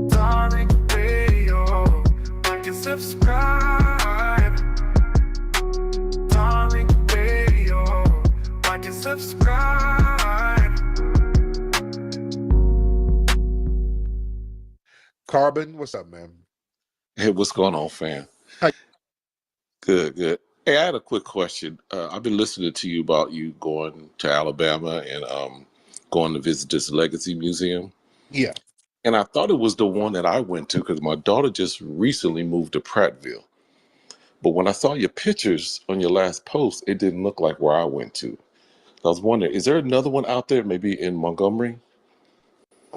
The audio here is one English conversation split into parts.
Darling Radio, like and subscribe. Darling Radio, like and subscribe. Carbon, what's up, man? Hey, what's going on, fam? Hi. Good, good. Hey, I had a quick question. I've been listening to you about you going to Alabama and going to visit this Legacy Museum. Yeah. And I thought it was the one that I went to because my daughter just recently moved to Prattville. But when I saw your pictures on your last post, it didn't look like where I went to. I was wondering, is there another one out there, maybe in Montgomery?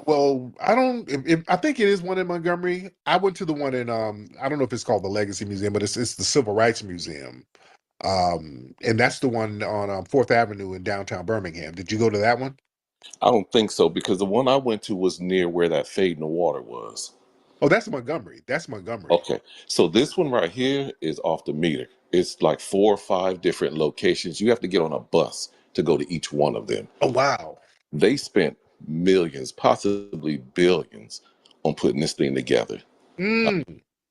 Well, I don't. I think it is one in Montgomery. I went to the one in. I don't know if it's called the Legacy Museum, but it's the Civil Rights Museum. And that's the one on Fourth Avenue in downtown Birmingham. Did you go to that one? I don't think so because the one I went to was near where that Fade in the Water was. Oh, that's Montgomery. That's Montgomery. Okay, so this one right here is off the meter. It's like 4 or 5 different locations. You have to get on a bus to go to each one of them. Oh, wow. They spent millions, possibly billions, on putting this thing together.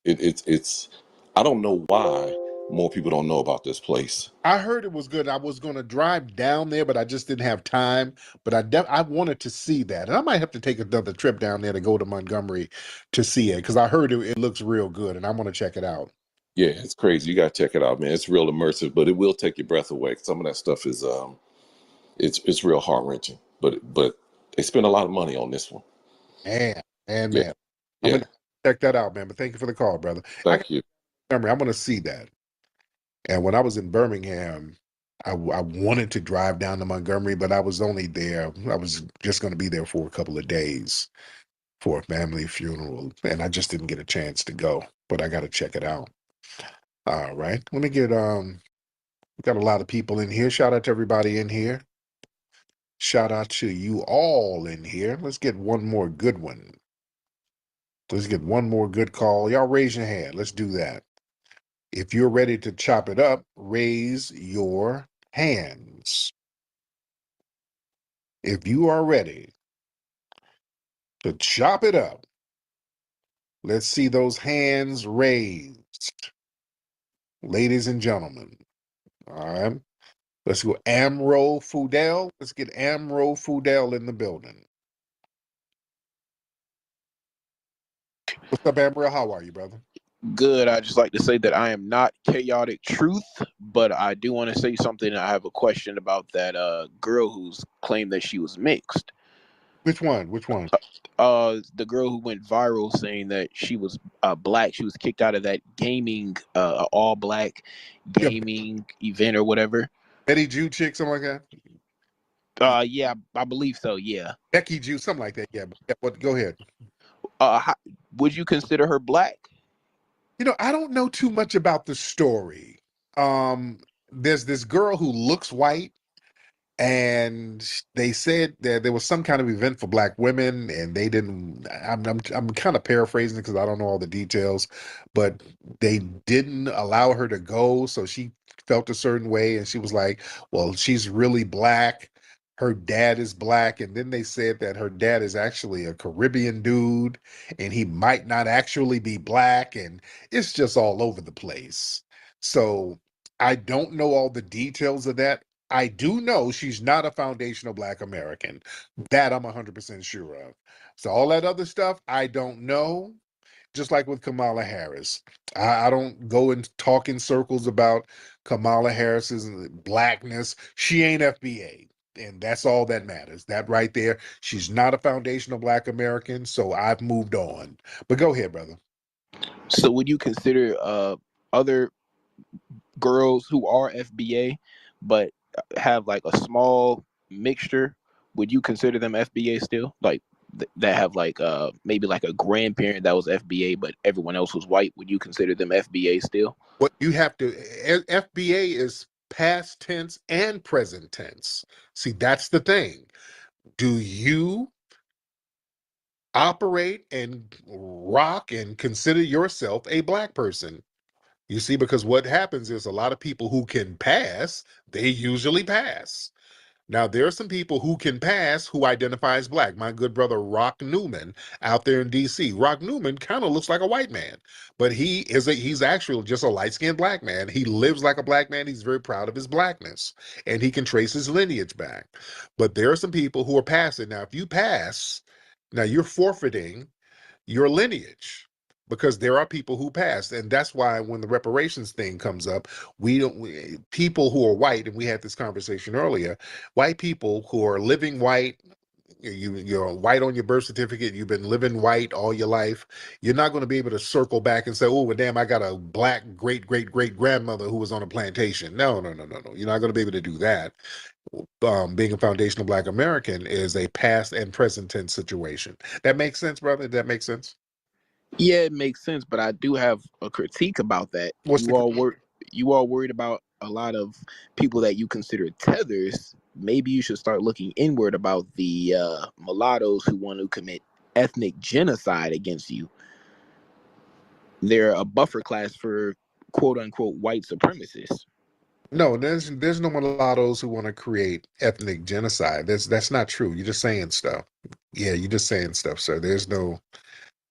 It's I don't know why more people don't know about this place. I heard it was good. I was going to drive down there, but I just didn't have time. But I wanted to see that, and I might have to take another trip down there to go to Montgomery to see it because I heard it looks real good, and I want to check it out. Yeah, it's crazy. You gotta check it out, man. It's real immersive, but it will take your breath away. Some of that stuff is it's real heart wrenching. But they spent a lot of money on this one. Man. I'm Yeah. gonna check that out, man. But thank you for the call, brother. Thank you. Montgomery, I'm gonna see that. And when I was in Birmingham, I wanted to drive down to Montgomery, but I was only there. I was just going to be there for a couple of days for a family funeral, and I just didn't get a chance to go. But I got to check it out. All right, let me get we got a lot of people in here. Shout out to everybody in here. Shout out to you all in here. Let's get one more good one. Let's get one more good call. Y'all raise your hand. Let's do that. If you're ready to chop it up, raise your hands. If you are ready to chop it up, let's see those hands raised. Ladies and gentlemen, all right, let's go Amro Fudel. Let's get Amro Fudel in the building. What's up, Amro? How are you, brother? Good. I just like to say that I am not chaotic truth, but I do want to say something. I have a question about that girl who's claimed that she was mixed. Which one? Which one? The girl who went viral saying that she was black. She was kicked out of that gaming, all black gaming event or whatever. Betty Jew chick, something like that? Yeah, I believe so. Yeah. Becky Jew, something like that. Yeah. But go ahead. Would you consider her black? You know, I don't know too much about the story. There's this girl who looks white, and they said that there was some kind of event for black women, and they didn't. I'm kind of paraphrasing because I don't know all the details, but they didn't allow her to go, so she felt a certain way, and she was like, "Well, she's really black. Her dad is black," and then they said that her dad is actually a Caribbean dude, and he might not actually be black, and it's just all over the place. So I don't know all the details of that. I do know she's not a foundational black American. That I'm 100% sure of. So all that other stuff, I don't know. Just like with Kamala Harris. I don't go and talk in circles about Kamala Harris's blackness. She ain't FBA. And that's all that matters. That right there. She's not a foundational black American, so I've moved on. But go ahead, brother. So would you consider other girls who are FBA but have like a small mixture, would you consider them FBA still? Like that have like maybe like a grandparent that was FBA but everyone else was white, would you consider them FBA still? What you have to, FBA is past tense and present tense. See, that's the thing. Do you operate and rock and consider yourself a black person? You see, because what happens is a lot of people who can pass, they usually pass. Now, there are some people who can pass who identify as black. My good brother Rock Newman out there in DC. Rock Newman kind of looks like a white man, but he's actually just a light-skinned black man. He lives like a black man. He's very proud of his blackness, and he can trace his lineage back. But there are some people who are passing. Now, if you pass, now you're forfeiting your lineage because there are people who passed, and that's why when the reparations thing comes up, people who are white, and we had this conversation earlier, white people who are living white, you're white on your birth certificate, you've been living white all your life, you're not going to be able to circle back and say, oh well, damn, I got a black great great great grandmother who was on a plantation. No, you're not going to be able to do that. Being a foundational black American is a past and present tense situation. That makes sense, brother? That makes sense? Yeah, it makes sense, but I do have a critique about that. What's the You all worried about a lot of people that you consider tethers. Maybe you should start looking inward about the mulattoes who want to commit ethnic genocide against you. They're a buffer class for quote unquote white supremacists. No, there's no mulattoes who want to create ethnic genocide. That's not true. You're just saying stuff. Yeah, you're just saying stuff, sir. There's no.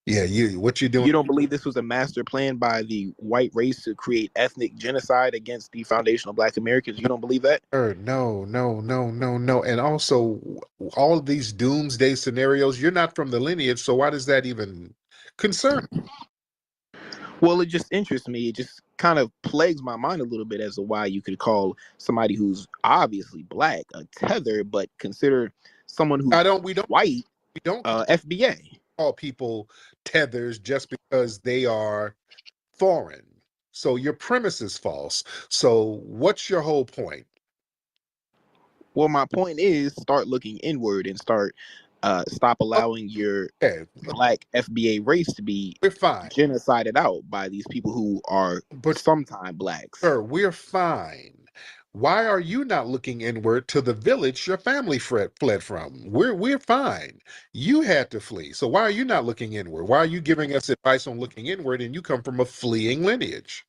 Yeah, what you're doing. You don't believe this was a master plan by the white race to create ethnic genocide against the foundational black Americans? You don't believe that? No. And also, all of these doomsday scenarios, you're not from the lineage, so why does that even concern? Well, it just interests me. It just kind of plagues my mind a little bit as to why you could call somebody who's obviously black a tether, but consider someone who's white we don't FBA. call people tethers just because they are foreign. So your premise is false. So what's your whole point? Well, my point is start looking inward and stop allowing your black FBA race to be genocided out by these people who are sometime blacks. Sir, we're fine. Why are you not looking inward to the village your family fled from? We're fine. You had to flee. So why are you not looking inward? Why are you giving us advice on looking inward and you come from a fleeing lineage?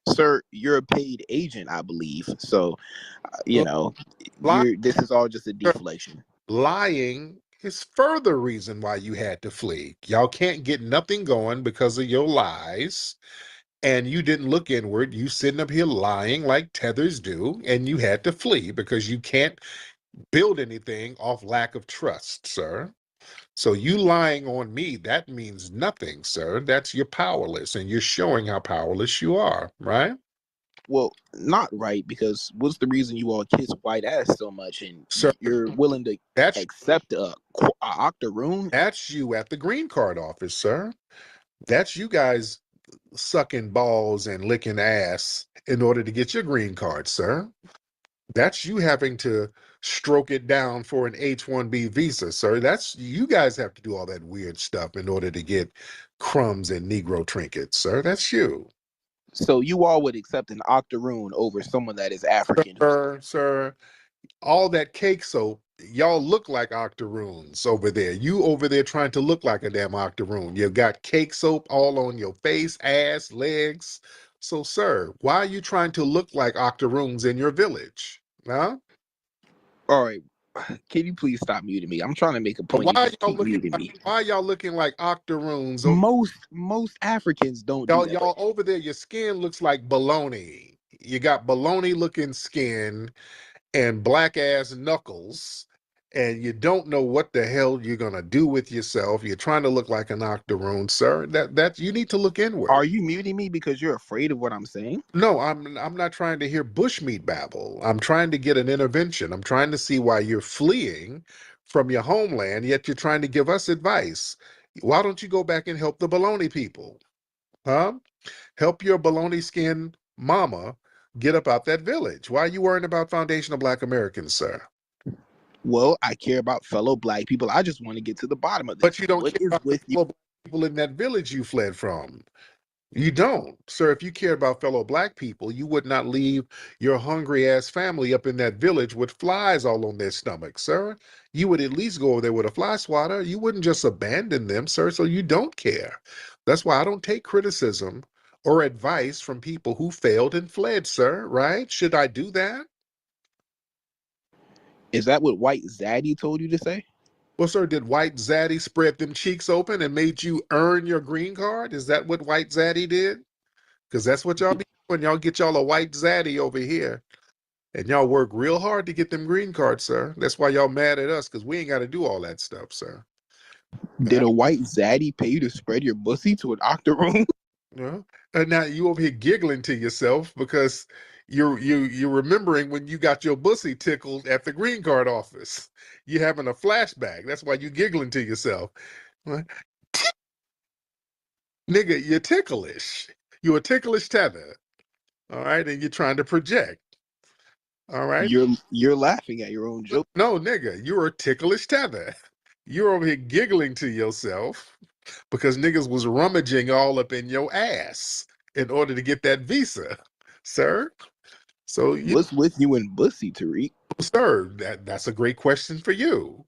Sir, you're a paid agent, I believe. So, this is all just a deflation. Lying is further reason why you had to flee. Y'all can't get nothing going because of your lies. And you didn't look inward. You sitting up here lying like tethers do, and you had to flee because you can't build anything off lack of trust, sir. So you lying on me, that means nothing, sir. That's you're powerless, and you're showing how powerless you are, right? Well, not right, because what's the reason you all kiss white ass so much and sir, you're willing to accept a octoroon? That's you at the green card office, sir. That's you guys sucking balls and licking ass in order to get your green card, sir. That's you having to stroke it down for an H-1B visa, sir. That's you guys have to do all that weird stuff in order to get crumbs and Negro trinkets, sir. That's you. So you all would accept an octoroon over someone that is African? Sir, all that cake soap, y'all look like octoroons over there. You over there trying to look like a damn octoroon. You got cake soap all on your face, ass, legs. So, sir, why are you trying to look like octoroons in your village? Huh? All right. Can you please stop muting me? I'm trying to make a point. Why are y'all looking like octoroons? Most Africans don't do that. Y'all over there, your skin looks like baloney. You got baloney looking skin and black ass knuckles, and you don't know what the hell you're gonna do with yourself. You're trying to look like an octoroon, sir. That you need to look inward. Are you muting me because you're afraid of what I'm saying? No, I'm not trying to hear bushmeat babble. I'm trying to get an intervention. I'm trying to see why you're fleeing from your homeland, yet you're trying to give us advice. Why don't you go back and help the baloney people? Huh? Help your baloney skin mama get up out that village. Why are you worrying about foundational black Americans, sir? Well, I care about fellow black people. I just want to get to the bottom of this. But you don't care about the fellow people in that village you fled from. You don't, sir. If you cared about fellow black people, you would not leave your hungry ass family up in that village with flies all on their stomachs, sir. You would at least go over there with a fly swatter. You wouldn't just abandon them, sir. So you don't care. That's why I don't take criticism or advice from people who failed and fled, sir. Right? Should I do that? Is that what White Zaddy told you to say? Well, sir, did White Zaddy spread them cheeks open and made you earn your green card? Is that what White Zaddy did? Because that's what y'all be doing. Y'all get y'all a White Zaddy over here. And y'all work real hard to get them green cards, sir. That's why y'all mad at us, because we ain't got to do all that stuff, sir. Did a White Zaddy pay you to spread your pussy to an octoroon? Yeah. And now you over here giggling to yourself because you're remembering when you got your pussy tickled at the green card office. You're having a flashback. That's why you giggling to yourself. What? Nigga, you're ticklish. You're a ticklish tether. All right, and you're trying to project. All right. You're laughing at your own joke. No, nigga, you're a ticklish tether. You're over here giggling to yourself because niggas was rummaging all up in your ass in order to get that visa, sir. So you What's with you and Bussy, Tariq? sir, that's a great question for you.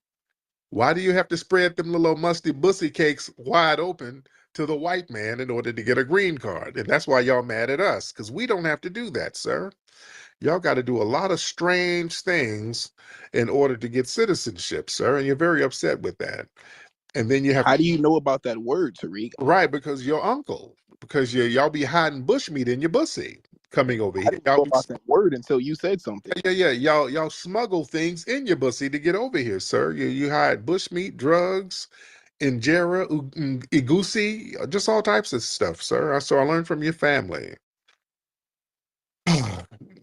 Why do you have to spread them little musty bussy cakes wide open to the white man in order to get a green card? And that's why y'all mad at us, because we don't have to do that, sir. Y'all got to do a lot of strange things in order to get citizenship, sir, and you're very upset with that. And then you have How do you know about that word, Tariq? right, because your uncle, because y'all be hiding bushmeat in your bussy coming over I here. didn't Y'all know be about that word until you said something. yeah. Y'all smuggle things in your bussy to get over here, sir. You hide bushmeat, drugs, injera, igusi, just all types of stuff, sir. So I learned from your family.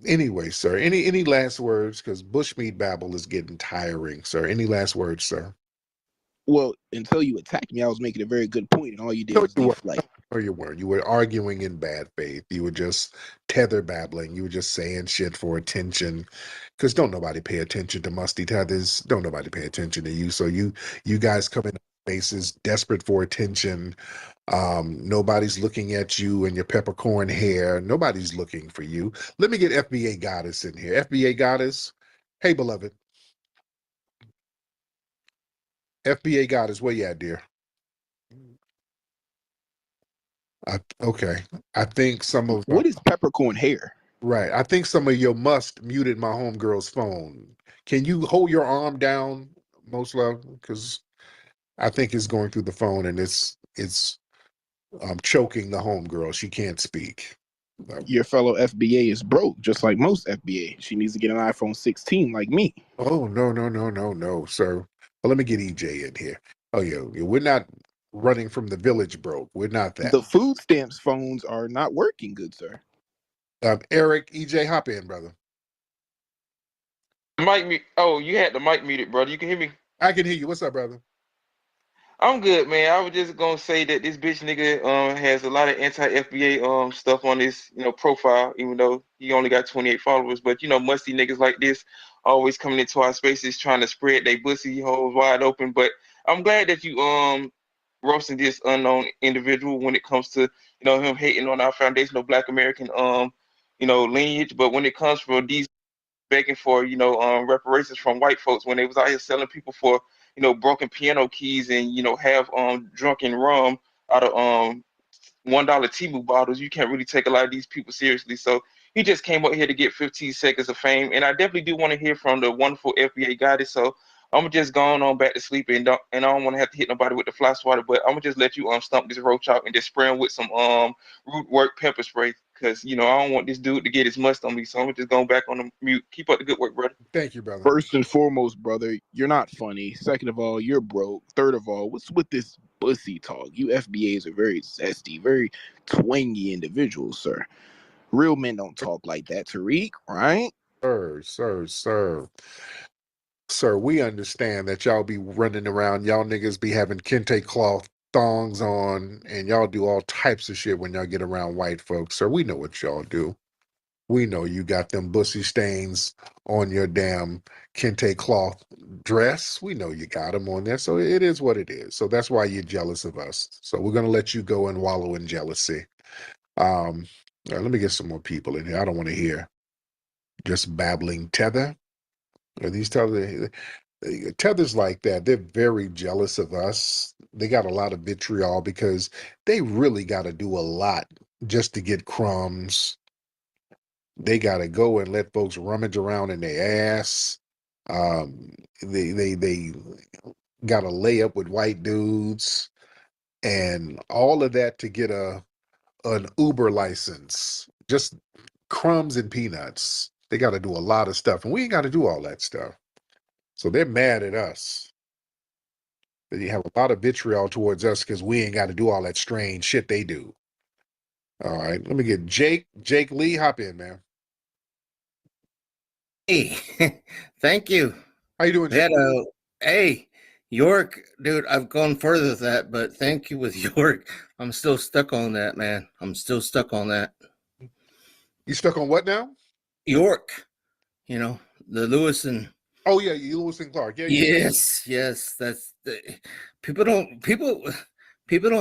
Anyway, sir, any last words? Because bushmeat babble is getting tiring, sir. Any last words, sir? Well, until you attacked me, I was making a very good point, and all you did No, was you weren't. deflect. No, you weren't. You were arguing in bad faith. You were just tether babbling. You were just saying shit for attention. Because don't nobody pay attention to Musty Tethers. Don't nobody pay attention to you. So you guys come in spaces desperate for attention. Nobody's looking at you and your peppercorn hair. Nobody's looking for you. Let me get FBA Goddess in here. FBA Goddess. Hey, beloved. FBA Goddess, where you at, dear? Okay. I think some of What is peppercorn hair? right. I think some of your must muted my homegirl's phone. Can you hold your arm down, most love? Because I think it's going through the phone and it's choking the homegirl. She can't speak. Your fellow FBA is broke, just like most FBA. She needs to get an iPhone 16 like me. Oh no, sir. Well, let me get EJ in here. Oh yeah, we're not running from the village, broke. We're not that. The food stamps phones are not working, good sir. Eric, EJ, hop in, brother. Mic mute. Oh, you had the mic muted, brother. You can hear me. I can hear you. What's up, brother? I'm good, man. I was just gonna say that this bitch nigga has a lot of anti-FBA stuff on his profile, even though he only got 28 followers. But musty niggas like this always coming into our spaces trying to spread their pussy holes wide open. But I'm glad that you roasting this unknown individual when it comes to him hating on our foundational Black American lineage. But when it comes from these begging for reparations from white folks when they was out here selling people for broken piano keys and have drunken rum out of $1 Timu bottles. You can't really take a lot of these people seriously. So he just came up here to get 15 seconds of fame, and I definitely do want to hear from the wonderful FBA goddess. So I'm gonna just going on back to sleep and I don't want to have to hit nobody with the fly swatter, but I'm gonna just let you stump this roach out and just spray him with some root work pepper spray because I don't want this dude to get his must on me. So I'm just going back on the mute. Keep up the good work, brother. Thank you, brother. First and foremost, brother, you're not funny. Second of all, you're broke. Third of all, what's with this bussy talk? You FBAs are very zesty, very twangy individuals, sir. Real men don't talk like that, Tariq, right? Sir, we understand that y'all be running around, y'all niggas be having kente cloth thongs on, and y'all do all types of shit when y'all get around white folks. Sir, we know what y'all do. We know you got them bussy stains on your damn kente cloth dress. We know you got them on there. So it is what it is. So that's why you're jealous of us. So we're going to let you go and wallow in jealousy. Let me get some more people in here. I don't want to hear just babbling tether. These tethers like that, they're very jealous of us. They got a lot of vitriol because they really got to do a lot just to get crumbs. They got to go and let folks rummage around in their ass. They got a layup with white dudes and all of that to get an Uber license. Just crumbs and peanuts. They got to do a lot of stuff, and we ain't got to do all that stuff. So they're mad at us. They have a lot of vitriol towards us because we ain't got to do all that strange shit they do. All right, let me get Jake Lee. Hop in, man. Hey, thank you. How you doing, Jake? Hey, York, dude, I've gone further with that, but thank you with York. I'm still stuck on that, man. I'm still stuck on that. You stuck on what now? York, you know, the Lewis and Oh yeah, you Lewis and Clark. Yeah. yes, that's the people don't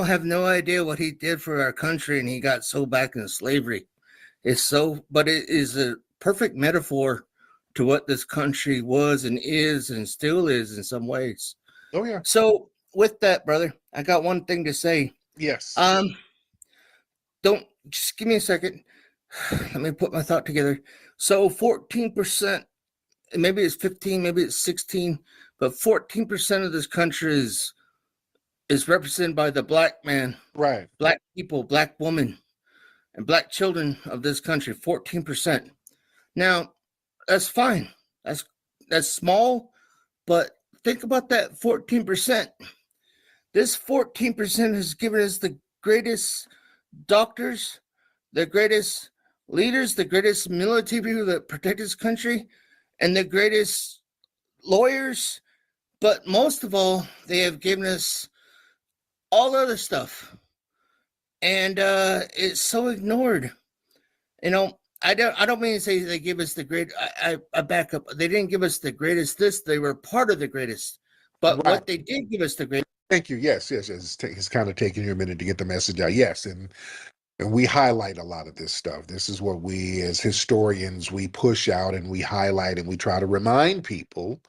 have no idea what he did for our country, and he got so back in slavery. But it is a perfect metaphor to what this country was and is and still is in some ways. Oh yeah. So with that, brother, I got one thing to say. Yes. Don't just give me a second. Let me put my thought together. So 14%, maybe it's 15, maybe it's 16, but 14% of this country is represented by the black man, right, black people, black woman, and black children of this country. 14%. Now, that's fine. That's small, but think about that 14%. This 14% has given us the greatest doctors, the greatest leaders, the greatest military people that protect this country, and the greatest lawyers. But most of all, they have given us all other stuff. And it's so ignored. You know, I don't mean to say they give us the great. I back up. They didn't give us the greatest. They were part of the greatest. But right. what they did give us the greatest. Thank you. Yes. It's kind of taking you a minute to get the message out. Yes, and we highlight a lot of this stuff. This is what we, as historians, we push out and we highlight and we try to remind people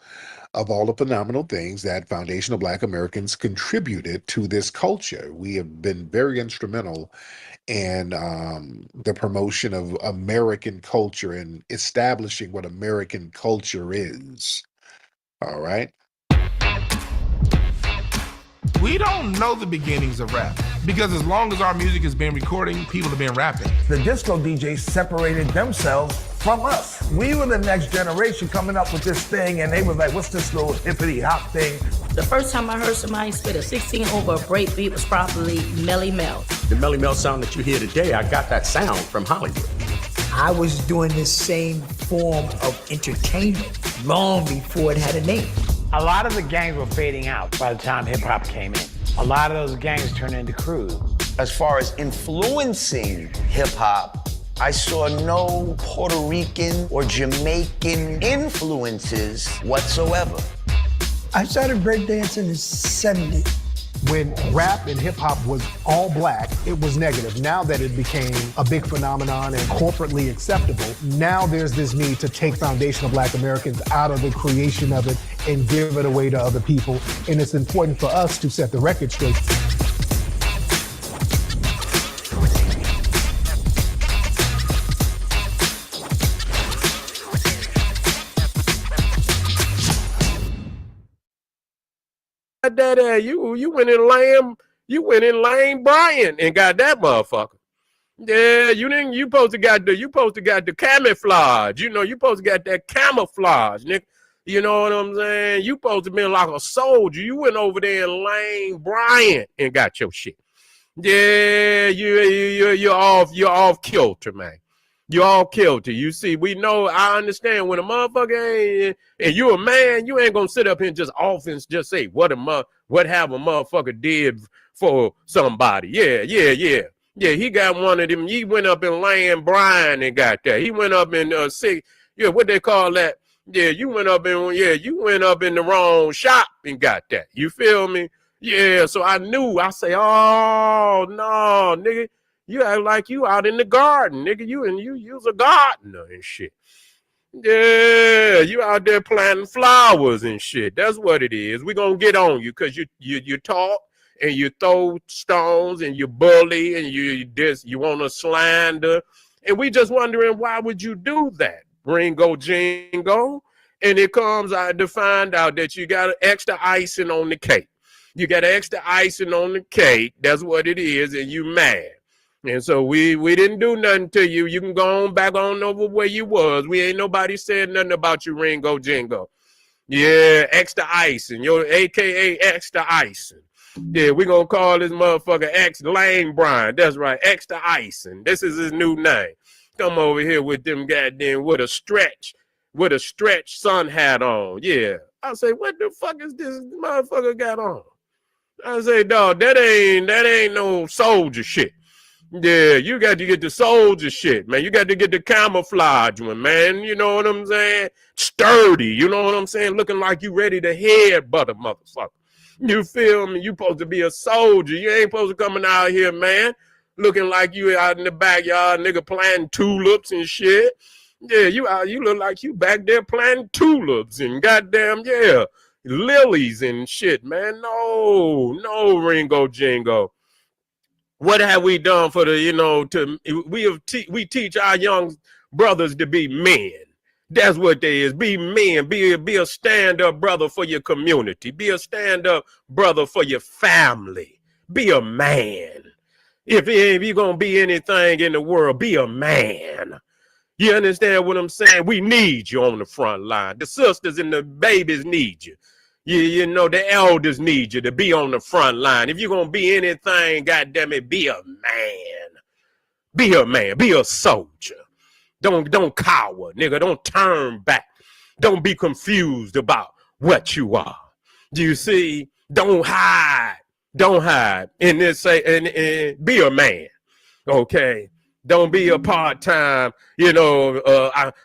of all the phenomenal things that foundational Black Americans contributed to this culture. We have been very instrumental in the promotion of American culture and establishing what American culture is. All right. We don't know the beginnings of rap because as long as our music has been recording, people have been rapping. The disco DJs separated themselves from us. We were the next generation coming up with this thing, and they were like, what's this little hippity hop thing? The first time I heard somebody spit a 16 over a break beat was probably Melly Mel. The Melly Mel sound that you hear today, I got that sound from Hollywood. I was doing this same form of entertainment long before it had a name. A lot of the gangs were fading out by the time hip-hop came in. A lot of those gangs turned into crews. As far as influencing hip-hop, I saw no Puerto Rican or Jamaican influences whatsoever. I started breakdancing in the 70s. When rap and hip-hop was all black, it was negative. Now that it became a big phenomenon and corporately acceptable, now there's this need to take foundational Black Americans out of the creation of it and give it away to other people. And it's important for us to set the record straight. That you went in Lane Bryant and got that motherfucker. Yeah, you supposed to got the camouflage. You know, you supposed to got that camouflage, Nick. You know what I'm saying? You supposed to be like a soldier. You went over there in Lane Bryant and got your shit. Yeah, you're off kilter, man. You all kilter. You see, we know, I understand when a motherfucker ain't, and you a man, you ain't gonna sit up here and just offense, just say what have a motherfucker did for somebody. Yeah. He got one of them. He went up in Lane Bryant and got that. He went up in what they call that? Yeah, you went up in the wrong shop and got that. You feel me? Yeah, so I say, oh no, nigga. You act like you out in the garden, nigga. You's a gardener and shit. Yeah, you out there planting flowers and shit. That's what it is. We gonna get on you because you talk and you throw stones and you bully and you want to slander. And we just wondering why would you do that, Ringo Jingo? and it comes out to find out that you got extra icing on the cake. You got extra icing on the cake. That's what it is, and you mad. And so we didn't do nothing to you. You can go on back on over where you was. We ain't nobody said nothing about you, Ringo Jingo. Yeah, extra icing, your AKA extra icing. Yeah, we gonna call this motherfucker X Lane Brian. That's right, extra icing. This is his new name. Come over here with them goddamn with a stretch sun hat on. Yeah. I say, what the fuck is this motherfucker got on? I say, dog, that ain't no soldier shit. Yeah, you got to get the soldier shit, man. You got to get the camouflage one, man. You know what I'm saying? Sturdy, you know what I'm saying? Looking like you ready to headbutt a motherfucker. You feel me? You supposed to be a soldier. You ain't supposed to coming out here, man, looking like you out in the backyard, nigga, planting tulips and shit. Yeah, you look like you back there planting tulips and goddamn, yeah, lilies and shit, man. No, Ringo Jingo. What have we done for the, you know, we teach our young brothers to be men. That's what they is. Be men. Be a stand-up brother for your community. Be a stand-up brother for your family. Be a man. If you're going to be anything in the world, be a man. You understand what I'm saying? We need you on the front line. The sisters and the babies need you. You know, the elders need you to be on the front line. If you're going to be anything, goddamn be a man. Be a man. Be a soldier. Don't cower, nigga. Don't turn back. Don't be confused about what you are. Do you see? Don't hide. Don't hide. And be a man. Okay? Don't be a part-time, you know,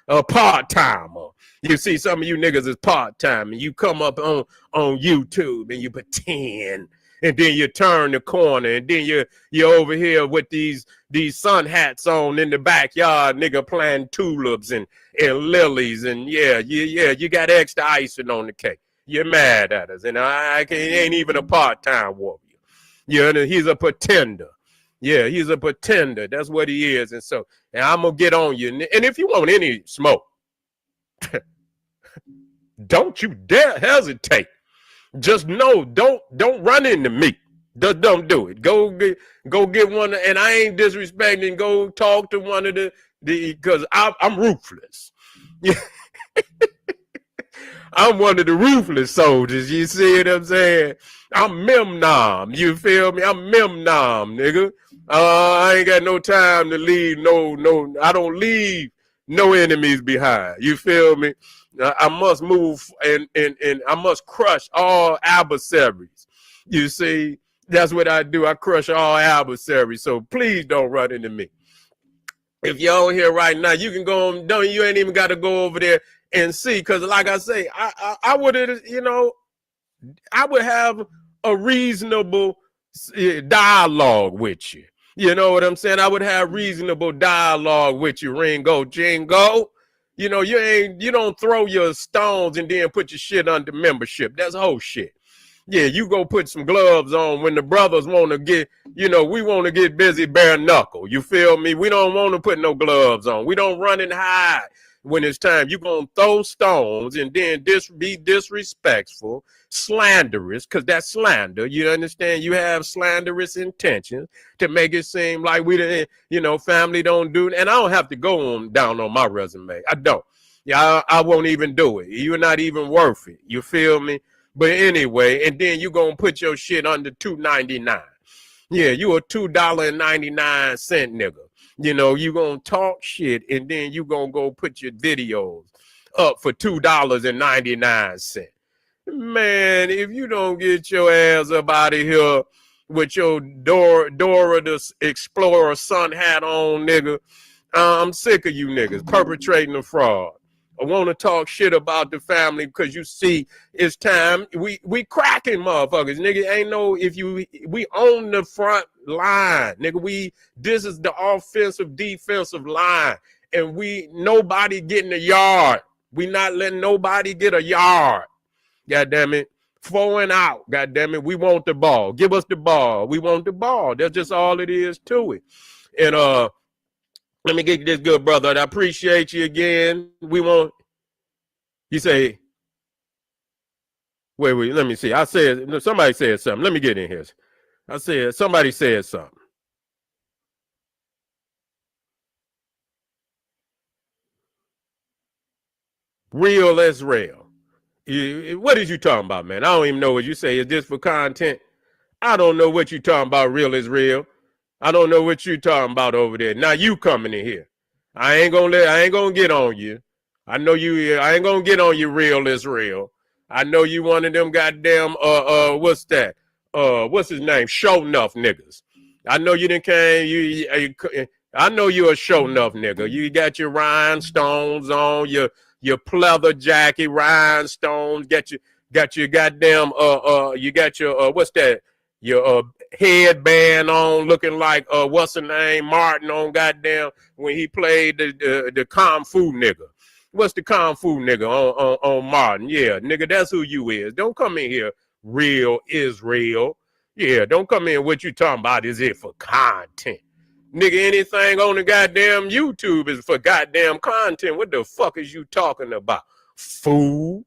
a part-timer. You see, some of you niggas is part-time, and you come up on YouTube and you pretend, and then you turn the corner, and then you're over here with these sun hats on in the backyard, nigga, planting tulips and lilies, and you got extra icing on the cake. You're mad at us, and he ain't even a part-time warrior. You know, he's a pretender. Yeah, he's a pretender. That's what he is. And so, and I'm going to get on you. And if you want any smoke, don't you dare hesitate. Just know, don't run into me. Just don't do it. Go get one. And I ain't disrespecting. Go talk to one of the because I'm ruthless. I'm one of the ruthless soldiers. You see what I'm saying? I'm Memnom. You feel me? I'm Memnom, nigga. I ain't got no time to leave. No. I don't leave no enemies behind. You feel me? I must move and I must crush all adversaries. You see? That's what I do. I crush all adversaries. So please don't run into me. If you're on here right now, you can go on. You ain't even got to go over there and see. Because like I say, I would, you know, I would have a reasonable dialogue with you. You know what I'm saying? I would have reasonable dialogue with you, Ringo Jingo. You know, you don't throw your stones and then put your shit under membership. That's whole shit. Yeah, you go put some gloves on when the brothers want to get, you know, we want to get busy bare knuckle. You feel me? We don't want to put no gloves on. We don't run and hide when it's time. You're going to throw stones and then be disrespectful, slanderous, because that's slander. You understand? You have slanderous intentions to make it seem like we didn't, you know, family don't do it. And I don't have to go down on my resume. I don't. Yeah, I won't even do it. You're not even worth it. You feel me? But anyway, and then you're going to put your shit under $2.99. Yeah, you a $2.99 nigga. You know, you going to talk shit and then you going to go put your videos up for $2.99. Man, if you don't get your ass up out of here with your Dora the Explorer sun hat on, nigga, I'm sick of you niggas perpetrating a fraud. I want to talk shit about the family because you see it's time. We cracking motherfuckers, nigga. Ain't no we on the front line, nigga. This is the offensive defensive line, and nobody getting a yard. We not letting nobody get a yard. God damn it. 4 and out. God damn it. We want the ball. Give us the ball. We want the ball. That's just all it is to it. And let me get this good brother. I appreciate you again. You say, wait, let me see. I said, somebody said something. Let me get in here. I said, somebody said something. Real as real. What is you talking about, man? I don't even know what you say. Is this for content? I don't know what you talking about. Real is real. I don't know what you talking about over there. Now you coming in here. I ain't gonna get on you. I know you. I ain't gonna get on you. Real is real. I know you one of them goddamn what's that? What's his name? Show enough niggas. I know you didn't came. I know you a show enough nigga. You got your rhinestones on, your pleather jacket, rhinestones. Got your goddamn you got your what's that? Your headband on, looking like what's the name? Martin on goddamn when he played the Kung Fu nigga. What's the Kung Fu nigga on Martin? Yeah, nigga, that's who you is. Don't come in here. Real is real. Yeah, don't come in. What you talking about? Is it for content? Nigga, anything on the goddamn YouTube is for goddamn content. What the fuck is you talking about? Fool.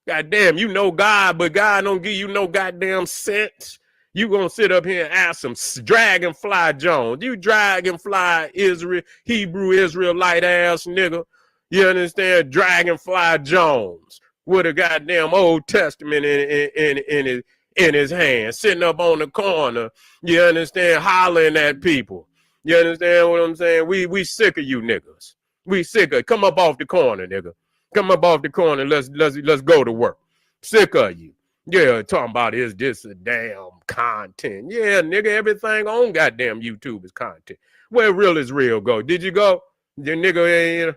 Goddamn, you know God, but God don't give you no goddamn sense. You gonna sit up here and ask some Dragonfly Jones. You Dragonfly Israel, Hebrew Israelite ass nigga. You understand? Dragonfly Jones with a goddamn Old Testament in his hand, sitting up on the corner. You understand? Hollering at people. You understand what I'm saying? We sick of you niggas. We sick of. Come up off the corner, nigga. Come up off the corner. Let's go to work. Sick of you. Yeah, talking about is this a damn content? Yeah, nigga, everything on goddamn YouTube is content. Where real is real go? Did you go? The nigga ain't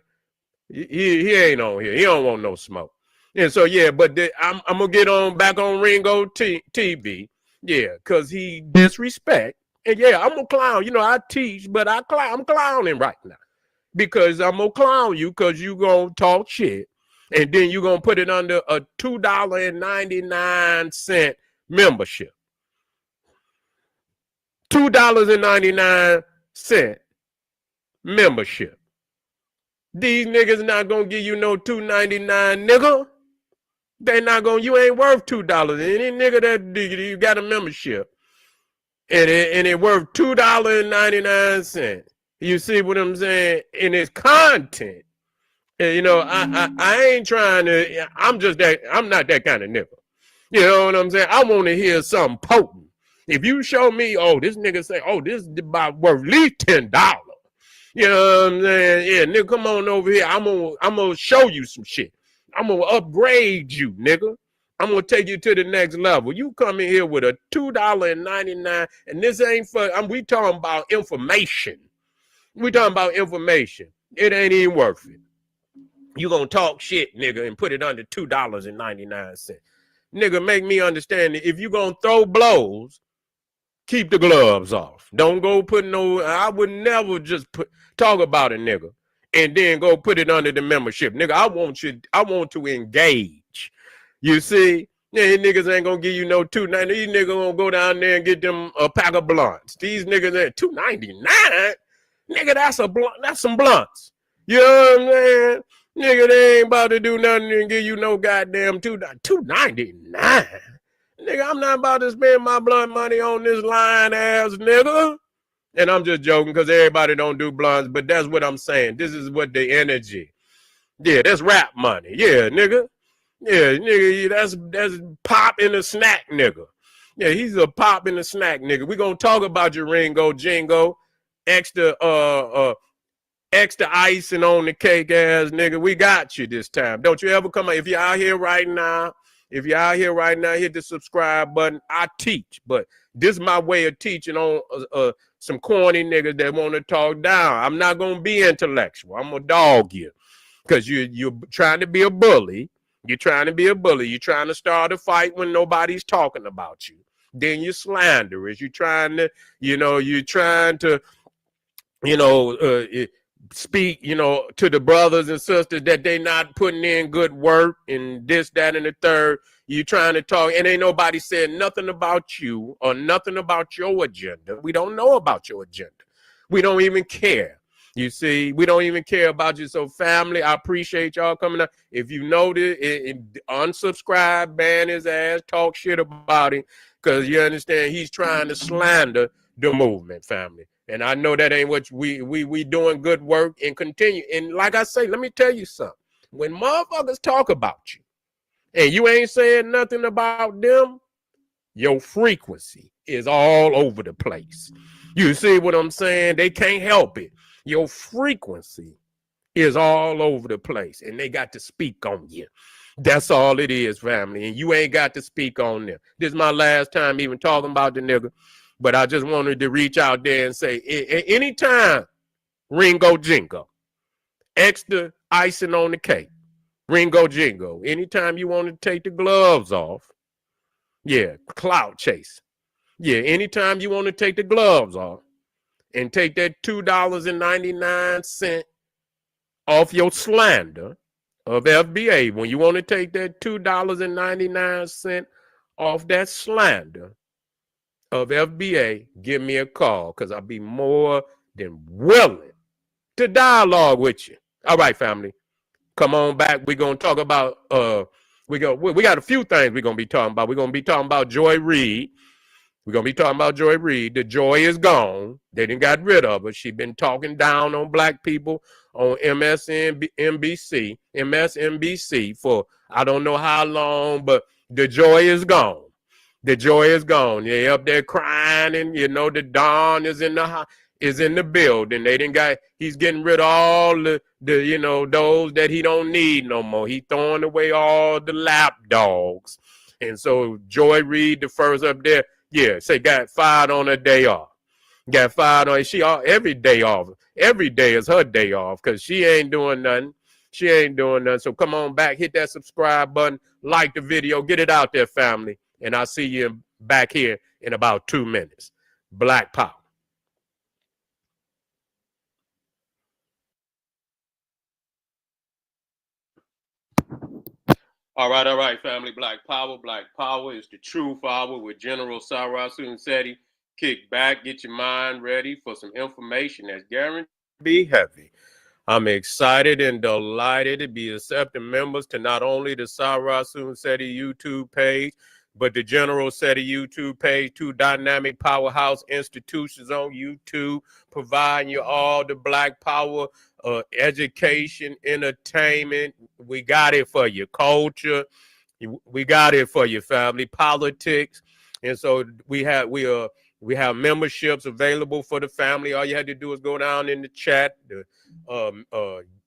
he ain't on here. He don't want no smoke. And so yeah, but I'm gonna get on back on Ringo TV. Yeah, cause he disrespect. And yeah, I'm gonna clown. You know, I teach, but I'm clowning right now. Because I'm gonna clown you because you gonna talk shit. And then you're going to put it under a $2.99 membership. $2.99 membership. These niggas not going to give you no $2.99, nigga. They not going to, you ain't worth $2. Any nigga that you got a membership and it worth $2.99. You see what I'm saying? And it's content. You know, I ain't trying to, I'm not that kind of nigga. You know what I'm saying? I want to hear something potent. If you show me, oh, this nigga say, oh, this is about worth at least $10. You know what I'm saying? Yeah, nigga, come on over here. I'm gonna show you some shit. I'm gonna upgrade you, nigga. I'm gonna take you to the next level. You come in here with a $2.99, and this ain't for, we talking about information. We talking about information. It ain't even worth it. You gonna talk shit, nigga, and put it under $2.99. Nigga, make me understand that if you gonna throw blows, keep the gloves off. Don't go put no, I would never just talk about a nigga and then go put it under the membership. Nigga, I want to engage. You see? Yeah, these niggas ain't gonna give you no $2.99. These niggas gonna go down there and get them a pack of blunts. These niggas at $2.99? Nigga, that's some blunts. You know what I'm saying? Nigga, they ain't about to do nothing and give you no goddamn $2.99. Nigga, I'm not about to spend my blunt money on this lying ass nigga. And I'm just joking because everybody don't do blunts, but that's what I'm saying. This is what the energy. Yeah, that's rap money. Yeah, nigga. Yeah, nigga, that's pop in a snack nigga. Yeah, he's a pop in a snack nigga. We gonna talk about your Ringo, Jingo, extra icing on the cake ass nigga. We got you this time. Don't you ever come out. If you're out here right now, hit the subscribe button. I teach, but this is my way of teaching on some corny niggas that want to talk down. I'm not going to be intellectual. I'm going to dog you because you're trying to be a bully. You're trying to be a bully. You're trying to start a fight when nobody's talking about you. Then you're slanderous. You're trying to speak, to the brothers and sisters that they not putting in good work and this, that, and the third. You trying to talk, and ain't nobody said nothing about you or nothing about your agenda. We don't know about your agenda. We don't even care. You see, we don't even care about you. So family, I appreciate y'all coming out. If you notice, unsubscribe, ban his ass, talk shit about him, because you understand he's trying to slander the movement, family. And I know that ain't what we doing good work and continue. And like I say, let me tell you something. When motherfuckers talk about you and you ain't saying nothing about them, your frequency is all over the place. You see what I'm saying? They can't help it. Your frequency is all over the place, and they got to speak on you. That's all it is, family. And you ain't got to speak on them. This is my last time even talking about the nigga, but I just wanted to reach out there and say, anytime Ringo Jingo, extra icing on the cake, Ringo Jingo, anytime you want to take the gloves off, yeah, clout chase. Yeah, anytime you want to take the gloves off and take that $2.99 off your slander of FBA, when you want to take that $2.99 off that slander of FBA, give me a call, because I'll be more than willing to dialogue with you. All right, family, come on back. We're going to talk about, we got a few things we're going to be talking about. We're going to be talking about Joy Reid. We're going to be talking about Joy Reid. The joy is gone. They didn't got rid of her. She been talking down on black people on MSNBC for I don't know how long, but the joy is gone. The joy is gone. They up there crying, and you know the Don is in the building. They didn't got. He's getting rid of all the those that he don't need no more. He throwing away all the lap dogs, and so Joy Reid, the first up there. Yeah, say got fired on her day off. Got fired on every day off. Every day is her day off because she ain't doing nothing. She ain't doing nothing. So come on back, hit that subscribe button, like the video, get it out there, family. And I'll see you back here in about 2 minutes. Black Power. All right, family. Black Power is the true power with General Sarasu and Seti. Kick back, get your mind ready for some information that's guaranteed to be heavy. I'm excited and delighted to be accepting members to not only the Sarasu and Seti YouTube page, but the General Seti YouTube page, 2 dynamic powerhouse institutions on YouTube, providing you all the Black Power education, entertainment. We got it for you. Culture. We got it for you, family. Politics. And so we have memberships available for the family. All you had to do is go down in the chat, the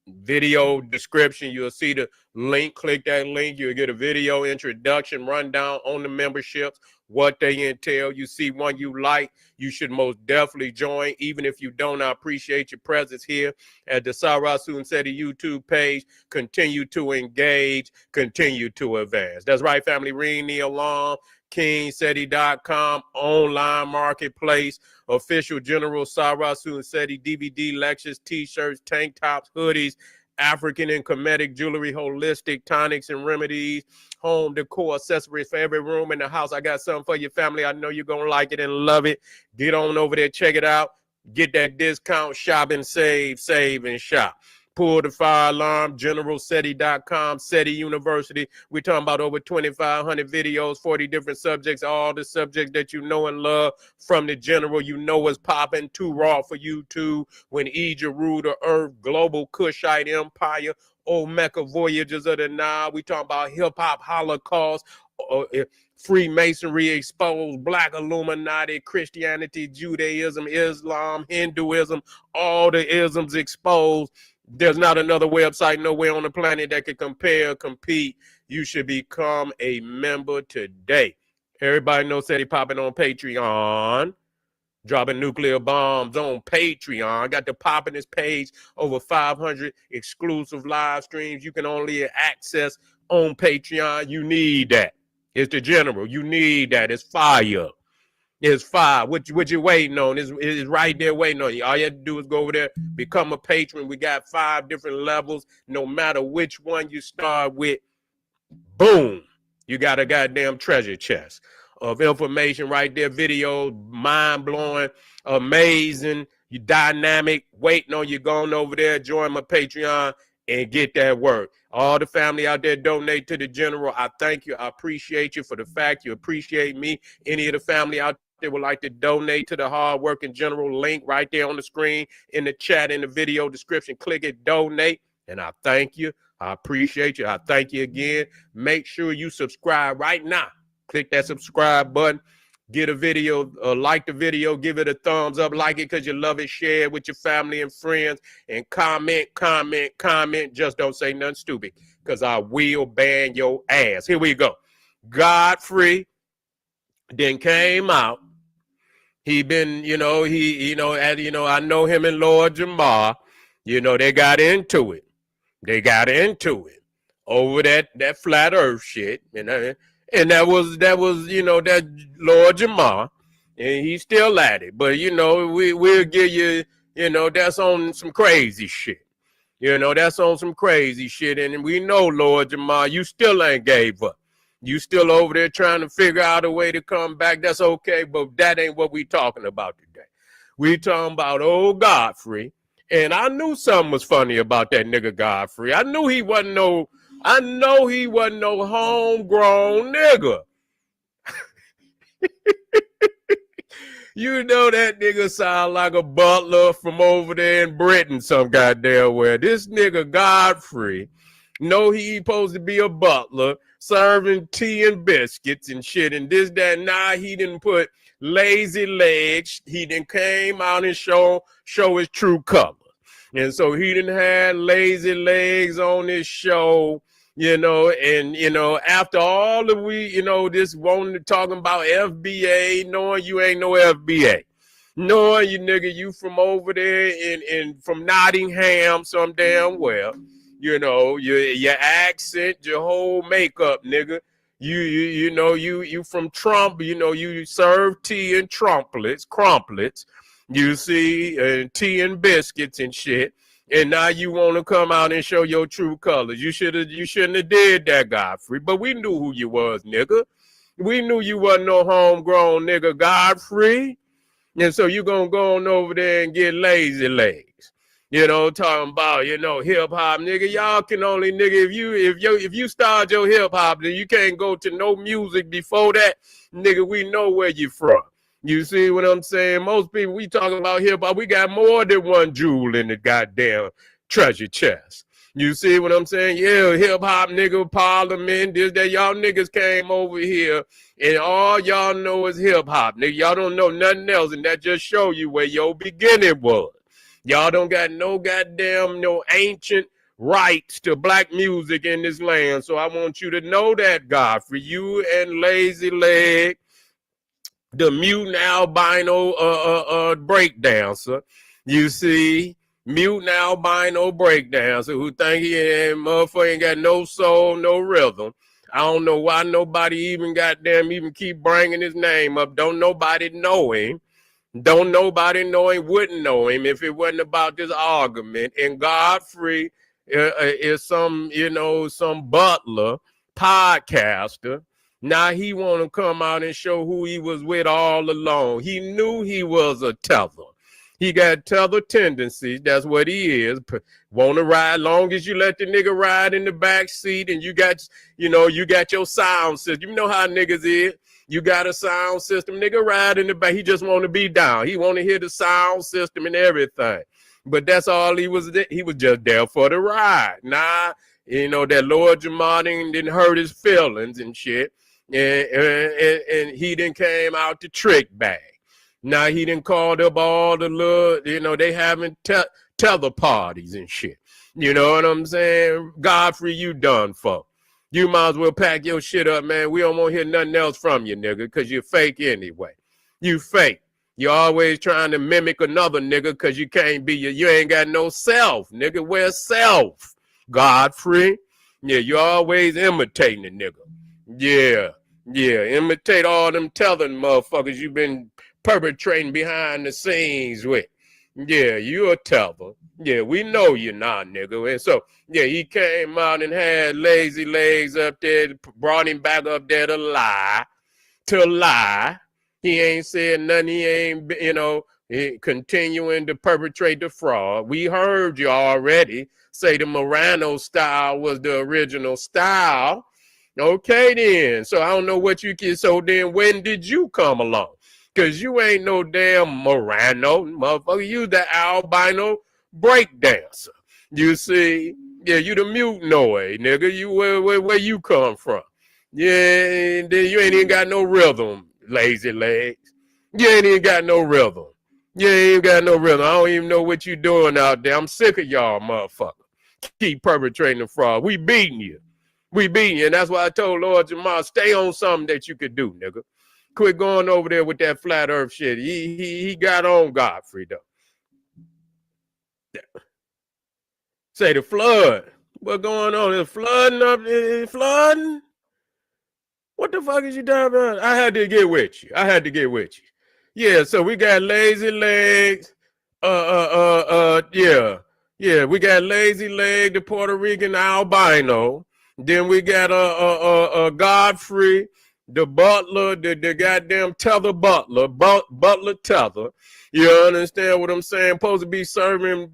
video description. You'll see the link. Click that link. You'll get a video introduction, rundown on the memberships, what they entail. You see one you like, you should most definitely join. Even if you don't, I appreciate your presence here at the Sarasu and Seti YouTube page. Continue to engage, continue to advance. That's right, family. Ring the alarm. KingSeti.com, online marketplace, official General Sarasu and Seti DVD lectures, t-shirts, tank tops, hoodies, African and Kemetic jewelry, holistic tonics and remedies, home decor accessories for every room in the house. I got something for your family. I know you're going to like it and love it. Get on over there, check it out. Get that discount, shop and save and shop. Pull the fire alarm, generalseti.com, Seti University. We're talking about over 2,500 videos, 40 different subjects, all the subjects that you know and love from the general. You know what's popping, too raw for you too. When Egypt ruled the earth, global Kushite empire, old Mecca voyages of the Nile. We talking about hip-hop holocaust, Freemasonry exposed, Black Illuminati, Christianity, Judaism, Islam, Hinduism, all the isms exposed. There's not another website nowhere on the planet that can compare, compete. You should become a member today. Everybody knows Seti popping on Patreon, dropping nuclear bombs on Patreon. Got the poppin'est page, over 500 exclusive live streams you can only access on Patreon. You need that. It's the general. You need that. It's fire. It's fire. What you waiting on? Is right there waiting on you. All you have to do is go over there, become a patron. We got 5 different levels. No matter which one you start with, boom, you got a goddamn treasure chest of information right there. Videos, mind-blowing, amazing. You dynamic, waiting on you going over there, join my Patreon and get that work. All the family out there donate to the general. I thank you. I appreciate you for the fact you appreciate me. Any of the family out there would like to donate to the hardworking general, link right there on the screen, in the chat, in the video description. Click it, donate, and I thank you. I appreciate you. I thank you again. Make sure you subscribe right now. Click that subscribe button. Get a video, like the video, give it a thumbs up, like it because you love it, share it with your family and friends, and comment. Just don't say nothing stupid because I will ban your ass. Here we go. GodFLEE then came out. He been, I know him and Lord Jamar, they got into it. Over that flat earth shit, and that was that Lord Jamar, and he's still at it. But we'll give you, that's on some crazy shit. That's on some crazy shit. And we know, Lord Jamar, you still ain't gave up. You still over there trying to figure out a way to come back. That's okay, but that ain't what we talking about today. We talking about old GodFLEE. And I knew something was funny about that nigga GodFLEE. I know he wasn't no homegrown nigga. That nigga sound like a butler from over there in Britain some goddamn where. This nigga GodFLEE know he supposed to be a butler serving tea and biscuits and shit and this, that. Nah, he didn't put lazy legs. He didn't came out and show his true color. And so he didn't have lazy legs on his show, and after all of this wanting talking about FBA, knowing you ain't no FBA, knowing you nigga, you from over there in from Nottingham some damn well, your accent, your whole makeup, nigga. You from Trump, you serve tea and crumplets. You see, tea and biscuits and shit, and now you want to come out and show your true colors. You shouldn't have did that, GodFLEE. But we knew who you was, nigga. We knew you wasn't no homegrown nigga, GodFLEE. And so you gonna go on over there and get lazy legs. Talking about hip hop, nigga. Y'all can only nigga if you start your hip hop, then you can't go to no music before that, nigga. We know where you from. You see what I'm saying? Most people, we talking about hip-hop, we got more than one jewel in the goddamn treasure chest. You see what I'm saying? Yeah, hip-hop, nigga, parliament, this, that. Y'all niggas came over here, and all y'all know is hip-hop. Nigga, y'all don't know nothing else, and that just show you where your beginning was. Y'all don't got no ancient rights to black music in this land, so I want you to know that, GodFLEE, you and Lazy Leg, the mutant albino breakdancer. You see, mutant albino breakdancer who think he motherfucker ain't got no soul, no rhythm. I don't know why nobody even keep bringing his name up. Don't nobody know him. Don't nobody know him, wouldn't know him if it wasn't about this argument. And GodFLEE is some butler, podcaster. Now he want to come out and show who he was with all along. He knew he was a tether. He got tether tendencies. That's what he is. Want to ride, long as you let the nigga ride in the back seat and you got your sound system. You know how niggas is. You got a sound system. Nigga ride in the back. He just want to be down. He want to hear the sound system and everything. But that's all he was. He was just there for the ride. Nah, that Lord Jamar didn't hurt his feelings and shit. And he didn't came out the trick bag. Now he didn't called up all the little, they having tether parties and shit. You know what I'm saying? GodFLEE, you done for. You might as well pack your shit up, man. We don't want to hear nothing else from you, nigga, because you're fake anyway. You fake. You're always trying to mimic another nigga because you can't be you ain't got no self, nigga. Where's self? GodFLEE? Yeah, you always imitating a nigga. Yeah, imitate all them tethering motherfuckers you been perpetrating behind the scenes with. Yeah, you a tether. Yeah, we know you not, nigga. And so, yeah, he came out and had lazy legs up there, brought him back up there to lie. He ain't said nothing. He ain't, continuing to perpetrate the fraud. We heard you already say the Morano style was the original style. Okay, then. So I don't know what you can. So then when did you come along? Because you ain't no damn Morano, motherfucker. You the albino breakdancer. You see? Yeah, you the mutinoid, nigga. You where you come from? Yeah, and then you ain't even got no rhythm, lazy legs. You ain't even got no rhythm. You ain't got no rhythm. I don't even know what you doing out there. I'm sick of y'all, motherfucker. Keep perpetrating the fraud. We beating you. We beating you. And that's why I told Lord Jamal, stay on something that you could do, nigga. Quit going over there with that flat earth shit. He got on Godfrey, though. Say the flood. What going on? Is flooding up? Is flooding? What the fuck is you talking about? I had to get with you. Yeah, so we got lazy legs. Yeah, we got lazy leg, the Puerto Rican albino. Then we got Godfrey, the butler, the goddamn Tether butler, butler Tether. You understand what I'm saying? Supposed to be serving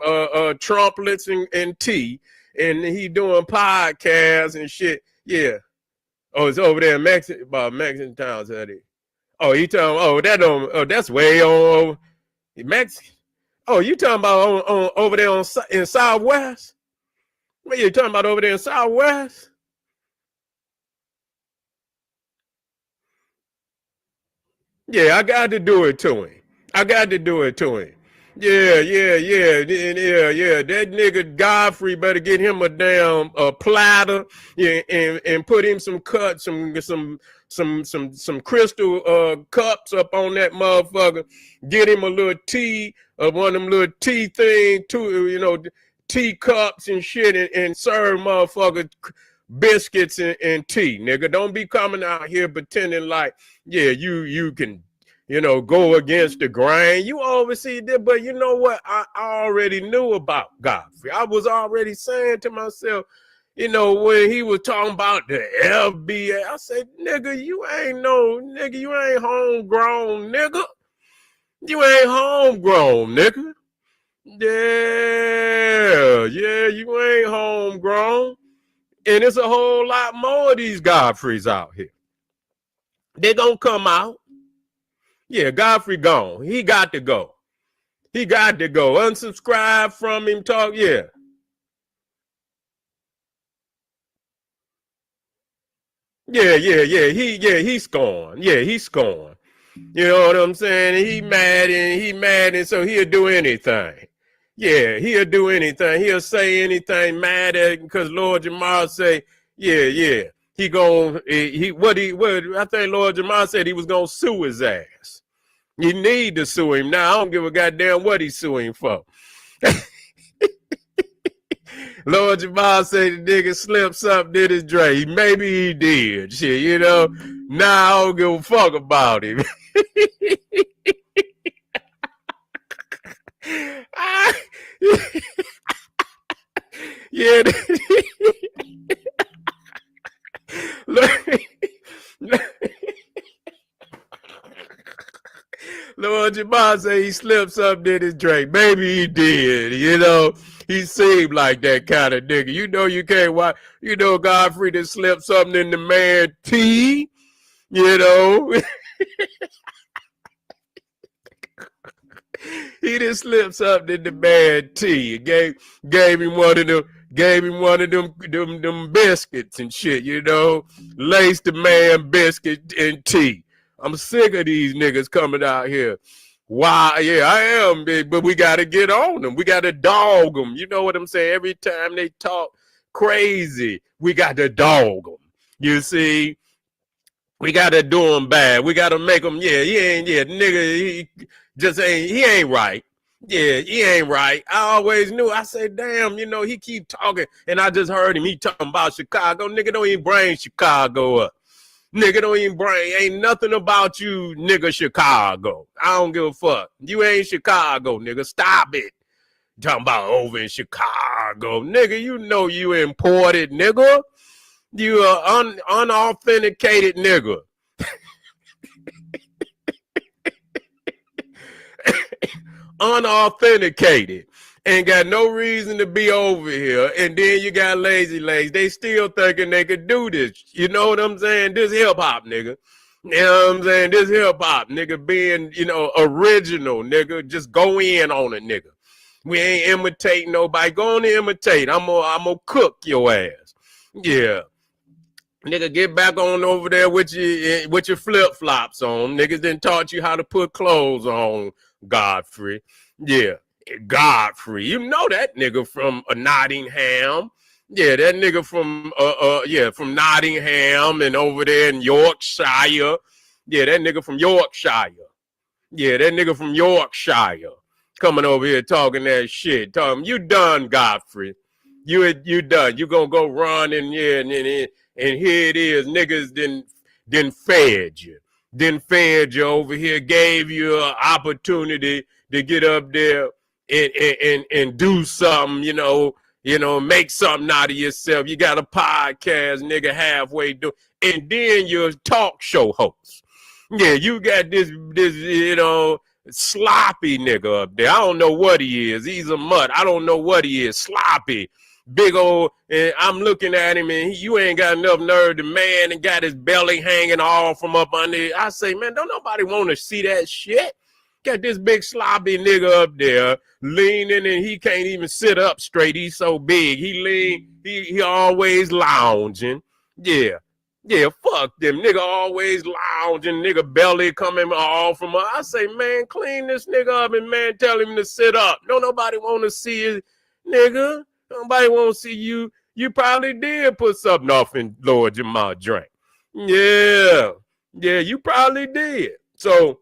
trumpets and tea, and he doing podcasts and shit. Yeah. Oh, it's over there in Mexican towns, that is. Oh, you talking? That's way on Mexican. Oh, you talking about on over there in Southwest? What you talking about over there in Southwest? Yeah, I got to do it to him. Yeah. That nigga Godfrey better get him a damn platter, yeah, and put him some cuts, some crystal cups up on that motherfucker. Get him a little tea, one of them little tea thing, tea cups and shit, and serve motherfucker biscuits and tea, nigga. Don't be coming out here pretending like, yeah, you can, go against the grain. You oversee that, but you know what? I already knew about Godfrey. I was already saying to myself, when he was talking about the FBA, I said, nigga, you ain't homegrown, nigga. You ain't homegrown, nigga. Yeah, you ain't homegrown. And it's a whole lot more of these Godfreys out here. They gonna come out. Yeah, Godfrey gone. He got to go. Unsubscribe from him. Talk. Yeah. He's scorned. Yeah, he's scorned. You know what I'm saying? He mad and so he'll do anything. Yeah, he'll do anything. He'll say anything mad at because Lord Jamal say, yeah. I think Lord Jamal said he was gonna sue his ass. You need to sue him now. I don't give a goddamn what he's suing for. Lord Jamal said the nigga slipped something, did his Dre. Maybe he did. Shit, Now I don't give a fuck about him. Yeah. Lord Jamal say he slipped something, did his drink. Maybe he did, He seemed like that kind of nigga. You can't watch. Godfrey just slipped something in the man tea, He just slipped something in the man tea. Gave him one of them biscuits and shit, Laced the man biscuit and tea. I'm sick of these niggas coming out here. Why? Yeah, I am big, but we got to get on them. We got to dog them. You know what I'm saying? Every time they talk crazy, we got to dog them. You see? We got to do them bad. We got to make them, nigga, he ain't right. Yeah, he ain't right. I always knew. I said, damn, he keep talking. And I just heard him. He talking about Chicago. Nigga, don't even bring Chicago up. Nigga, don't even bring, ain't nothing about you, nigga, Chicago. I don't give a fuck. You ain't Chicago, nigga. Stop it. Talking about over in Chicago. Nigga, you imported, nigga. You are unauthenticated nigga. unauthenticated, and got no reason to be over here. And then you got lazy legs. They still thinking they could do this. You know what I'm saying? This hip hop, nigga. You know what I'm saying? This hip hop, nigga, being, you know, original, nigga. Just go in on it, nigga. We ain't imitating nobody. Go on and imitate. I'm gonna cook your ass. Yeah. Nigga, get back on over there with your flip-flops on. Niggas done taught you how to put clothes on, GodFLEE. Yeah, GodFLEE. You know that nigga from Nottingham. Yeah, that nigga from Nottingham and over there in Yorkshire. Yeah, that nigga from Yorkshire. Yeah, that nigga from Yorkshire coming over here talking that shit. Talking, you done, GodFLEE. You done. You gonna go run and here it is. Niggas didn't fed you. Didn't fed you over here, gave you an opportunity to get up there and do something, you know, make something out of yourself. You got a podcast, nigga, halfway do, and then you're a talk show host. Yeah, you got this, you know, sloppy nigga up there. I don't know what he is. He's a mutt. I don't know what he is. Sloppy. Big old, and I'm looking at him, and you ain't got enough nerve. The man and got his belly hanging all from up under. I say, man, don't nobody want to see that shit. Got this big sloppy nigga up there leaning, and he can't even sit up straight. He's so big. He lean. He always lounging. Yeah. Yeah, fuck them. Nigga always lounging. Nigga belly coming all from up. I say, man, clean this nigga up, and man, tell him to sit up. Don't nobody want to see it, nigga. Nobody won't see you. You probably did put something off in Lord Jamal drink. Yeah. Yeah, you probably did. So,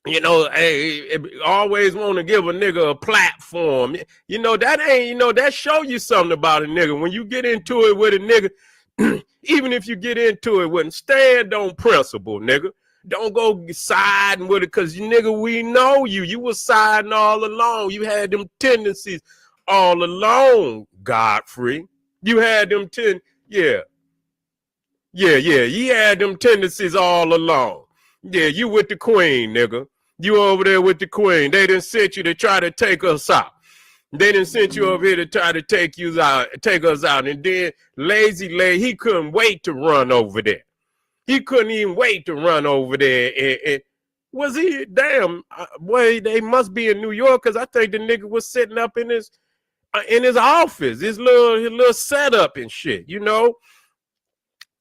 you know, hey, always want to give a nigga a platform. You know, that ain't, you know, that show you something about a nigga. When you get into it with a nigga, even if you get into it with him, stand on principle, nigga. Don't go siding with it, because, nigga, we know you. You was siding all along. You had them tendencies all along, GodFLEE. You had them you had them tendencies all along. Yeah, you with the queen, nigga. You over there with the queen. They done sent you to try to take us out. They done sent you over here to try to take us out. And then lazy, he couldn't wait to run over there. He couldn't even wait to run over there. And was he, damn, boy, they must be in New York, because I think the nigga was sitting up in his office, his little setup and shit, you know,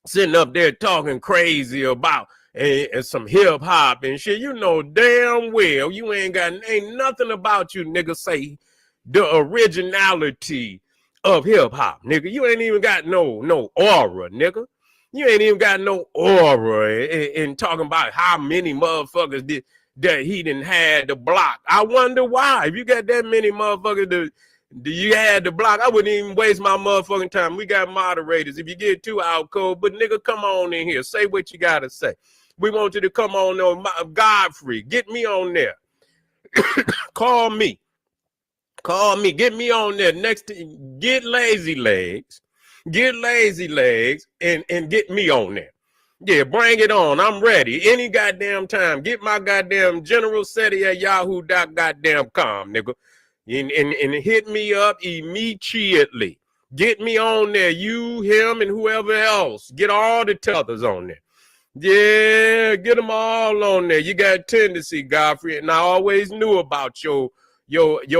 sitting up there talking crazy about and some hip hop and shit. You know damn well you ain't nothing about you, nigga, say the originality of hip hop, nigga. You ain't even got no aura, nigga. You ain't even got no aura in talking about how many motherfuckers that he done had to block. I wonder why. If you got that many motherfuckers you had to block, I wouldn't even waste my motherfucking time. We got moderators. If you get too out cold, but nigga, come on in here. Say what you gotta say. We want you to come on GodFLEE. Get me on there. Call me. Get me on there. Next to get lazy legs. Get lazy legs and get me on there. Yeah, bring it on. I'm ready. Any goddamn time. Get my goddamn General Seti at yahoo.com, nigga. And hit me up immediately. Get me on there. You, him, and whoever else. Get all the tethers on there. Yeah, get them all on there. You got tendency, GodFLEE, and I always knew about your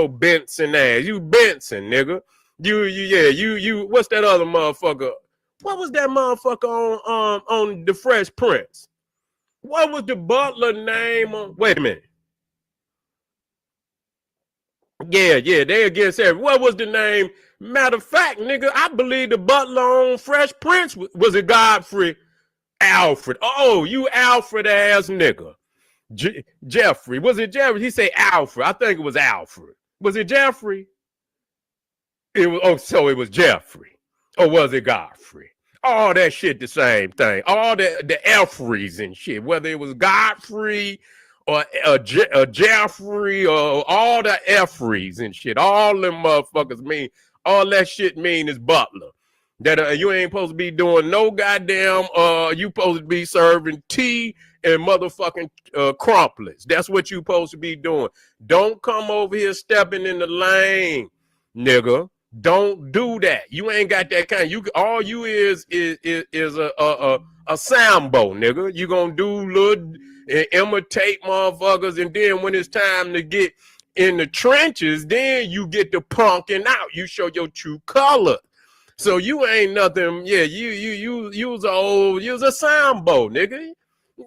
Benson ass. You Benson, nigga. You. What's that other motherfucker? What was that motherfucker on The Fresh Prince? What was the butler name? Wait a minute. Yeah, they against everything. What was the name? Matter of fact, nigga, I believe the butler on Fresh Prince was a GodFLEE. Alfred. Oh, you Alfred ass nigga. Jeffrey. Was it Jeffrey? He say Alfred. I think it was Alfred. Was it Jeffrey? It was. So it was Jeffrey. Or was it GodFLEE? All that shit the same thing. All the Elfries and shit. Whether it was GodFLEE or Jeffrey or all the Elfries and shit. All them motherfuckers mean. All that shit mean is butler. That you ain't supposed to be doing no goddamn, you supposed to be serving tea and motherfucking crumplets. That's what you supposed to be doing. Don't come over here stepping in the lane, nigga. Don't do that. You ain't got that kind. All you is a sambo, nigga. You gonna do little imitate motherfuckers, and then when it's time to get in the trenches, then you get the punking out. You show your true color. So you ain't nothing. Yeah, you was a sambo, nigga.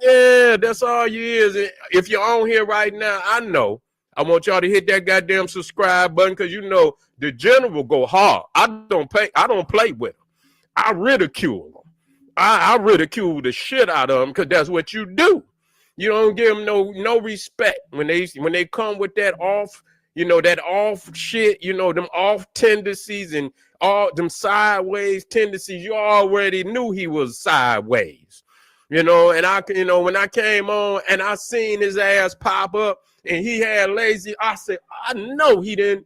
Yeah, that's all you is. And if you're on here right now, I want y'all to hit that goddamn subscribe button, because you know the general go hard. I don't play with them. I ridicule them. I ridicule the shit out of them, because that's what you do. You don't give them no respect when they come with that off, that off shit, them off tendencies and all them sideways tendencies. You already knew he was sideways, and when I came on and I seen his ass pop up and he had lazy, I said, I know he didn't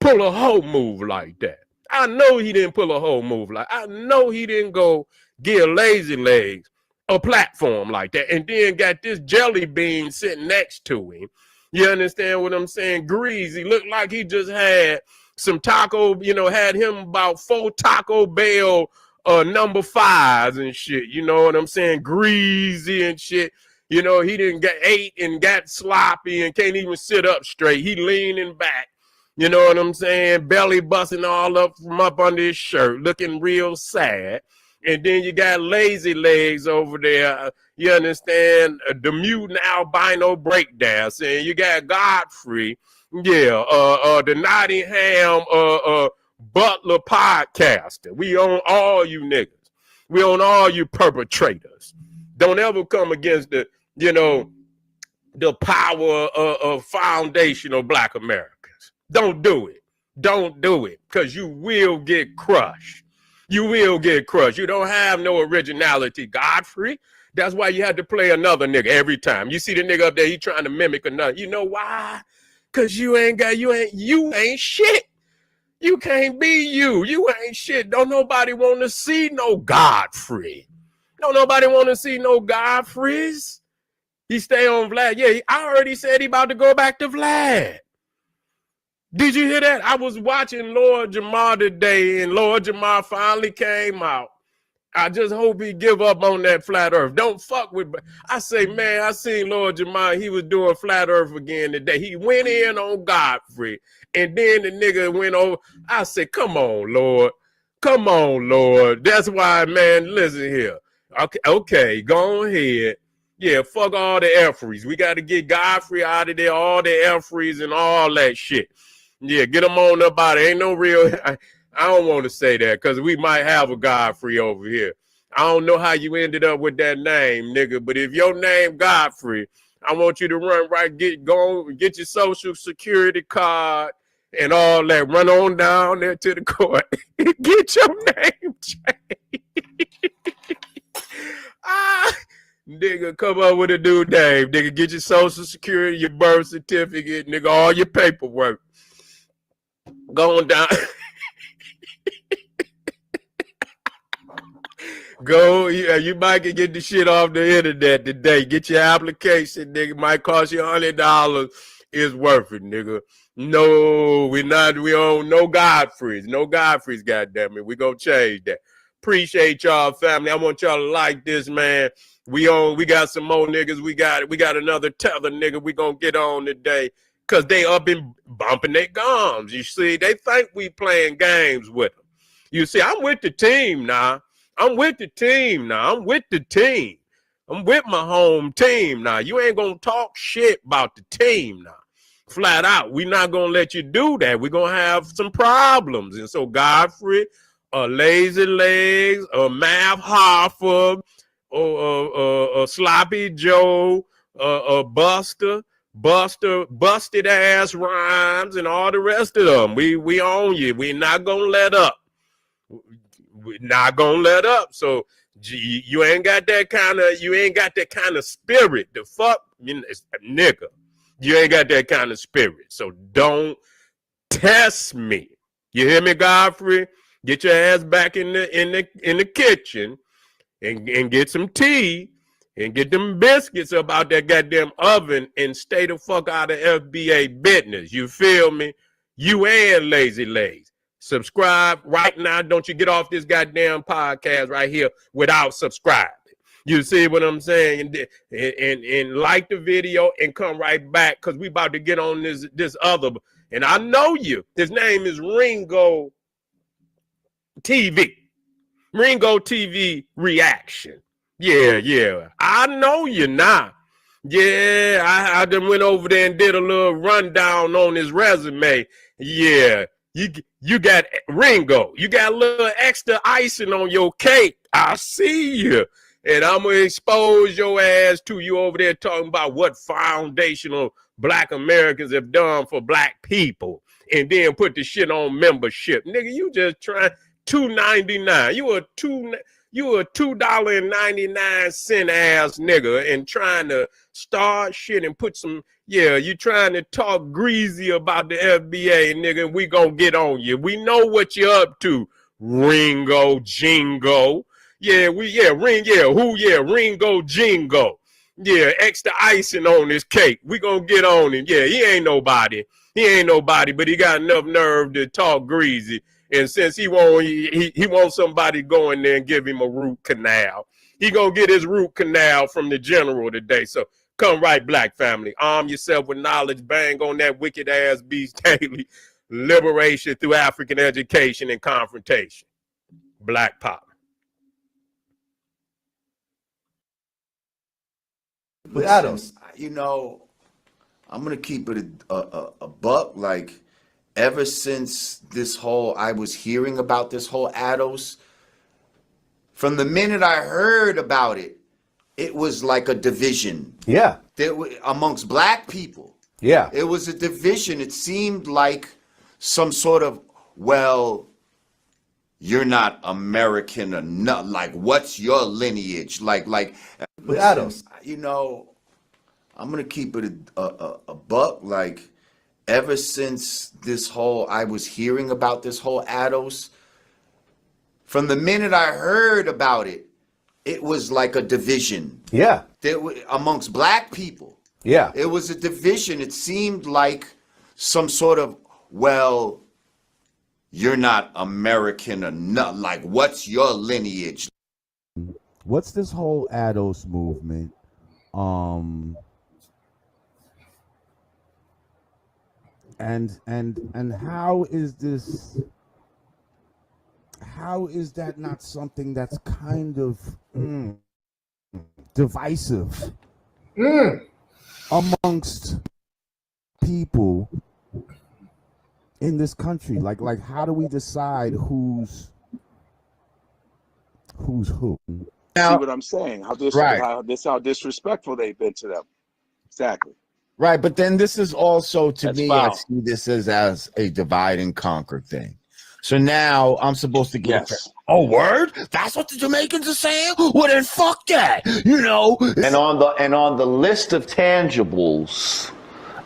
pull a whole move like that. I know he didn't pull a whole move I know he didn't go give Lazy Legs a platform like that, and then got this jelly bean sitting next to him. You understand what I'm saying? Greasy, looked like he just had some taco, had him about 4 Taco Bell number 5s and shit. You know what I'm saying? Greasy and shit. He didn't get ate and got sloppy and can't even sit up straight. He leaning back. You know what I'm saying? Belly busting all up from up under his shirt, looking real sad. And then you got Lazy Legs over there, you understand, the mutant albino breakdown. Saying you got GodFLEE, the Nottingham Butler podcaster. We own all you niggas. We own all you perpetrators. Don't ever come against the power of foundational Black Americans. Don't do it. Don't do it, because you will get crushed. You will get crushed. You don't have no originality, GodFLEE. That's why you had to play another nigga every time. You see the nigga up there, he trying to mimic another. You know why? Because you ain't shit. You can't be you. You ain't shit. Don't nobody want to see no GodFLEE. Don't nobody want to see no GodFLEEs. He stay on Vlad. Yeah, I already said he about to go back to Vlad. Did you hear that? I was watching Lord Jamar today, and Lord Jamar finally came out. I just hope he give up on that flat earth. Don't fuck with. I say, man, I seen Lord Jamar. He was doing flat earth again today. He went in on GodFLEE, and then the nigga went over. I said, come on, Lord. Come on, Lord. That's why, man, listen here. Okay, go ahead. Yeah, fuck all the F-frees. We got to get GodFLEE out of there, all the F-frees and all that shit. Yeah, get them on up out. Ain't no real. I don't want to say that, because we might have a GodFLEE over here. I don't know how you ended up with that name, nigga. But if your name GodFLEE, I want you to run right, get your social security card and all that. Run on down there to the court. Get your name changed. Nigga, come up with a new name. Nigga, get your social security, your birth certificate, nigga, all your paperwork. Going down. Go, you might can get the shit off the internet today. Get your application, nigga. Might cost you $100. It's worth it, nigga. No, we own no GodFLEEs. No GodFLEEs, goddammit. We gonna change that. Appreciate y'all, family. I want y'all to like this, man. We got some more niggas. We got another Tether nigga we gonna get on today. Cause they up and bumping their gums. You see, they think we playing games with them. You see, I'm with the team now. I'm with the team. I'm with my home team now. You ain't gonna talk shit about the team now. Flat out. We not gonna let you do that. We're gonna have some problems. And so GodFLEE, Lazy Legs, Mav Harford, Sloppy Joe, Buster, busted ass rhymes, and all the rest of them. We own you. We're not gonna let up. We're not gonna let up. So you ain't got that kind of spirit. The fuck, nigga. You ain't got that kind of spirit. So don't test me. You hear me, GodFLEE? Get your ass back in the kitchen and get some tea and get them biscuits up out that goddamn oven and stay the fuck out of FBA business. You feel me? You and Lazy Lays. Subscribe right now. Don't you get off this goddamn podcast right here without subscribing. You see what I'm saying? And like the video and come right back because we about to get on this other. And I know you. His name is Ringo TV. Ringo TV Reaction. Yeah. I know you now. Yeah, I done went over there and did a little rundown on his resume. Yeah, you got Ringo. You got a little extra icing on your cake. I see you. And I'm going to expose your ass to you over there talking about what foundational Black Americans have done for Black people. And then put the shit on membership. Nigga, you just trying $2.99. You a $2.99 ass nigga and trying to start shit and put some, you trying to talk greasy about the FBA, nigga. We gonna get on you. We know what you're up to, Ringo Jingo. Ringo Jingo. Yeah, extra icing on his cake. We gonna get on him. Yeah, he ain't nobody. But he got enough nerve to talk greasy. And since he wants somebody to go in there and give him a root canal, he gonna get his root canal from the general today. So come right, Black family. Arm yourself with knowledge. Bang on that wicked ass beast daily. Liberation through African education and confrontation. Black Pop. Listen, you know, I'm gonna keep it a buck. Like, ever since this whole, I was hearing about this whole ADOS, from the minute I heard about it, it was like a division. Yeah. Amongst Black people. Yeah. It was a division. It seemed like some sort of, well, you're not American enough. Like, what's your lineage? Like, ADOS. You know, I'm gonna keep it a buck. Like, ever since this whole, I was hearing about this whole ADOS, from the minute I heard about it, it was like a division. Yeah. Amongst Black people. Yeah. It was a division. It seemed like some sort of, well, you're not American enough. Like, what's your lineage? What's this whole ADOS movement? And how is this? How is that not something that's kind of divisive amongst people in this country? Like, how do we decide who's who? See what I'm saying? How disrespectful they've been to them. Exactly. Right, but then this is also, to That's me, foul. I see this as a divide and conquer thing. So now I'm supposed to get Oh, word? That's what the Jamaicans are saying? Well, then fuck that. You know. And on the list of tangibles,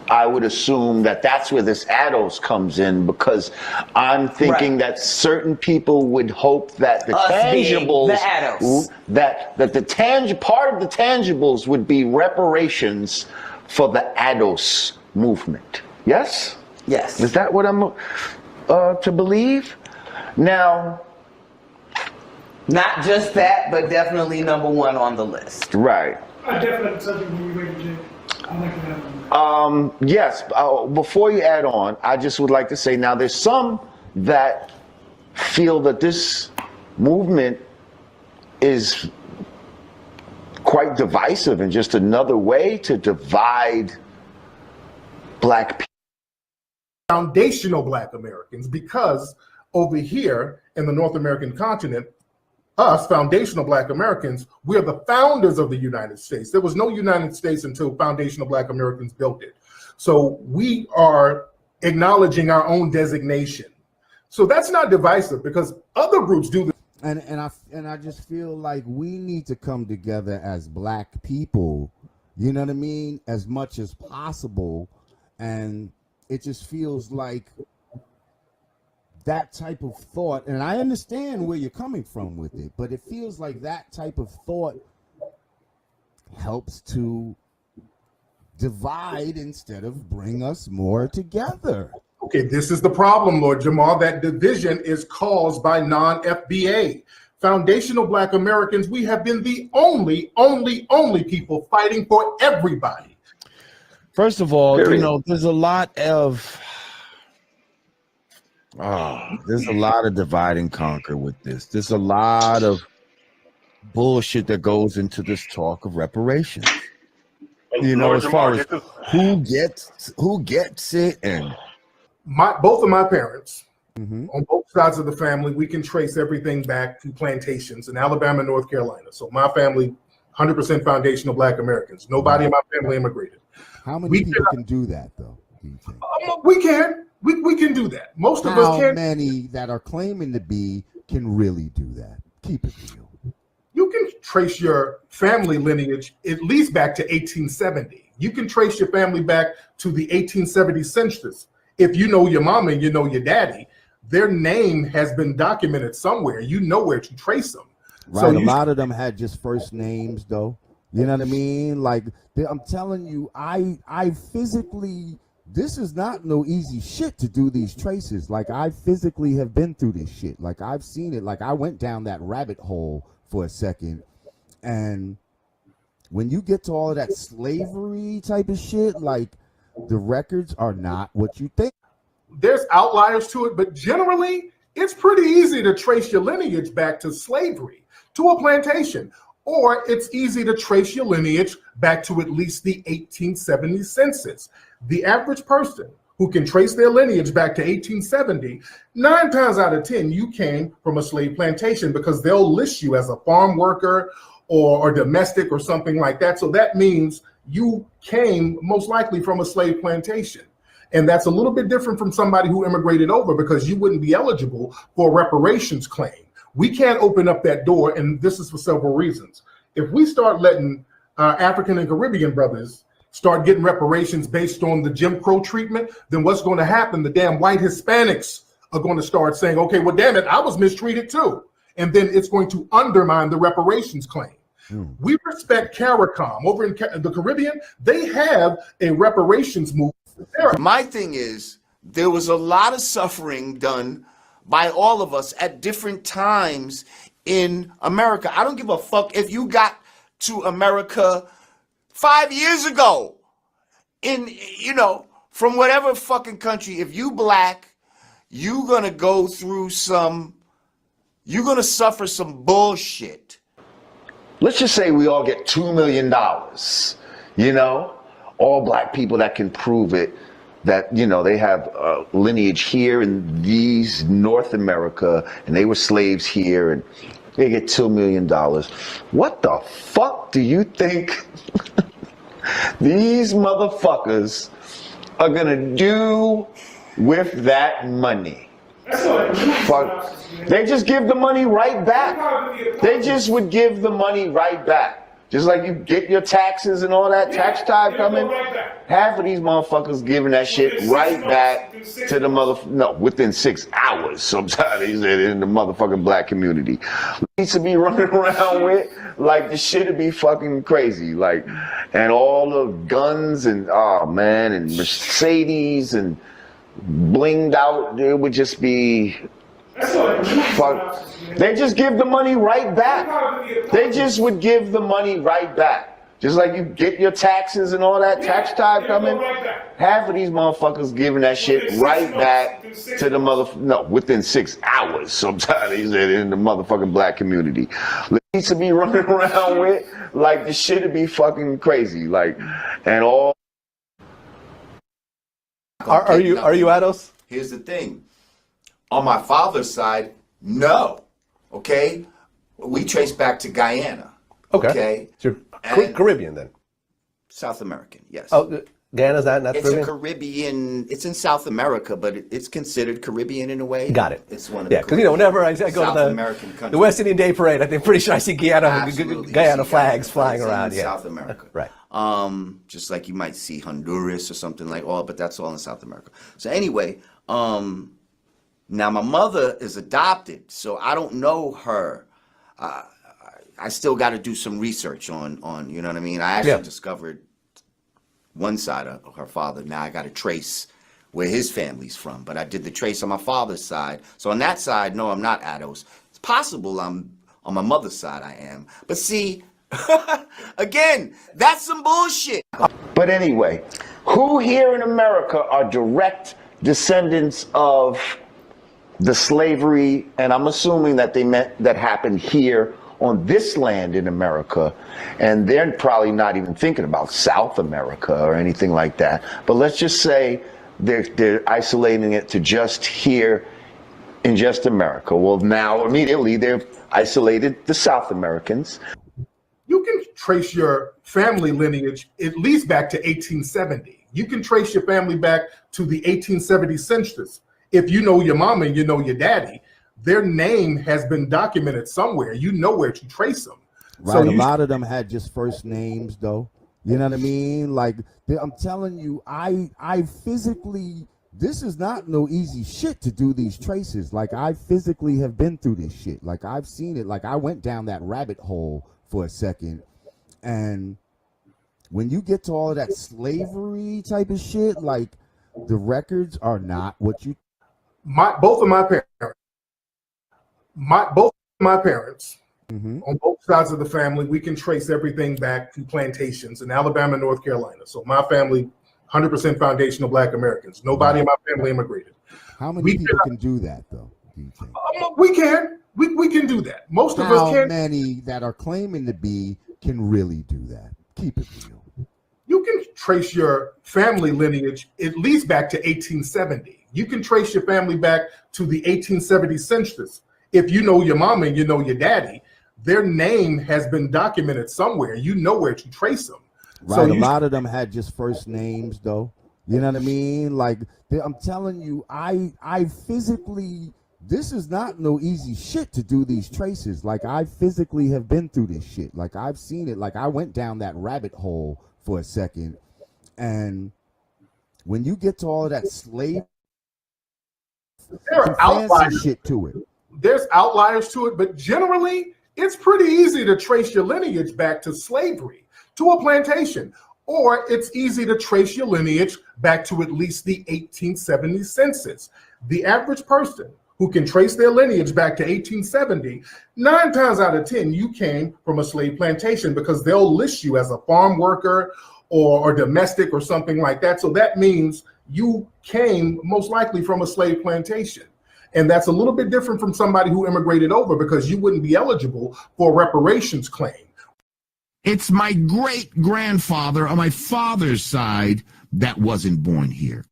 I would assume that that's where this ADOS comes in, because I'm thinking that certain people would hope that the tangibles, the ADOS. that the part of the tangibles would be reparations for the ADOS movement. Yes? Yes. Is that what I'm to believe? Now, not just that, but definitely number one on the list. Right. I definitely have something when you're ready, Jay. I'd like to have Yes, before you add on, I just would like to say, now there's some that feel that this movement is quite divisive and just another way to divide Black people. Foundational Black Americans, because over here in the North American continent, us foundational Black Americans, we're the founders of the United States. There was no United States until foundational Black Americans built it. So we are acknowledging our own designation. So that's not divisive, because other groups do this. And I just feel like we need to come together as Black people, you know what I mean, as much as possible. And it just feels like that type of thought, and I understand where you're coming from with it, but it feels like that type of thought helps to divide instead of bring us more together. Okay, this is the problem, Lord Jamal. That division is caused by non-FBA. Foundational Black Americans, we have been the only people fighting for everybody. First of all, Period. you know, there's a lot of divide and conquer with this. There's a lot of bullshit that goes into this talk of reparations. You know, as far as who gets it, and Both of my parents, on both sides of the family, we can trace everything back to plantations in Alabama and North Carolina. So my family, 100% foundational Black Americans. Nobody in my family immigrated. How many people can do that, though? Do you think? We can. We can do that. Most of us How can. many that are claiming to be can really do that? Keep it real. You can trace your family lineage at least back to 1870. You can trace your family back to the 1870 census. If you know your mama and you know your daddy, their name has been documented somewhere. You know where to trace them. Right. So A lot of them had just first names, though. You know what I mean? Like, I'm telling you, I physically, this is not no easy shit to do these traces. Like, I physically have been through this shit. Like, I've seen it. Like, I went down that rabbit hole for a second. And when you get to all of that slavery type of shit, like, the records are not what you think. There's outliers to it, but generally, it's pretty easy to trace your lineage back to slavery, to a plantation. Or it's easy to trace your lineage back to at least the 1870 census. The average person who can trace their lineage back to 1870, 9 times out of 10, you came from a slave plantation, because they'll list you as a farm worker or domestic or something like that. So that means you came most likely from a slave plantation. And that's a little bit different from somebody who immigrated over, because you wouldn't be eligible for a reparations claim. We can't open up that door, and this is for several reasons. If we start letting African and Caribbean brothers start getting reparations based on the Jim Crow treatment, then what's going to happen? The damn white Hispanics are going to start saying, okay, well, damn it, I was mistreated too. And then it's going to undermine the reparations claim. We respect CARICOM. Over in the Caribbean, they have a reparations movement. My thing is, there was a lot of suffering done by all of us at different times in America. I don't give a fuck if you got to America 5 years ago, from whatever fucking country. If you Black, you're gonna go through you're gonna suffer some bullshit. Let's just say we all get $2 million, all Black people that can prove it, that, they have lineage here in these North America, and they were slaves here, and they get $2 million. What the fuck do you think these motherfuckers are gonna do with that money? Fuck. They just give the money right back. They just would give the money right back. Just like you get your taxes and all that tax time coming, half of these motherfuckers giving that shit right back to the within 6 hours. Sometimes in the motherfucking Black community, needs to be running around with like the shit would be fucking crazy, like, and all the guns and and Mercedes and blinged out. It would just be fuck. They just give the money right back. They just would give the money right back. Just like you get your taxes and all that tax time coming, half of these motherfuckers giving that shit right back to the within 6 hours. Sometimes in the motherfucking Black community, needs to be running around with like the shit would be fucking crazy, like, and all. Are you Ados? Here's the thing. On my father's side, no. Okay? We trace back to Guyana. Okay? So you're Caribbean then? South American, yes. Oh, Guyana's not It's Caribbean? a Caribbean, it's in South America, but it's considered Caribbean in a way. Got it. It's one of because whenever I go South to American countries. the West Indian Day Parade, I'm pretty sure I see Guyana Absolutely. Guyana You see flags flying flags around. in Yeah, South America. Right. Just like you might see Honduras or something like but that's all in South America. So anyway, now my mother is adopted, so I don't know her. I still got to do some research on, you know what I mean? I actually discovered one side of her father. Now I got to trace where his family's from, but I did the trace on my father's side. So on that side, no, I'm not Ados. It's possible I'm on my mother's side I am. But see, again, that's some bullshit. But anyway, who here in America are direct descendants of the slavery, and I'm assuming that they meant that happened here on this land in America, and they're probably not even thinking about South America or anything like that. But let's just say they're isolating it to just here in just America. Well, now immediately they've isolated the South Americans. You can trace your family lineage at least back to 1870. You can trace your family back to the 1870 census. If you know your mama and you know your daddy, their name has been documented somewhere. You know where to trace them. Right, so a lot of them had just first names, though. You know what I mean? Like, I'm telling you, I physically, this is not no easy shit to do these traces. Like, I physically have been through this shit. Like, I've seen it. Like, I went down that rabbit hole for a second. And when you get to all of that slavery type of shit, like, the records are not what you... Both of my parents, on both sides of the family, we can trace everything back to plantations in Alabama and North Carolina. So my family, 100% foundational Black Americans. Nobody in my family immigrated. How many people can do that, though? We can. We can do that. Most of us can. How many that are claiming to be can really do that? Keep it real. You can trace your family lineage at least back to 1870. You can trace your family back to the 1870 census. If you know your mama and you know your daddy, their name has been documented somewhere. You know where to trace them. Right, so a lot of them had just first names, though. You know what I mean? Like, I'm telling you, I physically, this is not no easy shit to do these traces. Like, I physically have been through this shit. Like, I've seen it. Like, I went down that rabbit hole for a second. And when you get to all of that slave, there are outliers shit to it. There's outliers to it, but generally, it's pretty easy to trace your lineage back to slavery, to a plantation, or it's easy to trace your lineage back to at least the 1870 census. The average person who can trace their lineage back to 1870, 9 times out of 10, you came from a slave plantation because they'll list you as a farm worker or domestic or something like that. So that means you came most likely from a slave plantation. And that's a little bit different from somebody who immigrated over because you wouldn't be eligible for a reparations claim. It's my great-grandfather on my father's side that wasn't born here.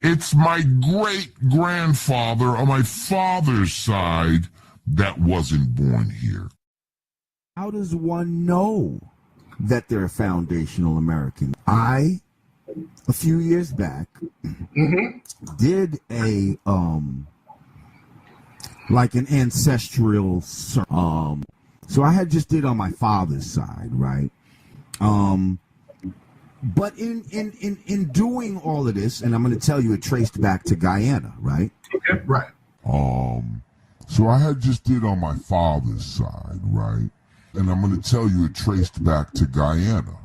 It's my great-grandfather on my father's side that wasn't born here. How does one know that they're foundational American? I, a few years back, did a like an ancestral so I had just did on my father's side, right? But in doing all of this, and I'm going to tell you, it traced back to Guyana, right? Okay, right. So I had just did on my father's side, right? And I'm going to tell you, it traced back to Guyana.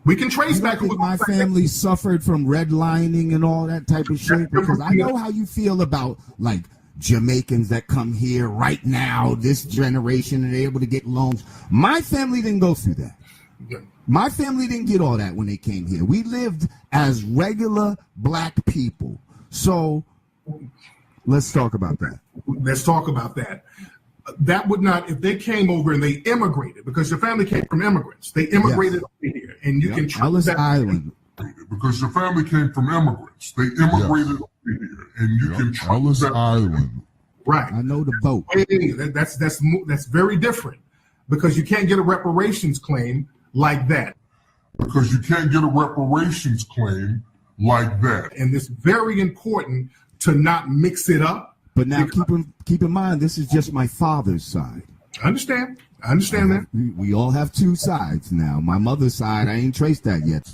We can trace back. My family suffered from redlining and all that type of shit, because I know how you feel about, like, Jamaicans that come here right now, this generation, and they're able to get loans. My family didn't go through that. My family didn't get all that when they came here. We lived as regular Black people. So let's talk about that. Let's talk about that. That would not, if they came over and they immigrated, because your family came from immigrants. They immigrated over here, and you can trace Ellis that. Island. Because your family came from immigrants. They immigrated over here, and you can trace Ellis that. Island. Right. I know the boat. Hey, that's very different, because you can't get a reparations claim like that. Because you can't get a reparations claim like that. And it's very important to not mix it up. But now keep in mind, this is just my father's side. I understand that. We all have two sides now. My mother's side, I ain't traced that yet.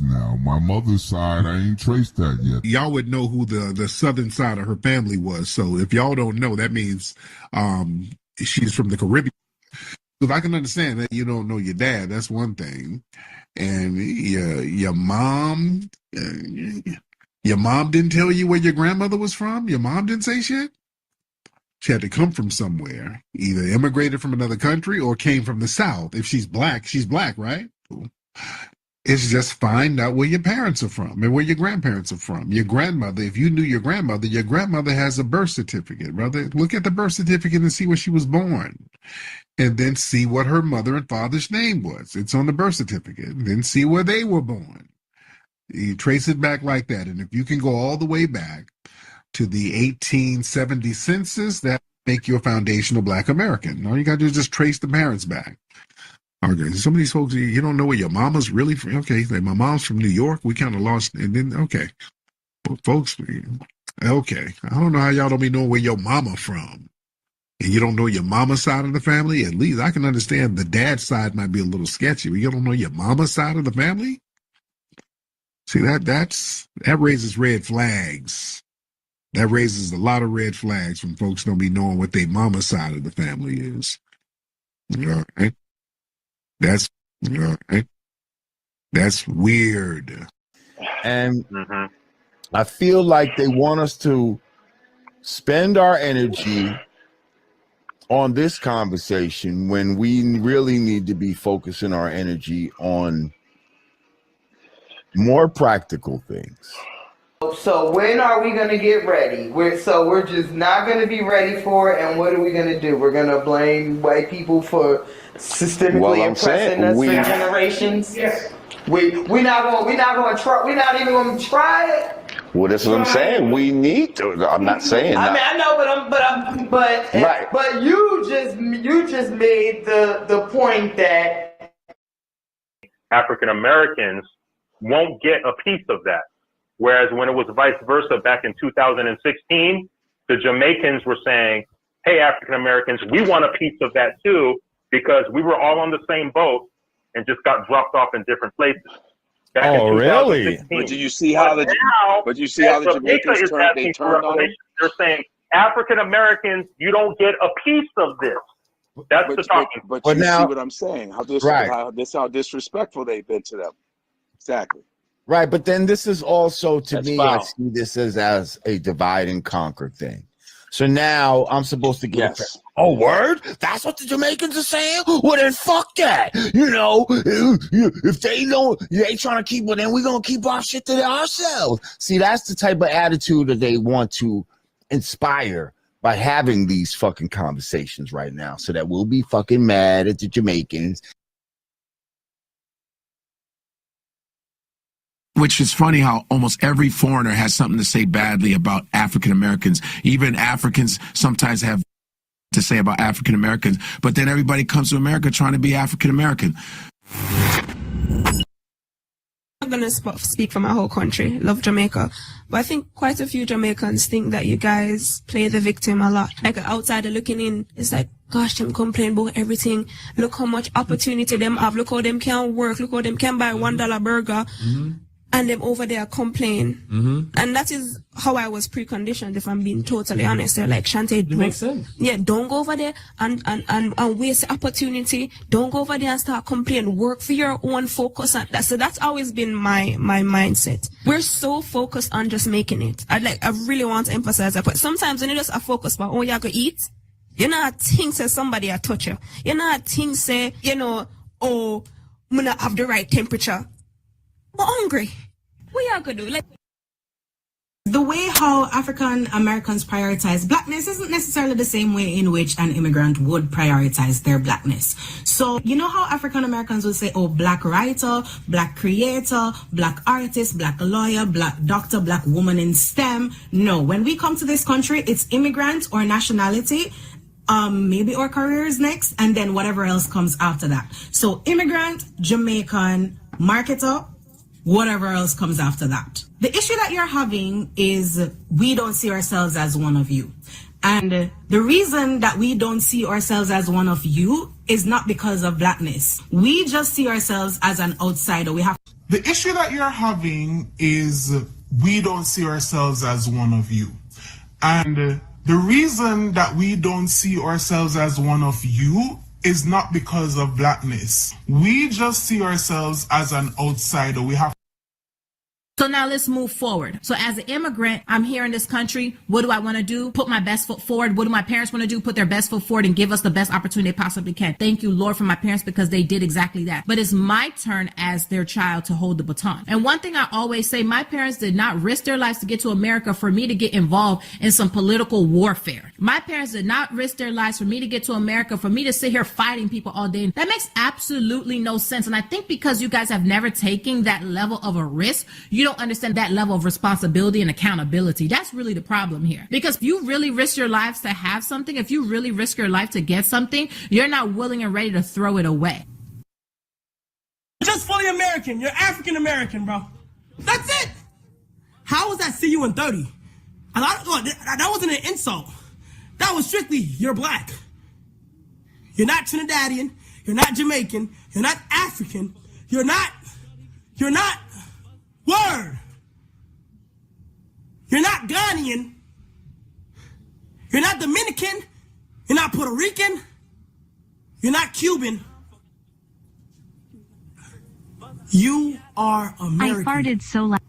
Y'all would know who the southern side of her family was. So if y'all don't know, that means she's from the Caribbean. If I can understand that you don't know your dad, that's one thing. And your mom didn't tell you where your grandmother was from? Your mom didn't say shit? She had to come from somewhere, either immigrated from another country or came from the South. If she's black, right? It's just find out where your parents are from and where your grandparents are from. Your grandmother, if you knew your grandmother has a birth certificate, brother. Look at the birth certificate and see where she was born. And then see what her mother and father's name was. It's on the birth certificate. And then see where they were born. You trace it back like that. And if you can go all the way back to the 1870 census, that make you a foundational Black American. All you got to do is just trace the parents back. Okay, some of these folks, you don't know where your mama's really from. Okay, like my mom's from New York. We kind of lost, and then, okay. But folks, okay. I don't know how y'all don't be knowing where your mama from. And you don't know your mama's side of the family. At least I can understand the dad's side might be a little sketchy, but you don't know your mama's side of the family? See, that raises red flags. That raises a lot of red flags when folks don't be knowing what their mama's side of the family is. All right? That's weird. And I feel like they want us to spend our energy on this conversation when we really need to be focusing our energy on more practical things. So when are we going to get ready? We're just not going to be ready for it. And what are we going to do? We're going to blame white people for systemically oppressing us for generations. Yes. We're not even going to try it. Well, that's what I'm saying. We need to. I'm not saying. I know, but you just made the point that African Americans won't get a piece of that. Whereas when it was vice versa back in 2016, the Jamaicans were saying, hey, African Americans, we want a piece of that too, because we were all on the same boat and just got dropped off in different places. Oh, really? But do you see how the Jamaicans turned on it? They're saying, African Americans, you don't get a piece of this. That's the talking. But you see what I'm saying? How disrespectful they've been to them. Exactly. Right, but then this is also, to me, I see this as a divide and conquer thing. So now I'm supposed to get oh, word? That's what the Jamaicans are saying? Well, then fuck that. You know, if they trying to keep it, then we're going to keep our shit to ourselves. See, that's the type of attitude that they want to inspire by having these fucking conversations right now, so that we'll be fucking mad at the Jamaicans. Which is funny how almost every foreigner has something to say badly about African Americans. Even Africans sometimes have to say about African Americans, but then everybody comes to America trying to be African American. I'm going to speak for my whole country. Love Jamaica. But I think quite a few Jamaicans think that you guys play the victim a lot. Like an outsider looking in, it's like, gosh, them complain about everything. Look how much opportunity them have. Look how them can work. Look how them can buy $1 burger. And them over there complain. And that is how I was preconditioned, if I'm being totally honest. They're like, Shante, it makes sense. Yeah, don't go over there and waste the opportunity. Don't go over there and start complaining. Work for your own, focus on that. So that's always been my mindset. We're so focused on just making it. I really want to emphasize that. But sometimes when you just are focused on, you're going to eat, you're not think say somebody a touch you. You're not think say, I'm not have the right temperature. I'm hungry. What y'all gonna do? The way how African Americans prioritize blackness isn't necessarily the same way in which an immigrant would prioritize their blackness. So, you know how African Americans would say, oh, black writer, black creator, black artist, black lawyer, black doctor, black woman in STEM. No, when we come to this country, it's immigrant or nationality. Maybe our careers next, and then whatever else comes after that. So immigrant, Jamaican, marketer, whatever else comes after that. The issue that you're having is we don't see ourselves as one of you. And the reason that we don't see ourselves as one of you is not because of blackness. We just see ourselves as an outsider. The issue that you're having is we don't see ourselves as one of you. And the reason that we don't see ourselves as one of you is not because of blackness. We just see ourselves as an outsider. We have. So now let's move forward. So as an immigrant, I'm here in this country. What do I want to do? Put my best foot forward. What do my parents want to do? Put their best foot forward and give us the best opportunity they possibly can. Thank you, Lord, for my parents, because they did exactly that. But it's my turn as their child to hold the baton. And one thing I always say, my parents did not risk their lives to get to America for me to get involved in some political warfare. My parents did not risk their lives for me to get to America, for me to sit here fighting people all day. That makes absolutely no sense. And I think because you guys have never taken that level of a risk, you don't understand that level of responsibility and accountability. That's really the problem here. Because if you really risk your lives to have something, if you really risk your life to get something, you're not willing and ready to throw it away. You're just fully American. You're African American, bro. That's it. How was that see you in 30? That wasn't an insult. That was strictly, you're black. You're not Trinidadian. You're not Jamaican. You're not African. You're not, word. You're not Ghanaian. You're not Dominican. You're not Puerto Rican. You're not Cuban. You are American. I farted so loud.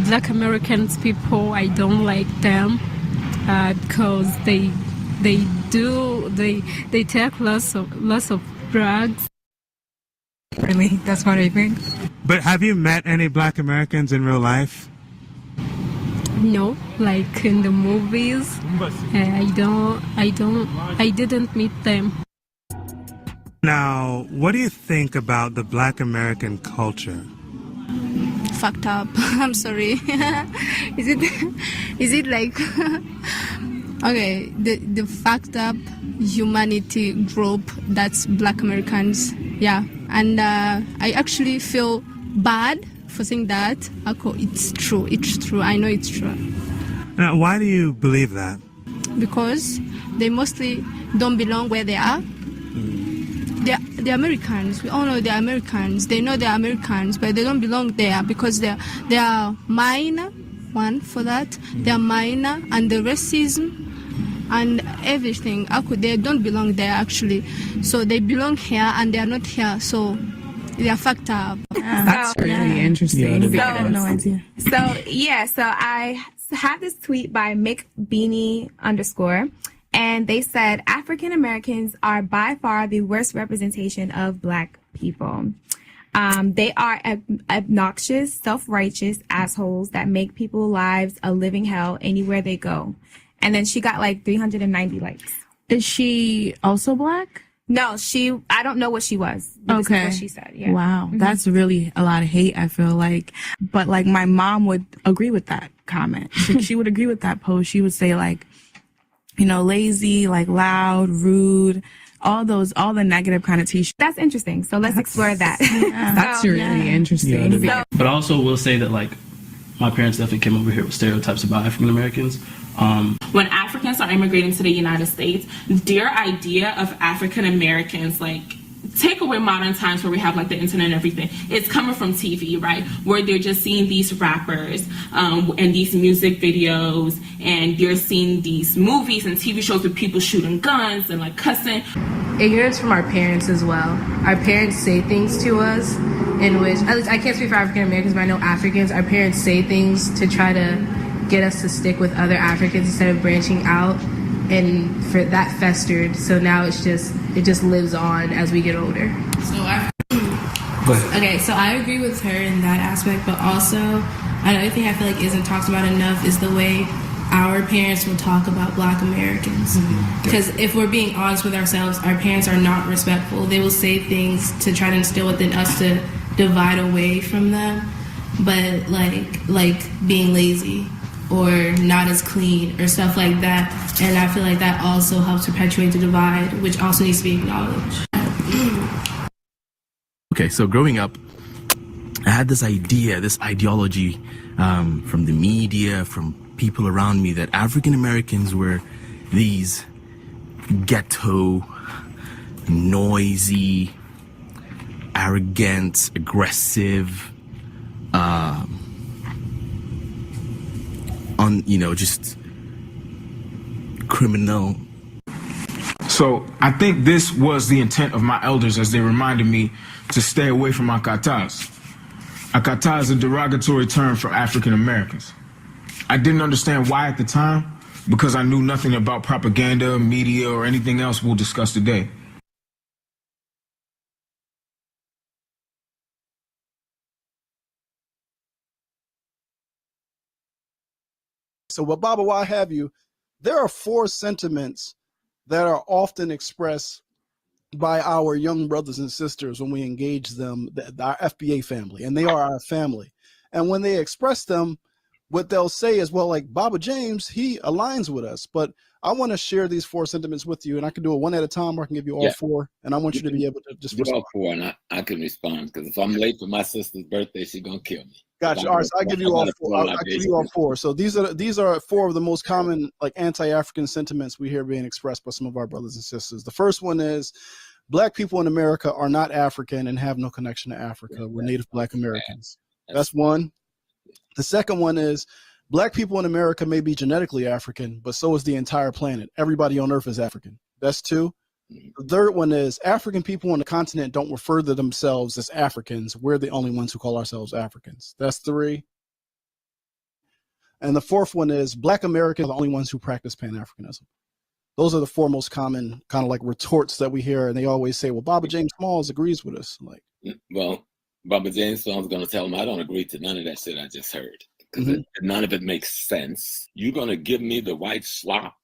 Black Americans people, I don't like them because they take lots of drugs. Really? That's what I think. But have you met any Black Americans in real life? No, like in the movies. I didn't meet them. Now, what do you think about the Black American culture? Fucked up. I'm sorry. Is it like okay, the fucked up humanity group that's Black Americans, yeah. And I actually feel bad for saying that. It's true. I know it's true. Now, why do you believe that? Because they mostly don't belong where they are. They're Americans. We all know they're Americans. They know they're Americans, but they don't belong there because they are minor. One for that. They are minor, and the racism and everything. They don't belong there actually. So they belong here, and they are not here. So they are fucked up. That's really interesting. I have no idea. So I had this tweet by McBeanie _ and they said African Americans are by far the worst representation of Black people. They are obnoxious, self-righteous assholes that make people's lives a living hell anywhere they go. And then she got like 390 likes. Is she also Black? No, I don't know what she was. This is what she said. Yeah. Wow. Mm-hmm. That's really a lot of hate, I feel like. But like my mom would agree with that comment. She would agree with that post. She would say like, you know, lazy, like loud, rude, all the negative connotations. That's interesting. So let's explore that. Yeah. That's really interesting. Yeah, but also will say that like my parents definitely came over here with stereotypes about African Americans. When Africans are immigrating to the United States, their idea of African Americans, like, take away modern times where we have like the internet and everything, it's coming from TV, right? Where they're just seeing these rappers and these music videos, and you're seeing these movies and TV shows with people shooting guns and like cussing. Ignorance from our parents as well. Our parents say things to us in which, at least I can't speak for African Americans, but I know Africans, our parents say things to try to get us to stick with other Africans instead of branching out, and for that festered. So now it just lives on as we get older. Okay, so I agree with her in that aspect, but also another thing I feel like isn't talked about enough is the way our parents will talk about Black Americans. Because if we're being honest with ourselves, our parents are not respectful. They will say things to try to instill within us to divide away from them, but like being lazy or not as clean or stuff like that. And I feel like that also helps perpetuate the divide, which also needs to be acknowledged. Okay, so growing up, I had this ideology from the media, from people around me, that African Americans were these ghetto, noisy, arrogant, aggressive, just criminal. So I think this was the intent of my elders as they reminded me to stay away from akatas. Akata is a derogatory term for African Americans. I didn't understand why at the time, because I knew nothing about propaganda, media, or anything else we'll discuss today. So, but Baba, why have you? There are 4 sentiments that are often expressed by our young brothers and sisters when we engage them, our FBA family, and they are our family. And when they express them, what they'll say is, well, like Baba James, he aligns with us. But I want to share these 4 sentiments with you, and I can do it one at a time, or I can give you all 4. And I want you to be able to just do all 4, and I can respond, because if I'm late for my sister's birthday, she's gonna kill me. Gotcha. All right, so I give you all 4. I'll give you all 4. So these are 4 of the most common like anti-African sentiments we hear being expressed by some of our brothers and sisters. The first one is Black people in America are not African and have no connection to Africa. We're Native Black Americans. That's one. The second one is Black people in America may be genetically African, but so is the entire planet. Everybody on Earth is African. That's 2. The third one is African people on the continent don't refer to themselves as Africans. We're the only ones who call ourselves Africans. That's 3. And the fourth one is Black Americans are the only ones who practice Pan-Africanism. Those are the 4 most common kind of like retorts that we hear. And they always say, well, Baba James Smalls agrees with us. Like, well, Baba James Smalls is going to tell him I don't agree to none of that shit I just heard, because none of it makes sense. You're going to give me the white slop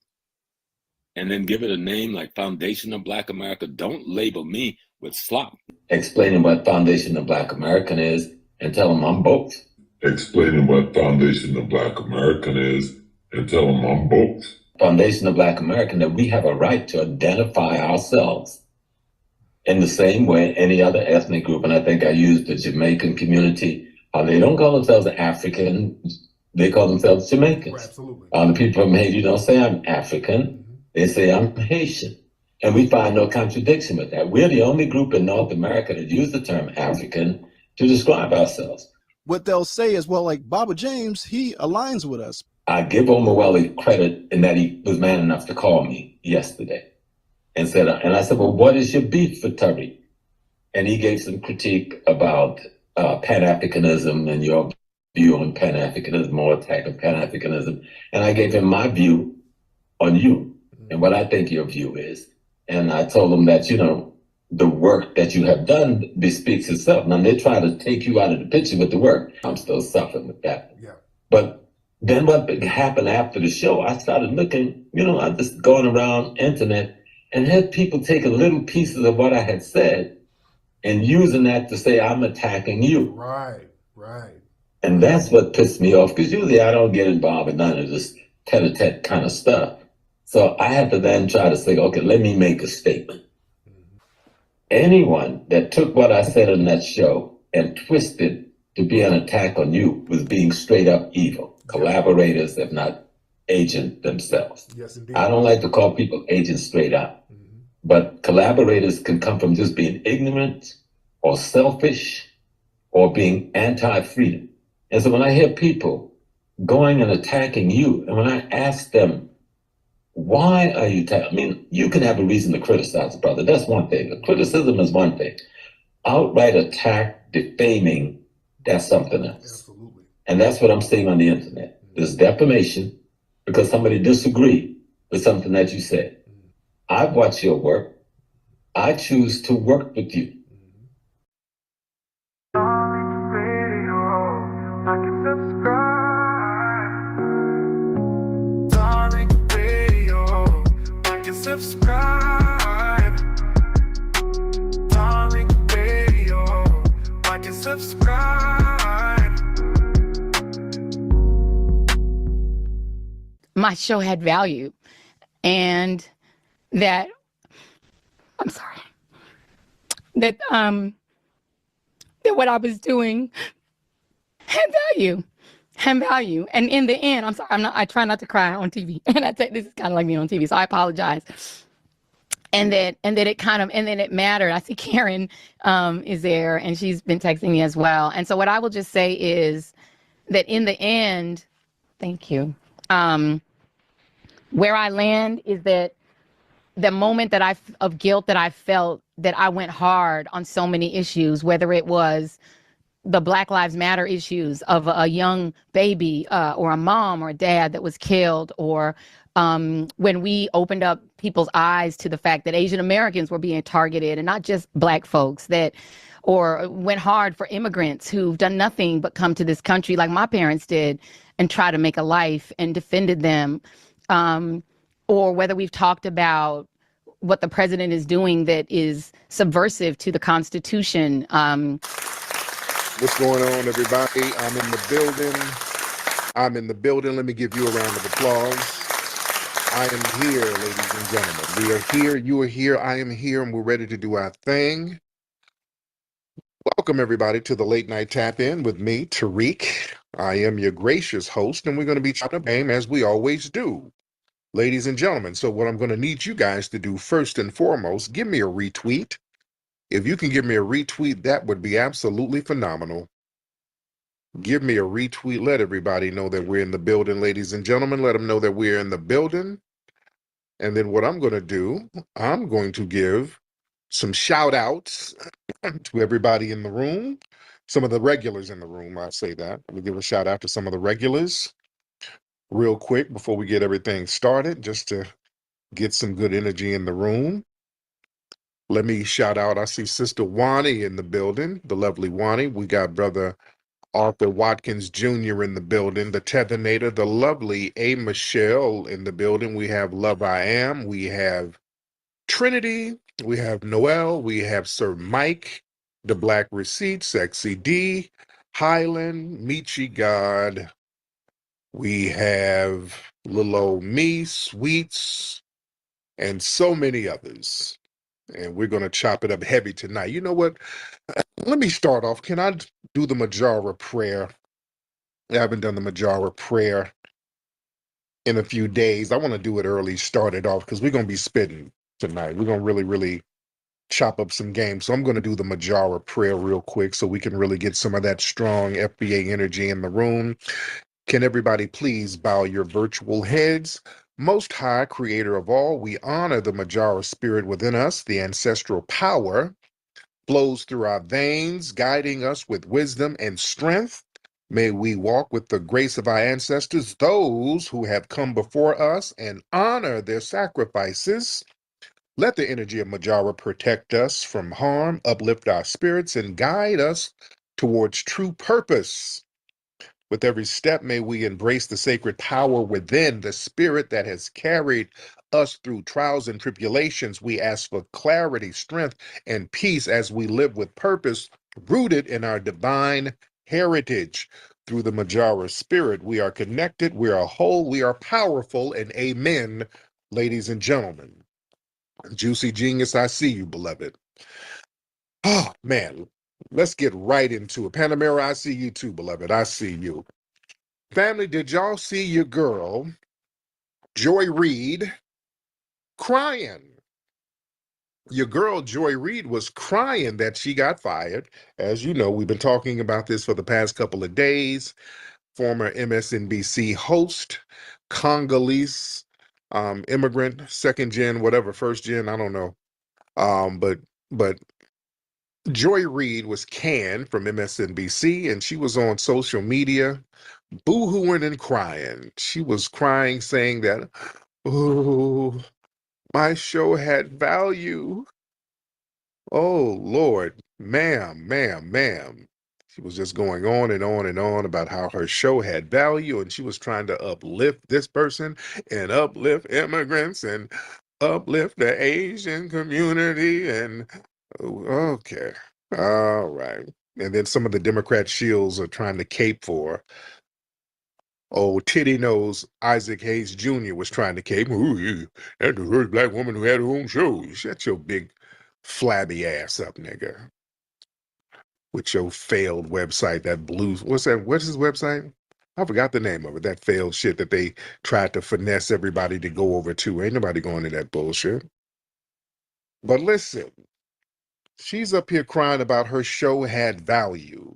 and then give it a name like Foundation of Black America. Don't label me with slop. Explaining what Foundation of Black American is and tell them I'm both. Explaining what Foundation of Black American is and tell them I'm both. Foundation of Black American, that we have a right to identify ourselves in the same way any other ethnic group. And I think I used the Jamaican community. They don't call themselves African, they call themselves Jamaicans. Absolutely. The people from Haiti don't say I'm African, they say I'm Haitian. And we find no contradiction with that. We're the only group in North America that use the term African to describe ourselves. What they'll say is, well, like Baba James, he aligns with us. I give Omaweli credit in that he was man enough to call me yesterday and I said, well, what is your beef for Tariq? And he gave some critique about Pan-Africanism and your view on Pan-Africanism or attack of Pan-Africanism. And I gave him my view on you and what I think your view is. And I told him that, you know, the work that you have done bespeaks itself. Now they try to take you out of the picture with the work. I'm still suffering with that. Yeah. But then what happened after the show, I started looking, you know, I just going around internet and had people taking little pieces of what I had said and using that to say I'm attacking you. Right. And that's what pissed me off, because usually I don't get involved in none of this tete-a-tete kind of stuff. So I had to then try to say, okay, let me make a statement. Anyone that took what I said in that show and twisted to be an attack on you was being straight up evil. Collaborators, if not agent themselves. Yes, indeed. I don't like to call people agents straight up, but collaborators can come from just being ignorant or selfish or being anti-freedom. And so when I hear people going and attacking you, and when I ask them, why are you attacking? I mean, you can have a reason to criticize a brother. That's one thing. The criticism is one thing. Outright attack, defaming, that's something else. Absolutely. And that's what I'm seeing on the internet. There's defamation because somebody disagreed with something that you said. I've watched your work. I choose to work with you. Subscribe, Darling Radio, like and subscribe. My show had value, and that that what I was doing had value. And in the end, I try not to cry on TV. And this is kind of like me on TV, so I apologize. And then it mattered. I see Karen is there, and she's been texting me as well. And so what I will just say is that in the end, thank you. Where I land is that the moment of guilt that I felt, that I went hard on so many issues, whether it was the Black Lives Matter issues of a young baby or a mom or a dad that was killed, or when we opened up people's eyes to the fact that Asian Americans were being targeted and not just Black folks, or went hard for immigrants who've done nothing but come to this country like my parents did and try to make a life and defended them, or whether we've talked about what the president is doing that is subversive to the Constitution. What's going on, everybody? I'm in the building. I'm in the building. Let me give you a round of applause. I am here, ladies and gentlemen. We are here. You are here. I am here, and we're ready to do our thing. Welcome, everybody, to the Late Night Tap In with me, Tariq. I am your gracious host, and we're going to be chopping up game as we always do. Ladies and gentlemen, so what I'm going to need you guys to do first and foremost, give me a retweet. If you can give me a retweet, that would be absolutely phenomenal. Give me a retweet. Let everybody know that we're in the building, ladies and gentlemen. Let them know that we're in the building. And then what I'm going to do, I'm going to give some shout outs to everybody in the room. Some of the regulars in the room, I say that. Let me give a shout out to some of the regulars real quick before we get everything started, just to get some good energy in the room. Let me shout out, I see Sister Wani in the building, the lovely Wani. We got Brother Arthur Watkins Jr. in the building, the Tethernator, the lovely A. Michelle in the building. We have Love I Am. We have Trinity. We have Noel. We have Sir Mike, the Black Receipt, Sexy D, Highland, Michi God. We have little old me, Sweets, and so many others. And we're going to chop it up heavy tonight. You know what? Let me start off. Can I do the Majara prayer? I haven't done the Majara prayer in a few days. I want to do it early, start it off, because we're going to be spitting tonight. We're going to really, really chop up some games. So I'm going to do the Majara prayer real quick so we can really get some of that strong FBA energy in the room. Can everybody please bow your virtual heads? Most High, Creator of all, we honor the Majara spirit within us. The ancestral power flows through our veins, guiding us with wisdom and strength. May we walk with the grace of our ancestors, those who have come before us, and honor their sacrifices. Let the energy of Majara protect us from harm, uplift our spirits, and guide us towards true purpose. With every step, may we embrace the sacred power within, the spirit that has carried us through trials and tribulations. We ask for clarity, strength, and peace as we live with purpose, rooted in our divine heritage. Through the Majara spirit, we are connected, we are whole, we are powerful, and amen, ladies and gentlemen. Juicy Genius, I see you, beloved. Oh, man. Let's get right into it. Panamera, I see you too, beloved. I see you. Family, did y'all see your girl, Joy Reid, crying? Your girl, Joy Reid, was crying that she got fired. As you know, we've been talking about this for the past couple of days. Former MSNBC host, Congolese immigrant, second gen, whatever, first gen, I don't know. But Joy Reid was canned from MSNBC, and she was on social media boo-hooing and crying. She was crying, saying that, oh, my show had value. Oh, Lord, ma'am. She was just going on and on and on about how her show had value, and she was trying to uplift this person and uplift immigrants and uplift the Asian community. And okay, all right. And then some of the Democrat shills are trying to cape for. Oh, titty nose Isaac Hayes Jr. was trying to cape. Ooh, yeah, that's the first black woman who had her own show. Shut your big flabby ass up, nigga. With your failed website, that blue, what's that? What's his website? I forgot the name of it. That failed shit that they tried to finesse everybody to go over to. Ain't nobody going to that bullshit. But listen, she's up here crying about her show had value.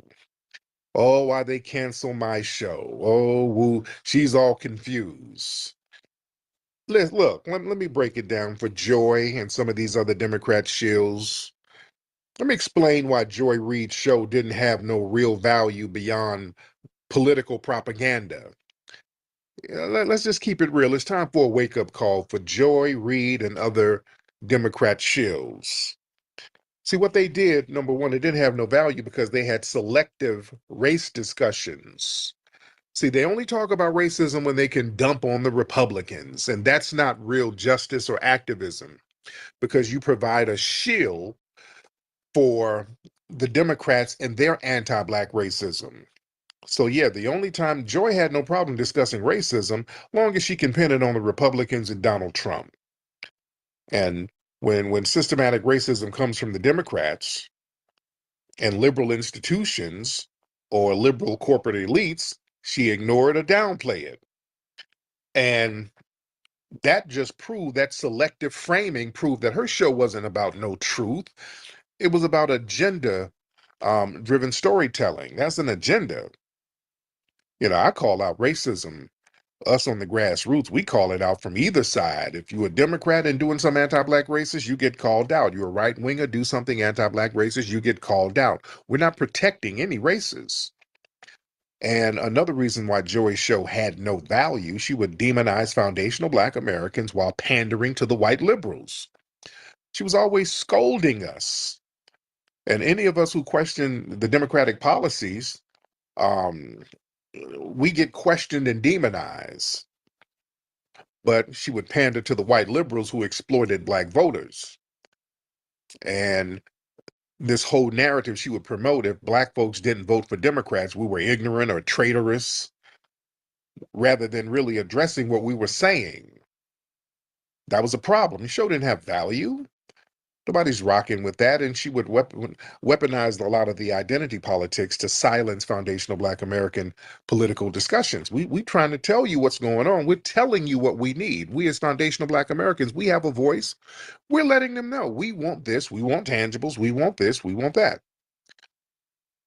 Oh, why they cancel my show? Oh, woo. She's all confused. Look, let me break it down for Joy and some of these other Democrat shills. Let me explain why Joy Reid's show didn't have no real value beyond political propaganda. Let's just keep it real. It's time for a wake-up call for Joy Reid and other Democrat shills. See, what they did, number one, it didn't have no value because they had selective race discussions. See, they only talk about racism when they can dump on the Republicans, and that's not real justice or activism because you provide a shield for the Democrats and their anti-Black racism. So yeah, the only time Joy had no problem discussing racism, long as she can pin it on the Republicans and Donald Trump. And when systematic racism comes from the Democrats and liberal institutions or liberal corporate elites, she ignored or downplay it. And that just proved, that selective framing proved that her show wasn't about no truth. It was about agenda driven storytelling. That's an agenda. You know, I call out racism. Us on the grassroots, we call it out from either side. If you're a Democrat and doing some anti-Black racist, you get called out. You're a right-winger, do something anti-Black racist, you get called out. We're not protecting any races. And another reason why Joy's show had no value, she would demonize foundational Black Americans while pandering to the white liberals. She was always scolding us. And any of us who question the Democratic policies, we get questioned and demonized. But she would pander to the white liberals who exploited Black voters. And this whole narrative she would promote, if Black folks didn't vote for Democrats, we were ignorant or traitorous, rather than really addressing what we were saying. That was a problem. The show didn't have value. Nobody's rocking with that. And she would weaponize a lot of the identity politics to silence foundational Black American political discussions. We trying to tell you what's going on. We're telling you what we need. We as foundational Black Americans, we have a voice. We're letting them know we want this, we want tangibles, we want this, we want that.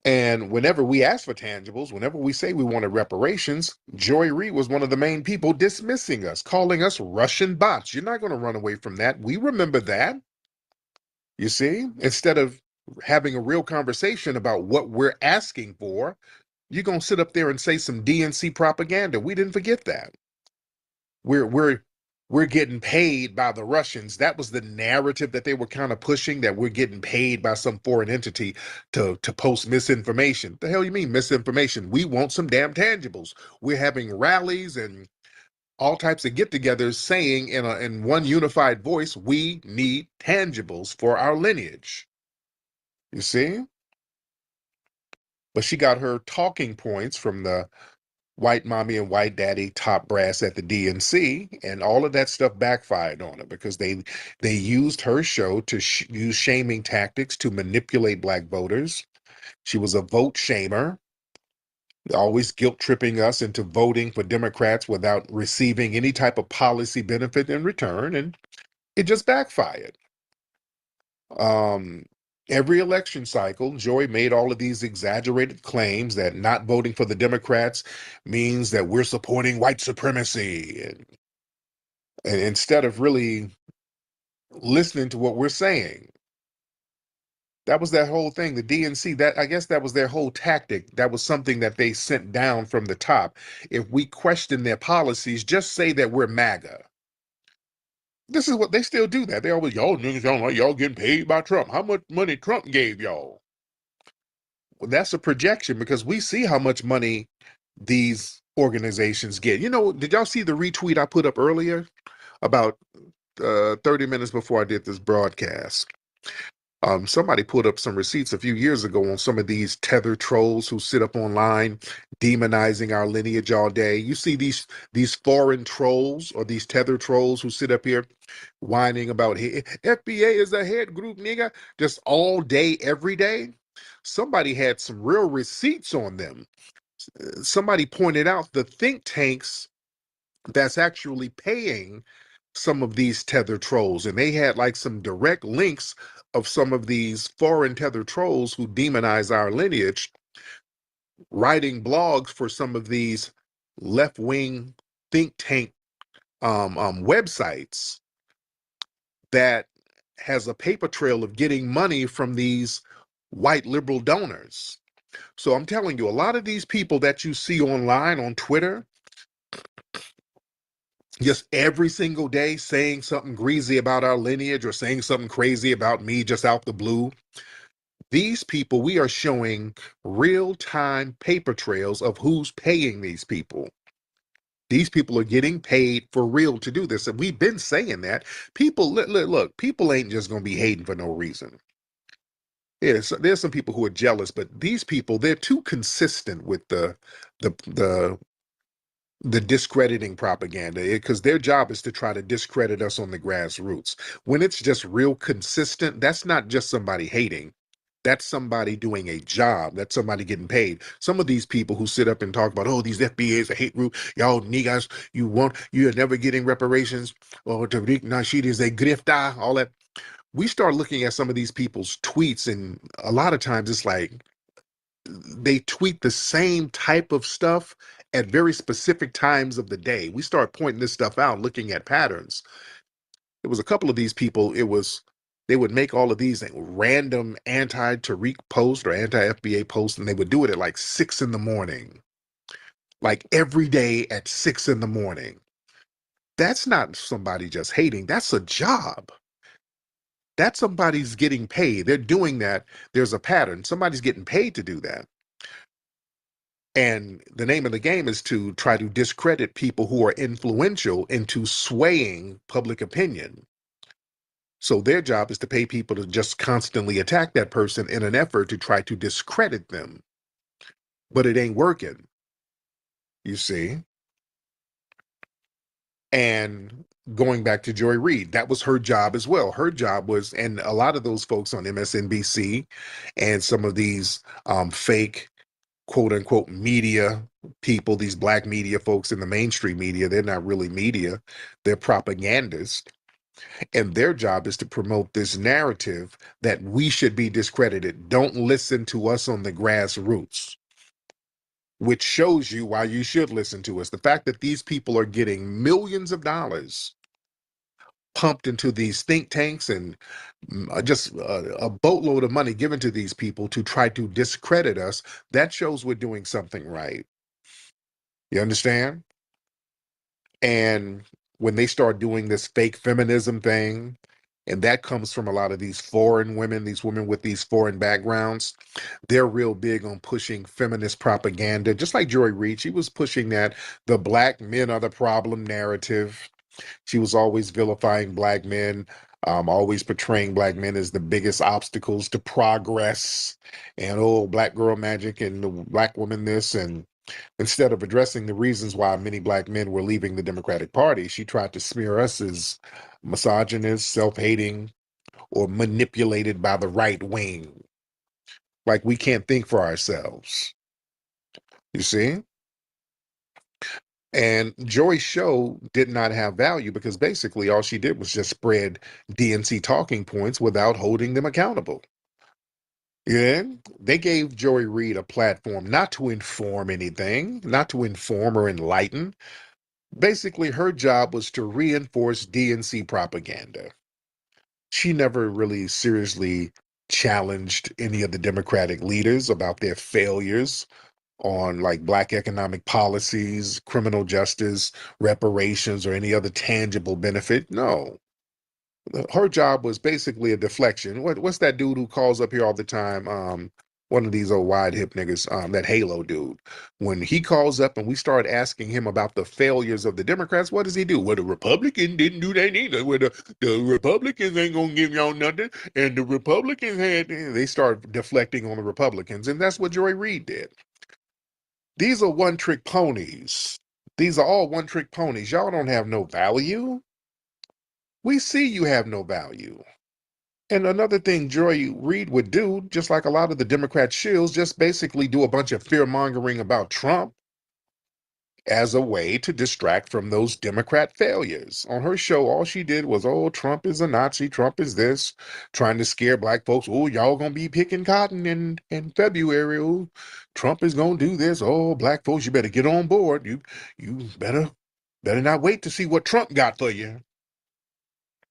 And whenever we ask for tangibles, whenever we say we wanted reparations, Joy Reid was one of the main people dismissing us, calling us Russian bots. You're not going to run away from that. We remember that. You see, instead of having a real conversation about what we're asking for, you're going to sit up there and say some DNC propaganda. We didn't forget that. We're getting paid by the Russians. That was the narrative that they were kind of pushing, that we're getting paid by some foreign entity to post misinformation. The hell you mean misinformation? We want some damn tangibles. We're having rallies and all types of get-togethers saying in one unified voice, we need tangibles for our lineage. You see? But she got her talking points from the white mommy and white daddy top brass at the DNC, and all of that stuff backfired on her because they used her show to use shaming tactics to manipulate Black voters. She was a vote shamer, always guilt-tripping us into voting for Democrats without receiving any type of policy benefit in return, and it just backfired. Every election cycle, Joy made all of these exaggerated claims that not voting for the Democrats means that we're supporting white supremacy. And instead of really listening to what we're saying, that was that whole thing. The DNC, I guess that was their whole tactic. That was something that they sent down from the top. If we question their policies, just say that we're MAGA. This is what they still do that. They always, y'all niggas sound like y'all getting paid by Trump. How much money Trump gave y'all? Well, that's a projection because we see how much money these organizations get. You know, did y'all see the retweet I put up earlier about 30 minutes before I did this broadcast? Somebody put up some receipts a few years ago on some of these Tether trolls who sit up online demonizing our lineage all day. You see these foreign trolls or these Tether trolls who sit up here whining about FBA is a head group, nigga, just all day, every day. Somebody had some real receipts on them. Somebody pointed out the think tanks that's actually paying some of these Tether trolls, and they had like some direct links of some of these foreign Tether trolls who demonize our lineage, writing blogs for some of these left-wing think tank websites that has a paper trail of getting money from these white liberal donors. So I'm telling you, a lot of these people that you see online on Twitter, just every single day saying something greasy about our lineage or saying something crazy about me just out the blue, these people, we are showing real-time paper trails of who's paying these people. These people are getting paid for real to do this. And we've been saying that. People, look, people ain't just going to be hating for no reason. There's some people who are jealous, but these people, they're too consistent with the discrediting propaganda, because their job is to try to discredit us on the grassroots. When it's just real consistent, that's not just somebody hating. That's somebody doing a job. That's somebody getting paid. Some of these people who sit up and talk about, oh, these FBA's a hate group, y'all niggas, you're never getting reparations, or Tariq Nasheed is a grifta, all that. We start looking at some of these people's tweets, and a lot of times it's like they tweet the same type of stuff at very specific times of the day. We start pointing this stuff out, looking at patterns. There was a couple of these people, they would make all of these random anti-Tariq posts or anti-FBA posts, and they would do it at like 6 in the morning. Like every day at 6 in the morning. That's not somebody just hating, that's a job. That's somebody's getting paid. They're doing that. There's a pattern. Somebody's getting paid to do that. And the name of the game is to try to discredit people who are influential into swaying public opinion. So their job is to pay people to just constantly attack that person in an effort to try to discredit them. But it ain't working, you see. And going back to Joy Reid, that was her job as well. Her job was, and a lot of those folks on MSNBC and some of these fake quote unquote media people, these black media folks in the mainstream media, they're not really media, they're propagandists. And their job is to promote this narrative that we should be discredited. Don't listen to us on the grassroots, which shows you why you should listen to us. The fact that these people are getting millions of dollars pumped into these think tanks and just a boatload of money given to these people to try to discredit us, that shows we're doing something right. You understand? And when they start doing this fake feminism thing, and that comes from a lot of these foreign women, these women with these foreign backgrounds, they're real big on pushing feminist propaganda. Just like Joy Reid, she was pushing that the black men are the problem narrative. She was always vilifying black men, always portraying black men as the biggest obstacles to progress, and oh, black girl magic and the black woman this, and instead of addressing the reasons why many black men were leaving the Democratic Party, she tried to smear us as misogynist, self-hating, or manipulated by the right wing. Like we can't think for ourselves. You see? And Joy's show did not have value because basically all she did was just spread DNC talking points without holding them accountable. Yeah, they gave Joy Reid a platform not to inform anything, not to inform or enlighten. Basically, her job was to reinforce DNC propaganda. She never really seriously challenged any of the Democratic leaders about their failures on like black economic policies, criminal justice, reparations, or any other tangible benefit. No. Her job was basically a deflection. What's that dude who calls up here all the time? One of these old wide hip niggas, that Halo dude. When he calls up and we start asking him about the failures of the Democrats, what does he do? Well, the Republicans didn't do that either. Well, the Republicans ain't gonna give y'all nothing, and the Republicans they start deflecting on the Republicans, and that's what Joy Reid did. These are one-trick ponies. These are all one-trick ponies. Y'all don't have no value. We see you have no value. And another thing Joy Reid would do, just like a lot of the Democrat shills, just basically do a bunch of fear-mongering about Trump as a way to distract from those Democrat failures. On her show, all she did was, oh, Trump is a Nazi, Trump is this, trying to scare black folks. Oh, y'all gonna be picking cotton in February. Oh, Trump is gonna do this. Oh, black folks, you better get on board. You better Better not wait to see what Trump got for you.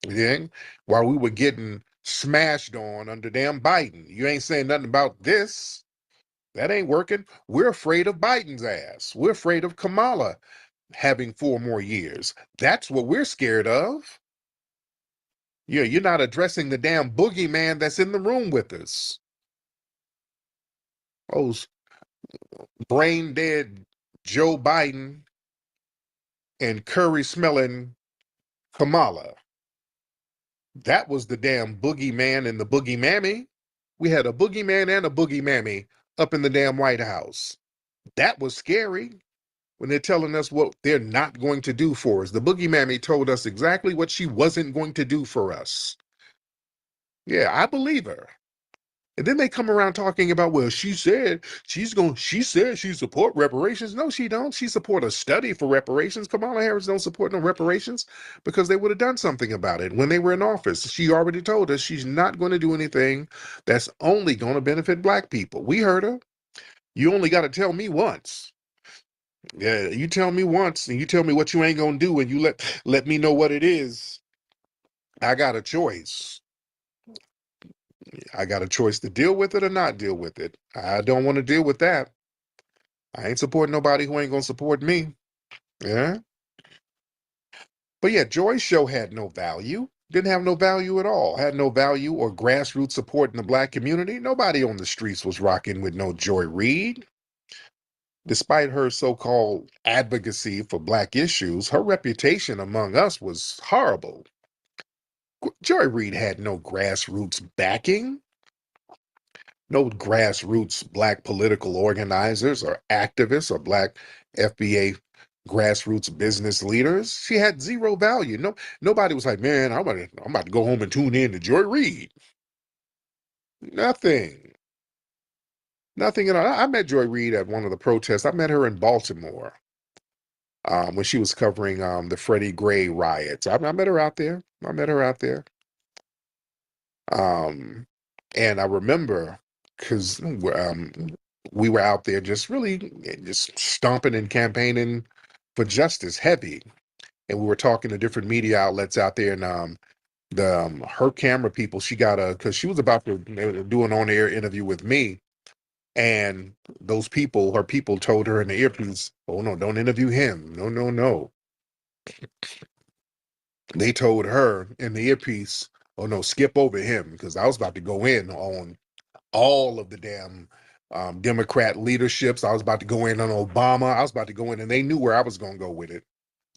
Yeah, while we were getting smashed on under damn Biden. You ain't saying nothing about this. That ain't working. We're afraid of Biden's ass. We're afraid of Kamala having 4 more years. That's what we're scared of. Yeah, you're not addressing the damn boogeyman that's in the room with us. Oh, brain dead Joe Biden and curry smelling Kamala. That was the damn boogeyman and the boogie mammy. We had a boogeyman and a boogie mammy up in the damn White House. That was scary when they're telling us what they're not going to do for us. The boogie mammy told us exactly what she wasn't going to do for us. Yeah, I believe her. And then they come around talking about, well, she said she support reparations. No, she don't. She support a study for reparations. Kamala Harris don't support no reparations because they would have done something about it when they were in office. She already told us she's not going to do anything that's only going to benefit black people. We heard her. You only got to tell me once. Yeah, you tell me once and you tell me what you ain't going to do and you let me know what it is. I got a choice. I got a choice to deal with it or not deal with it. I don't want to deal with that. I ain't supporting nobody who ain't gonna support me. Yeah. But yeah, Joy's show had no value. Didn't have no value at all. Had no value or grassroots support in the black community. Nobody on the streets was rocking with no Joy Reid. Despite her so-called advocacy for black issues, her reputation among us was horrible. Joy Reid had no grassroots backing. No grassroots black political organizers or activists or black FBA grassroots business leaders. She had zero value. Nobody was like, man, I'm about to go home and tune in to Joy Reid. Nothing. Nothing at all. I met Joy Reid at one of the protests. I met her in Baltimore when she was covering the Freddie Gray riots. I met her out there. And I remember because we were out there just stomping and campaigning for justice heavy. And we were talking to different media outlets out there, and her camera people, she got because she was about to do an on-air interview with me, and her people told her in the earpiece, oh no, don't interview him. No. They told her in the earpiece, oh no, skip over him, because I was about to go in on all of the damn Democrat leaderships. I was about to go in on Obama. I was about to go in, and they knew where I was going to go with it.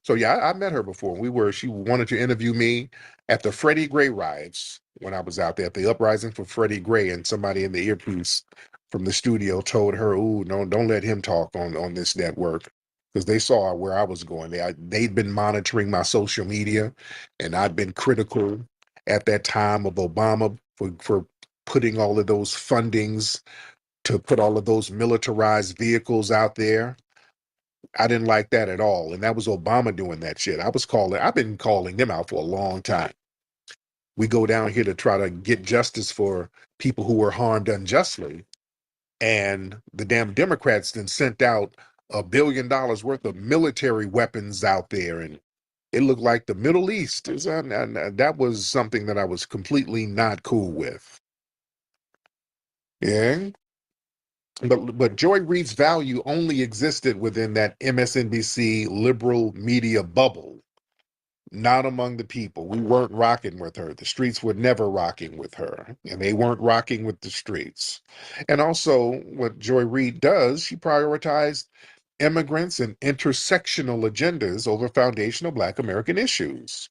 So yeah, I met her before. She wanted to interview me at the Freddie Gray riots when I was out there at the uprising for Freddie Gray, and somebody in the earpiece from the studio told her, "Ooh, no, don't let him talk on this network," because they saw where I was going. They'd been monitoring my social media, and I'd been critical at that time of Obama for putting all of those fundings to put all of those militarized vehicles out there. I didn't like that at all. And that was Obama doing that shit. I've been calling them out for a long time. We go down here to try to get justice for people who were harmed unjustly. And the damn Democrats then sent out $1 billion worth of military weapons out there. And it looked like the Middle East. That was something that I was completely not cool with. Yeah. But Joy Reid's value only existed within that MSNBC liberal media bubble, not among the people. We weren't rocking with her. The streets were never rocking with her, and they weren't rocking with the streets. And also, what Joy Reid does, she prioritized immigrants and intersectional agendas over foundational Black American issues.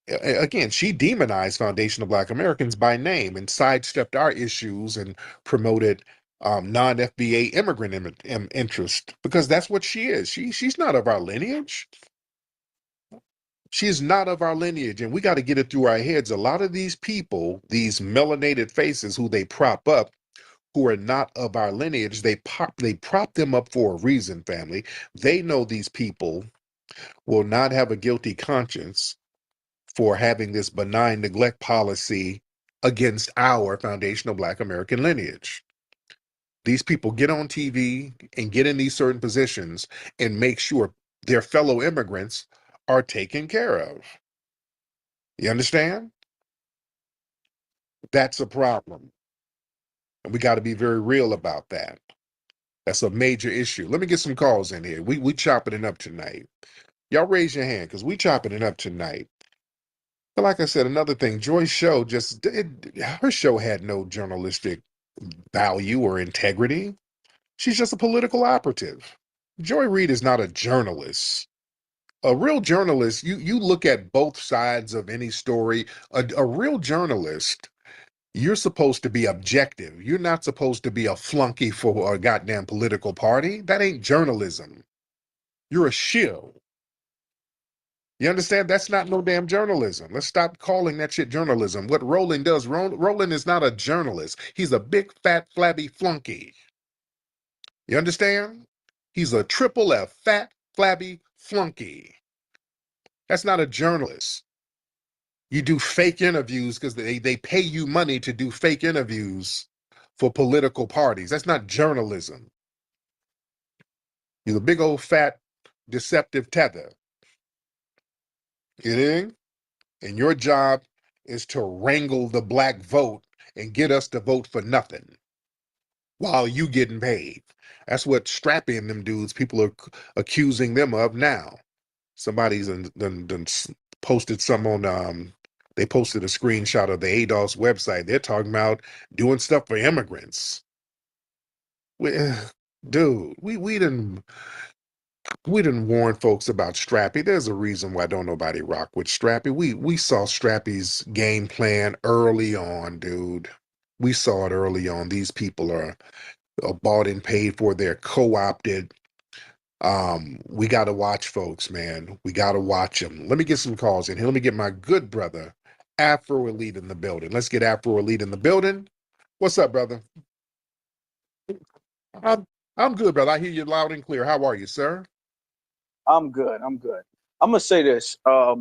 Again, she demonized foundational Black Americans by name and sidestepped our issues and promoted non-FBA immigrant interest, because that's what she is. She's not of our lineage. She's not of our lineage, and we got to get it through our heads. A lot of these people, these melanated faces who they prop up, who are not of our lineage, they prop them up for a reason, family. They know these people will not have a guilty conscience for having this benign neglect policy against our foundational Black American lineage. These people get on TV and get in these certain positions and make sure their fellow immigrants are taken care of. You understand? That's a problem. And we got to be very real about that. That's a major issue. Let me get some calls in here. We chopping it up tonight. Y'all raise your hand because we chopping it up tonight. But like I said, another thing, Joy's show her show had no journalistic value or integrity. She's just a political operative. Joy Reid is not a journalist. A real journalist, you look at both sides of any story. A real journalist, you're supposed to be objective. You're not supposed to be a flunky for a goddamn political party. That ain't journalism. You're a shill. You understand? That's not no damn journalism. Let's stop calling that shit journalism. What Roland does, Roland is not a journalist. He's a big, fat, flabby flunky. You understand? He's a triple F, fat, flabby flunky. That's not a journalist. You do fake interviews because they pay you money to do fake interviews for political parties. That's not journalism. He's a big old fat, deceptive tether. You know? And your job is to wrangle the black vote and get us to vote for nothing while you getting paid. That's what Strappy and them dudes, people are accusing them of now. Somebody's done posted some on, they posted a screenshot of the ADOS website. They're talking about doing stuff for immigrants. Dude, we didn't warn folks about Strappy. There's a reason why don't nobody rock with Strappy. We saw Strappy's game plan early on, dude. We saw it early on. These people are bought and paid for. They're co-opted. We got to watch folks, man. We got to watch them. Let me get some calls in here. Let me get my good brother, Afro Elite, in the building. Let's get Afro Elite in the building. What's up, brother? I'm good, brother. I hear you loud and clear. How are you, sir? I'm good. I'm gonna say this. I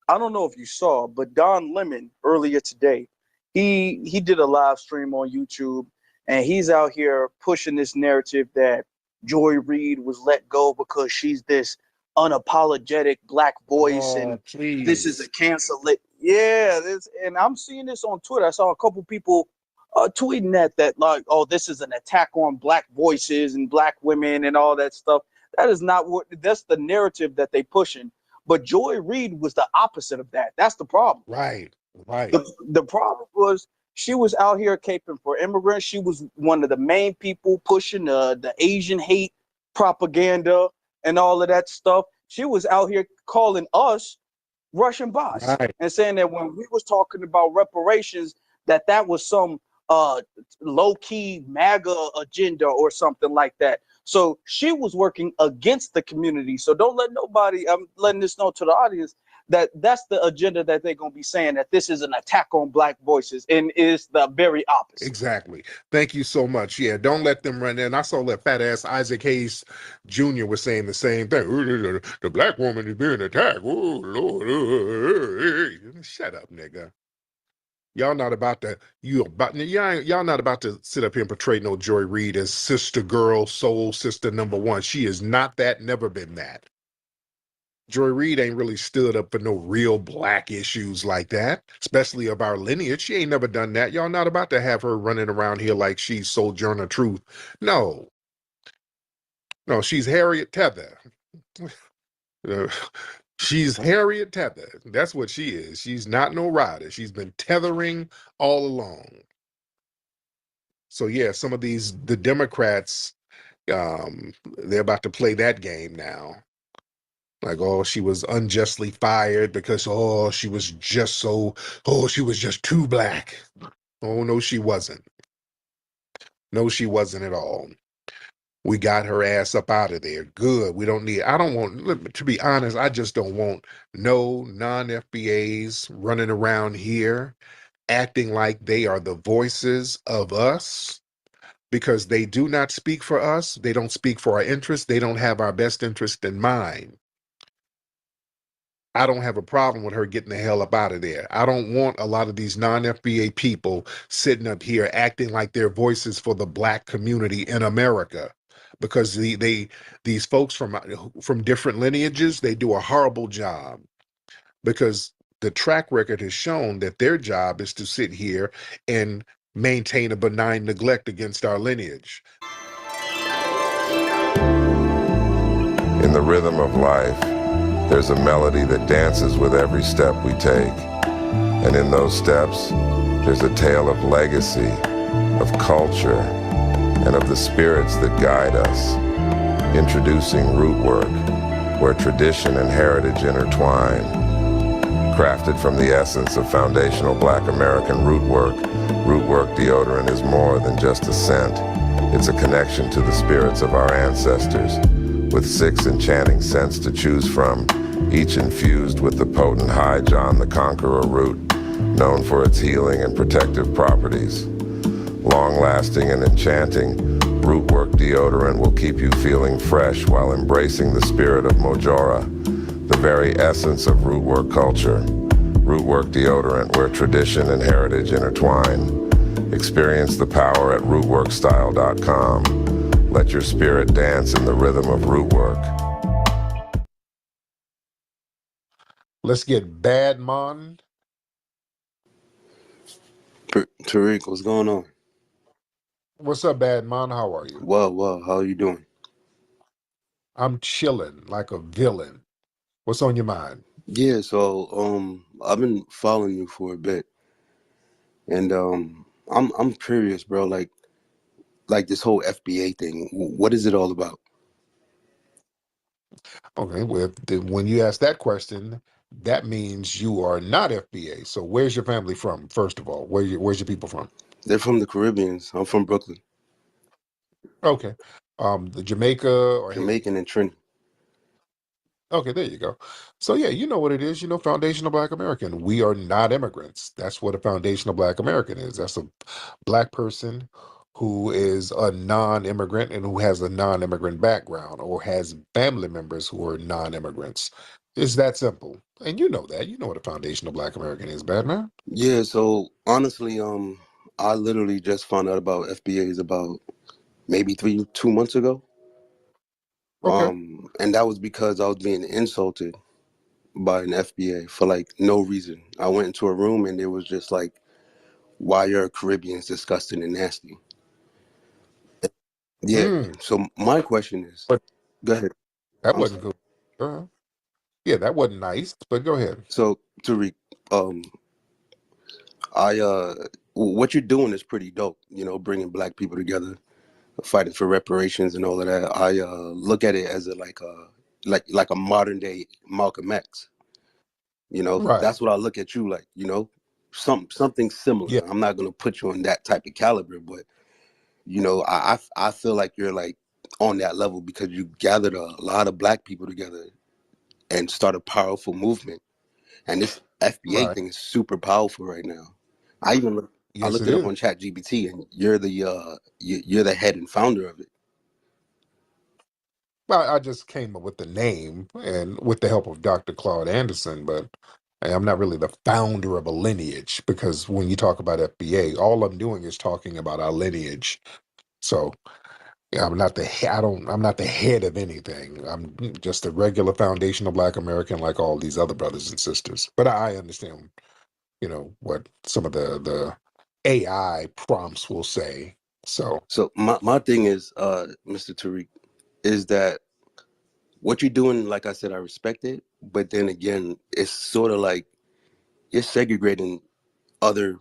don't know if you saw, but Don Lemon earlier today, he did a live stream on YouTube, and he's out here pushing this narrative that Joy Reid was let go because she's this unapologetic black voice, and this is a cancel. Yeah, and I'm seeing this on Twitter. I saw a couple people tweeting that like, oh, this is an attack on black voices and black women and all that stuff. That is not what, that's the narrative that they pushing. But Joy Reid was the opposite of that. That's the problem. Right. The problem was she was out here caping for immigrants. She was one of the main people pushing the Asian hate propaganda and all of that stuff. She was out here calling us Russian bots and saying that when we was talking about reparations, that was some low-key MAGA agenda or something like that. So she was working against the community. So don't let nobody, I'm letting this know to the audience, that's the agenda that they're going to be saying, that this is an attack on black voices, and is the very opposite. Exactly. Thank you so much. Yeah, don't let them run in. I saw that fat ass Isaac Hayes Jr. was saying the same thing. The black woman is being attacked. Oh, Lord. Shut up, nigga. Y'all not about to y'all not about to sit up here and portray no Joy Reid as sister girl, soul sister number one. She is not that, never been that. Joy Reid ain't really stood up for no real black issues like that, especially of our lineage. She ain't never done that. Y'all not about to have her running around here like she's Sojourner Truth. No, she's Harriet Tether. She's Harriet Tether. That's what she is. She's not no rider. She's been tethering all along. So yeah, some of the Democrats, they're about to play that game now. Like, oh, she was unjustly fired because, she was just too black. Oh, no, she wasn't. No, she wasn't at all. We got her ass up out of there. Good. To be honest, I just don't want no non-FBAs running around here acting like they are the voices of us, because they do not speak for us. They don't speak for our interests. They don't have our best interest in mind. I don't have a problem with her getting the hell up out of there. I don't want a lot of these non-FBA people sitting up here acting like they're voices for the black community in America. because these folks from different lineages, they do a horrible job, because the track record has shown that their job is to sit here and maintain a benign neglect against our lineage. In the rhythm of life, there's a melody that dances with every step we take. And in those steps, there's a tale of legacy, of culture, and of the spirits that guide us. Introducing Root Work, where tradition and heritage intertwine. Crafted from the essence of foundational Black American root work deodorant is more than just a scent. It's a connection to the spirits of our ancestors, with 6 enchanting scents to choose from, each infused with the potent High John the Conqueror root, known for its healing and protective properties. Long-lasting and enchanting, Root Work deodorant will keep you feeling fresh while embracing the spirit of Mojora, the very essence of root work culture. Root Work deodorant, where tradition and heritage intertwine. Experience the power at rootworkstyle.com. Let your spirit dance in the rhythm of root work. Let's get Bad Mon. Tariq, what's going on? What's up, Bad Mon? How are you? Well, how are you doing? I'm chilling like a villain. What's on your mind? Yeah, so I've been following you for a bit, and I'm curious, bro. Like this whole FBA thing. What is it all about? Okay, well, when you ask that question, that means you are not FBA. So where's your family from, first of all? Where's your people from? They're from the Caribbean. I'm from Brooklyn. Okay. The Jamaica or Jamaican and Trinidad. Okay, there you go. So yeah, you know what it is. Foundational Black American. We are not immigrants. That's what a foundational Black American is. That's a Black person who is a non-immigrant and who has a non-immigrant background or has family members who are non-immigrants. It's that simple. And you know that. You know what a foundational Black American is, Batman. Yeah, so honestly, I literally just found out about FBAs about maybe 2 months ago. Okay. And that was because I was being insulted by an FBA for like no reason. I went into a room and it was just like, why are Caribbeans disgusting and nasty? Yeah. So my question is, But go ahead. that I'm wasn't sorry. good. Yeah, that wasn't nice, but go ahead. So Tariq, what you're doing is pretty dope. Bringing Black people together, fighting for reparations and all of that. I look at it as like a modern day Malcolm X. Right. That's what I look at you like. Something similar. Yeah. I'm not gonna put you on that type of caliber, but I feel like you're like on that level because you gathered a lot of Black people together and start a powerful movement. And this FBA Right. thing is super powerful right now. I Yes, looked it it up is. on ChatGPT, and you're the head and founder of it. Well, I just came up with the name and with the help of Dr. Claude Anderson, but I'm not really the founder of a lineage because when you talk about FBA, all I'm doing is talking about our lineage. So yeah, I'm not the head of anything. I'm just a regular foundational Black American like all these other brothers and sisters. But I understand, what some of the AI prompts will say. So my thing is, Mr. Tariq, is that what you're doing, like I said, I respect it, but then again, it's sort of like you're segregating other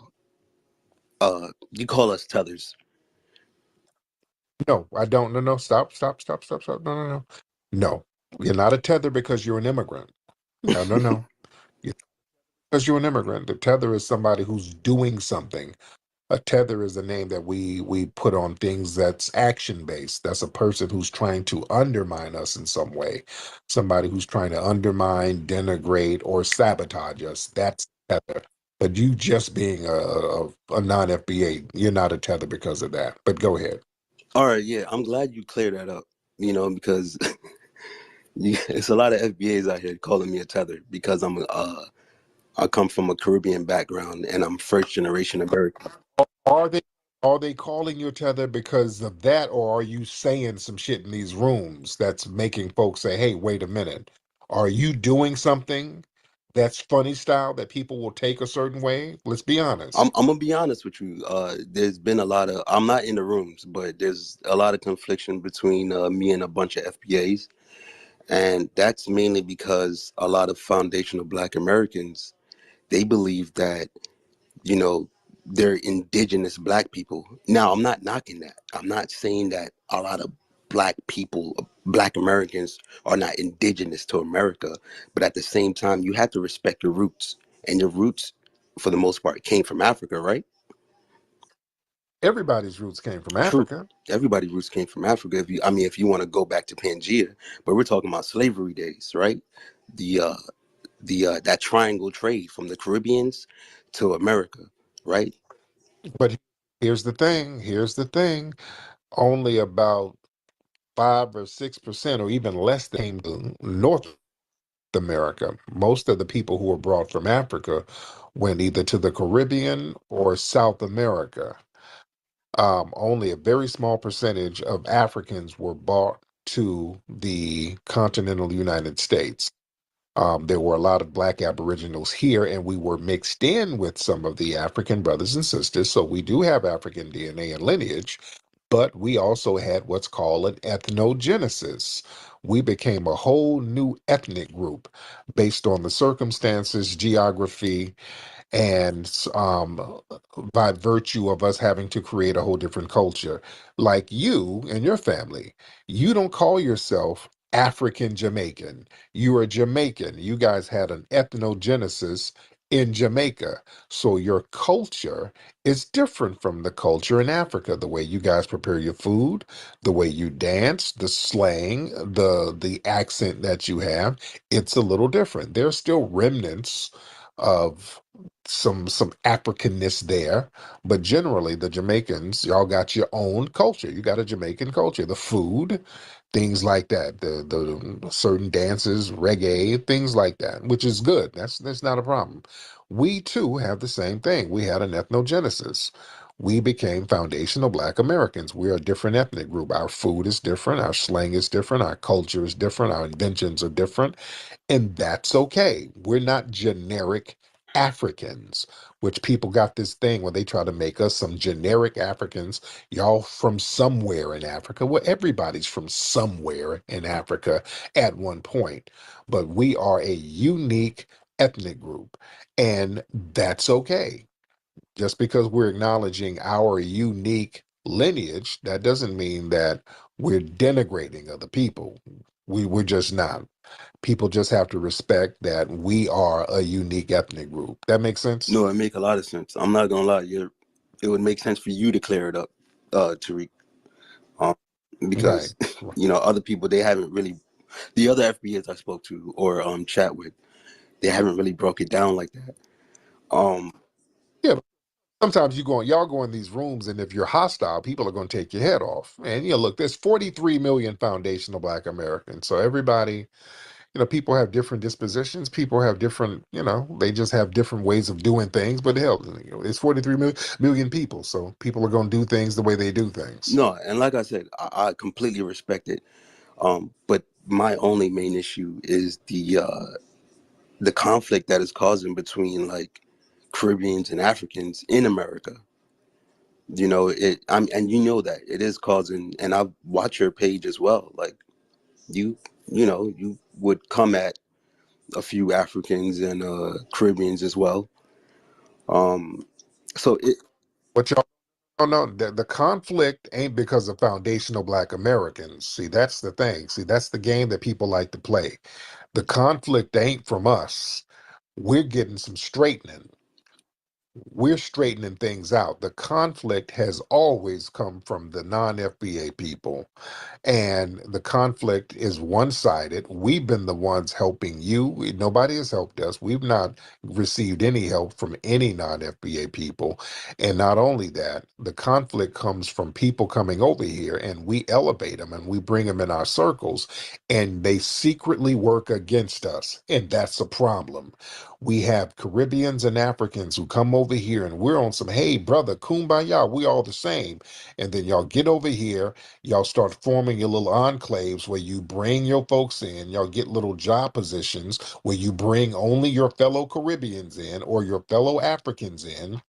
you call us tethers. no, I don't. No, stop. No. No, you're not a tether because you're an immigrant. No. Because you're an immigrant. The tether is somebody who's doing something. A tether is a name that we put on things that's action based. That's a person who's trying to undermine us in some way. Somebody who's trying to undermine, denigrate, or sabotage us. That's tether. But you just being a non-FBA, you're not a tether because of that. But go ahead. All right, yeah, I'm glad you cleared that up. Because it's a lot of FBAs out here calling me a tether because I come from a Caribbean background and I'm first generation American. Are they Are they calling you Tether because of that, or are you saying some shit in these rooms that's making folks say, hey, wait a minute? Are you doing something that's funny style that people will take a certain way? Let's be honest. I'm gonna be honest with you. There's been a lot of, I'm not in the rooms, but there's a lot of confliction between me and a bunch of FBAs. And that's mainly because a lot of foundational Black Americans, they believe that, you know, they're indigenous Black people. Now, I'm not knocking that. I'm not saying that a lot of Black people, Black Americans are not indigenous to America. But at the same time, you have to respect your roots. And your roots, for the most part, came from Africa, right? Everybody's roots came from True. Africa. Everybody's roots came from Africa. If you want to go back to Pangea, but we're talking about slavery days, right? The that triangle trade from the Caribbeans to America, right? But here's the thing. Only about 5 or 6%, or even less, came to North America. Most of the people who were brought from Africa went either to the Caribbean or South America. Only a very small percentage of Africans were brought to the continental United States. There were a lot of Black Aboriginals here, and we were mixed in with some of the African brothers and sisters. So we do have African DNA and lineage, but we also had what's called an ethnogenesis. We became a whole new ethnic group based on the circumstances, geography, and by virtue of us having to create a whole different culture. Like you and your family, you don't call yourself African Jamaican. You are Jamaican. You guys had an ethnogenesis in Jamaica. So your culture is different from the culture in Africa. The way you guys prepare your food, the way you dance, the slang, the accent that you have, it's a little different. There's still remnants of some Africanness there, but generally the Jamaicans, y'all got your own culture. You got a Jamaican culture, the food, things like that, the certain dances, reggae, things like that, which is good. That's not a problem. We too have the same thing. We had an ethnogenesis. We became foundational Black Americans. We're a different ethnic group. Our food is different. Our slang is different. Our culture is different. Our inventions are different. And that's okay. We're not generic Africans, which people got this thing where they try to make us some generic Africans. Y'all from somewhere in Africa. Well, everybody's from somewhere in Africa at one point, but we are a unique ethnic group, and that's okay. Just because we're acknowledging our unique lineage, that doesn't mean that we're denigrating other people. We're just not. People just have to respect that we are a unique ethnic group. That makes sense? No, it make a lot of sense. I'm not gonna lie, it would make sense for you to clear it up, Tariq, because Right. you know, other people, they haven't really, the other FBAs I spoke to or chat with, they haven't really broke it down like that. Yeah. Sometimes y'all go in these rooms, and if you're hostile, people are going to take your head off. And look, there's 43 million foundational Black Americans. So everybody, people have different dispositions. People have different, they just have different ways of doing things. But hell, it's 43 million people. So people are going to do things the way they do things. No, and like I said, I completely respect it. But my only main issue is the conflict that is causing between like Caribbeans and Africans in America. You know, and you know that it is causing, and I've watched your page as well. Like you would come at a few Africans and Caribbeans as well. So it. What y'all don't know, the conflict ain't because of foundational Black Americans. See, that's the thing. See, that's the game that people like to play. The conflict ain't from us. We're getting some straightening. We're straightening things out. The conflict has always come from the non-FBA people, and the conflict is one-sided. We've been the ones helping you. Nobody has helped us. We've not received any help from any non-FBA people. And not only that, the conflict comes from people coming over here, and we elevate them and we bring them in our circles, and they secretly work against us. And that's a problem. We have Caribbeans and Africans who come over here and we're on some, hey, brother, kumbaya, we all the same. And then y'all get over here, y'all start forming your little enclaves where you bring your folks in, y'all get little job positions where you bring only your fellow Caribbeans in or your fellow Africans in.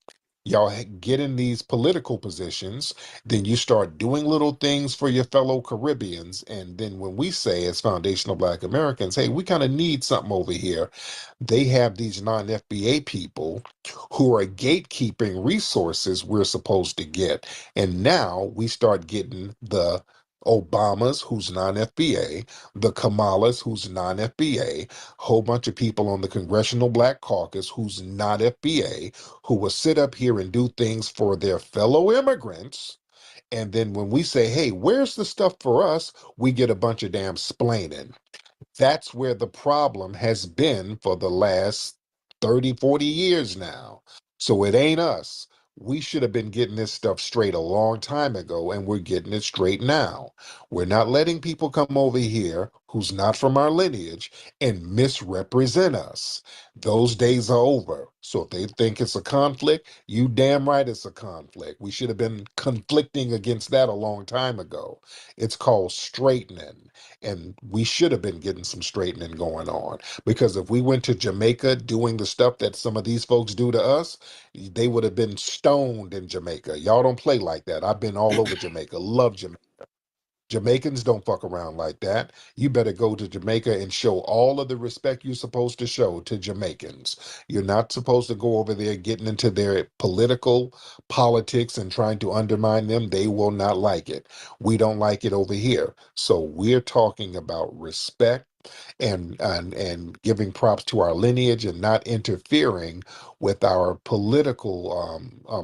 Y'all get in these political positions, then you start doing little things for your fellow Caribbeans. And then when we say as foundational Black Americans, hey, we kind of need something over here, they have these non-FBA people who are gatekeeping resources we're supposed to get. And now we start getting the Obamas, who's non-FBA, the Kamalas, who's non-FBA, whole bunch of people on the Congressional Black Caucus who's not FBA, who will sit up here and do things for their fellow immigrants. And then when we say, hey, where's the stuff for us? We get a bunch of damn splaining. That's where the problem has been for the last 30, 40 years now. So it ain't us. We should have been getting this stuff straight a long time ago, and we're getting it straight now. We're not letting people come over here who's not from our lineage and misrepresent us. Those days are over. So if they think it's a conflict, you damn right it's a conflict. We should have been conflicting against that a long time ago. It's called straightening. And we should have been getting some straightening going on, because if we went to Jamaica doing the stuff that some of these folks do to us, they would have been stoned in Jamaica. Y'all don't play like that. I've been all over Jamaica. Love Jamaica. Jamaicans don't fuck around like that. You better go to Jamaica and show all of the respect you're supposed to show to Jamaicans. You're not supposed to go over there getting into their politics and trying to undermine them. They will not like it. We don't like it over here. So we're talking about respect and giving props to our lineage and not interfering with our political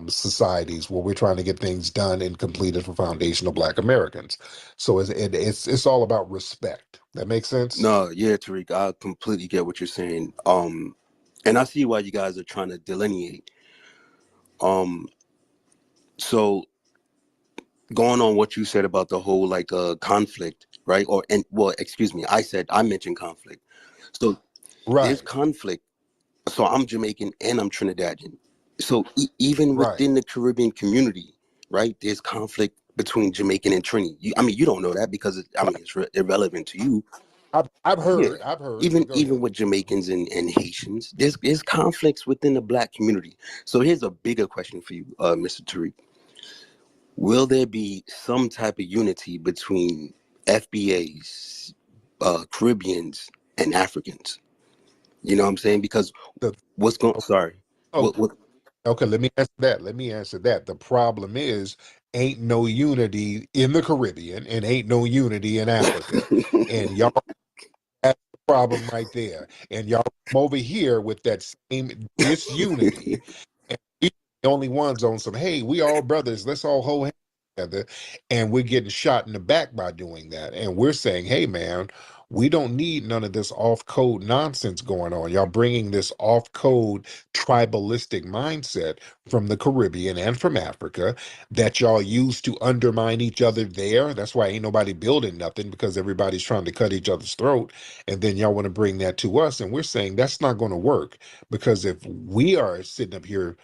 societies where we're trying to get things done and completed for foundational Black Americans. So it's all about respect. That makes sense? No, yeah, Tariq, I completely get what you're saying. And I see why you guys are trying to delineate. So going on what you said about the whole conflict, right? Excuse me, I mentioned conflict. So there's conflict. So I'm Jamaican and I'm Trinidadian. So even within the Caribbean community, right, there's conflict between Jamaican and Trini. You don't know that because it's irrelevant to you. I've heard. Yeah. I've heard. Even with Jamaicans and Haitians, there's conflicts within the Black community. So here's a bigger question for you, Mr. Tariq. Will there be some type of unity between FBAs, Caribbeans, and Africans? You know what I'm saying? Because what's going? Sorry. Okay, let me answer that. The problem is, ain't no unity in the Caribbean and ain't no unity in Africa. And y'all, that's the problem right there. And y'all come over here with that same disunity. And we the only ones on some, hey, we all brothers, let's all hold hands together. And we're getting shot in the back by doing that. And we're saying, hey, man, we don't need none of this off-code nonsense going on. Y'all bringing this off-code tribalistic mindset from the Caribbean and from Africa that y'all use to undermine each other there. That's why ain't nobody building nothing, because everybody's trying to cut each other's throat. And then y'all want to bring that to us. And we're saying that's not going to work, because if we are sitting up here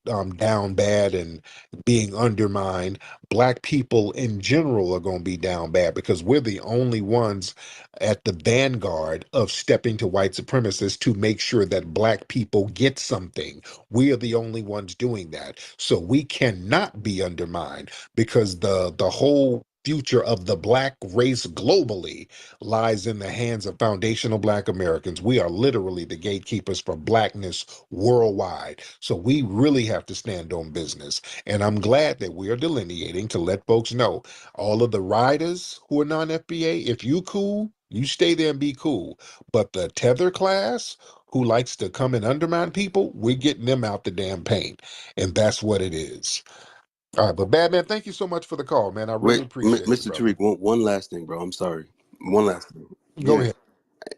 down bad and being undermined, Black people in general are going to be down bad, because we're the only ones at the vanguard of stepping to white supremacists to make sure that Black people get something. We are the only ones doing that. So we cannot be undermined, because the whole future of the Black race globally lies in the hands of foundational Black Americans. We are literally the gatekeepers for Blackness worldwide. So we really have to stand on business. And I'm glad that we are delineating to let folks know, all of the riders who are non-FBA, if you cool, you stay there and be cool. But the Tether class who likes to come and undermine people, we're getting them out the damn paint. And that's what it is. All right, but Badman, thank you so much for the call, man. I really appreciate it, Mr. brother. Tariq, one last thing, bro. I'm sorry. One last thing. Go ahead.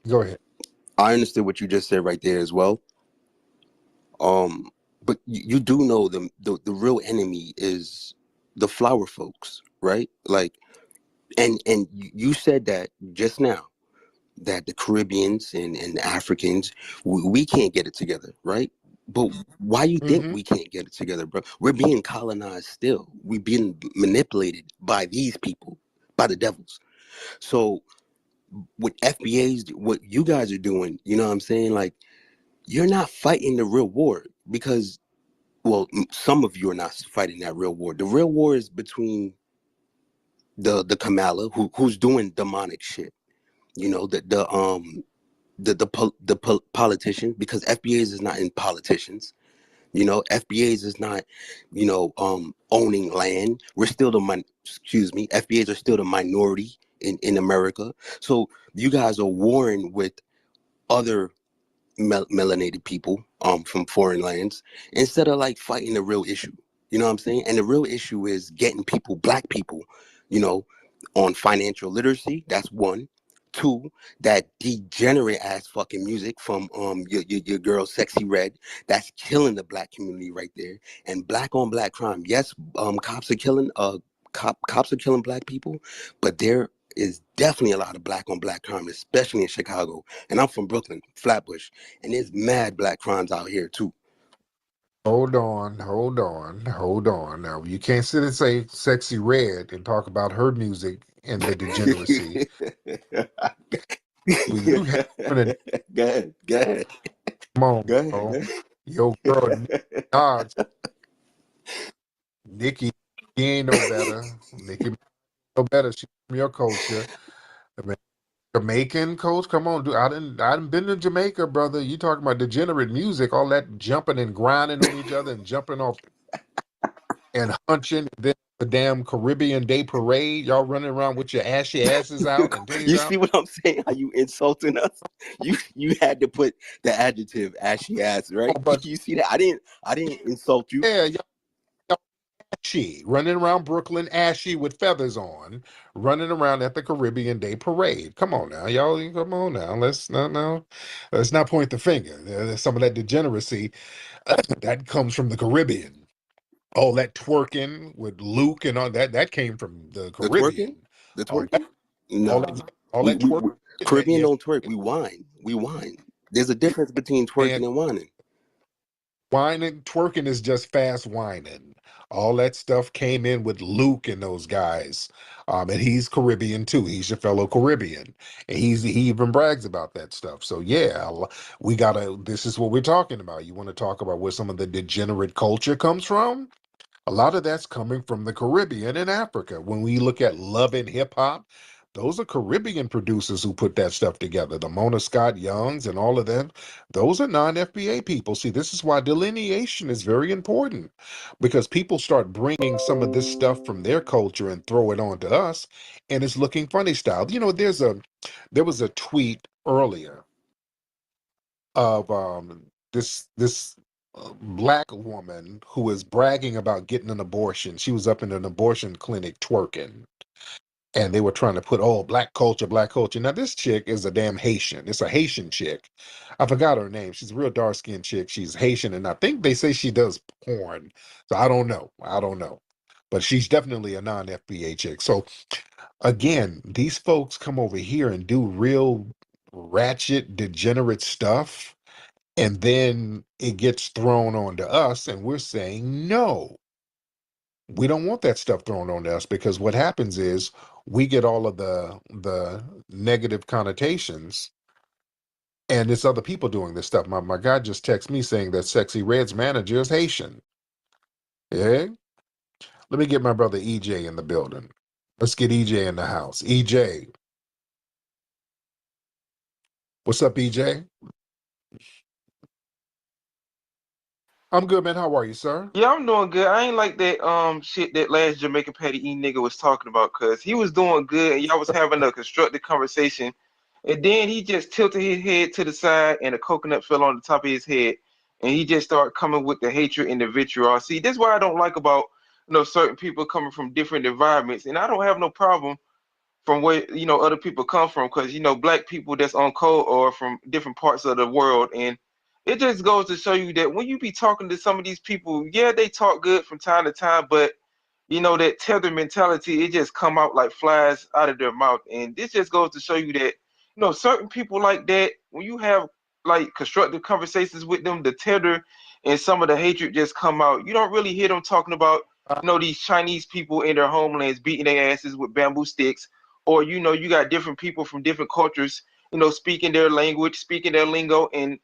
Go ahead. I understood what you just said right there as well. But you do know the real enemy is the flower folks, right? Like, and you said that just now, that the Caribbeans and the Africans, we can't get it together, right? But why you think we can't get it together, bro? We're being colonized still. We're being manipulated by these people, by the devils. So with FBAs, what you guys are doing, you know what I'm saying? Like, you're not fighting the real war because, well, some of you are not fighting that real war. The real war is between the Kamala, who's doing demonic shit. You know, the politician, because FBAs is not in politicians. You know, FBAs is not, you know, owning land. We're still FBAs are still the minority in America. So you guys are warring with other melanated people from foreign lands instead of like fighting the real issue. You know what I'm saying? And the real issue is getting people, black people, you know, on financial literacy. That's one. Two, that degenerate ass fucking music from your girl Sexy Red. That's killing the black community right there. And black on black crime. Yes, cops are killing cops are killing black people, but there is definitely a lot of black on black crime, especially in Chicago. And I'm from Brooklyn, Flatbush, and there's mad black crimes out here too. Hold on. Now, you can't sit and say Sexy Red and talk about her music and the degeneracy. But you have Go ahead. Come on, Go ahead. bro. Yo, girl, Dodge. Nikki, she ain't no better. Nikki, no better. She's from your culture. I mean, Jamaican coach, come on, dude. I done been to Jamaica, brother. You talking about degenerate music, all that jumping and grinding on each other and jumping off and hunching. And then the damn Caribbean Day Parade, y'all running around with your asses out and titties You out. see what I'm saying? How you insulting us? You had to put the adjective ashy ass, right? But you see that? I didn't insult you. yeah, y'all ashy, running around Brooklyn ashy with feathers on, running around at the Caribbean Day Parade. Come on now, y'all. Come on now. Let's not point the finger. There's some of that degeneracy that comes from the Caribbean. All that twerking with Luke and all that came from the The Caribbean. twerking? All No. that twerking. Caribbean Yes, don't twerk. We whine. There's a difference between twerking and whining. whining, twerking is just fast whining. All that stuff came in with Luke and those guys. And he's Caribbean too. He's your fellow Caribbean. And he even brags about that stuff. So yeah, this is what we're talking about. You want to talk about where some of the degenerate culture comes from? A lot of that's coming from the Caribbean and Africa. When we look at love and hip hop, those are Caribbean producers who put that stuff together. The Mona Scott Youngs and all of them, those are non-FBA people. See, this is why delineation is very important, because people start bringing some of this stuff from their culture and throw it on to us, and it's looking funny style. You know, there was a tweet earlier of this black woman who was bragging about getting an abortion. She was up in an abortion clinic twerking, and they were trying to put, oh, black culture, black culture. Now this chick is a damn Haitian. It's a Haitian chick. I forgot her name. She's a real dark-skinned chick. She's Haitian, and I think they say she does porn. So I don't know, but she's definitely a non-FBA chick. So again, these folks come over here and do real ratchet, degenerate stuff, and then it gets thrown onto us, and we're saying, no, we don't want that stuff thrown on us, because what happens is we get all of the negative connotations, and it's other people doing this stuff. My guy just texted me saying that Sexy Red's manager is Haitian. Yeah? Let me get my brother EJ in the building. Let's get EJ in the house. EJ. What's up, EJ? I'm good, man. How are you, sir? Yeah, I'm doing good. I ain't like that shit that last Jamaican Patty E nigga was talking about, cause he was doing good and y'all was having a constructive conversation, and then he just tilted his head to the side and a coconut fell on the top of his head, and he just started coming with the hatred and the vitriol. See, that's why I don't like about certain people coming from different environments, and I don't have no problem from where other people come from, because black people that's on code or from different parts of the world, and it just goes to show you that when you be talking to some of these people, yeah, they talk good from time to time, but that tether mentality, it just come out like flies out of their mouth. And this just goes to show you that certain people like that, when you have like constructive conversations with them, the tether and some of the hatred just come out. You don't really hear them talking about, these Chinese people in their homelands beating their asses with bamboo sticks, or you got different people from different cultures, speaking their language, speaking their lingo, and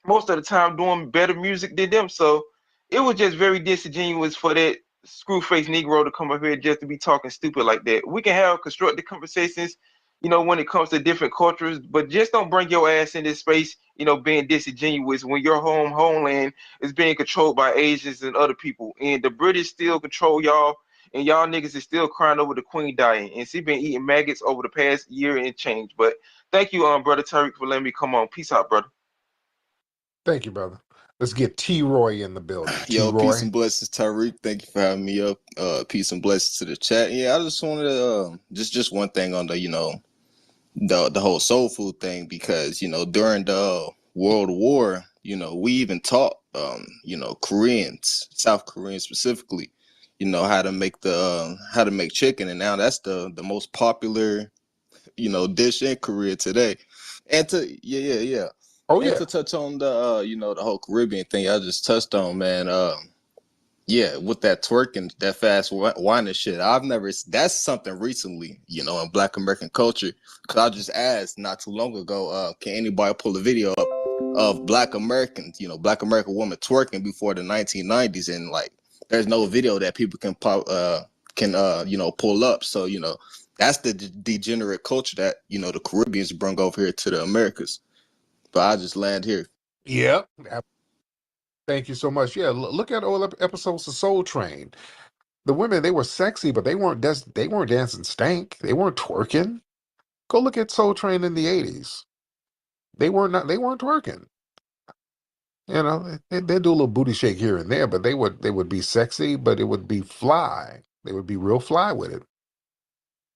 most of the time doing better music than them. So it was just very disingenuous for that screw-faced Negro to come up here just to be talking stupid like that. We can have constructive conversations, when it comes to different cultures, but just don't bring your ass in this space, being disingenuous when your homeland is being controlled by Asians and other people. And the British still control y'all, and y'all niggas is still crying over the queen dying. And she been eating maggots over the past year and change. But thank you, brother Tariq, for letting me come on. Peace out, brother. Thank you, brother. Let's get T-Roy in the building. Yo, T-Roy. peace and blessings, Tariq. Thank you for having me up. Peace and blessings to the chat. Yeah, I just wanted to just one thing on the the whole soul food thing, because during the World War, we even taught Koreans, South Koreans specifically, how to make how to make chicken, and now that's the most popular dish in Korea today. And to Oh and yeah. to touch on the the whole Caribbean thing I just touched on, man. Yeah, with that twerking, that fast wine and shit. That's something recently, in Black American culture. Cause I just asked not too long ago, can anybody pull a video up of Black Americans, Black American women twerking before the 1990s, and like there's no video that people can pull up. So, that's the degenerate culture that, the Caribbeans bring over here to the Americas. But I just land here. Yeah. Thank you so much. Yeah, look at all episodes of Soul Train. The women, they were sexy, but they weren't dancing stank. They weren't twerking. Go look at Soul Train in the 80s. They weren't twerking. They do a little booty shake here and there, but they would be sexy, but it would be fly. They would be real fly with it.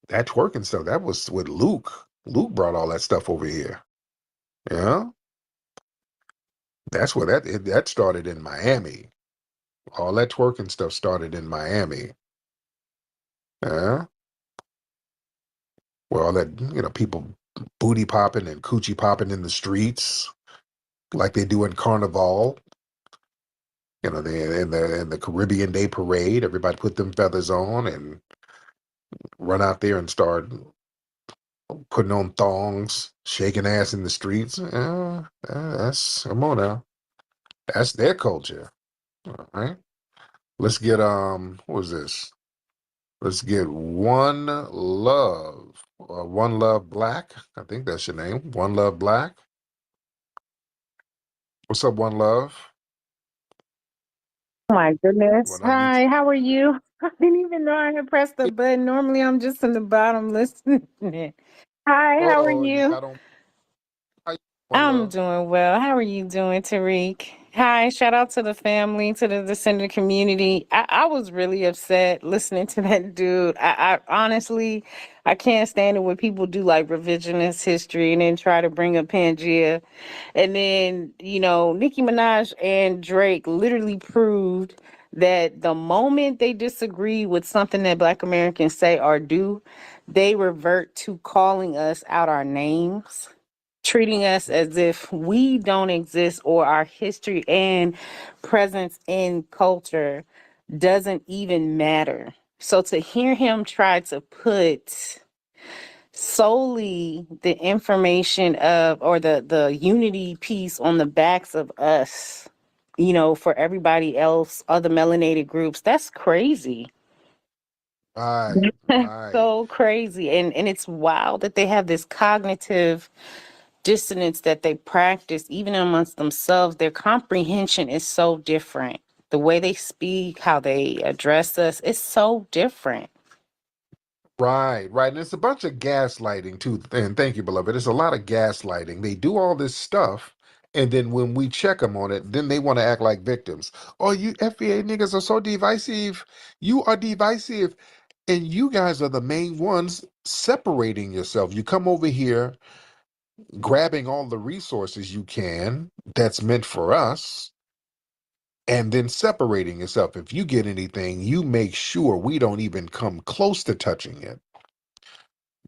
That twerking stuff, that was with Luke. Luke brought all that stuff over here. Yeah. That's where that started in Miami. All that twerking stuff started in Miami. Yeah. Where all that, people booty popping and coochie popping in the streets like they do in Carnival. They in the Caribbean Day Parade, everybody put them feathers on and run out there and start putting on thongs, shaking ass in the streets. That's, come on now. That's their culture. All right. Let's get what was this? Let's get One Love. One Love Black. I think that's your name. One Love Black. What's up, One Love? Oh my goodness. What up, Hi, how are you? I didn't even know I had pressed the button. Normally I'm just in the bottom listening. Hi, how are You you? got on. How you, One I'm Love? doing well. How are you doing, Tariq? Hi, shout out to the family, to the descendant community. I was really upset listening to that dude. I honestly, I can't stand it when people do like revisionist history and then try to bring up Pangea. And then, Nicki Minaj and Drake literally proved that the moment they disagree with something that Black Americans say or do, they revert to calling us out our names, treating us as if we don't exist or our history and presence in culture doesn't even matter. So to hear him try to put solely the information of or the unity piece on the backs of us, for everybody else, other melanated groups, that's crazy. Right. So crazy. And it's wild that they have this cognitive dissonance that they practice even amongst themselves. Their comprehension is so different. The way they speak, how they address us, it's so different. Right. And it's a bunch of gaslighting too. And thank you, beloved. It's a lot of gaslighting. They do all this stuff, and then when we check them on it, then they want to act like victims. Oh, you FBA niggas are so divisive. You are divisive. And you guys are the main ones separating yourself. You come over here grabbing all the resources you can that's meant for us, and then separating yourself. If you get anything, you make sure we don't even come close to touching it.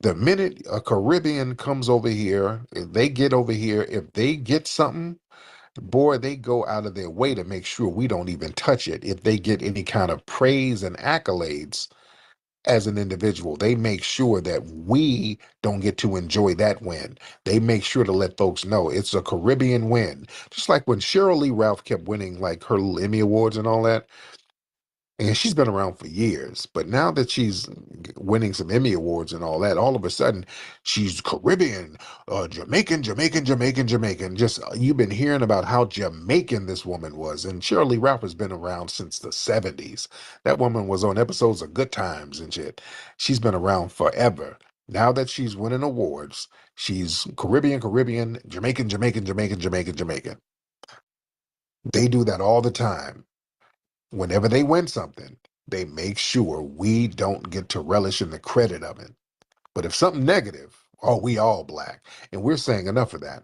The minute a Caribbean comes over here, if they get over here, if they get something, boy, they go out of their way to make sure we don't even touch it. If they get any kind of praise and accolades as an individual, they make sure that we don't get to enjoy that win. They make sure to let folks know it's a Caribbean win. Just like when Cheryl Lee Ralph kept winning like her little Emmy Awards and all that. And she's been around for years, but now that she's winning some Emmy Awards and all that, all of a sudden she's Caribbean, Jamaican. Just you've been hearing about how Jamaican this woman was. And Shirley Ralph has been around since the 70s. That woman was on episodes of Good Times and shit. She's been around forever. Now that she's winning awards, she's Caribbean, Jamaican. They do that all the time. Whenever they win something, they make sure we don't get to relish in the credit of it. But if something negative, oh, we all black. And we're saying enough of that.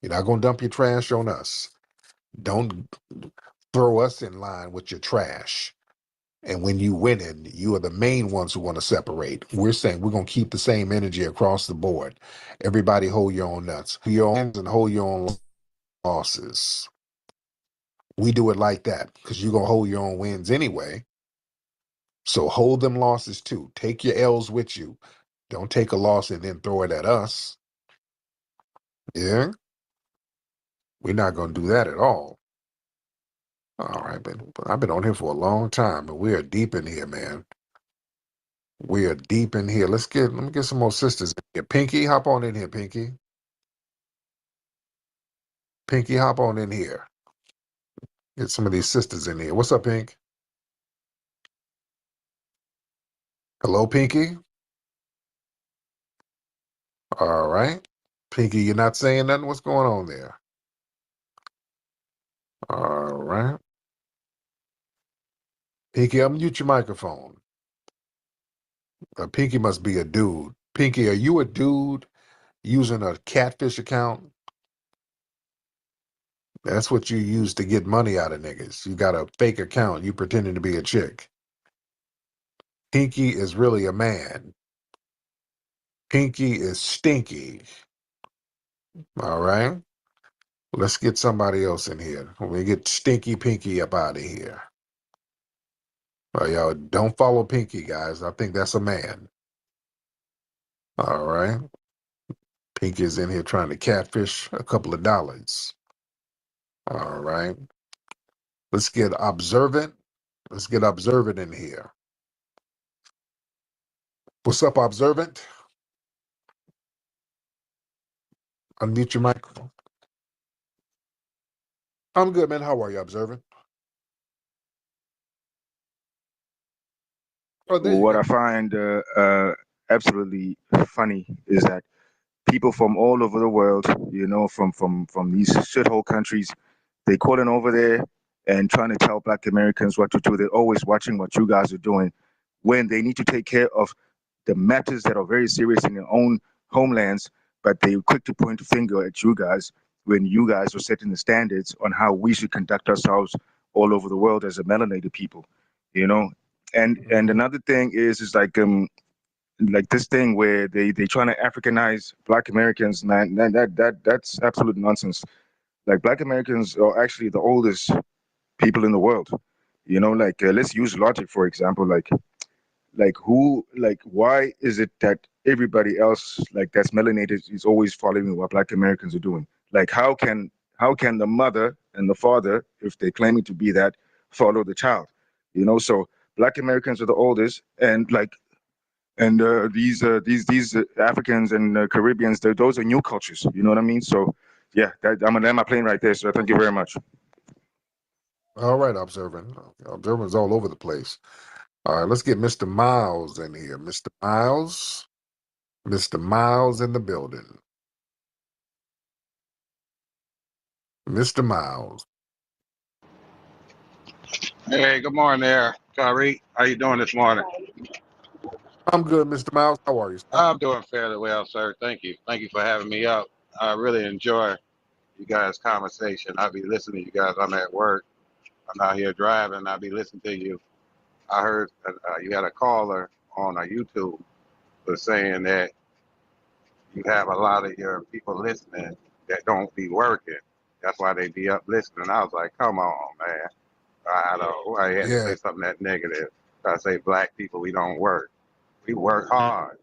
You're not going to dump your trash on us. Don't throw us in line with your trash. And when you win it, you are the main ones who want to separate. We're saying we're going to keep the same energy across the board. Everybody hold your own nuts. Your own hands and hold your own losses. We do it like that because you're going to hold your own wins anyway. So hold them losses too. Take your L's with you. Don't take a loss and then throw it at us. Yeah? We're not going to do that at all. All right, but I've been on here for a long time, but we are deep in here, man. We are deep in here. Let me get some more sisters in here. Pinky, hop on in here, Pinky. Pinky, hop on in here. Get some of these sisters in here. What's up, Pink? Hello, Pinky? All right. Pinky, you're not saying nothing? What's going on there? All right. Pinky, unmute your microphone. Pinky must be a dude. Pinky, are you a dude using a catfish account? That's what you use to get money out of niggas. You got a fake account. You pretending to be a chick. Pinky is really a man. Pinky is stinky. All right? Let's get somebody else in here. We get Stinky Pinky up out of here. Y'all don't follow Pinky, guys. I think that's a man. All right? Pinky's in here trying to catfish a couple of dollars. All right? Let's get Observant. Let's get Observant in here. What's up, Observant? Unmute your microphone. I'm good, man. How are you, Observant? Oh, there you What go. I find absolutely funny is that people from all over the world, from these shithole countries, they calling over there and trying to tell Black Americans what to do. They're always watching what you guys are doing when they need to take care of the matters that are very serious in their own homelands, but they're quick to point a finger at you guys when you guys are setting the standards on how we should conduct ourselves all over the world as a melanated people, you know. And another thing is like this thing where they trying to Africanize Black Americans, man. That's absolute nonsense. Like Black Americans are actually the oldest people in the world. Like let's use logic for example. Like why is it that everybody else like that's melanated is always following what Black Americans are doing? Like how can the mother and the father, if they're claiming to be that, follow the child? So Black Americans are the oldest, and these Africans and Caribbeans, those are new cultures. You know what I mean? So yeah, I'm gonna land my plane right there. So thank you very much. All right, Observant. Observant's all over the place. All right, let's get Mr. Miles in here. Mr. Miles. Mr. Miles in the building. Mr. Miles. Hey, good morning there, Kyrie. How you doing this morning? I'm good, Mr. Miles. How are you, sir? I'm doing fairly well, sir. Thank you. Thank you for having me up. I really enjoy you guys' conversation. I'll be listening to you guys. I'm at work. I'm out here driving. I'll be listening to you. I heard you had a caller on YouTube was saying that you have a lot of your people listening that don't be working. That's why they be up listening. I was like, come on, man. I don't. I had to Yeah, say something that negative. I say black people, we don't work. We work hard.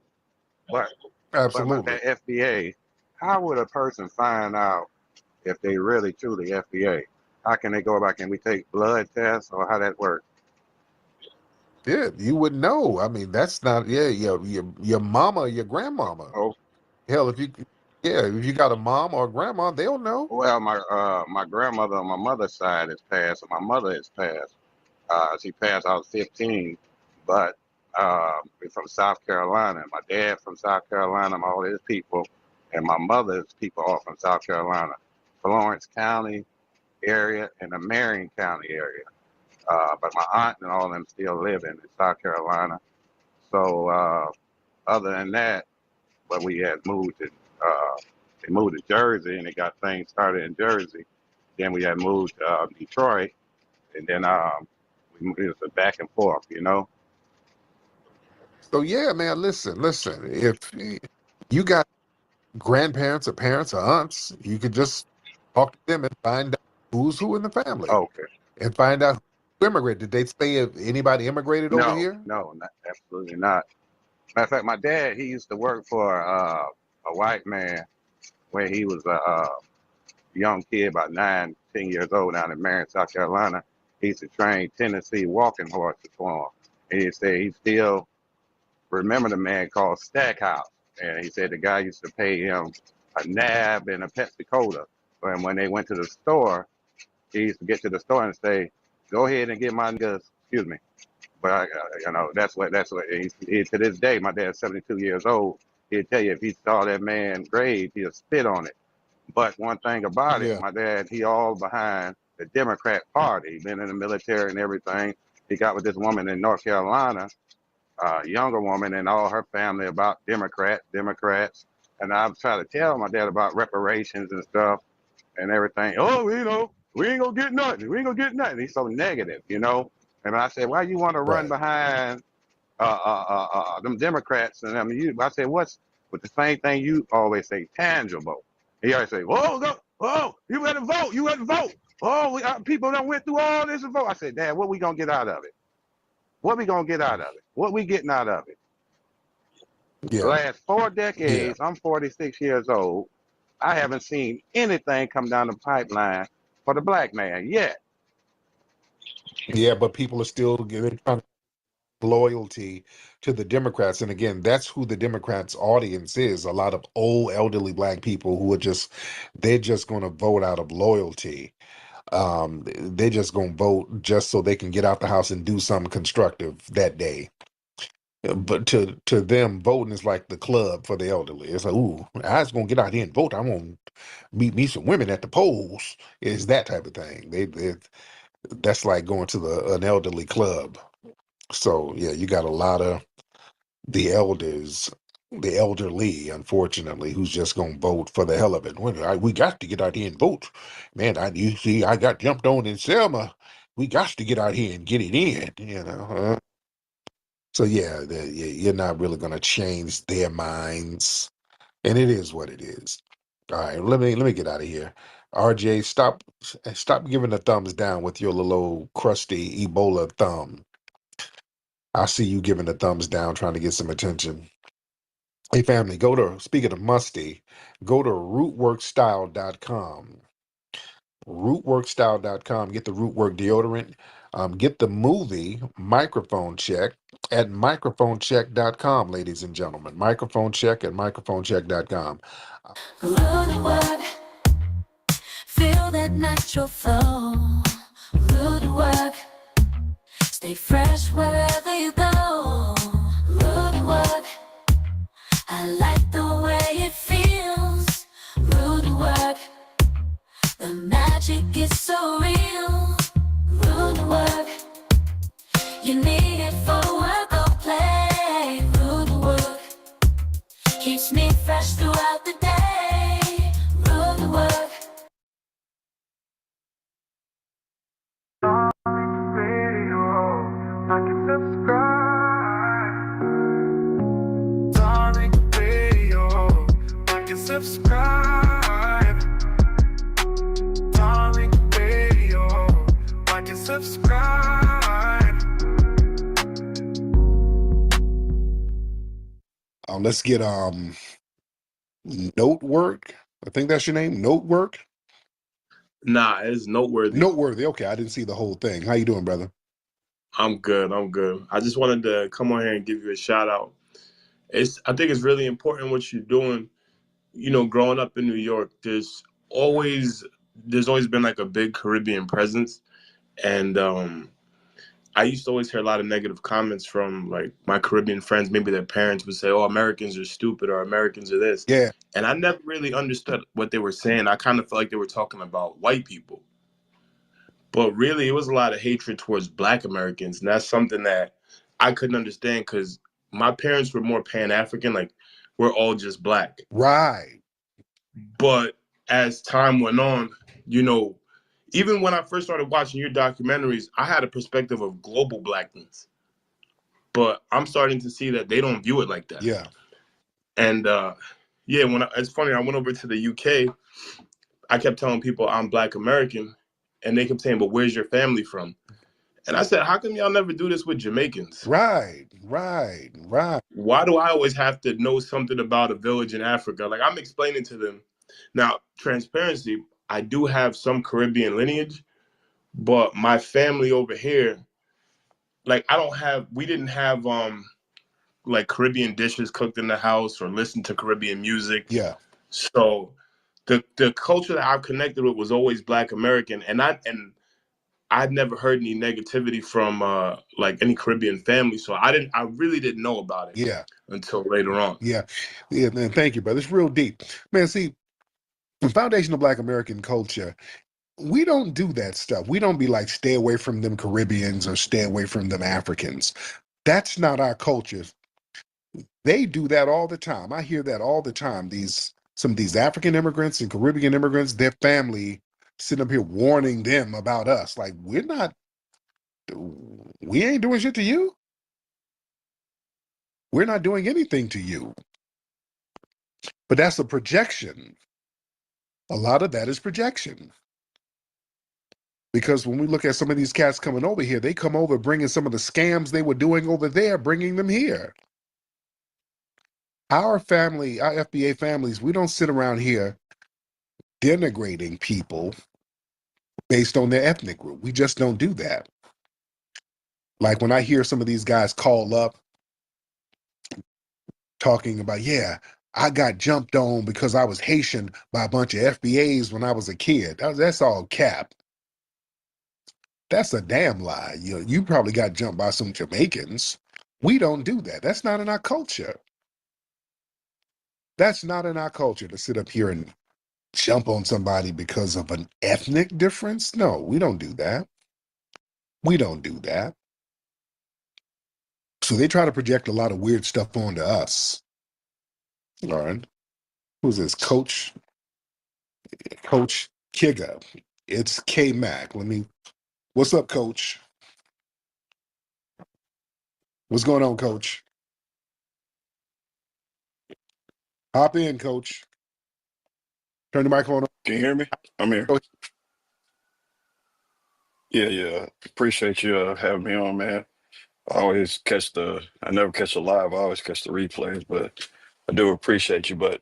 But absolutely. that FBA, how would a person find out if they really truly FBA? How can they go back and we take blood tests or how that works? Yeah, you would know. I mean, that's not. Yeah, your mama, your grandmama. Oh, Hell, if you got a mom or a grandma, they'll know. well, my grandmother on my mother's side is passed, and my mother is passed. She passed out 15, but we're from South Carolina. My dad from South Carolina, all his people, and my mother's people are from South Carolina, Florence County area and the Marion County area. But my aunt and all of them still living in South Carolina. So other than that, but we had moved to they moved to Jersey and they got things started in Jersey. Then we had moved to Detroit, and then it was a back and forth, you know. So yeah, man, listen. If you got grandparents or parents or aunts, you could just talk to them and find out who's who in the family Okay. and find out who immigrated. Did they say if anybody immigrated over No, here? no, absolutely not. Matter of fact, my dad, he used to work for a white man when he was a young kid, about 9, 10 years old, down in Marion, South Carolina. He used to train Tennessee walking horses for him. And he said he still remember the man called Stackhouse. And he said the guy used to pay him a nab and a Pepsi Cola. And when they went to the store, he used to get to the store and say, "Go ahead and get my niggas." Excuse me. But that's what he to this day. My dad's 72 years old. He'd tell you if he saw that man's grave, he'll spit on it. But one thing about it, Yeah. my dad, he all behind the Democrat Party. He been in the military and everything. He got with this woman in North Carolina, younger woman, and all her family about Democrats. And I've tried to tell my dad about reparations and stuff and everything. Oh, we ain't gonna get nothing. We ain't gonna get nothing. He's so negative, you know. And I said, why you want to run Right. behind them Democrats and them? I said, what's with the same thing you always say, tangible. He always say, you better vote. You better vote. People done went through all this and vote. I said, Dad, what we gonna get out of it? What we gonna get out of it? What we getting out of it? The Yeah. last 4 Yeah. decades, I'm 46 years old. I haven't seen anything come down the pipeline for the black man yet. Yeah, but people are still giving loyalty to the Democrats. And again, that's who the Democrats' audience is. A lot of old, elderly black people who are they're just going to vote out of loyalty. They're just going to vote just so they can get out the house and do something constructive that day. But to them, voting is like the club for the elderly. It's like, ooh, I was gonna get out here and vote. I'm gonna meet me some women at the polls. It's that type of thing. That's like going to an elderly club. So yeah, you got a lot of the elders, the elderly, unfortunately, who's just gonna vote for the hell of it. We got to get out here and vote, man. You see, I got jumped on in Selma. We got to get out here and get it in. So yeah, you're not really gonna change their minds, and it is what it is. All right, let me get out of here. RJ, stop giving the thumbs down with your little old crusty Ebola thumb. I see you giving the thumbs down, trying to get some attention. Hey, family, speaking of musty, go to rootworkstyle.com. Rootworkstyle.com. Get the Rootwork deodorant. Get the movie Microphone Check at microphonecheck.com, ladies and gentlemen. Microphone Check at microphonecheck.com. Rude work, feel that natural flow. Rude work, stay fresh wherever you go. Rude work, I like the way it feels. Rude work, the magic is so real. Rude work, you need it for work or play. Rude work, keeps me fresh throughout the day. Rude work. Don't subscribe. Darling Radio, like and subscribe. Let's get Notework. I think that's your name, Notework. Nah, it's noteworthy. Noteworthy. Okay, I didn't see the whole thing. How you doing, brother? I'm good. I just wanted to come on here and give you a shout out. I think it's really important what you're doing. You know, growing up in New York, there's always been like a big Caribbean presence, and I used to always hear a lot of negative comments from like my Caribbean friends. Maybe their parents would say, "Oh, Americans are stupid," or "Americans are this." Yeah. And I never really understood what they were saying. I kind of felt like they were talking about white people. But really, it was a lot of hatred towards Black Americans. And that's something that I couldn't understand because my parents were more Pan-African. Like, we're all just Black. Right. But as time went on, you know, even when I first started watching your documentaries, I had a perspective of global Blackness. But I'm starting to see that they don't view it like that. Yeah. And yeah, it's funny, I went over to the UK. I kept telling people I'm Black American, and they kept saying, "But where's your family from?" And I said, "How come y'all never do this with Jamaicans?" Right. Why do I always have to know something about a village in Africa? Like, I'm explaining to them. Now, transparency, I do have some Caribbean lineage, but my family over here, like, we didn't have like Caribbean dishes cooked in the house or listen to Caribbean music. Yeah. So the culture that I've connected with was always Black American, and I'd never heard any negativity from like any Caribbean family, so I really didn't know about it. Yeah. Until later on. Yeah, man. Thank you, brother. It's real deep, man. See, the foundation of Black American culture, we don't do that stuff. We don't be like, stay away from them Caribbeans or stay away from them Africans. That's not our culture. They do that all the time. I hear that all the time. Some of these African immigrants and Caribbean immigrants, their family sitting up here warning them about us. Like, we ain't doing shit to you. We're not doing anything to you. But that's a projection. A lot of that is projection. Because when we look at some of these cats coming over here, they come over bringing some of the scams they were doing over there, bringing them here. Our family, our FBA families, we don't sit around here denigrating people based on their ethnic group. We just don't do that. Like when I hear some of these guys call up talking about, yeah, I got jumped on because I was Haitian by a bunch of FBAs when I was a kid. That's all cap. That's a damn lie. You probably got jumped by some Jamaicans. We don't do that. That's not in our culture. That's not in our culture to sit up here and jump on somebody because of an ethnic difference. No, we don't do that. We don't do that. So they try to project a lot of weird stuff onto us. All right. Who's this? Coach Kiga. It's K-Mac. What's up, Coach? What's going on, Coach? Hop in, Coach. Turn the microphone on. Can you hear me? I'm here. Yeah. Appreciate you having me on, man. I never catch the live. I always catch the replays, but I do appreciate you. But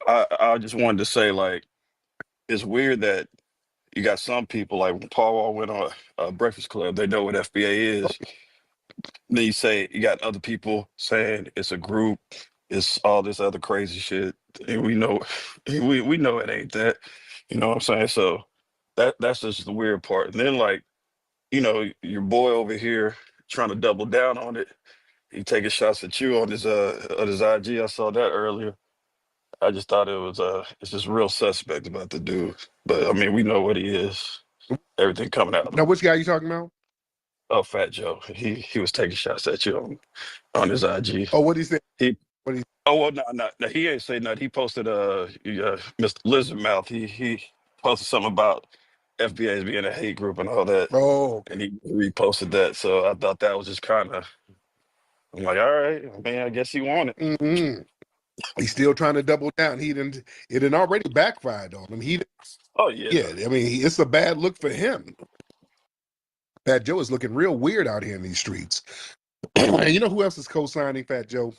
I just wanted to say, like, it's weird that you got some people, like when Paul Wall went on Breakfast Club, they know what FBA is. Then you say you got other people saying it's a group, it's all this other crazy shit, and we know we know it ain't that. You know what I'm saying? So that's just the weird part. And then, like, your boy over here trying to double down on it. He taking shots at you on his IG. I saw that earlier. I just thought it's just real suspect about the dude. But I mean, we know what he is. Everything coming out. Now, which guy you talking about? Oh, Fat Joe. He was taking shots at you on his IG. Oh, what he said? Oh, well, no, he ain't say nothing. He posted Mr. Lizard Mouth. He posted something about FBA's being a hate group and all that. Oh, and he reposted that. So I thought that was just kind of. I'm like, all right, I mean, I guess he won it. Mm-hmm. He's still trying to double down. It had already backfired on him. Oh yeah. Yeah, I mean, it's a bad look for him. Fat Joe is looking real weird out here in these streets. And you know who else is co-signing Fat Joe?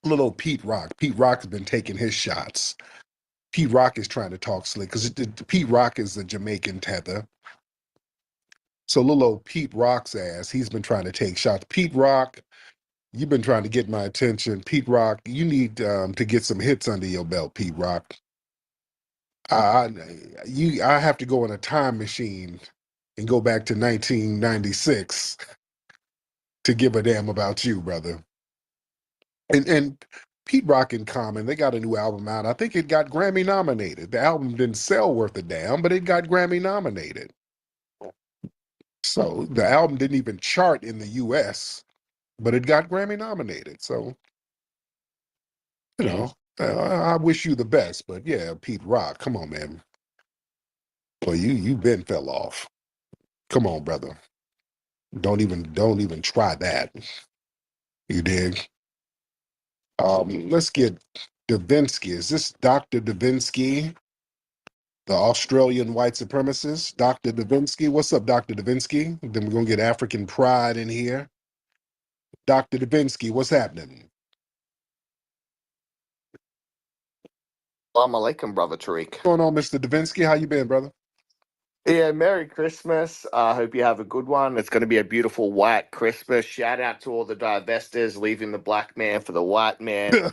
Little old Pete Rock. Pete Rock has been taking his shots. Pete Rock is trying to talk slick because Pete Rock is the Jamaican Tether. So little old Pete Rock's ass, he's been trying to take shots. Pete Rock, you've been trying to get my attention. Pete Rock, you need to get some hits under your belt, Pete Rock. I have to go in a time machine and go back to 1996 to give a damn about you, brother. And Pete Rock and Common, they got a new album out. I think it got Grammy nominated. The album didn't sell worth a damn, but it got Grammy nominated. So the album didn't even chart in the US, but it got Grammy nominated. So, you know, I wish you the best. But yeah, Pete Rock, come on, man. Well, you been fell off. Come on, brother. Don't even try that. You dig? Let's get Davinsky. Is this Dr. Davinsky, the Australian white supremacist? Dr. Davinsky. What's up, Dr. Davinsky? Then we're gonna get African pride in here. Dr. Davinsky, what's happening? Assalamu alaikum, brother Tariq. What's going on, Mr. Davinsky? How you been, brother? Yeah, Merry Christmas. I hope you have a good one. It's going to be a beautiful white Christmas. Shout out to all the divestors leaving the black man for the white man.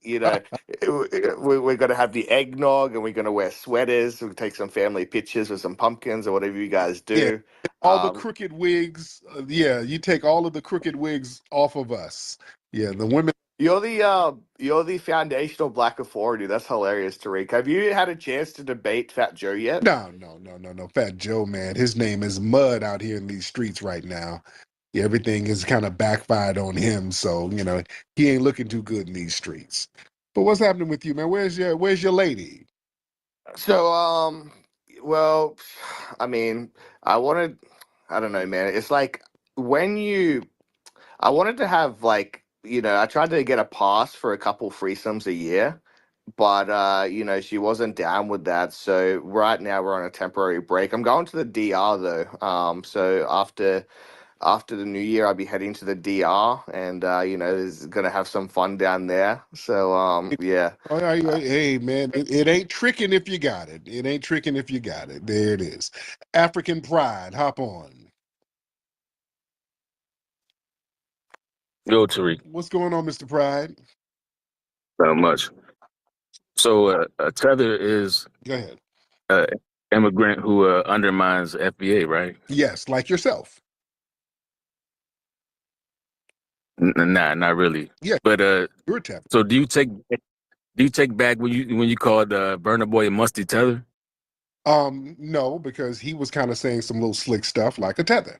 You know, we're going to have the eggnog and we're going to wear sweaters. We'll take some family pictures with some pumpkins or whatever you guys do. Yeah, all the crooked wigs. You take all of the crooked wigs off of us. Yeah, the women. You're the foundational black authority. That's hilarious, Tariq. Have you had a chance to debate Fat Joe yet? No. Fat Joe, man. His name is mud out here in these streets right now. Yeah, everything is kind of backfired on him. So, you know, he ain't looking too good in these streets. But what's happening with you, man? Where's your lady? So, well, I mean, I don't know, man. It's like I wanted to have I tried to get a pass for a couple threesomes a year, but she wasn't down with that. So right now we're on a temporary break. I'm going to the DR though. So after the new year, I'll be heading to the DR, and is gonna have some fun down there. So yeah. All right, hey man, it ain't tricking if you got it. It ain't tricking if you got it. There it is. African pride, hop on. Yo, Tariq. What's going on, Mr. Pride? Not much. So, Tether is Go ahead. Immigrant who undermines FBA, right? Yes, like yourself. Nah, not really. Yeah, but you're Tether. So do you take back when you called Burna Boy a musty Tether? No, because he was kind of saying some little slick stuff like a Tether.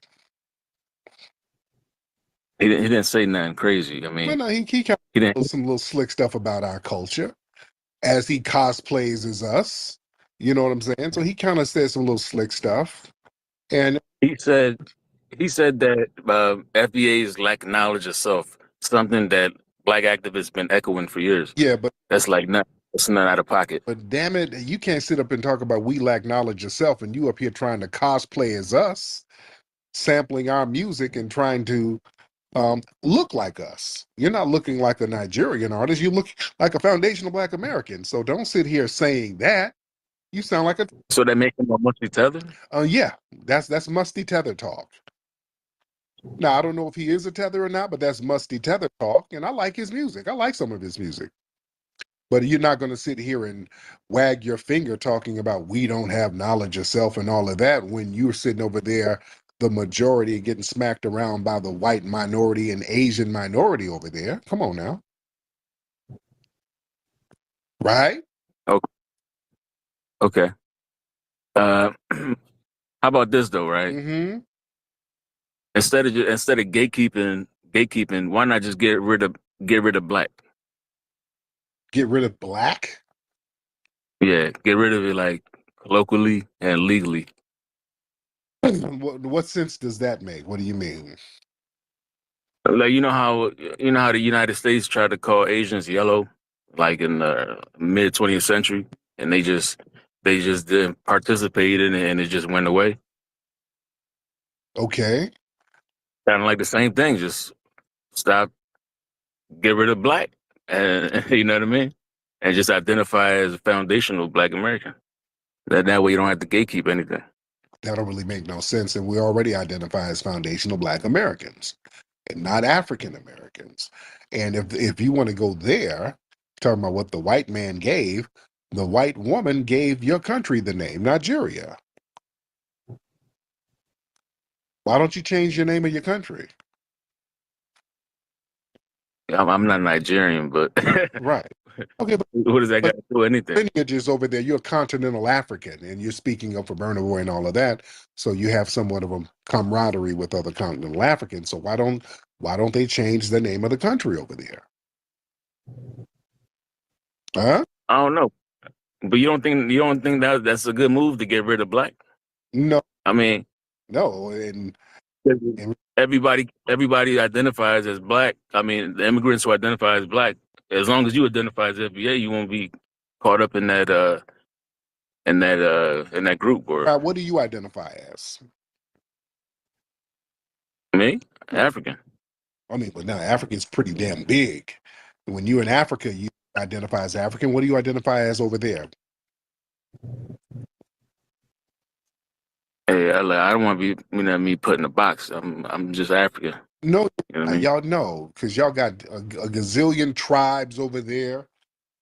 He didn't say nothing crazy. I mean, Well, no, he kind of did some little slick stuff about our culture as he cosplays as us. You know what I'm saying? So he kind of said some little slick stuff, and he said that FBA's lack knowledge of self, something that black activists been echoing for years. Yeah, but that's not out of pocket. But damn it, you can't sit up and talk about we lack knowledge yourself, and you up here trying to cosplay as us, sampling our music and trying to look like us. You're not looking like a Nigerian artist. You look like a foundational Black American. So don't sit here saying that. You sound like a. So that make him a musty Tether? Yeah, that's musty Tether talk. Now I don't know if he is a Tether or not, but that's musty Tether talk, and I like his music. I like some of his music. But you're not going to sit here and wag your finger talking about we don't have knowledge of self and all of that when you're sitting over there, the majority, getting smacked around by the white minority and Asian minority over there. Come on now. Right? Okay. How about this though, right? Mm-hmm. Instead of gatekeeping, why not just get rid of black? Get rid of black? Yeah, get rid of it like locally and legally. What sense does that make? What do you mean? Like you know how the United States tried to call Asians yellow, like in the mid 20th century, and they just didn't participate in it, and it just went away. Okay. Kind of like the same thing, just stop, get rid of black, and you know what I mean, and just identify as a foundational Black American. That way you don't have to gatekeep anything. That don't really make no sense. And we already identify as foundational Black Americans and not African Americans. And if you want to go there, talking about what the white man gave, the white woman gave your country the name Nigeria. Why don't you change your name of your country? I'm not Nigerian, but Right. Okay, what does that got but to do with anything? lineage is over there. You're a continental African, and you're speaking of Boy and all of that. So you have somewhat of a camaraderie with other continental Africans. So why don't they change the name of the country over there? Huh? I don't know, but you don't think that that's a good move to get rid of black? No, I mean, no, and everybody identifies as black. I mean, the immigrants who identify as black, as long as you identify as FBA, you won't be caught up in that group. Or what do you identify as? me, African. I mean, but now Africa's pretty damn big. When you're in Africa, you identify as African. What do you identify as over there? Hey, I don't want to be me put in a box. I'm just African. No, You know what I mean? y'all know, because y'all got a gazillion tribes over there.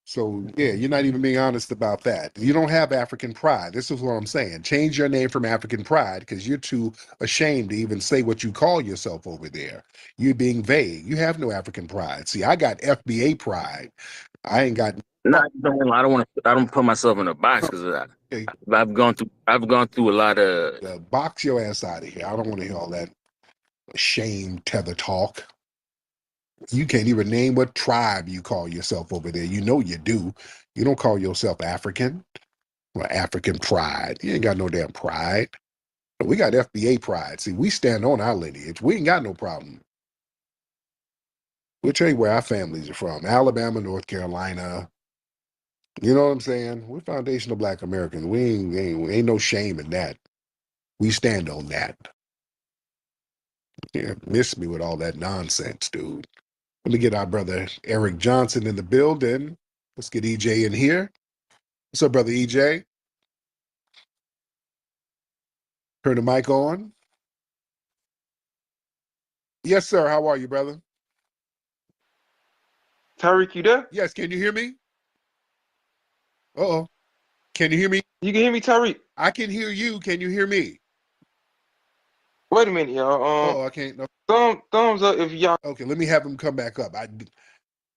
So yeah, you're not even being honest about that. You don't have African pride. This is what I'm saying. Change your name from African pride because you're too ashamed to even say what you call yourself over there. You're being vague. You have no African pride. See, I got FBA pride. I ain't got. No, I don't want to. I don't put myself in a box because I've gone through a lot of. Box your ass out of here. I don't want to hear all that ashamed tether talk. You can't even name what tribe you call yourself over there. You know you do. You don't call yourself African or African pride. You ain't got no damn pride. We got FBA pride. See, we stand on our lineage. We ain't got no problem. We'll tell you where our families are from. Alabama, North Carolina. You know what I'm saying? We're foundational Black Americans. We ain't no shame in that. We stand on that. Yeah, miss me with all that nonsense, dude. Let me get our brother Eric Johnson in the building. Let's get EJ in here. What's up, brother EJ? Turn the mic on. Yes, sir. How are you, brother? Tariq, you there? Yes. Can you hear me? Uh-oh. Can you hear me? You can hear me, Tariq? I can hear you. Can you hear me? Wait a minute, y'all. I can't. No. Thumbs up if y'all. Okay, let me have him come back up.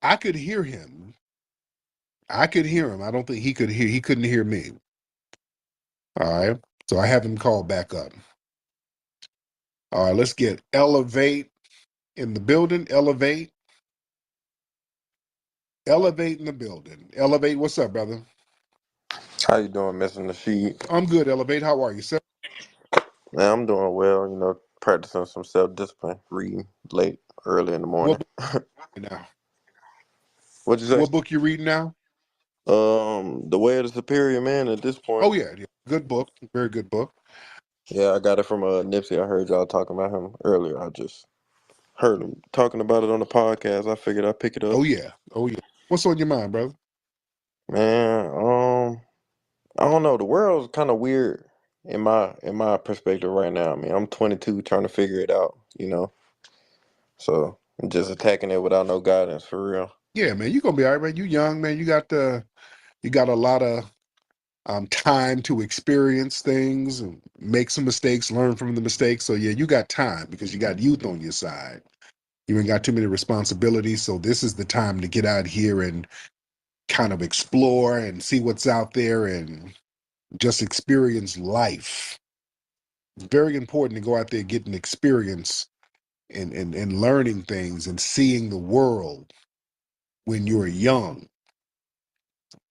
I could hear him. I could hear him. I don't think he could hear. He couldn't hear me. All right. So I have him call back up. All right. Let's get Elevate in the building. Elevate in the building. Elevate. What's up, brother? How you doing, Mr. Nasheed? I'm good, Elevate. How are you, sir? Man, I'm doing well. You know, practicing some self-discipline, reading late, early in the morning. Now, What'd you say? what book you reading now? The Way of the Superior Man. At this point. Oh yeah, good book, very good book. Yeah, I got it from Nipsey. I heard y'all talking about him earlier. I just heard him talking about it on the podcast. I figured I'd pick it up. Oh yeah. What's on your mind, brother? Man, I don't know. The world's kind of weird in my perspective right now. I mean, I'm 22, trying to figure it out. You know, so I'm just attacking it without no guidance for real. Yeah, man, you gonna be all right, man. You young, man. You got a lot of time to experience things and make some mistakes, learn from the mistakes. So yeah, you got time because you got youth on your side. You ain't got too many responsibilities. So this is the time to get out here and kind of explore and see what's out there and just experience life. It's very important to go out there getting experience and learning things and seeing the world when you're young.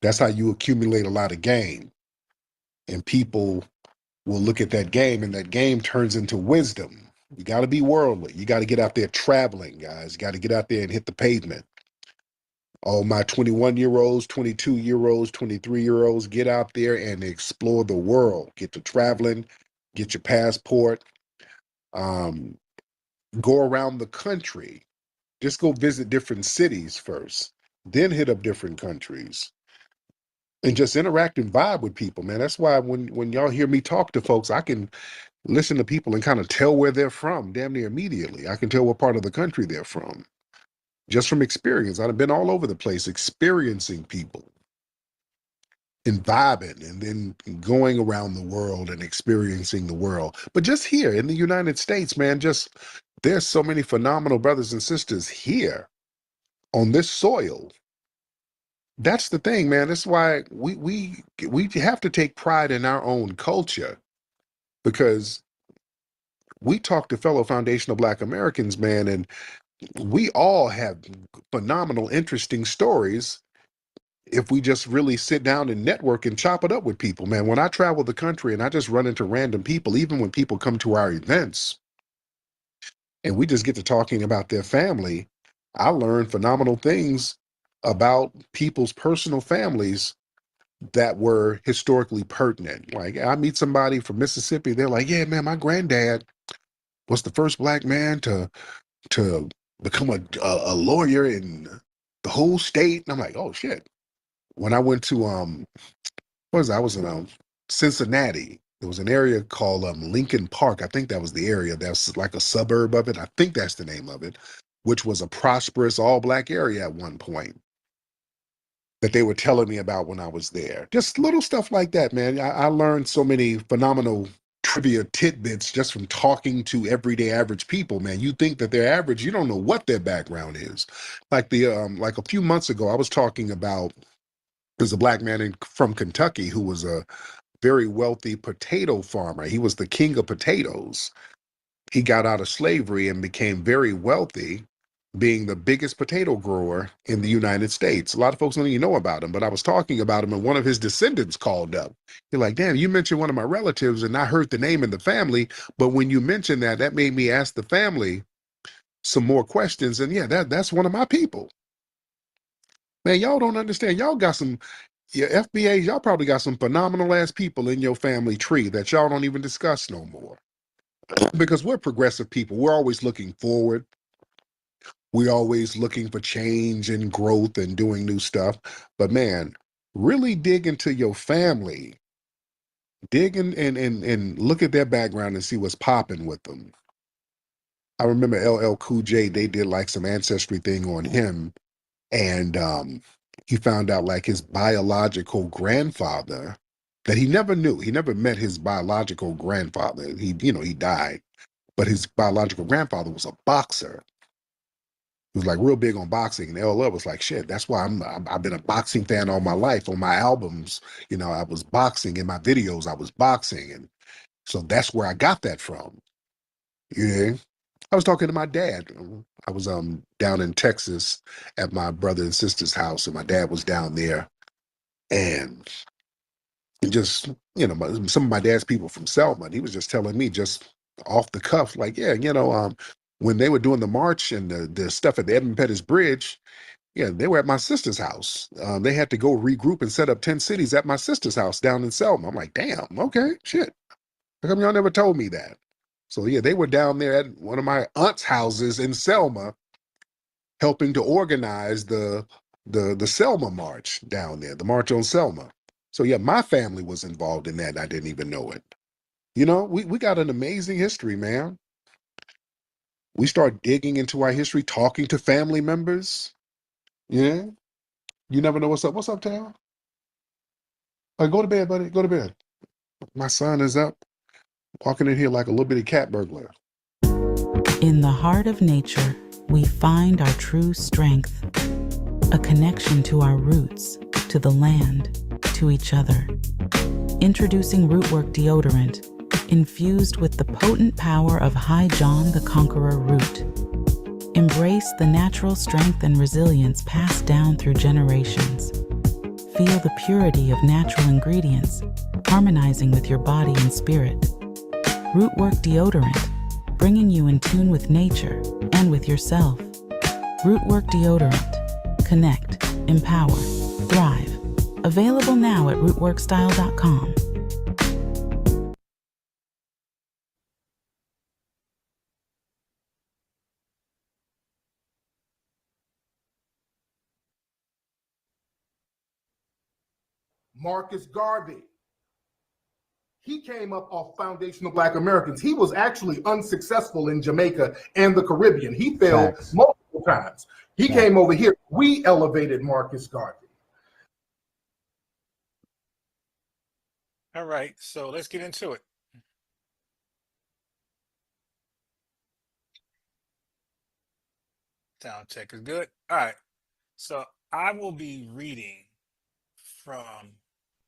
That's how you accumulate a lot of game. And people will look at that game and that game turns into wisdom. You got to be worldly. You got to get out there traveling, guys. You got to get out there and hit the pavement. All my 21-year-olds, 22-year-olds, 23-year-olds, get out there and explore the world. Get to traveling, get your passport, go around the country. Just go visit different cities first, then hit up different countries. And just interact and vibe with people, man. That's why when y'all hear me talk to folks, I can listen to people and kind of tell where they're from damn near immediately. I can tell what part of the country they're from just from experience. I've been all over the place experiencing people and vibing and then going around the world and experiencing the world. But just here in the United States, man, just there's so many phenomenal brothers and sisters here on this soil. That's the thing, man. That's why we have to take pride in our own culture, because we talk to fellow foundational Black Americans, man, and we all have phenomenal, interesting stories if we just really sit down and network and chop it up with people, man. When I travel the country and I just run into random people, even when people come to our events and we just get to talking about their family, I learn phenomenal things about people's personal families that were historically pertinent. Like, I meet somebody from Mississippi, they're like, yeah, man, my granddad was the first Black man to become a lawyer in the whole state. And I'm like, oh shit. When I went to I was in Cincinnati. There was an area called Lincoln Park. I think that was the area. That's like a suburb of it. I think that's the name of it, which was a prosperous all Black area at one point that they were telling me about when I was there. Just little stuff like that, man. I learned so many phenomenal trivia tidbits just from talking to everyday average people, man. You think that they're average, you don't know what their background is. Like like a few months ago, I was talking about, there's a Black man from Kentucky who was a very wealthy potato farmer. He was the king of potatoes. He got out of slavery and became very wealthy, being the biggest potato grower in the United States. A lot of folks don't even know about him, but I was talking about him and one of his descendants called up. You're like, damn, you mentioned one of my relatives and I heard the name in the family, but when you mentioned that, that made me ask the family some more questions. And yeah, that's one of my people. Man, y'all don't understand. Y'all got some, your FBAs, y'all probably got some phenomenal ass people in your family tree that y'all don't even discuss no more. Because we're progressive people. We're always looking forward. We're always looking for change and growth and doing new stuff. But man, really dig into your family. Dig in and look at their background and see what's popping with them. I remember LL Cool J, they did like some ancestry thing on him. And he found out like his biological grandfather that he never knew. He never met his biological grandfather. He died. But his biological grandfather was a boxer. He was like real big on boxing, and LL was like, shit, that's why I've been a boxing fan all my life. On my albums, I was boxing. In my videos, I was boxing. And so that's where I got that from. Yeah. I was talking to my dad. I was down in Texas at my brother and sister's house, and my dad was down there. And just, some of my dad's people from Selma, and he was just telling me just off the cuff, like, yeah, when they were doing the march and the stuff at the Edmund Pettus Bridge, yeah, they were at my sister's house. They had to go regroup and set up 10 cities at my sister's house down in Selma. I'm like, damn, okay, shit. How come y'all never told me that? So yeah, they were down there at one of my aunt's houses in Selma, helping to organize the Selma March down there, the March on Selma. So yeah, my family was involved in that, and I didn't even know it. We got an amazing history, man. We start digging into our history, talking to family members. Yeah. You never know what's up. What's up, Tal? Go to bed, buddy. Go to bed. My son is up, walking in here like a little bitty cat burglar. In the heart of nature, we find our true strength, a connection to our roots, to the land, to each other. Introducing Rootwork deodorant, infused with the potent power of High John the Conqueror root. Embrace the natural strength and resilience passed down through generations. Feel the purity of natural ingredients, harmonizing with your body and spirit. Rootwork deodorant, bringing you in tune with nature and with yourself. Rootwork deodorant. Connect, empower, thrive. Available now at rootworkstyle.com. Marcus Garvey. He came up off foundational Black Americans. He was actually unsuccessful in Jamaica and the Caribbean. He failed multiple times. He came over here. We elevated Marcus Garvey. All right, so let's get into it. Sound check is good. All right, so I will be reading from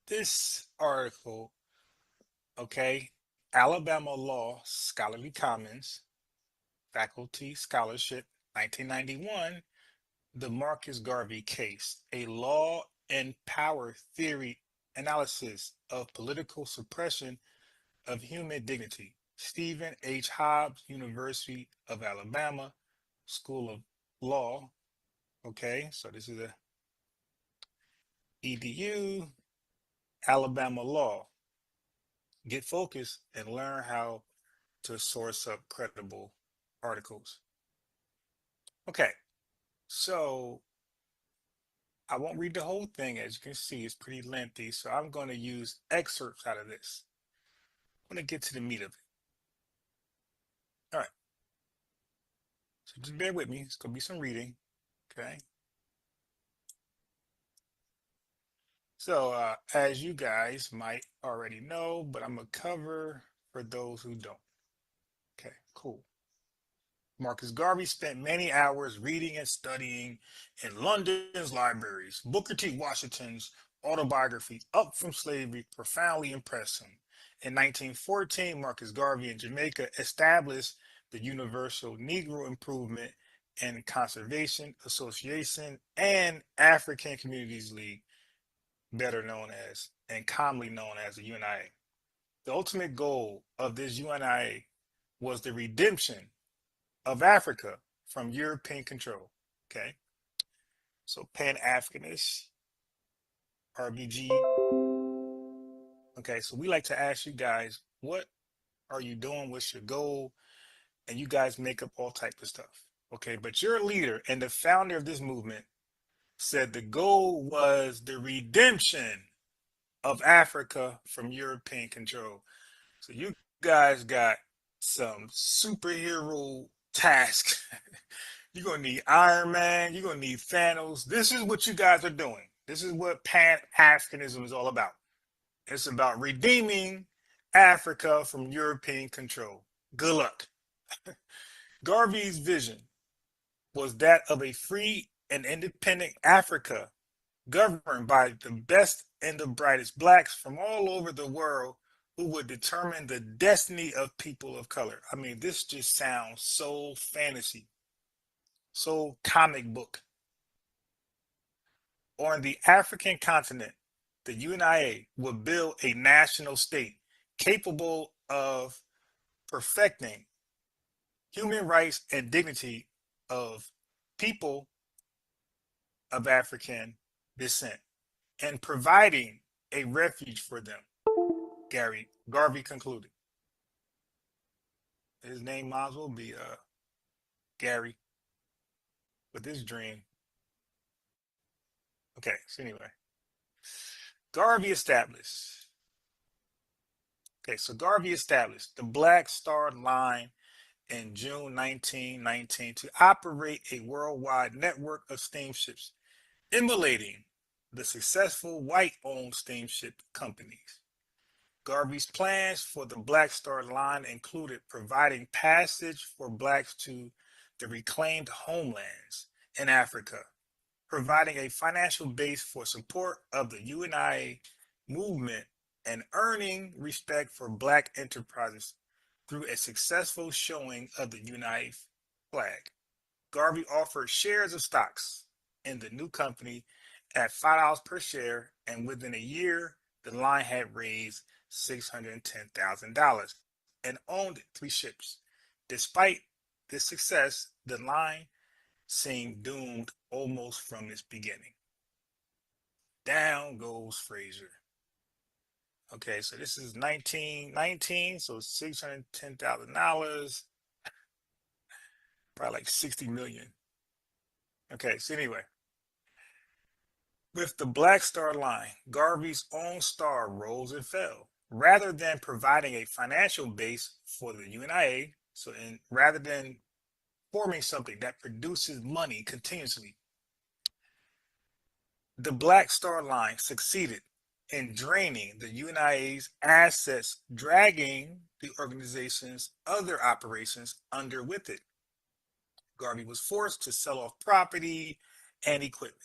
this article, okay? Alabama Law Scholarly Commons, Faculty Scholarship, 1991, The Marcus Garvey Case, a law and power theory analysis of political suppression of human dignity. Stephen H. Hobbs, University of Alabama, School of Law. Okay, so this is a EDU, Alabama Law. Get focused and learn how to source up credible articles. Okay, so I won't read the whole thing. As you can see, it's pretty lengthy, so I'm going to use excerpts out of this. I'm going to get to the meat of it. All right, so just bear with me. It's going to be some reading, okay? So as you guys might already know, but I'm going to cover for those who don't. Okay, cool. Marcus Garvey spent many hours reading and studying in London's libraries. Booker T. Washington's autobiography, Up from Slavery, profoundly impressed him. In 1914, Marcus Garvey in Jamaica established the Universal Negro Improvement and Conservation Association and African Communities League, better known as and commonly known as the UNIA. The ultimate goal of this UNIA was the redemption of Africa from European control. Okay, so Pan-Africanists, RBG. Okay, so we like to ask you guys, what are you doing? What's your goal? And you guys make up all type of stuff. Okay, but your leader and the founder of this movement said the goal was the redemption of Africa from European control. So you guys got some superhero tasks. You're going to need Iron Man. You're going to need Thanos. This is what you guys are doing. This is what Pan-Africanism is all about. It's about redeeming Africa from European control. Good luck. Garvey's vision was that of a free and independent Africa governed by the best and the brightest blacks from all over the world who would determine the destiny of people of color. I mean, this just sounds so fantasy, so comic book. On the African continent, the UNIA would build a national state capable of perfecting human rights and dignity of people of African descent and providing a refuge for them. Garvey concluded. His name might as well be Gary with this dream. Okay, so anyway, Garvey established. Okay, so Garvey established the Black Star Line in June 1919 to operate a worldwide network of steamships, emulating the successful white-owned steamship companies. Garvey's plans for the Black Star Line included providing passage for blacks to the reclaimed homelands in Africa, providing a financial base for support of the UNIA movement, and earning respect for black enterprises through a successful showing of the UNIA flag. Garvey offered shares of stocks in the new company at $5 per share, and within a year, the line had raised $610,000 and owned 3 ships, Despite this success, the line seemed doomed almost from its beginning. Down goes Fraser. Okay, so this is 1919, so $610,000, probably like 60 million. Okay, so anyway, with the Black Star Line, Garvey's own star rose and fell. Rather than providing a financial base for the UNIA, rather than forming something that produces money continuously, the Black Star Line succeeded in draining the UNIA's assets, dragging the organization's other operations under with it. Garvey was forced to sell off property and equipment.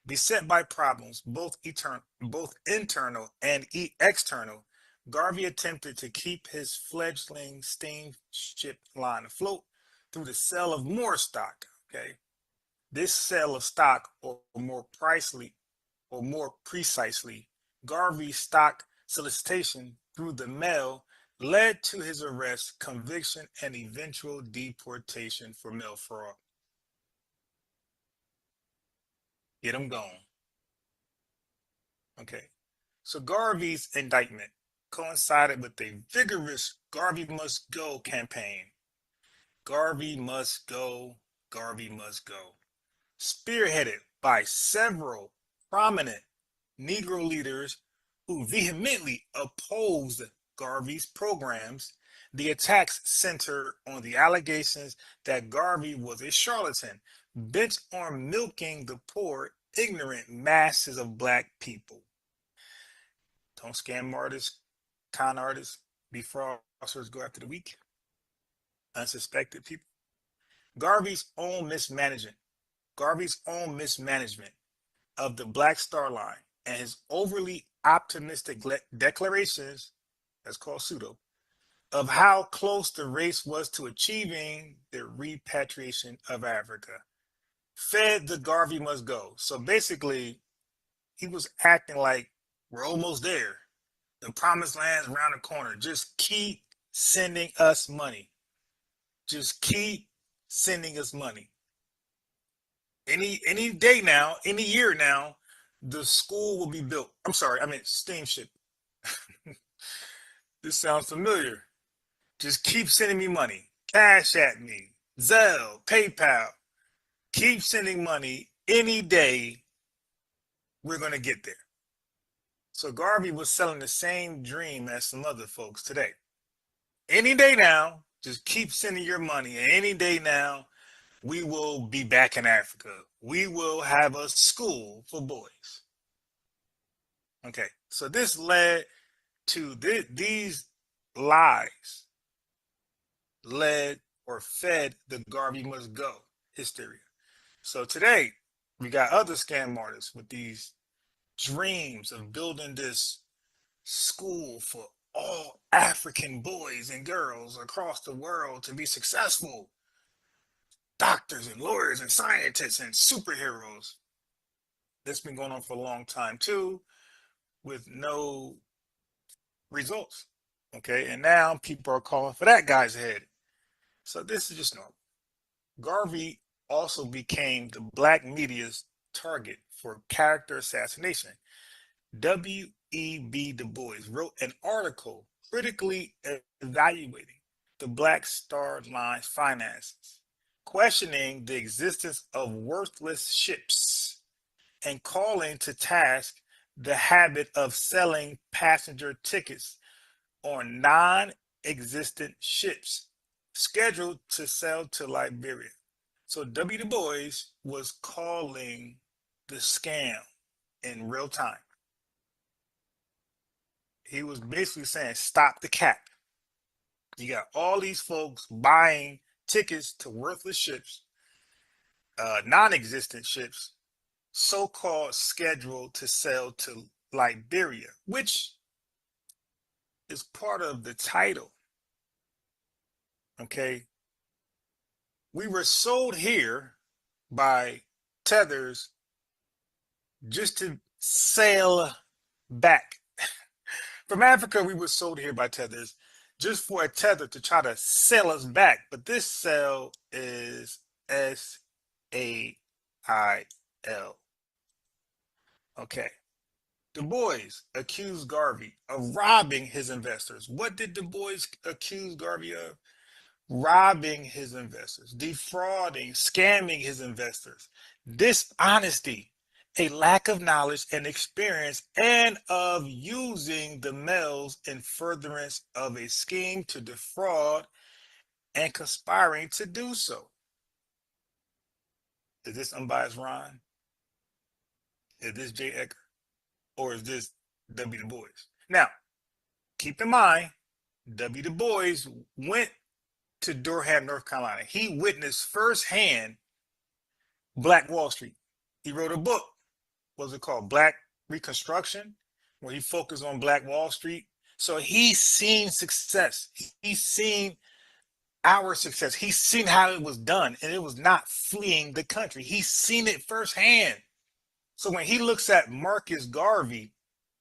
Beset by problems, both internal and external, Garvey attempted to keep his fledgling steamship line afloat through the sale of more stock. Okay, this sale of stock, or more precisely, Garvey's stock solicitation through the mail, led to his arrest, conviction, and eventual deportation for mail fraud. Get him gone. Okay, so Garvey's indictment coincided with a vigorous Garvey Must Go campaign. Garvey must go, Garvey must go. Spearheaded by several prominent Negro leaders who vehemently opposed Garvey's programs. The attacks center on the allegations that Garvey was a charlatan, bent on milking the poor, ignorant masses of Black people. Don't scam artists, con artists, be fraudsters, go after the weak, unsuspected people. Garvey's own mismanagement of the Black Star Line and his overly optimistic declarations, that's called pseudo, of how close the race was to achieving the repatriation of Africa, fed the Garvey Must Go. So basically, he was acting like we're almost there. The promised land's around the corner. Just keep sending us money. Just keep sending us money. Any day now, any year now, the school will be built. I'm sorry, I meant steamship. This sounds familiar. Just keep sending me money. Cash at me. Zelle, PayPal. Keep sending money. Any day, we're going to get there. So Garvey was selling the same dream as some other folks today. Any day now, just keep sending your money. And any day now, we will be back in Africa. We will have a school for boys. Okay, so this led to these lies led or fed the Garvey Must Go hysteria. So today, we got other scam artists with these dreams of building this school for all African boys and girls across the world to be successful. Doctors and lawyers and scientists and superheroes. This has been going on for a long time too, with no results. Okay, and now people are calling for that guy's head. So this is just normal. Garvey also became the Black media's target for character assassination. W.E.B. Du Bois wrote an article critically evaluating the Black Star Line's finances, questioning the existence of worthless ships and calling to task the habit of selling passenger tickets on non-existent ships scheduled to sail to Liberia. So W. Du Bois was calling the scam in real time. He was basically saying, stop the cap. You got all these folks buying tickets to worthless ships, non-existent ships, so-called scheduled to sail to Liberia, which is part of the title. Okay. We were sold here by Tethers just to sail back. From Africa, we were sold here by Tethers just for a tether to try to sell us back. But this cell is SAIL. Okay. Du Bois accused Garvey of robbing his investors. What did Du Bois accuse Garvey of? Robbing his investors, defrauding, scamming his investors, dishonesty, a lack of knowledge and experience, and of using the males in furtherance of a scheme to defraud and conspiring to do so. Is this unbiased Ron? Is this J. Edgar? Or is this W. Du Bois? Now, keep in mind, W. Du Bois went to Durham, North Carolina. He witnessed firsthand Black Wall Street. He wrote a book. What was it called? Black Reconstruction, where he focused on Black Wall Street. So he's seen success. He's seen our success. He's seen how it was done, and it was not fleeing the country. He's seen it firsthand. So when he looks at Marcus Garvey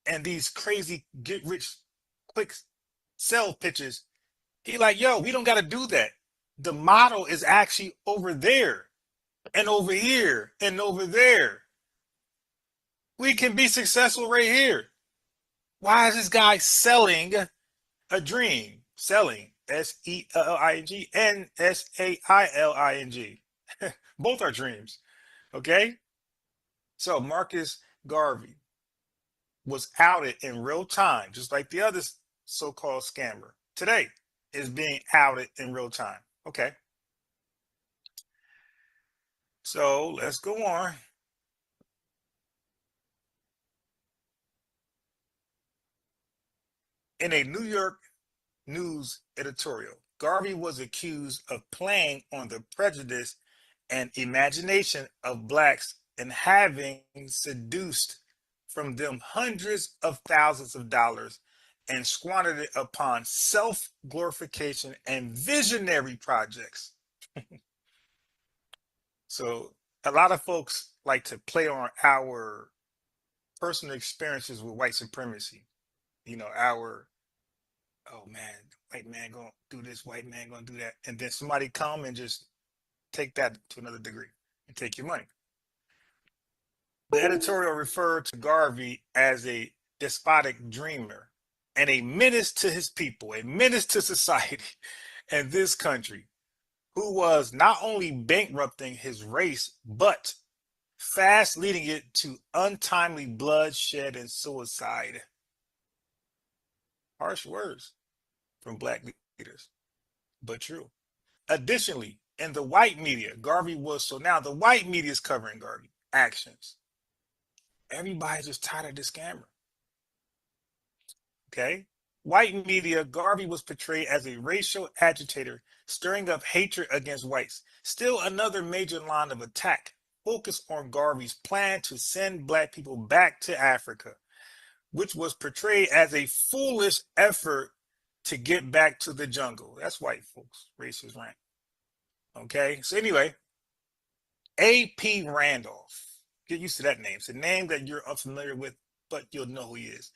and these crazy get rich quick sell pitches, he like, yo, we don't got to do that. The model is actually over there and over here and over there. We can be successful right here. Why is this guy selling a dream? Selling, SELLING and SAILING. Both are dreams, okay? So Marcus Garvey was outed in real time, just like the other so-called scammer. Today is being outed in real time, okay? So let's go on. In a New York News editorial, Garvey was accused of playing on the prejudice and imagination of blacks and having seduced from them hundreds of thousands of dollars and squandered it upon self-glorification and visionary projects. So a lot of folks like to play on our personal experiences with white supremacy. You know, our, oh man, white man gonna do this, white man gonna do that. And then somebody come and just take that to another degree and take your money. The editorial referred to Garvey as a despotic dreamer and a menace to his people, a menace to society and this country, who was not only bankrupting his race, but fast leading it to untimely bloodshed and suicide. Harsh words from black leaders, but true. Additionally, in the white media, Garvey was, so now the white media is covering Garvey actions. Everybody's just tired of this scammer. Okay? White media, Garvey was portrayed as a racial agitator, stirring up hatred against whites. Still another major line of attack focused on Garvey's plan to send black people back to Africa, which was portrayed as a foolish effort to get back to the jungle. That's white folks, racist rant. Okay, so anyway, A.P. Randolph. Get used to that name. It's a name that you're unfamiliar with, but you'll know who he is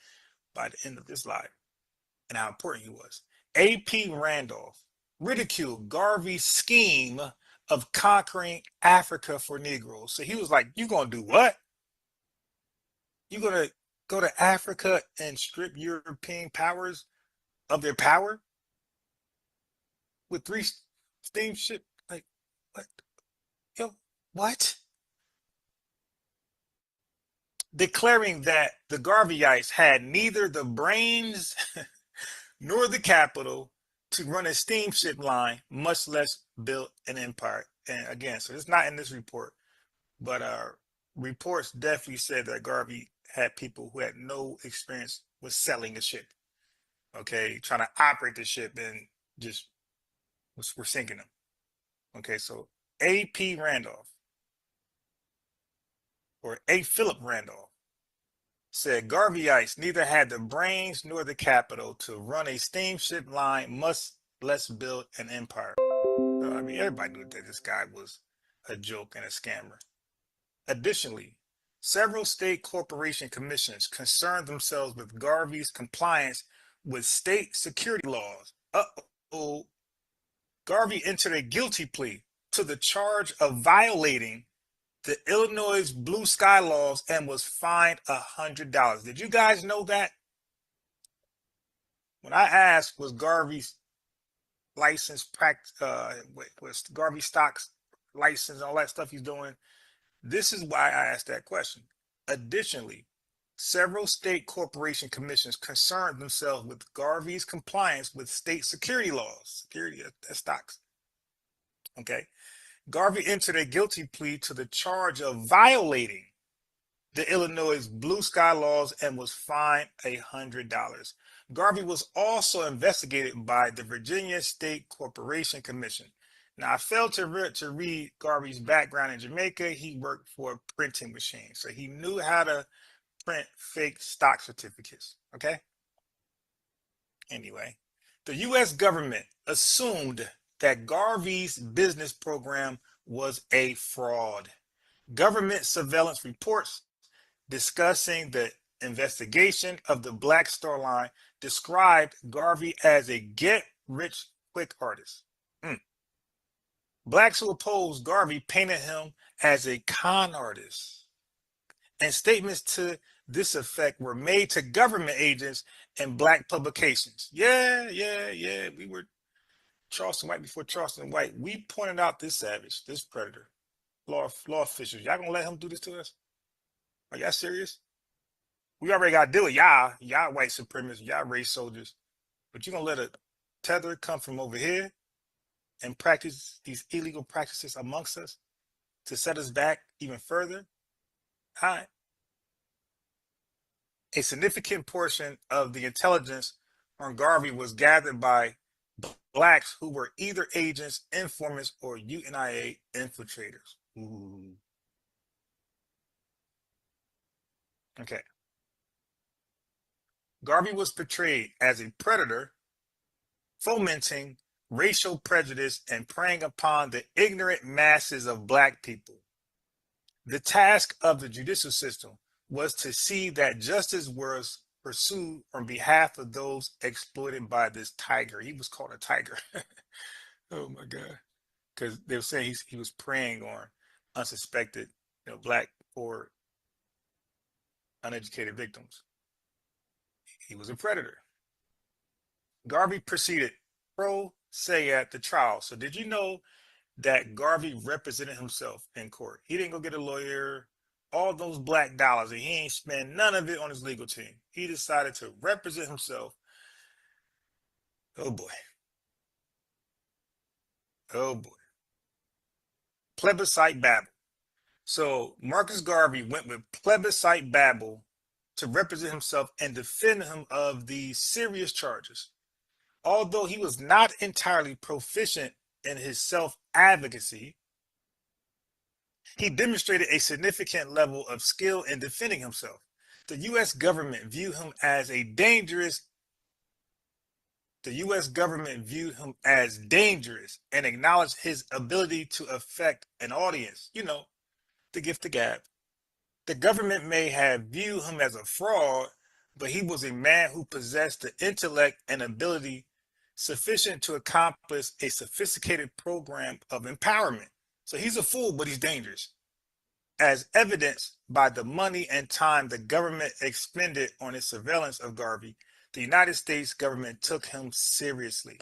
by the end of this live and how important he was. A.P. Randolph ridiculed Garvey's scheme of conquering Africa for Negroes. So he was like, you're going to do what? You're going to go to Africa and strip European powers of their power with 3 steamship? Like, what? Yo, what? Declaring that the Garveyites had neither the brains nor the capital to run a steamship line, much less build an empire. And again, so it's not in this report, but reports definitely said that Garvey had people who had no experience with selling a ship, okay, trying to operate the ship and just we're sinking them. Okay, so A.P. Randolph, or A. Philip Randolph, said Garveyites neither had the brains nor the capital to run a steamship line, much less build an empire. So, I mean, everybody knew that this guy was a joke and a scammer. Additionally, several state corporation commissions concerned themselves with Garvey's compliance with state security laws, Uh-oh. Garvey entered a guilty plea to the charge of violating the Illinois blue sky laws and was fined $100. Did you guys know that? When I asked, was Garvey's license was Garvey stocks license, all that stuff he's doing, this is why I asked that question. Additionally, several state corporation commissions concerned themselves with Garvey's compliance with state security laws, security stocks. Okay. Garvey entered a guilty plea to the charge of violating the Illinois blue sky laws and was fined $100. Garvey was also investigated by the Virginia State Corporation Commission. Now, I failed to read Garvey's background in Jamaica. He worked for a printing machine, so he knew how to print fake stock certificates. Okay. Anyway, the U.S. government assumed that Garvey's business program was a fraud. Government surveillance reports discussing the investigation of the Black Star Line described Garvey as a get-rich-quick artist. Blacks who opposed Garvey painted him as a con artist, and statements to this effect were made to government agents and Black publications. Yeah. We were Charleston White before Charleston White. We pointed out this savage, this predator, law officials. Y'all gonna let him do this to us? Are y'all serious? We already got to deal with y'all white supremacists, y'all race soldiers. But you're going to let a tether come from over here and practice these illegal practices amongst us to set us back even further? All right. A significant portion of the intelligence on Garvey was gathered by Blacks who were either agents, informants, or UNIA infiltrators. Ooh. Okay. Garvey was portrayed as a predator, fomenting racial prejudice and preying upon the ignorant masses of Black people. The task of the judicial system was to see that justice was pursued on behalf of those exploited by this tiger. He was called a tiger. Oh my God. Because they were saying he was preying on unsuspected, Black or uneducated victims. He was a predator. Garvey proceeded pro se at the trial. So did you know that Garvey represented himself in court? He didn't go get a lawyer, all those Black dollars, and he ain't spend none of it on his legal team. He decided to represent himself. Oh boy. Oh boy. Plebiscite Babel. So Marcus Garvey went with plebiscite Babel to represent himself and defend him of these serious charges. Although he was not entirely proficient in his self-advocacy, he demonstrated a significant level of skill in defending himself. The U.S. government viewed him as dangerous and acknowledged his ability to affect an audience. The gift of gab. The government may have viewed him as a fraud, but he was a man who possessed the intellect and ability sufficient to accomplish a sophisticated program of empowerment. So he's a fool, but he's dangerous, as evidenced by the money and time the government expended on its surveillance of Garvey. The United States government took him seriously.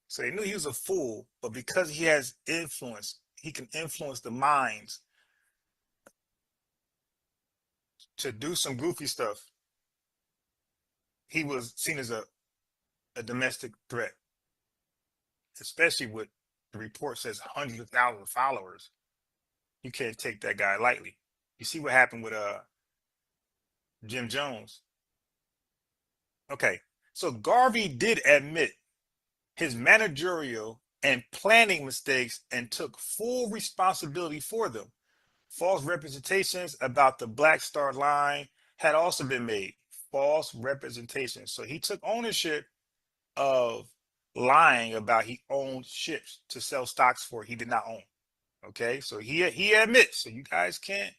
So they knew he was a fool, but because he has influence, he can influence the minds to do some goofy stuff. He was seen as a domestic threat, especially with the report says hundreds of thousands of followers. You can't take that guy lightly. You see what happened with Jim Jones. Okay, so Garvey did admit his managerial and planning mistakes and took full responsibility for them. False representations about the Black Star Line had also been made. False representations. So he took ownership of lying about he owned ships to sell stocks for he did not own. Okay, so he admits. So you guys can't.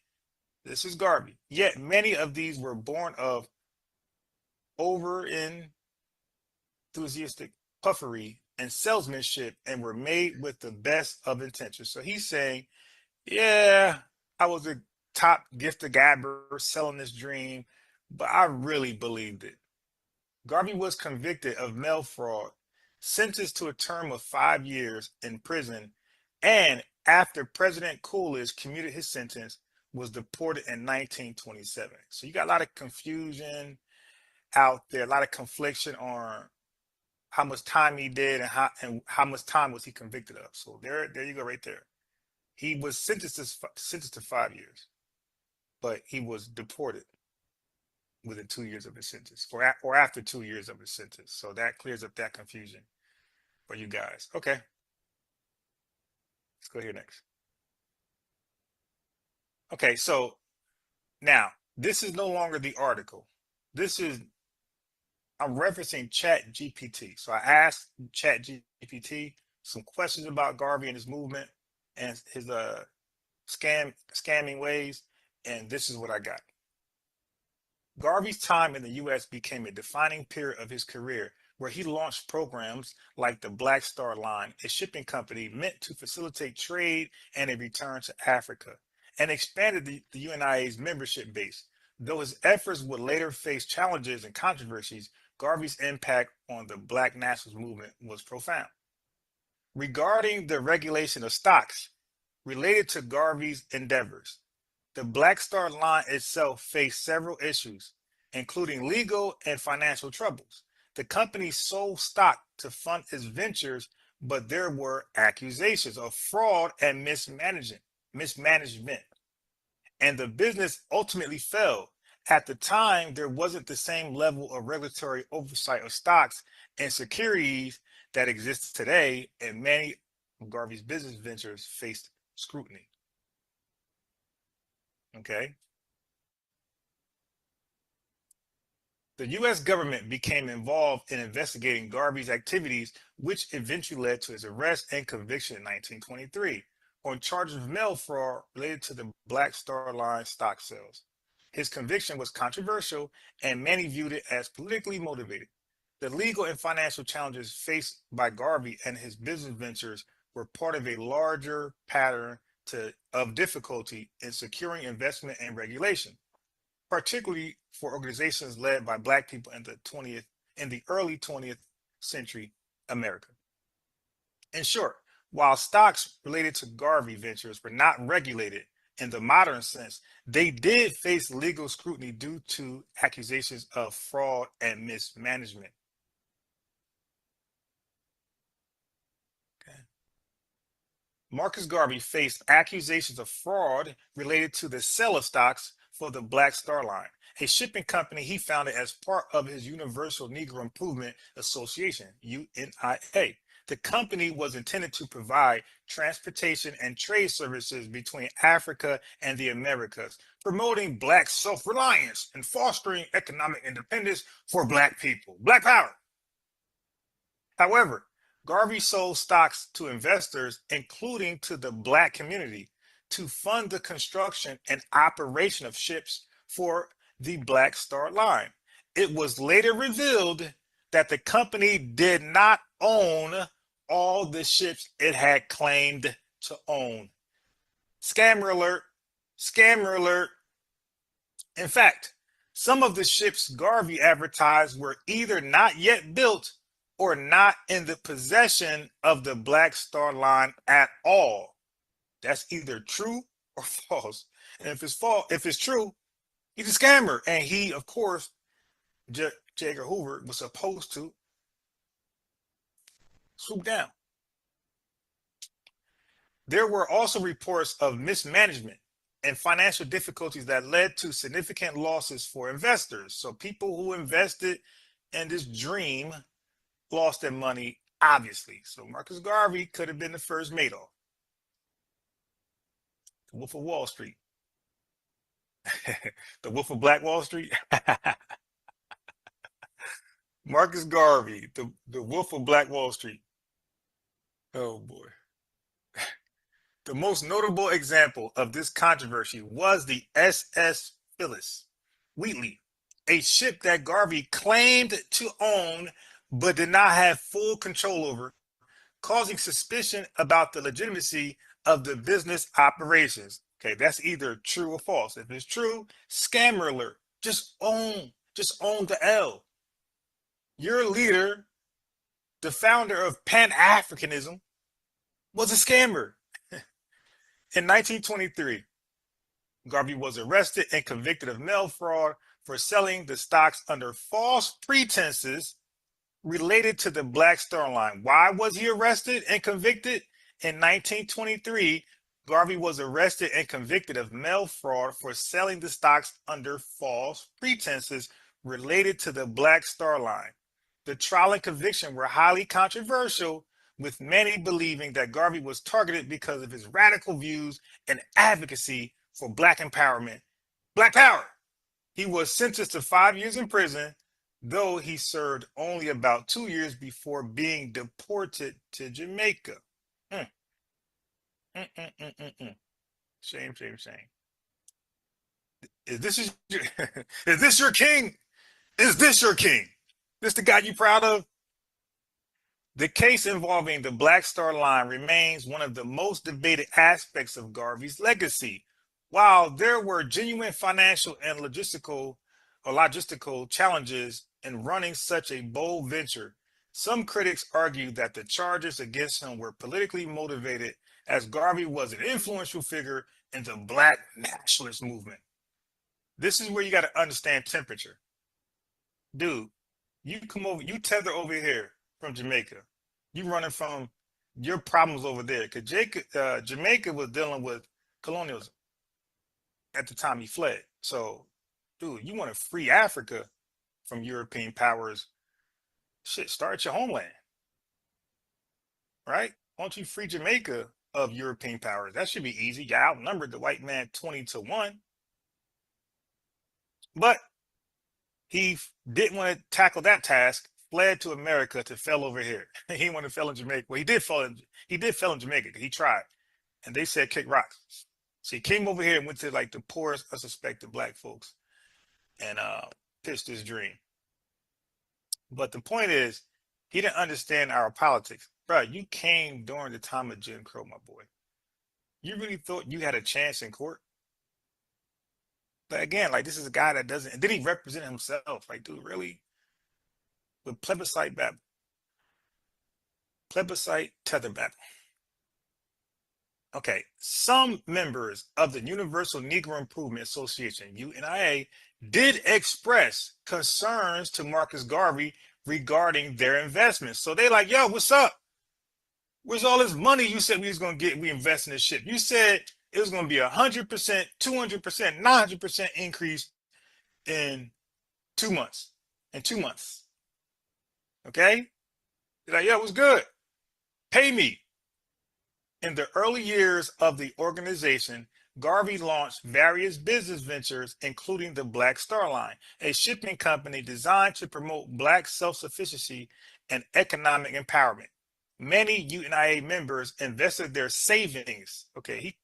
This is Garvey. Yet many of these were born of over enthusiastic puffery and salesmanship and were made with the best of intentions. So he's saying, yeah, I was a top gifted gabber selling this dream, but I really believed it. Garvey was convicted of mail fraud, sentenced to a term of 5 years in prison, and after President Coolidge commuted his sentence, was deported in 1927. So you got a lot of confusion out there, a lot of confliction on how much time he did and how much time was he convicted of. So there you go, right there. He was sentenced to 5 years, but he was deported within 2 years of his sentence, or after 2 years of his sentence. So that clears up that confusion for you guys. Okay, let's go here next. Okay, so now this is no longer the article. I'm referencing Chat GPT. So I asked Chat GPT some questions about Garvey and his movement and his scamming ways, and this is what I got. Garvey's time in the U.S. became a defining period of his career, where he launched programs like the Black Star Line, a shipping company meant to facilitate trade and a return to Africa, and expanded the UNIA's membership base. Though his efforts would later face challenges and controversies, Garvey's impact on the Black nationalist movement was profound. Regarding the regulation of stocks related to Garvey's endeavors, the Black Star Line itself faced several issues, including legal and financial troubles. The company sold stock to fund its ventures, but there were accusations of fraud and mismanagement, and the business ultimately failed. At the time, there wasn't the same level of regulatory oversight of stocks and securities that exists today, and many of Garvey's business ventures faced scrutiny. Okay. The U.S. government became involved in investigating Garvey's activities, which eventually led to his arrest and conviction in 1923 on charges of mail fraud related to the Black Star Line stock sales. His conviction was controversial, and many viewed it as politically motivated. The legal and financial challenges faced by Garvey and his business ventures were part of a larger pattern of difficulty in securing investment and regulation, particularly for organizations led by Black people in the early 20th century America. In short, while stocks related to Garvey ventures were not regulated in the modern sense, they did face legal scrutiny due to accusations of fraud and mismanagement. Okay. Marcus Garvey faced accusations of fraud related to the sale of stocks for the Black Star Line, a shipping company he founded as part of his Universal Negro Improvement Association, UNIA. The company was intended to provide transportation and trade services between Africa and the Americas, promoting Black self-reliance and fostering economic independence for Black people. Black power. However, Garvey sold stocks to investors, including to the Black community, to fund the construction and operation of ships for the Black Star Line. It was later revealed that the company did not own all the ships it had claimed to own. Scammer alert, scammer alert. In fact, some of the ships Garvey advertised were either not yet built or not in the possession of the Black Star Line at all. That's either true or false. And if it's true, he's a scammer. And he, of course, J. Edgar Hoover was supposed to swoop down. There were also reports of mismanagement and financial difficulties that led to significant losses for investors. So people who invested in this dream lost their money, obviously. So Marcus Garvey could have been the first Madoff. The Wolf of Wall Street. The Wolf of Black Wall Street. Marcus Garvey, the Wolf of Black Wall Street. Oh boy. The most notable example of this controversy was the SS Phyllis Wheatley, a ship that Garvey claimed to own but did not have full control over, causing suspicion about the legitimacy of the business operations. Okay, that's either true or false. If it's true, scammer alert. Just own the L. Your leader, the founder of Pan-Africanism, was a scammer. In 1923, Garvey was arrested and convicted of mail fraud for selling the stocks under false pretenses related to the Black Star Line. Why was he arrested and convicted? In 1923, Garvey was arrested and convicted of mail fraud for selling the stocks under false pretenses related to the Black Star Line. The trial and conviction were highly controversial, with many believing that Garvey was targeted because of his radical views and advocacy for Black empowerment. Black power! He was sentenced to 5 years in prison, though he served only about 2 years before being deported to Jamaica. Shame, shame, shame. Is this your king? Is this your king? This the guy you proud of? The case involving the Black Star Line remains one of the most debated aspects of Garvey's legacy. While there were genuine financial and logistical challenges in running such a bold venture, some critics argue that the charges against him were politically motivated, as Garvey was an influential figure in the Black nationalist movement. This is where you got to understand temperature. Dude, you tether over here from Jamaica. You running from your problems over there. Because Jamaica was dealing with colonialism at the time he fled. So, dude, you want to free Africa from European powers. Shit, start at your homeland. Right? Why don't you free Jamaica of European powers? That should be easy. You outnumbered the white man 20-1. But he didn't want to tackle that task, fled to America to fail over here. He didn't want to fail in Jamaica. Well, he did fail in Jamaica. He tried. And they said kick rocks. So he came over here and went to like the poorest unsuspected Black folks and pitched his dream. But the point is, he didn't understand our politics. Bro, you came during the time of Jim Crow, my boy. You really thought you had a chance in court? But again, like, this is a guy that doesn't, and then he represent himself. Like, dude, really? With plebiscite battle. Plebiscite tether battle. Okay, some members of the Universal Negro Improvement Association, UNIA, did express concerns to Marcus Garvey regarding their investments. So they like, yo, what's up? Where's all this money you said we was going to get, we invest in this shit? You said it was going to be 100%, 200%, 900% increase in 2 months. In 2 months. Okay? They're like, yo, what's good? Pay me. In the early years of the organization, Garvey launched various business ventures, including the Black Star Line, a shipping company designed to promote Black self-sufficiency and economic empowerment. Many UNIA members invested their savings. Okay,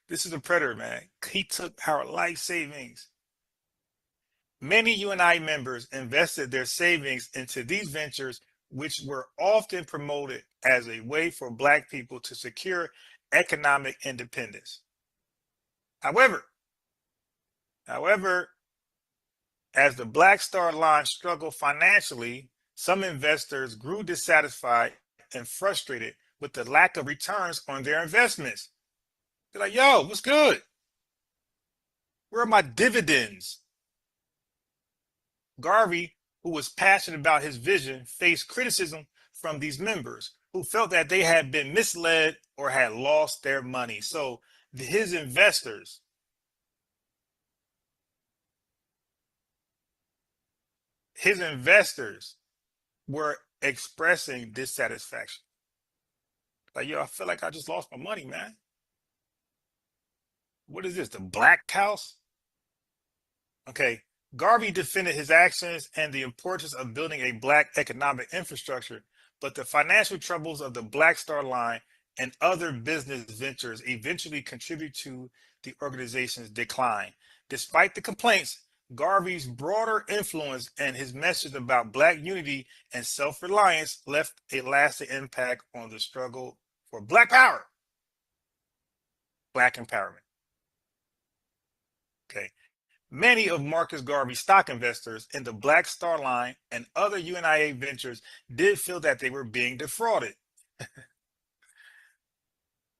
this is a predator, man. He took our life savings. Many UNIA members invested their savings into these ventures, which were often promoted as a way for Black people to secure economic independence. However, as the Black Star Line struggled financially, some investors grew dissatisfied and frustrated with the lack of returns on their investments. They're like, yo, what's good? Where are my dividends? Garvey, who was passionate about his vision, faced criticism from these members who felt that they had been misled or had lost their money. So his investors were expressing dissatisfaction. Like, yo, I feel like I just lost my money, man. What is this, the Black House? Okay, Garvey defended his actions and the importance of building a Black economic infrastructure, but the financial troubles of the Black Star Line and other business ventures eventually contributed to the organization's decline. Despite the complaints, Garvey's broader influence and his message about Black unity and self-reliance left a lasting impact on the struggle for Black power, Black empowerment. Okay. Many of Marcus Garvey's stock investors in the Black Star Line and other UNIA ventures did feel that they were being defrauded.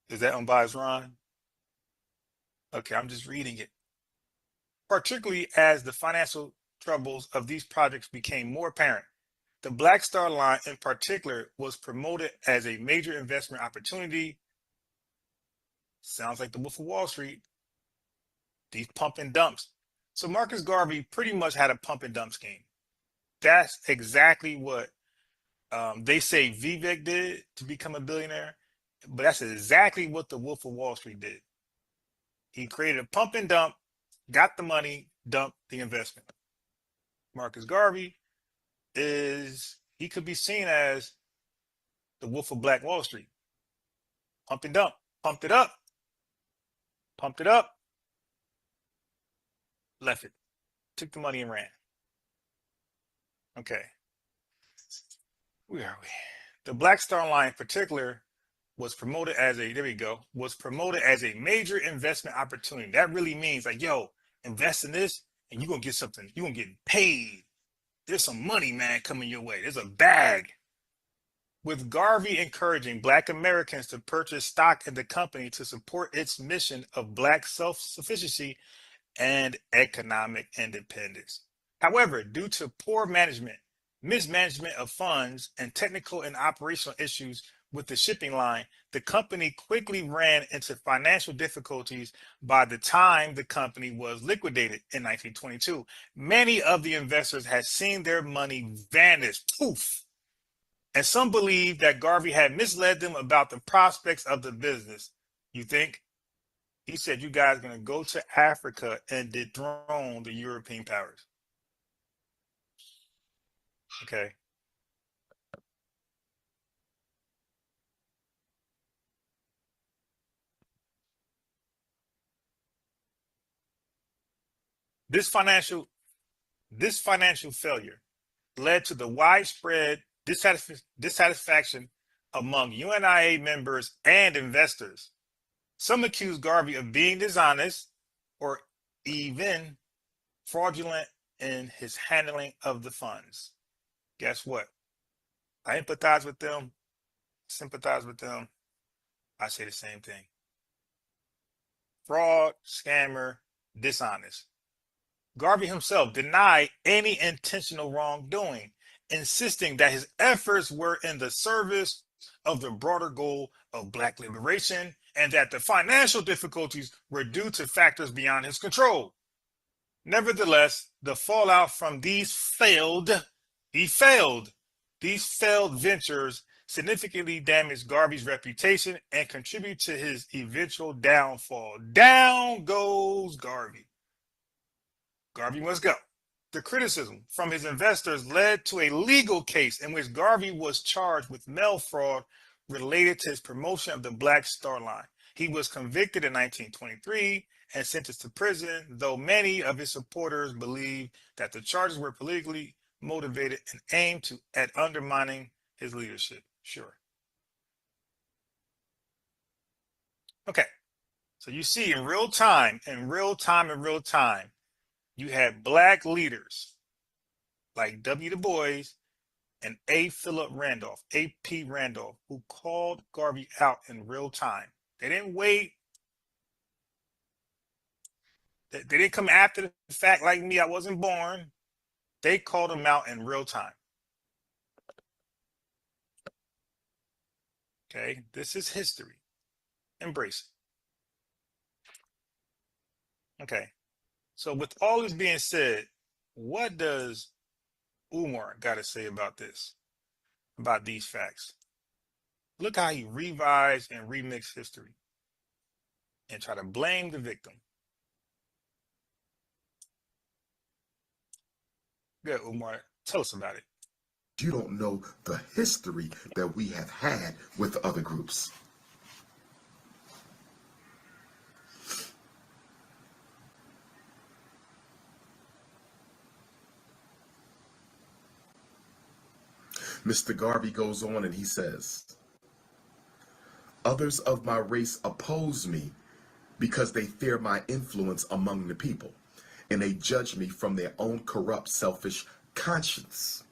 Is that unbiased, Ron? Okay, I'm just reading it. Particularly as the financial troubles of these projects became more apparent. The Black Star Line in particular was promoted as a major investment opportunity. Sounds like the Wolf of Wall Street. These pump and dumps. So Marcus Garvey pretty much had a pump and dump scheme. That's exactly what they say Vivek did to become a billionaire, but that's exactly what the Wolf of Wall Street did. He created a pump and dump, got the money, dumped the investment. Marcus Garvey he could be seen as the Wolf of Black Wall Street. Pump and dump, pumped it up, left it, took the money and ran. Okay. Where are we? The Black Star Line in particular was promoted as a major investment opportunity. That really means like, yo, invest in this and you're gonna get something, you're gonna get paid. There's some money, man, coming your way. There's a bag. With Garvey encouraging Black Americans to purchase stock in the company to support its mission of Black self-sufficiency and economic independence. However, due to poor management, mismanagement of funds, and technical and operational issues with the shipping line, the company quickly ran into financial difficulties by the time the company was liquidated in 1922. Many of the investors had seen their money vanish, poof. And some believe that Garvey had misled them about the prospects of the business. You think? He said, you guys are going to go to Africa and dethrone the European powers. Okay. This financial failure led to the widespread dissatisfaction among UNIA members and investors. Some accused Garvey of being dishonest or even fraudulent in his handling of the funds. Guess what? I empathize with them, sympathize with them. I say the same thing. Fraud, scammer, dishonest. Garvey himself denied any intentional wrongdoing, insisting that his efforts were in the service of the broader goal of Black liberation and that the financial difficulties were due to factors beyond his control. Nevertheless, the fallout from these failed ventures significantly damaged Garvey's reputation and contributed to his eventual downfall. Down goes Garvey. Garvey must go. The criticism from his investors led to a legal case in which Garvey was charged with mail fraud related to his promotion of the Black Star Line. He was convicted in 1923 and sentenced to prison, though many of his supporters believe that the charges were politically motivated and aimed at undermining his leadership. Sure. Okay. So you see in real time, you had Black leaders like W. Du Bois and A. Philip Randolph, A.P. Randolph, who called Garvey out in real time. They didn't wait. They didn't come after the fact like me. I wasn't born. They called him out in real time. Okay, this is history. Embrace it. Okay, so with all this being said, what does Umar got to say about this, about these facts? Look how he revised and remixed history and try to blame the victim. Good, Umar, tell us about it. You don't know the history that we have had with other groups. Mr. Garvey goes on and he says, others of my race oppose me because they fear my influence among the people, and they judge me from their own corrupt, selfish conscience.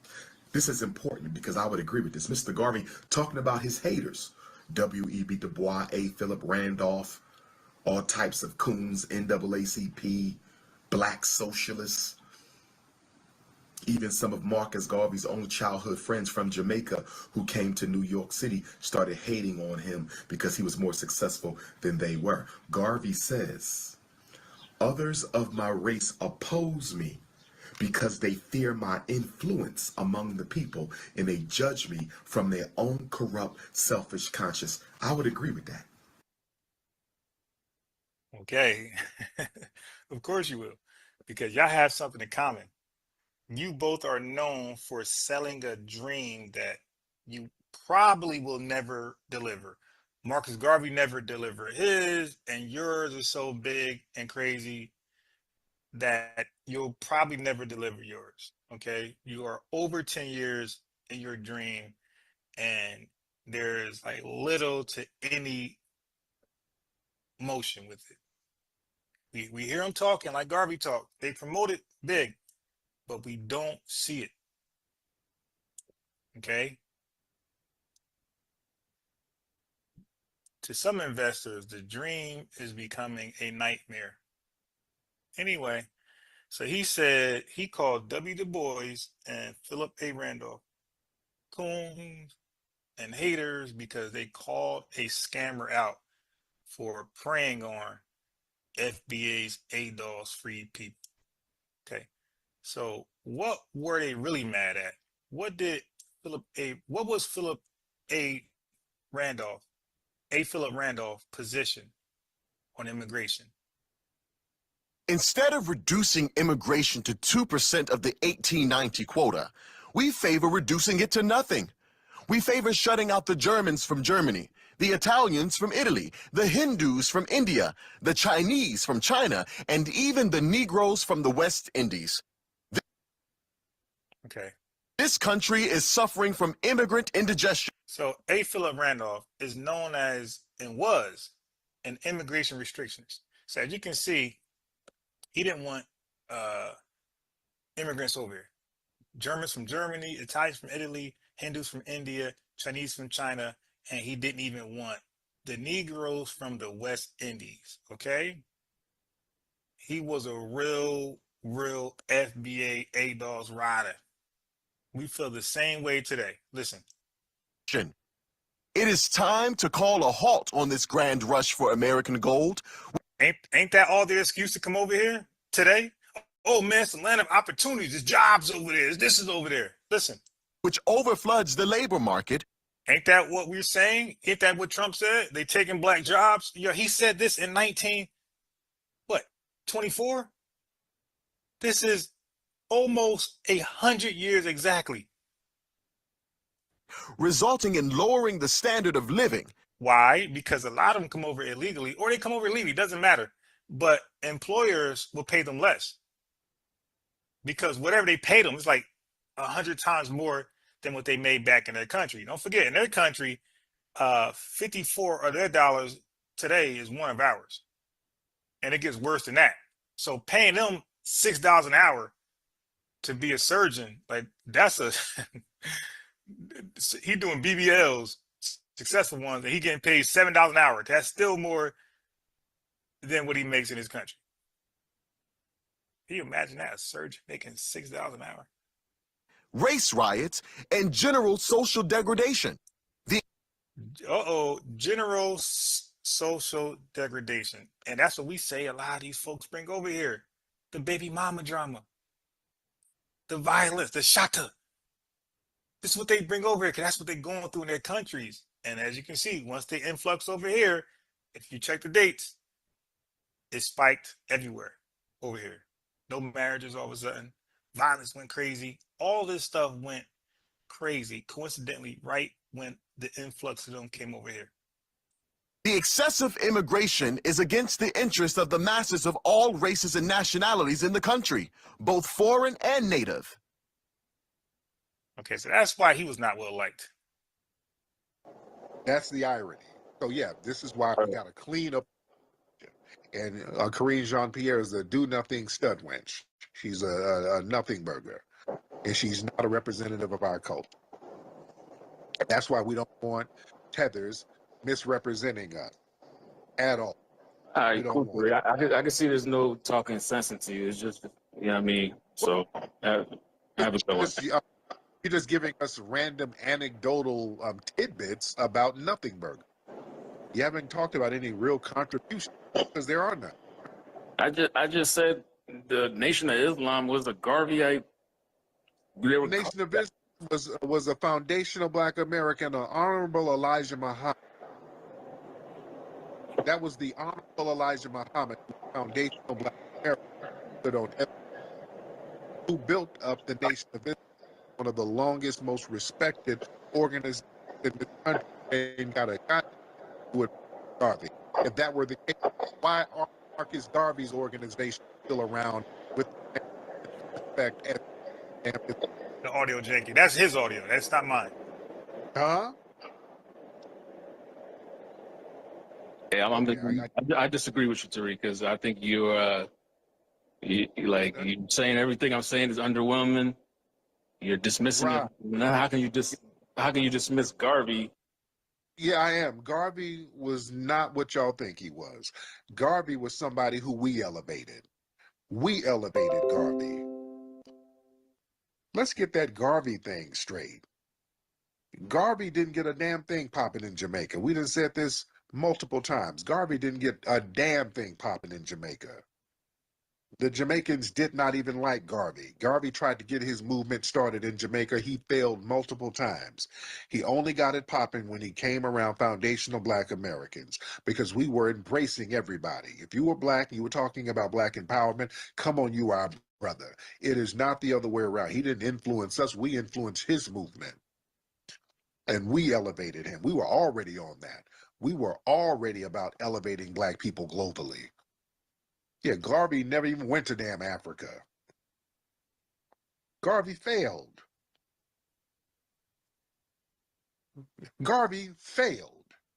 This is important because I would agree with this. Mr. Garvey talking about his haters, W.E.B. Du Bois, A. Philip Randolph, all types of coons, NAACP, black socialists, even some of Marcus Garvey's own childhood friends from Jamaica who came to New York City started hating on him because he was more successful than they were. Garvey says, others of my race oppose me because they fear my influence among the people, and they judge me from their own corrupt, selfish conscience. I would agree with that. Okay. Of course you will, because y'all have something in common. You both are known for selling a dream that you probably will never deliver. Marcus Garvey never delivered his, and yours is so big and crazy that you'll probably never deliver yours. Okay. You are over 10 years in your dream, and there's like little to any motion with it. We hear them talking like Garvey talk. They promote it big, but we don't see it. Okay. To some investors, the dream is becoming a nightmare. Anyway, so he said he called W. Du Bois and Philip A. Randolph coons and haters because they called a scammer out for preying on FBA's ADOS freed people. Okay. So what were they really mad at? What was Philip A. Randolph, Philip Randolph position on immigration? Instead of reducing immigration to 2% of the 1890 quota, we favor reducing it to nothing. We favor shutting out the Germans from Germany, the Italians from Italy, the Hindus from India, the Chinese from China, and even the Negroes from the West Indies. Okay. This country is suffering from immigrant indigestion. So A. Philip Randolph is known as, and was, an immigration restrictionist. So as you can see, he didn't want immigrants over here. Germans from Germany, Italians from Italy, Hindus from India, Chinese from China, and he didn't even want the Negroes from the West Indies, okay? He was a real FBA ADOS rider. We feel the same way today. Listen. It is time to call a halt on this grand rush for American gold. Ain't that all the excuse to come over here today? Oh man, it's a land of opportunities. There's jobs over there. This is over there. Listen. Which overfloods the labor market. Ain't that what we're saying? Ain't that what Trump said? They taking black jobs. Yeah, he said this in 24? This is almost 100 years exactly. Resulting in lowering the standard of living. Why? Because a lot of them come over illegally, or they come over illegally, doesn't matter. But employers will pay them less. Because whatever they pay them is like 100 times more than what they made back in their country. Don't forget, in their country, 54 of their dollars today is one of ours. And it gets worse than that. So paying them $6 an hour to be a surgeon, like that's he doing BBLs, successful ones, and he getting paid $7 an hour. That's still more than what he makes in his country. Can you imagine that, a surgeon making $6 an hour? Race riots and general social degradation. General social degradation. And that's what we say a lot of these folks bring over here. The baby mama drama, the violence, the shatta. This is what they bring over here because that's what they're going through in their countries. And as you can see, once they influx over here, if you check the dates, it spiked everywhere over here. No marriages all of a sudden. Violence went crazy. All this stuff went crazy, coincidentally, right when the influx of them came over here. The excessive immigration is against the interest of the masses of all races and nationalities in the country, both foreign and native. Okay, so that's why he was not well liked. That's the irony. So yeah, this is why we got to clean up. And Corinne Jean-Pierre is a do-nothing stud wench. She's a nothing burger, and she's not a representative of our culture. That's why we don't want Tethers misrepresenting us at all. All We right, don't cool. want it. I can see there's no talking sense into you. It's just, you know what I mean? So, have a good one. Just, you're just giving us random anecdotal tidbits about nothing burger. You haven't talked about any real contributions because there are none. I just said the Nation of Islam was a Garveyite. They The were Nation of Islam was a foundational Black American, an Honorable Elijah Muhammad. That was the Honorable Elijah Muhammad, foundational Black American, who built up the Nation of Islam, one of the longest, most respected organizations in this country, and got a with Garvey. If that were the case, why are Marcus Garvey's organization still around with respect as The audio janky. That's his audio. That's not mine. huh? Yeah, Okay, I disagree with you, Tariq, because I think you're saying everything I'm saying is underwhelming. You're dismissing it. Right. Now, how can you dismiss Garvey? Yeah, I am. Garvey was not what y'all think he was. Garvey was somebody who we elevated. We elevated Garvey. Let's get that Garvey thing straight. Garvey didn't get a damn thing popping in Jamaica. We done said this multiple times. Garvey didn't get a damn thing popping in Jamaica. The Jamaicans did not even like Garvey. Garvey tried to get his movement started in Jamaica. He failed multiple times. He only got it popping when he came around foundational Black Americans because we were embracing everybody. If you were Black and you were talking about Black empowerment, come on, you are our brother. It is not the other way around. He didn't influence us. We influenced his movement. And we elevated him. We were already on that. We were already about elevating Black people globally. Yeah, Garvey never even went to damn Africa. Garvey failed. Garvey failed.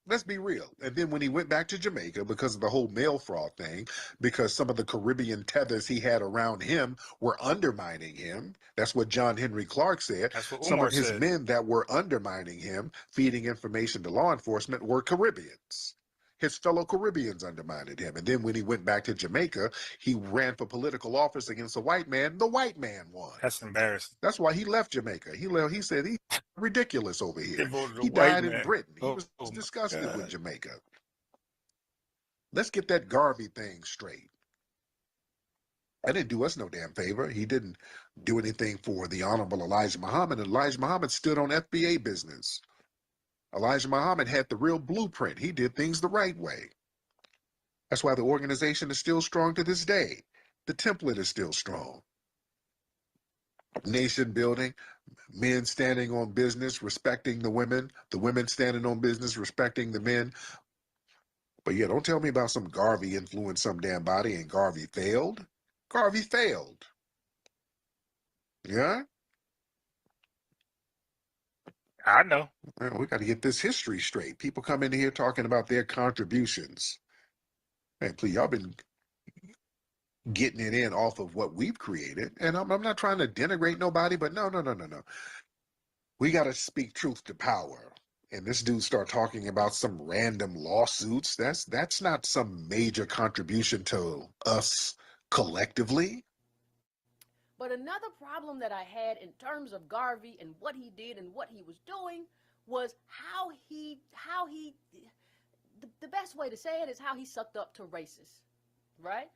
Let's be real. And then when he went back to Jamaica because of the whole mail fraud thing, because some of the Caribbean tethers he had around him were undermining him. That's what John Henry Clark said. That's what Some Umar of his said. men that were undermining him, feeding information to law enforcement, were Caribbeans. His fellow Caribbeans undermined him. And then when he went back to Jamaica, he ran for political office against a white man. The white man won. That's embarrassing. That's why he left Jamaica. He said he's ridiculous over They here. voted a He white died in man. Britain. He Oh, was oh my disgusted with God. Jamaica. Let's get that Garvey thing straight. That didn't do us no damn favor. He didn't do anything for the Honorable Elijah Muhammad. Elijah Muhammad stood on FBA business. Elijah Muhammad had the real blueprint. He did things the right way. That's why the organization is still strong to this day. The template is still strong. Nation building, men standing on business, respecting the women standing on business, respecting the men. But yeah, don't tell me about some Garvey influenced some damn body and Garvey failed. Garvey failed. Yeah? I know. Well, we got to get this history straight. People come in here talking about their contributions. Hey, please, y'all been getting it in off of what we've created. And I'm not trying to denigrate nobody, but no. We got to speak truth to power. And this dude start talking about some random lawsuits. That's not some major contribution to us collectively. But another problem that I had in terms of Garvey and what he did and what he was doing was how he the best way to say it is how he sucked up to racists, right?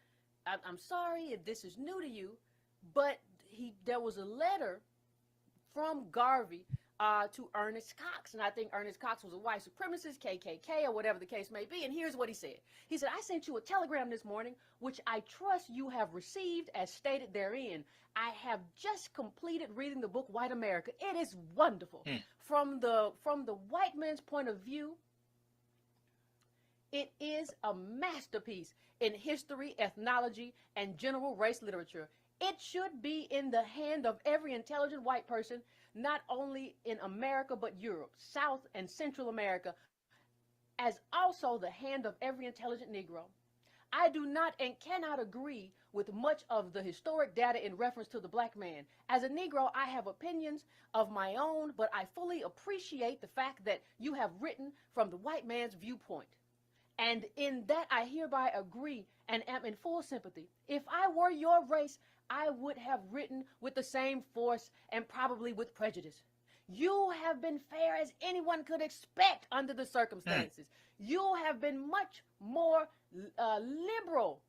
I'm sorry if this is new to you, but there was a letter from Garvey to Ernest Cox, and I think Ernest Cox was a white supremacist, KKK, or whatever the case may be, and here's what he said. He said, I sent you a telegram this morning, which I trust you have received as stated therein. I have just completed reading the book White America. It is wonderful. From the white man's point of view, it is a masterpiece in history, ethnology, and general race literature. It should be in the hand of every intelligent white person, not only in America, but Europe, South and Central America, as also the hand of every intelligent Negro. I do not and cannot agree with much of the historic data in reference to the black man. As a Negro, I have opinions of my own, but I fully appreciate the fact that you have written from the white man's viewpoint. And in that, I hereby agree and am in full sympathy. If I were your race, I would have written with the same force and probably with prejudice. You have been fair as anyone could expect under the circumstances. You have been much more liberal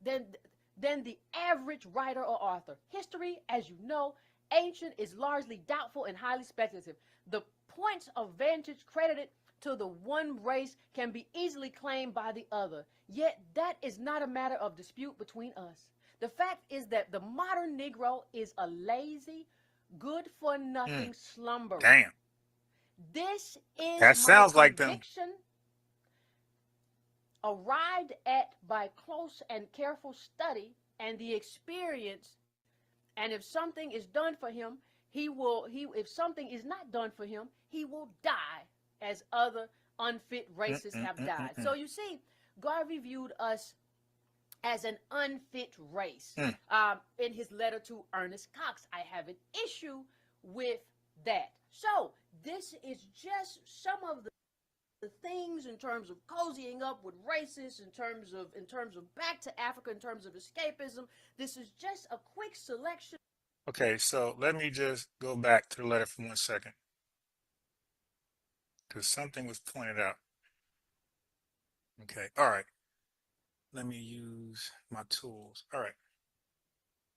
than the average writer or author. History, as you know, ancient, is largely doubtful and highly speculative. The points of vantage credited to the one race can be easily claimed by the other. Yet that is not a matter of dispute between us. The fact is that the modern Negro is a lazy, good-for-nothing slumberer. Damn. This is That my sounds like them. conviction, arrived at by close and careful study and the experience. And if something is done for him, if something is not done for him, he will die as other unfit races have died. So you see, Garvey viewed us as an unfit race. In his letter to Ernest Cox, I have an issue with that. So this is just some of the things in terms of cozying up with racists, in terms of back to Africa, in terms of escapism. This is just a quick selection. Okay, so let me just go back to the letter for 1 second, because something was pointed out. Okay, all right. Let me use my tools. All right.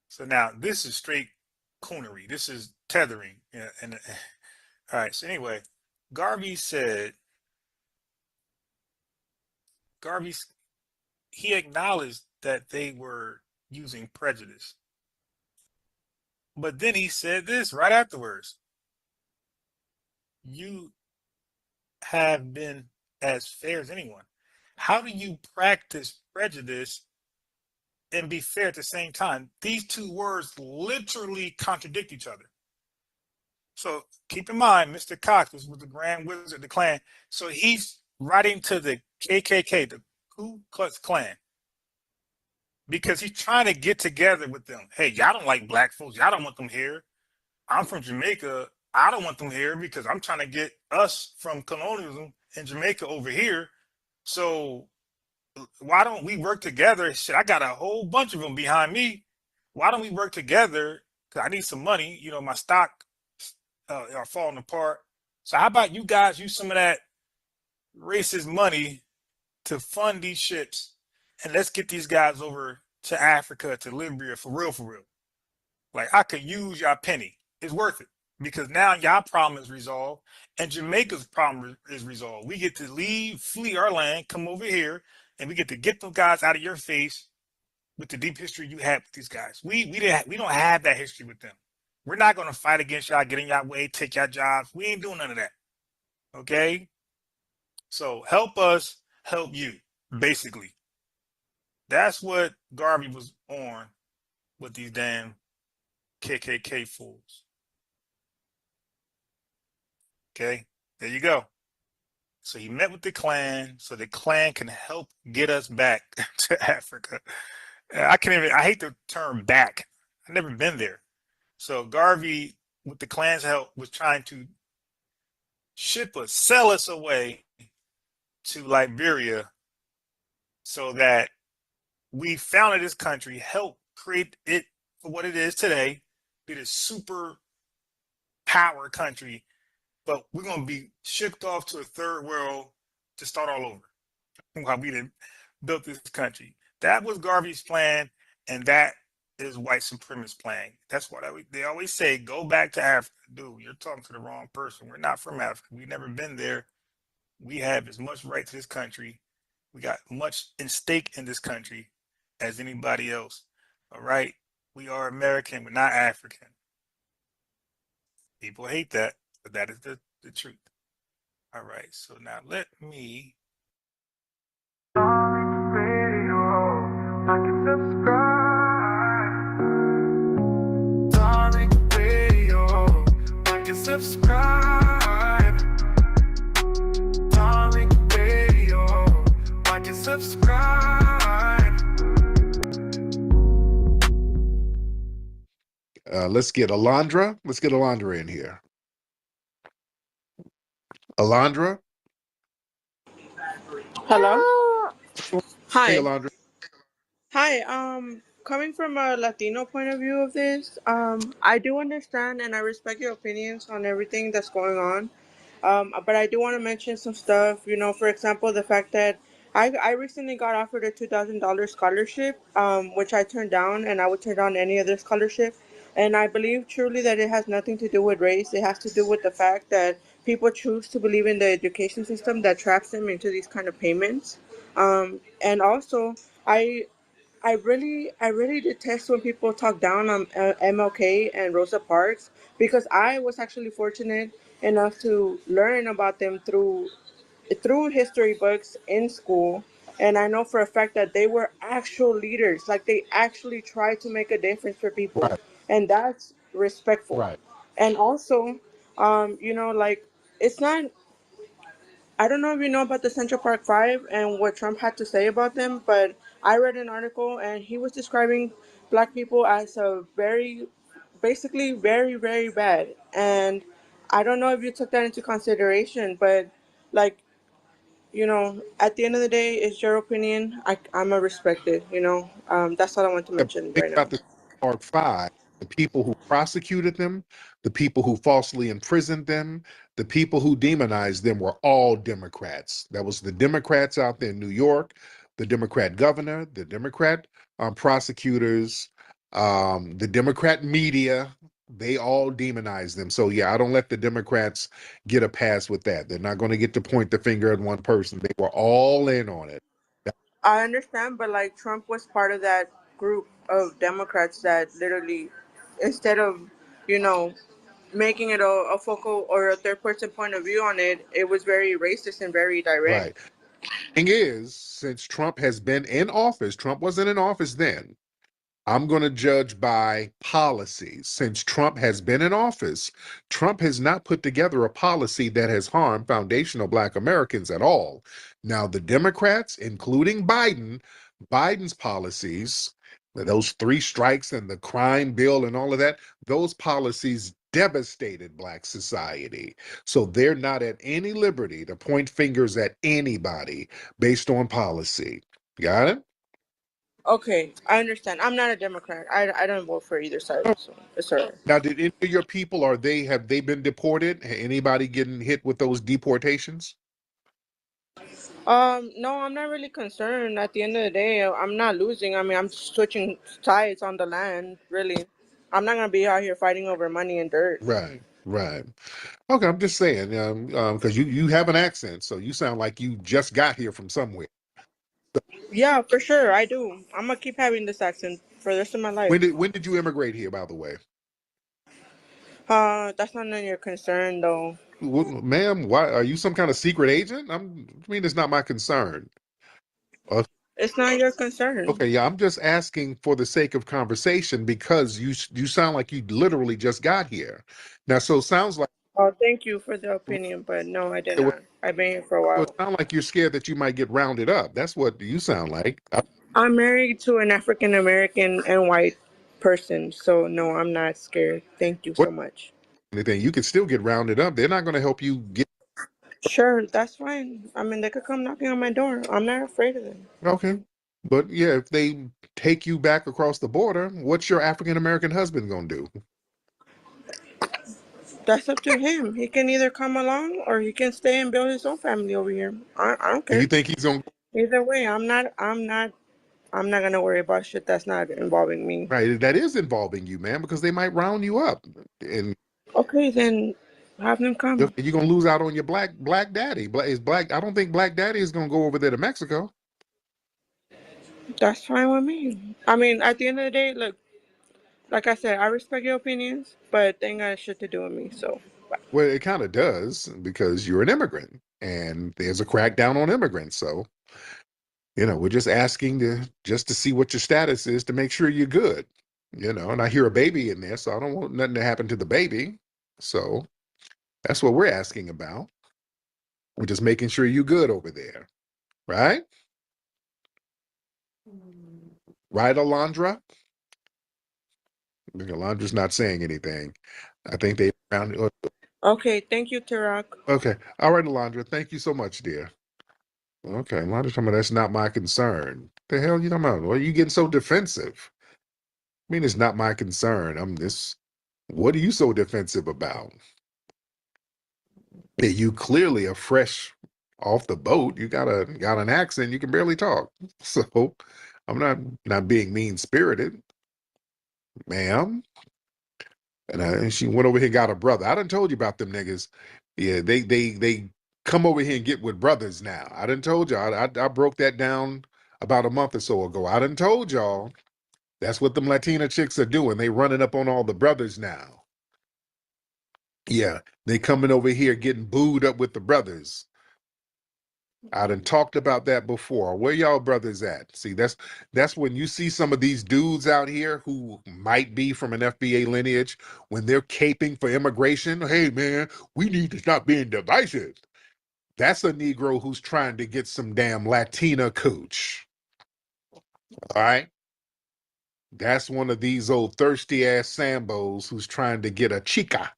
So now this is straight coonery. This is tethering. Yeah, and all right. So anyway, Garvey said, he acknowledged that they were using prejudice. But then he said this right afterwards. You have been as fair as anyone. How do you practice prejudice and be fair at the same time? These two words literally contradict each other. So keep in mind, Mr. Cox was the Grand Wizard of the Klan. So he's writing to the KKK, the Ku Klux Klan, because he's trying to get together with them. Hey, y'all don't like black folks. Y'all don't want them here. I'm from Jamaica. I don't want them here because I'm trying to get us from colonialism in Jamaica over here. So why don't we work together? Shit, I got a whole bunch of them behind me. Why don't we work together? Because I need some money. You know, my stock are falling apart. So how about you guys use some of that racist money to fund these ships, and let's get these guys over to Africa, to Libya, for real, for real. Like, I could use y'all penny. It's worth it, because now y'all problem is resolved and Jamaica's problem is resolved. We get to leave, flee our land, come over here, and we get to get those guys out of your face with the deep history you had with these guys. We don't have that history with them. We're not going to fight against y'all, get in y'all way, take y'all jobs. We ain't doing none of that. Okay? So help us help you, basically. That's what Garvey was on with these damn KKK fools. Okay? There you go. So he met with the Klan so the Klan can help get us back to Africa. I hate the term back. I've never been there. So Garvey, with the Klan's help, was trying to sell us away to Liberia so that we founded this country, helped create it for what it is today, be the super power country, but we're going to be shipped off to a third world to start all over while we didn't built this country. That was Garvey's plan, and that is white supremacist plan. That's what they always say, go back to Africa. Dude, you're talking to the wrong person. We're not from Africa. We've never been there. We have as much right to this country. We got much in stake in this country as anybody else. All right? We are American. We're not African. People hate that, but that is the truth. All right. So now let me. I can subscribe. subscribe. Darling Radio, like and subscribe. Let's get Alondra. Let's get Alondra in here. Alondra? Hello. Hey, Hi. Alondra. Hi. Coming from a Latino point of view of this, I do understand and I respect your opinions on everything that's going on. But I do want to mention some stuff. You know, for example, the fact that I recently got offered a $2,000 scholarship, which I turned down, and I would turn down any other scholarship. And I believe truly that it has nothing to do with race. It has to do with the fact that people choose to believe in the education system that traps them into these kind of payments. And also, I I really detest when people talk down on MLK and Rosa Parks because I was actually fortunate enough to learn about them through history books in school, and I know for a fact that they were actual leaders. Like they actually tried to make a difference for people, Right, and that's respectful. right. And also, like it's not. I don't know if you know about the Central Park Five and what Trump had to say about them, but I read an article and he was describing black people as a basically very, very bad. And I don't know if you took that into consideration, but like, at the end of the day, it's your opinion. I'm a respect it. That's all I want to The mention thing right now. about the Park Five, the people who prosecuted them, the people who falsely imprisoned them, the people who demonized them were all Democrats. That was the Democrats out there in New York, the Democrat governor, the Democrat prosecutors, the Democrat media. They all demonized them. So yeah, I don't let the Democrats get a pass with that. They're not going to get to point the finger at one person. They were all in on it. I understand, but like Trump was part of that group of Democrats that literally, instead of, you know, making it a focal or a third person point of view on it, it was very racist and very direct. Right. Thing is, since Trump has been in office, Trump wasn't in office then. I'm going to judge by policies. Since Trump has been in office, Trump has not put together a policy that has harmed foundational Black Americans at all. Now, the Democrats, including Biden, Biden's policies, those three strikes and the crime bill and all of that, those policies devastated Black society. So they're not at any liberty to point fingers at anybody based on policy. Got it? Okay, I understand. I'm not a Democrat. I don't vote for either side, so it's alright. Now, did any of your people have they been deported? Anybody getting hit with those deportations? No, I'm not really concerned. At the end of the day, I'm not losing. I mean, I'm switching sides on the land. Really, I'm not gonna be out here fighting over money and dirt. Right, right. Okay, I'm just saying, because you have an accent, so you sound like you just got here from somewhere. Yeah, for sure, I do. I'm gonna keep having this accent for the rest of my life. When did you immigrate here, by the way? That's not none of your concern, though. Ma'am, why are you some kind of secret agent? I mean, it's not my concern. Uh, It's not your concern. okay, yeah, I'm just asking for the sake of conversation because you sound like you literally just got here. Now, so it sounds like Oh, thank you for the opinion, but no, I did it would not. I've been here for a well, it while. sound like you're scared that you might get rounded up. That's what you sound like. I'm married to an African American and white person, so no, I'm not scared. Thank you so What much. anything? You could still get rounded up. They're not going to help you get. Sure, that's fine. I mean, they could come knocking on my door. I'm not afraid of them. Okay. But yeah, if they take you back across the border, what's your African American husband going to do? That's up to him. He can either come along or he can stay and build his own family over here. I don't You care. think he's going to, Either way, I'm not gonna worry about shit that's not involving me. right? That is involving you, man, because they might round you up. And Okay, then have them come. you're going to lose out on your black daddy. I don't think black daddy is going to go over there to Mexico. That's fine with me. I mean, at the end of the day, look, like I said, I respect your opinions, but they ain't got shit to do with me. So, Well, it kind of does because you're an immigrant and there's a crackdown on immigrants. So, we're just asking to see what your status is to make sure you're good, and I hear a baby in there, so I don't want nothing to happen to the baby. So, That's what we're asking about. We're just making sure you're good over there, right? Right, Alondra? Alondra's not saying anything. I think they found. Okay, thank you, Tarak. Okay, all right, Alondra. Thank you so much, dear. Okay, Alondra's talking about that's not my concern. The hell you talking about? Why are you getting so defensive? I mean, it's not my concern. I'm this. What are you so defensive about? Yeah, you clearly are fresh off the boat. You got an accent. You can barely talk. So I'm not being mean spirited, ma'am. And she went over here and got a brother. I done told you about them niggas. Yeah, they come over here and get with brothers now. I done told y'all. I broke that down about a month or so ago. I done told y'all that's what them Latina chicks are doing. They running up on all the brothers now. Yeah, they coming over here getting booed up with the brothers. I done talked about that before. Where y'all brothers at? See, that's when you see some of these dudes out here who might be from an FBA lineage, when they're caping for immigration. Hey man, we need to stop being divisive. That's a Negro who's trying to get some damn Latina cooch. All right? That's one of these old thirsty ass Sambos who's trying to get a chica.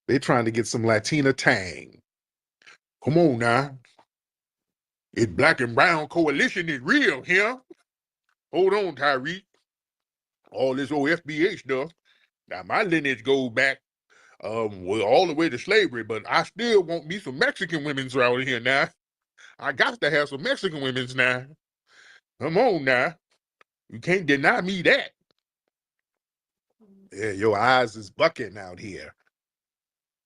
They're trying to get some Latina tang. Come on now. It's black and brown coalition is real here. Hold on, Tyreek. All this old FBA stuff. Now my lineage goes back well, all the way to slavery, but I still want me some Mexican women's around here now. I got to have some Mexican women's now. Come on now. You can't deny me that. Yeah, your eyes is bucking out here.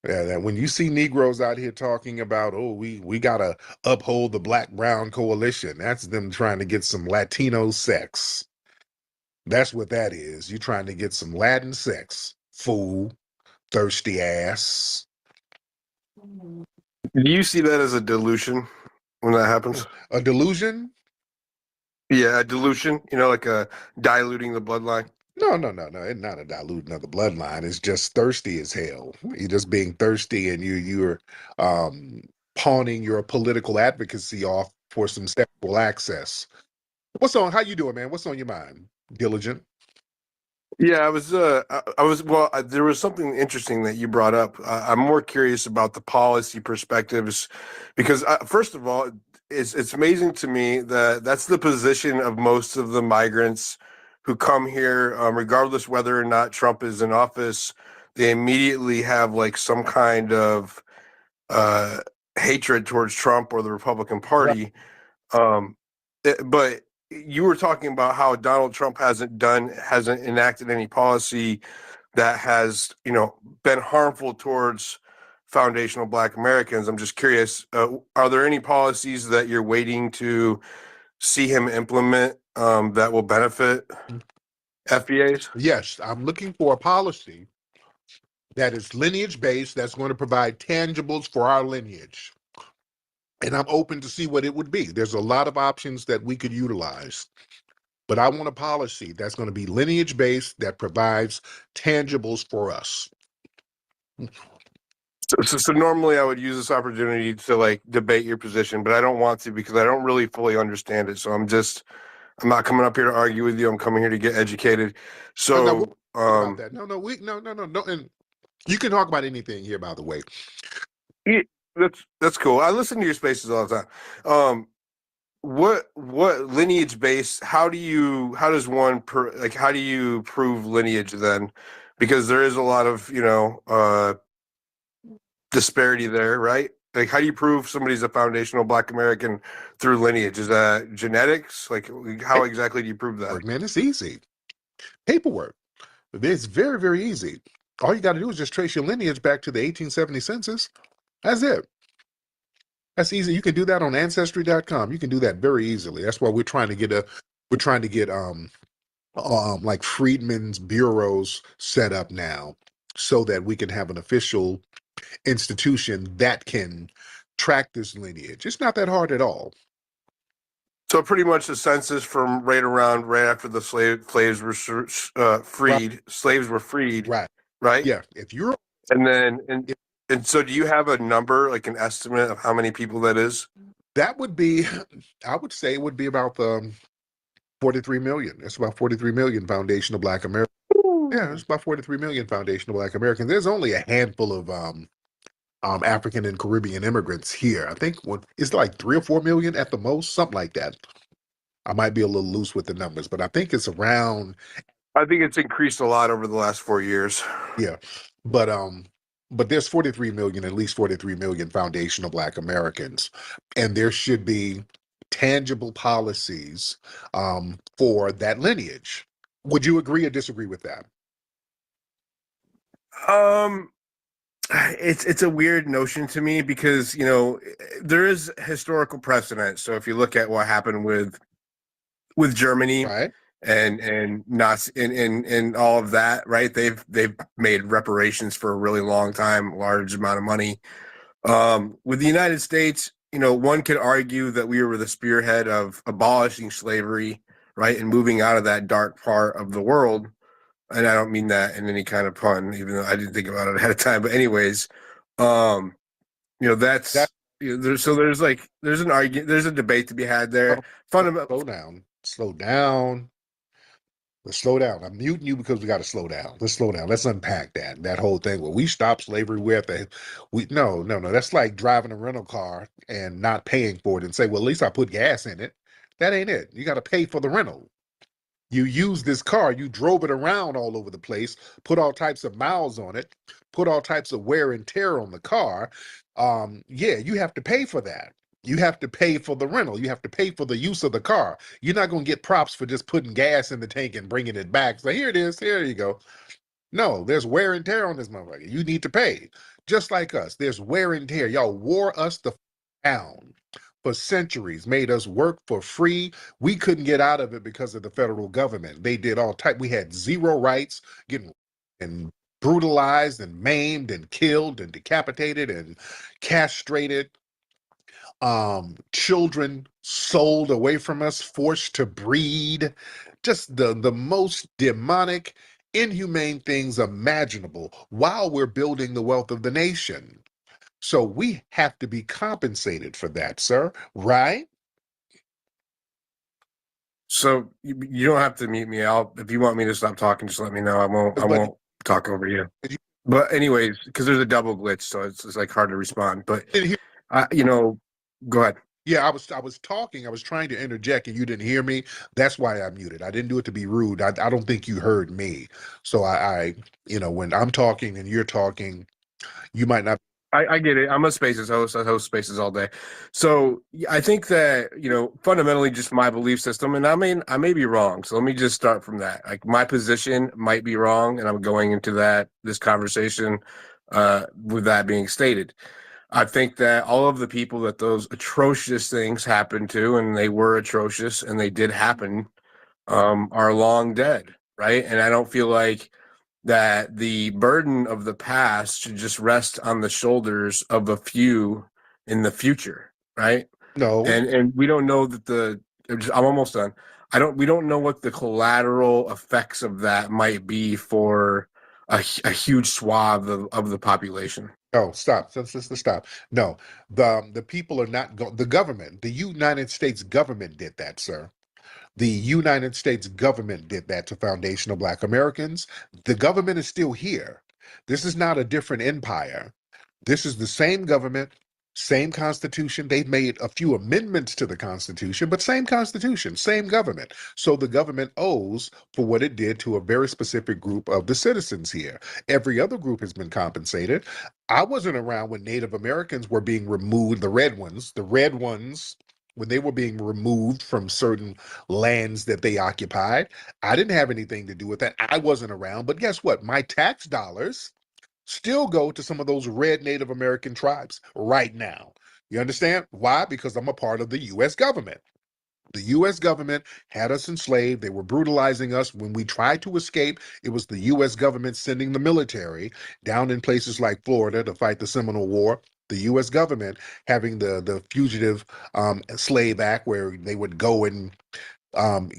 Yeah, that when you see Negroes out here talking about, oh, we gotta uphold the black-brown coalition, that's them trying to get some Latino sex. That's what that is. You trying to get some Latin sex, fool, thirsty ass. Do you see that as a dilution when that happens? A delusion? Yeah, a dilution. You know, like a diluting the bloodline. No. It's not a diluting of the bloodline. It's just thirsty as hell. You're just being thirsty, and you're pawning your political advocacy off for some sexual access. What's on? How you doing, man? What's on your mind? Diligent. Yeah, I was. There was something interesting that you brought up. I'm more curious about the policy perspectives, because first of all, it's amazing to me that that's the position of most of the migrants who come here, regardless whether or not Trump is in office. They immediately have like some kind of hatred towards Trump or the Republican Party. But you were talking about how Donald Trump hasn't enacted any policy that has, been harmful towards foundational Black Americans. I'm just curious, are there any policies that you're waiting to see him implement that will benefit FBAs? Yes, I'm looking for a policy that is lineage based, that's going to provide tangibles for our lineage. And I'm open to see what it would be. There's a lot of options that we could utilize. But I want a policy that's going to be lineage based, that provides tangibles for us. So normally I would use this opportunity to like debate your position, but I don't want to because I don't really fully understand it. So I'm not coming up here to argue with you. I'm coming here to get educated. So about that. No. And you can talk about anything here, by the way. Yeah, that's cool. I listen to your spaces all the time. What lineage based? How do you prove lineage then? Because there is a lot of disparity there, right? Like, how do you prove somebody's a foundational Black American through lineage? Is that genetics? Like, how exactly do you prove that? Man, it's easy. Paperwork. It's very, very easy. All you got to do is just trace your lineage back to the 1870 census. That's it. That's easy. You can do that on ancestry.com. You can do that very easily. That's why we're trying to get like freedmen's bureaus set up now, so that we can have an official institution that can track this lineage. It's not that hard at all. So pretty much the census from right after the slaves were freed. Right. Slaves were freed. Right. Right. Yeah. And then And so, do you have a number, like an estimate of how many people that is? That would be, I would say, it would be about 43 million. It's about 43 million foundational Black Americans. Yeah, it's about 43 million foundational Black Americans. There's only a handful of African and Caribbean immigrants here. I think it's like 3 or 4 million at the most, something like that. I might be a little loose with the numbers, but I think it's around. I think it's increased a lot over the last 4 years. Yeah, but there's 43 million, at least 43 million foundational Black Americans, and there should be tangible policies for that lineage. Would you agree or disagree with that? It's a weird notion to me because, you know, there is historical precedent. So if you look at what happened with Germany, right, and Nazi and all of that, right? They've made reparations for a really long time, large amount of money. With the United States, you know, one could argue that we were the spearhead of abolishing slavery, right, and moving out of that dark part of the world. And I don't mean that in any kind of pun, even though I didn't think about it ahead of time. But anyways, you know, that's you know, there's an argument, there's a debate to be had there. Slow down. Let's slow down. I'm muting you because we got to slow down. Let's slow down. Let's unpack that whole thing. Well, we stopped slavery. No. That's like driving a rental car and not paying for it and say, well, at least I put gas in it. That ain't it. You got to pay for the rental. You use this car, you drove it around all over the place, put all types of miles on it, put all types of wear and tear on the car. Yeah, you have to pay for that. You have to pay for the rental. You have to pay for the use of the car. You're not going to get props for just putting gas in the tank and bringing it back. So here it is. Here you go. No, there's wear and tear on this motherfucker. You need to pay. Just like us, there's wear and tear. Y'all wore us the down for centuries, made us work for free. We couldn't get out of it because of the federal government. They did all type. We had zero rights, getting and brutalized and maimed and killed and decapitated and castrated. Children sold away from us, forced to breed. Just the most demonic, inhumane things imaginable while we're building the wealth of the nation. So we have to be compensated for that, sir, right? So you don't have to mute me. If you want me to stop talking, just let me know. I won't talk over you. But anyways, because there's a double glitch, so it's like hard to respond. But you know, go ahead. Yeah, I was talking. I was trying to interject, and you didn't hear me. That's why I muted. I didn't do it to be rude. I don't think you heard me. So I you know, when I'm talking and you're talking, you might not. I get it. I'm a Spaces host. I host Spaces all day. So I think that, you know, fundamentally just my belief system, and I may be wrong. So let me just start from that. Like my position might be wrong, and I'm going into this conversation with that being stated. I think that all of the people that those atrocious things happened to, and they were atrocious and they did happen, are long dead, right? And I don't feel like that the burden of the past should just rest on the shoulders of a few in the future, right? No. And we don't know that I'm almost done. We don't know what the collateral effects of that might be for a huge swath of the population. Oh, stop. Let's stop. No, the people are not the government, the United States government did that, sir. The United States government did that to foundational Black Americans. The government is still here. This is not a different empire. This is the same government, same constitution. They've made a few amendments to the constitution, but same constitution, same government. So the government owes for what it did to a very specific group of the citizens here. Every other group has been compensated. I wasn't around when Native Americans were being removed, the red ones, when they were being removed from certain lands that they occupied. I didn't have anything to do with that. I wasn't around. But guess what? My tax dollars still go to some of those red Native American tribes right now. You understand? Why? Because I'm a part of the U.S. government. The U.S. government had us enslaved. They were brutalizing us. When we tried to escape, it was the U.S. government sending the military down in places like Florida to fight the Seminole War. The U.S. government having the Fugitive Slave Act, where they would go and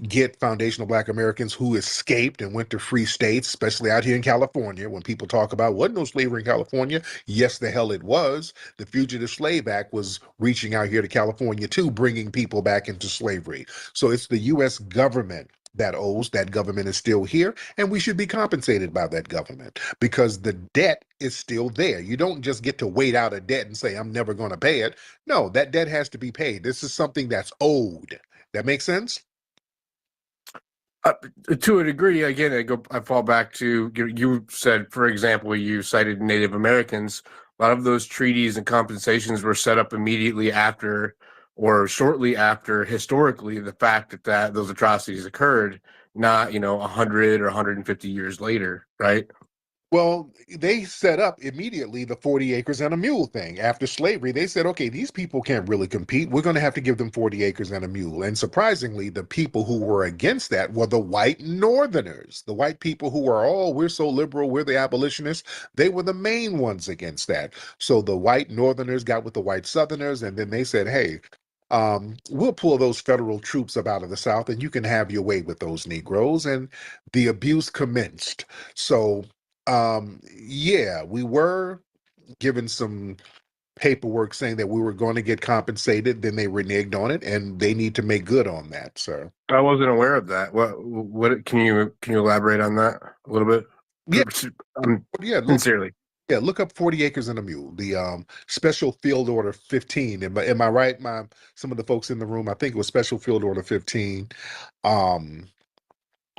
get foundational Black Americans who escaped and went to free states, especially out here in California. When people talk about wasn't no slavery in California, yes, the hell it was. The Fugitive Slave Act was reaching out here to California too, bringing people back into slavery. So it's the U.S. government that owes. That government is still here, and we should be compensated by that government because the debt is still there. You don't just get to wait out a debt and say, I'm never going to pay it. No, that debt has to be paid. This is something that's owed. That makes sense? Uh, to a degree, again, I fall back to you said, for example, you cited Native Americans. A lot of those treaties and compensations were set up immediately after or shortly after, historically, the fact that those atrocities occurred, not 100 or 150 years later, right? Well, they set up immediately the 40 acres and a mule thing. After slavery, they said, okay, these people can't really compete. We're going to have to give them 40 acres and a mule. And surprisingly, the people who were against that were the white Northerners. The white people who were, we're so liberal, we're the abolitionists. They were the main ones against that. So the white Northerners got with the white Southerners, and then they said, hey, we'll pull those federal troops up out of the South, and you can have your way with those Negroes. And the abuse commenced. So yeah, we were given some paperwork saying that we were going to get compensated. Then they reneged on it, and they need to make good on that, sir. I wasn't aware of that. What can you elaborate on that a little bit? Yeah, Sincerely. Look up 40 acres and a mule, the special field order 15. Am I right? Some of the folks in the room, I think it was special field order 15.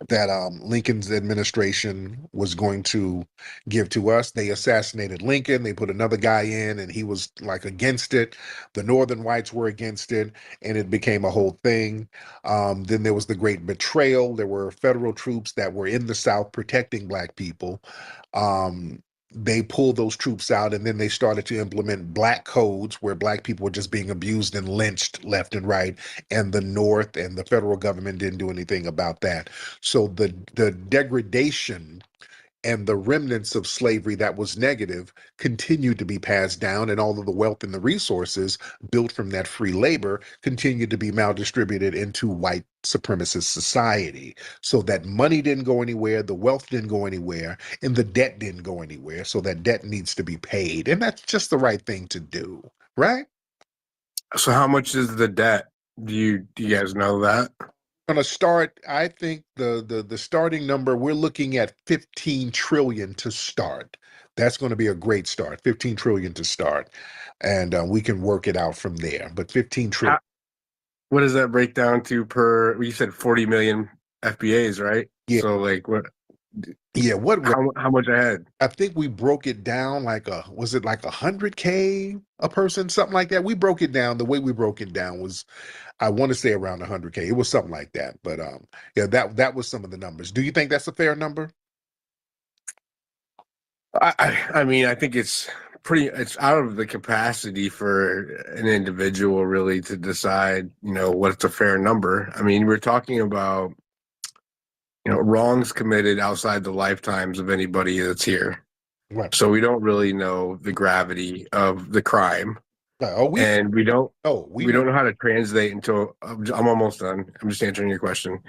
That Lincoln's administration was going to give to us. They assassinated Lincoln. They put another guy in, and he was like against it. The Northern whites were against it, and it became a whole thing. Then there was the Great Betrayal. There were federal troops that were in the South protecting Black people. They pulled those troops out, and then they started to implement black codes where Black people were just being abused and lynched left and right, and the North and the federal government didn't do anything about that. So the degradation and the remnants of slavery that was negative continued to be passed down, and all of the wealth and the resources built from that free labor continued to be maldistributed into white supremacist society. So that money didn't go anywhere, the wealth didn't go anywhere, and the debt didn't go anywhere. So that debt needs to be paid, and that's just the right thing to do, right? So how much is the debt? Do you guys know that? Going to start, I think the starting number, we're looking at 15 trillion to start. That's going to be a great start. 15 trillion to start, and we can work it out from there. But 15 trillion. What does that break down to per? You said 40 million FBAs, right? Yeah. So like what? Yeah. How much ahead? I think we broke it down was it like 100K a person, something like that? We broke it down. The way we broke it down was, I want to say around 100K. It was something like that. But yeah, that was some of the numbers. Do you think that's a fair number? I mean, I think it's out of the capacity for an individual really to decide, what's a fair number. I mean, we're talking about, wrongs committed outside the lifetimes of anybody that's here. Right. So we don't really know the gravity of the crime. And we don't know how to translate until I'm almost done. I'm just answering your question.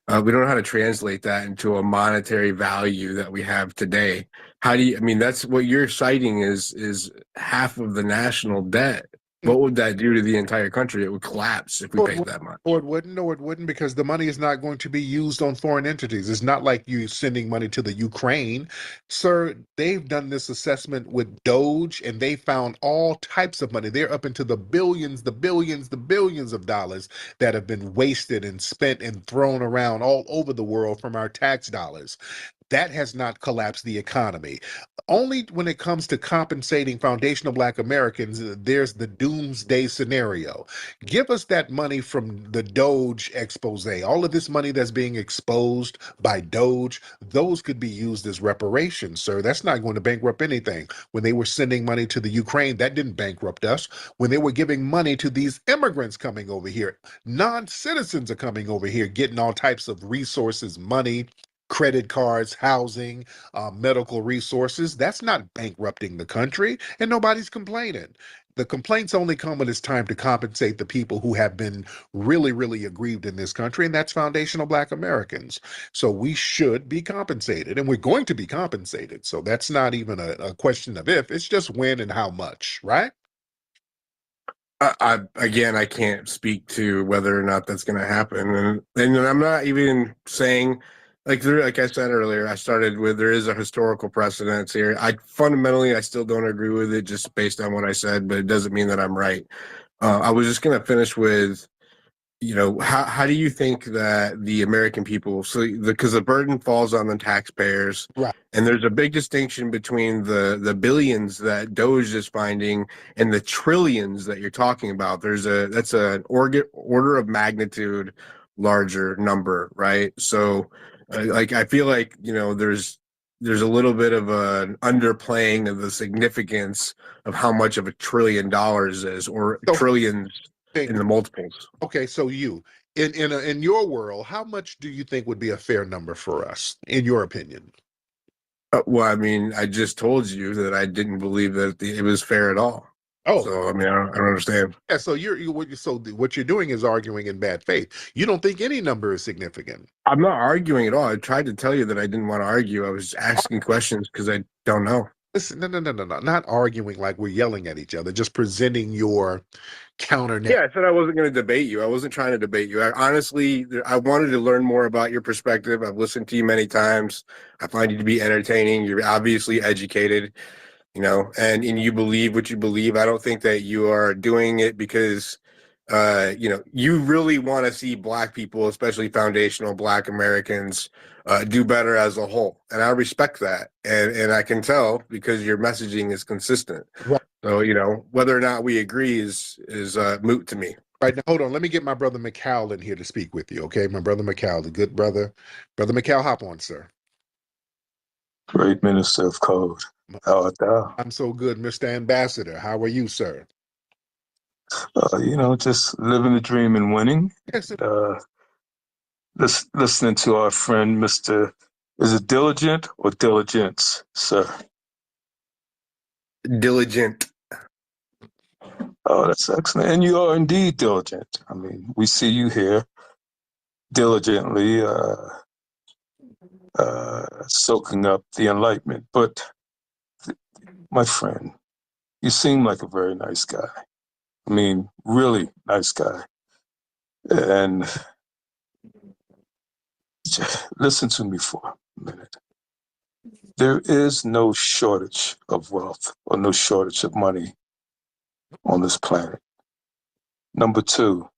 We don't know how to translate that into a monetary value that we have today. That's what you're citing is half of the national debt. What would that do to the entire country? It would collapse if we paid that much. Or it wouldn't. No, it wouldn't, because the money is not going to be used on foreign entities. It's not like you sending money to the Ukraine. Sir, they've done this assessment with Doge, and they found all types of money. They're up into the billions of dollars that have been wasted and spent and thrown around all over the world from our tax dollars. That has not collapsed the economy. Only when it comes to compensating foundational Black Americans, there's the doomsday scenario. Give us that money from the Doge expose. All of this money that's being exposed by Doge, those could be used as reparations, sir. That's not going to bankrupt anything. When they were sending money to the Ukraine, that didn't bankrupt us. When they were giving money to these immigrants coming over here, non-citizens are coming over here, getting all types of resources, money, credit cards, housing, medical resources. That's not bankrupting the country, and nobody's complaining. The complaints only come when it's time to compensate the people who have been really, really aggrieved in this country, and that's foundational Black Americans. So we should be compensated, and we're going to be compensated. So that's not even a question of if, it's just when and how much, right? I again, I can't speak to whether or not that's going to happen, and I'm not even saying like I said earlier. I started with there is a historical precedence here. I still don't agree with it just based on what I said, but it doesn't mean that I'm right. I was just going to finish with how do you think that the American people, because the burden falls on the taxpayers, Right. and there's a big distinction between the billions that Doge is finding and the trillions that you're talking about. That's an order of magnitude larger number, right? So I feel like there's a little bit of an underplaying of the significance of how much of $1 trillion is, or trillions in the multiples. Okay, so in your world, how much do you think would be a fair number for us, in your opinion? Well, I mean, I just told you that I didn't believe that it was fair at all. Oh, so I mean, I don't understand. Yeah, so what you're doing is arguing in bad faith. You don't think any number is significant. I'm not arguing at all. I tried to tell you that I didn't want to argue. I was asking questions because I don't know. Listen, no, not arguing like we're yelling at each other, just presenting your counter. Yeah, I said I wasn't going to debate you. I wasn't trying to debate you. I wanted to learn more about your perspective. I've listened to you many times. I find you to be entertaining. You're obviously educated, and you believe what you believe. I don't think that you are doing it because, you really want to see Black people, especially foundational Black Americans, do better as a whole. And I respect that. And I can tell because your messaging is consistent. Right. So, whether or not we agree is moot to me. Right now, hold on. Let me get my brother McCall in here to speak with you. Okay, my brother McCall, the good brother. Brother McCall, hop on, sir. Great Minister of Code. How art thou? I'm so good, Mr. Ambassador. How are you, sir? Just living the dream and winning. Yes. Listening to our friend, Mr. Is it Diligent or Diligence, sir? Diligent. Oh, that's excellent. And you are indeed diligent. I mean, we see you here diligently soaking up the enlightenment. But, my friend, you seem like a very nice guy. I mean, really nice guy. And listen to me for a minute. There is no shortage of wealth or no shortage of money on this planet. Number two,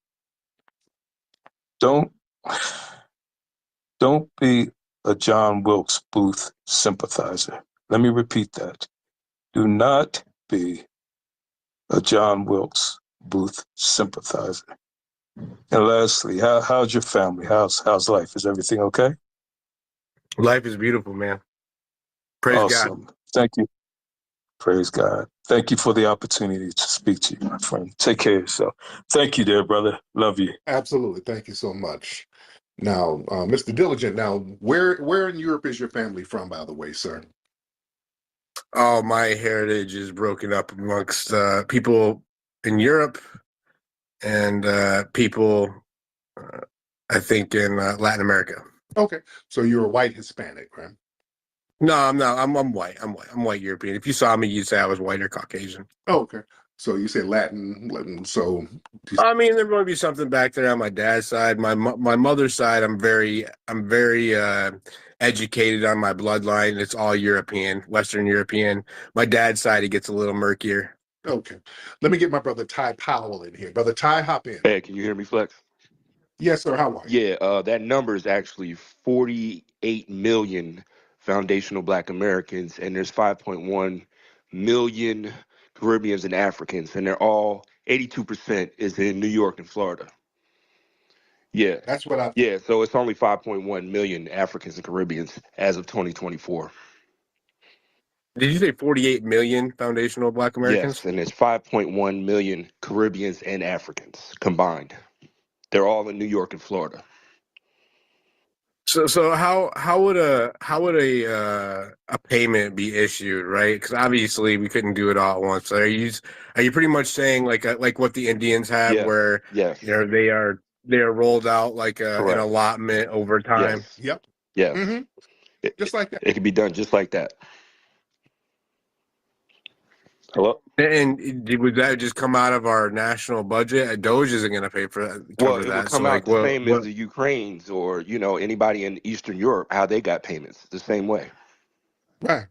don't be a John Wilkes Booth sympathizer. Let me repeat that. Do not be a John Wilkes Booth sympathizer. And lastly, how's your family? How's life? Is everything okay? Life is beautiful, man. Praise awesome. God. Thank you. Praise God. Thank you for the opportunity to speak to you, my friend. Take care of yourself. Thank you, dear brother. Love you. Absolutely. Thank you so much. Now, Mr. Diligent, now, where in Europe is your family from, by the way, sir? Oh, my heritage is broken up amongst people in Europe and people, I think, in Latin America. Okay, so you're a white Hispanic, right? No, I'm not. I'm white. I'm white European. If you saw me, you'd say I was white or Caucasian. Oh, okay. So you say Latin. So I mean, there might be something back there on my dad's side. My mother's side, I'm very educated on my bloodline. It's all European, Western European. My dad's side, it gets a little murkier. Okay, let me get my brother Ty Powell in here. Brother Ty, hop in. Hey, can you hear me, Flex? Yes, sir. How are you? Yeah, that number is actually 48 million foundational Black Americans, and there's 5.1 million Caribbeans and Africans, and they're all 82% is in New York and Florida. Yeah, that's what I. Yeah, so it's only 5.1 million Africans and Caribbeans as of 2024. Did you say 48 million foundational Black Americans? Yes, and it's 5.1 million Caribbeans and Africans combined. They're all in New York and Florida. So how would a payment be issued, right? Because obviously we couldn't do it all at once. So are you pretty much saying like what the Indians have, Yes. where Yes. they are rolled out like an Correct. allotment over time? Yes. Yep. Yes. Hmm. Just like that. It can be done just like that. Hello? Would that just come out of our national budget? Doge isn't going to pay for that, Well, cover it would that. So come out like, the same as what? the Ukrainians or, anybody in Eastern Europe, how they got payments the same way. Right.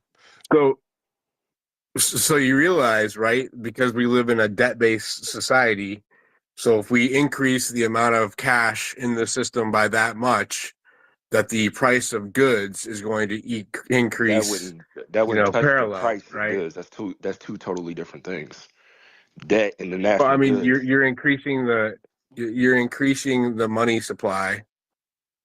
So you realize, right? Because we live in a debt-based society. So if we increase the amount of cash in the system by that much, that the price of goods is going to That increase, wouldn't that wouldn't touch the parallel, price of right? goods. That's two totally different things. Debt and the Well, I national mean, goods. you're increasing the money supply,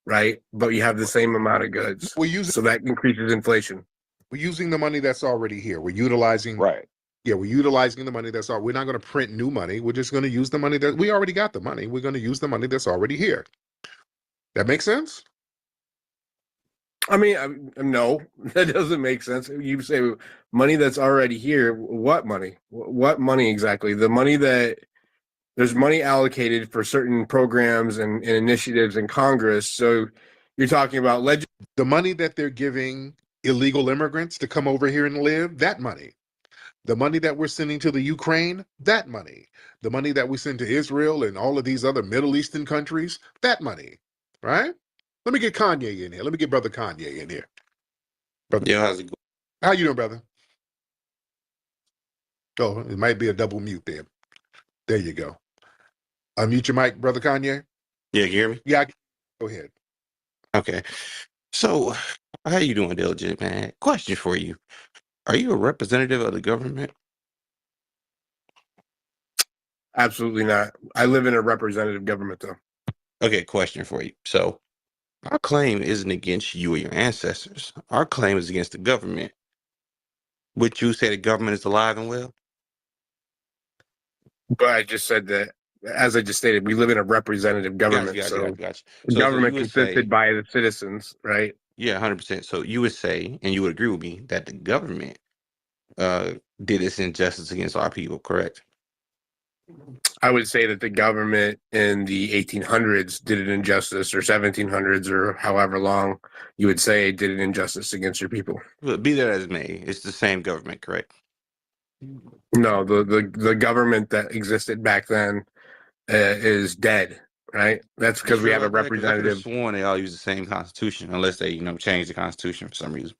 right? But you have the same amount of goods, We're using so that increases inflation. we're using the money that's already here. We're utilizing. Right. Yeah, we're utilizing the money that's all. We're not going to print new money. We're just going to use the money that we already got. The money. We're going to use the money that's already here. That makes sense. I mean, no, that doesn't make sense. You say money that's already here. What money? What money exactly? The money that there's money allocated for certain programs and initiatives in Congress. So you're talking about The money that they're giving illegal immigrants to come over here and live. That money. The money that we're sending to the Ukraine. That money. The money that we send to Israel and all of these other Middle Eastern countries. That money. Right. Let me get Kanye in here. Let me get brother Kanye in here. Brother, Yeah, how's it going? how you doing, brother? Oh, it might be a double mute there. There you go. Unmute your mic, brother Kanye. Yeah, you hear me? Yeah, go ahead. Okay. So, how you doing, Diligent, man? Question for you. Are you a representative of the government? Absolutely not. I live in a representative government, though. Okay, question for you. So, our claim isn't against you or your ancestors. Our claim is against the government. Would you say the government is alive and well? But I just said that, as I just stated, we live in a representative Gotcha, government. gotcha, So gotcha, gotcha. the So you government would consisted say, by the citizens, right? yeah, 100%. So you would say, and you would agree with me, that the government uh, did its injustice against our people, correct? I would say that the government in the 1800s did an injustice, or 1700s, or however long you would say did an injustice against your people. But be that as it may, it's the same government, correct? No, the government that existed back then is dead, right? That's You because we sure have a about that? Because I could have representative. sworn they all use the same constitution, unless they, change the constitution for some reason.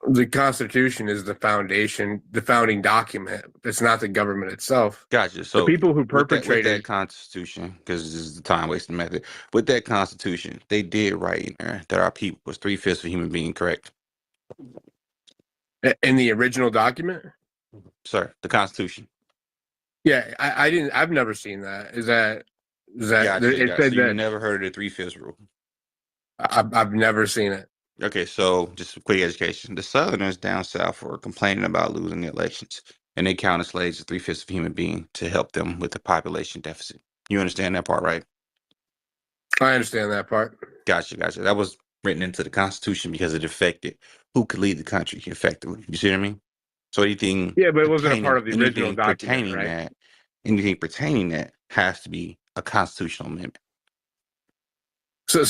The Constitution is the foundation, the founding document. It's not the government itself. Gotcha. The So people who with that perpetrated. constitution, because this is the time wasting method, with that constitution, they did write in there that our people was 3/5 of a human being, correct? In the original document? Sir, the constitution. Yeah, I didn't. I've never seen that. Is that Gotcha, it gotcha. So said you that? never heard of the 3/5 rule. I've never seen it. Okay, so just a quick education. The Southerners down south were complaining about losing the elections, and they counted slaves as 3/5 of a human being to help them with the population deficit. You understand that part, right? I understand that part. Gotcha, gotcha. That was written into the Constitution because it affected who could lead the country effectively. You see what I mean? So Yeah, but it wasn't a part of the original document, right? anything pertaining that has to be a constitutional amendment. So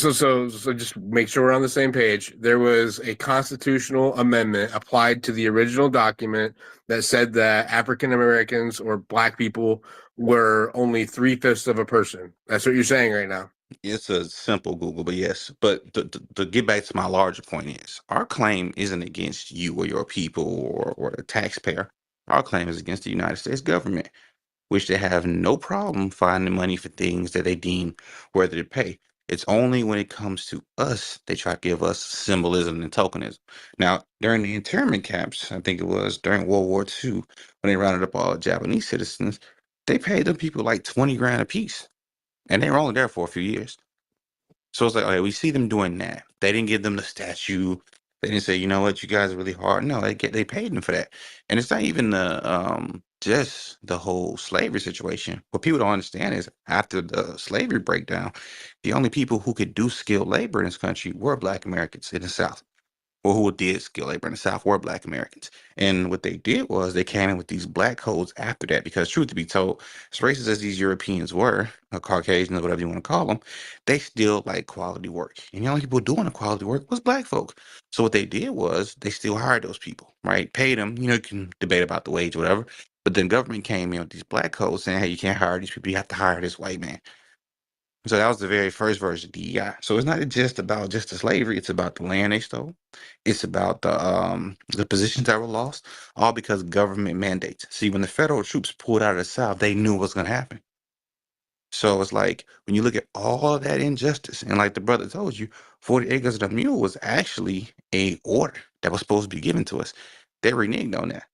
just make sure we're on the same page. There was a constitutional amendment applied to the original document that said that African Americans or Black people were only 3/5 of a person. That's what you're saying right now. It's a simple Google, but yes. But to get back to my larger point is our claim isn't against you or your people or the taxpayer. Our claim is against the United States government, which they have no problem finding money for things that they deem worthy to pay. It's only when it comes to us, they try to give us symbolism and tokenism. Now, during the internment camps, I think it was during World War II, when they rounded up all the Japanese citizens, they paid them people like 20 grand a piece. And they were only there for a few years. So it's like, okay, we see them doing that. They didn't give them the statue. They didn't say, you know what, you guys are really hard. No, they paid them for that. And it's not even just the whole slavery situation. What people don't understand is after the slavery breakdown, the only people who could do skilled labor in this country were Black Americans in the South, or who did skilled labor in the South were Black Americans. And what they did was they came in with these black codes after that, because truth to be told, as racist as these Europeans were, or Caucasians, or whatever you want to call them, they still like quality work. And the only people doing the quality work was black folk. So what they did was they still hired those people, right? Paid them, you can debate about the wage or whatever. But then government came in with these black codes saying, hey, you can't hire these people, you have to hire this white man. So that was the very first version of DEI. So it's not just about just the slavery, it's about the land they stole. It's about the positions that were lost, all because of government mandates. See, when the federal troops pulled out of the South, they knew what was gonna happen. So it's like when you look at all of that injustice, and like the brother told you, 40 acres of the mule was actually a order that was supposed to be given to us. They reneged on that.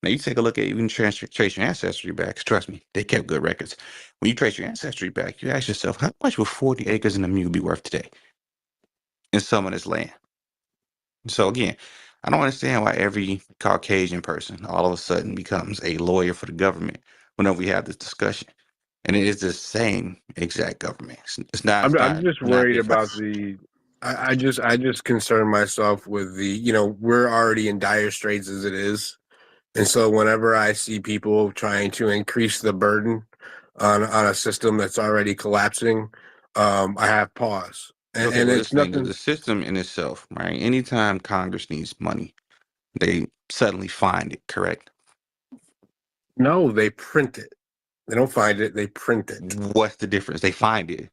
Now you take a look at even trace your ancestry back. 'Cause trust me, they kept good records. When you trace your ancestry back, you ask yourself, how much would 40 acres in a mule be worth today in some of this land? So again, I don't understand why every Caucasian person all of a sudden becomes a lawyer for the government whenever we have this discussion. And it is the same exact government. It's not. It's I'm not. just Not worried different. about the. I just concern myself with the. We're already in dire straits as it is, and so whenever I see people trying to increase the burden on a system that's already collapsing, I have pause, Okay, and well, it's this thing is nothing. the system in itself, right? Anytime Congress needs money, they suddenly find it. Correct. No, they print it. They don't find it. They print it. What's the difference? They find it.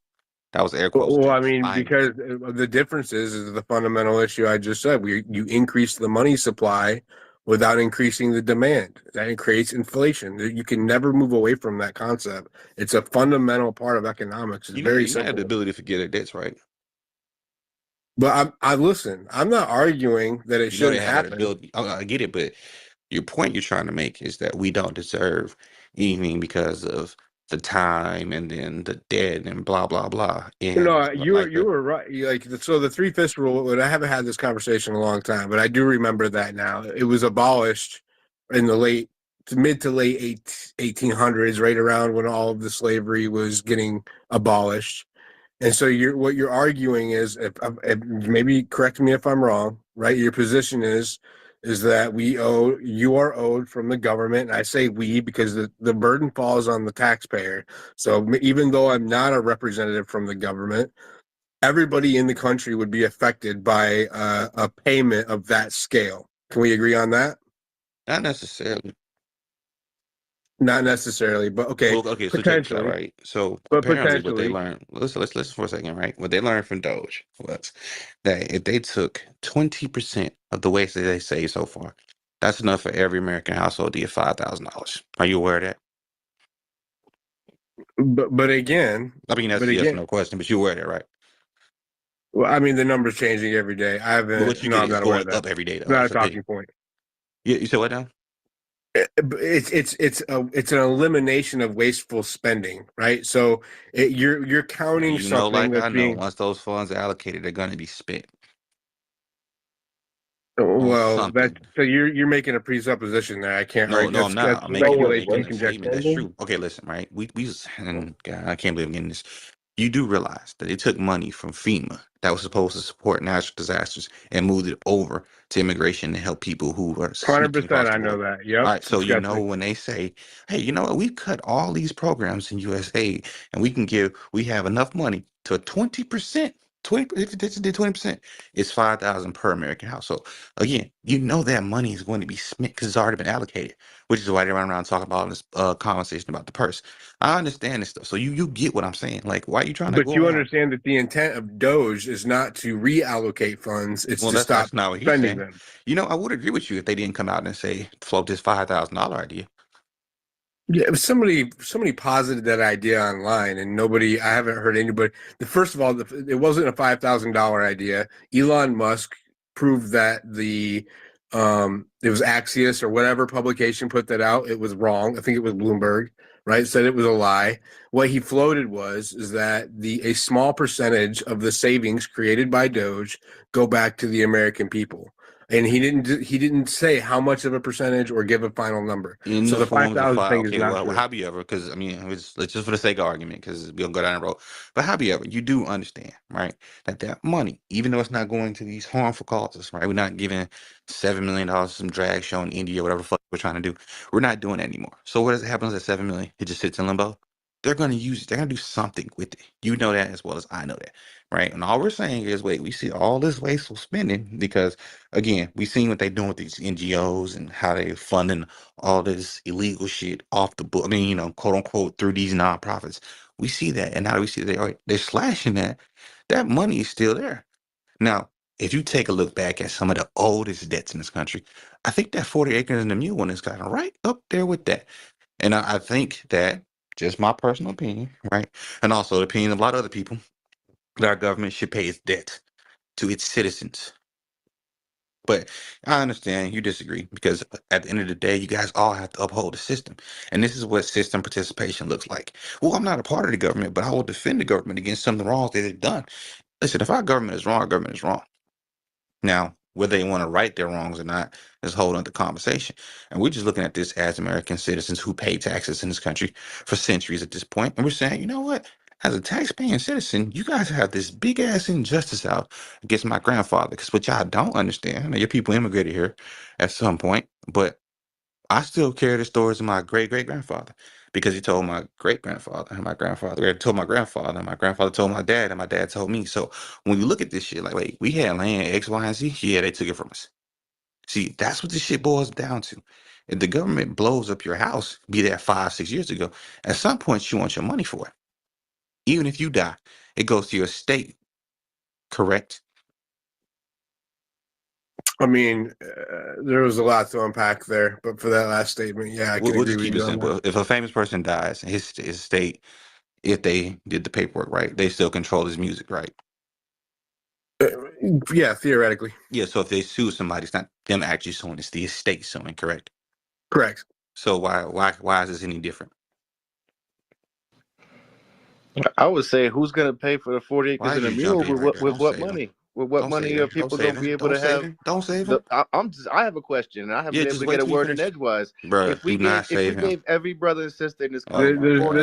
That was air quotes. Well, They I mean, find it. because the difference is the fundamental issue I just said. You increase the money supply without increasing the demand. That creates inflation. You can never move away from that concept. It's a fundamental part of economics. It's very You know, have the simple. ability to forget it. That's right. But I listen. I'm not arguing that it You know, they shouldn't have that happen. ability. I get it, but your point you're trying to make is that we don't deserve anything because of the time and then the debt and blah blah blah. And No, you were like you the were right. So the 3/5 rule. And I haven't had this conversation in a long time, but I do remember that now. It was abolished in the mid to late 1800s, right around when all of the slavery was getting abolished. And so what you're arguing is, if maybe correct me if I'm wrong, right? Your position is that you are owed from the government. And I say we because the burden falls on the taxpayer. So even though I'm not a representative from the government, everybody in the country would be affected by a payment of that scale. Can we agree on that? not necessarily. Not necessarily, but okay, Well, okay, so check this out, potentially, right? So but apparently, what they potentially. learned. Let's listen for a second, right? What they learned from Doge was that if they took 20% of the waste that they saved so far, that's enough for every American household to get $5,000. Are you aware of that? But again, I mean, that's but a yes or again, no question, but you're aware of that, right? well, I mean, the number's changing every day. I But what haven't. you No, get I'm is not aware going of that. up every day, though. Not a That's okay. talking point. You said what now? It's an elimination of wasteful spending, right? So you're Well, counting you know, something like I that's know, being once those funds are allocated, they're going to be spent on well. That something. so you're making a presupposition there. I can't No, argue. no, I'm not. That's I'm making speculation making and a statement conjecture. that's true. Okay, listen, right? And God, I can't believe I'm getting this. You do realize that they took money from FEMA that was supposed to support natural disasters and moved it over to immigration to help people who are sneaking 100%. across I the know border. that. Yep. All right, so you know Disgusting. when they say, "Hey, you know what? We cut all these programs in USAID, and we have enough money to 20%. 20, if they did 20%, it's 5,000 per American household. Again, you know that money is going to be spent because it's already been allocated, which is why they run around talking about this conversation about the purse. I understand this stuff. So you get what I'm saying. Like, why are you trying to But go you around? understand that the intent of Doge is not to reallocate funds; it's Well, to stop that's not what he's spending saying. them. You know, I would agree with you if they didn't come out and say float this $5,000 idea. Yeah, it was somebody posited that idea online, and nobody. I haven't heard anybody. First of all, it wasn't a $5,000 idea. Elon Musk proved that it was Axios or whatever publication put that out. It was wrong. I think it was Bloomberg, right? Said it was a lie. What he floated is that a small percentage of the savings created by Doge go back to the American people. and he didn't say how much of a percentage or give a final number. In So the the forms of 5,000 fire, thing is okay, not well, true. how be ever, because I mean, let's just for the sake of argument, because we'll go down the road. But how be ever, you do understand, right, that money, even though it's not going to these harmful causes, right? We're not giving $7 million to some drag show in India, whatever the fuck we're trying to do. We're not doing that anymore. So what happens at 7 million? It just sits in limbo. They're going to use it. They're going to do something with it. You know that as well as I know that, right? And all we're saying is, wait, we see all this wasteful spending because, again, we seen what they're doing with these NGOs and how they're funding all this illegal shit off the book. I mean, quote unquote, through these nonprofits. We see that, and now that we see they're slashing that. That money is still there. Now, if you take a look back at some of the oldest debts in this country, I think that 40 acres and the mule one is kind of right up there with that. And I think that, just my personal opinion, right, and also the opinion of a lot of other people, that our government should pay its debt to its citizens. But I understand you disagree because at the end of the day, you guys all have to uphold the system. And this is what system participation looks like. Well, I'm not a part of the government, but I will defend the government against some of the wrongs that they've done. Listen, if our government is wrong, our government is wrong. Now, whether they want to right their wrongs or not is a whole other conversation. And we're just looking at this as American citizens who pay taxes in this country for centuries at this point. And we're saying, you know what? As a tax-paying citizen, you guys have this big-ass injustice out against my grandfather. Because what y'all don't understand, I know your people immigrated here at some point, but I still carry the stories of my great-great-grandfather because he told my great-grandfather, and my grandfather told my grandfather, and my grandfather told my dad, and my dad told me. So when you look at this shit, like, wait, we had land X, Y, and Z. Yeah, they took it from us. See, that's what this shit boils down to. If the government blows up your house, be that 5, 6 years ago, at some point you want your money for it. Even if you die, it goes to your estate, correct? I mean, there was a lot to unpack there, but for that last statement, yeah, I can We'll agree just with keep it you on that. simple. If a famous person dies, his estate, if they did the paperwork right, they still control his music, right? Yeah, theoretically. Yeah, so if they sue somebody, it's not them actually suing, it's the estate suing, correct? Correct. So why is this any different? I would say, who's going to pay for the 40 Why acres did and a you jump mule in with right what there? Don't save him. money? With what Don't save money are him. Don't people save going to him. be able Don't to save have? him. Don't save him. I have a question, and I haven't Yeah, been able just to wait get a till you word in finish. edgewise. Bruh, do not If we save him. gave every brother and sister in this Oh country my God. there's 40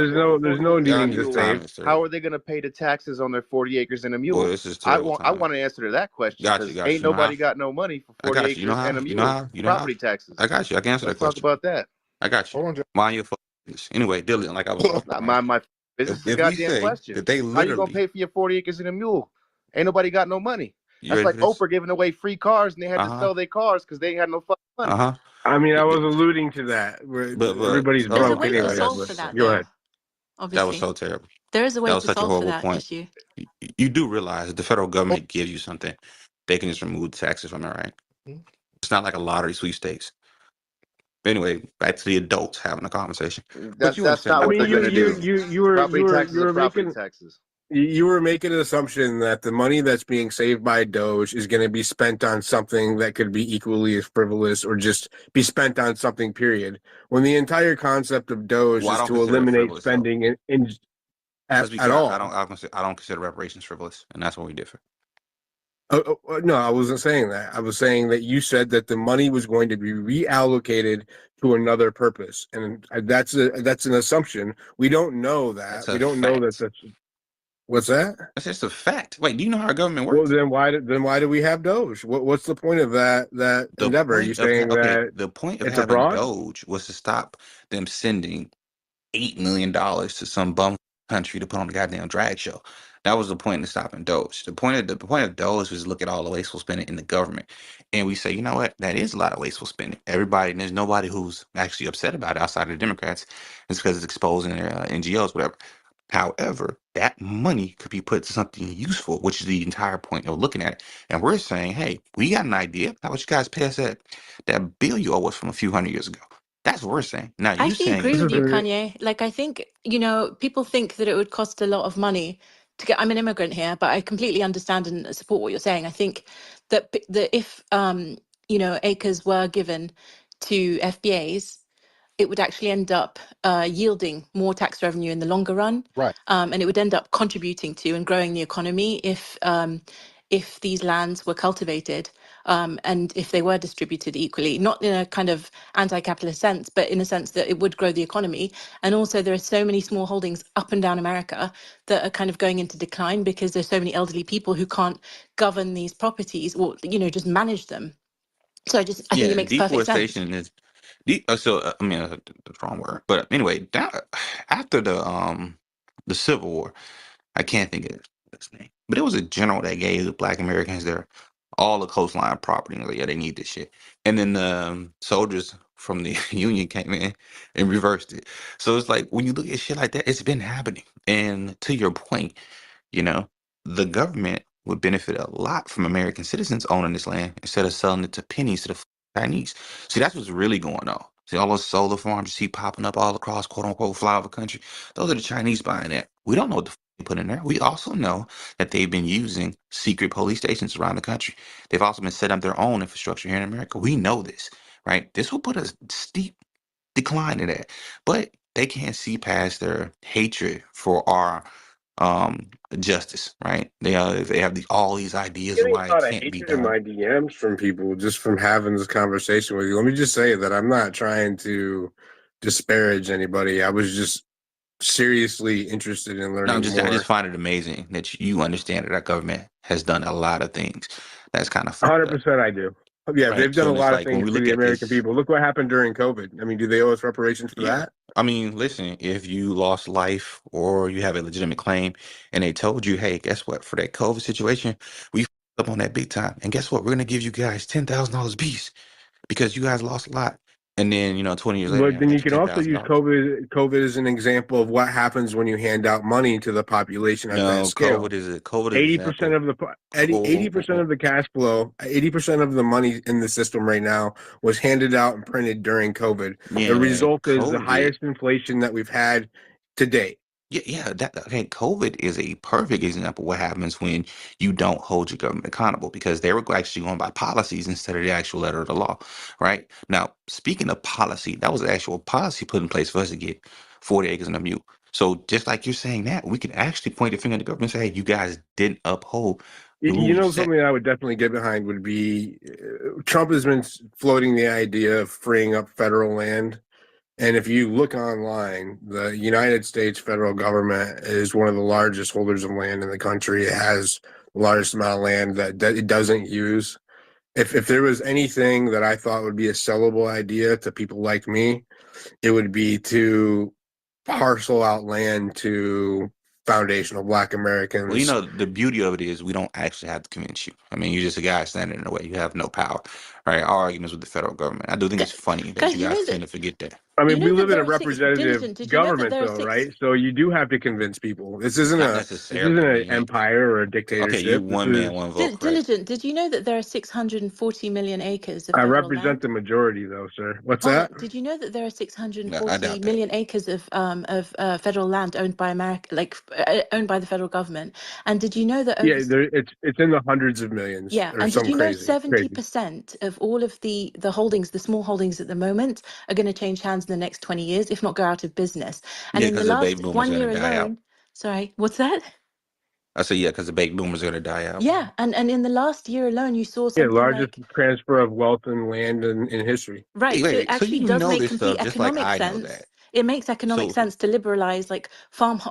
no acres and Y'all a needing need to to mule, time save. this, how sir. are they going to pay the taxes on their 40 acres and a Boy, mule? this is terrible I time. want to answer to that question Got you, because got ain't you. You know how? nobody got no money for I 40 got you. You know acres and how? a You know mule how? You know how? property taxes. I got you. I can answer that Let's talk question. about that. I got you. Hold on, Jeff. Mind your business. Anyway, Dylan, like I was It's saying, not right? my business. It's a If we goddamn say question. that they How you gonna literally, pay for your 40 acres and a mule? Ain't nobody got no money. you That's ready like for this? Oprah giving away free cars and they had to Uh-huh. sell their cars because they ain't had no fucking money. Uh-huh. I mean, I was alluding to that. Where But everybody's There's a broke way to anyway. solve guys, But for that, go though. ahead. that was Obviously, so terrible. there is a That way was to such a solve for horrible that point. issue. You do realize if the federal government gives you something, they can just remove the taxes from it, right? It's not like a lottery sweepstakes. Anyway, back to the adults having a conversation. But you That's understand not I my what mean, they're point. gonna do. Property taxes you are were property making taxes. you were making an assumption that the money that's being saved by Doge is going to be spent on something that could be equally as frivolous or just be spent on something, period. When the entire concept of Doge Well, I is don't to consider it eliminate frivolous though. spending Let's be at clear. all. I don't consider reparations frivolous, and that's where we differ. No, I wasn't saying that. I was saying that you said that the money was going to be reallocated to another purpose, and that's an assumption. We don't know That's that. We a don't know that. fact. That's what's that? That's just a fact. Wait, do you know how our government Well, works? then why do we have Doge? What's the point of that The endeavor? Are you point of saying that the point of it's a having fraud? Doge was to stop them sending $8 million to some bum country to put on a goddamn drag show. That was the point of stopping Doge. The point of Doge was to look at all the wasteful spending in the government, and we say, you know what, that is a lot of wasteful spending. Everybody, and there's nobody who's actually upset about it outside of the Democrats. It's because it's exposing their NGOs, whatever. However, that money could be put to something useful, which is the entire point of looking at it. And we're saying, hey, we got an idea. How about you guys pass that bill you owe us from a few hundred years ago? That's what we're saying. Now I you actually saying agree it's with you, Kanye. Like, I think, people think that it would cost a lot of money to get. I'm an immigrant here, but I completely understand and support what you're saying. I think that if, acres were given to FBAs, it would actually end up yielding more tax revenue in the longer run. right. And it would end up contributing to and growing the economy if these lands were cultivated and if they were distributed equally, not in a kind of anti-capitalist sense, but in a sense that it would grow the economy. And also there are so many small holdings up and down America that are kind of going into decline because there's so many elderly people who can't govern these properties or, you know, just manage them. So I think it Yeah, makes perfect sense. deforestation is I mean, the wrong word, but anyway, after the Civil War, I can't think of his name, but it was a general that gave the Black Americans their all the coastline property. And like, yeah, they need this shit, and then the soldiers from the Union came in and reversed it. So it's like when you look at shit like that, it's been happening. And to your point, you know, the government would benefit a lot from American citizens owning this land instead of selling it to pennies to the Chinese. See, that's what's really going on. See, all those solar farms you see popping up all across quote unquote flyover country, those are the Chinese buying that. We don't know what the they put in there. We also know that they've been using secret police stations around the country. They've also been setting up their own infrastructure here in America. We know this, right? This will put a steep decline in that. But they can't see past their hatred for our justice, right? They have all these ideas of Getting why a it lot of can't be hatred in done. my DMs from people just from having this conversation with you. Let me just say that I'm not trying to disparage anybody. I was just seriously interested in No, learning I just more. find it amazing that you understand that our government has done a lot of things that's kind of fucked up, 100% I do. Yeah, right? they've done So a and it's lot of like when things we for look the at American this, people. Look what happened during COVID. I mean, do they owe us reparations for yeah. that? I mean, listen, if you lost life or you have a legitimate claim and they told you, hey, guess what? For that COVID situation, we f- up on that big time. And guess what? We're gonna give you guys $10,000 apiece because you guys lost a lot. And then, 20 years later, But never then got you your can ten also thousand use dollars. COVID as an example of what happens when you hand out money to the population at that No, scale. COVID is an 80% example. of the Oh, 80% of the cash flow, 80% of the money in the system right now was handed out and printed during COVID. The yeah, result is the COVID. highest inflation that we've had to date. Yeah, that okay. COVID is a perfect example of what happens when you don't hold your government accountable because they were actually going by policies instead of the actual letter of the law, right? Now, speaking of policy, that was the actual policy put in place for us to get 40 acres and a mule. So just like you're saying that, we can actually point the finger at the government and say, hey, you guys didn't uphold the You rules you know, set. something that I would definitely get behind would be Trump has been floating the idea of freeing up federal land. And if you look online, the United States federal government is one of the largest holders of land in the country. It has the largest amount of land that it doesn't use. If there was anything that I thought would be a sellable idea to people like me, it would be to parcel out land to foundational Black Well, Americans. the beauty of it is we don't actually have to convince you. I mean, you're just a guy standing in the way. You have no power, right? Our arguments with the federal government. I do think it's funny that you Guys, guys tend to forget that. I you mean, we know that live in there a are six representative diligent. Did you know that government, there are though, six? right? So you do have to convince people. Not This necessarily. isn't I an mean, empire or a okay, you dictatorship. This one man, is one vote, correct? Diligent, did you know that there are 640 million acres of I federal represent land? the majority, though, sir. What's Hold on. that? Did you know that there are No, I 640 doubt that. million acres of federal land owned by America, like owned by the federal government? And did you know that over Yeah, it's in the hundreds of millions yeah, or and did some you know crazy. 70% of all of the holdings, the small holdings at the moment, are going to change hands in the next 20 years, if not go out of business? And Yeah, in the because the last baby boomers one are year gonna die out. alone, sorry, what's that? I say yeah, because the baby boomers are gonna die out. Yeah, and in the last year alone, you saw Yeah, something largest like transfer of wealth and land in history. Wait, right. wait, So it wait. So actually you does know make this complete stuff just like economic I know sense. that. It makes economic So sense to liberalize like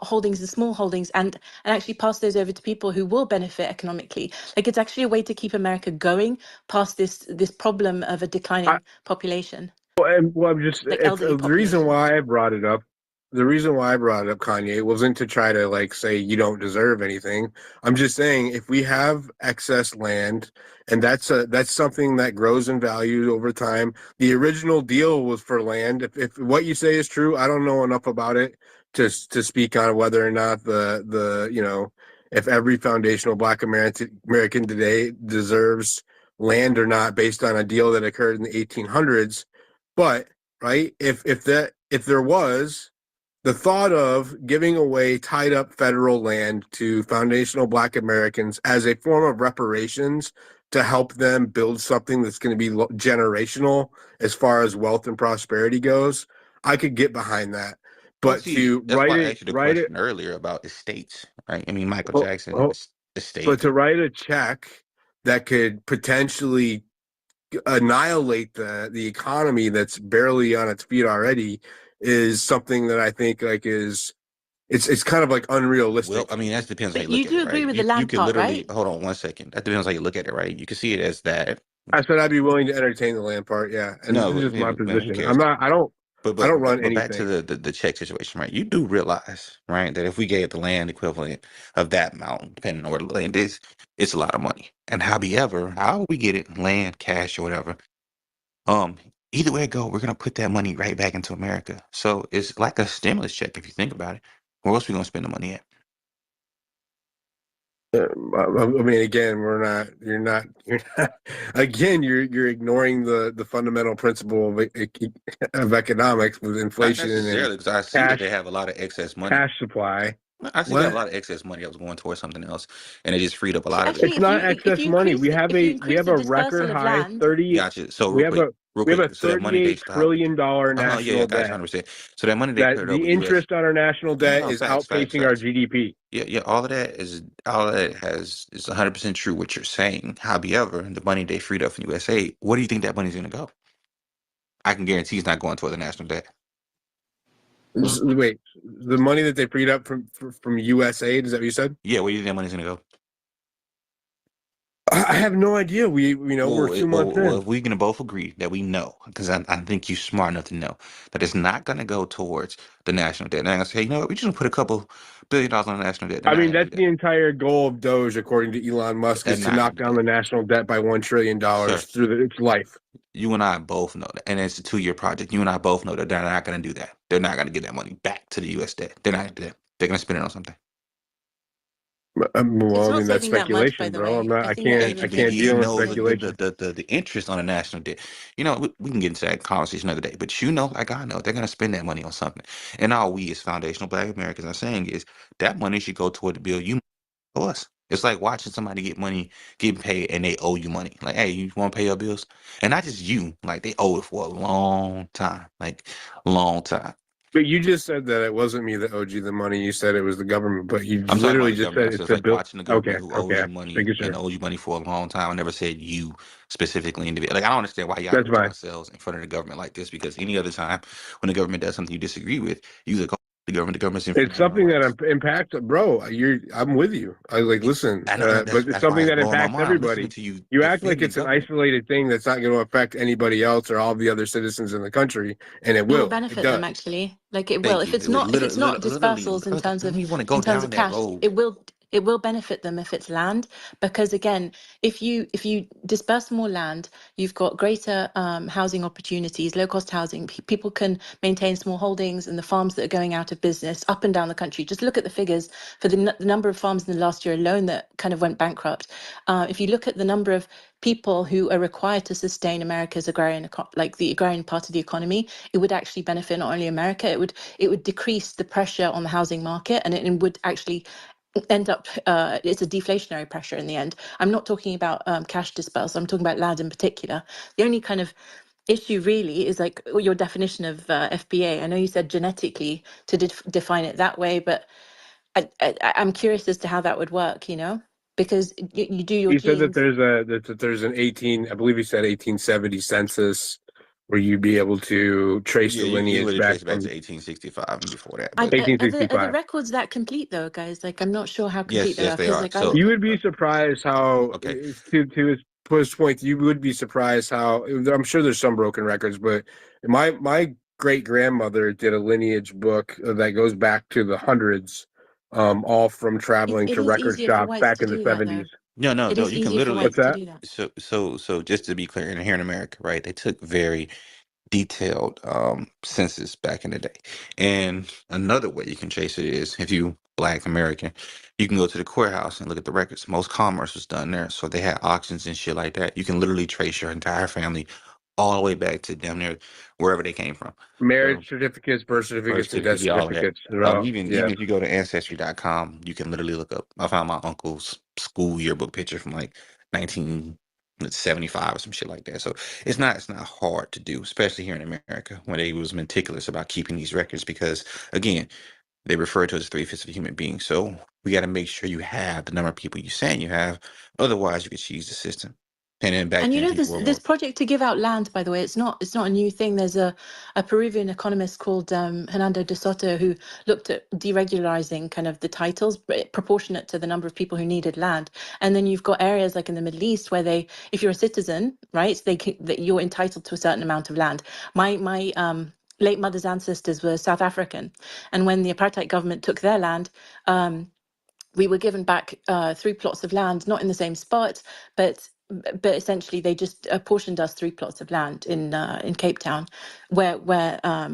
holdings and small holdings and actually pass those over to people who will benefit economically. Like it's actually a way to keep America going past this problem of a declining population, Well, I'm just like if elderly the reason population. why I brought it up, the reason why I brought it up, Kanye, wasn't to try to like say you don't deserve anything. I'm just saying if we have excess land, and that's something that grows in value over time. The original deal was for land. If what you say is true, I don't know enough about it to speak on whether or not the if every foundational Black American today deserves land or not based on a deal that occurred in the 1800s. But right, if there was the thought of giving away tied up federal land to foundational Black Americans as a form of reparations to help them build something that's going to be generational as far as wealth and prosperity goes, I could get behind that. well, But see, to that's write why I it, asked you the write it. question earlier about estates, right? I mean, Michael Oh, Jackson. oh, estate. But to write a check that could potentially annihilate the economy that's barely on its feet already is something that I think like is it's kind of like Well, unrealistic. I mean, that depends how you But look you at do it, agree right? with the You land could part, literally right? hold on one second. That depends how you look at it, right? You can see it as that. I said I'd be willing to entertain the land part, yeah. And this No, is just my man, who position. cares? I don't run But back to anything. the check situation, right? You do realize, right, that if we gave the land equivalent of that amount, depending on where the land is, it's a lot of money. And how we get it, land, cash, or whatever, um, either way it go, we're gonna put that money right back into America. So it's like a stimulus check if you think about it. Where else we gonna spend the money at? I mean, again, you're not, again, you're ignoring the fundamental principle of economics with Not inflation and necessarily, because I see that cash they have a lot of excess money. cash supply. I see they have a What? lot of excess money that was going towards something else, and they just freed up a So lot of it. actually, It's not if excess you money. increase We the have a record dispersal of high land, 30. Gotcha. So We have a real we have a quick. So that money they stopped. $38 trillion Yeah, I national got you. debt. 100%. So that money they That cleared up the with U.S. interest on our national No, debt no, is facts, facts, outpacing our facts. GDP. Yeah, all of that has is 100% true what you're saying. However, the money they freed up from USA, where do you think that money's gonna go? I can guarantee it's not going toward the national debt. Wait, the money that they freed up from USAID, is that what you said? Yeah, where do you think that money's gonna go? I have no idea. We're 2 months Well, in. if we can both agree that we know, because I think you're smart enough to know that it's not going to go towards the national debt. They're going to say, you know what, we just gonna put a couple $1 billion on the national debt. They're I not mean, going to that's do the that. entire goal of Doge, according to Elon Musk, They're is to not going knock to do down that. the national debt by $1 trillion Sir, through its life. you and I both know that. And it's a 2-year project. You and I both know that they're not going to do that. They're not going to get that money back to the U.S. debt. They're not going to do that. They're going to spend it on something. Well, it's I not mean, that's saving that much, by speculation, the bro. way. I think Thank I you, even thank can't you. You deal in know speculation. the interest on the national debt. You know, we can get into that conversation another day. But you know, like I know, they're gonna spend that money on something. And all we as foundational Black Americans are saying is that money should go toward the bill you owe us. It's like watching somebody getting paid, and they owe you money. Like, hey, you want to pay your bills? And not just you, like they owe it for a long time, like long time. But you just said that it wasn't me that owed you the money. You said it was the government, but you I'm talking about literally the just government. said I said it's it's a like bill. watching the Okay, government who owes okay, you money making and sure. owes you money for a long time. I never said you specifically individual. Like I don't understand why y'all That's put fine. yourselves in front of the government like this, because any other time when the government does something you disagree with, you like, oh, the government's It's infringing on my something that rights. impacts, bro. I'm with you. I like It, listen, I know but it's that's why something it's that blowing my impacts mind. I'm listening everybody. to you You act like defend the it's an government. isolated thing that's not going to affect anybody else or all the other citizens in the country, and it it will will. It benefit them does. actually. Like it will. Thank you. It would If it's not literally, dispersals in I terms don't of even want to go down that cash, road. it will benefit them if it's land, because again, if you disperse more land, you've got greater housing opportunities, low cost housing. People can maintain small holdings, and the farms that are going out of business up and down the country. Just look at the figures for the number of farms in the last year alone that kind of went bankrupt. If you look at the number of people who are required to sustain America's like the agrarian part of the economy, it would actually benefit not only America, it would decrease the pressure on the housing market, and it would actually end up it's a deflationary pressure in the end. I'm not talking about cash dispersal, I'm talking about land in particular. The only kind of issue really is like your definition of FBA. I know you said genetically to define it that way, but I'm curious as to how that would work, because you do your He said that genes. there's an 18, I believe he said 1870 census where you'd be able to trace Yeah, the you can lineage really back trace it back to from 1865 and before that. But Are the 1865. records that complete though, guys? Like, I'm not sure how complete yes, they yes, are, they because are. like I So You would be surprised how, okay. to his point, you would be surprised how, I'm sure there's some broken records, but my great grandmother did a lineage book that goes back to the hundreds, all from traveling it to is record easier for shops whites back to in the do that 70s. though. No, no, It no. is You can easier for literally What's whites to that? do that. so just to be clear, and here in America, right, they took very detailed census back in the day. And another way you can trace it is if you Black American, you can go to the courthouse and look at the records. Most commerce was done there. So they had auctions and shit like that. You can literally trace your entire family all the way back to damn near wherever they came from. Marriage So certificates, birth birth certificates, and death certificate, yeah, all of that. certificates. They're all, Even yeah. if you go to ancestry.com, you can literally look up. I found my uncle's school yearbook picture from like 1975 or some shit like that. So it's not hard to do, especially here in America when they was meticulous about keeping these records. Because again, They refer to it as 3/5 of a human being. So we got to make sure you have the number of people you're saying you have. Otherwise, you could cheese the system. And then back And you then, know people this were this more. project to give out land, by the way, it's not a new thing. There's a Peruvian economist called Hernando de Soto who looked at deregularizing kind of the titles proportionate to the number of people who needed land. And then you've got areas like in the Middle East where they, if you're a citizen, right, that you're entitled to a certain amount of land. My late mother's ancestors were South African, and when the apartheid government took their land, we were given back 3 plots of land, not in the same spot, but essentially they just apportioned us 3 plots of land in Cape Town, where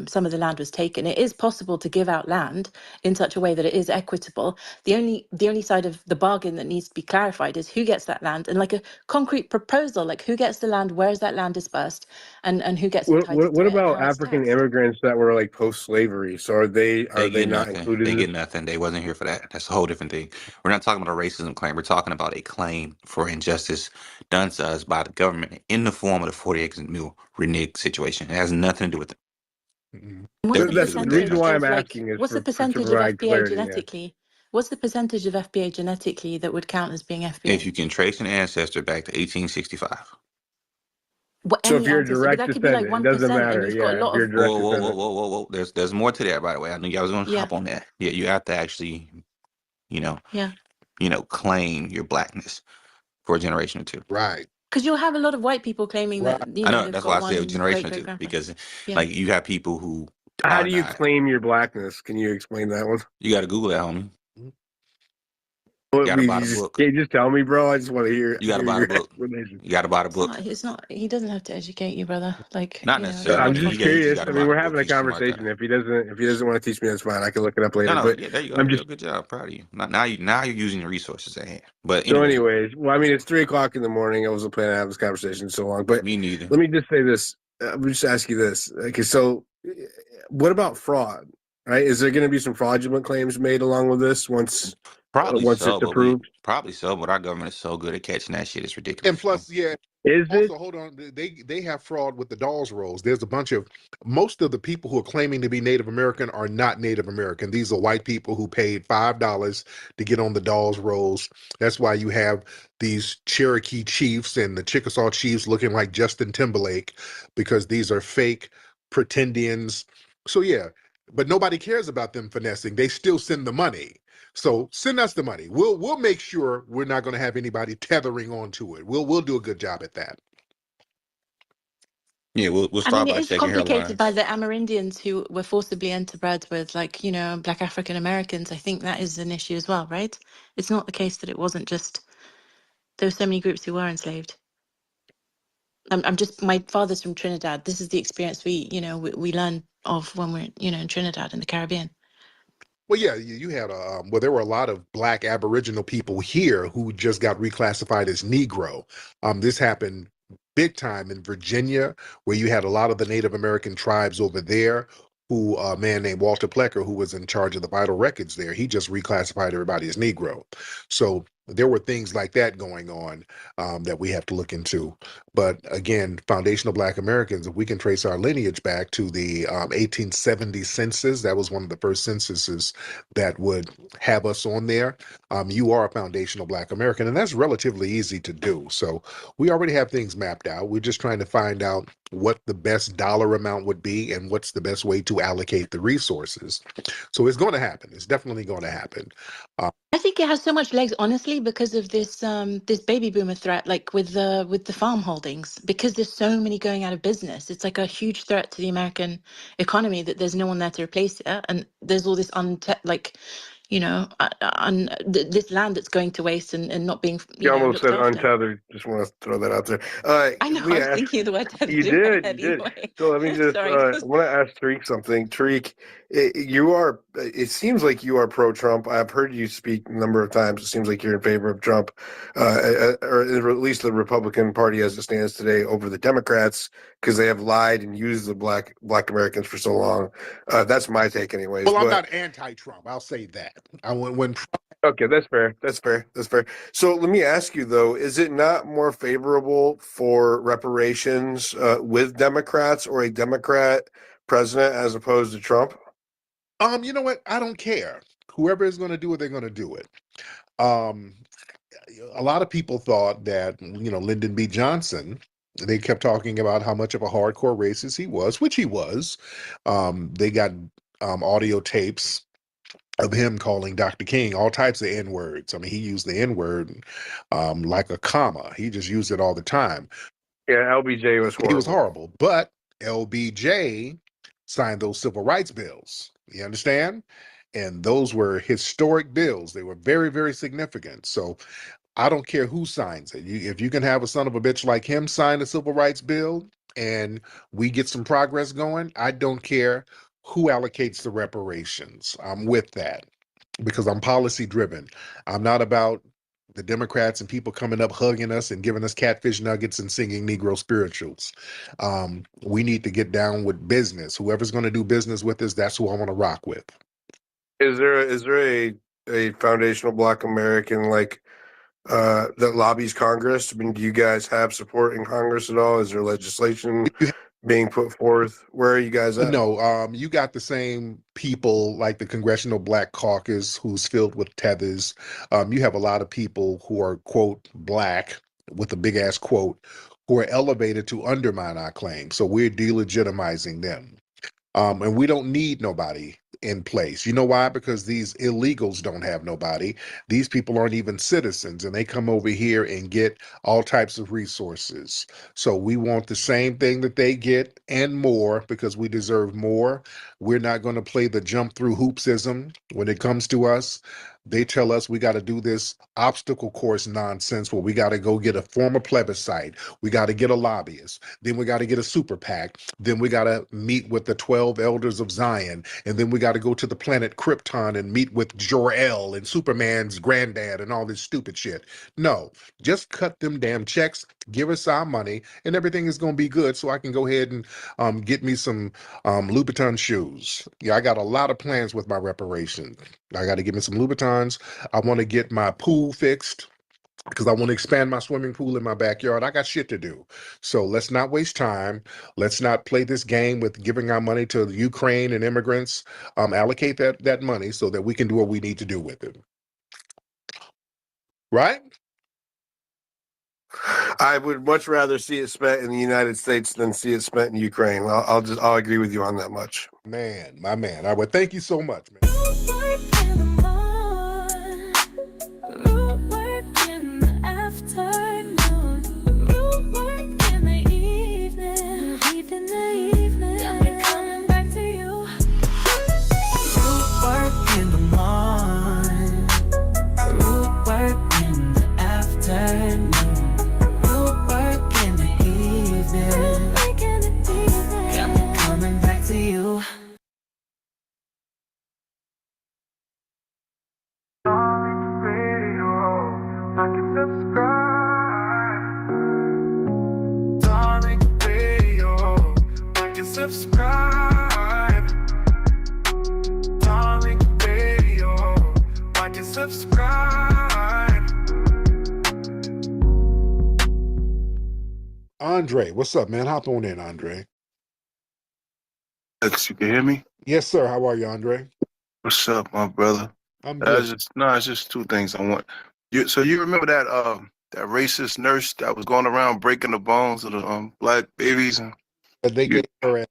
some of the land was taken. It is possible to give out land in such a way that it is equitable. The only side of the bargain that needs to be clarified is who gets that land, and like a concrete proposal, like who gets the land, where is that land dispersed, and who gets entitled What to it, and about how it's African taxed. immigrants that were like post-slavery? So are They they get not nothing. included They in get this? nothing. They wasn't here for that. That's a whole different thing. We're not talking about a racism claim. We're talking about a claim for injustice done to us by the government in the form of the 40 acres and mule renege situation. It has nothing to do with it. Mhm. What's the Nothing to That's do with the this reason percentage why country. I'm of like, asking is what's the to percentage of provide FBA clarity. Yeah. genetically? What's the percentage of FBA genetically that would count as being If FBA? you can trace an ancestor back to 1865. What, So if any you're a ancestor, but direct that could be like descendant, it doesn't 1%, and matter. you've got a Yeah, if lot you're of, a direct Whoa, whoa, whoa, descendant. whoa, whoa, whoa. There's more to that, by the way. I knew y'all was gonna yeah, hop on that. Yeah, you have to actually, you know, yeah. claim your blackness for a generation or two. Right. Because you'll have a lot of white people claiming Right. that, you I know, know they've that's why got I said a one great generation or great two, grandparent. because Yeah. like you have people who How are do you not. claim your blackness? Can you explain that one? You got to Google that, homie. Mhm. You What got to we buy you the just book. can't just tell me, bro. I just want to hear You got to buy the your book. explanation. You got to buy the book. It's not, he doesn't have to educate you, brother. Like, Not you know, it's necessarily. not I'm a just You just competition curious. got to I here. mean, buy the we're book. having a He's smart guy. conversation. If he doesn't want to teach me, that's fine. I can look it up No, later. no, But yeah, there you go. I'm There you go. just Good job. Proud of you. Now you're using your resources at hand. But so. anyway, Anyways, well, I mean, it's 3 o'clock in the morning. I wasn't planning to have this conversation so long, but me neither. let me just say this. Let me just ask you this. Okay, so what about fraud? Right? Is there going to be some fraudulent claims made along with this Probably once so, it's but approved? our government is so good at catching that shit. It's And ridiculous, bro. plus, yeah. Is it? Also, hold on. They have fraud with the dolls rolls. There's a bunch of most of the people who are claiming to be Native American are not Native American. These are white people who paid $5 to get on the dolls rolls. That's why you have these Cherokee chiefs and the Chickasaw chiefs looking like Justin Timberlake, because these are fake pretendians. So yeah, but nobody cares about them finessing. They still send the money. So send us the money. We'll make sure we're not going to have anybody tethering onto it. We'll do a good job at that. Yeah, we'll I mean, start it by is checking complicated by hairlines. the Amerindians who were forcibly interbred with, like, you know, Black African Americans. I think that is an issue as well, right? It's not the case that it wasn't just, there were so many groups who were enslaved. I'm just, my father's from Trinidad. This is the experience we learn of when we're, you know, in Trinidad in the Caribbean. Well, yeah, you had there were a lot of Black Aboriginal people here who just got reclassified as Negro. This happened big time in Virginia, where you had a lot of the Native American tribes over there. Who a man named Walter Plecker, who was in charge of the vital records there, he just reclassified everybody as Negro. So there were things like that going on that we have to look into. But again, foundational Black Americans, if we can trace our lineage back to the 1870 census, that was one of the first censuses that would have us on there. You are a foundational Black American, and that's relatively easy to do. So we already have things mapped out. We're just trying to find out what the best dollar amount would be and what's the best way to allocate the resources. So it's going to happen. It's definitely going to happen. I think it has so much legs, honestly, because of this baby boomer threat, like with the farm holdings, because there's so many going out of business. It's like a huge threat to the American economy that there's no one there to replace it, and there's all this this land that's going to waste and not being, You almost looked said after. untethered. Just want to throw that out there. I know, Let I me was ask. thinking of the word tethered You in my did, you head did. anyway. So let me just, Sorry. I want to ask Tariq something. Tariq, it seems like you are pro-Trump. I've heard you speak a number of times. It seems like you're in favor of Trump, or at least the Republican Party as it stands today over the Democrats, because they have lied and used the black Americans for so long. That's my take anyways. Well, I'm But not anti-Trump. I'll say that. When okay, that's fair. That's fair. That's fair. So let me ask you though: is it not more favorable for reparations with Democrats or a Democrat president as opposed to Trump? You know what? I don't care. Whoever is going to do it, they're going to do it. Um, a lot of people thought that, Lyndon B. Johnson, they kept talking about how much of a hardcore racist he was, which he was. They got audio tapes of him calling Dr. King all types of N words. I mean, he used the N word like a comma. He just used it all the time. Yeah, LBJ was He was horrible. horrible, but LBJ signed those civil rights bills. You understand? And those were historic bills. They were very, very significant. So I don't care who signs it. If you can have a son of a bitch like him sign a civil rights bill and we get some progress going, I don't care who allocates the reparations. I'm with that because I'm policy driven. I'm not about the Democrats and people coming up hugging us and giving us catfish nuggets and singing Negro spirituals. We need to get down with business. Whoever's going to do business with us, that's who I want to rock with. Is there a foundational Black American like that lobbies Congress? I mean, do you guys have support in Congress at all? Is there legislation being put forth? Where are you guys at? No, you got the same people like the Congressional Black Caucus, who's filled with Tethers. You have a lot of people who are, quote, Black, with a big ass quote, who are elevated to undermine our claim. So we're delegitimizing them. And we don't need nobody in place. You know why? Because these illegals don't have nobody. These people aren't even citizens, and they come over here and get all types of resources. So we want the same thing that they get and more because we deserve more. We're not going to play the jump through hoopsism when it comes to us. They tell us we got to do this obstacle course nonsense where we got to go get a form of plebiscite. We got to get a lobbyist. Then we got to get a super PAC. Then we got to meet with the 12 elders of Zion. And then we got to go to the planet Krypton and meet with Jor-El and Superman's granddad and all this stupid shit. No, just cut them damn checks, give us our money, and everything is going to be good so I can go ahead and get me some Louboutin shoes. Yeah, I got a lot of plans with my reparations. I got to get me some Louboutins. I want to get my pool fixed because I want to expand my swimming pool in my backyard. I got shit to do. So let's not waste time. Let's not play this game with giving our money to the Ukraine and immigrants. Allocate that money so that we can do what we need to do with it. Right? I would much rather see it spent in the United States than see it spent in Ukraine. I'll agree with you on that much. Man, my man. I would thank you so much, man. Subscribe, Darling Radio. Like and subscribe. Andre, what's up, man? Hop on in, Andre. You can hear me? Yes, sir. How are you, Andre? What's up, my brother? I'm good. It's just two things I want. So you remember that racist nurse that was going around breaking the bones of the black babies and They gave her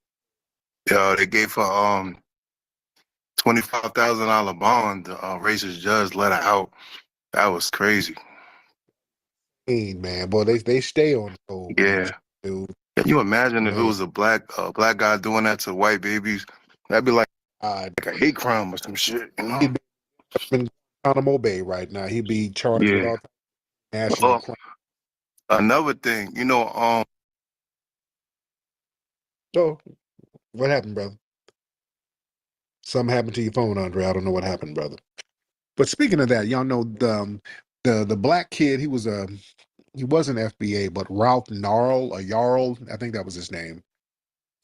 they gave her $25,000 bond. The racist judge let her out. That was crazy. man, boy, they stay on hold. Yeah. Dude. Can you imagine if it was a black guy doing that to white babies? That'd be like a hate crime or some shit, you know? He'd be in Guantanamo Bay right now. He'd be charged with all national crime. Another thing, So, what happened, brother? Something happened to your phone, Andre. I don't know what happened, brother. But speaking of that, y'all know the black kid. He wasn't FBA, but Ralph Gnarl or Jarl. I think that was his name.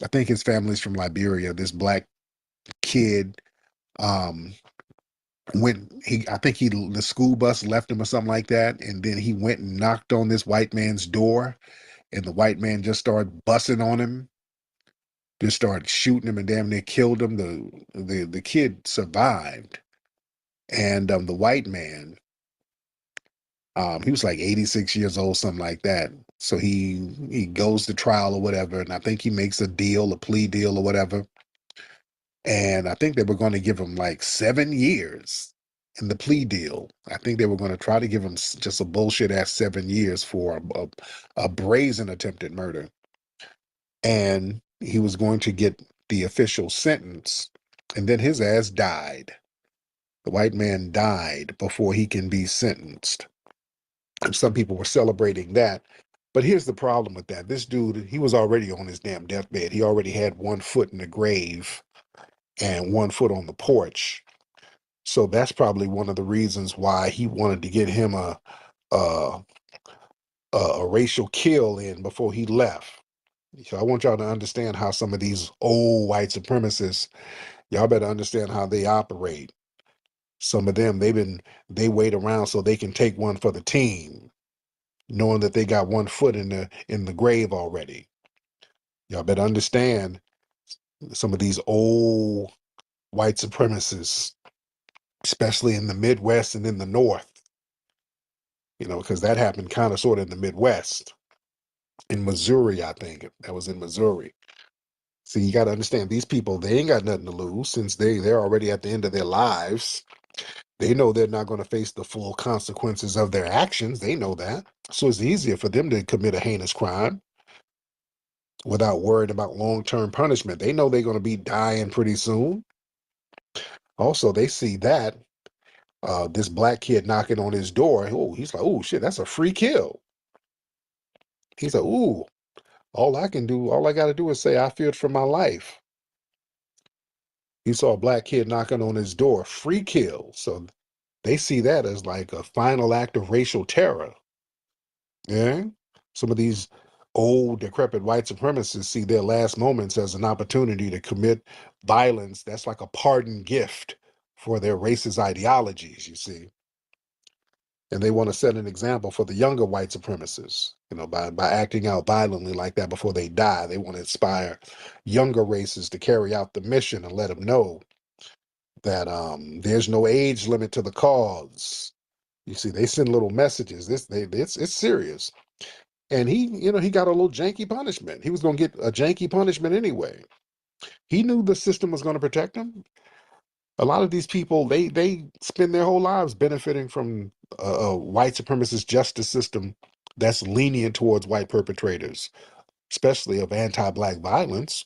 I think his family's from Liberia. This black kid, I think the school bus left him or something like that, and then he went and knocked on this white man's door, and the white man just started bussing on him. just started shooting him and damn near killed him. The kid survived, and the white man, he was like 86 years old, something like that. So he goes to trial or whatever, and I think he makes a plea deal or whatever. And I think they were going to give him like 7 years in the plea deal. I think they were going to try to give him just a bullshit ass 7 years for a brazen attempted murder. And he was going to get the official sentence, and then his ass died. The white man died before he can be sentenced. And some people were celebrating that. But here's the problem with that. This dude, he was already on his damn deathbed. He already had 1 foot in the grave and 1 foot on the porch. So that's probably one of the reasons why he wanted to get him a racial kill in before he left. So I want y'all to understand how some of these old white supremacists, y'all better understand how they operate. Some of them, they wait around so they can take one for the team, knowing that they got 1 foot in the grave already. Y'all better understand some of these old white supremacists, especially in the Midwest and in the North, because that happened kind of sort of in the Midwest. In Missouri, I think. That was in Missouri. See, you got to understand, these people, they ain't got nothing to lose since they're already at the end of their lives. They know they're not going to face the full consequences of their actions. They know that. So it's easier for them to commit a heinous crime without worrying about long-term punishment. They know they're going to be dying pretty soon. Also, they see that this black kid knocking on his door. Oh, he's like, oh, shit, that's a free kill. He's like, ooh, all I got to do is say I feared for my life. He saw a black kid knocking on his door, free kill. So they see that as like a final act of racial terror. Yeah. Some of these old, decrepit white supremacists see their last moments as an opportunity to commit violence. That's like a pardon gift for their racist ideologies, you see. And they want to set an example for the younger white supremacists, by acting out violently like that before they die. They want to inspire younger races to carry out the mission and let them know that there's no age limit to the cause. You see, they send little messages. It's serious. And he got a little janky punishment. He was going to get a janky punishment anyway. He knew the system was going to protect him. A lot of these people, they spend their whole lives benefiting from a white supremacist justice system that's lenient towards white perpetrators, especially of anti-black violence.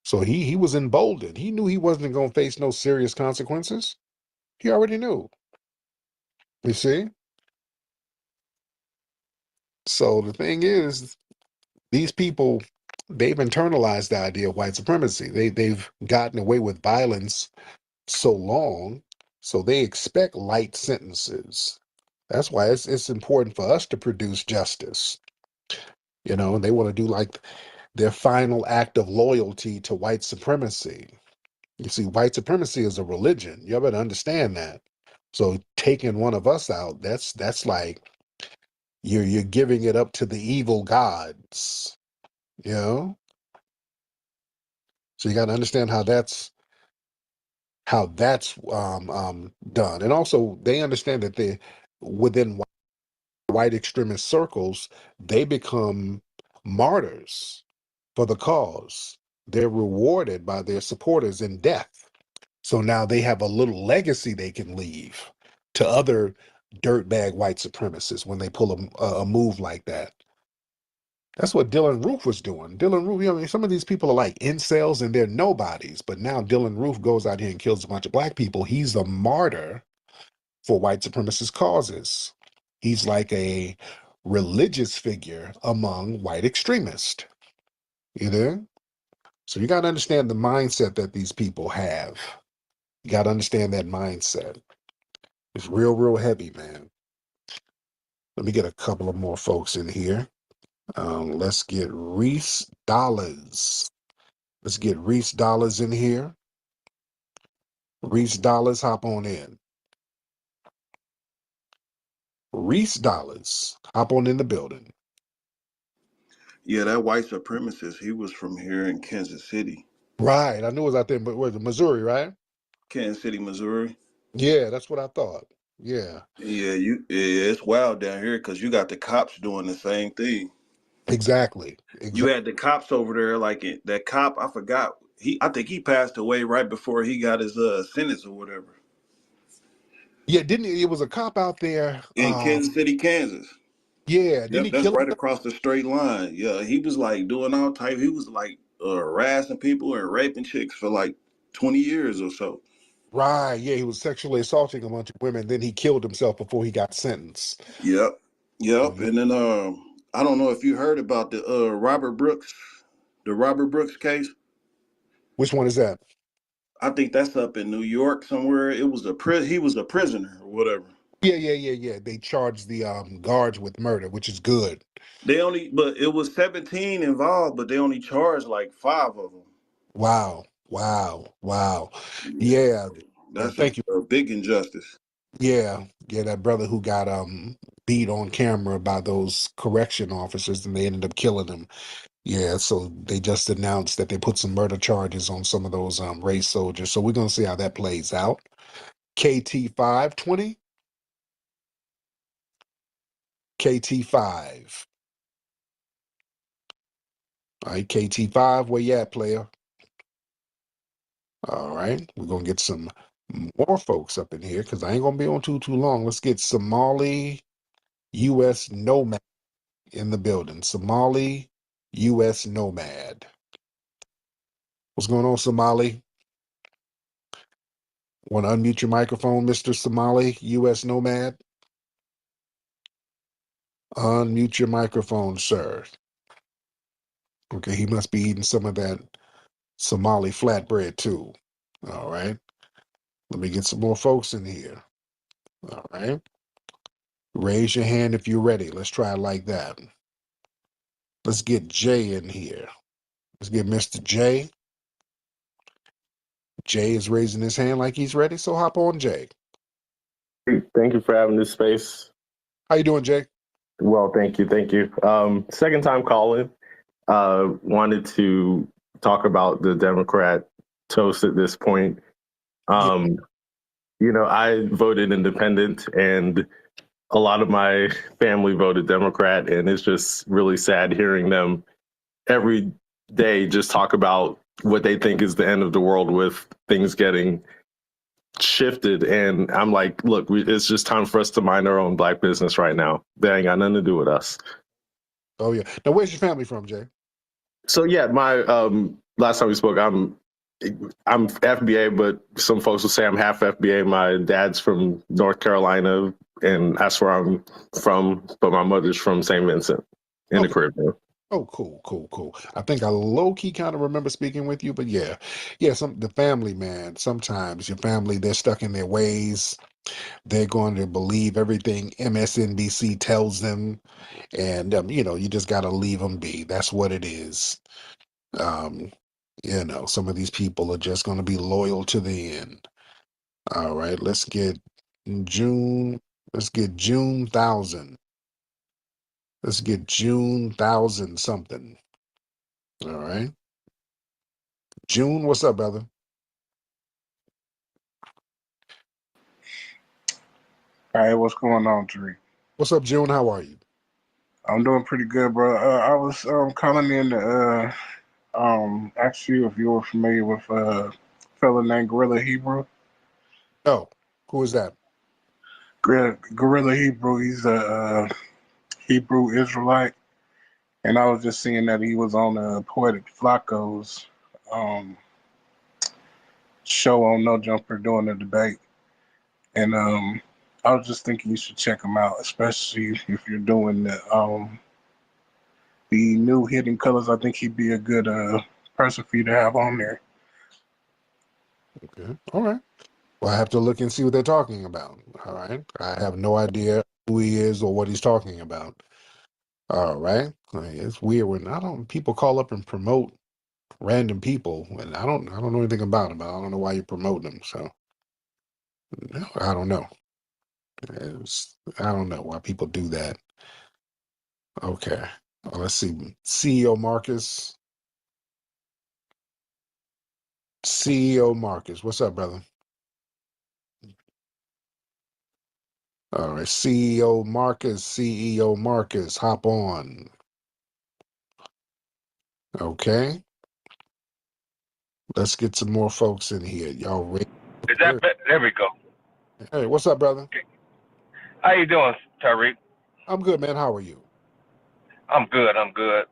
So he was emboldened. He knew he wasn't going to face no serious consequences. He already knew. You see? So the thing is, these people, they've internalized the idea of white supremacy. They've gotten away with violence so long, so they expect light sentences. That's why it's important for us to produce justice. And they want to do like their final act of loyalty to white supremacy. You see, white supremacy is a religion. You better understand that. So taking one of us out, that's like you're giving it up to the evil gods. You know? So you got to understand how that's done. And also they understand that within white extremist circles, they become martyrs for the cause. They're rewarded by their supporters in death. So now they have a little legacy they can leave to other dirtbag white supremacists when they pull a move like that. That's what Dylan Roof was doing. Dylan Roof, some of these people are like incels and they're nobodies, but now Dylan Roof goes out here and kills a bunch of black people. He's a martyr for white supremacist causes. He's like a religious figure among white extremists. You know? So you got to understand the mindset that these people have. You got to understand that mindset. It's real, real heavy, man. Let me get a couple of more folks in here. Let's get Reese Dollars. Let's get Reese Dollars in here. Reese Dollars, hop on in. Reese Dollars, hop on in the building. Yeah, that white supremacist, he was from here in Kansas City. Right. I knew it was out there, but was it Missouri, right? Kansas City, Missouri. Yeah, that's what I thought. Yeah. Yeah, it's wild down here because you got the cops doing the same thing. Exactly. You Exactly. had the cops over there, like that cop, I forgot. I think he passed away right before he got his sentence or whatever. Yeah, didn't he? It was a cop out there. In Kansas City, Kansas. Yeah, didn't Yep, he that's kill right himself? across the straight line. Yeah, he was like doing all type. He was like harassing people and raping chicks for like 20 years or so. Right. Yeah, he was sexually assaulting a bunch of women. Then he killed himself before he got sentenced. Yep, So yep. yeah. And then I don't know if you heard about the Robert Brooks case. Which one is that? I think that's up in New York somewhere. It was he was a prisoner or whatever. Yeah. They charged the guards with murder, which is good. But it was 17 involved, but they only charged like 5 of them. Wow. Yeah, Yeah. that's Thank you. a big injustice. Yeah. That brother who got beat on camera by those correction officers and they ended up killing him. Yeah, so they just announced that they put some murder charges on some of those race soldiers. So we're gonna see how that plays out. KT520. KT5. All right, KT5, where you at, player? All right, we're gonna get some more folks up in here because I ain't gonna be on too long. Let's get Somali US Nomad in the building. Somali US Nomad. What's going on, Somali? Want to unmute your microphone, Mr. Somali US Nomad? Unmute your microphone, sir. Okay, he must be eating some of that Somali flatbread too. All right. Let me get some more folks in here. All right. Raise your hand if you're ready. Let's try it like that. Let's get Jay in here. Let's get Mr. J. Jay is raising his hand like he's ready, so hop on, Jay. Thank you for having this space. How you doing, Jay? Well, thank you. Second time calling. Wanted to talk about the Democrat toast at this point. I voted independent and a lot of my family voted Democrat, and it's just really sad hearing them every day just talk about what they think is the end of the world with things getting shifted. And I'm like, look, it's just time for us to mind our own black business right now. That ain't got nothing to do with us. Oh yeah. Now, where's your family from, Jay? So yeah, my last time we spoke, I'm FBA, but some folks will say I'm half FBA. My dad's from North Carolina, and that's where I'm from. But my mother's from St. Vincent in the Caribbean. Oh, cool. I think I low key kind of remember speaking with you, but yeah, the family, man. Sometimes your family, they're stuck in their ways. They're going to believe everything MSNBC tells them, and you just got to leave them be. That's what it is. Some of these people are just going to be loyal to the end. All right, let's get June. Let's get June 1000. Let's get June 1000 something. All right. June, what's up, brother? Hey, what's going on, Dree? What's up, June? How are you? I'm doing pretty good, bro. I was calling in to ask you if you were familiar with a fella named Gorilla Hebrew. Oh, who is that? Gorilla Hebrew. He's a Hebrew Israelite, and I was just seeing that he was on Poetic Flacco's show on No Jumper doing a debate, and I was just thinking you should check him out, especially if you're doing the new Hidden Colors. I think he'd be a good person for you to have on there. Okay. All right. Well, I have to look and see what they're talking about. All right. I have no idea who he is or what he's talking about. All right. I mean, it's weird when people call up and promote random people, and I don't know anything about them. I don't know why you're promoting them. So no, I don't know. I don't know why people do that. Okay. Let's see. CEO Marcus. CEO Marcus. What's up, brother? All right. CEO Marcus. CEO Marcus. Hop on. Okay. Let's get some more folks in here. Y'all ready? Is that there we go. Hey, what's up, brother? How you doing, Tariq? I'm good, man. How are you? I'm good. I'm good.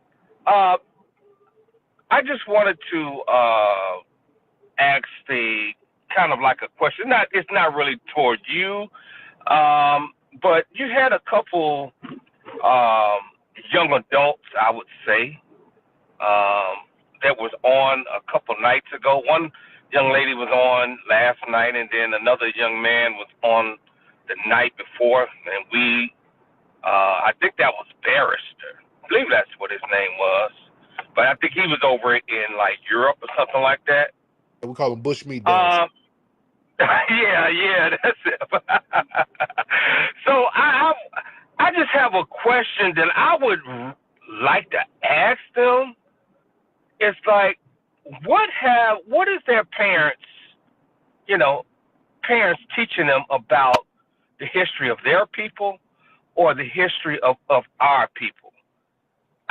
I just wanted to ask the kind of like a question. It's not really toward you, but you had a couple young adults, I would say, that was on a couple nights ago. One young lady was on last night, and then another young man was on the night before, and we, I think that was Barrister. I believe that's what his name was. But I think he was over in like Europe or something like that. We call him Bushmeat Dance. Yeah, that's it. So I just have a question that I would like to ask them. It's like, what is their parents, parents teaching them about the history of their people or the history of our people?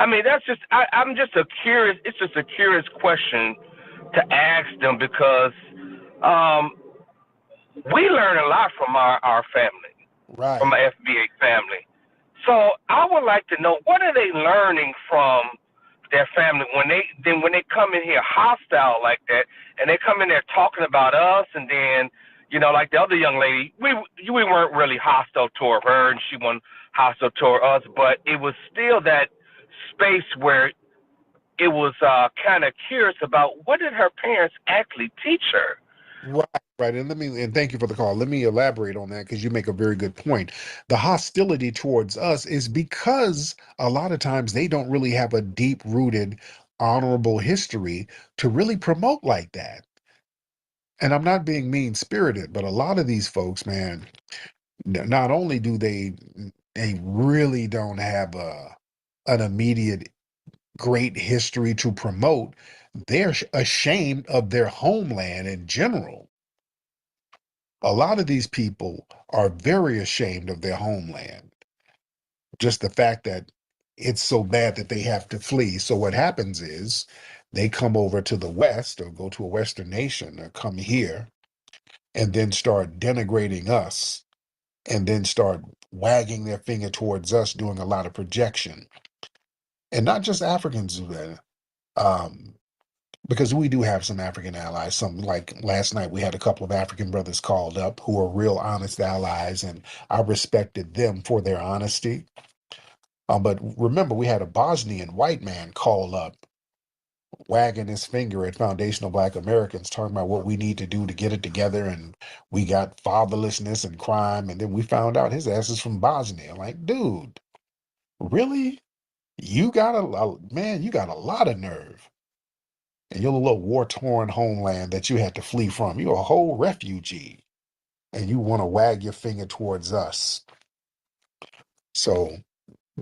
I mean, that's just, it's just a curious question to ask them because we learn a lot from our family, right? From our FBA family. So I would like to know, what are they learning from their family when they come in here hostile like that, and they come in there talking about us, and then, like the other young lady, we weren't really hostile toward her, and she wasn't hostile toward us, but it was still that space where it was kind of curious about what did her parents actually teach her. Right. And thank you for the call. Let me elaborate on that because you make a very good point. The hostility towards us is because a lot of times they don't really have a deep-rooted, honorable history to really promote like that. And I'm not being mean-spirited, but a lot of these folks, man, not only do they really don't have an immediate great history to promote, they're ashamed of their homeland in general. A lot of these people are very ashamed of their homeland. Just the fact that it's so bad that they have to flee. So what happens is they come over to the West or go to a Western nation or come here and then start denigrating us and then start wagging their finger towards us, doing a lot of projection. And not just Africans do that. Because we do have some African allies. Some, like last night, we had a couple of African brothers called up who are real honest allies, and I respected them for their honesty. But remember, we had a Bosnian white man call up, wagging his finger at foundational Black Americans, talking about what we need to do to get it together, and we got fatherlessness and crime, and then we found out his ass is from Bosnia. Like, dude, really? You got you got a lot of nerve. And your little war-torn homeland that you had to flee from. You're a whole refugee. And you want to wag your finger towards us. So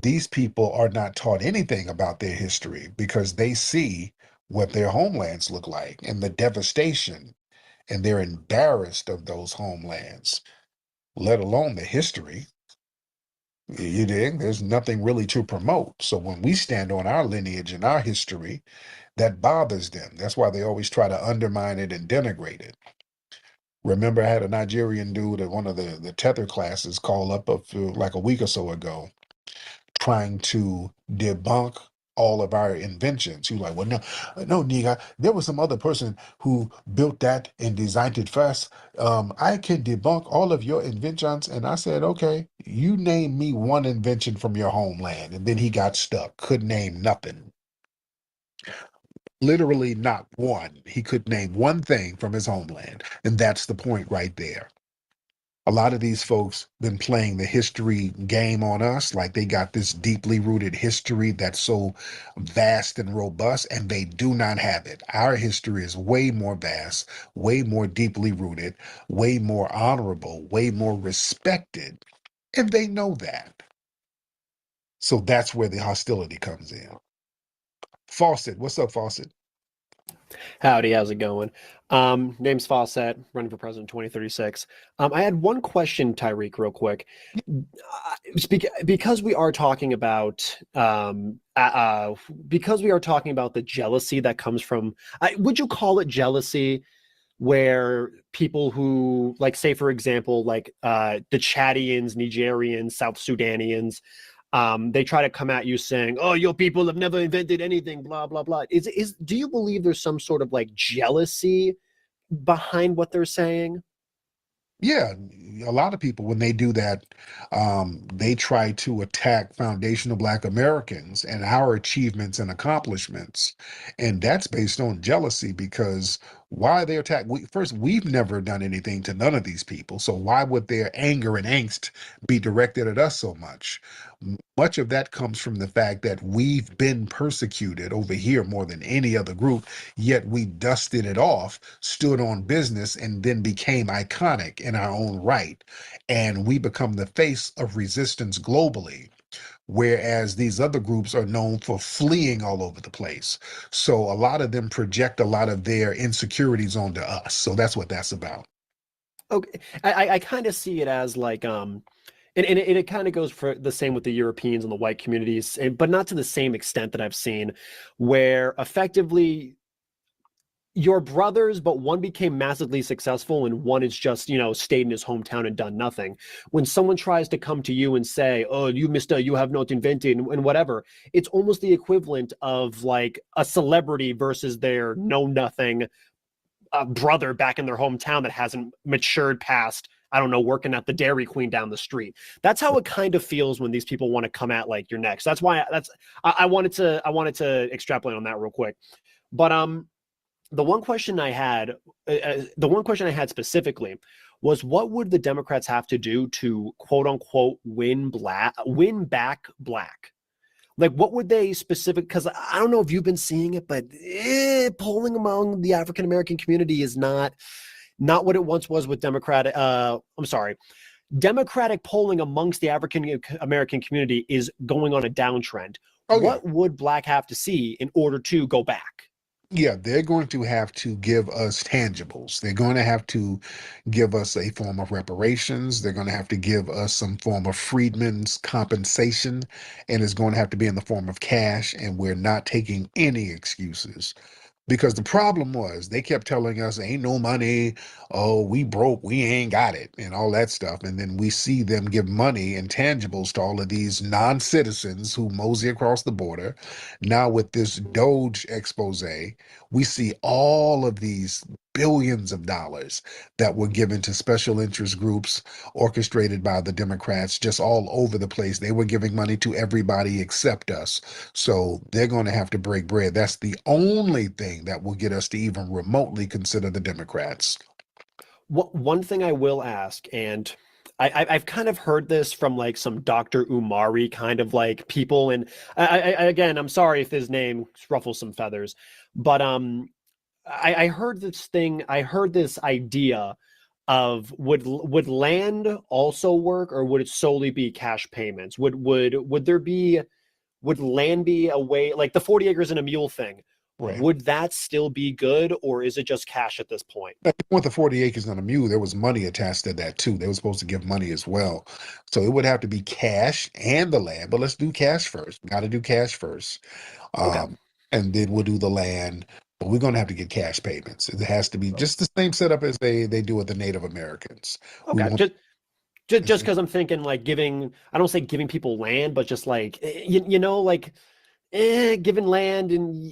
these people are not taught anything about their history because they see what their homelands look like and the devastation. And they're embarrassed of those homelands, let alone the history. You dig? There's nothing really to promote. So when we stand on our lineage and our history, that bothers them. That's why they always try to undermine it and denigrate it. Remember, I had a Nigerian dude at one of the Tether classes call up like a week or so ago, trying to debunk all of our inventions. He was like, well, no, nigga, there was some other person who built that and designed it first. I can debunk all of your inventions. And I said, okay, you name me one invention from your homeland. And then he got stuck, couldn't name nothing. Literally not one. He could name one thing from his homeland. And that's the point right there. A lot of these folks been playing the history game on us, like they got this deeply rooted history that's so vast and robust, and they do not have it. Our history is way more vast, way more deeply rooted, way more honorable, way more respected, and they know that. So that's where the hostility comes in. Fawcett, what's up, Fawcett? Howdy, how's it going? Name's Fawcett, running for president 2036. I had one question, Tyreek, real quick. Because we are talking about the jealousy that comes from, would you call it jealousy, where people who, like, say for example, like the Chadians, Nigerians, South Sudanians, they try to come at you saying, "Oh, your people have never invented anything," blah blah blah. Do you believe there's some sort of like jealousy behind what they're saying? Yeah, a lot of people, when they do that, they try to attack foundational Black Americans and our achievements and accomplishments. And that's based on jealousy, because why they attack? First, we've never done anything to none of these people. So why would their anger and angst be directed at us so much? Much of that comes from the fact that we've been persecuted over here more than any other group, yet we dusted it off, stood on business, and then became iconic in our own right. And we become the face of resistance globally, whereas these other groups are known for fleeing all over the place. So a lot of them project a lot of their insecurities onto us. So that's what that's about. Okay, I kind of see it as like and it kind of goes for the same with the Europeans and the white communities, but not to the same extent that I've seen, where effectively your brothers, but one became massively successful and one is just, stayed in his hometown and done nothing. When someone tries to come to you and say, "Oh, you mister, you have not invented," and whatever, it's almost the equivalent of like a celebrity versus their know-nothing brother back in their hometown that hasn't matured past, I don't know, working at the Dairy Queen down the street. That's how it kind of feels when these people want to come at like your next. That's why I wanted to extrapolate on that real quick. But the one question I had specifically was, what would the Democrats have to do to quote unquote win back Black? Like, what would they specific? Because I don't know if you've been seeing it, but polling among the African American community is not what it once was with Democratic polling amongst the African American community is going on a downtrend. What would Black have to see in order to go back? Yeah, they're going to have to give us tangibles. They're going to have to give us a form of reparations. They're going to have to give us some form of freedmen's compensation, and it's going to have to be in the form of cash, and we're not taking any excuses. Because the problem was, they kept telling us ain't no money, oh, we broke, we ain't got it, and all that stuff. And then we see them give money and tangibles to all of these non-citizens who mosey across the border. Now with this Doge expose, we see all of these billions of dollars that were given to special interest groups orchestrated by the Democrats just all over the place. They were giving money to everybody except us. So they're going to have to break bread. That's the only thing that will get us to even remotely consider the Democrats. One thing I will ask, and I've kind of heard this from like some Dr. Umari kind of like people, and again, I'm sorry if his name ruffles some feathers, but I heard this idea of would land also work, or would it solely be cash payments? Would land be a way, like the 40 acres and a mule thing? Right. Would that still be good, or is it just cash at this point? With the 40 acres and a mule, there was money attached to that too. They were supposed to give money as well. So it would have to be cash and the land, but let's do cash first. We got to do cash first. And then we'll do the land, but we're going to have to get cash payments. It has to be just the same setup as they do with the Native Americans. Okay, just because I'm thinking like giving, I don't say giving people land, but just like, giving land, and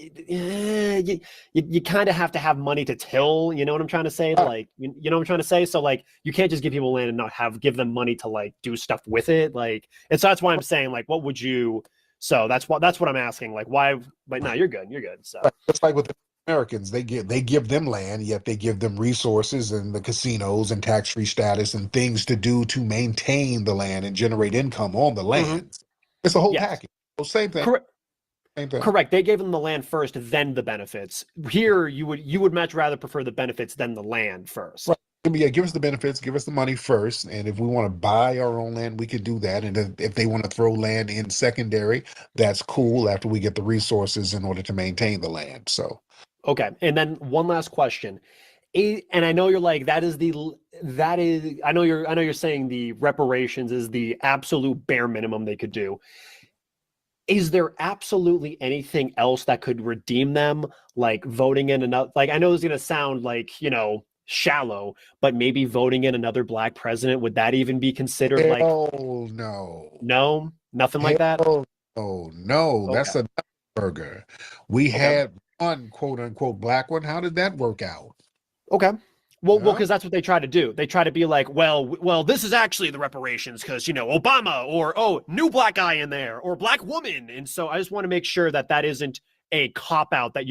you kind of have to have money to till, you know what I'm trying to say? Like, you know what I'm trying to say? So like, you can't just give people land and not give them money to like do stuff with it. Like, and so that's why I'm saying like, what would you, so that's what I'm asking. Like, why, but no, you're good. So it's like with the Americans, they give them land, yet they give them resources and the casinos and tax-free status and things to do to maintain the land and generate income on the land. It's a whole package. Well, same thing. Correct. They gave them the land first, then the benefits. Here, you would much rather prefer the benefits than the land first. Right. Yeah, give us the benefits, give us the money first, and if we want to buy our own land, we could do that. And if they want to throw land in secondary, that's cool after we get the resources in order to maintain the land. So, Okay, and then one last question. And I know you're like that is I know you're saying the reparations is the absolute bare minimum they could do. Is there absolutely anything else that could redeem them, like voting in another, like I know it's going to sound like, shallow, but maybe voting in another black president, would that even be considered like, hell no. no, nothing like that? Hell no, Okay. that's a burger. We Okay. had one quote unquote black one. How did that work out? Okay. Well, Yeah. because that's what they try to do. They try to be like, well, this is actually the reparations because Obama, or new black guy in there, or black woman, and so I just want to make sure that that isn't a cop out that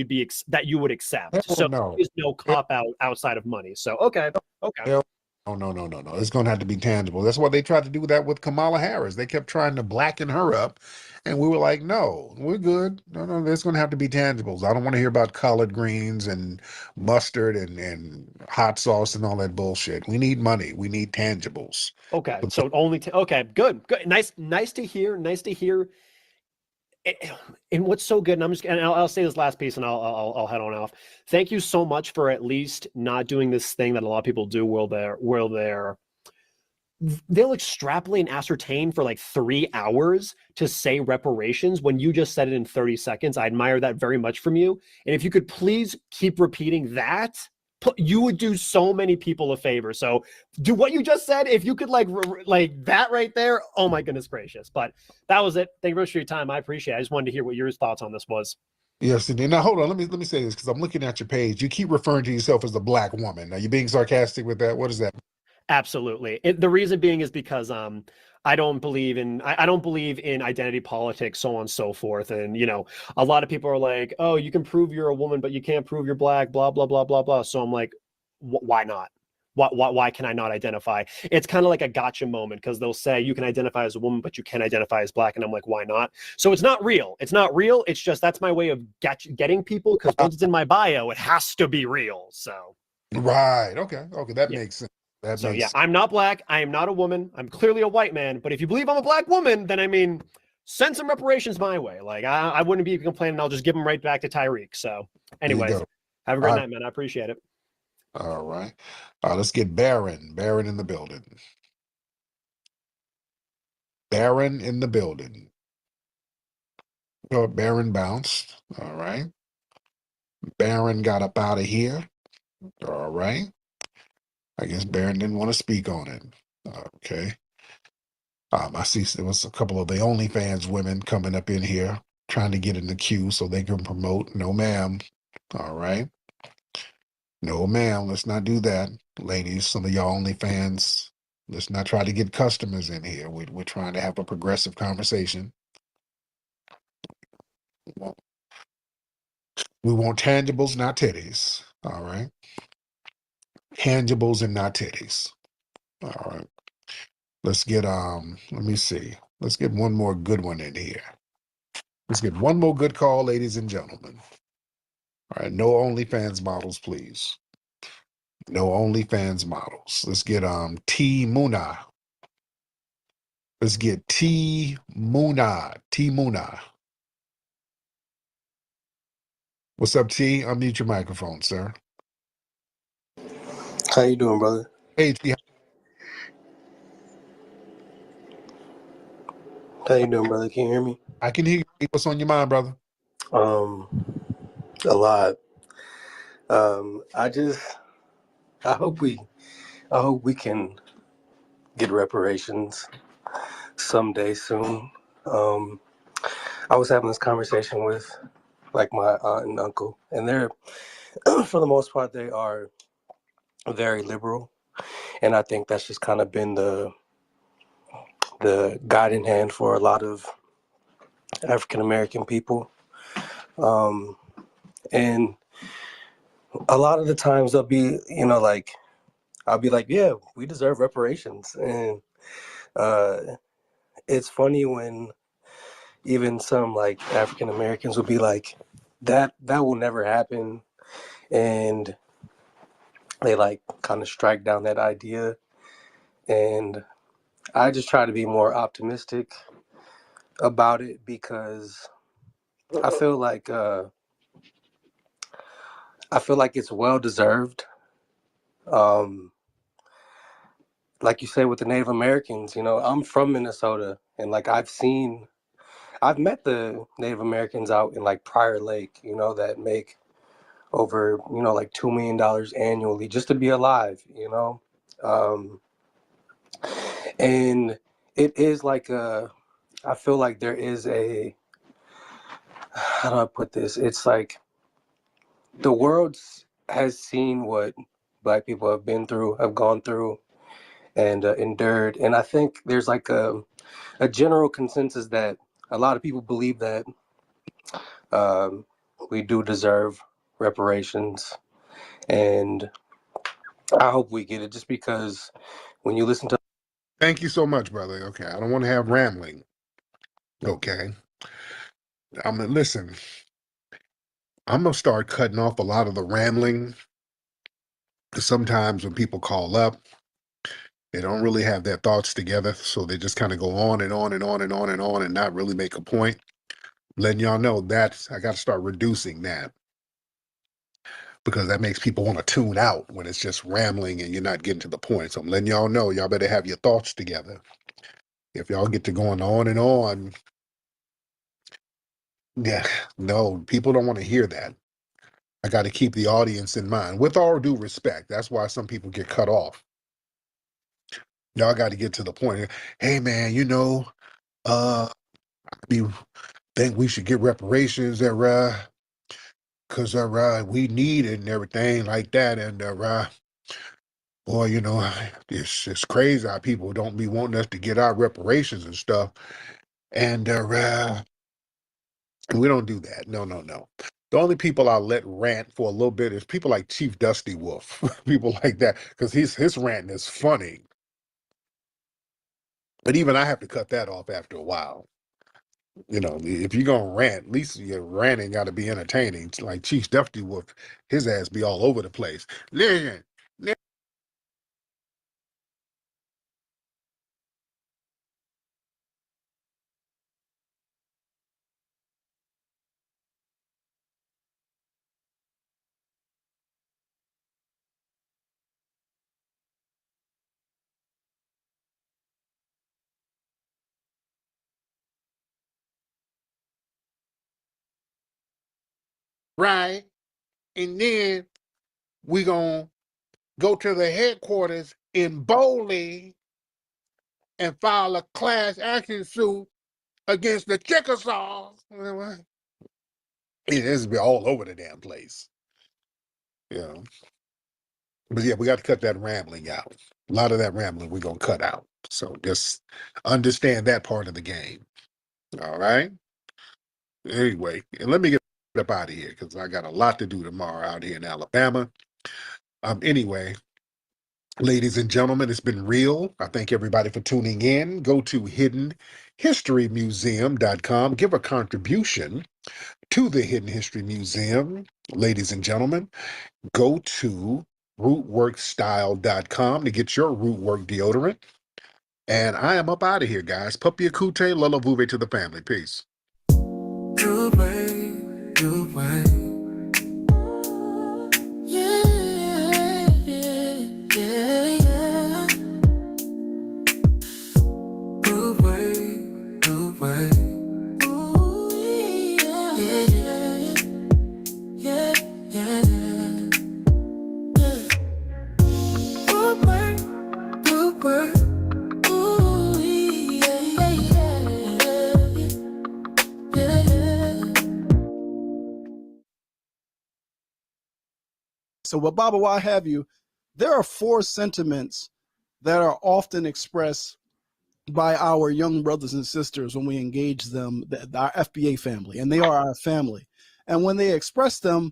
that you would accept. Hell So no. there's no cop out outside of money. So okay. Hell no. It's going to have to be tangible. That's why they tried to do that with Kamala Harris. They kept trying to blacken her up, and we were like, no, we're good. No, there's going to have to be tangibles. I don't want to hear about collard greens and mustard and hot sauce and all that bullshit. We need money. We need tangibles. Okay. So only okay, good. Nice to hear. And what's so good, and I'll say this last piece, and I'll head on off. Thank you so much for at least not doing this thing that a lot of people do, they'll extrapolate and ascertain for like 3 hours to say reparations when you just said it in 30 seconds. I admire that very much from you. And if you could please keep repeating that, you would do so many people a favor. So do what you just said. If you could like that right there. Oh my goodness gracious. But that was it. Thank you very much for your time. I appreciate it. I just wanted to hear what your thoughts on this was. Yes, indeed. Now hold on. Let me say this because I'm looking at your page. You keep referring to yourself as the black woman. Are you being sarcastic with that? What is that? Absolutely. The reason being is because I don't believe in identity politics, so on and so forth. And a lot of people are like, oh, you can prove you're a woman, but you can't prove you're black, blah, blah, blah, blah, blah. So I'm like, why not? Why can I not identify? It's kind of like a gotcha moment because they'll say you can identify as a woman, but you can't identify as black. And I'm like, why not? So it's not real. It's not real. It's just that's my way of getting people, because once it's in my bio, it has to be real. So right. Okay. That makes sense. I'm not black. I am not a woman. I'm clearly a white man. But if you believe I'm a black woman, then send some reparations my way. Like I wouldn't be complaining. I'll just give them right back to Tyreek. So, anyways, have a great night, man. I appreciate it. All right. Let's get Baron in the building. Baron in the building. Oh, Baron bounced. All right. Baron got up out of here. All right. I guess Baron didn't want to speak on it. Okay. I see there was a couple of the OnlyFans women coming up in here trying to get in the queue so they can promote. No, ma'am. All right. No, ma'am. Let's not do that, ladies. Some of y'all OnlyFans, let's not try to get customers in here. We're trying to have a progressive conversation. We want tangibles, not titties. All right. Tangibles and not titties. All right. Let's get let me see. Let's get one more good one in here. Let's get one more good call, ladies and gentlemen. All right, no OnlyFans models, please. No OnlyFans models. Let's get T Muna. Let's get T Muna. T Muna. What's up, T? Unmute your microphone, sir. How you doing, brother? Hey, T. How you doing, brother? Can you hear me? I can hear you. What's on your mind, brother? A lot. I hope we can get reparations someday soon. I was having this conversation with like my aunt and uncle, and they're for the most part they are very liberal, and I think that's just kind of been the guiding hand for a lot of African American people. And a lot of the times they'll be, like, I'll be like, yeah, we deserve reparations. And it's funny when even some like African Americans will be like, that will never happen. And they like kind of strike down that idea. And I just try to be more optimistic about it because I feel like it's well deserved. Um, like you say with the Native Americans, I'm from Minnesota, and like I've met the Native Americans out in like Prior Lake, that make over like $2 million annually just to be alive. Um, and it is like I feel like there is a, how do I put this? It's like the world has seen what Black people have gone through, and endured. And I think there's like a general consensus that a lot of people believe that um, we do deserve reparations. And I hope we get it, just because when you listen to. Thank you so much, brother. Okay, I don't want to have rambling. Okay. Listen, I'm going to start cutting off a lot of the rambling. Sometimes when people call up, they don't really have their thoughts together, so they just kind of go on and on and on and on and on and not really make a point. Letting y'all know that I got to start reducing that, because that makes people want to tune out when it's just rambling and you're not getting to the point. So I'm letting y'all know, y'all better have your thoughts together. If y'all get to going on and on, yeah, no, people don't want to hear that. I got to keep the audience in mind, with all due respect. That's why some people get cut off. Y'all got to get to the point. Hey, man, I think we should get reparations, because we need it and everything like that. And boy, it's crazy how people don't be wanting us to get our reparations and stuff. And we don't do that. No, no, no. The only people I'll let rant for a little bit is people like Chief Dusty Wolf, people like that, because his ranting is funny. But even I have to cut that off after a while. If you're gonna rant, at least your ranting got to be entertaining. Like Chief Dusty Wolf, his ass be all over the place. Listen. Right. And then we gonna go to the headquarters in Bowling and file a class action suit against the Chickasaws. It's be all over the damn place. But yeah, we got to cut that rambling out. A lot of that rambling we're gonna cut out. So just understand that part of the game. All right. Anyway, and let me get up out of here because I got a lot to do tomorrow out here in Alabama. Anyway, ladies and gentlemen, it's been real. I thank everybody for tuning in. Go to hiddenhistorymuseum.com. Give a contribution to the Hidden History Museum. Ladies and gentlemen, go to rootworkstyle.com to get your Rootwork deodorant. And I am up out of here, guys. Puppy Akute, Lula Vuve to the family. Peace. Good way, good way. Yeah, yeah, yeah. Good way, good way. Ooh, yeah, yeah, yeah, yeah, yeah. Good way, good way. Ooh, yeah, yeah, yeah. So, but Baba, why have you? There are four sentiments that are often expressed by our young brothers and sisters when we engage them, our FBA family, and they are our family. And when they express them,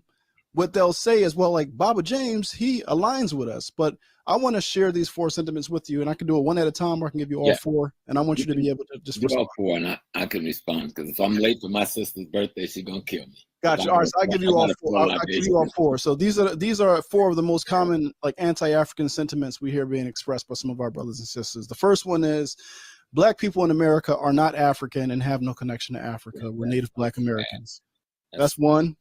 what they'll say is, well, like Baba James, he aligns with us, but I want to share these 4 sentiments with you, and I can do it one at a time, or I can give you all 4, and I want you to be able to just do respond. all 4, and I can respond, because if I'm late for my sister's birthday, she's gonna kill me. Gotcha. All right, so I give you all 4. I'll give you all 4. So these are 4 of the most common like anti-African sentiments we hear being expressed by some of our brothers and sisters. The first one is Black people in America are not African and have no connection to Africa. We're Native Black Americans. That's one.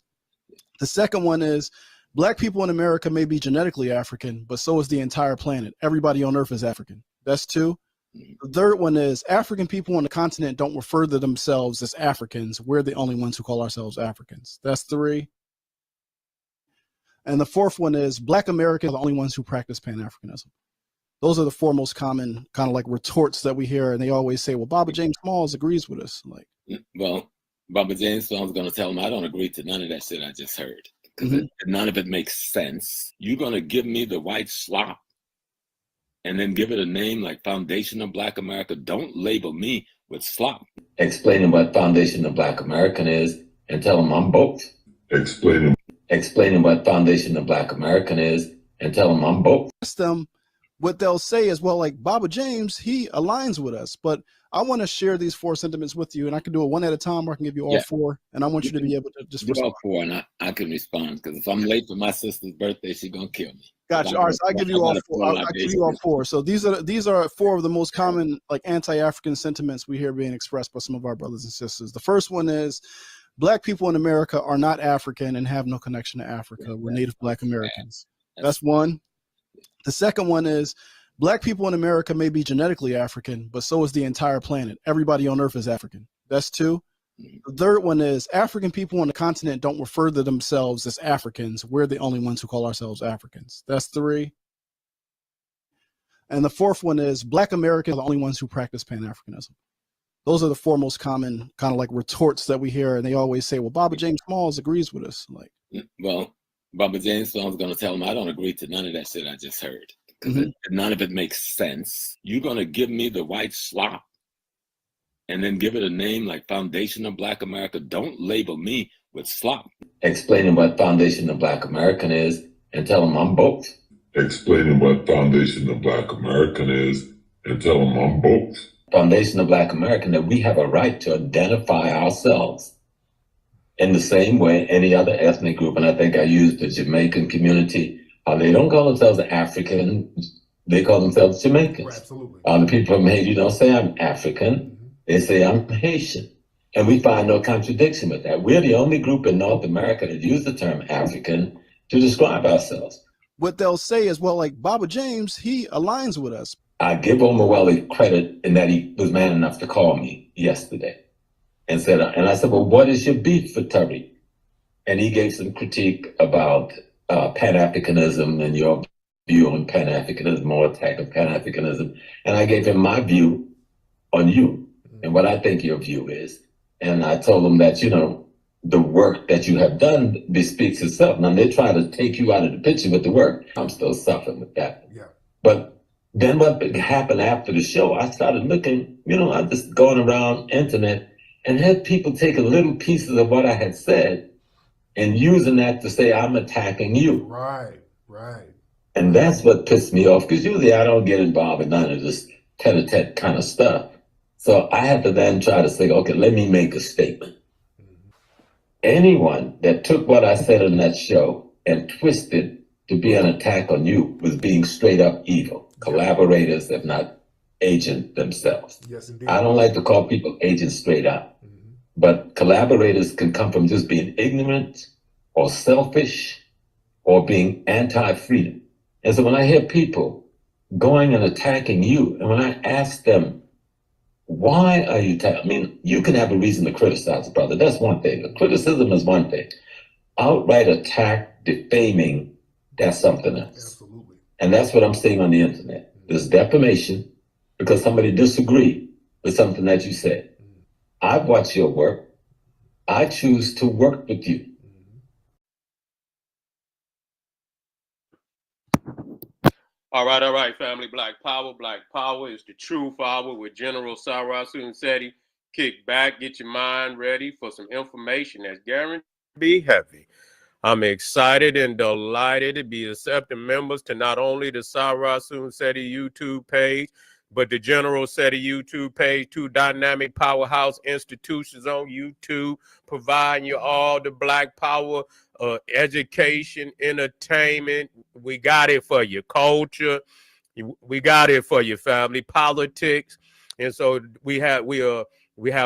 The second one is Black people in America may be genetically African, but so is the entire planet. Everybody on Earth is African. That's 2. The third one is African people on the continent don't refer to themselves as Africans. We're the only ones who call ourselves Africans. That's 3. And the fourth one is Black Americans are the only ones who practice Pan-Africanism. Those are the 4 most common kind of like retorts that we hear. And they always say, well, Baba James Smalls agrees with us. Like, well, Baba James Smalls going to tell him, I don't agree to none of that shit I just heard, because none of it makes sense. You're going to give me the white slop and then give it a name like Foundation of Black America. Don't label me with slop. Explaining what Foundation of Black American is and tell them I'm both. Explaining what Foundation of Black American is and tell them I'm both. Ask them what they'll say is, well, like Baba James, he aligns with us, but I want to share these 4 sentiments with you, and I can do it one at a time, or I can give you all 4, and I want you to be able to just do all 4, and I can respond, because if I'm late for my sister's birthday, she's gonna kill me. Gotcha. All right, so I give you all 4. I'll give you all 4. So these are 4 of the most common like anti-African sentiments we hear being expressed by some of our brothers and sisters. The first one is Black people in America are not African and have no connection to Africa. We're Native Black Americans. That's 1. The second one is Black people in America may be genetically African, but so is the entire planet. Everybody on Earth is African. That's 2. The third one is African people on the continent don't refer to themselves as Africans. We're the only ones who call ourselves Africans. That's 3. And the fourth one is Black Americans are the only ones who practice Pan-Africanism. Those are the 4 most common kind of like retorts that we hear. And they always say, well, Baba James Smalls agrees with us. Like, well, Baba James Smalls going to tell him, I don't agree to none of that shit I just heard, because none of it makes sense. You're going to give me the white slop and then give it a name like Foundation of Black America. Don't label me with slop. Explaining what Foundation of Black American is and tell them I'm both. Explaining what Foundation of Black American is and tell them I'm both. Foundation of Black American, that we have a right to identify ourselves in the same way any other ethnic group. And I think I used the Jamaican community. They don't call themselves African. They call themselves Jamaicans. Absolutely. The people from Haiti don't say I'm African. They say I'm Haitian. And we find no contradiction with that. We're the only group in North America that use the term African to describe ourselves. What they'll say is, well, like Baba James, he aligns with us. I give Omaweli credit in that he was man enough to call me yesterday and I said, well, what is your beef for Tariq? And he gave some critique about Pan-Africanism and your view on Pan-Africanism or attack of Pan-Africanism. And I gave him my view on you and what I think your view is. And I told him that, the work that you have done bespeaks itself. Now they try to take you out of the picture with the work. I'm still suffering with that. Yeah. But then what happened after the show, I started looking, I just going around internet and had people taking little pieces of what I had said and using that to say I'm attacking you. Right. And that's what pissed me off, because usually I don't get involved in none of this tete-a-tete kind of stuff. So I had to then try to say, okay, let me make a statement. Anyone that took what I said in that show and twisted to be an attack on you was being straight up evil. Collaborators, if not agent themselves. Yes, indeed. I don't like to call people agents straight up, but collaborators can come from just being ignorant or selfish or being anti-freedom. And so when I hear people going and attacking you, and when I ask them, why are you you can have a reason to criticize a brother. That's one thing. Criticism is one thing. Outright attack, defaming, that's something else. Absolutely. And that's what I'm seeing on the internet. There's defamation because somebody disagreed with something that you said. I've watched your work. I choose to work with you. All right, family. Black Power is the truth hour with General Sarah Sunsetti. Kick back, get your mind ready for some information that's guaranteed to be heavy. I'm excited and delighted to be accepting members to not only the Sarasun SETI YouTube page, but the General SETI YouTube page, two dynamic powerhouse institutions on YouTube, providing you all the Black Power education, entertainment. We got it for you. Culture. We got it for you, family. Politics. And so we have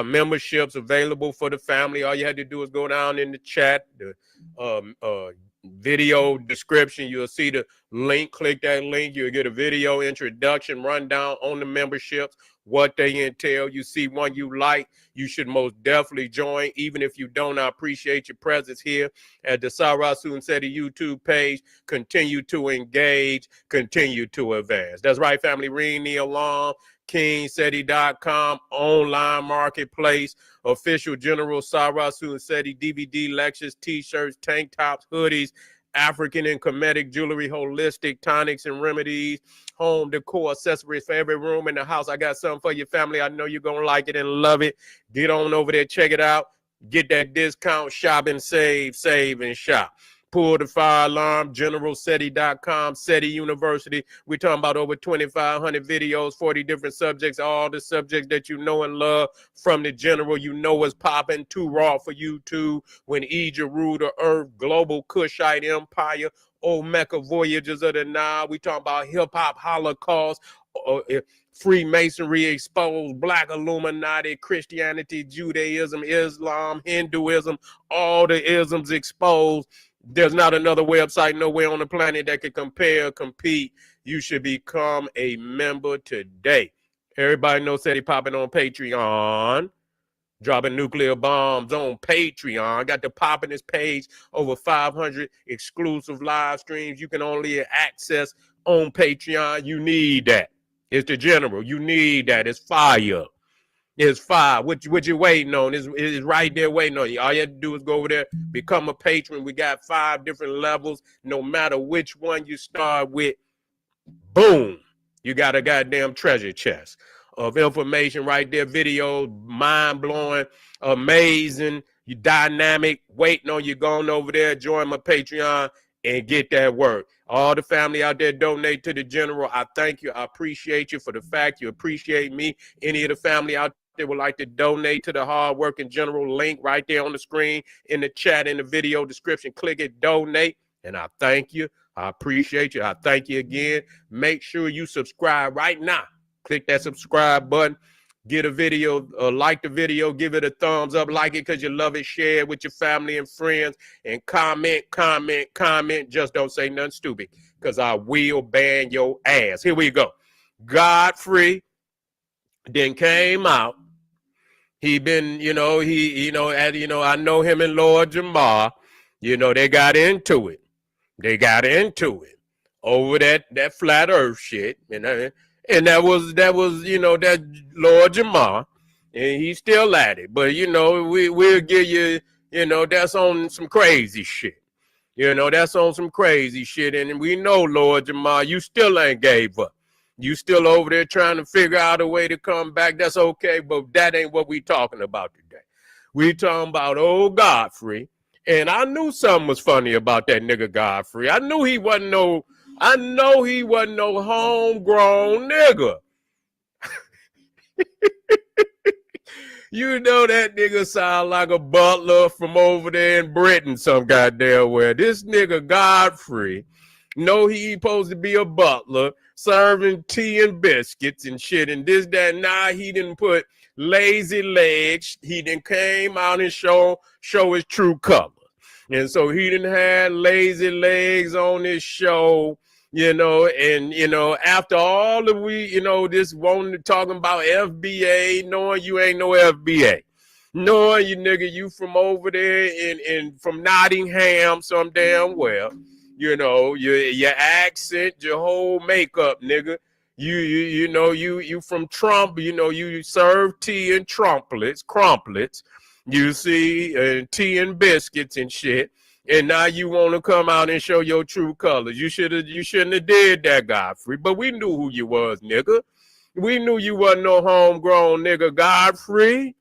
memberships available for the family. All you had to do is go down in the chat, the video description. You'll see the link. Click that link. You'll get a video introduction, rundown on the memberships, what they entail. You see one you like, you should most definitely join. Even if you don't, I appreciate your presence here at the Sarasun SETI YouTube page. Continue to engage, continue to advance. That's right, family. Ring the alarm. KingSETI.com, online marketplace, official General Sarasun SETI DVD lectures, t-shirts, tank tops, hoodies, African and Kemetic jewelry, holistic tonics and remedies, home decor, accessories for every room in the house. I got something for your family. I know you're going to like it and love it. Get on over there, check it out. Get that discount, shop and save and shop. Pull the fire alarm, generalseti.com, SETI University. We're talking about over 2,500 videos, 40 different subjects, all the subjects that you know and love from the general. You know what's popping, too raw for you too. When Egypt ruled the earth, global Kushite empire, old Mecca voyages of the Nile. We talking about hip-hop holocaust, Freemasonry exposed, Black Illuminati, Christianity, Judaism, Islam, Hinduism, all the isms exposed. There's not another website nowhere on the planet that can compare, compete. You should become a member today. Everybody knows SETI popping on Patreon, dropping nuclear bombs on Patreon. Got the poppin'est page, over 500 exclusive live streams you can only access on Patreon. You need that. It's the general. You need that. It's fire. It's fire. What you waiting on? Is right there waiting on you. All you have to do is go over there, become a patron. We got 5 different levels. No matter which one you start with, boom, you got a goddamn treasure chest of information right there. Videos, mind-blowing, amazing, you dynamic, waiting on you. Going over there, join my Patreon and get that work. All the family out there donate to the general. I thank you. I appreciate you for the fact you appreciate me. Any of the family out there would like to donate to the hard working general, link right there on the screen, in the chat, in the video description. Click it, donate, and I thank you. I appreciate you. I thank you again. Make sure you subscribe right now. Click that subscribe button. Get a video, like the video, give it a thumbs up, like it because you love it, share it with your family and friends, and comment. Just don't say nothing stupid because I will ban your ass. Here we go. GodFLEE then came out. He been, I know him and Lord Jamar, they got into it. Over that flat earth shit. And that was that Lord Jamar. And he's still at it. But, we'll give you, that's on some crazy shit. That's on some crazy shit. And we know, Lord Jamar, you still ain't gave up. You still over there trying to figure out a way to come back. That's okay, but that ain't what we talking about today. We talking about old GodFLEE. And I knew something was funny about that nigga GodFLEE. I know he wasn't no homegrown nigga. You know that nigga sound like a butler from over there in Britain some goddamn where. This nigga GodFLEE know he supposed to be a butler, serving tea and biscuits and shit and this, that. Nah, he didn't put lazy legs. He didn't came out and show his true colors. And so he didn't have lazy legs on his show, and after all of this wanting talking about FBA, knowing you ain't no FBA. Knowing you nigga, you from over there in from Nottingham some damn well. Your accent, your whole makeup, nigga. You from Trump, you serve tea and crumplets, you see, tea and biscuits and shit. And now you want to come out and show your true colors. You shouldn't have did that, GodFLEE. But we knew who you was, nigga. We knew you wasn't no homegrown nigga, GodFLEE.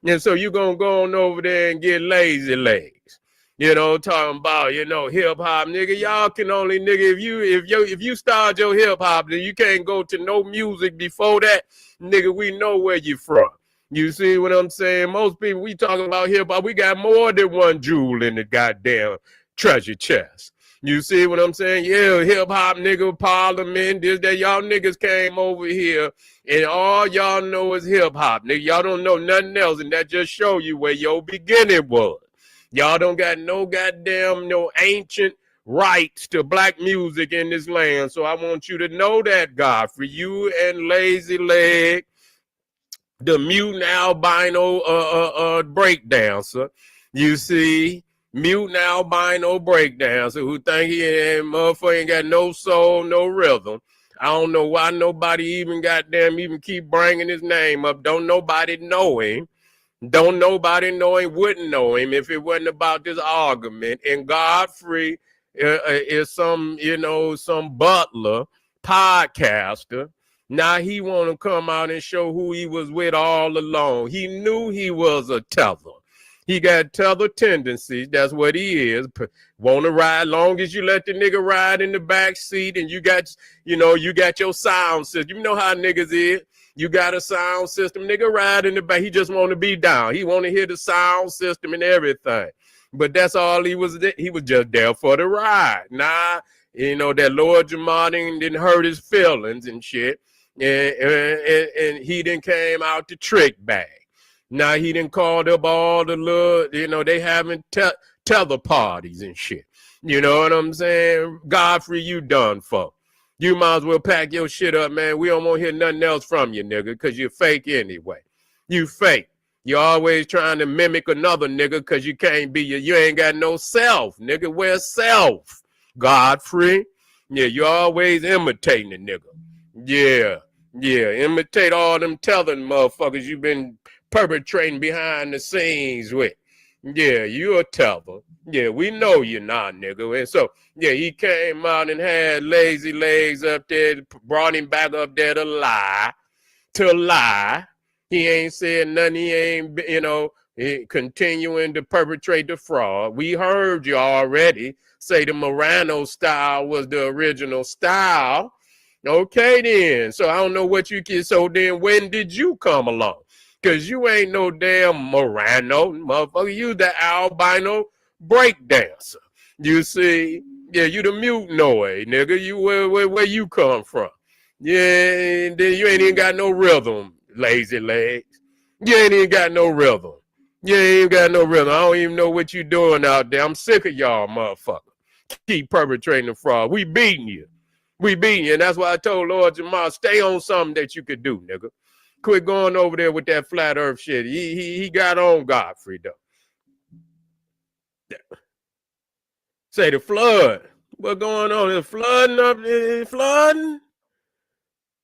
And so you gonna go on over there and get lazy legs. Talking about, hip hop, nigga. Y'all can only, nigga, if you start your hip hop, then you can't go to no music before that, nigga. We know where you from. You see what I'm saying? Most people, we talking about hip hop, we got more than one jewel in the goddamn treasure chest. You see what I'm saying? Yeah, hip hop, nigga, parliament, this, that. Y'all niggas came over here and all y'all know is hip hop, nigga. Y'all don't know nothing else, and that just show you where your beginning was. Y'all don't got no goddamn, no ancient rights to black music in this land. So I want you to know that, God, for you and Lazy Leg, the mutant albino breakdancer. You see, mutant albino breakdancer who think he ain't motherfucker ain't got no soul, no rhythm. I don't know why nobody even keep bringing his name up. Don't nobody know him. Don't nobody know him, wouldn't know him if it wasn't about this argument. And GodFLEE is some butler, podcaster. Now he want to come out and show who he was with all along. He knew he was a tether. He got tether tendencies. That's what he is. Want to ride, long as you let the nigga ride in the back seat and you got your sound system. You know how niggas is. You got a sound system, nigga, ride in the back. He just want to be down. He want to hear the sound system and everything. But that's all he was. He was just there for the ride. Nah, that Lord Jamar didn't hurt his feelings and shit. And he didn't came out the trick bag. Now he didn't called up all the little, they having tether parties and shit. You know what I'm saying? GodFLEE, you done for. You might as well pack your shit up, man. We don't want to hear nothing else from you, nigga, because you're fake anyway. You fake. You're always trying to mimic another nigga because you can't be you ain't got no self, nigga. Where's self? GodFLEE? Yeah, you're always imitating a nigga. Yeah. Imitate all them tethering motherfuckers you've been perpetrating behind the scenes with. Yeah, you a tether. Yeah, we know you're not, nigga. And so, yeah, he came out and had Lazy Legs up there, brought him back up there to lie. He ain't said nothing. He ain't, continuing to perpetrate the fraud. We heard you already say the Morano style was the original style. Okay, then. So I don't know what you can. So then when did you come along? Because you ain't no damn Morano, motherfucker. You the albino breakdancer. You see? Yeah, you the mutanoid, nigga. You where you come from? Yeah, then you ain't even got no rhythm, Lazy Legs. You ain't even got no rhythm. You ain't got no rhythm. I don't even know what you doing out there. I'm sick of y'all, motherfucker. Keep perpetrating the fraud. We beating you. And that's why I told Lord Jamar, stay on something that you could do, nigga. Quit going over there with that flat earth shit. He got on GodFLEE though. Say the flood. What going on? Is flooding up? Flooding?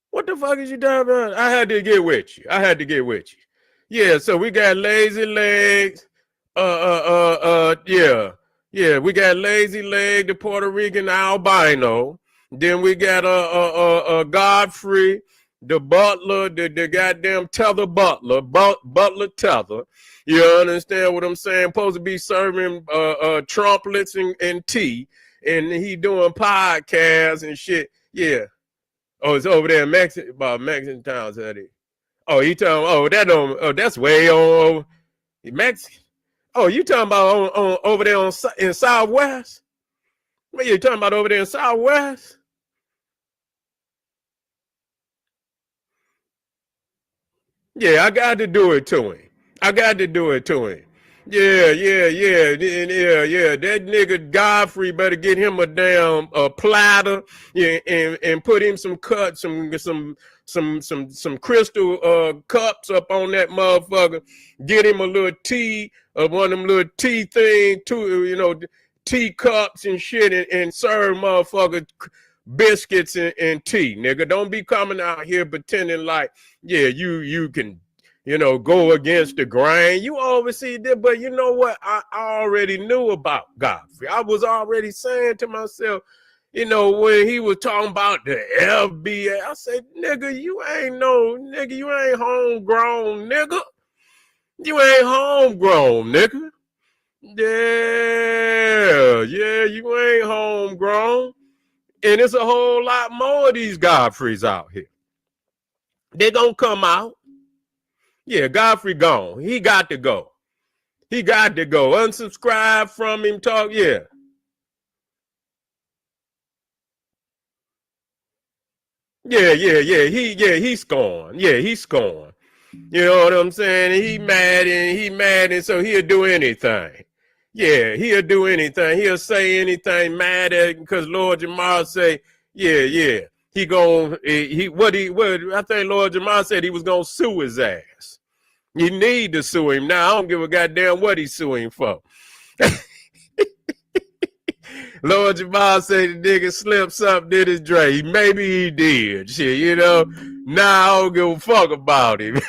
What the fuck is you talking about? I had to get with you. Yeah, so we got Lazy Legs. Yeah, we got Lazy Leg, the Puerto Rican albino. Then we got GodFLEE, the butler, the goddamn tether butler, butler tether. You understand what I'm saying? Supposed to be serving trumpets and tea, and he doing podcasts and shit. Yeah. Oh, it's over there in Mexican towns, Eddie. Oh, he talking? That's way on Mexican. Oh, you talking about on over there in Southwest? What you talking about over there in Southwest? Yeah, I got to do it to him. Yeah. That nigga GodFLEE better get him a damn platter, yeah, and put him some crystal cups up on that motherfucker. Get him a little tea, one of them little tea thing, tea cups and shit, and serve motherfucker biscuits and tea, nigga. Don't be coming out here pretending like, yeah, you can, go against the grain. You always see that, but you know what? I already knew about GodFLEE. I was already saying to myself, when he was talking about the FBA, I said, nigga, you ain't homegrown, nigga. You ain't homegrown, nigga. Yeah, you ain't homegrown. And it's a whole lot more of these Godfreys out here. They gonna come out. Yeah, Godfrey gone. He got to go. He got to go. Unsubscribe from him. Talk. Yeah. He's scorned. Yeah, he's scorned. You know what I'm saying? He mad and so he'll do anything. Yeah, he'll do anything. He'll say anything mad at because Lord Jamar say, yeah. He gon' what I think Lord Jamar said he was gonna sue his ass. You need to sue him now. I don't give a goddamn what he's suing for. Lord Jamar said the nigga slipped something, did his Dre. Maybe he did. Shit, you know. Now I don't give a fuck about him.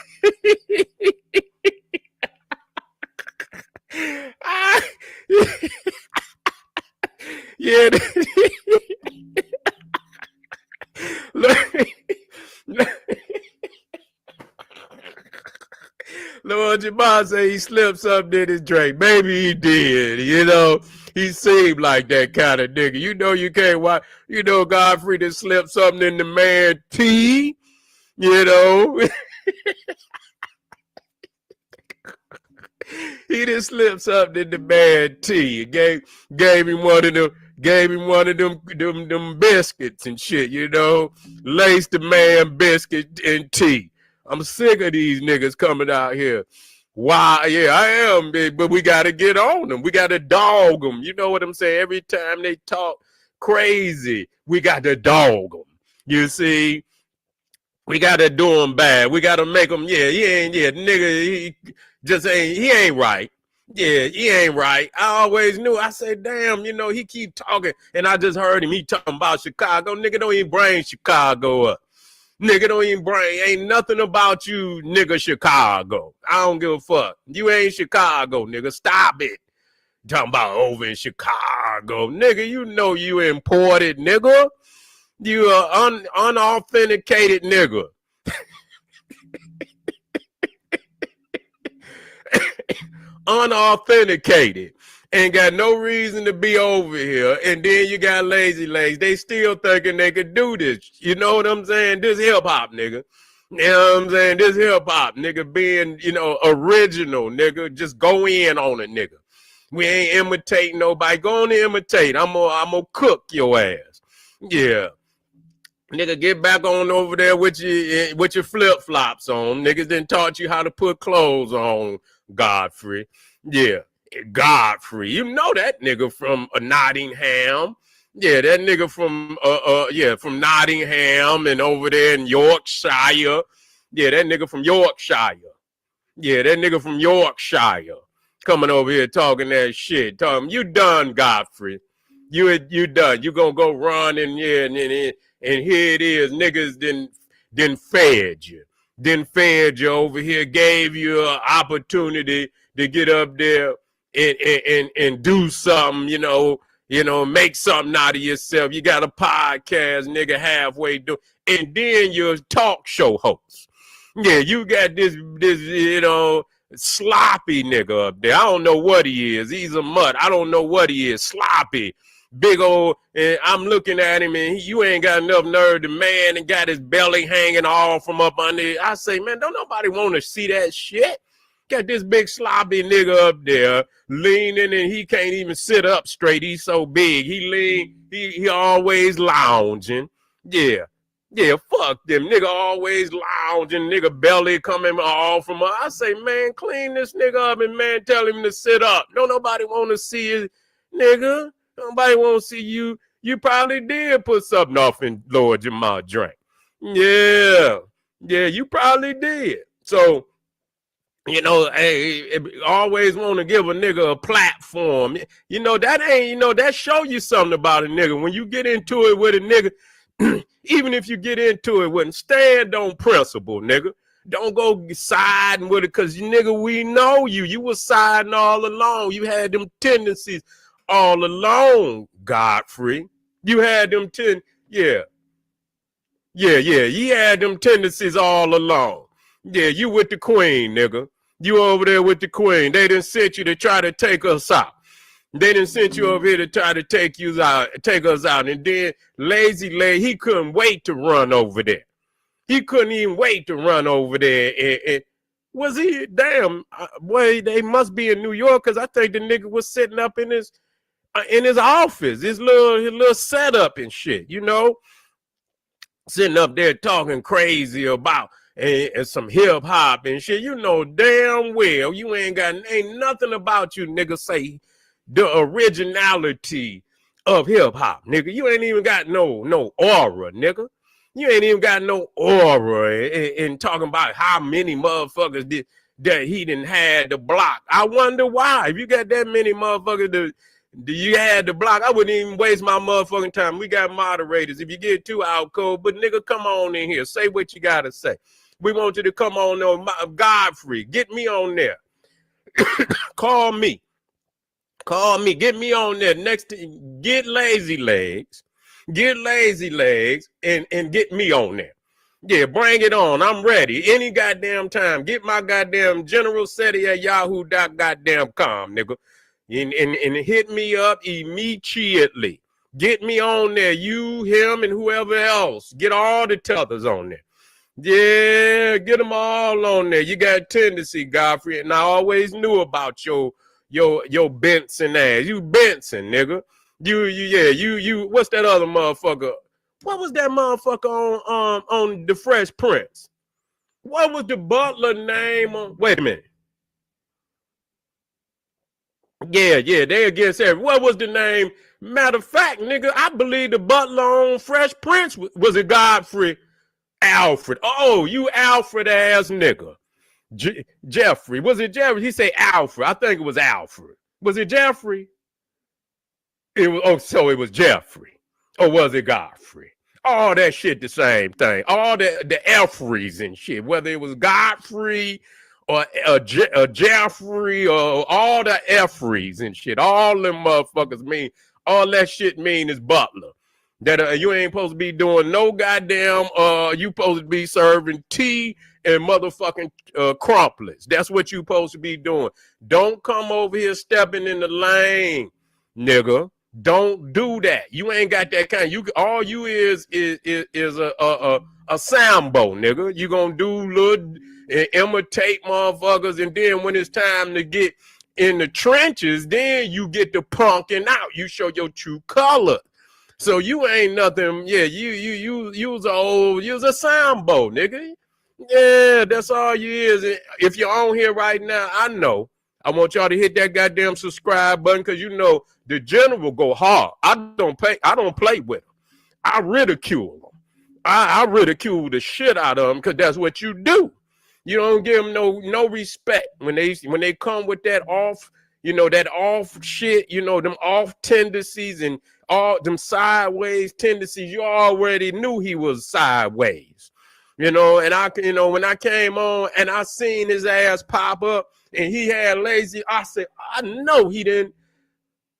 Yeah. Lord Jamar say he slipped something in his drink. Maybe he did. You know, he seemed like that kind of nigga. You know, you can't watch. You know, Godfrey just slipped something in the man tea. You know, he just slipped something in the man tea. Gave him one of them biscuits and shit. You know, laced the man biscuit and tea. I'm sick of these niggas coming out here. Why? Yeah, I am, but we got to get on them. We got to dog them. You know what I'm saying? Every time they talk crazy, we got to dog them. You see? We got to do them bad. We got to make them, nigga, he ain't right. Yeah, he ain't right. I always knew. I said, damn, you know, he keep talking. And I just heard him. He talking about Chicago. Nigga, don't even bring Chicago up. Nigga, don't even bring, ain't nothing about you, nigga, Chicago. I don't give a fuck. You ain't Chicago, nigga. Stop it. Talking about over in Chicago. Nigga, you know you imported, nigga. You are unauthenticated nigga. Unauthenticated. Ain't got no reason to be over here. And then you got lazy legs. They still thinking they could do this. You know what I'm saying? This hip hop, nigga. You know what I'm saying? This hip hop, nigga, being, you know, original, nigga. Just go in on it, nigga. We ain't imitating nobody. Go on to imitate. I'm gonna cook your ass. Yeah. Nigga, get back on over there with your flip-flops on. Niggas done taught you how to put clothes on, Godfrey. Yeah. Godfrey, you know that nigga from Nottingham. Yeah, that nigga from Nottingham and over there in Yorkshire. Yeah, that nigga from Yorkshire. Yeah, that nigga from Yorkshire coming over here talking that shit. Talking, you done, Godfrey. You done. You gonna go run and here it is. Niggas didn't fed you. Didn't fed you over here. Gave you an opportunity to get up there and do something, you know, make something out of yourself. You got a podcast, nigga, halfway do, and then you're a talk show host. Yeah, you got this, you know, sloppy nigga up there. I don't know what he is. He's a mutt. I don't know what he is. Sloppy. Big old, and I'm looking at him, and you ain't got enough nerve. The man and got his belly hanging all from up under. I say, man, don't nobody want to see that shit. Got this big sloppy nigga up there leaning, and he can't even sit up straight. He's so big. He lean. He always lounging. Yeah, fuck them. Nigga always lounging. Nigga belly coming all from. I say, man, clean this nigga up, and man, tell him to sit up. Don't nobody want to see it, nigga. Nobody want to see you. You probably did put something off in Lord Jamar drink. Yeah, you probably did. So, you know, hey, always want to give a nigga a platform. You know, that ain't, you know, that show you something about a nigga. When you get into it with a nigga, even if you get into it with him, stand on principle, nigga. Don't go siding with it, because, nigga, we know you. You was siding all along. You had them tendencies all along, Godfrey. You had them you had them tendencies all along. Yeah, you with the queen, nigga. You over there with the queen. They done sent you to try to take us out. They done sent you over here to try to take us out. And then Lazy Leg, he couldn't wait to run over there. He couldn't even wait to run over there. And was he? Damn, boy, they must be in New York, because I think the nigga was sitting up in his office, his little setup and shit, you know, sitting up there talking crazy about and some hip hop and shit. You know damn well you ain't nothing about you, nigga, say the originality of hip hop, nigga. You ain't even got no aura, nigga. You ain't even got no aura in talking about how many motherfuckers that he didn't had to block. I wonder why. If you got that many motherfuckers you had to block, I wouldn't even waste my motherfucking time. We got moderators. If you get too out cold, but nigga, come on in here. Say what you gotta say. We want you to come on GodFLEE. Get me on there. Call me. Get me on there. Next to get Lazy Legs. Get Lazy Legs and get me on there. Yeah, bring it on. I'm ready. Any goddamn time. Get my goddamn General Seti at yahoo.com, nigga. And hit me up immediately. Get me on there. You, him, and whoever else. Get all the tethers on there. Yeah, get them all on there. You got tendency, Godfrey, and I always knew about your Benson ass. You Benson, nigga. You. What's that other motherfucker? What was that motherfucker on the Fresh Prince? What was the butler name on? Wait a minute. Yeah, they against everything. What was the name? Matter of fact, nigga, I believe the butler on Fresh Prince was a Godfrey. Alfred. Oh, you Alfred ass nigga. Jeffrey. Was it Jeffrey? He say Alfred. I think it was Alfred. Was it Jeffrey? It was. Oh, so it was Jeffrey. Or was it Godfrey? All that shit the same thing. All the Elfries and shit. Whether it was Godfrey or Jeffrey or all the Elfries and shit. All them motherfuckers mean. All that shit mean is butler. That you ain't supposed to be doing no goddamn, you supposed to be serving tea and motherfucking crumplets. That's what you supposed to be doing. Don't come over here stepping in the lane, nigga. Don't do that. You ain't got that kind. All you is a sambo, nigga. You gonna do little imitate motherfuckers, and then when it's time to get in the trenches, then you get the punking out. You show your true color. So you ain't nothing. Yeah, you was a sambo, nigga. Yeah, that's all you is. If you're on here right now, I know. I want y'all to hit that goddamn subscribe button, because you know the general go hard. I don't play with them. I ridicule them. I ridicule the shit out of them, because that's what you do. You don't give them no respect when they come with that off, that off shit, them off tendencies and all them sideways tendencies. You already knew he was sideways, and when I came on and I seen his ass pop up and he had Lazy, I said, I know he didn't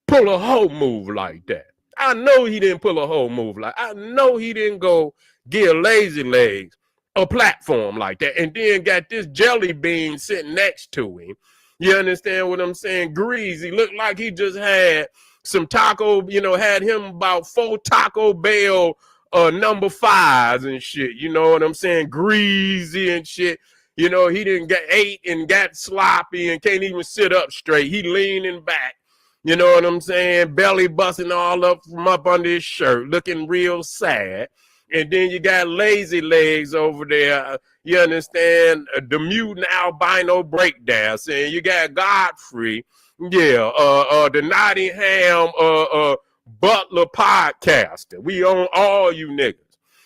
pull a whole move like that. I know he didn't pull a whole move I know he didn't go give Lazy Legs a platform like that, and then got this jelly bean sitting next to him. You understand what I'm saying? Greasy. Looked like he just had some taco, had him about 4 Taco Bell number 5s and shit. You know what I'm saying? Greasy and shit. He didn't get ate and got sloppy and can't even sit up straight. He leaning back. You know what I'm saying? Belly busting all up from up under his shirt, looking real sad. And then you got Lazy Legs over there. You understand? The mutant albino breakdown. Saying you got GodFLEE. Yeah. The Nottingham Butler podcaster. We own all you niggas.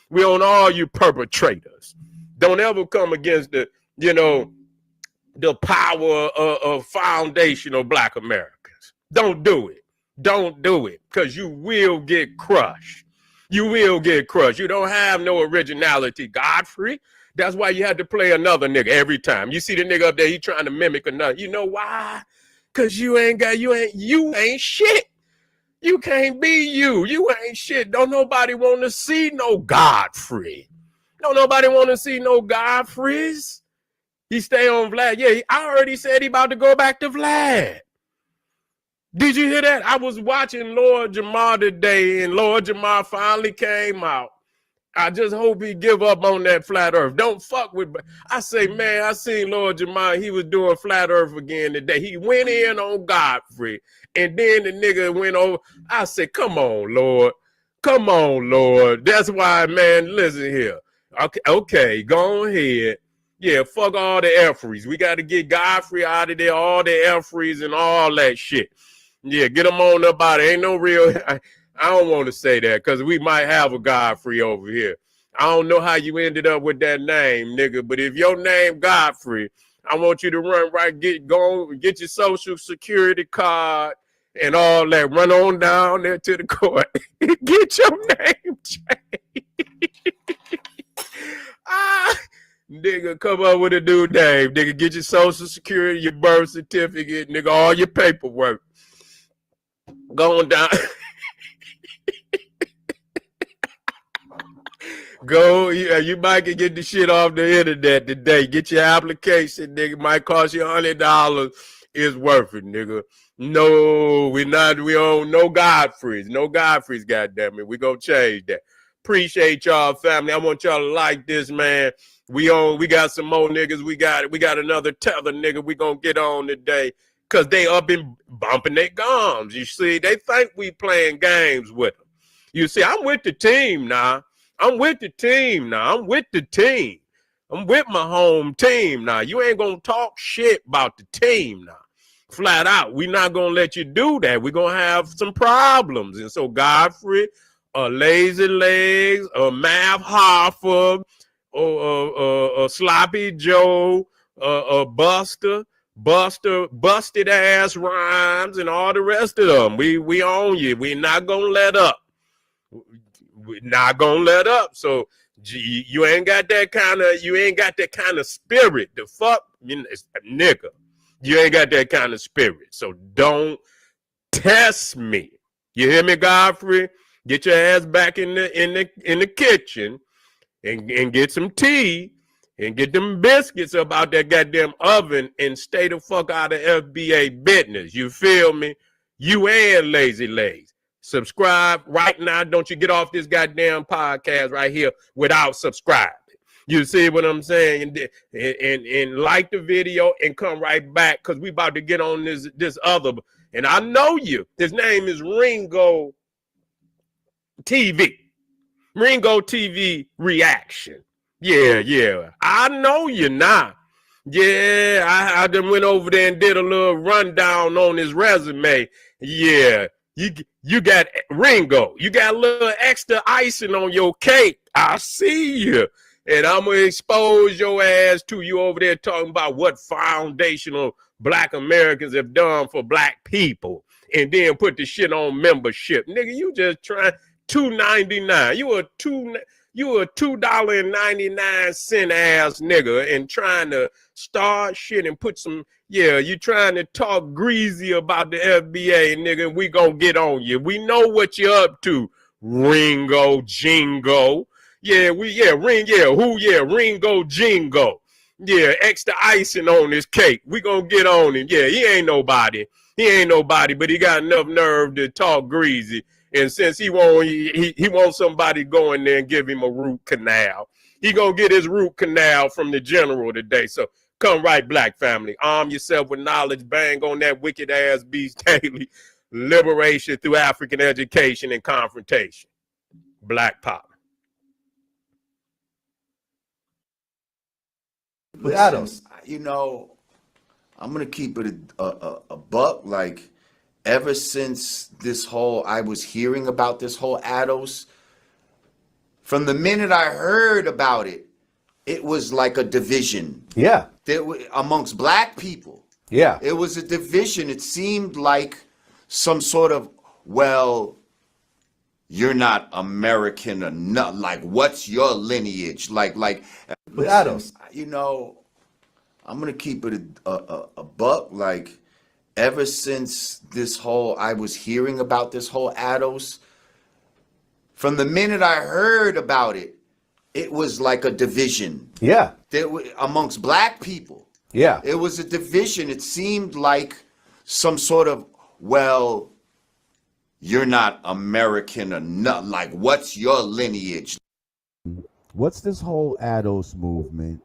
We own all you perpetrators. Don't ever come against the power of foundational Black Americans. Don't do it. Don't do it, because you will get crushed. You will get crushed. You don't have no originality, GodFLEE. That's why you had to play another nigga every time. You see the nigga up there, he trying to mimic another. You know why? Because you ain't shit. You can't be you. You ain't shit. Don't nobody want to see no GodFLEE. Don't nobody want to see no GodFLEEs. He stay on Vlad. Yeah, I already said he about to go back to Vlad. Did you hear that? I was watching Lord Jamar today, and Lord Jamar finally came out. I just hope he give up on that flat earth. Don't fuck with. I say, man, I seen Lord Jamar. He was doing flat earth again today. He went in on Godfrey, and then the nigga went over. I said, come on, Lord. Come on, Lord. That's why, man, listen here. Okay, go ahead. Yeah, fuck all the Efreys. We got to get Godfrey out of there, all the Efreys and all that shit. Yeah, get them on up out. Ain't no real. I don't want to say that because we might have a Godfrey over here. I don't know how you ended up with that name, nigga. But if your name Godfrey, I want you to run right, get your social security card and all that. Run on down there to the court. Get your name changed. Nigga, come up with a new name. Nigga, get your social security, your birth certificate, nigga, all your paperwork. Going down. Go, you might can get the shit off the internet today. Get your application, nigga. Might cost you $100. It's worth it, nigga. No, we own no Godfreys. No Godfreys, goddammit. We gonna change that. Appreciate y'all, family. I want y'all to like this, man. We got some more niggas. We got another Tether nigga we gonna get on today. Cause they up and bumping their gums. You see, they think we playing games with them. You see, I'm with the team now. I'm with the team. I'm with my home team now. You ain't gonna talk shit about the team now. Flat out. We're not gonna let you do that. We're gonna have some problems. And so Godfrey, Lazy Legs, Math Harford, Sloppy Joe, Buster, busted ass rhymes, and all the rest of them. We own you. We're not gonna let up. We're not gonna let up. So you ain't got that kind of spirit. The fuck, nigga. You ain't got that kind of spirit. So don't test me. You hear me, Godfrey? Get your ass back in the kitchen and get some tea. And get them biscuits up out that goddamn oven and stay the fuck out of FBA business. You feel me? You and Lazy Legs. Subscribe right now. Don't you get off this goddamn podcast right here without subscribing. You see what I'm saying? And like the video and come right back because we about to get on this other. And I know you. His name is Ringo TV. Ringo TV Reaction. Yeah. I know you now. Yeah, I done went over there and did a little rundown on his resume. Yeah, you got Ringo. You got a little extra icing on your cake. I see you. And I'm going to expose your ass to you over there talking about what foundational Black Americans have done for Black people. And then put the shit on membership. Nigga, you just trying $2.99. You a $2.99 ass nigga and trying to start shit and put some, you trying to talk greasy about the FBA, nigga, and we gonna get on you. We know what you're up to, Ringo Jingo. Ringo Jingo. Yeah, extra icing on his cake. We gonna get on him. Yeah, he ain't nobody, but he got enough nerve to talk greasy. And since he wants somebody go in there and give him a root canal, he gonna get his root canal from the general today. So come right, Black family. Arm yourself with knowledge. Bang on that wicked ass beast daily. Liberation through African education and confrontation. Black power. Listen, I'm gonna keep it a buck. Like, ever since I was hearing about this whole ADOS, from the minute I heard about it, it was like a division. Yeah. Amongst Black people. Yeah. It was a division. It seemed like some sort of, well, you're not American enough. Like, what's your lineage? Like, ADOS. I'm going to keep it a buck. Like, ever since I was hearing about this whole ADOS, from the minute I heard about it, it was like a division. Yeah. Amongst black people. Yeah. It was a division. It seemed like some sort of, well, you're not American enough. Like, what's your lineage? What's this whole ADOS movement?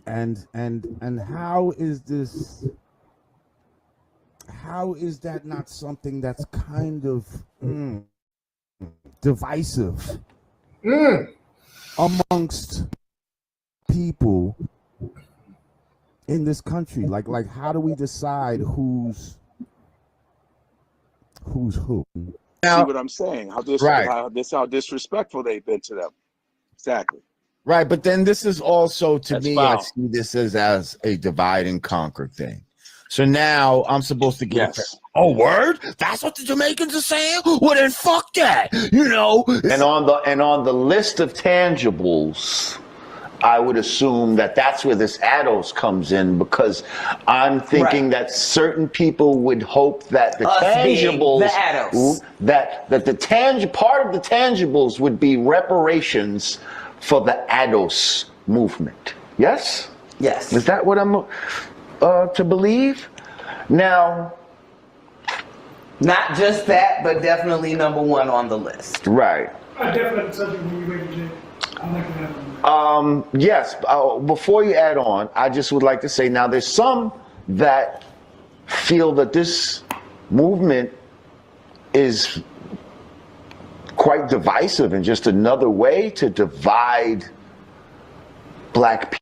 And how is this? How is that not something that's kind of divisive amongst people in this country? Like how do we decide who's who? See what I'm saying? How disrespectful they've been to them. Exactly. Right, but then this is also, to That's me, foul. I see this as a divide and conquer thing. So now I'm supposed to get oh, word? That's what the Jamaicans are saying? Well, then fuck that, you know? And on the list of tangibles, I would assume that that's where this ADOS comes in, because I'm thinking that certain people would hope that the tangibles, the ADOS. that the part of the tangibles would be reparations for the ADOS movement. Yes? Yes. Is that what I'm to believe? Now, not just that, but definitely number one on the list. Right. I definitely something when you're ready, Jay. I'd like to have yes, before you add on, I just would like to say now there's some that feel that this movement is quite divisive and just another way to divide black people.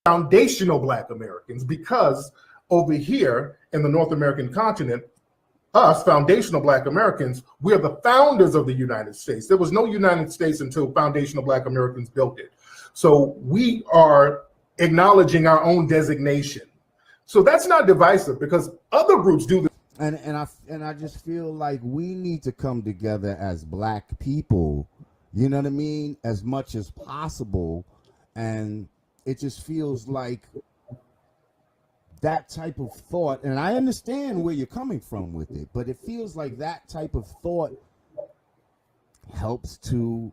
Foundational black Americans, because over here in the North American continent, us foundational black Americans, we are the founders of the United States. There was no United States until foundational black Americans built it. So we are acknowledging our own designation. So that's not divisive, because other groups do this. And I just feel like we need to come together as black people, you know what I mean, as much as possible. And it just feels like that type of thought, and I understand where you're coming from with it, but it feels like that type of thought helps to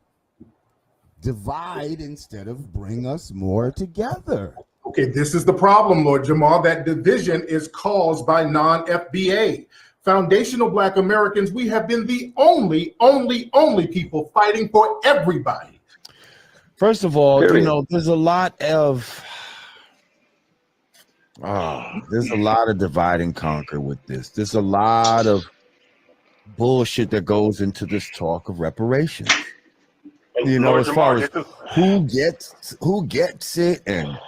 divide instead of bring us more together. Okay, this is the problem, Lord Jamal. That division is caused by non-FBA. Foundational black Americans, we have been the only people fighting for everybody. First of all, you know, there's a lot of divide and conquer with this. There's a lot of bullshit that goes into this talk of reparations. You know, as far as who gets it, and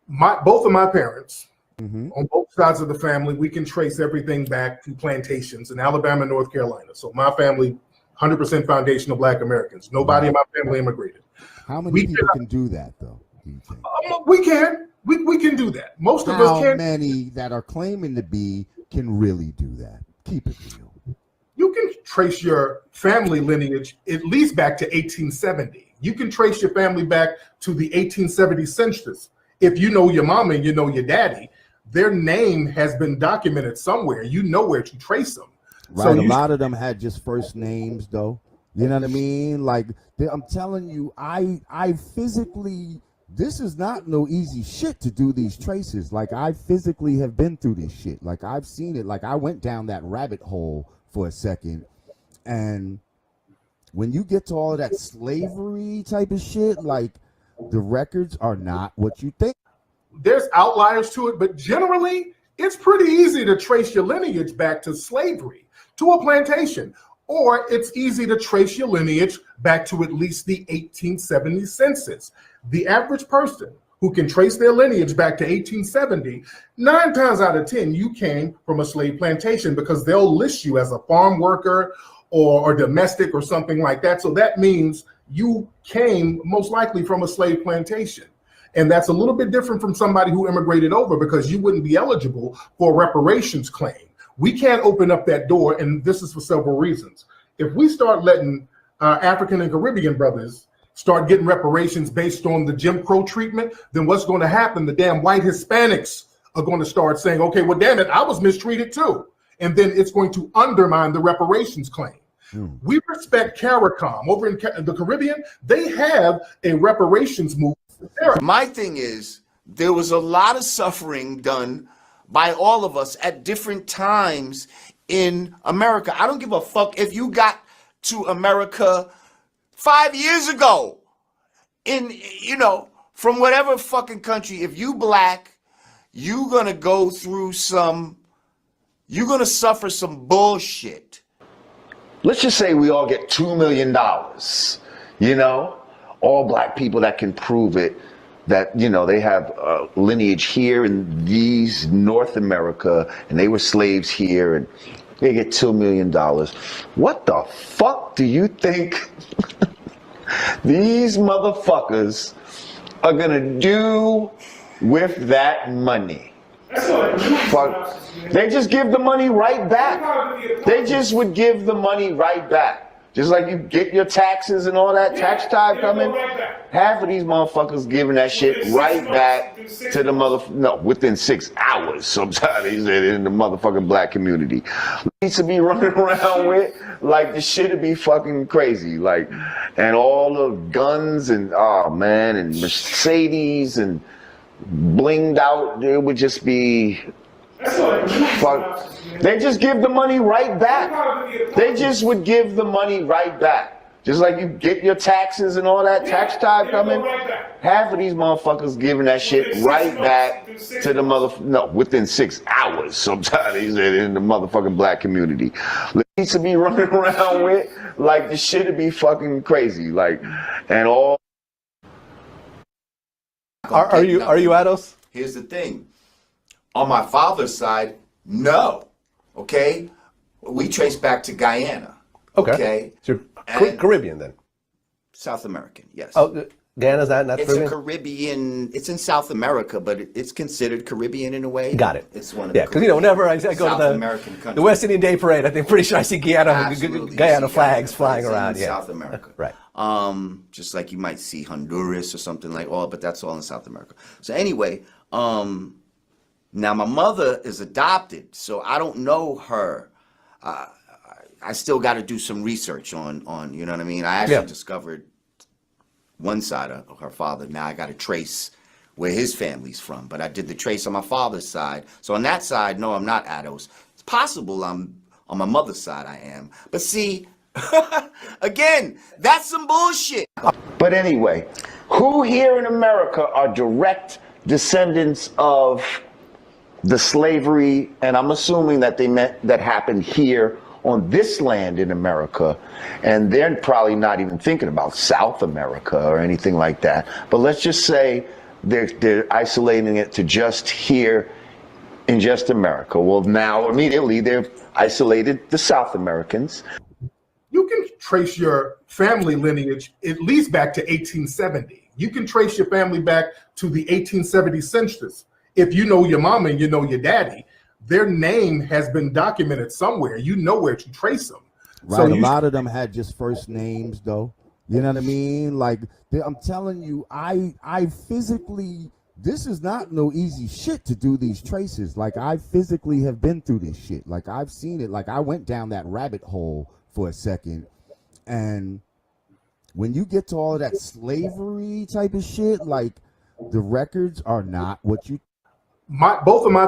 Both of my parents, on both sides of the family, we can trace everything back to plantations in Alabama and North Carolina. So my family, 100% foundational black Americans. Nobody in my family immigrated. How many people can do that, though? Do you think? We can. We can do that. Most of us can. How many that are claiming to be can really do that? Keep it real. You can trace your family lineage at least back to 1870. You can trace your family back to the 1870 census. If you know your mama and you know your daddy, their name has been documented somewhere. You know where to trace them. Right. So a lot of them had just first names, though. You know what I mean? Like, I'm telling you, I physically, this is not no easy shit to do these traces. Like, I physically have been through this shit. Like, I've seen it. Like, I went down that rabbit hole for a second. And when you get to all of that slavery type of shit, like, the records are not what you think. There's outliers to it, but generally, it's pretty easy to trace your lineage back to slavery, to a plantation. Or it's easy to trace your lineage back to at least the 1870 census. The average person who can trace their lineage back to 1870, 9 times out of 10, you came from a slave plantation, because they'll list you as a farm worker or domestic or something like that. So that means you came most likely from a slave plantation. And that's a little bit different from somebody who immigrated over, because you wouldn't be eligible for a reparations claim. We can't open up that door, and this is for several reasons. If we start letting African and Caribbean brothers start getting reparations based on the Jim Crow treatment, then what's going to happen? The damn white Hispanics are going to start saying, okay, well, damn it, I was mistreated too. and then it's going to undermine the reparations claim. We respect CARICOM. Over in the Caribbean, they have a reparations movement. My thing is, there was a lot of suffering done by all of us at different times in America. I don't give a fuck if you got to America 5 years ago, from whatever fucking country. If you black, you're gonna suffer some bullshit. Let's just say we all get $2 million, all black people that can prove it, that, they have a lineage here in these North America, and they were slaves here, and they get $2 million. What the fuck do you think these motherfuckers are gonna do with that money? Fuck. They just give the money right back. They just would give the money right back. Just like you get your taxes and all that tax time coming, half of these motherfuckers giving that shit right back to the within 6 hours sometimes in the motherfucking black community. Needs to be running around with, like, the shit would be fucking crazy. Like, and all the guns and, and Mercedes and blinged out, it would just be fuck. They just give the money right back. They just would give the money right back. Just like you get your taxes and all that tax time coming, half of these motherfuckers giving that shit right back to the within 6 hours sometimes in the motherfucking black community. Needs to be running around with, like, the shit would be fucking crazy. Like, and all. Are you Ados? Here's the thing. On my father's side, no. Okay? We trace back to Guyana. Okay? So you're Caribbean then? South American, yes. Oh, Guyana's not It's Caribbean? a Caribbean, it's in South America, but it's considered Caribbean in a way. Got it. It's one of because whenever I go South to American countries. the West Indian Day Parade, I think pretty sure I see Guyana Absolutely. Guyana You see flags Guyana flying flags around. in Yeah, South America. Right. Just like you might see Honduras or something like, but that's all in South America. So anyway, now my mother is adopted, so I don't know her. I still got to do some research on, you know what I mean? I actually discovered one side of her father. Now I got to trace where his family's from, but I did the trace on my father's side. So on that side, no, I'm not Ados. It's possible I'm on my mother's side I am. But see, again, that's some bullshit. But anyway, who here in America are direct descendants of the slavery, and I'm assuming that that happened here on this land in America, and they're probably not even thinking about South America or anything like that. But let's just say they're isolating it to just here in just America. Well, now immediately they've isolated the South Americans. You can trace your family lineage at least back to 1870. You can trace your family back to the 1870 census. If you know your mom and you know your daddy, their name has been documented somewhere. You know where to trace them. Right. So a lot of them had just first names, though. You know what I mean? Like, I'm telling you, I physically, this is not no easy shit to do these traces. Like, I physically have been through this shit. Like, I've seen it. Like, I went down that rabbit hole for a second. And when you get to all of that slavery type of shit, like, the records are not what you. Both of my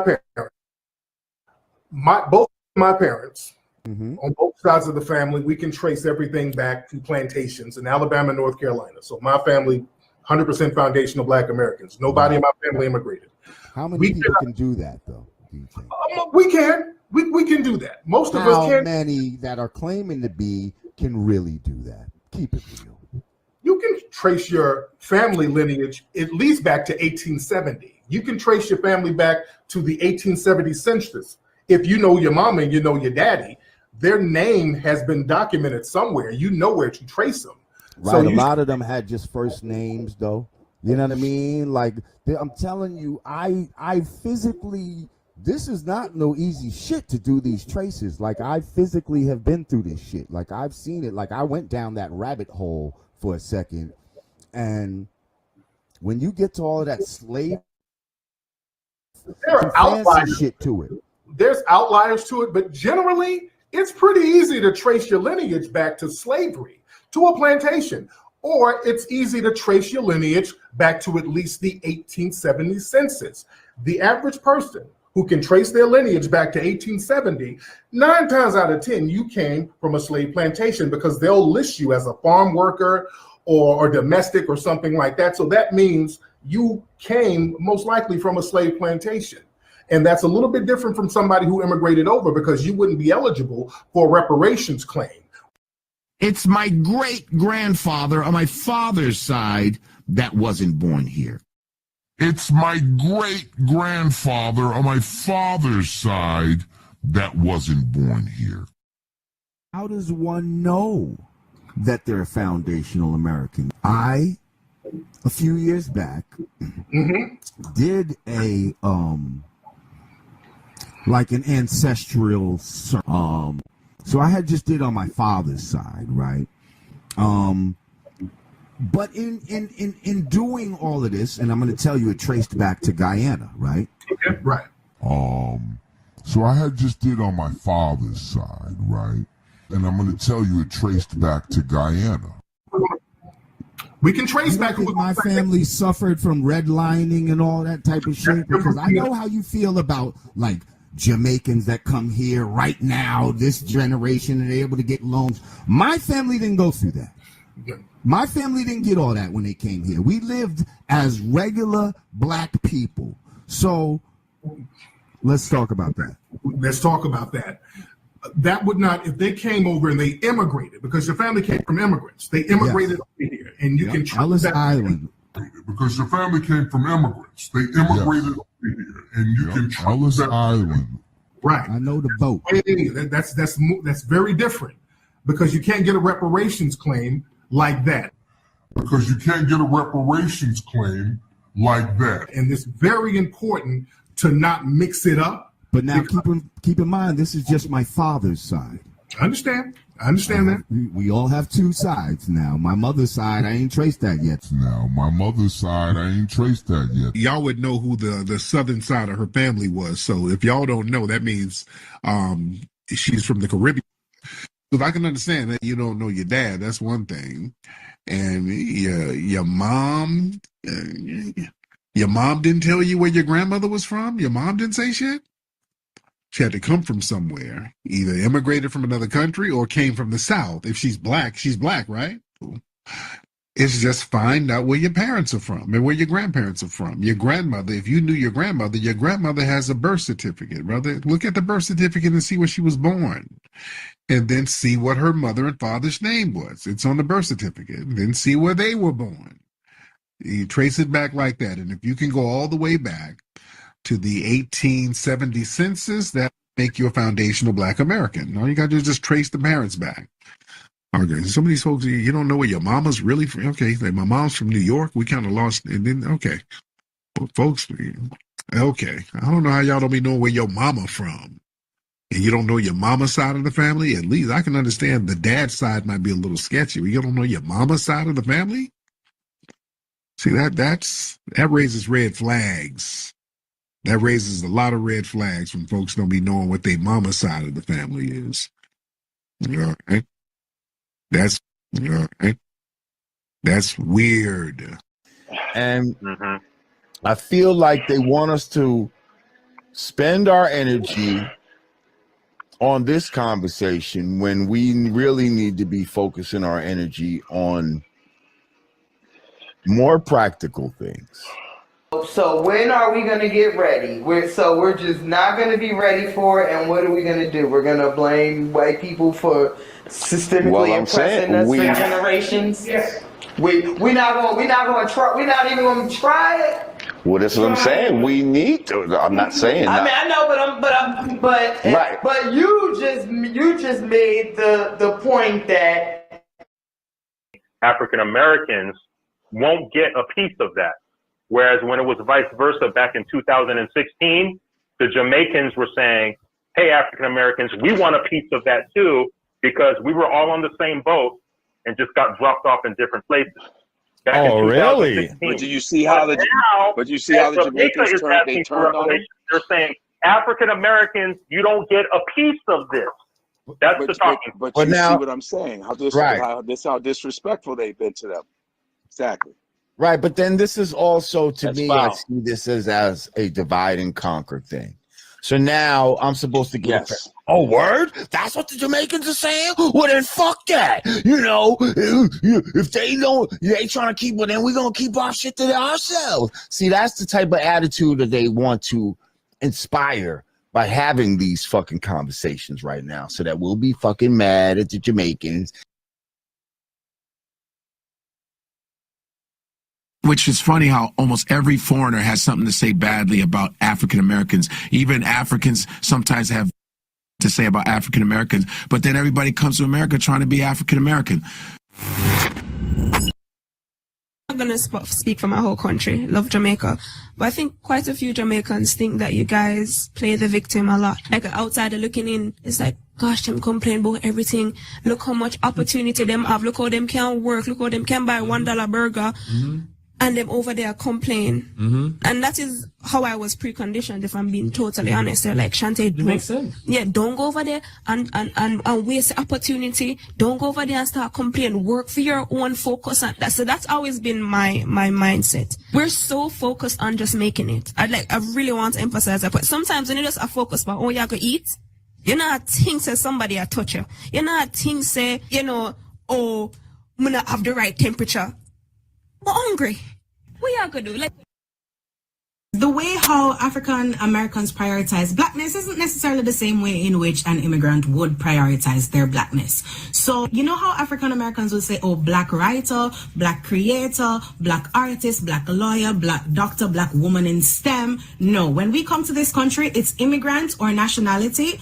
parents, on both sides of the family, we can trace everything back to plantations in Alabama and North Carolina. So my family, 100% foundational Black Americans. Nobody in my family immigrated. How many people can do that, though, do you think? We can. We can do that. Most of us can. How many that are claiming to be can really do that? Keep it real. You can trace your family lineage at least back to 1870. You can trace your family back to the 1870 census. If you know your mom and you know your daddy, their name has been documented somewhere. You know where to trace them. Right. So a lot of them had just first names, though. You know what I mean? Like, I'm telling you, I physically, this is not no easy shit to do these traces. Like, I physically have been through this shit. Like, I've seen it. Like, I went down that rabbit hole for a second. And when you get to all of that slave, there are fancy outliers. shit to it. there's outliers to it, but generally, it's pretty easy to trace your lineage back to slavery, to a plantation, or it's easy to trace your lineage back to at least the 1870 census. The average person who can trace their lineage back to 1870, 9 times out of 10, you came from a slave plantation, because they'll list you as a farm worker or domestic or something like that. So that means you came most likely from a slave plantation. And that's a little bit different from somebody who immigrated over, because you wouldn't be eligible for a reparations claim. It's my great-grandfather on my father's side that wasn't born here. It's my great-grandfather on my father's side that wasn't born here. How does one know that they're foundational American? I, a few years back, did a like an ancestral so I had just did on my father's side, right? But in doing all of this, and I'm going to tell you, it traced back to Guyana, right? Okay, right. So I had just did on my father's side, right? And I'm going to tell you, it traced back to Guyana. We can trace back. My family suffered from redlining and all that type of shit, because I know how you feel about like Jamaicans that come here right now, this generation, and they're able to get loans. My family didn't go through that. My family didn't get all that when they came here. We lived as regular black people. So let's talk about that. Let's talk about that. That would not, if they came over and they immigrated, because your family came from immigrants. They immigrated over here, and you can Ellis Island. Because your family came from immigrants. They immigrated over here, and you can Ellis Island. Right. I know the vote. That's very different, because you can't get a reparations claim like that. Because you can't get a reparations claim like that. And it's very important to not mix it up. But now keep in mind, this is just my father's side. I understand that. We all have two sides now. My mother's side, I ain't traced that yet. Y'all would know who the southern side of her family was. So if y'all don't know, that means she's from the Caribbean. If I can understand that you don't know your dad, that's one thing. And your mom didn't tell you where your grandmother was from? Your mom didn't say shit? She had to come from somewhere, either immigrated from another country or came from the South. If she's black, right? It's just find out where your parents are from and where your grandparents are from. Your grandmother, if you knew your grandmother has a birth certificate, brother. Look at the birth certificate and see where she was born. And then see what her mother and father's name was. It's on the birth certificate. And then see where they were born. You trace it back like that. And if you can go all the way back to the 1870 census, that make you a foundational black American. All you got to do is just trace the parents back. Okay, some of these folks, you don't know where your mama's really from. Okay, like my mom's from New York. We kind of lost, and then, okay. But folks, okay. I don't know how y'all don't be knowing where your mama from. And you don't know your mama's side of the family. At least I can understand the dad's side might be a little sketchy, but you don't know your mama's side of the family? See, that raises red flags. That raises a lot of red flags when folks don't be knowing what their mama's side of the family is. All right? That's weird. And I feel like they want us to spend our energy on this conversation when we really need to be focusing our energy on more practical things. So when are we going to get ready? We're just not going to be ready for it. And what are we going to do? We're going to blame white people for systemically oppressing us for generations. Yes. We're not even going to try it. Well, that's what I'm saying. We need to. I'm not saying. I mean, I know, but you just made the point that African Americans won't get a piece of that. Whereas when it was vice versa back in 2016, the Jamaicans were saying, hey, African Americans, we want a piece of that too, because we were all on the same boat and just got dropped off in different places. Oh, really? But do you see how the Jamaicans turned on them? They're saying, African Americans, you don't get a piece of this. That's the talking. But you see what I'm saying? How disrespectful they've been to them. Exactly. Right, but then this is also, to That's me, foul. I see this as a divide and conquer thing. So now I'm supposed to get oh, word? That's what the Jamaicans are saying? Well, then fuck that. You know, if they trying to keep it, then we're going to keep our shit to ourselves. See, that's the type of attitude that they want to inspire by having these fucking conversations right now, so that we'll be fucking mad at the Jamaicans. Which is funny how almost every foreigner has something to say badly about African Americans. Even Africans sometimes have to say about African Americans, but then everybody comes to America trying to be African American. I'm going to speak for my whole country. Love Jamaica. But I think quite a few Jamaicans think that you guys play the victim a lot. Like an outsider looking in, it's like, gosh, them complain about everything. Look how much opportunity them have. Look how them can work. Look how them can buy $1 burger. And them over there complain. And that is how I was preconditioned, if I'm being totally honest. They're like, Shante, It makes sense. Yeah, don't go over there and waste the opportunity. Don't go over there and start complaining. Work for your own, focus on that. So that's always been my mindset. We're so focused on just making it. I really want to emphasize that. But sometimes when you just are focused on, oh, you go eat, you know, think say somebody a touch you. You know, think say, you know, oh, I'm not have the right temperature. We're hungry. What y'all gonna do? The way how African Americans prioritize blackness isn't necessarily the same way in which an immigrant would prioritize their blackness. So, you know how African Americans would say, oh, black writer, black creator, black artist, black lawyer, black doctor, black woman in STEM. No, when we come to this country, it's immigrant or nationality.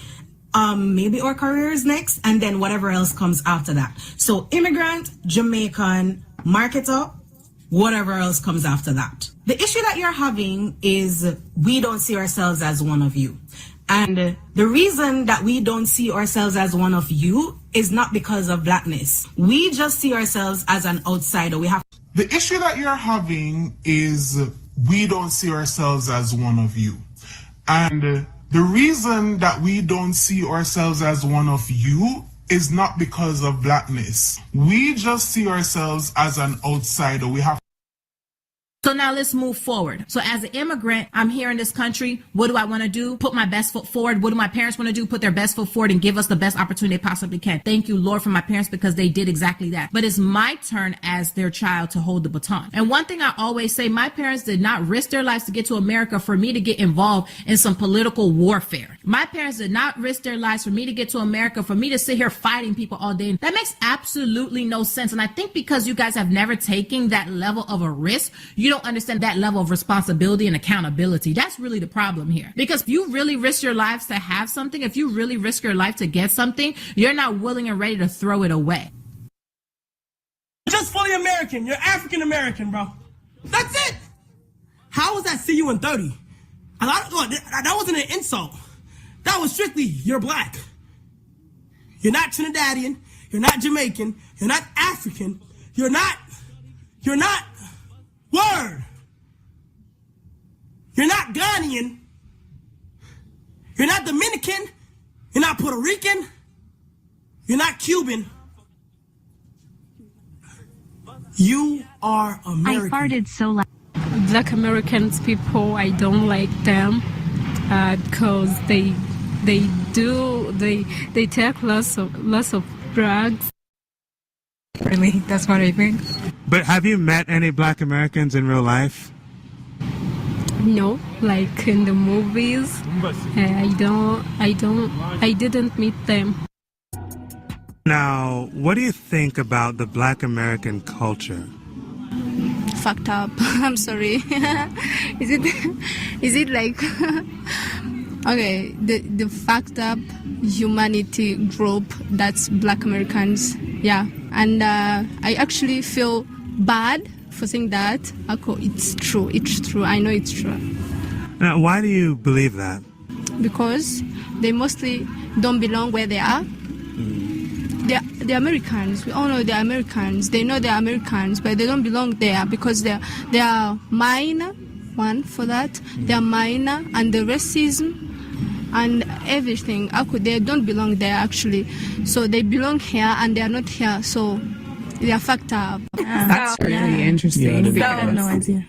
Maybe our careers next, and then whatever else comes after that. So immigrant, Jamaican, marketer, whatever else comes after that. The issue that you're having is we don't see ourselves as one of you. And the reason that we don't see ourselves as one of you is not because of blackness. We just see ourselves as an outsider. The issue that you're having is we don't see ourselves as one of you. And the reason that we don't see ourselves as one of you is not because of blackness. We just see ourselves as an outsider. So now let's move forward. So as an immigrant, I'm here in this country. What do I want to do? Put my best foot forward. What do my parents want to do? Put their best foot forward and give us the best opportunity they possibly can. Thank you, Lord, for my parents, because they did exactly that. But it's my turn as their child to hold the baton. And one thing I always say, my parents did not risk their lives to get to America for me to get involved in some political warfare. My parents did not risk their lives for me to get to America, for me to sit here fighting people all day. That makes absolutely no sense. And I think because you guys have never taken that level of a risk, you don't understand that level of responsibility and accountability. That's really the problem here. Because if you really risk your lives to have something, if you really risk your life to get something, you're not willing and ready to throw it away. Just fully American. You're African American, bro. That's it. How was that see you in 30? That wasn't an insult. That was strictly, you're black. You're not Trinidadian. You're not Jamaican. You're not African. You're not, word. You're not Ghanaian. You're not Dominican. You're not Puerto Rican. You're not Cuban. You are American. I farted so loud. Black Americans people, I don't like them because they take lots of drugs. Really, that's what I think. But have you met any Black Americans in real life? No, like in the movies. I didn't meet them. Now, what do you think about the Black American culture? Fucked up. I'm sorry. Is it like okay, the fucked up humanity group that's Black Americans, yeah. And I actually feel bad for saying that. It's true. I know it's true. Now, why do you believe that? Because they mostly don't belong where they are. They're Americans. We all know they're Americans. They know they're Americans, but they don't belong there because they are minor. One for that, they are minor, and the racism and everything. They don't belong there actually. So they belong here and they are not here. So they are fucked up. That's really interesting. So, I had no idea.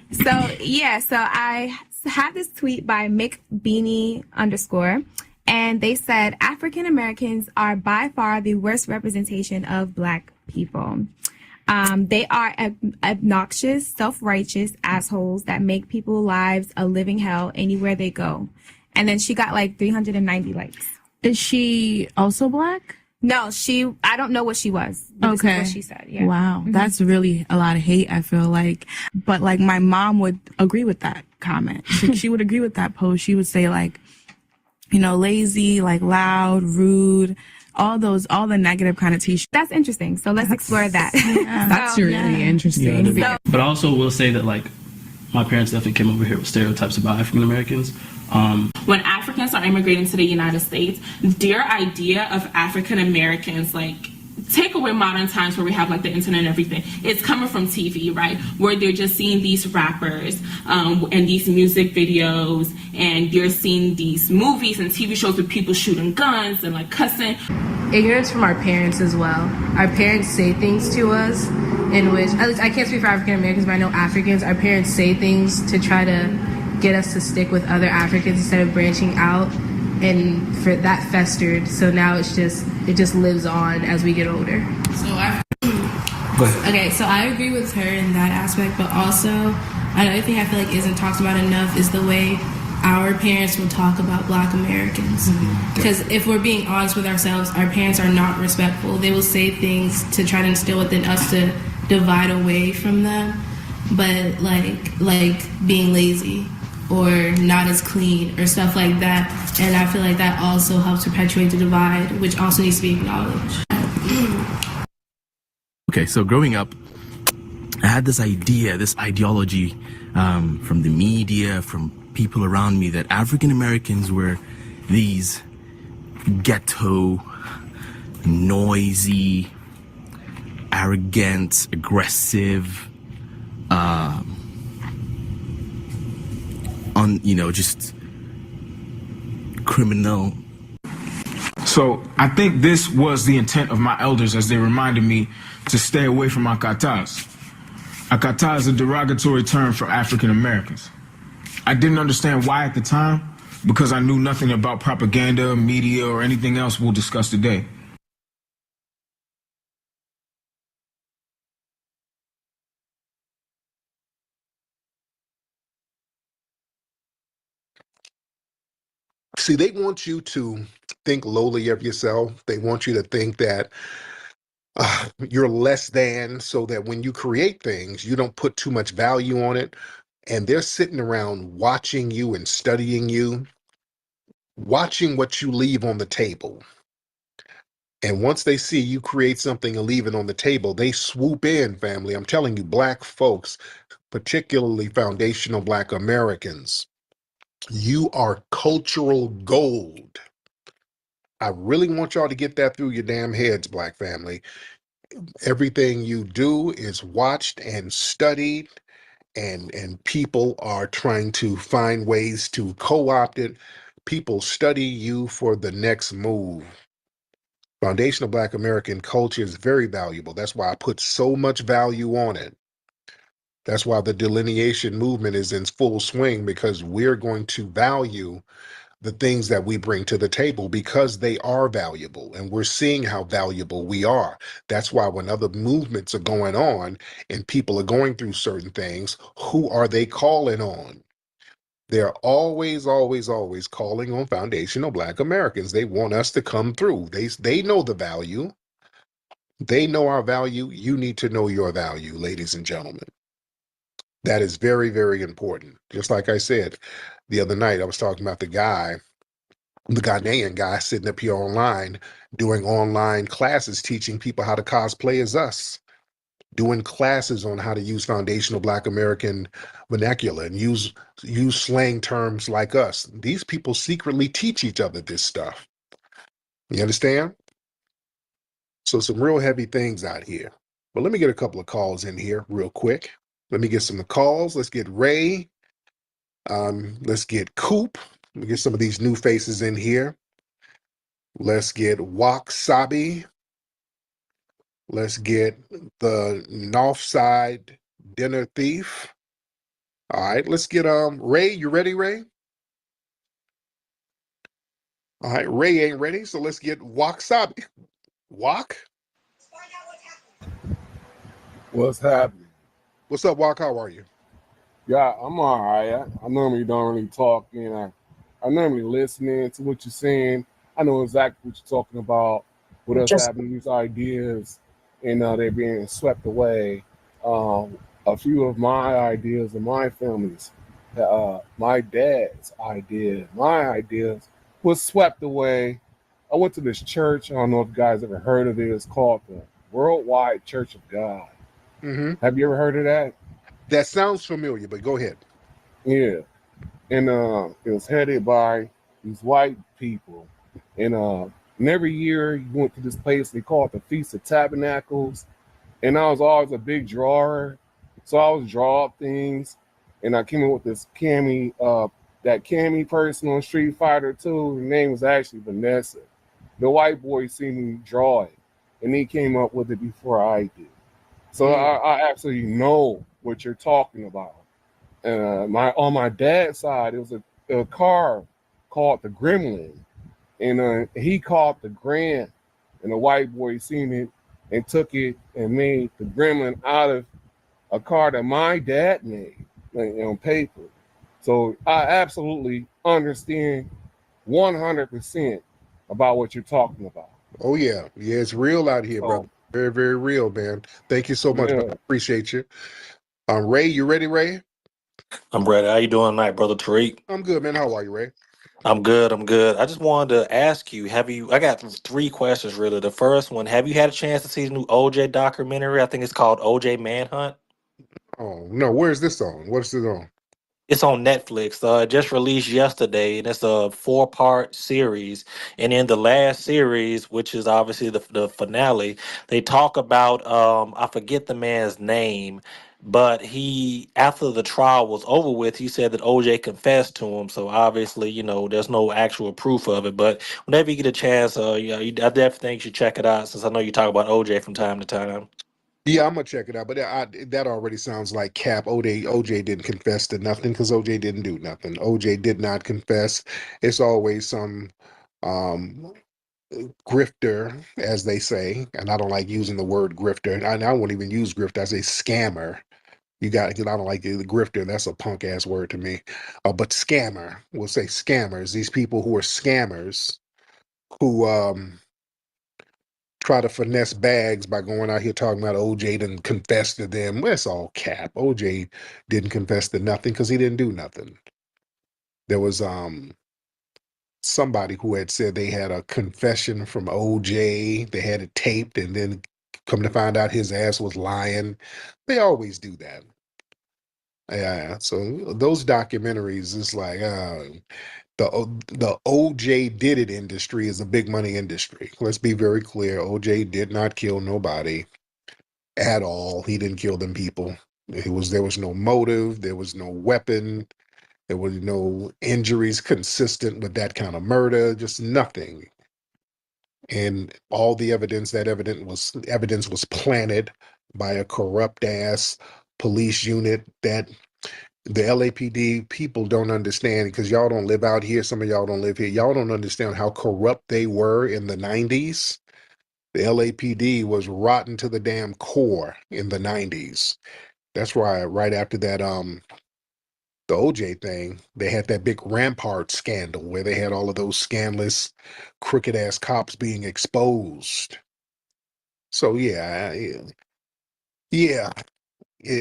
So I had this tweet by McBeanie _, and they said African Americans are by far the worst representation of Black people. They are obnoxious, self-righteous assholes that make people's lives a living hell anywhere they go. And then she got like 390 likes. Is she also Black? No, I don't know what she was. But this is what she said. Yeah. Wow. That's really a lot of hate, I feel like. But like my mom would agree with that comment. She would agree with that post. She would say like, you know, lazy, like loud, rude, all the negative connotations. That's interesting. So let's explore that. That's really interesting. But I also will say that like my parents definitely came over here with stereotypes about African Americans. When Africans are immigrating to the United States, their idea of African Americans, like, take away modern times where we have like the internet and everything, it's coming from TV, right? Where they're just seeing these rappers and these music videos, and you're seeing these movies and TV shows with people shooting guns and like cussing. Ignorance from our parents as well. Our parents say things to us in which, at least I can't speak for African Americans, but I know Africans, our parents say things to try to get us to stick with other Africans instead of branching out, and for that festered. So now it just lives on as we get older. So okay, so I agree with her in that aspect, but also another thing I feel like isn't talked about enough is the way our parents will talk about Black Americans. Because if we're being honest with ourselves, our parents are not respectful. They will say things to try to instill within us to divide away from them, but like being lazy or not as clean or stuff like that. And I feel like that also helps perpetuate the divide, which also needs to be acknowledged. Okay, so growing up, I had this ideology from the media, from people around me, that African Americans were these ghetto, noisy, arrogant, aggressive, just criminal. So I think this was the intent of my elders as they reminded me to stay away from akatas. Akata is a derogatory term for African Americans. I didn't understand why at the time, because I knew nothing about propaganda, media, or anything else we'll discuss today. See, they want you to think lowly of yourself. They want you to think that you're less than, so that when you create things, you don't put too much value on it. And they're sitting around watching you and studying you, watching what you leave on the table. And once they see you create something and leave it on the table, they swoop in, family. I'm telling you, Black folks, particularly foundational Black Americans, you are cultural gold. I really want y'all to get that through your damn heads, Black family. Everything you do is watched and studied, and people are trying to find ways to co-opt it. People study you for the next move. Foundational Black American culture is very valuable. That's why I put so much value on it. That's why the delineation movement is in full swing, because we're going to value the things that we bring to the table because they are valuable, and we're seeing how valuable we are. That's why when other movements are going on and people are going through certain things, who are they calling on? They're always, always, always calling on foundational Black Americans. They want us to come through. They know the value. They know our value. You need to know your value, ladies and gentlemen. That is very, very important. Just like I said the other night, I was talking about the Ghanaian guy sitting up here online, doing online classes, teaching people how to cosplay as us, doing classes on how to use foundational Black American vernacular and use slang terms like us. These people secretly teach each other this stuff. You understand? So some real heavy things out here. But let me get a couple of calls in here real quick. Let me get some calls. Let's get Ray. Let's get Coop. Let me get some of these new faces in here. Let's get Wasabi. Let's get the Northside Dinner Thief. All right, let's get Ray. You ready, Ray? All right, Ray ain't ready, so let's get Wasabi. Wak? What's happening? What's up, Wak? How are you? Yeah, I'm all right. I normally don't really talk, I normally listening to what you're saying. I know exactly what you're talking about. With us having these ideas, and they're being swept away. A few of my ideas and my family's, my dad's idea, my ideas was swept away. I went to this church. I don't know if you guys ever heard of it. It's called the Worldwide Church of God. Mm-hmm. Have you ever heard of that? That sounds familiar, but go ahead. Yeah. And it was headed by these white people. And every year you went to this place, they call it the Feast of Tabernacles. And I was always a big drawer. So I was draw up things. And I came in with this that Cammy person on Street Fighter 2. Her name was actually Vanessa. The white boy seen me draw it. And he came up with it before I did. So I absolutely know what you're talking about. On my dad's side, it was a car called the Gremlin, and he called the Grand, and the white boy seen it and took it and made the Gremlin out of a car that my dad made on paper. So I absolutely understand 100% about what you're talking about. Oh yeah, it's real out here, brother. Very, very real, man. Thank you so much. Yeah. I appreciate you. Ray, you ready, Ray? I'm ready. How you doing tonight, brother Tariq? I'm good, man. How are you, Ray? I'm good. I'm good. I just wanted to ask you, I got three questions really. The first one, have you had a chance to see the new OJ documentary? I think it's called OJ Manhunt. Oh no, where's this on? What's it on? It's on Netflix. It just released yesterday, and it's a 4-part series. And in the last series, which is obviously the finale, they talk about I forget the man's name, but he after the trial was over with, he said that OJ confessed to him. So obviously, there's no actual proof of it. But whenever you get a chance, I definitely think you should check it out. Since I know you talk about OJ from time to time. Yeah, I'm gonna check it out, but that already sounds like cap. OJ didn't confess to nothing because OJ didn't do nothing. OJ did not confess. It's always some um, grifter, as they say, and I don't like using the word grifter. I won't even use grifter. I say scammer. You got because I don't like the grifter. That's a punk ass word to me. But scammer, we'll say scammers. These people who are scammers who try to finesse bags by going out here talking about OJ didn't confess to them. Well, it's all cap. OJ didn't confess to nothing because he didn't do nothing. There was somebody who had said they had a confession from OJ. They had it taped, and then come to find out his ass was lying. They always do that. Yeah, so those documentaries is like the OJ did it industry is a big money industry. Let's be very clear. OJ did not kill nobody at all. He didn't kill them people. There was no motive, there was no weapon, there was no injuries consistent with that kind of murder, just nothing. And all the evidence was planted by a corrupt ass police unit that the LAPD people don't understand because y'all don't live out here. Some of y'all don't live here. Y'all don't understand how corrupt they were in the 90s. The LAPD was rotten to the damn core in the 90s. That's why right after that, the OJ thing, they had that big Rampart scandal where they had all of those scandalous, crooked ass cops being exposed. So yeah,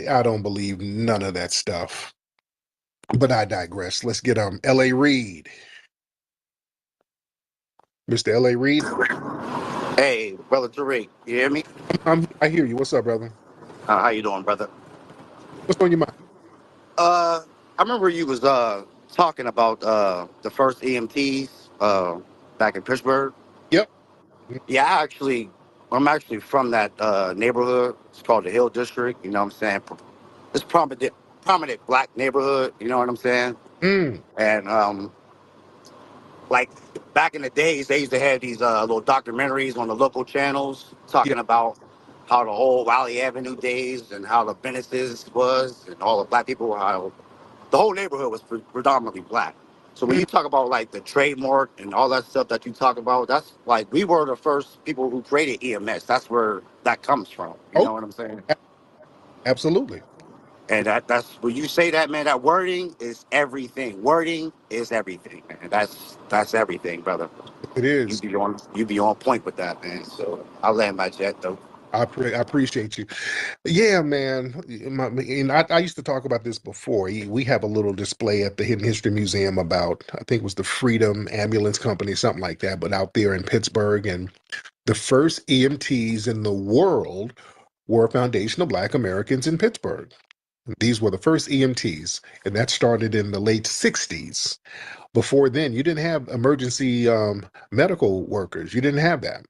I don't believe none of that stuff. But I digress. Let's get L.A. Reid. Mr. L.A. Reid. Hey, brother Tariq, you hear me? I hear you. What's up, brother? How you doing, brother? What's on your mind? I remember you was talking about the first EMTs back in Pittsburgh. Yep. Yeah, I'm actually from that neighborhood. It's called the Hill District. You know what I'm saying? It's prominent black neighborhood. You know what I'm saying? Mm. And Like back in the days, they used to have these little documentaries on the local channels Yeah, talking about how the old Valley Avenue days and how the Genesis was and all the black people, how the whole neighborhood was predominantly black. So when you talk about like the trademark and all that stuff that you talk about, that's like we were the first people who created EMS. That's where that comes from. You oh, know what I'm saying? a- absolutely. And that's when you say that, man. That wording is everything. Wording is everything, man. That's everything, brother. It is. You be on point with that, man. So I'll land my jet though. I appreciate you. Yeah, man. And I used to talk about this before. We have a little display at the Hidden History Museum about, I think it was the Freedom Ambulance Company, something like that, but out there in Pittsburgh. And the first EMTs in the world were foundational Black Americans in Pittsburgh. These were the first EMTs, and that started in the late 60s. Before then, you didn't have emergency medical workers. You didn't have that.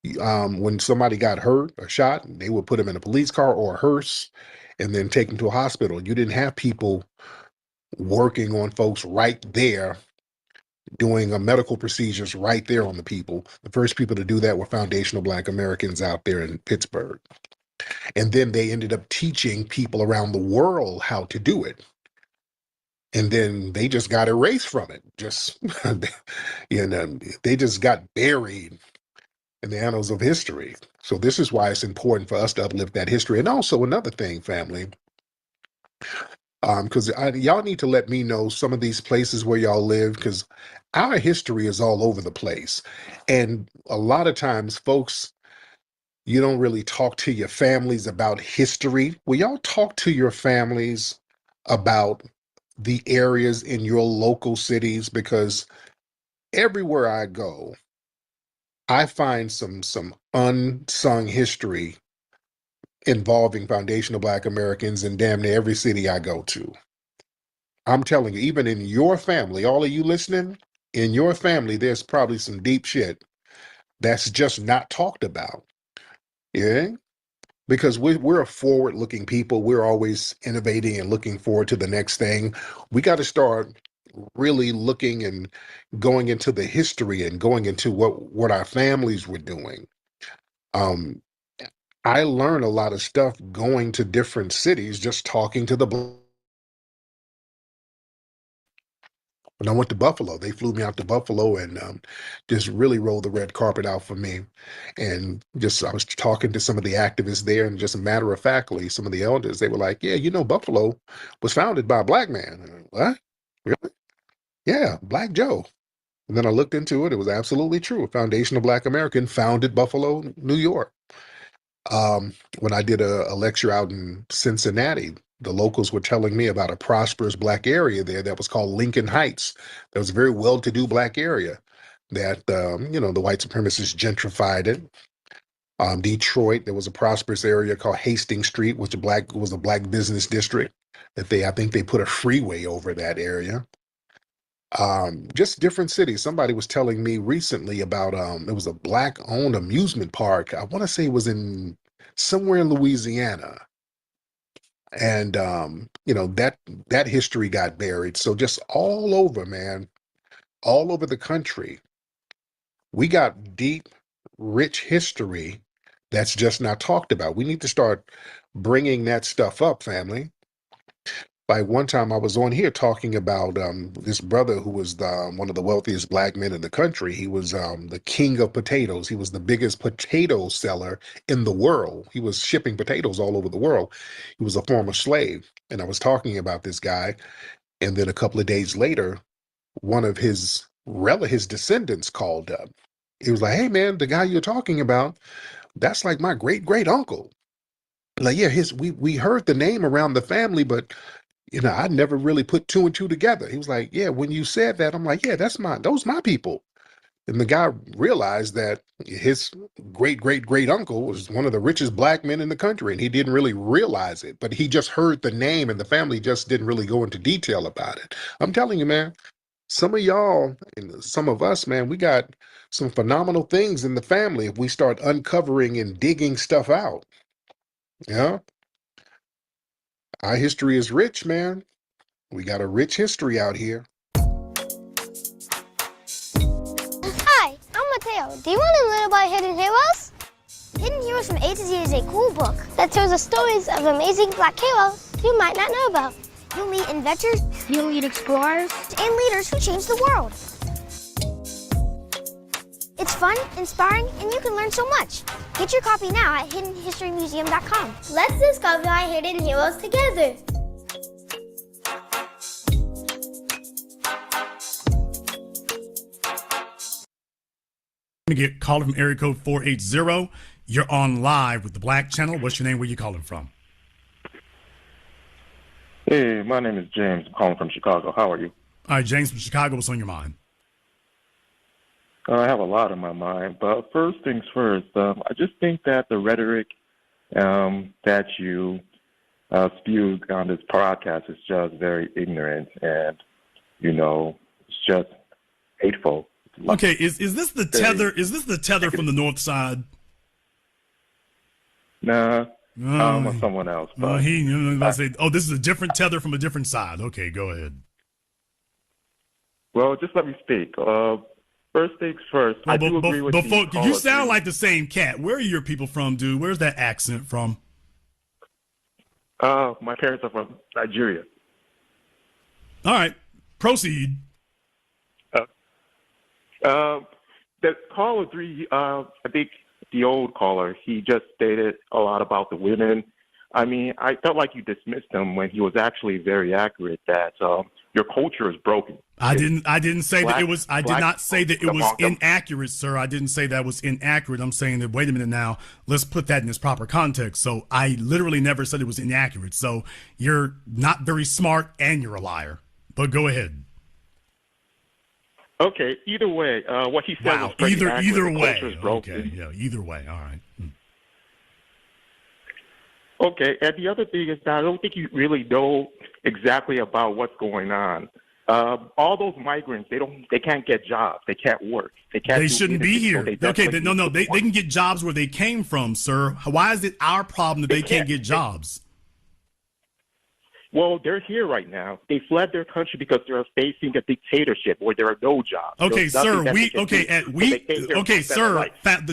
When somebody got hurt or shot, they would put them in a police car or a hearse and then take them to a hospital. You didn't have people working on folks right there, doing medical procedures right there on the people. The first people to do that were foundational Black Americans out there in Pittsburgh. And then they ended up teaching people around the world how to do it. And then they just got erased from it. Just, you know, they just got buried in the annals of history. So this is why it's important for us to uplift that history. And also another thing, family, because y'all need to let me know some of these places where y'all live, because our history is all over the place. And a lot of times, folks, you don't really talk to your families about history. Will y'all talk to your families about the areas in your local cities? Because everywhere I go, I find some unsung history involving foundational Black Americans in damn near every city I go to. I'm telling you, even in your family, all of you listening, in your family, there's probably some deep shit that's just not talked about. Yeah. Because we're a forward-looking people. We're always innovating and looking forward to the next thing. We got to start really looking and going into the history and going into what our families were doing. Um, I learned a lot of stuff going to different cities, just talking to the. When I went to Buffalo, they flew me out to Buffalo and just really rolled the red carpet out for me. And just I was talking to some of the activists there, and just matter of factly, some of the elders, they were like, "Yeah, you know, Buffalo was founded by a Black man." And I, what? Really? Yeah, Black Joe. And then I looked into it. It was absolutely true. A foundational Black American founded Buffalo, New York. When I did a lecture out in Cincinnati, the locals were telling me about a prosperous Black area there that was called Lincoln Heights. That was a very well-to-do Black area that, you know, the white supremacists gentrified it. Detroit, there was a prosperous area called Hastings Street, which was a Black business district that I think they put a freeway over that area. Just different cities. Somebody was telling me recently about it was a Black-owned amusement park. I want to say it was in somewhere in Louisiana. And you know, that history got buried. So just all over, man, all over the country, we got deep, rich history that's just not talked about. We need to start bringing that stuff up, family. Like one time I was on here talking about this brother who was one of the wealthiest Black men in the country. He was the king of potatoes. He was the biggest potato seller in the world. He was shipping potatoes all over the world. He was a former slave. And I was talking about this guy. And then a couple of days later, one of his descendants called up. He was like, "Hey, man, the guy you're talking about, that's like my great great uncle." Like, yeah, we heard the name around the family, but you know, I never really put two and two together. He was like, "Yeah, when you said that," I'm like, "Yeah, those my people." And the guy realized that his great great great uncle was one of the richest Black men in the country, and he didn't really realize it, but he just heard the name, and the family just didn't really go into detail about it. I'm telling you, man, some of y'all and some of us, man, we got some phenomenal things in the family if we start uncovering and digging stuff out. Yeah, our history is rich, man. We got a rich history out here. Do you want to learn about hidden heroes? Hidden Heroes from A to Z is a cool book that tells the stories of amazing black heroes you might not know about. You'll meet inventors, you'll meet explorers, and leaders who change the world. It's fun, inspiring, and you can learn so much. Get your copy now at hiddenhistorymuseum.com. Let's discover our hidden heroes together. To get caller from area code 480. You're on live with the Black Channel. What's your name? Where you calling from? Hey, my name is James. I'm calling from Chicago. How are you? All right, James from Chicago. What's on your mind? I have a lot on my mind, but first things first, I just think that the rhetoric that you spewed on this podcast is just very ignorant and, it's just hateful. Okay, is this the Tether? Is this the Tether from the North Side? Nah, someone else. But, this is a different Tether from a different side. Okay, go ahead. Well, just let me speak. First things first, I do agree with you. You sound like the same cat. Where are your people from, dude? Where's that accent from? My parents are from Nigeria. All right, proceed. The caller 3, I think the old caller, he just stated a lot about the women. I mean, I felt like you dismissed him when he was actually very accurate that your culture is broken. I didn't say that it was. I did not say that it was inaccurate, sir. I didn't say that was inaccurate. I'm saying that. Wait a minute now. Let's put that in its proper context. So I literally never said it was inaccurate. So you're not very smart and you're a liar. But go ahead. Okay. Either way, what he said was pretty accurate. Either The way. culture is broken. Okay. Yeah. Either way. All right. Okay, and the other thing is that I don't think you really know exactly about what's going on. All those migrants, they can't get jobs. They can't work. They shouldn't be here. They can get jobs where they came from, sir. Why is it our problem that they can't get jobs? Well, they're here right now. They fled their country because they're facing a dictatorship where there are no jobs. Okay, sir. The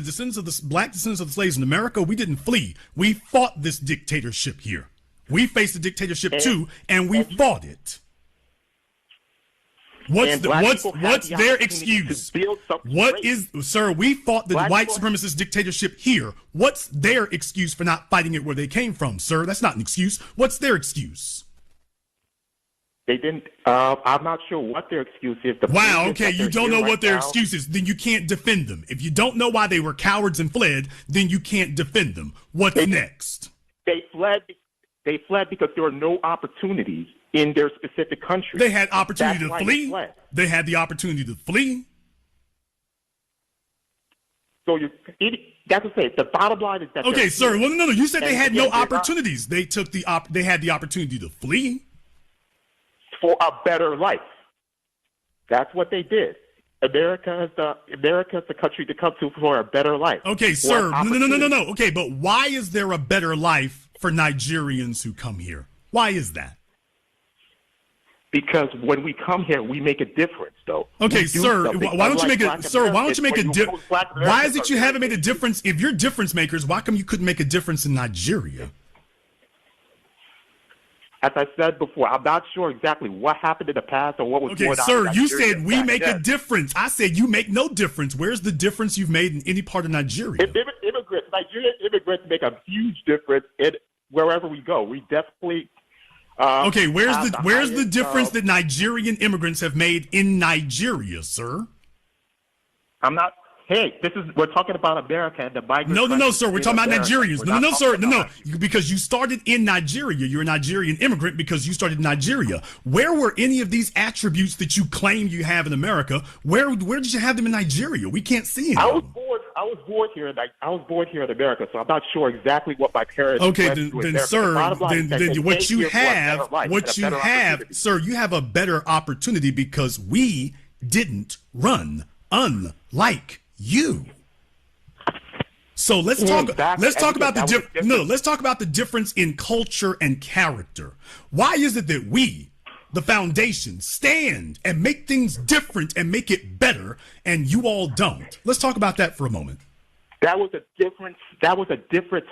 descendants of the black descendants of the slaves in America, we didn't flee. We fought this dictatorship here. We faced the dictatorship too, and we fought it. What's their excuse? Sir, we fought the white supremacist dictatorship here. What's their excuse for not fighting it where they came from, sir? That's not an excuse. What's their excuse? They didn't. I'm not sure what their excuse is. Wow. Okay, you don't know what their excuse is. Then you can't defend them. If you don't know why they were cowards and fled, then you can't defend them. What's next? They fled. They fled because there were no opportunities in their specific country. They had opportunity to flee. They had the opportunity to flee. So that's to say, the bottom line is that. Okay, sir. Well, no. You said they had no opportunities. They took the They had the opportunity to flee for a better life. That's what they did. America is the country to come to for a better life. Okay, sir. No. Okay, but why is there a better life for Nigerians who come here? Why is that? Because when we come here, we make a difference, though. Okay, sir. Why don't you make a difference? Why is it you haven't made a difference? If you're difference makers, why come you couldn't make a difference in Nigeria? As I said before, I'm not sure exactly what happened in the past or what was going on. Okay, sir, you said we make a difference. I said you make no difference. Where's the difference you've made in any part of Nigeria? Nigerian immigrants make a huge difference in wherever we go. We definitely. Okay, where's the difference that Nigerian immigrants have made in Nigeria, sir? I'm not. Hey, we're talking about America and the migrants. No, sir. We're talking about Nigerians. No, sir. No. Because you started in Nigeria. You're a Nigerian immigrant because you started in Nigeria. Where were any of these attributes that you claim you have in America? Where did you have them in Nigeria? We can't see them. I was born here in America, so I'm not sure exactly what my parents. Okay, then sir, what you have, sir, you have a better opportunity because we didn't run, unlike you. So let's talk about the difference in culture and character. Why is it that we the foundation, stand and make things different and make it better, and you all don't. Let's talk about that for a moment. That was a different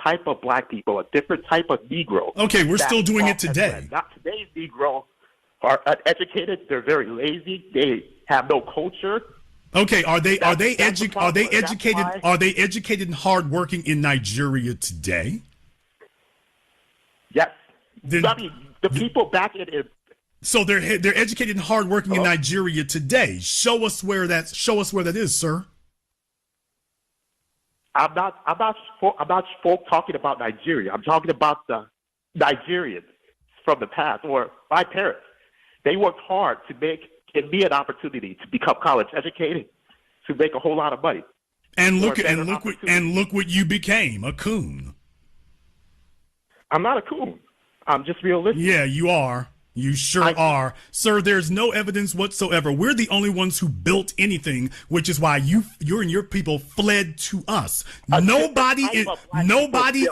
type of black people, a different type of Negro. Okay, we're still doing it today. Not today's Negro are uneducated. They're very lazy. They have no culture. Okay, are they educated and hardworking in Nigeria today? Yes. I mean, the people back in it. So they're educated and hardworking in Nigeria today. Show us where that is, sir. I'm not talking about Nigeria. I'm talking about the Nigerians from the past, or my parents. They worked hard to give me an opportunity to become college educated, to make a whole lot of money. And look what you became, a coon. I'm not a coon. I'm just realistic. Yeah, you are. You sure are. Sir, there's no evidence whatsoever. We're the only ones who built anything, which is why you and your people fled to us. Nobody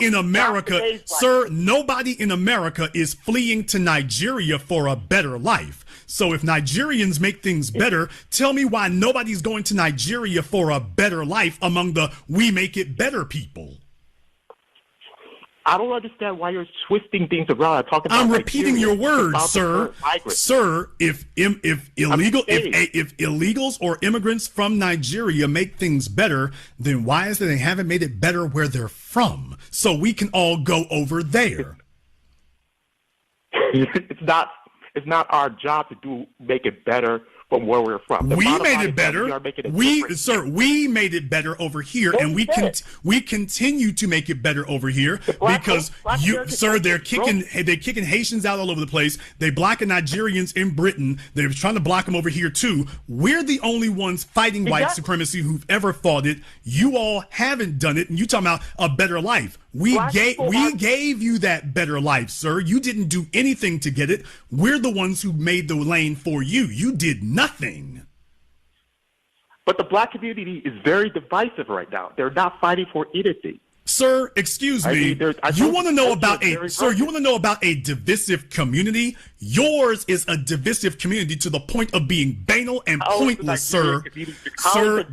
in America, sir, nobody in America is fleeing to Nigeria for a better life. So if Nigerians make things better, tell me why nobody's going to Nigeria for a better life among the we make it better people. I don't understand why you're twisting things around and talking about. I'm repeating your words, sir. Sir, if illegals or immigrants from Nigeria make things better, then why is it they haven't made it better where they're from? So we can all go over there. It's not our job to make it better from where we're from. We made it better. We made it better over here, and we continue to make it better over here because they're kicking Haitians out all over the place. They blocking Nigerians in Britain. They're trying to block them over here too. We're the only ones fighting white supremacy who've ever fought it. You all haven't done it, and you talking about a better life. We gave you that better life, sir. You didn't do anything to get it. We're the ones who made the lane for you. You did nothing. But the black community is very divisive right now. They're not fighting for anything. Sir, excuse me. You want to know about a divisive community? Yours is a divisive community to the point of being banal and pointless, sir. Sir,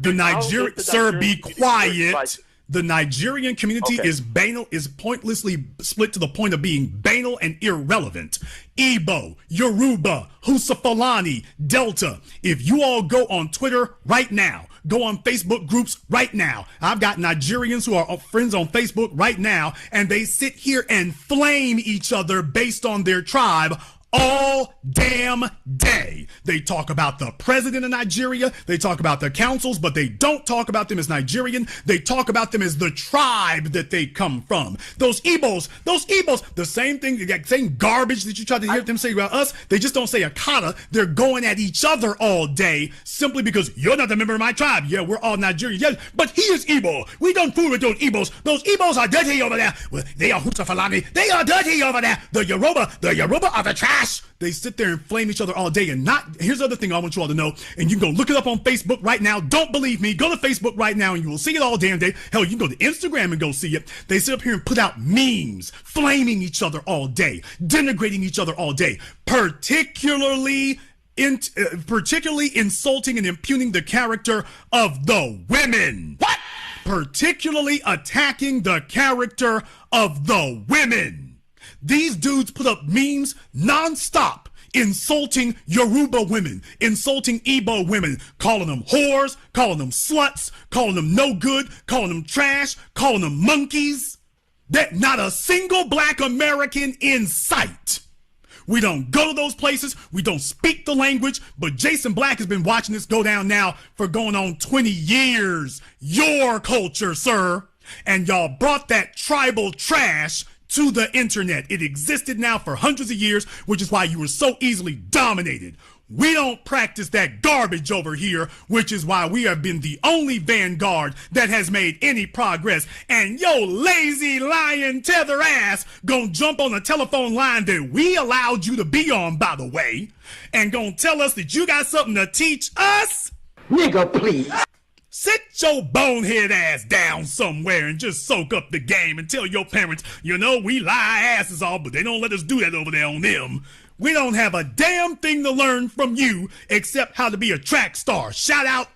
be quiet. The Nigerian community is pointlessly split to the point of being banal and irrelevant. Igbo, Yoruba, Husafalani, Delta. If you all go on Twitter right now, go on Facebook groups right now. I've got Nigerians who are friends on Facebook right now, and they sit here and flame each other based on their tribe all damn day. They talk about the president of Nigeria. They talk about the councils, but they don't talk about them as Nigerian. They talk about them as the tribe that they come from. Those Igbos, the same thing, the same garbage that you try to hear them say about us. They just don't say Akata. They're going at each other all day simply because you're not a member of my tribe. Yeah, we're all Nigerians. Yes, but he is Igbo. We don't fool with those Igbos. Those Igbos are dirty over there. Well, they are Hutafalani. They are dirty over there. The Yoruba are the trash. They sit there and flame each other all day and here's the other thing I want you all to know, and you can go look it up on Facebook right now. Don't believe me, go to Facebook right now and you will see it all damn day. Hell, you can go to Instagram and go see it. They sit up here and put out memes, flaming each other all day, denigrating each other all day, particularly insulting and impugning the character of the women. What? Particularly attacking the character of the women. These dudes put up memes nonstop, insulting Yoruba women, insulting Igbo women, calling them whores, calling them sluts, calling them no good, calling them trash, calling them monkeys. That not a single black American in sight. We don't go to those places. We don't speak the language. But Jason Black has been watching this go down now for going on 20 years. Your culture, sir. And y'all brought that tribal trash to the internet. It existed now for hundreds of years, which is why you were so easily dominated. We don't practice that garbage over here, which is why we have been the only vanguard that has made any progress. And yo lazy lion tether ass gonna jump on a telephone line that we allowed you to be on, by the way, and gonna tell us that you got something to teach us? Nigga, please. Sit your bonehead ass down somewhere and just soak up the game and tell your parents, we lie asses off, but they don't let us do that over there on them. We don't have a damn thing to learn from you except how to be a track star. Shout out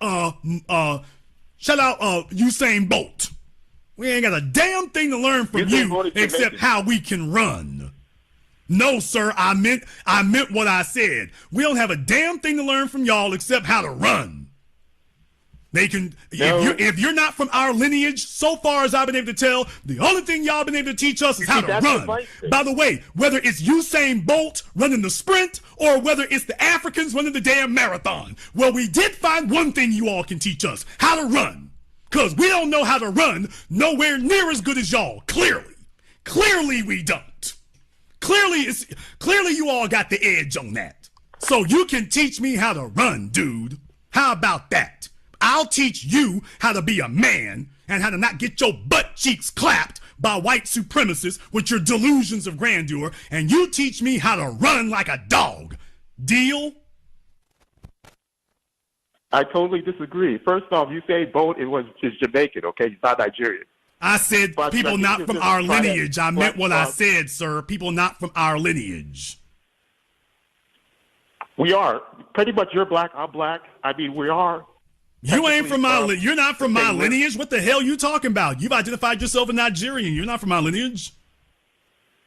Usain Bolt. We ain't got a damn thing to learn from you except how we can run. No, sir, I meant what I said. We don't have a damn thing to learn from y'all except how to run. They can, if you're not from our lineage, so far as I've been able to tell, the only thing y'all been able to teach us is how to run. By the way, whether it's Usain Bolt running the sprint or whether it's the Africans running the damn marathon, well, we did find one thing you all can teach us, how to run. Because we don't know how to run nowhere near as good as y'all, clearly. Clearly we don't. Clearly you all got the edge on that. So you can teach me how to run, dude. How about that? I'll teach you how to be a man and how to not get your butt cheeks clapped by white supremacists with your delusions of grandeur, and you teach me how to run like a dog. Deal? I totally disagree. First off, you say Bolt is Jamaican, okay? He's not Nigerian. I said people not from our lineage. I meant what I said, sir. People not from our lineage. We are. Pretty much you're black, I'm black. I mean, we are. You ain't from my lineage. You're not from my lineage. What the hell you talking about? You've identified yourself as Nigerian. You're not from my lineage.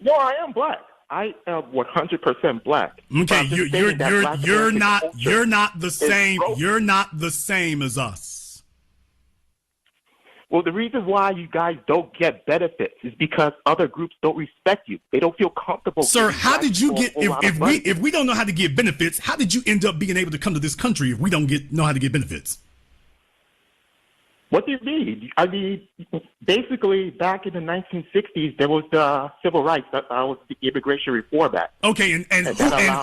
No, I am black. I am 100% black. Okay, you're not the same. You're not the same as us. Well, the reason why you guys don't get benefits is because other groups don't respect you. They don't feel comfortable. Sir, how did you get if we don't know how to give benefits? How did you end up being able to come to this country if we don't know how to give benefits? What do you mean? I mean, basically, back in the 1960s, there was the civil rights. That was the Immigration Reform Act. Okay, and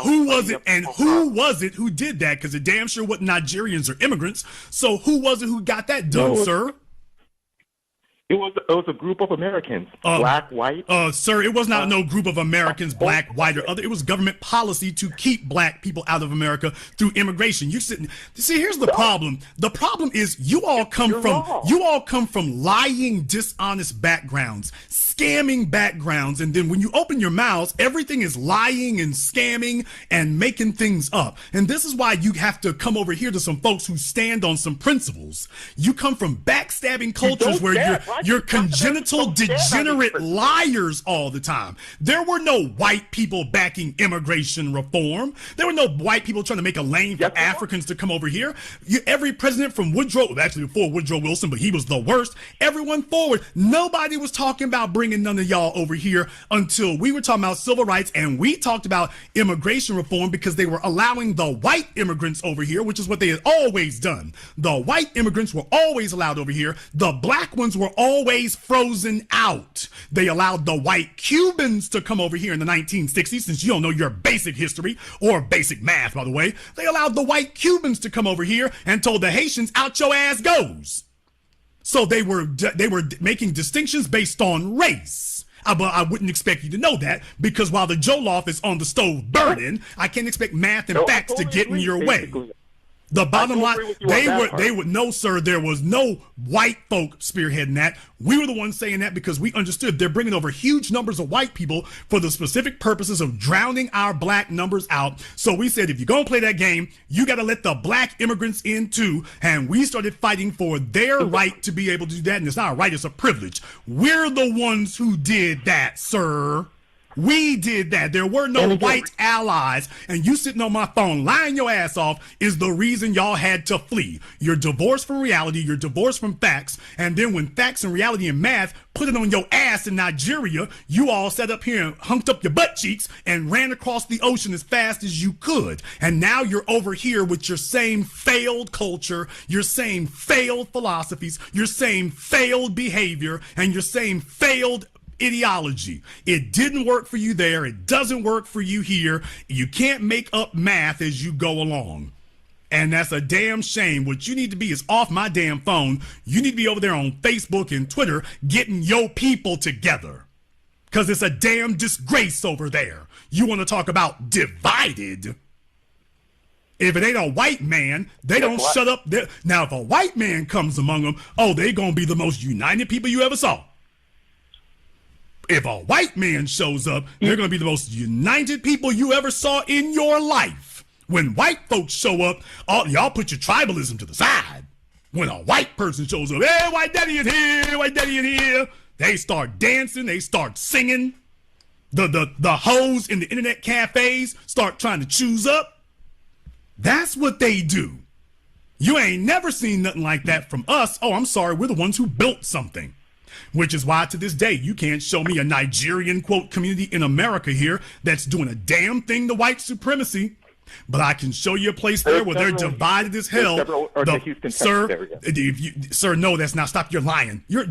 who was it? And who was it who did that? Because it damn sure wasn't Nigerians or immigrants. So who was it who got that done, sir? It was a group of Americans, black, white. Sir, it was not no group of Americans, black, white, or other. It was government policy to keep black people out of America through immigration. See, here's the problem. The problem is you all come from lying, dishonest backgrounds, scamming backgrounds, and then when you open your mouths, everything is lying and scamming and making things up. And this is why you have to come over here to some folks who stand on some principles. You come from backstabbing cultures where you're congenital, degenerate liars all the time. There were no white people backing immigration reform. There were no white people trying to make a lane for Africans to come over here. Every president from actually before Woodrow Wilson, but he was the worst, everyone forward. Nobody was talking about bringing none of y'all over here until we were talking about civil rights, and we talked about immigration reform because they were allowing the white immigrants over here, which is what they had always done. The white immigrants were always allowed over here. The black ones were always frozen out. They allowed the white Cubans to come over here in the 1960s, since you don't know your basic history or basic math, by the way. They allowed the white Cubans to come over here and told the Haitians, out your ass goes. So they were making distinctions based on race. But I wouldn't expect you to know that, because while the jollof is on the stove burning, I can't expect math and facts to get in your way. The bottom line, they would no, sir, there was no white folk spearheading that. We were the ones saying that because we understood they're bringing over huge numbers of white people for the specific purposes of drowning our black numbers out. So we said, if you're going to play that game, you got to let the black immigrants in too. And we started fighting for their right to be able to do that. And it's not a right, it's a privilege. We're the ones who did that, sir. We did that. There were no white allies, and you sitting on my phone lying your ass off is the reason y'all had to flee. You're divorced from reality, you're divorced from facts, and then when facts and reality and math put it on your ass in Nigeria, you all sat up here and hunked up your butt cheeks and ran across the ocean as fast as you could. And now you're over here with your same failed culture, your same failed philosophies, your same failed behavior, and your same failed ideology. It didn't work for you there. It doesn't work for you here. You can't make up math as you go along. And that's a damn shame. What you need to be is off my damn phone. You need to be over there on Facebook and Twitter getting your people together. Because it's a damn disgrace over there. You want to talk about divided? If it ain't a white man, they don't shut up. Now, if a white man comes among them, oh, they going to be the most united people you ever saw. If a white man shows up, they're going to be the most united people you ever saw in your life. When white folks show up, y'all put your tribalism to the side. When a white person shows up, hey, white daddy in here, white daddy in here, they start dancing, they start singing. The hoes in the internet cafes start trying to choose up. That's what they do. You ain't never seen nothing like that from us. Oh, I'm sorry, we're the ones who built something. Which is why to this day, you can't show me a Nigerian, quote, community in America here that's doing a damn thing to white supremacy. But I can show you a place there where they're divided as hell. Sir, no, that's not. Stop, you're lying. They're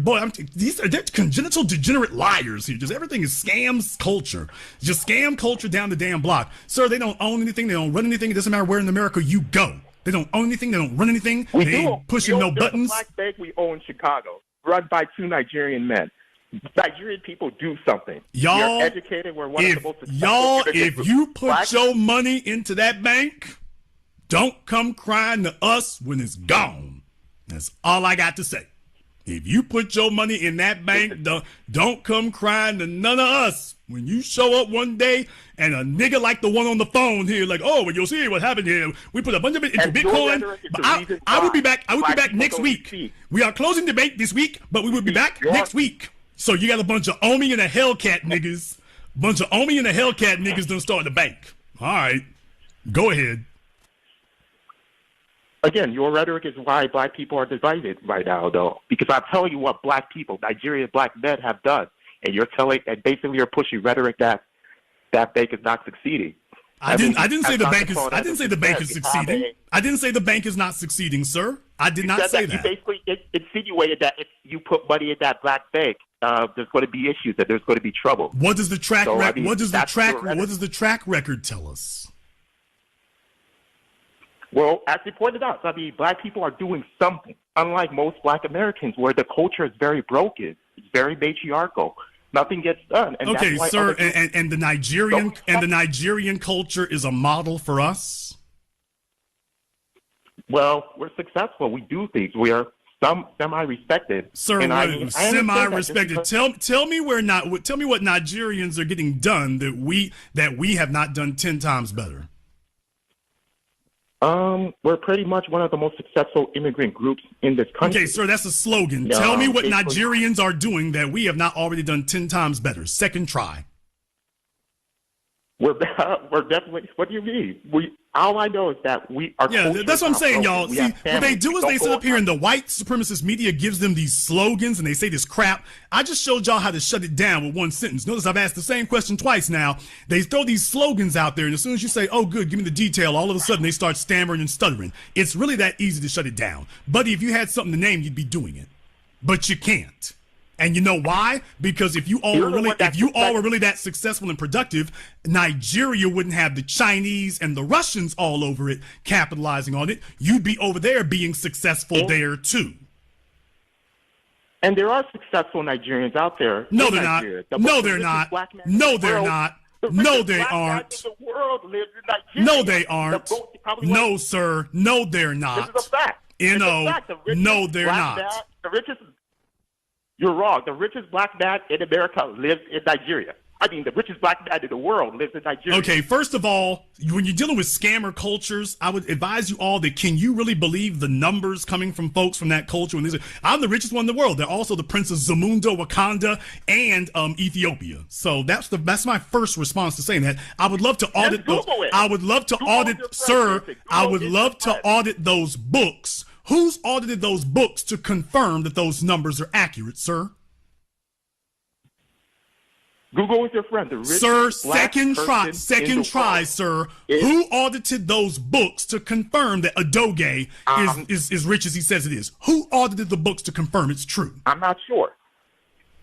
congenital degenerate liars here. Just everything is scams culture. Just scam culture down the damn block. Sir, they don't own anything. They don't run anything. It doesn't matter where in America you go. They don't own anything. They don't run anything. They ain't pushing no buttons. There's a black bank we own in Chicago, run by 2 Nigerian men. Nigerian people do something. Y'all, we're educated. We're one of the most if you put your money into that bank, don't come crying to us when it's gone. That's all I got to say. If you put your money in that bank, don't come crying to none of us when you show up one day and a nigga like the one on the phone here, like, oh, well, you'll see what happened here. We put a bunch of it into Bitcoin. But I will be back. I will be back next week. We are closing the bank this week, but we will be back next week. So you got a bunch of Omi and a Hellcat niggas. Bunch of Omi and a Hellcat niggas done start the bank. All right. Go ahead. Again, your rhetoric is why black people are divided right now, though. Because I'm telling you what black people, Nigerian black men have done. And you're basically you're pushing rhetoric that bank is not succeeding. I didn't say the bank is succeeding. I didn't say the bank is not succeeding, sir. I did not say that. You basically insinuated that if you put money in that black bank, there's going to be issues, that there's going to be trouble. What does the track what does the track record tell us? Well, as you pointed out, black people are doing something. Unlike most black Americans, where the culture is very broken, it's very matriarchal. Nothing gets done. And okay, sir, and the Nigerian culture is a model for us. Well, we're successful. We do things. We are semi-respected. Sir, semi-respected. Tell me what Nigerians are getting done that we have not done 10 times better. We're pretty much one of the most successful immigrant groups in this country. Okay, sir, that's a slogan. Tell me what Nigerians are doing that we have not already done 10 times better. Second try. We're definitely. What do you mean? All I know is that we are. Yeah, that's what I'm saying, y'all. See, what they do is they sit up here and the white supremacist media gives them these slogans and they say this crap. I just showed y'all how to shut it down with one sentence. Notice I've asked the same question twice now. They throw these slogans out there, and as soon as you say, "Oh, good, give me the detail," all of a sudden they start stammering and stuttering. It's really that easy to shut it down. Buddy, if you had something to name, you'd be doing it, but you can't. And you know why? Because if you all were really that successful and productive, Nigeria wouldn't have the Chinese and the Russians all over it, capitalizing on it. You'd be over there being successful there too. And there are successful Nigerians out there. No, they're not. No, they're not. No, they're not. No, they aren't. No, they aren't. No, sir. No, they're not. This is a fact. No, they're not. You're wrong. The richest black man in America lives in Nigeria. I mean, the richest black man in the world lives in Nigeria. Okay, first of all, when you're dealing with scammer cultures, I would advise you all that can you really believe the numbers coming from folks from that culture? When I'm the richest one in the world. They're also the Prince of Zamunda, Wakanda, and Ethiopia. So that's my first response to saying that. I would love to audit those. I would love to audit, sir. I would love to audit those books. Who's audited those books to confirm that those numbers are accurate, sir? Google is your friend. Sir, second try, sir. Who audited those books to confirm that Adoge is as rich as he says it is? Who audited the books to confirm it's true? I'm not sure.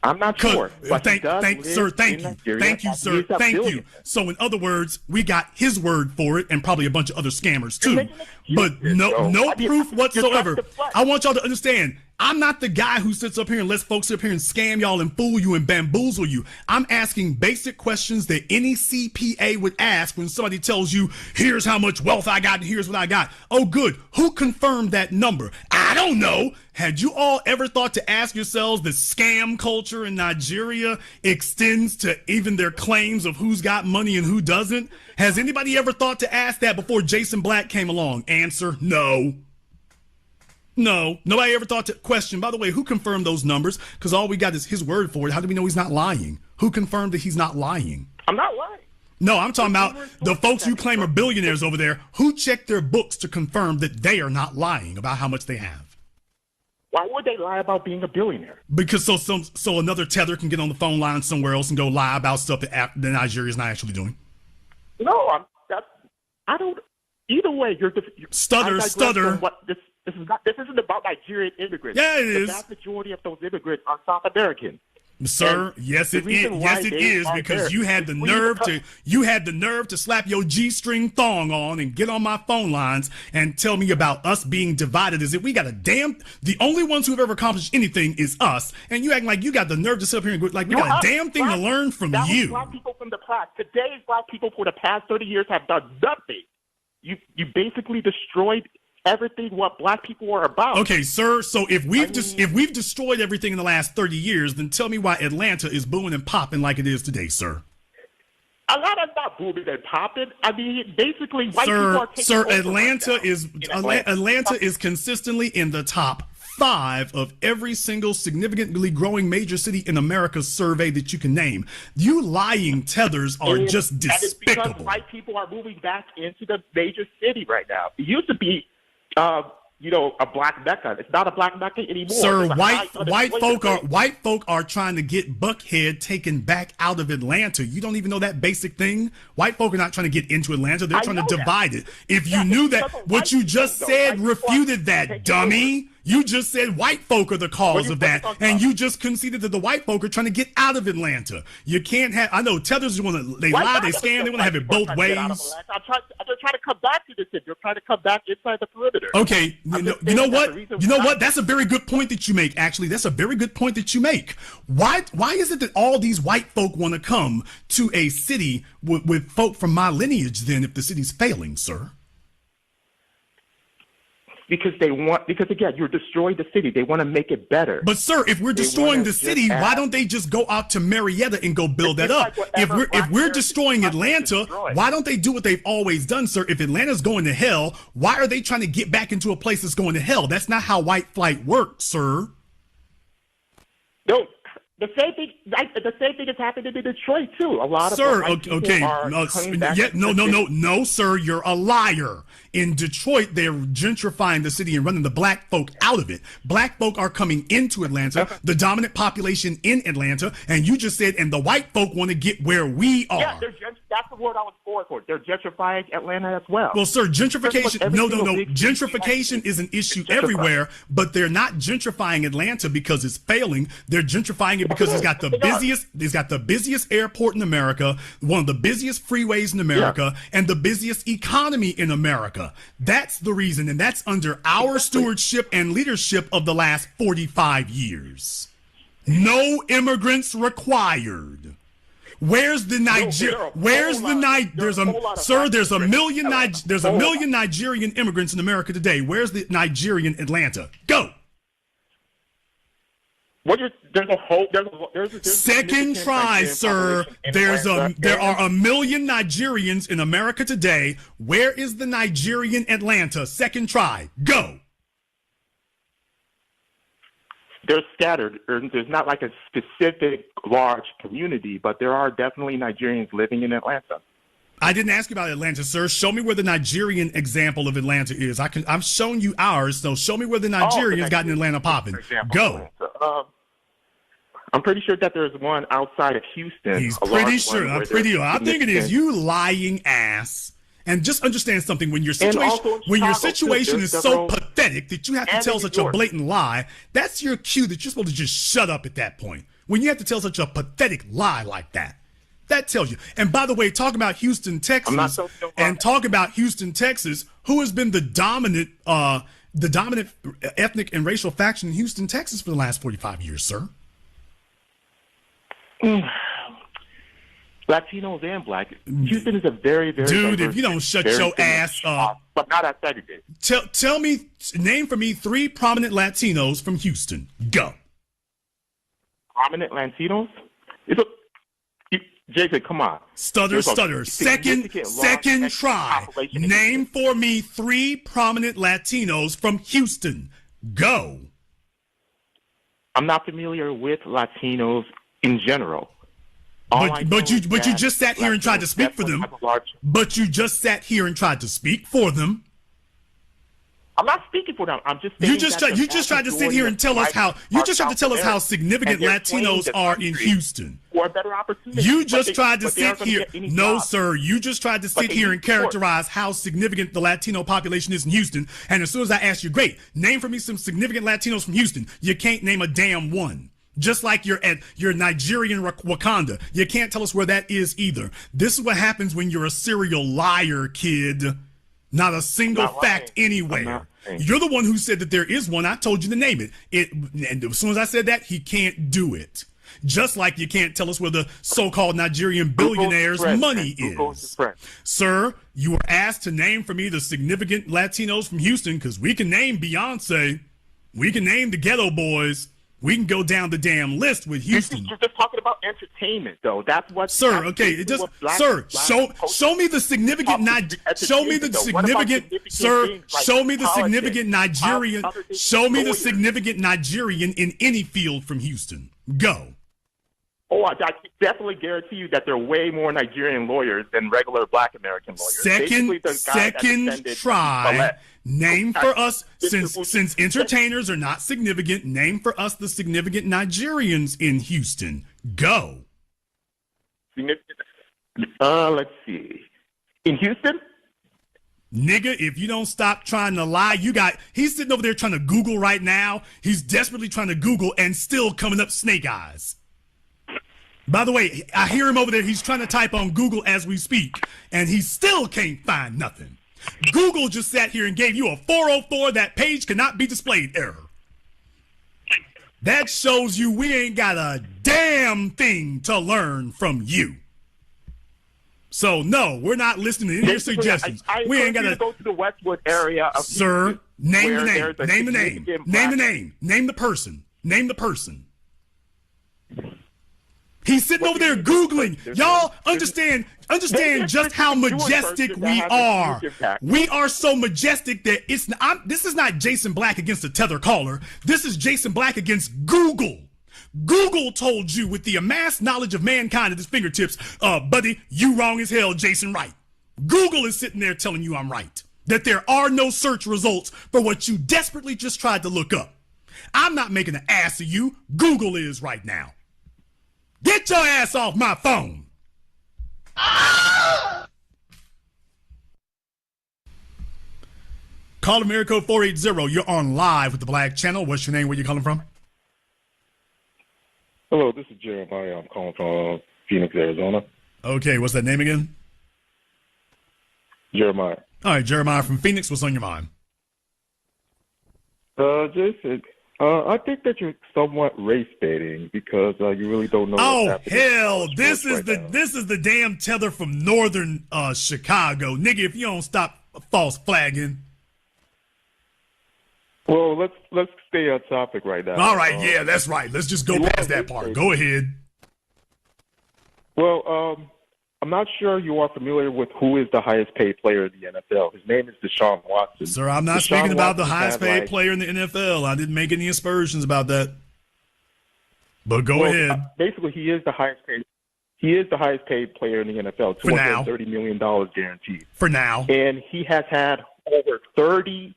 Thank you, sir. Thank you, sir. Thank you. So, in other words, we got his word for it, and probably a bunch of other scammers too. But no proof whatsoever. I want y'all to understand. I'm not the guy who sits up here and lets folks sit up here and scam y'all and fool you and bamboozle you. I'm asking basic questions that any CPA would ask when somebody tells you, here's how much wealth I got and here's what I got. Oh, good. Who confirmed that number? I don't know. Had you all ever thought to ask yourselves that scam culture in Nigeria extends to even their claims of who's got money and who doesn't? Has anybody ever thought to ask that before Jason Black came along? Answer, no. No, nobody ever thought to question. By the way, who confirmed those numbers? Because all we got is his word for it. How do we know he's not lying? Who confirmed that he's not lying? I'm not lying. No, I'm talking about the folks you claim are billionaires over there. Who checked their books to confirm that they are not lying about how much they have? Why would they lie about being a billionaire? Because so another tether can get on the phone line somewhere else and go lie about stuff that Nigeria is not actually doing. No, I don't. Either way, you're stutter. This isn't about Nigerian immigrants. Yeah, it is. The vast majority of those immigrants are South American. Sir, yes it is. Yes it is, because you had the nerve to slap your G-string thong on and get on my phone lines and tell me about us being divided. Is it we got the only ones who've ever accomplished anything is us, and you acting like you got the nerve to sit up here and go like we got a damn thing to learn from you. Black people from the past. Today's black people for the past 30 years have done nothing. You basically destroyed everything what black people are about. Okay, sir. So if we've destroyed everything in the last 30 years, then tell me why Atlanta is booming and popping like it is today, sir. Atlanta's not booming and popping. I mean, basically, white people are taking over Atlanta right now. Atlanta is consistently in the top 5 of every single significantly growing major city in America survey that you can name. You lying tethers are just despicable. And it's because white people are moving back into the major city right now. It used to be a black Mecca. It's not a black Mecca anymore. Sir, white folk are trying to get Buckhead taken back out of Atlanta. You don't even know that basic thing. White folk are not trying to get into Atlanta. They're trying to divide it. If you knew that, what you just said refuted that, dummy. You just said white folk are the cause of that, and you just conceded that the white folk are trying to get out of Atlanta. You can't have. I know Tethers want to. They lie, they scam. They want to have it both ways. I'm trying to come back to this. You're trying to come back inside the perimeter. Okay, you know what? You know what? That's a very good point that you make. Actually, that's a very good point that you make. Why is it that all these white folk want to come to a city with folk from my lineage? Then, if the city's failing, sir. Because again, you're destroying the city. They want to make it better. But sir, if we're destroying the city, why don't they just go out to Marietta and go build that up? If we're destroying Atlanta, why don't they do what they've always done, sir? If Atlanta's going to hell, why are they trying to get back into a place that's going to hell? That's not how white flight works, sir. No. The same thing is happening in Detroit too. A lot of no, sir, you're a liar. In Detroit, they're gentrifying the city and running the black folk out of it. Black folk are coming into Atlanta, the dominant population in Atlanta, and you just said, and the white folk want to get where we are. Yeah, that's the word I was going for. They're gentrifying Atlanta as well. Well, sir, gentrification, no. Gentrification is an issue everywhere, but they're not gentrifying Atlanta because it's failing. They're gentrifying it because it's got the busiest airport in America, one of the busiest freeways in America, and the busiest economy in America. That's the reason, and that's under our stewardship and leadership of the last 45 years. No immigrants required. Where's the Niger? Where's the Niger? There's a million Nigerian immigrants in America today. Where's the Nigerian Atlanta? Go. Second try, sir. There are a million Nigerians in America today. Where is the Nigerian Atlanta? Second try. Go. They're scattered. There's not like a specific large community, but there are definitely Nigerians living in Atlanta. I didn't ask you about Atlanta, sir. Show me where the Nigerian example of Atlanta is. I've shown you ours, so show me where the Nigerians got in Atlanta popping. Go. I'm pretty sure that there's one outside of Houston. He's pretty sure. I think it is. You lying ass. And just understand something. When your situation is so pathetic that you have to tell such a blatant lie, that's your cue that you're supposed to just shut up at that point. When you have to tell such a pathetic lie like that. That tells you. And by the way, talking about Houston, Texas, who has been the dominant the dominant ethnic and racial faction in Houston, Texas for the last 45 years, sir. Latinos and Black. Houston is a very, very dude. diverse, If you don't shut very your similar, ass up, but not as segregated. Name for me 3 prominent Latinos from Houston. Go. Prominent Latinos? Jason, come on. Stutter. Second try. Name for me 3 prominent Latinos from Houston. Go. I'm not familiar with Latinos in general. But you just sat here and tried to speak for them. But you just sat here and tried to speak for them. I'm not speaking for them. I'm just you just tried to sit here and tell us how significant Latinos are in Houston. For a better opportunity. You just tried to sit here. No, sir. You just tried to sit here and characterize how significant the Latino population is in Houston. And as soon as I asked you, great, name for me some significant Latinos from Houston, you can't name a damn one. Just like you're at your Nigerian Wakanda. You can't tell us where that is either. This is what happens when you're a serial liar, kid. Not a single fact anywhere. You're the one who said that there is one. I told you to name it. And as soon as I said that, he can't do it. Just like you can't tell us where the so-called Nigerian billionaires' money is. Sir, you were asked to name for me the significant Latinos from Houston because we can name Beyonce. We can name the Ghetto Boys. We can go down the damn list with Houston. You're just talking about entertainment, though. That's what. Sir, okay, it just, sir, show me the significant. Show me the significant. Sir, show me the significant Nigerian. Show me the significant Nigerian in any field from Houston. Go. Oh, I can definitely guarantee you that there are way more Nigerian lawyers than regular Black American lawyers. Second try. Name for us, since entertainers are not significant, name for us the significant Nigerians in Houston. Go. Significant. Let's see. In Houston? Nigga, if you don't stop trying to lie, he's sitting over there trying to Google right now. He's desperately trying to Google and still coming up snake eyes. By the way, I hear him over there. He's trying to type on Google as we speak, and he still can't find nothing. Google just sat here and gave you a 404, that page cannot be displayed error. That shows you we ain't got a damn thing to learn from you. So, no, we're not listening to any of your suggestions. We ain't got to go to the Westwood area. Sir, name the name. Name the name. Name the name. Name the person. Name the person. He's sitting over there Googling. Y'all understand just how majestic we are. We are so majestic that this is not Jason Black against the Tether caller. This is Jason Black against Google. Google told you with the amassed knowledge of mankind at his fingertips, buddy, you wrong as hell, Jason right. Google is sitting there telling you I'm right. That there are no search results for what you desperately just tried to look up. I'm not making an ass of you. Google is right now. Get your ass off my phone. Call America 480. You're on live with the Black Channel. What's your name? Where you calling from? Hello, this is Jeremiah. I'm calling from Phoenix, Arizona. Okay, what's that name again? Jeremiah. All right, Jeremiah from Phoenix. What's on your mind? Jason, I think that you're somewhat race baiting because you really don't know. Oh hell! This is the damn Tether from northern Chicago, nigga. If you don't stop false flagging. Well, let's stay on topic right now. All right, yeah, that's right. Let's just go past that part. Go ahead. Well, I'm not sure you are familiar with who is the highest paid player in the NFL. His name is Deshaun Watson. Sir, I'm not speaking about the highest paid player in the NFL. I didn't make any aspersions about that. But go ahead. Basically, he is the highest paid. He is the highest paid player in the NFL. $230 million guaranteed. For now. And he has had over 30,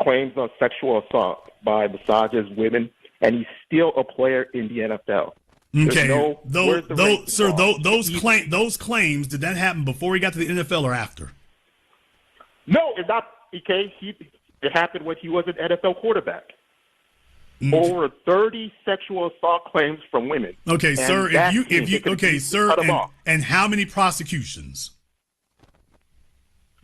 claims of sexual assault by misogynist women, and he's still a player in the NFL. Okay, those claims, did that happen before he got to the NFL or after? No, it's not. Okay, it happened when he was an NFL quarterback. Over 30 sexual assault claims from women. Okay, sir. And how many prosecutions?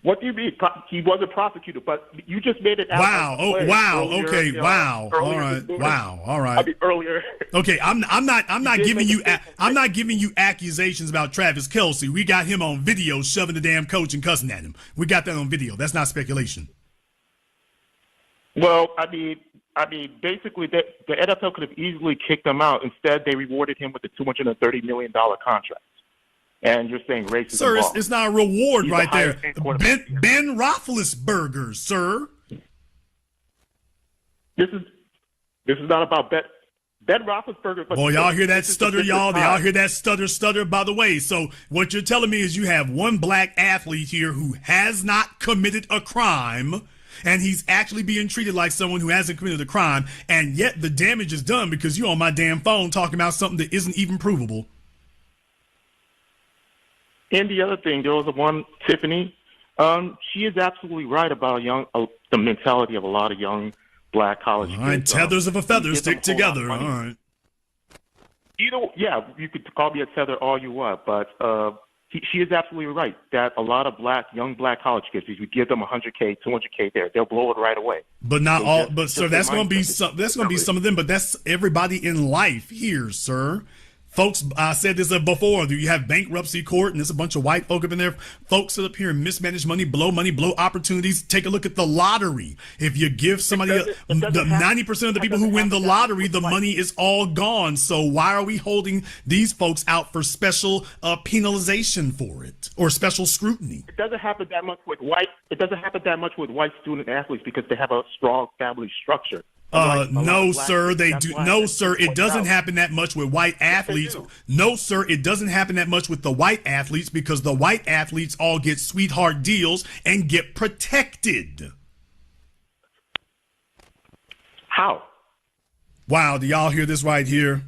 What do you mean? He wasn't prosecuted, but you just made it out. Wow. Oh, wow. Okay. Wow. All right. Wow. All right. I mean, earlier. Okay. I'm not giving you accusations about Travis Kelce. We got him on video shoving the damn coach and cussing at him. We got that on video. That's not speculation. Well, I mean, basically, the NFL could have easily kicked him out. Instead, they rewarded him with a $230 million contract. And you're saying racism? Sir, it's not a reward right there. Ben Roethlisberger, sir. This is not about Ben Roethlisberger. Boy, y'all hear that stutter, y'all? Y'all hear that stutter? By the way, so what you're telling me is you have one black athlete here who has not committed a crime, and he's actually being treated like someone who hasn't committed a crime, and yet the damage is done because you're on my damn phone talking about something that isn't even provable. And the other thing, there was one Tiffany. She is absolutely right about the mentality of a lot of young black college kids. All right, tethers of a feather stick together. All right. You could call me a tether all you want, but she is absolutely right that a lot of young black college kids, if you give them $100K, $200K there, they'll blow it right away. But not all. But sir, that's going to be some of them. But that's everybody in life here, sir. Folks, I said this before. You have bankruptcy court, and there's a bunch of white folk up in there. Folks sit up here and mismanage money, blow opportunities. Take a look at the lottery. If you give somebody, 90% of the people who win the lottery, the money is all gone. So why are we holding these folks out for special penalization for it or special scrutiny? It doesn't happen that much with white. It doesn't happen that much with white student athletes because they have a strong family structure. No, sir, they do. No, sir, it doesn't happen that much with white athletes. No, sir, it doesn't happen that much with the white athletes because the white athletes all get sweetheart deals and get protected. How? Wow, do y'all hear this right here?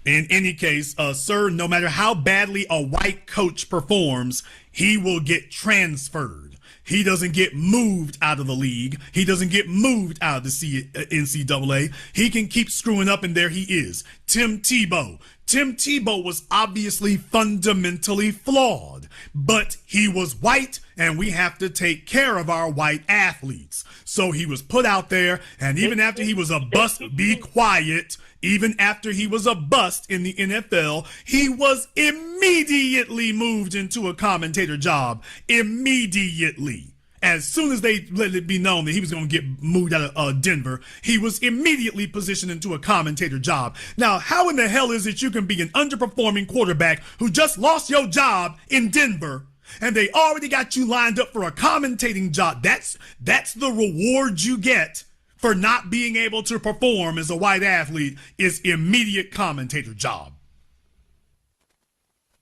In any case, sir, no matter how badly a white coach performs, he will get transferred. He doesn't get moved out of the league. He doesn't get moved out of the NCAA. He can keep screwing up, and there he is. Tim Tebow. Tim Tebow was obviously fundamentally flawed, but he was white, and we have to take care of our white athletes. So he was put out there, and even after he was a bust, be quiet, even after he was a bust in the NFL, he was immediately moved into a commentator job. Immediately. As soon as they let it be known that he was going to get moved out of Denver, he was immediately positioned into a commentator job. Now, how in the hell is it you can be an underperforming quarterback who just lost your job in Denver and they already got you lined up for a commentating job? That's the reward you get for not being able to perform as a white athlete, is immediate commentator job.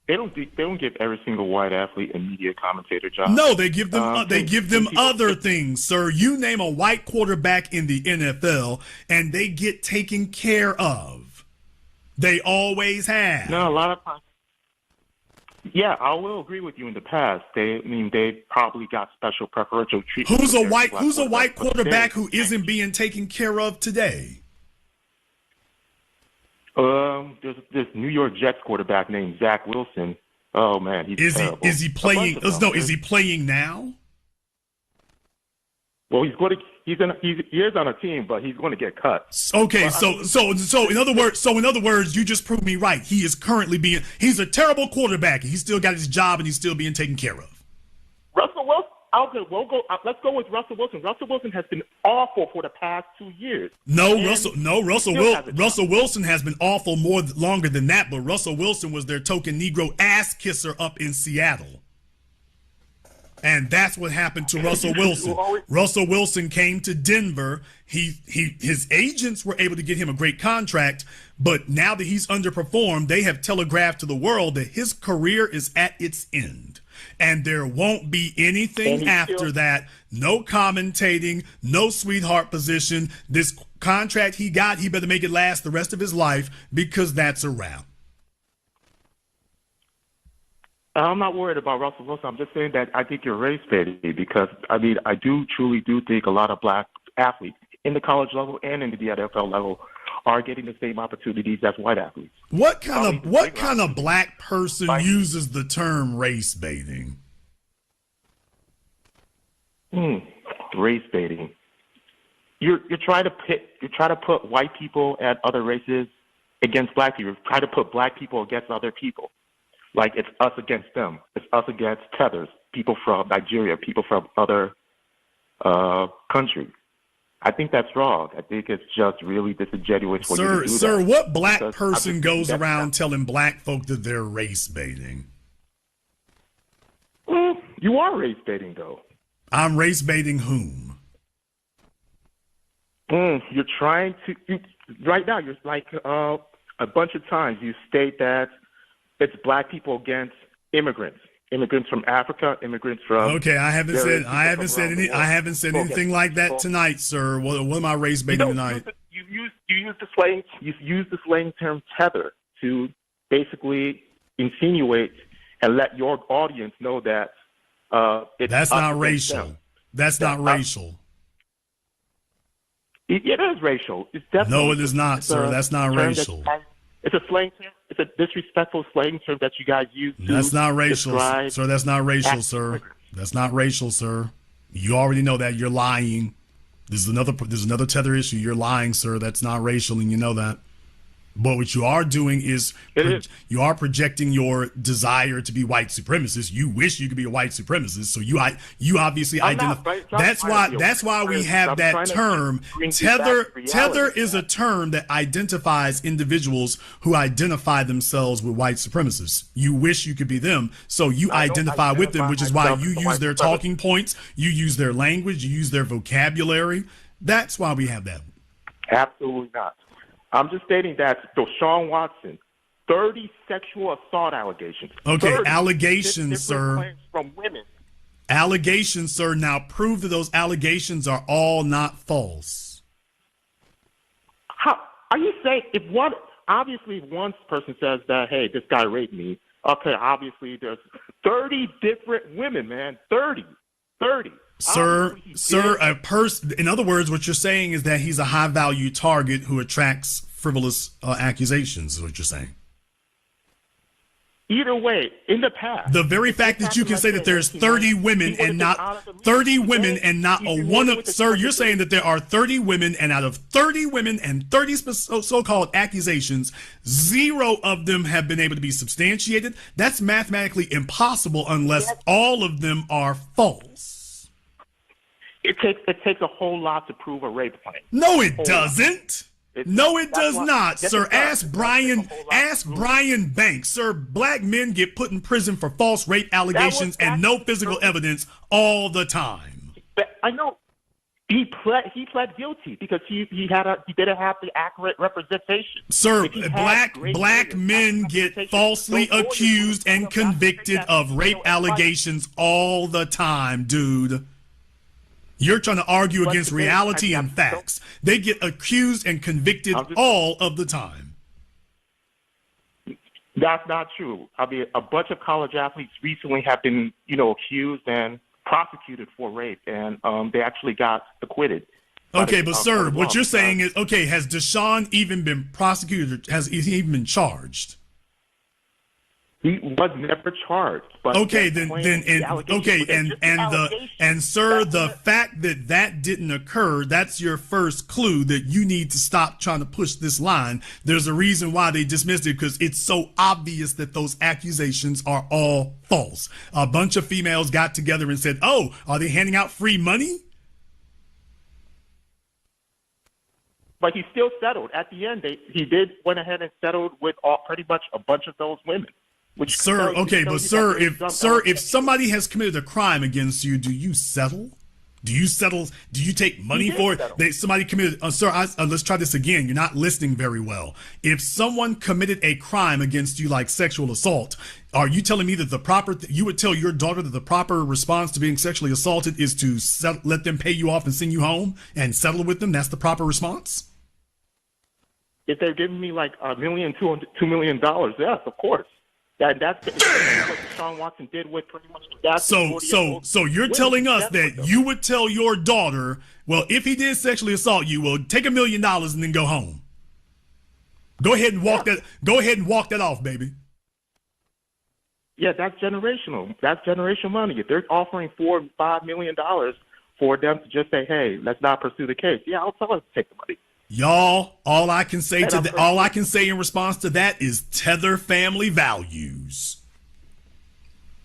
They don't give every single white athlete immediate commentator job. No, they give them other things, sir. You name a white quarterback in the NFL and they get taken care of. They always have. No, a lot of times. Yeah, I will agree with you. In the past, they probably got special preferential treatment. Who's a white quarterback who isn't being taken care of today? There's this New York Jets quarterback named Zach Wilson. Oh man, he's terrible. Is he playing? Is he playing now? Well, he is on a team, but he's going to get cut. Okay, so in other words, you just proved me right. He is currently he's a terrible quarterback, and he's still got his job, and he's still being taken care of. Russell Wilson. Let's go with Russell Wilson. Russell Wilson has been awful for the past 2 years. Russell Wilson has been awful longer than that, but Russell Wilson was their token Negro ass kisser up in Seattle. And that's what happened to Russell Wilson. Russell Wilson came to Denver. His agents were able to get him a great contract, but now that he's underperformed, they have telegraphed to the world that his career is at its end. And there won't be anything after that. No commentating, no sweetheart position. This contract he got, he better make it last the rest of his life, because that's a wrap. I'm not worried about Russell Wilson. I'm just saying that I think you're race baiting, because I truly do think a lot of black athletes in the college level and in the NFL level are getting the same opportunities as white athletes. What kind of black person uses the term race baiting? Race baiting. You're trying to put white people and other races against black people. Try to put black people against other people. Like it's us against them. It's us against Tethers, people from Nigeria, people from other countries. I think that's wrong. I think it's just really disingenuous for you to do Sir, that. what black person goes around telling black folk that they're race baiting? You are race baiting, though. I'm race baiting whom? You're trying to right now. You're like a bunch of times you state that it's black people against immigrants from Africa, immigrants from. Okay, I haven't said anything like that tonight, sir. What am I race baiting tonight? You use the slang term tether to basically insinuate and let your audience know that that's not racial. That's not racial. It is racial. It's definitely. No, it is not, sir. That's not racial. It's a slang term. It's a disrespectful slang term that you guys use. That's not racial, sir. That's not racial, sir. That's not racial, sir. You already know that. You're lying. There's another tether issue. You're lying, sir. That's not racial, and you know that. But what you are doing is you are projecting your desire to be white supremacist. You wish you could be a white supremacist, so you obviously identify. That's why we have that term. Tether is a term that identifies individuals who identify themselves with white supremacists. You wish you could be them, so you identify with them, which is why you use their talking points, you use their language, you use their vocabulary. That's why we have that. Absolutely not. I'm just stating that Deshaun Watson, 30 sexual assault allegations. Okay, allegations, sir. From women. Allegations, sir. Now prove that those allegations are all not false. How are you saying if one person says that, hey, this guy raped me, okay, obviously there's 30 different women, man. 30. Sir, in other words, what you're saying is that he's a high value target who attracts frivolous accusations, is what you're saying. Either way, in the past. The very fact that you can say that there's 30 women and not a one of, sir, you're saying that there are 30 women and out of 30 women and 30 so-called accusations, 0 of them have been able to be substantiated. That's mathematically impossible unless all of them are false. It takes a whole lot to prove a rape claim. No, it doesn't. No, it does not, sir. Ask Brian Banks. Sir, black men get put in prison for false rape allegations and no physical evidence all the time. I know. He pled guilty because he didn't have the accurate representation. Sir, black men get falsely accused and convicted of rape allegations all the time, dude. You're trying to argue against reality and facts. They get accused and convicted all of the time. That's not true. I mean, a bunch of college athletes recently have been, accused and prosecuted for rape, and they actually got acquitted. Okay, but sir, what you're saying is, okay, has Deshaun even been prosecuted? Has he even been charged? He was never charged. But okay, sir, the fact that didn't occur, that's your first clue that you need to stop trying to push this line. There's a reason why they dismissed it, because it's so obvious that those accusations are all false. A bunch of females got together and said, "Oh, are they handing out free money?" But he still settled. At the end, he went ahead and settled with pretty much a bunch of those women. Sir, if somebody has committed a crime against you, do you settle? Do you take money for it? Somebody committed, sir, let's try this again. You're not listening very well. If someone committed a crime against you, like sexual assault, are you telling me that you would tell your daughter that the proper response to being sexually assaulted is to let them pay you off and send you home and settle with them? That's the proper response? If they're giving me like $1 million, $2 million, yes, of course. That's what Deshaun Watson did with pretty much. So you're telling us that you would tell your daughter, well, if he did sexually assault you, well, take $1 million and then go home. Go ahead and walk that off, baby. Yeah, that's generational. That's generational money. If they're offering $4 or $5 million for them to just say, hey, let's not pursue the case. Yeah, I'll tell us to take the money. Y'all, all I can say in response to that is tether family values.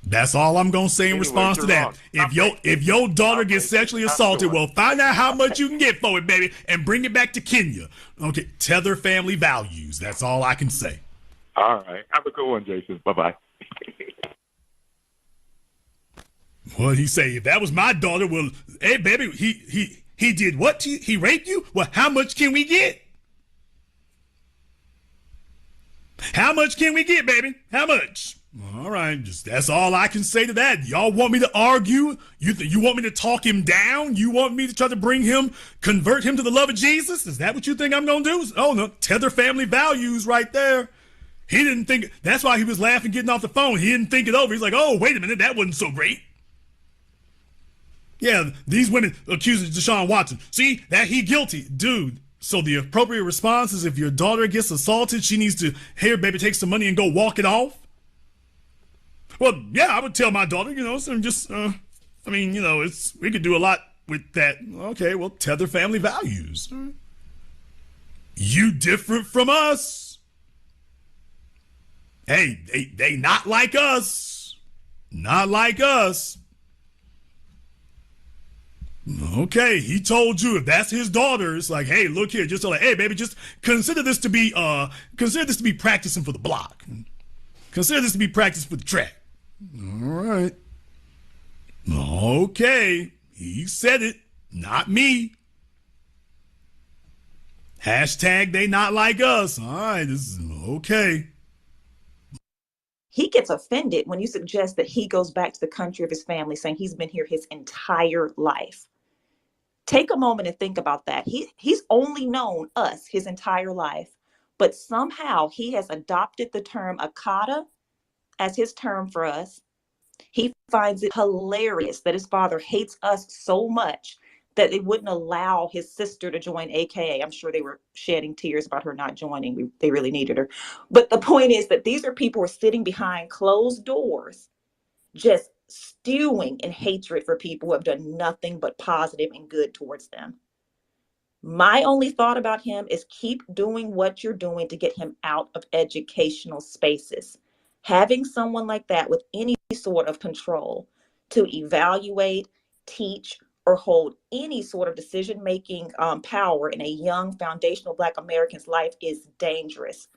That's all I'm gonna say in response to that. If your daughter gets sexually assaulted, well, find out how much you can get for it, baby, and bring it back to Kenya. Okay, tether family values. That's all I can say. All right, have a good one, Jason. Bye-bye. What'd he say? If that was my daughter, well, hey, baby, he did what to you? He raped you? Well, how much can we get? How much can we get, baby? How much? All right, that's all I can say to that. Y'all want me to argue? You want me to talk him down? You want me to try to convert him to the love of Jesus? Is that what you think I'm going to do? Oh, no, tether family values right there. He didn't think, that's why he was laughing getting off the phone. He didn't think it over. He's like, oh, wait a minute, that wasn't so great. Yeah, these women accusing Deshaun Watson. See, that he guilty. Dude, so the appropriate response is if your daughter gets assaulted, she needs to, here, baby, take some money and go walk it off? Well, yeah, I would tell my daughter, so just, we could do a lot with that. Okay, well, tether family values. You different from us. Hey, they not like us. Not like us. Okay, he told you if that's his daughter, it's like, hey, look here, just like, hey, baby, just consider this to be practicing for the block. Consider this to be practice for the track. All right. Okay, he said it, not me. Hashtag they not like us. All right, this is okay. He gets offended when you suggest that he goes back to the country of his family, saying he's been here his entire life. Take a moment and think about that. He's only known us his entire life, but somehow he has adopted the term Akata as his term for us. He finds it hilarious that his father hates us so much that they wouldn't allow his sister to join AKA. I'm sure they were shedding tears about her not joining. They really needed her. But the point is that these are people who are sitting behind closed doors, just stewing in hatred for people who have done nothing but positive and good towards them. My only thought about him is keep doing what you're doing to get him out of educational spaces. Having someone like that with any sort of control to evaluate, teach, or hold any sort of decision-making power in a young foundational Black American's life is dangerous.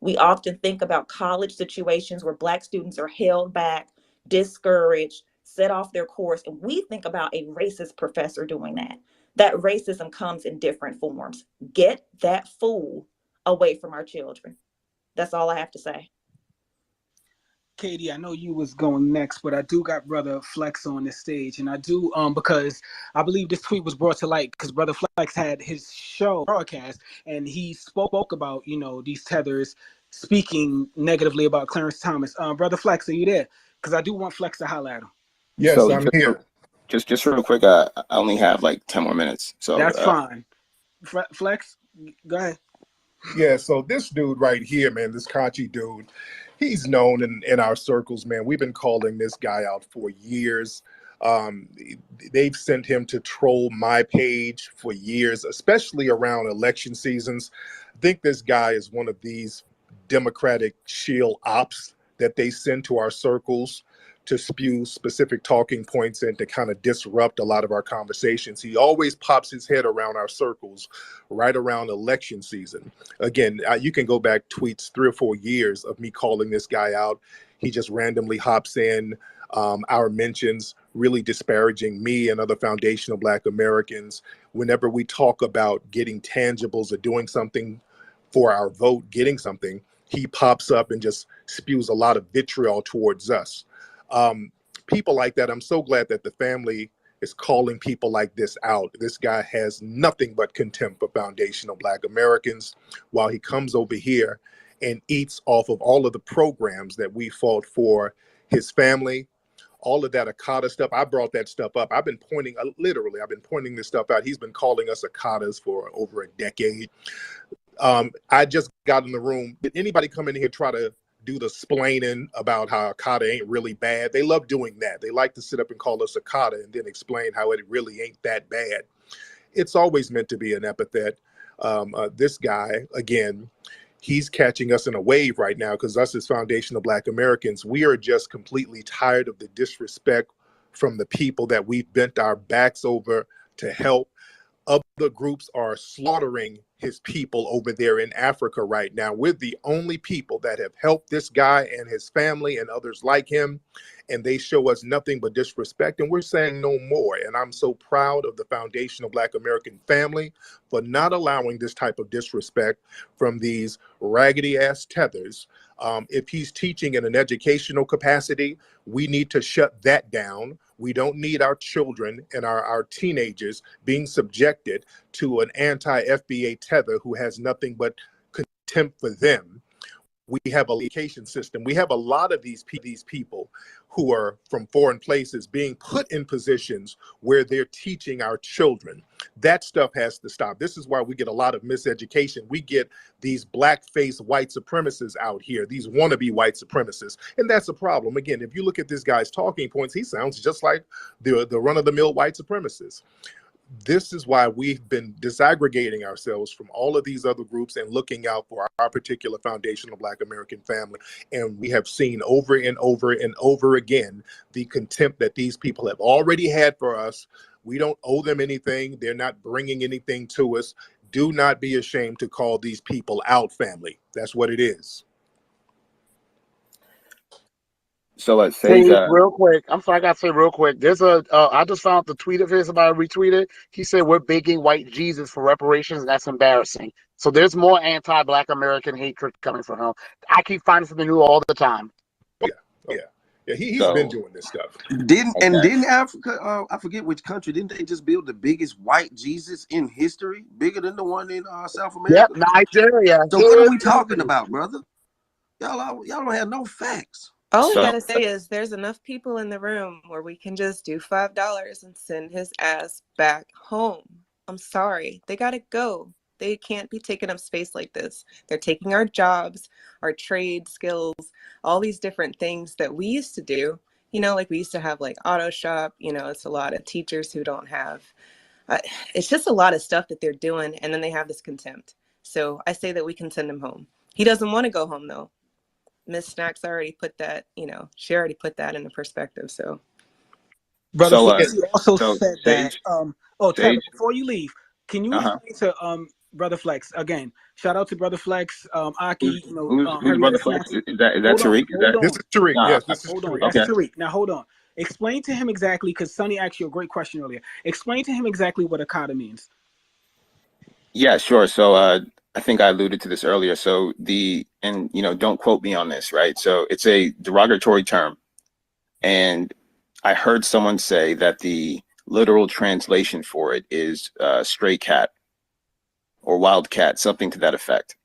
We often think about college situations where Black students are held back, discouraged, set off their course, and we think about a racist professor doing that. That racism comes in different forms. Get that fool away from our children. That's all I have to say. Katie, I know you was going next, but I do got Brother Flex on this stage, and I do because I believe this tweet was brought to light because Brother Flex had his show broadcast, and he spoke about these tethers speaking negatively about Clarence Thomas. Brother Flex, are you there? Because I do want Flex to holler at him. Yes, so I'm here. Just real quick, I only have like 10 more minutes, so that's fine. Flex, go ahead. Yeah, so this dude right here, man, this Kachi dude, he's known in our circles, man. We've been calling this guy out for years. They've sent him to troll my page for years, especially around election seasons. I think this guy is one of these Democratic shield ops that they send to our circles to spew specific talking points and to kind of disrupt a lot of our conversations. He always pops his head around our circles right around election season. Again, you can go back tweets 3 or 4 years of me calling this guy out. He just randomly hops in our mentions, really disparaging me and other foundational Black Americans. Whenever we talk about getting tangibles or doing something for our vote, getting something, he pops up and just spews a lot of vitriol towards us. People like that, I'm so glad that the family is calling people like this out. This guy has nothing but contempt for foundational Black Americans while he comes over here and eats off of all of the programs that we fought for his family, all of that Akata stuff. I brought that stuff up. I've been pointing this stuff out. He's been calling us Akatas for over a decade. I just got in the room. Did anybody come in here try to do the splaining about how Akata ain't really bad. They love doing that. They like to sit up and call us Akata and then explain how it really ain't that bad. It's always meant to be an epithet. This guy, again, he's catching us in a wave right now because us as foundational Black Americans, we are just completely tired of the disrespect from the people that we've bent our backs over to help. Other groups are slaughtering his people over there in Africa right now. We're the only people that have helped this guy and his family and others like him, and they show us nothing but disrespect, and we're saying no more. And I'm so proud of the foundational Black American family for not allowing this type of disrespect from these raggedy ass tethers. If he's teaching in an educational capacity, we need to shut that down. We don't need our children and our teenagers being subjected to an anti-FBA tether who has nothing but contempt for them. We have a education system. We have a lot of these people who are from foreign places being put in positions where they're teaching our children. That stuff has to stop. This is why we get a lot of miseducation. We get these black-faced white supremacists out here, these wannabe white supremacists. And that's a problem. Again, if you look at this guy's talking points, he sounds just like the run-of-the-mill white supremacists. This is why we've been disaggregating ourselves from all of these other groups and looking out for our particular foundational Black American family. And we have seen over and over and over again the contempt that these people have already had for us. We don't owe them anything. They're not bringing anything to us. Do not be ashamed to call these people out, family. That's what it is. So let's say real quick. I'm sorry, I gotta say real quick. There's I just found the tweet of his, somebody retweeted. He said we're begging white Jesus for reparations, and that's embarrassing. So there's more anti-Black American hatred coming from him. I keep finding something new all the time. Yeah. He's been doing this stuff. Didn't Africa? I forget which country. Didn't they just build the biggest white Jesus in history, bigger than the one in South America? Yep, Nigeria. So what are we talking about, brother? Y'all don't have no facts. All I gotta say is there's enough people in the room where we can just do $5 and send his ass back home. I'm sorry. They gotta go. They can't be taking up space like this. They're taking our jobs, our trade skills, all these different things that we used to do. You know, like we used to have like auto shop, you know, it's a lot of teachers who don't have, it's just a lot of stuff that they're doing. And then they have this contempt. So I say that we can send him home. He doesn't want to go home though. Miss Snacks already put that, you know, she already put that into perspective. So, Brother Flex, you also said that. Tether, before you leave, can you explain to Brother Flex again? Shout out to Brother Flex, Aki. You know, who's Brother Flex? Is that Tariq? This is Tariq. Yes, this is Tariq. That's Tariq. Now hold on. Explain to him exactly, because Sonny asked you a great question earlier. Explain to him exactly what Akata means. Yeah, sure. So I think I alluded to this earlier. So and you know, don't quote me on this, right? So it's a derogatory term. And I heard someone say that the literal translation for it is stray cat or wild cat, something to that effect.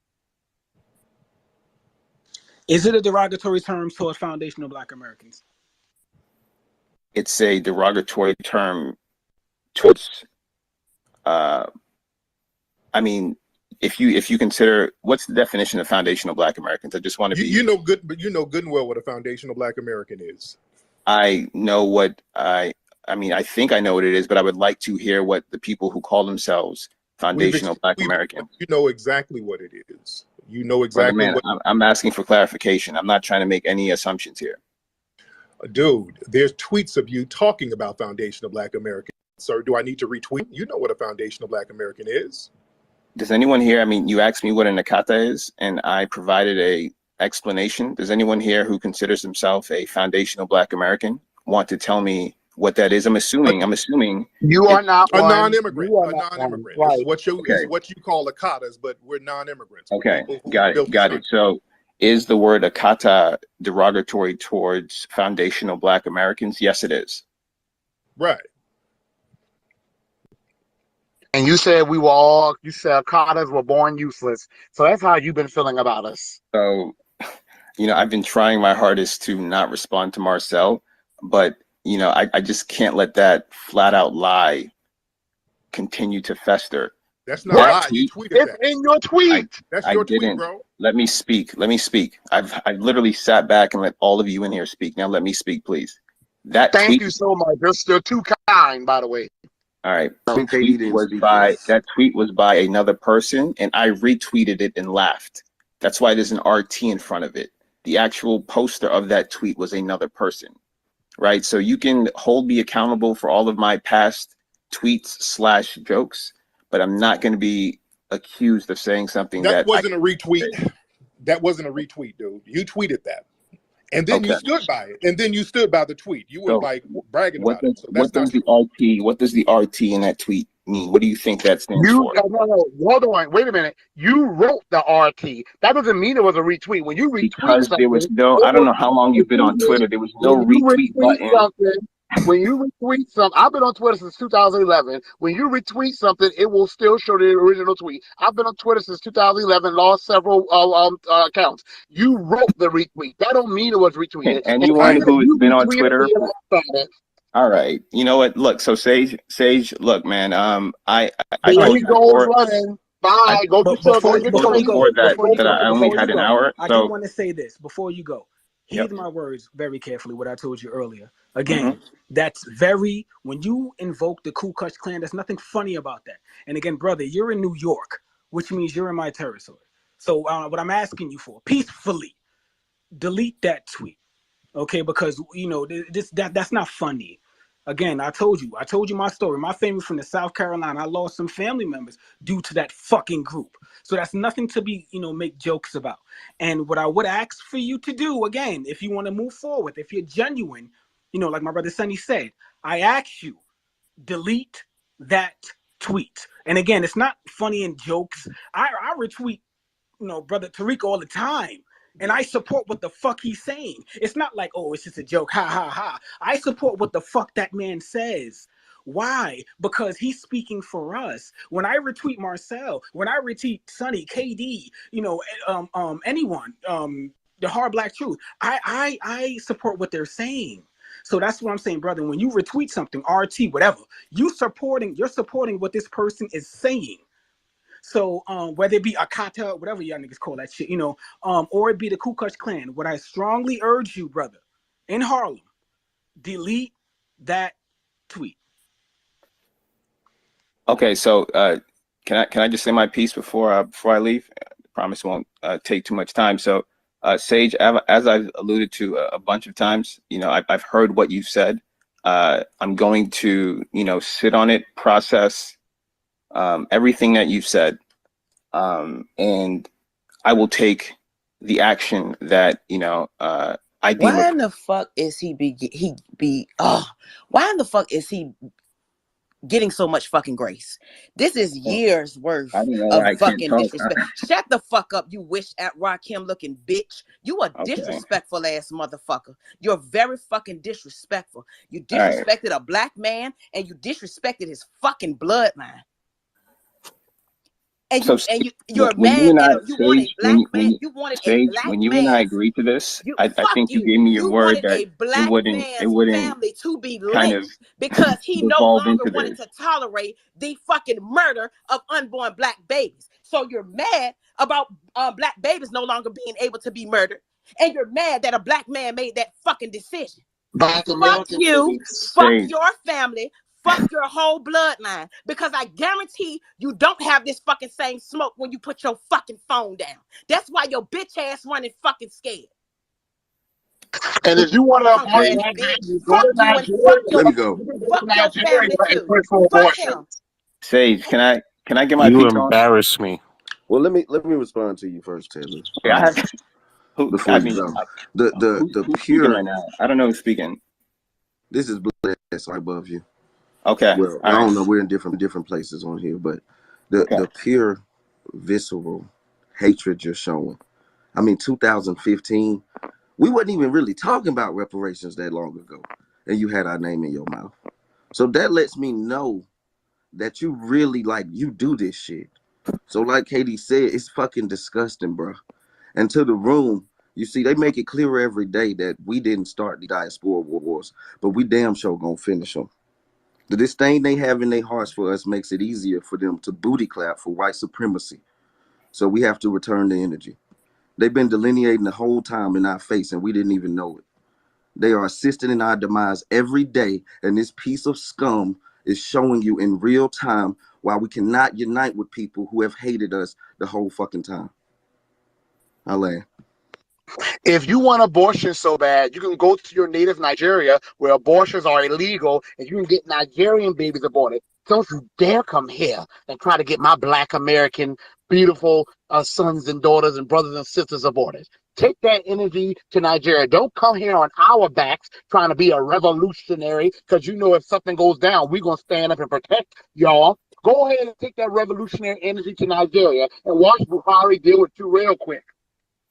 Is it a derogatory term toward foundational Black Americans? It's a derogatory term towards, I mean, if you consider, what's the definition of foundational Black Americans? I just want to be. You know good and well what a foundational Black American is. I know what I mean, I think I know what it is, but I would like to hear what the people who call themselves foundational Black Americans. You know exactly what it is. You know exactly what. I'm asking for clarification. I'm not trying to make any assumptions here. Dude, there's tweets of you talking about foundational Black Americans. Sir, do I need to retweet? You know what a foundational Black American is. Does anyone here, I mean, you asked me what an Akata is, and I provided a explanation. Does anyone here who considers himself a foundational Black American want to tell me what that is? I'm assuming you are not a non-immigrant. Right. Is what you call Akatas, but we're non-immigrants. Okay, got it. So is the word Akata derogatory towards foundational Black Americans? Yes, it is. Right. And you said you said Akatas were born useless. So that's how you've been feeling about us. So, you know, I've been trying my hardest to not respond to Marcel, but, you know, I just can't let that flat out lie continue to fester. That's not a What? lie. You tweeted It's that. in your tweet. That's I your tweet, didn't. bro. Let me speak. Let me speak. I've literally sat back and let all of you in here speak. Now let me speak, please. That Thank tweet. you so much. You're too kind, by the way. All right. No, KD didn't speak first. That tweet was by another person, and I retweeted it and laughed. That's why there's an RT in front of it. The actual poster of that tweet was another person, right? So you can hold me accountable for all of my past tweets / jokes, but I'm not going to be accused of saying something that wasn't a retweet. That wasn't a retweet, dude. You tweeted that. And then you stood by it. And then you stood by the tweet. You were like bragging about it. So what does the RT? What does the RT in that tweet mean? What do you think that stands for? No, hold on. Wait a minute. You wrote the RT. That doesn't mean it was a retweet. When you retweet Because something, there was no. I don't know how long you've been on Twitter. There was no retweet button. When you retweet something, I've been on Twitter since 2011. When you retweet something, it will still show the original tweet. I've been on Twitter since 2011, lost several accounts. You wrote the retweet. That don't mean it was retweeted. And anyone who has been on Twitter. All right. You know what? Look, so Sage, look, man. I told you before. Bye. Go But get before you go, I only had an hour. I do want to say this before you go. Heed my words very carefully, what I told you earlier. Again, that's when you invoke the Ku Klux Klan, there's nothing funny about that. And again, brother, you're in New York, which means you're in my territory. So what I'm asking you for, peacefully, delete that tweet, okay? Because, that's not funny. Again, I told you my story. My family from the South Carolina. I lost some family members due to that fucking group. So that's nothing to be, make jokes about. And what I would ask for you to do, again, if you want to move forward, if you're genuine, like my brother Sonny said, I ask you, delete that tweet. And again, it's not funny in jokes. I retweet, brother Tariq all the time. And I support what the fuck he's saying. It's not like, oh, it's just a joke. Ha, ha, ha. I support what the fuck that man says. Why? Because he's speaking for us. When I retweet Marcel, when I retweet Sonny, KD, anyone, the Hard Black Truth, I support what they're saying. So that's what I'm saying, brother. When you retweet something, RT, whatever, you're supporting what this person is saying. So whether it be Akata, whatever y'all niggas call that shit, or it be the Ku Klux Klan, what I strongly urge you, brother, in Harlem, delete that tweet. Okay, so can I just say my piece before I leave? I promise it won't take too much time. So Sage, as I've alluded to a bunch of times, I've heard what you've said. I'm going to sit on it, process everything that you've said, and I will take the action that I deem. Why in the fuck is why in the fuck is he getting so much fucking grace? This is years worth of fucking disrespect. Shut the fuck up, you wish at Rakim looking bitch. You a disrespectful ass motherfucker. You're very fucking disrespectful. You disrespected a black man and you disrespected his fucking bloodline. And you're mad at him. You wanted black man. You wanted a black man. When you and I agreed to this, I think you gave me your word that it wouldn't family to be kind lynched of because he no evolve longer into wanted this. to tolerate the fucking murder of unborn black babies. So you're mad about black babies no longer being able to be murdered, and you're mad that a black man made that fucking decision. Fuck you. Fuck your family. Fuck your whole bloodline, because I guarantee you don't have this fucking same smoke when you put your fucking phone down. That's why your bitch ass running fucking scared. And if you want to fuck you and fuck your family too. Fuck him. Sage, can I get my You piece on? embarrass me. Well, let me respond to you first, Taylor. Okay, I have before you go. The who's pure right now? I don't know who's speaking. This is Blackness right above you. Okay. Well, I don't know. We're in different places on here, but the pure visceral hatred you're showing. I mean, 2015, we wasn't even really talking about reparations that long ago, and you had our name in your mouth. So that lets me know that you really you do this shit. So like Katie said, it's fucking disgusting, bro. And to the room, you see, they make it clear every day that we didn't start the Diaspora wars, but we damn sure gonna finish them. The disdain they have in their hearts for us makes it easier for them to booty clap for white supremacy. So we have to return the energy. They've been delineating the whole time in our face, and we didn't even know it. They are assisting in our demise every day, and this piece of scum is showing you in real time why we cannot unite with people who have hated us the whole fucking time. Alain. If you want abortion so bad, you can go to your native Nigeria where abortions are illegal and you can get Nigerian babies aborted. Don't you dare come here and try to get my Black American beautiful sons and daughters and brothers and sisters aborted. Take that energy to Nigeria. Don't come here on our backs trying to be a revolutionary, because you know if something goes down, we're going to stand up and protect y'all. Go ahead and take that revolutionary energy to Nigeria and watch Buhari deal with you real quick.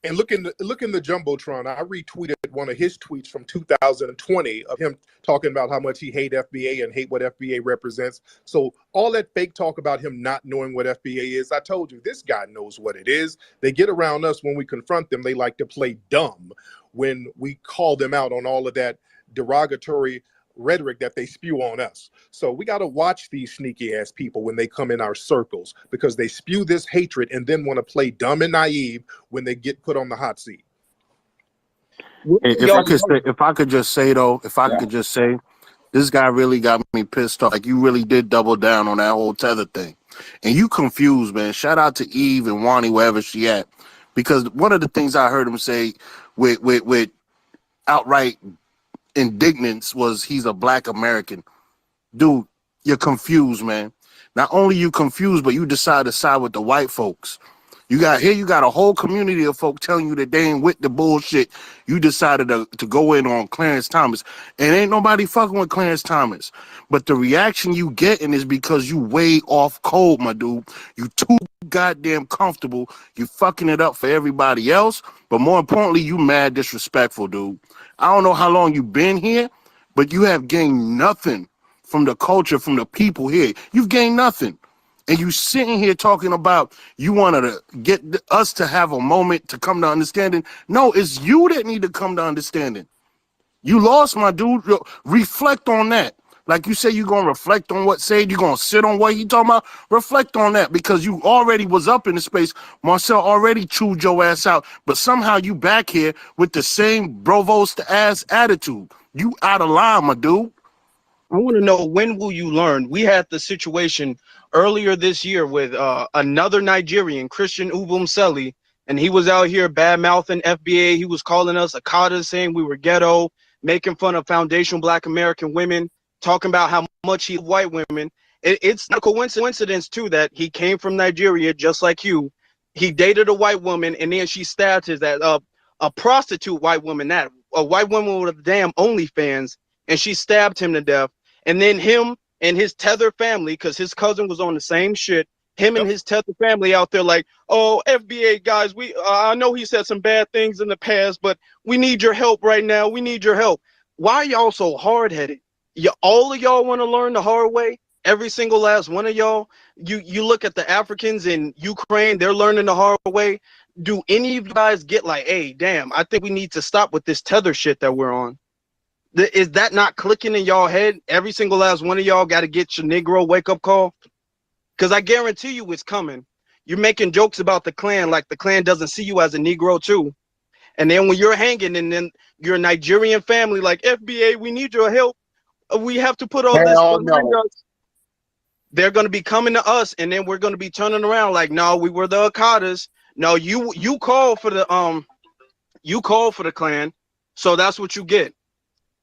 And look in the Jumbotron. I retweeted one of his tweets from 2020 of him talking about how much he hate FBA and hate what FBA represents. So all that fake talk about him not knowing what FBA is, I told you, this guy knows what it is. They get around us when we confront them. They like to play dumb when we call them out on all of that derogatory rhetoric that they spew on us. So we got to watch these sneaky ass people when they come in our circles, because they spew this hatred and then want to play dumb and naive when they get put on the hot seat. If I could just say, this guy really got me pissed off. Like, you really did double down on that whole Tether thing. And you confused, man. Shout out to Eve and Wani, wherever she at. Because one of the things I heard him say with outright indignance was he's a Black American. Dude, you're confused, man. Not only you confused, but you decide to side with the white folks. You got a whole community of folk telling you that they ain't with the bullshit. You decided to go in on Clarence Thomas. And ain't nobody fucking with Clarence Thomas. But the reaction you getting is because you way off cold, my dude. You too goddamn comfortable. You fucking it up for everybody else. But more importantly, you mad disrespectful, dude. I don't know how long you've been here, but you have gained nothing from the culture, from the people here. You've gained nothing. And you sitting here talking about you wanted to get us to have a moment to come to understanding. No, it's you that need to come to understanding. You lost, my dude. Reflect on that. Like you say, you're going to reflect on what Sage, you're going to sit on what he talking about. Reflect on that, because you already was up in the space. Marcel already chewed your ass out. But somehow you back here with the same brovos-ass attitude. You out of line, my dude. I want to know, when will you learn? We had the situation earlier this year with another Nigerian, Christian Ubumseli, and he was out here bad-mouthing FBA. He was calling us Akata, saying we were ghetto, making fun of foundational Black American women, talking about how much he white women. It's no coincidence, too, that he came from Nigeria just like you. He dated a white woman, and then she stabbed his ass, a prostitute white woman, that a white woman with a damn OnlyFans, and she stabbed him to death. And then him and his Tether family, because his cousin was on the same shit, him and his Tether family out there like, oh, FBA guys, I know he said some bad things in the past, but we need your help right now. We need your help. Why are y'all so hard-headed? All of y'all want to learn the hard way? Every single last one of y'all? You look at the Africans in Ukraine, they're learning the hard way. Do any of you guys get like, hey, damn, I think we need to stop with this Tether shit that we're on? Is that not clicking in y'all head? Every single last one of y'all got to get your Negro wake-up call? Because I guarantee you it's coming. You're making jokes about the Klan like the Klan doesn't see you as a Negro too. And then when you're hanging and then your Nigerian family like, FBA, we need your help. We have to put all this behind us. They're going to be coming to us, and then we're going to be turning around like, no, we were the Akatas. No, you called for the Klan, so that's what you get.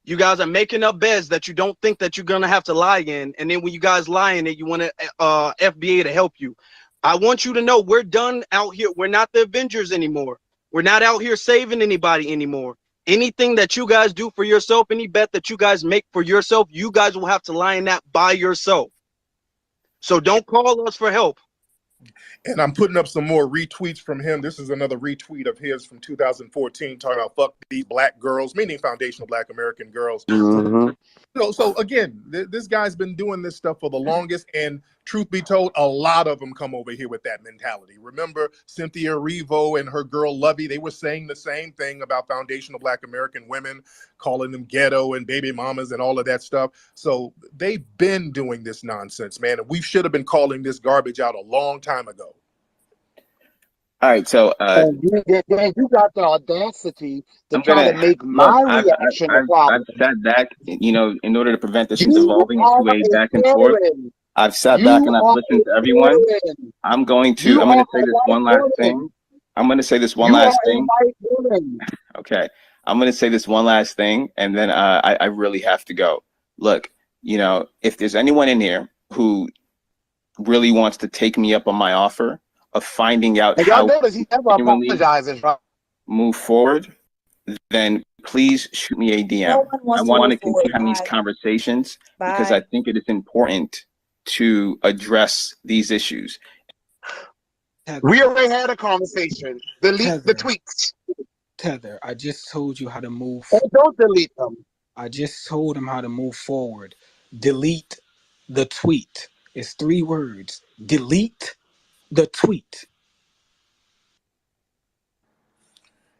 You guys are making up beds that you don't think that you're going to have to lie in. And then when you guys lie in it, you want FBA to help you. I want you to know we're done out here. We're not the Avengers anymore. We're not out here saving anybody anymore. Anything that you guys do for yourself, any bet that you guys make for yourself, you guys will have to lie in that by yourself. So don't call us for help. And I'm putting up some more retweets from him. This is another retweet of his from 2014 talking about fuck these Black girls, meaning foundational Black American girls. Mm-hmm. So again, this guy's been doing this stuff for the longest. And truth be told, a lot of them come over here with that mentality. Remember Cynthia Erivo and her girl Lovey, they were saying the same thing about foundational Black American women, calling them ghetto and baby mamas and all of that stuff. So they've been doing this nonsense, man, and we should have been calling this garbage out a long time ago. All right, so and you got the audacity to I'm try to gonna make look. my reaction a I've problem. sat back, you know, in order to prevent this from You devolving are into a a back and forth. villain. I've sat You back and I've are listened a to everyone. villain. I'm going You to are say a this white one last villain. thing. I'm going to say this one You are last a thing. white villain. Okay. I'm going to say this one last thing, and then I really have to go. Look, you know, if there's anyone in here who really wants to take me up on my offer of finding out And y'all how notice he never genuinely apologizes, bro. move forward, then please shoot me a DM. No one I wants to want to move forward. continue having these Bye. conversations because I Bye. think it is important to address these issues. We already had a conversation. Delete the Tether. tweets. Tether, I just told you how to move. And don't delete them. I just told him how to move forward. Delete the tweet. It's 3 words. Delete the tweet.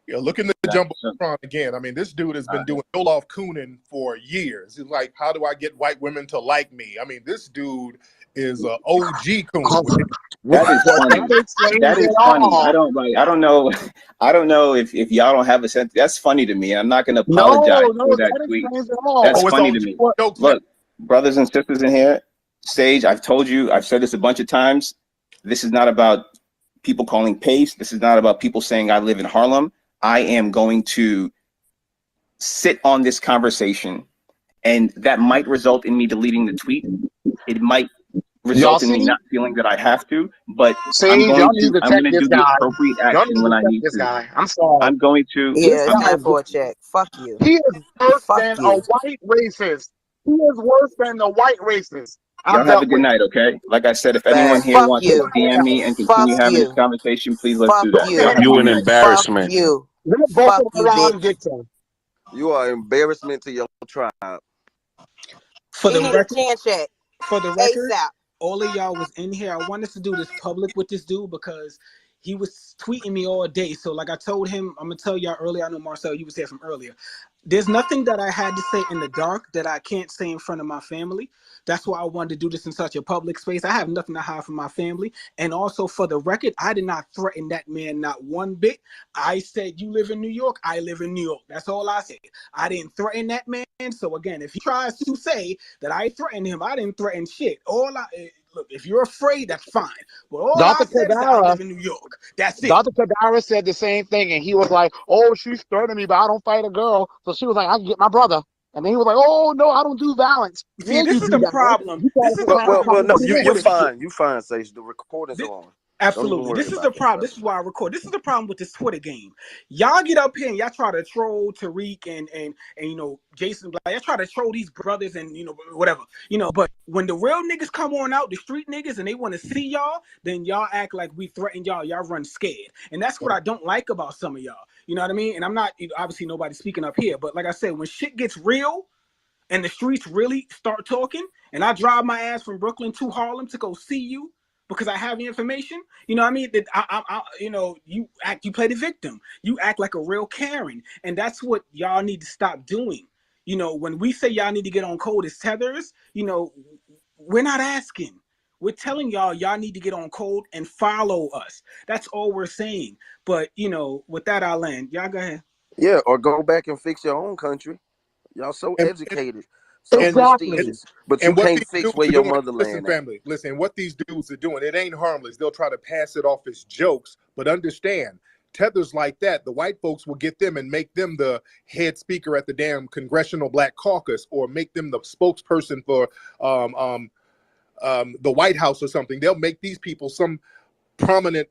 Yeah, look in the Jumbotron again. I mean, this dude has been doing Olaf Kunin for years. He's like, how do I get white women to like me? I mean, this dude is a OG Kunin. That is funny. That is funny. I don't know. I don't know if y'all don't have a sense. That's funny to me. I'm not going to apologize for that tweet. That's funny to me. Look, brothers and sisters in here, stage. I've told you. I've said this a bunch of times. This is not about people calling pace. This is not about people saying I live in Harlem. I am going to sit on this conversation, and that might result in me deleting the tweet. It might result in me not feeling that I have to, but I'm going to do the appropriate action when I need to. I'm sorry. I'm going to. Yeah, it's time for a check. Fuck you. He is worse Fuck than you. a white racist. He is worse than the white racist. Y'all have a good night, okay? Like I said, if anyone here Fuck wants you. to DM me and continue Fuck having you. this conversation, please let's do that. you. Y'all have a You good an night. embarrassment. Fuck you. Fuck you, bitch. You are embarrassment to your tribe. For He the need a record, chin check. for the record, ASAP. all of y'all was in here. I wanted to do this public with this dude because he was tweeting me all day. So like I told him, I'm gonna tell y'all earlier. I know Marcel, you was here from earlier. There's nothing that I had to say in the dark that I can't say in front of my family. That's why I wanted to do this in such a public space. I have nothing to hide from my family. And also for the record, I did not threaten that man not one bit. I said, you live in New York, I live in New York. That's all I said. I didn't threaten that man. So again, if he tries to say that I threatened him, I didn't threaten shit. Look, if you're afraid, that's fine. But all I said is that I live in New York. That's it. Dr. Kadara said the same thing, and he was like, oh, she's threatening me, but I don't fight a girl. So she was like, I can get my brother. And then he was like, oh, no, I don't do violence. See, this is the problem. This is the problem. Well, no, you're fine. You're fine, Sage. The recordings are on. Absolutely. This is the problem. This is why I record. This is the problem with this Twitter game. Y'all get up here and y'all try to troll Tariq and you know, Jason Black. Y'all try to troll these brothers and, you know, whatever. You know, but when the real niggas come on out, the street niggas, and they want to see y'all, then y'all act like we threatened y'all. Y'all run scared. And that's what I don't like about some of y'all. You know what I mean? And I'm not, obviously nobody's speaking up here, but like I said, when shit gets real and the streets really start talking, and I drive my ass from Brooklyn to Harlem to go see you, because I have the information, you know what I mean? That I you know, you play the victim. You act like a real Karen. And that's what y'all need to stop doing. You know, when we say y'all need to get on code as Tethers, you know, we're not asking. We're telling y'all need to get on code and follow us. That's all we're saying. But, you know, with that, I'll end. Y'all go ahead. Yeah, or go back and fix your own country. Y'all so educated. So prestigious, but you can't fix where your motherland. Listen, family, listen. What these dudes are doing, it ain't harmless. They'll try to pass it off as jokes, but understand, tethers like that, the white folks will get them and make them the head speaker at the damn Congressional Black Caucus, or make them the spokesperson for the White House or something. They'll make these people some prominent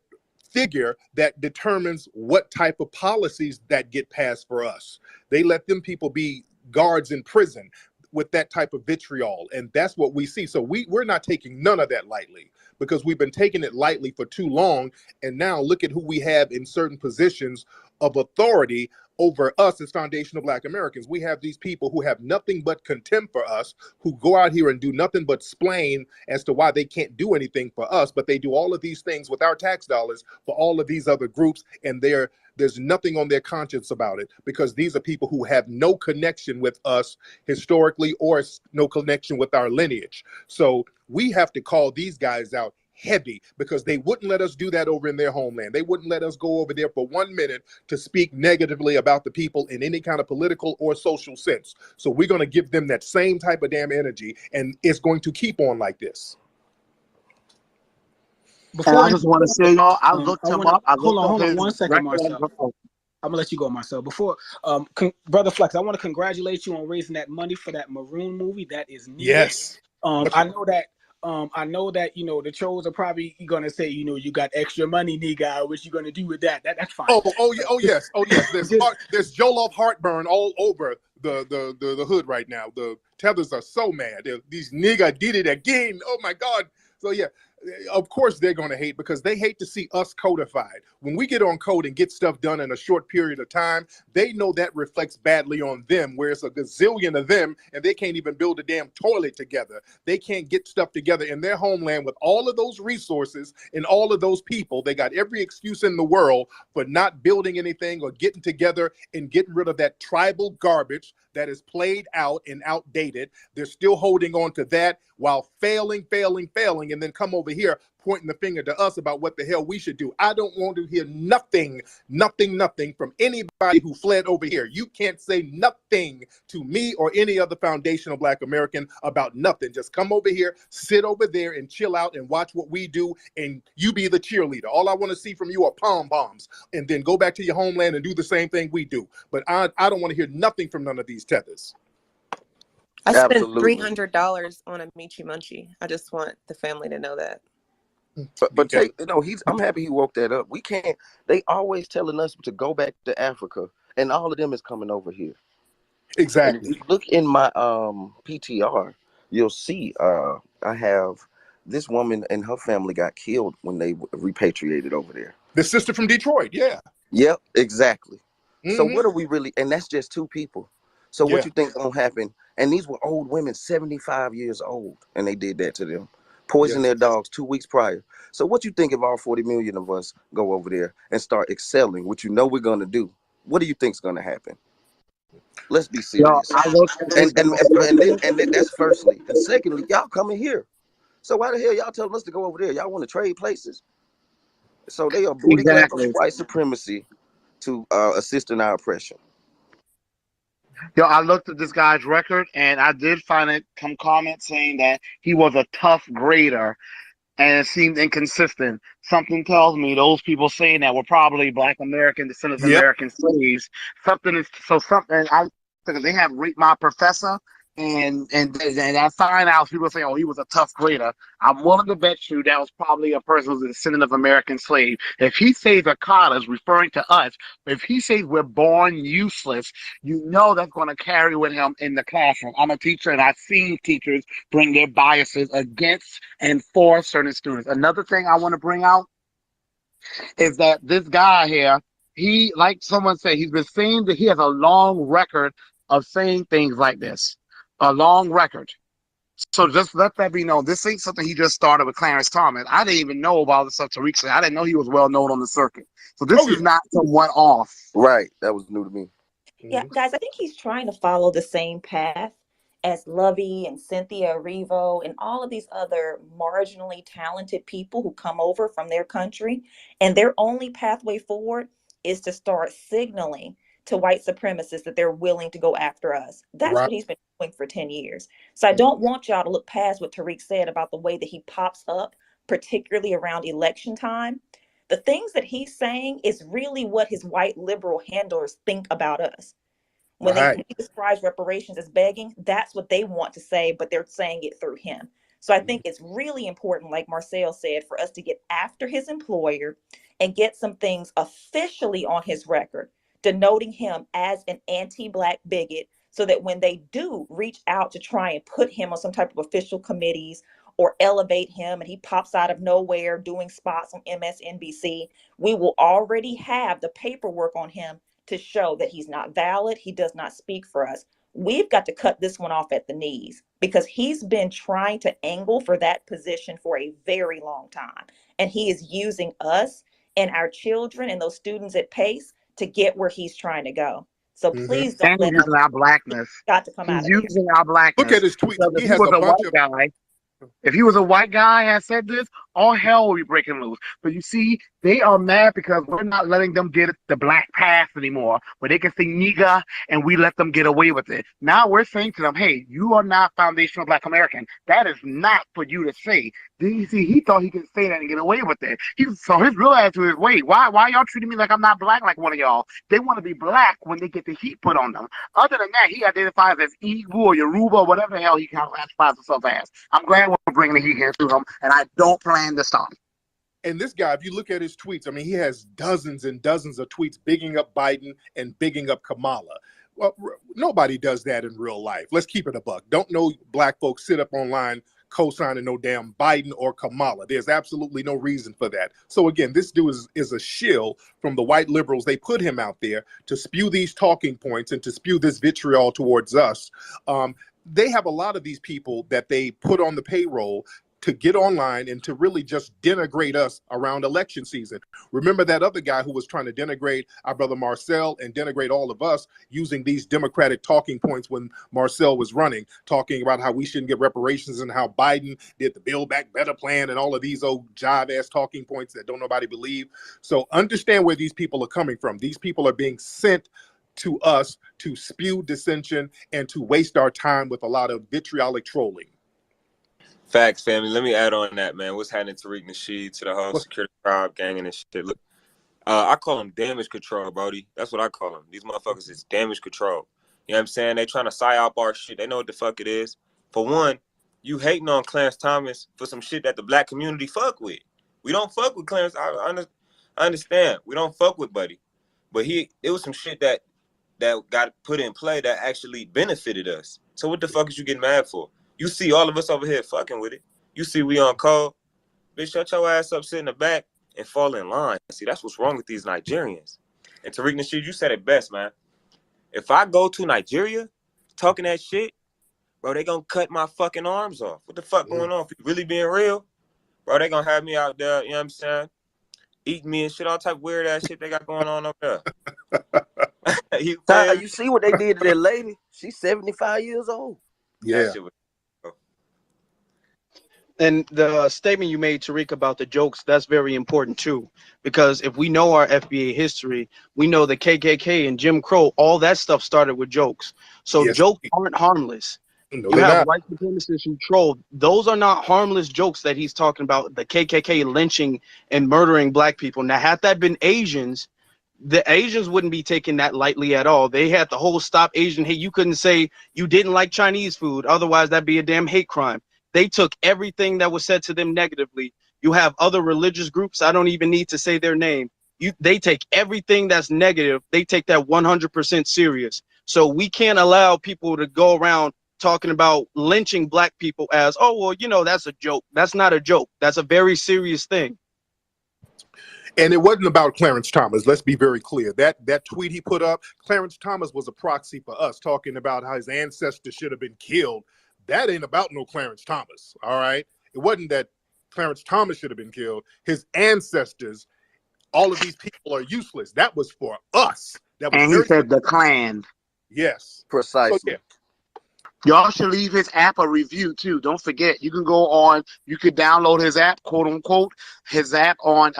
figure that determines what type of policies that get passed for us. They let them people be guards in prison. with that type of vitriol, and that's what we see. So we're not taking none of that lightly, because we've been taking it lightly for too long, and now look at who we have in certain positions of authority over us as foundational Black Americans. We have these people who have nothing but contempt for us, who go out here and do nothing but explain as to why they can't do anything for us, but they do all of these things with our tax dollars for all of these other groups, and there's nothing on their conscience about it, because these are people who have no connection with us historically, or no connection with our lineage. So we have to call these guys out heavy, because they wouldn't let us do that over in their homeland. They wouldn't let us go over there for 1 minute to speak negatively about the people in any kind of political or social sense. So we're going to give them that same type of damn energy, and it's going to keep on like this. And I just want to say, y'all, I looked him up. I Hold looked on up his 1 second, record. Marcel. I'm gonna let you go, Marcel. Before, Brother Flex, I want to congratulate you on raising that money for that Maroon movie. That is needed. Yes. I know that. The trolls are probably gonna say, you got extra money, nigga. What you gonna do with that? That's fine. Oh yes. There's Jollof heartburn all over the hood right now. The Tethers are so mad. These nigga did it again. Oh my God. So yeah, of course they're going to hate, because they hate to see us codified. When we get on code and get stuff done in a short period of time, they know that reflects badly on them, where it's a gazillion of them and they can't even build a damn toilet together. They can't get stuff together in their homeland with all of those resources and all of those people. They got every excuse in the world for not building anything or getting together and getting rid of that tribal garbage that is played out and outdated. They're still holding on to that while failing, and then come over here pointing the finger to us about what the hell we should do. I don't want to hear nothing from anybody who fled over here. You can't say nothing to me or any other foundational Black American about nothing. Just come over here, sit over there and chill out and watch what we do, and you be the cheerleader. All I want to see from you are pom-poms, and then go back to your homeland and do the same thing we do. But I don't want to hear nothing from none of these Tethers. I spent $300 on a Michi Munchie. I just want the family to know that. But I'm happy he woke that up. We can't. They always telling us to go back to Africa, and all of them is coming over here. Exactly. And if you look in my PTR, you'll see I have this woman and her family got killed when they repatriated over there. The sister from Detroit, yeah. Yep, exactly. Mm-hmm. So what are we really? And that's just two people. So what you think gonna happen? And these were old women, 75 years old, and they did that to them. Poisoned their dogs 2 weeks prior. So what you think if all 40 million of us go over there and start excelling, which we're gonna do? What do you think's gonna happen? Let's be serious. And then that's firstly. And secondly, y'all coming here. So why the hell y'all telling us to go over there? Y'all want to trade places? So they are booty clapping white supremacy to assist in our oppression. Yo, I looked at this guy's record, and I did find some comments saying that he was a tough grader, and it seemed inconsistent. Something tells me those people saying that were probably Black American descendants of American slaves. Because they have raped my professor, and I find out people say, oh, he was a tough grader. I'm willing to bet you that was probably a person who's a descendant of American slave. If he says Akata is referring to us, if he says we're born useless, that's going to carry with him in the classroom. I'm a teacher, and I've seen teachers bring their biases against and for certain students. Another thing I want to bring out is that this guy here, he, like someone said, he's been saying that he has a long record of saying things like this. A long record. So just let that be known. This ain't something he just started with Clarence Thomas. I didn't even know about this stuff Tariq said. I didn't know he was well known on the circuit. So this is not some one-off. Right. That was new to me. Yeah, guys, I think he's trying to follow the same path as Lovey and Cynthia Erivo and all of these other marginally talented people who come over from their country. And their only pathway forward is to start signaling to white supremacists that they're willing to go after us. That's what he's been doing for 10 years. So I don't want y'all to look past what Tariq said about the way that he pops up, particularly around election time. The things that he's saying is really what his white liberal handlers think about us. When he describes reparations as begging, that's what they want to say, but they're saying it through him. So I think it's really important, like Marcel said, for us to get after his employer and get some things officially on his record, denoting him as an anti-Black bigot, so that when they do reach out to try and put him on some type of official committees or elevate him and he pops out of nowhere doing spots on MSNBC, we will already have the paperwork on him to show that he's not valid, he does not speak for us. We've got to cut this one off at the knees because he's been trying to angle for that position for a very long time. And he is using us and our children and those students at Pace to get where he's trying to go. So please don't And let he's using our blackness. got to come out He's of there. using our blackness. Look at his tweets. Because He if he has was a a bunch white of guy, if he was a white guy and said this, all hell will be breaking loose. But you see, they are mad because we're not letting them get the black pass anymore, where they can say nigga and we let them get away with it. Now we're saying to them, hey, you are not foundational Black American. That is not for you to say. You see, he thought he could say that and get away with it. So his real attitude is, wait, why y'all treating me like I'm not black like one of y'all? They want to be black when they get the heat put on them. Other than that, he identifies as Igbo or Yoruba or whatever the hell he classifies himself as. I'm glad we're bringing the heat here to him, and I don't plan to stop. And this guy, if you look at his tweets, I mean, he has dozens and dozens of tweets bigging up Biden and bigging up Kamala. Well, nobody does that in real life. Let's keep it a buck. Don't no black folks sit up online co-signing no damn Biden or Kamala. There's absolutely no reason for that. So again, this dude is a shill from the white liberals. They put him out there to spew these talking points and to spew this vitriol towards us. They have a lot of these people that they put on the payroll to get online and to really just denigrate us around election season. Remember that other guy who was trying to denigrate our brother Marcel and denigrate all of us using these Democratic talking points when Marcel was running, talking about how we shouldn't get reparations and how Biden did the Build Back Better plan and all of these old jive-ass talking points that don't nobody believe. So understand where these people are coming from. These people are being sent to us to spew dissension and to waste our time with a lot of vitriolic trolling. Facts, family. Let me add on that, man. What's happening to Tariq Nasheed, to the whole security crowd gang and shit? Look, I call them damage control, Brody. That's what I call them. These motherfuckers is damage control. You know what I'm saying? They trying to psyop our shit. They know what the fuck it is. For one, you hating on Clarence Thomas for some shit that the black community fuck with. We don't fuck with Clarence. I understand. We don't fuck with Buddy. But it was some shit that got put in play that actually benefited us. So what the fuck is you getting mad for? You see all of us over here fucking with it. You see we on call. Bitch, shut your ass up, sit in the back, and fall in line. See, that's what's wrong with these Nigerians. And Tariq Nasheed, you said it best, man. If I go to Nigeria talking that shit, bro, they gonna cut my fucking arms off. What the fuck going on? If you really being real, bro, they gonna have me out there, you know what I'm saying? Eating me and shit, all type of weird ass shit they got going on over there. You see what they did to that lady? She's 75 years old. Yeah. And the statement you made, Tariq, about the jokes, that's very important too. Because if we know our FBA history, we know the KKK and Jim Crow, all that stuff started with jokes. So jokes aren't harmless. No, you have white supremacists who troll. Those are not harmless jokes that he's talking about, the KKK lynching and murdering black people. Now, had that been Asians, the Asians wouldn't be taking that lightly at all. They had the whole stop Asian hate. You couldn't say you didn't like Chinese food. Otherwise, that'd be a damn hate crime. They took everything that was said to them negatively. You have other religious groups. I don't even need to say their name. They take everything that's negative. They take that 100% serious. So we can't allow people to go around talking about lynching black people as, oh, well, you know, that's a joke. That's not a joke. That's a very serious thing. And it wasn't about Clarence Thomas. Let's be very clear. That tweet he put up, Clarence Thomas was a proxy for us, talking about how his ancestors should have been killed. That ain't about no Clarence Thomas, all right? It wasn't that Clarence Thomas should have been killed. His ancestors, all of these people are useless. That was for us. That was And he said the Klan. Yes. Precisely. So, yeah. Y'all should leave his app a review too. Don't forget, you can go on. You could download his app, quote unquote, his app on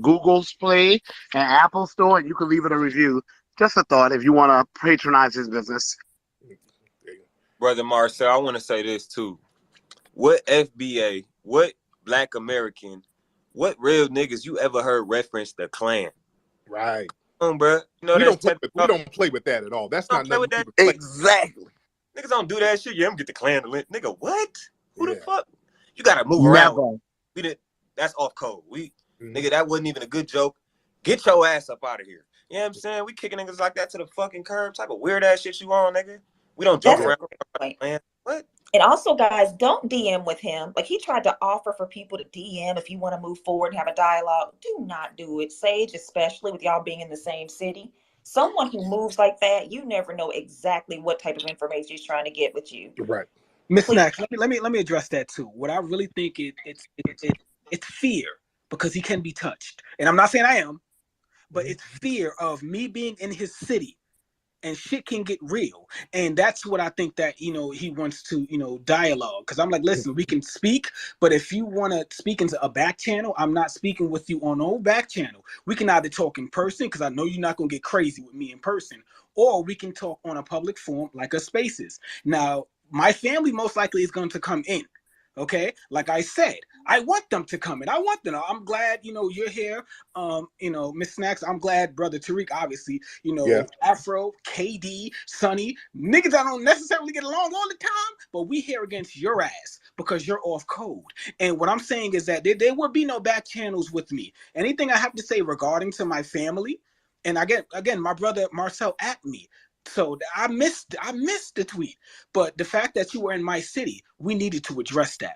Google's Play and Apple Store, and you can leave it a review. Just a thought if you want to patronize his business. Brother Marcel, I want to say this too. What FBA, what Black American, what real niggas you ever heard reference the Klan? Right. Bro. You know we don't play with that at all. That's not nothing. That. Exactly. Niggas don't do that shit. Yeah, I'm gonna get the Klan to lynch. Nigga, what? Who the fuck? You gotta move around. That's off code. Nigga, that wasn't even a good joke. Get your ass up out of here. You know what I'm saying? We kicking niggas like that to the fucking curb. Type of weird ass shit you on, nigga. We don't joke That's around. a great point. Man. What? And also, guys, don't DM with him. Like, he tried to offer for people to DM if you want to move forward and have a dialogue. Do not do it. Sage, especially with y'all being in the same city. Someone who moves like that, you never know exactly what type of information he's trying to get with you. Right. Miss Snacks, let me address that too. What I really think it's fear, because he can be touched. And I'm not saying I am, but it's fear of me being in his city. And shit can get real. And that's what I think that, he wants to, dialogue. Because I'm like, listen, we can speak, but if you want to speak into a back channel, I'm not speaking with you on no back channel. We can either talk in person, because I know you're not going to get crazy with me in person, or we can talk on a public forum like a Spaces. Now, my family most likely is going to come in. Okay, like I said, I want them to come in. I want them. I'm glad, you're here. Miss Snacks, I'm glad, brother Tariq, obviously, Afro, KD, Sonny, niggas I don't necessarily get along all the time, but we here against your ass because you're off code. And what I'm saying is that there will be no back channels with me. Anything I have to say regarding to my family, and again, my brother Marcel at me. So I missed the tweet, but the fact that you were in my city, we needed to address that.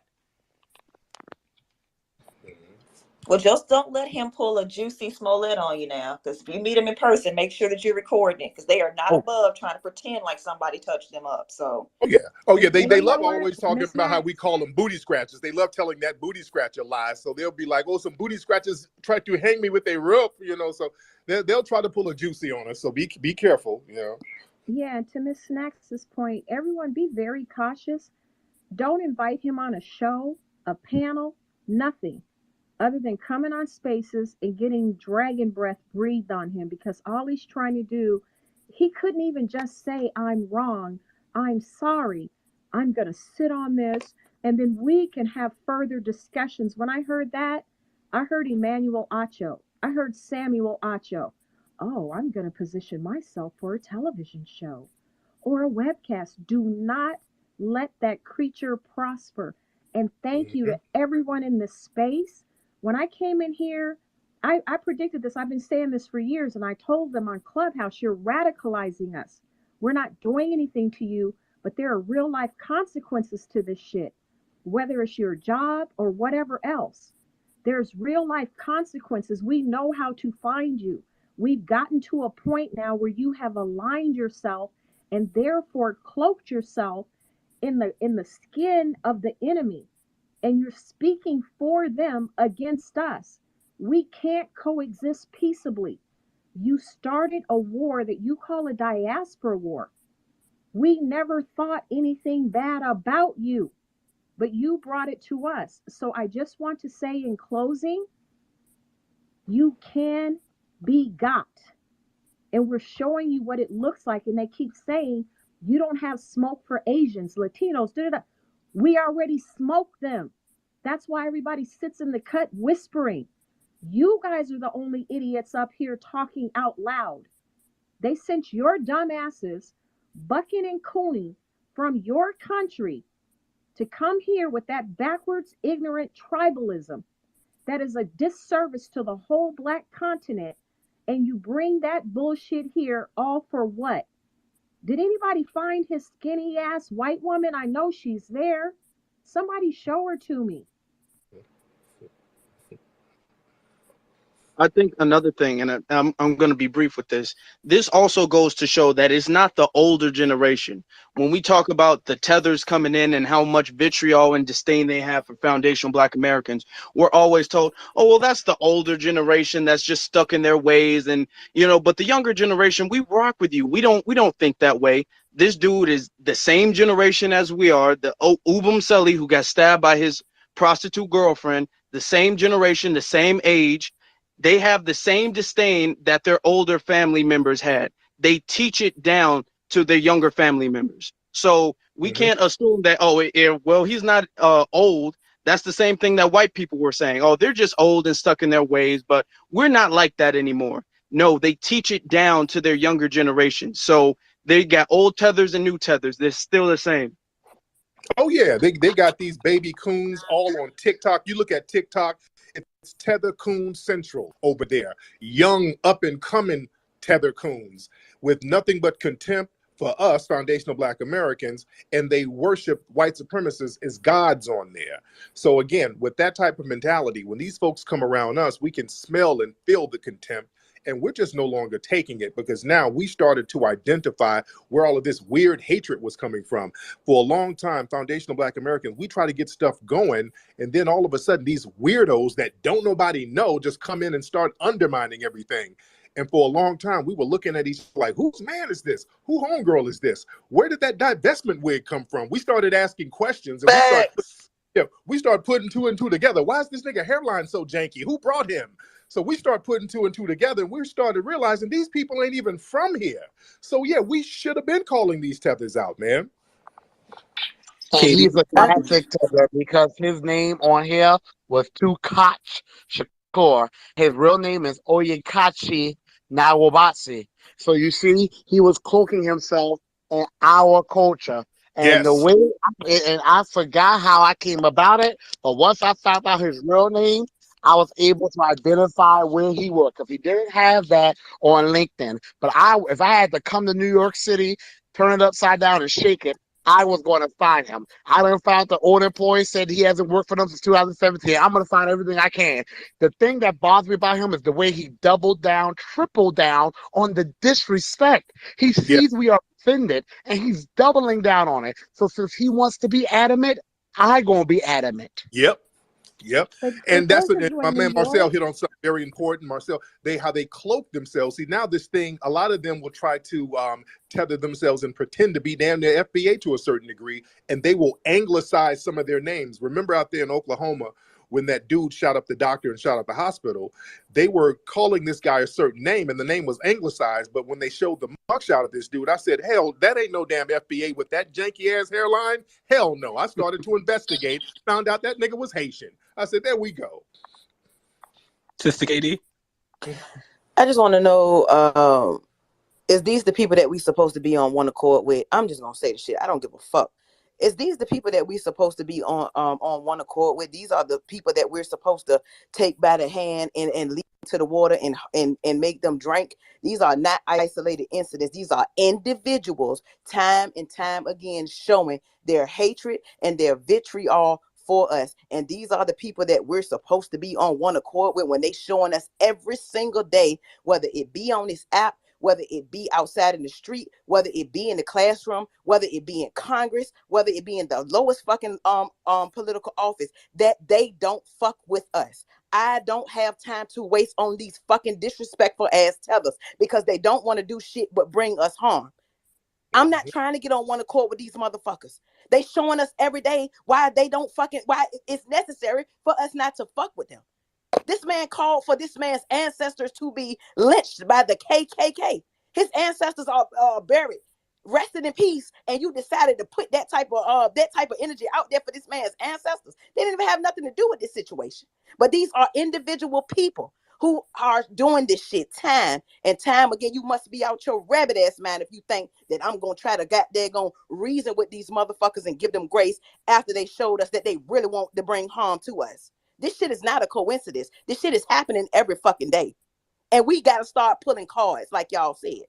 Well, just don't let him pull a Juicy Smollett on you now, because if you meet him in person, make sure that you're recording it, because they are not above trying to pretend like somebody touched them up. So. Oh yeah, they love always talking about how we call them booty scratchers. They love telling that booty scratcher lies. So they'll be like, oh, some booty scratchers tried to hang me with a rope, so they'll try to pull a Juicy on us. So be careful, Yeah, and to Miss Snacks' point, everyone be very cautious. Don't invite him on a show, a panel, nothing other than coming on Spaces and getting dragon breath breathed on him, because all he's trying to do, he couldn't even just say, I'm wrong, I'm sorry, I'm going to sit on this, and then we can have further discussions. When I heard that, I heard Emmanuel Acho. I heard Samuel Acho. Oh, I'm going to position myself for a television show or a webcast. Do not let that creature prosper. And thank you to everyone in this space. When I came in here, I predicted this. I've been saying this for years, and I told them on Clubhouse, you're radicalizing us. We're not doing anything to you, but there are real life consequences to this shit, whether it's your job or whatever else. There's real life consequences. We know how to find you. We've gotten to a point now where you have aligned yourself and therefore cloaked yourself in the skin of the enemy, and you're speaking for them against us. We can't coexist peaceably. You started a war that you call a diaspora war. We never thought anything bad about you, but you brought it to us. So I just want to say in closing, you can be got. And we're showing you what it looks like. And they keep saying, you don't have smoke for Asians, Latinos, da-da-da. We already smoked them. That's why everybody sits in the cut whispering. You guys are the only idiots up here talking out loud. They sent your dumbasses bucking and cooning from your country to come here with that backwards, ignorant tribalism that is a disservice to the whole Black continent. And you bring that bullshit here all for what? Did anybody find his skinny ass white woman? I know she's there. Somebody show her to me. I think another thing, and I'm going to be brief with this. This also goes to show that it's not the older generation. When we talk about the Tethers coming in and how much vitriol and disdain they have for foundational Black Americans, we're always told, oh, well, that's the older generation that's just stuck in their ways. And, but the younger generation, we rock with you. We don't think that way. This dude is the same generation as we are. The Ubum Seli who got stabbed by his prostitute girlfriend, the same generation, the same age. They have the same disdain that their older family members had. They teach it down to their younger family members. So we can't assume that, well, he's not old. That's the same thing that white people were saying. Oh, they're just old and stuck in their ways, but we're not like that anymore. No, they teach it down to their younger generation. So they got old Tethers and new Tethers. They're still the same. Oh, yeah. They got these baby coons all on TikTok. You look at TikTok, it's Tether Coon Central over there. Young, up and coming Tether coons with nothing but contempt for us, foundational Black Americans, and they worship white supremacists as gods on there. So again, with that type of mentality, when these folks come around us, we can smell and feel the contempt, and we're just no longer taking it, because now we started to identify where all of this weird hatred was coming from. For a long time, foundational Black Americans, we try to get stuff going, and then all of a sudden these weirdos that don't nobody know just come in and start undermining everything. And for a long time, we were looking at each like, whose man is this? Who homegirl is this? Where did that divestment wig come from? We started asking questions, and we started putting two and two together. Why is this nigga hairline so janky? Who brought him? So we started putting two and two together, and we started realizing these people ain't even from here. So yeah, we should have been calling these tethers out, man. And he's a classic tether because his name on here was Tukach Shakur. His real name is Oyekachi Nawabatsi. So you see, he was cloaking himself in our culture. And the way, and I forgot how I came about it, but once I found out his real name, I was able to identify where he was, because he didn't have that on LinkedIn. But if I had to come to New York City, turn it upside down and shake it, I was going to find him. I done found the old employee, said he hasn't worked for them since 2017. I'm going to find everything I can. The thing that bothers me about him is the way he doubled down, tripled down on the disrespect. He sees we are offended, and he's doubling down on it. So since he wants to be adamant, I'm going to be adamant. Yep. And that's what my man Marcel York hit on something very important. Marcel, how they cloak themselves. See, now this thing, a lot of them will try to tether themselves and pretend to be damn near FBA to a certain degree, and they will anglicize some of their names. Remember out there in Oklahoma, when that dude shot up the doctor and shot up the hospital, they were calling this guy a certain name, and the name was anglicized. But when they showed the mugshot of this dude, I said, hell, that ain't no damn FBA with that janky ass hairline. Hell no. I started to investigate, found out that nigga was Haitian. I said, there we go. Sister KD? I just want to know, is these the people that we supposed to be on one accord with? I'm just going to say the shit. I don't give a fuck. Is these the people that we supposed to be on one accord with? These are the people that we're supposed to take by the hand and lead to the water and make them drink. These are not isolated incidents. These are individuals, time and time again, showing their hatred and their vitriol for us. And these are the people that we're supposed to be on one accord with when they showing us every single day, whether it be on this app, whether it be outside in the street, whether it be in the classroom, whether it be in Congress, whether it be in the lowest fucking political office, that they don't fuck with us. I don't have time to waste on these fucking disrespectful ass tethers because they don't want to do shit but bring us harm. I'm not trying to get on one accord with these motherfuckers. They showing us every day why it's necessary for us not to fuck with them. This man called for this man's ancestors to be lynched by the KKK. His ancestors are buried, rested in peace, and you decided to put that type of energy out there for this man's ancestors. They didn't even have nothing to do with this situation. But these are individual people who are doing this shit time and time again. You must be out your rabbit ass mind if you think that I'm gonna try to gonna reason with these motherfuckers and give them grace after they showed us that they really want to bring harm to us. This shit is not a coincidence. This shit is happening every fucking day. And we got to start pulling cards, like y'all said.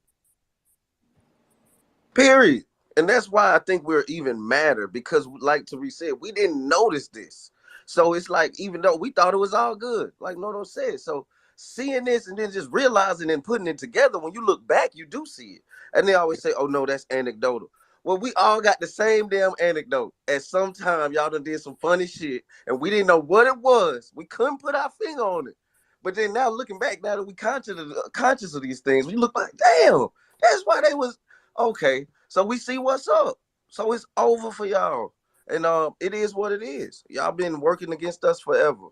Period. And that's why I think we're even madder, because like Therese said, we didn't notice this. So it's like, even though we thought it was all good, like Nono said. So seeing this and then just realizing and putting it together, when you look back, you do see it. And they always say, oh no, that's anecdotal. Well, we all got the same damn anecdote. At some time, y'all done did some funny shit, and we didn't know what it was. We couldn't put our finger on it. But then now, looking back, now that we conscious of these things, we look like, damn, that's why they was, okay. So we see what's up. So it's over for y'all. And it is what it is. Y'all been working against us forever.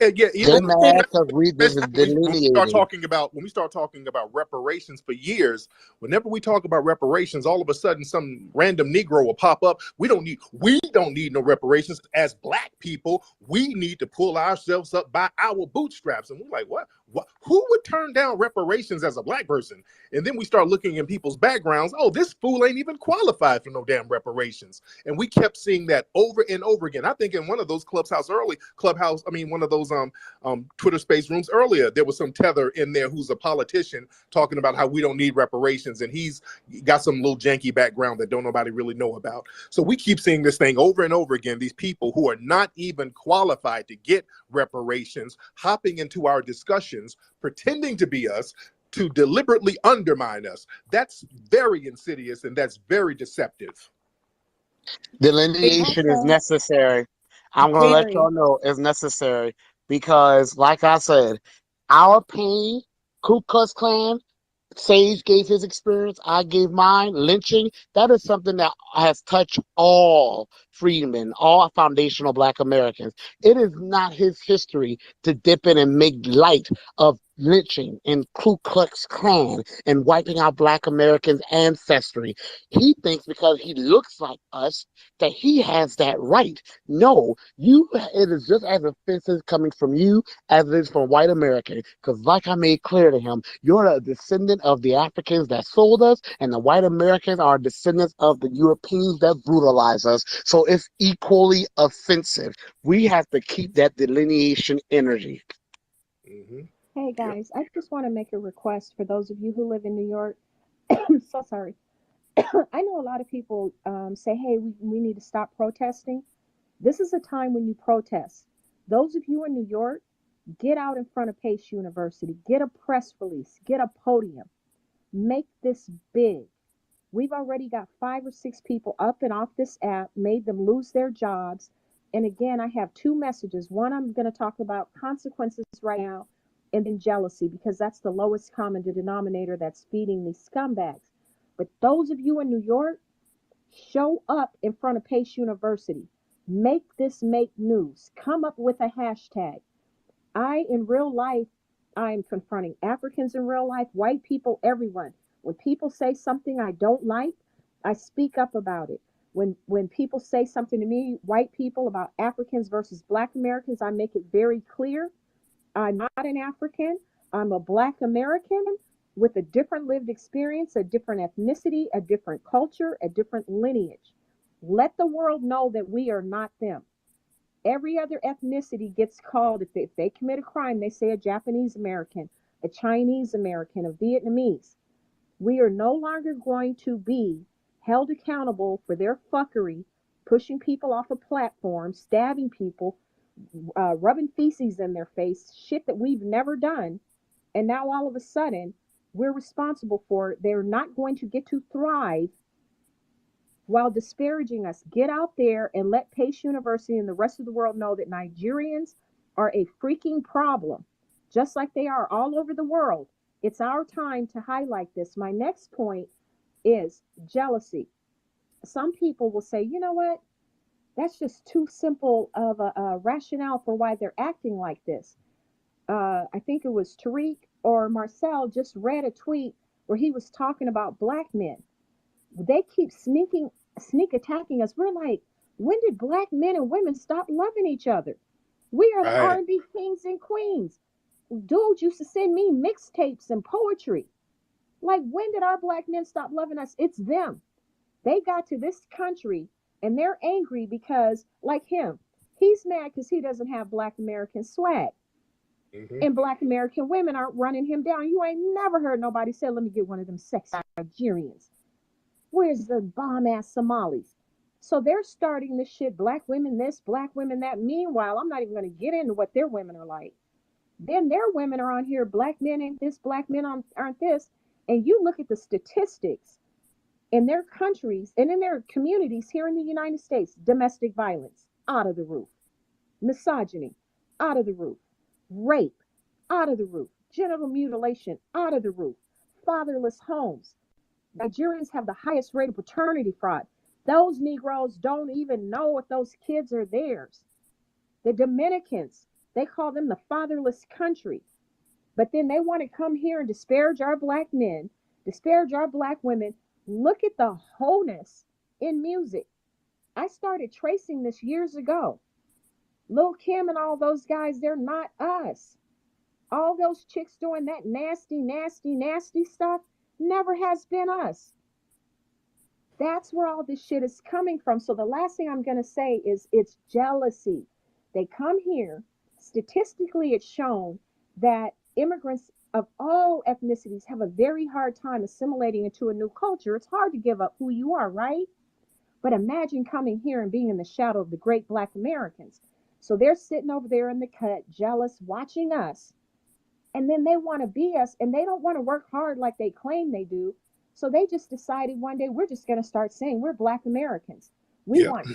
Yeah, They're mad because we when we start talking about reparations for years, whenever we talk about reparations, all of a sudden some random Negro will pop up. We don't need no reparations. As Black people, we need to pull ourselves up by our bootstraps. And we're like, what? Who would turn down reparations as a black person? And then we start looking in people's backgrounds. Oh, this fool ain't even qualified for no damn reparations. And we kept seeing that over and over again. I think in one of those one of those Twitter space rooms earlier, there was some Tether in there who's a politician talking about how we don't need reparations, and he's got some little janky background that don't nobody really know about. So we keep seeing this thing over and over again. These people who are not even qualified to get reparations hopping into our discussions, pretending to be us, to deliberately undermine us. That's very insidious and that's very deceptive. Delineation is necessary. I'm going to let y'all know it's necessary because, like I said, our pain, Ku Klux Klan, Sage gave his experience, I gave mine, lynching, that is something that has touched all freedmen, all foundational Black Americans. It is not his history to dip in and make light of lynching and Ku Klux Klan and wiping out Black Americans' ancestry. He thinks because he looks like us that he has that right. No, it is just as offensive coming from you as it is from white American. Because like I made clear to him, you're a descendant of the Africans that sold us, and the white Americans are descendants of the Europeans that brutalized us. So it's equally offensive. We have to keep that delineation energy. Mm-hmm. Hey guys, I just want to make a request for those of you who live in New York. So sorry. I know a lot of people say, hey, we need to stop protesting. This is a time when you protest. Those of you in New York, get out in front of Pace University. Get a press release. Get a podium. Make this big. We've already got 5 or 6 people up and off this app, made them lose their jobs. And again, I have 2 messages. One, I'm going to talk about consequences right now, and then jealousy, because that's the lowest common denominator that's feeding these scumbags. But those of you in New York, show up in front of Pace University. Make this make news. Come up with a hashtag. In real life, I am confronting Africans in real life, white people, everyone. When people say something I don't like, I speak up about it. When people say something to me, white people, about Africans versus Black Americans, I make it very clear. I'm not an African. I'm a Black American with a different lived experience, a different ethnicity, a different culture, a different lineage. Let the world know that we are not them. Every other ethnicity gets called, if they commit a crime, they say a Japanese American, a Chinese American, a Vietnamese. We are no longer going to be held accountable for their fuckery, pushing people off of platforms, stabbing people, rubbing feces in their face, shit that we've never done. And now all of a sudden, we're responsible for it. They're not going to get to thrive while disparaging us. Get out there and let Pace University and the rest of the world know that Nigerians are a freaking problem, just like they are all over the world. It's our time to highlight this. My next point is jealousy. Some people will say, you know what? That's just too simple of a rationale for why they're acting like this. I think it was Tariq or Marcel just read a tweet where he was talking about Black men. They keep sneak attacking us. We're like, when did Black men and women stop loving each other? We are the R&B kings and queens. Dudes used to send me mixtapes and poetry. Like, when did our Black men stop loving us? It's them. They got to this country and they're angry because, like him, he's mad because he doesn't have Black American swag. Mm-hmm. And Black American women aren't running him down. You ain't never heard nobody say, let me get one of them sexy Nigerians. Where's the bomb-ass Somalis? So they're starting this shit, Black women this, Black women that. Meanwhile, I'm not even going to get into what their women are like. Then their women are on here, Black men ain't this, Black men aren't this. And you look at the statistics in their countries and in their communities here in the United States. Domestic violence, out of the roof. Misogyny, out of the roof. Rape, out of the roof. Genital mutilation, out of the roof. Fatherless homes. Nigerians have the highest rate of paternity fraud. Those Negroes don't even know if those kids are theirs. The Dominicans, they call them the fatherless country. But then they want to come here and disparage our Black men, disparage our Black women. Look at the wholeness in music. I started tracing this years ago. Lil' Kim and all those guys, they're not us. All those chicks doing that nasty, nasty, nasty stuff never has been us. That's where all this shit is coming from. So the last thing I'm going to say is it's jealousy. They come here. Statistically, it's shown that immigrants of all ethnicities have a very hard time assimilating into a new culture. It's hard to give up who you are, right? But imagine coming here and being in the shadow of the great Black Americans. So they're sitting over there in the cut, jealous, watching us. And then they want to be us, and they don't want to work hard like they claim they do. So they just decided one day we're just going to start saying we're Black Americans. We want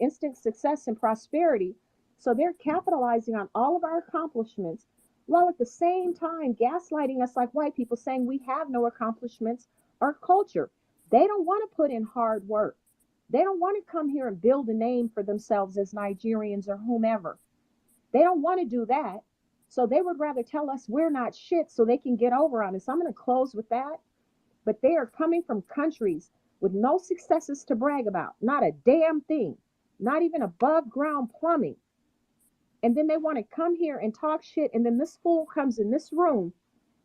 instant success and prosperity. So they're capitalizing on all of our accomplishments while at the same time gaslighting us like white people, saying we have no accomplishments or culture. They don't want to put in hard work. They don't want to come here and build a name for themselves as Nigerians or whomever. They don't want to do that. So they would rather tell us we're not shit so they can get over on us. I'm going to close with that. But they are coming from countries with no successes to brag about, not a damn thing, not even above ground plumbing. And then they want to come here and talk shit. And then this fool comes in this room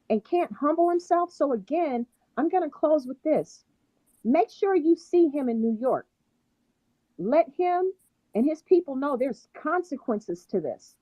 and can't humble himself. So again, I'm going to close with this. Make sure you see him in New York. Let him and his people know there's consequences to this.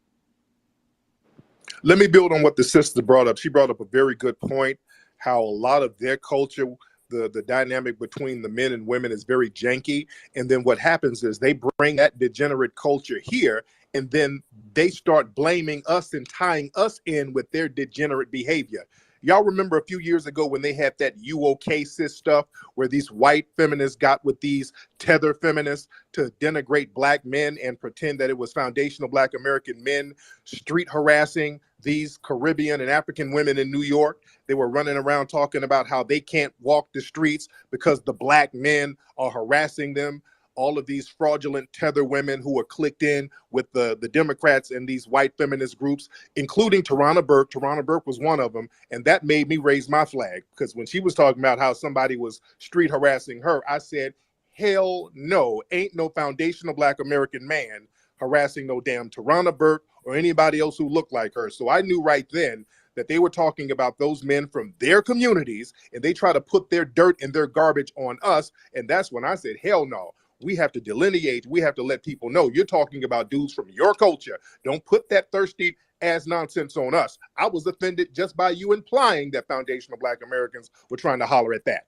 Let me build on what the sister brought up. She brought up a very good point, how a lot of their culture, the dynamic between the men and women is very janky. And then what happens is they bring that degenerate culture here, and then they start blaming us and tying us in with their degenerate behavior. Y'all remember a few years ago when they had that "You okay, sis" stuff, where these white feminists got with these Tether feminists to denigrate Black men and pretend that it was foundational Black American men street harassing these Caribbean and African women in New York. They were running around talking about how they can't walk the streets because the Black men are harassing them. All of these fraudulent Tether women who were clicked in with the Democrats and these white feminist groups, including Tarana Burke. Tarana Burke was one of them. And that made me raise my flag, because when she was talking about how somebody was street harassing her, I said, hell no, ain't no foundational Black American man harassing no damn Tarana Burke or anybody else who looked like her. So I knew right then that they were talking about those men from their communities, and they try to put their dirt and their garbage on us. And that's when I said, hell no. We have to delineate. We have to let people know you're talking about dudes from your culture. Don't put that thirsty ass nonsense on us. I was offended just by you implying that foundational Black Americans were trying to holler at that.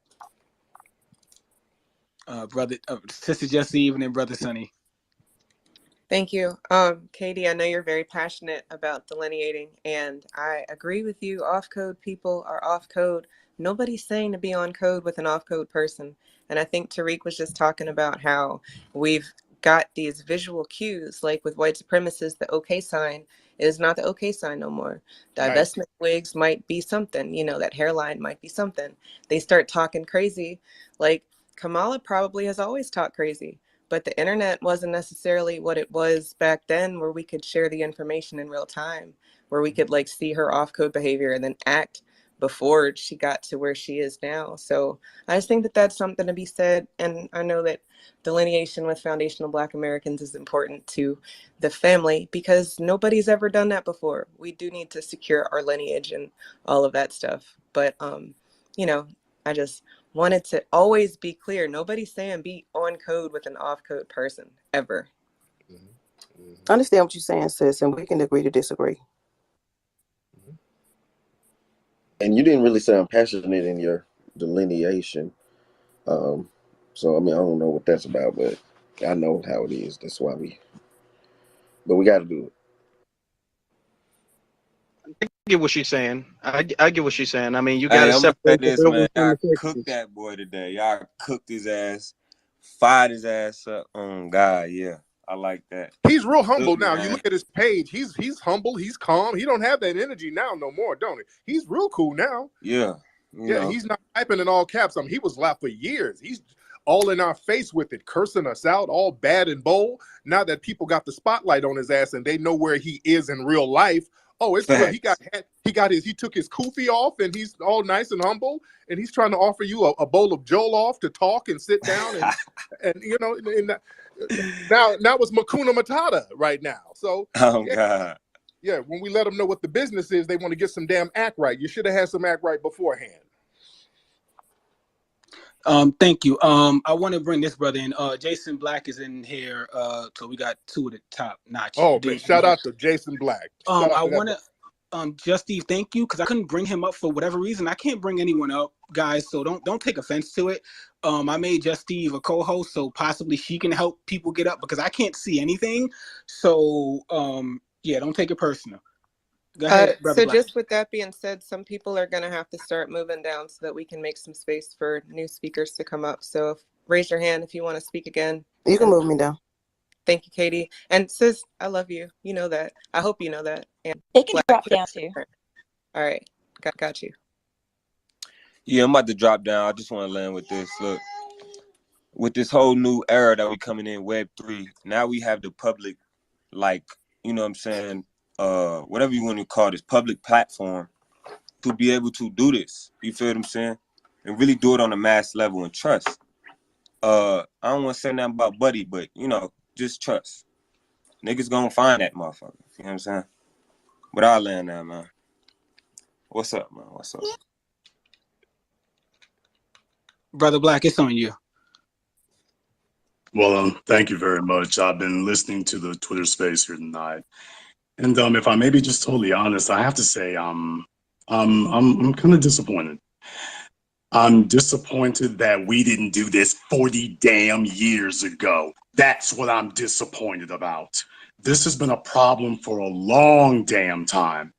Sister Jessie, and then Brother Sonny. Thank you. Katie, I know you're very passionate about delineating, and I agree with you. Off-code people are off-code. Nobody's saying to be on code with an off-code person. And I think Tariq was just talking about how we've got these visual cues, like with white supremacists, the OK sign is not the OK sign no more. Divestment wigs might be something, you know, that hairline might be something. They start talking crazy. Like Kamala probably has always talked crazy, but the internet wasn't necessarily what it was back then, where we could share the information in real time, where we could like see her off-code behavior and then act before she got to where she is now. So I just think that that's something to be said. And I know that delineation with foundational Black Americans is important to the family, because nobody's ever done that before. We do need to secure our lineage and all of that stuff. But, you know, I just wanted to always be clear. Nobody's saying be on code with an off code person ever. I understand what you're saying, sis, and we can agree to disagree. And you didn't really sound passionate in your delineation. So, I mean, I don't know what that's about, but I know how it is. That's why but we got to do it. I get what she's saying. I get what she's saying. I mean, you got to I'm separate this, the man. from I the fiction. cooked that boy today. Y'all cooked his ass, fired his ass up. Oh, God, yeah. I like that. He's real humble Good, now. man. You look at his page. He's humble. He's calm. He don't have that energy now no more, don't he? He's real cool now. Yeah. You know. He's not typing in all caps. I mean, he was loud for years. He's all in our face with it, cursing us out, all bad and bold. Now that people got the spotlight on his ass and they know where he is in real life. Oh, it's good. He took his kufi off, and he's all nice and humble, and he's trying to offer you a bowl of Jollof to talk and sit down and you know, and now it's Makuna Matata right now. So God. Yeah, when we let them know what the business is, they want to get some damn act right. You should have had some act right beforehand. Thank you. I want to bring this brother in. Jason Black is in here. So we got two at the top notch. Oh, man, shout out to Jason Black. I want to Just Steve, thank you, because I couldn't bring him up for whatever reason. I can't bring anyone up, guys, so don't take offense to it. I made Just Steve a co-host, so possibly she can help people get up because I can't see anything. So yeah, don't take it personal. Go ahead, Brother So Black. just with that being said, some people are going to have to start moving down so that we can make some space for new speakers to come up. So raise your hand if you want to speak again. You can move me down. Thank you, Katie. And sis, I love you. You know that. I hope you know that. And it can drop down too. All right. Got you. Yeah, I'm about to drop down. I just want to land with this. Look, with this whole new era that we coming in, Web3, now we have the public, like, you know what I'm saying, whatever you want to call this, public platform to be able to do this. You feel what I'm saying? And really do it on a mass level and trust. I don't want to say nothing about Buddy, but, you know, just trust. Niggas gonna find that motherfucker. You know what I'm saying? But I'll land now, man. What's up, man? What's up? Brother Black, it's on you. Well, thank you very much. I've been listening to the Twitter space here tonight, and if I may be just totally honest, I have to say I'm kind of disappointed. I'm disappointed that we didn't do this 40 damn years ago. That's what I'm disappointed about. This has been a problem for a long damn time.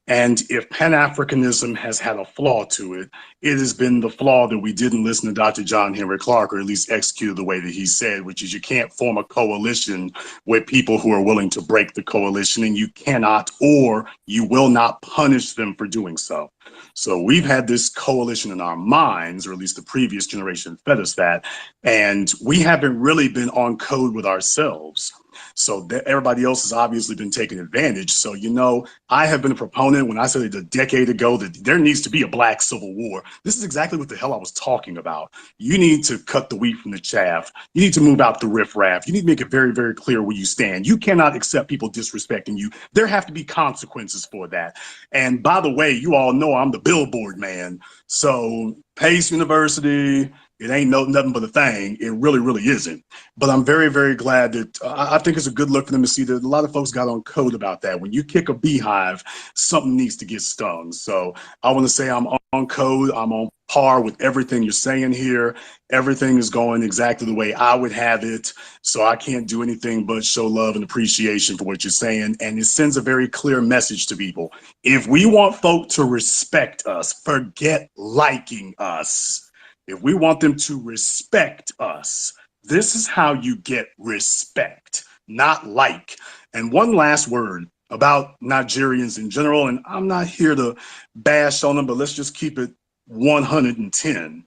And if Pan-Africanism has had a flaw to it, it has been the flaw that we didn't listen to Dr. John Henry Clark, or at least execute the way that he said, which is you can't form a coalition with people who are willing to break the coalition, and you cannot or you will not punish them for doing so. So we've had this coalition in our minds, or at least the previous generation fed us that, and we haven't really been on code with ourselves. So everybody else has obviously been taking advantage. So, you know, I have been a proponent when I said it a decade ago that there needs to be a black civil war. This is exactly what the hell I was talking about. You need to cut the wheat from the chaff. You need to move out the riffraff. You need to make it very, very clear where you stand. You cannot accept people disrespecting you. There have to be consequences for that. And by the way, you all know I'm the billboard man. So Pace University, it ain't nothing but a thing. It really, really isn't. But I'm very, very glad that I think it's a good look for them to see that a lot of folks got on code about that. When you kick a beehive, something needs to get stung. So I want to say I'm on code. I'm on par with everything you're saying here. Everything is going exactly the way I would have it. So I can't do anything but show love and appreciation for what you're saying. And it sends a very clear message to people. If we want folk to respect us, forget liking us. If we want them to respect us, this is how you get respect, not like. And one last word about Nigerians in general, and I'm not here to bash on them, but let's just keep it 110.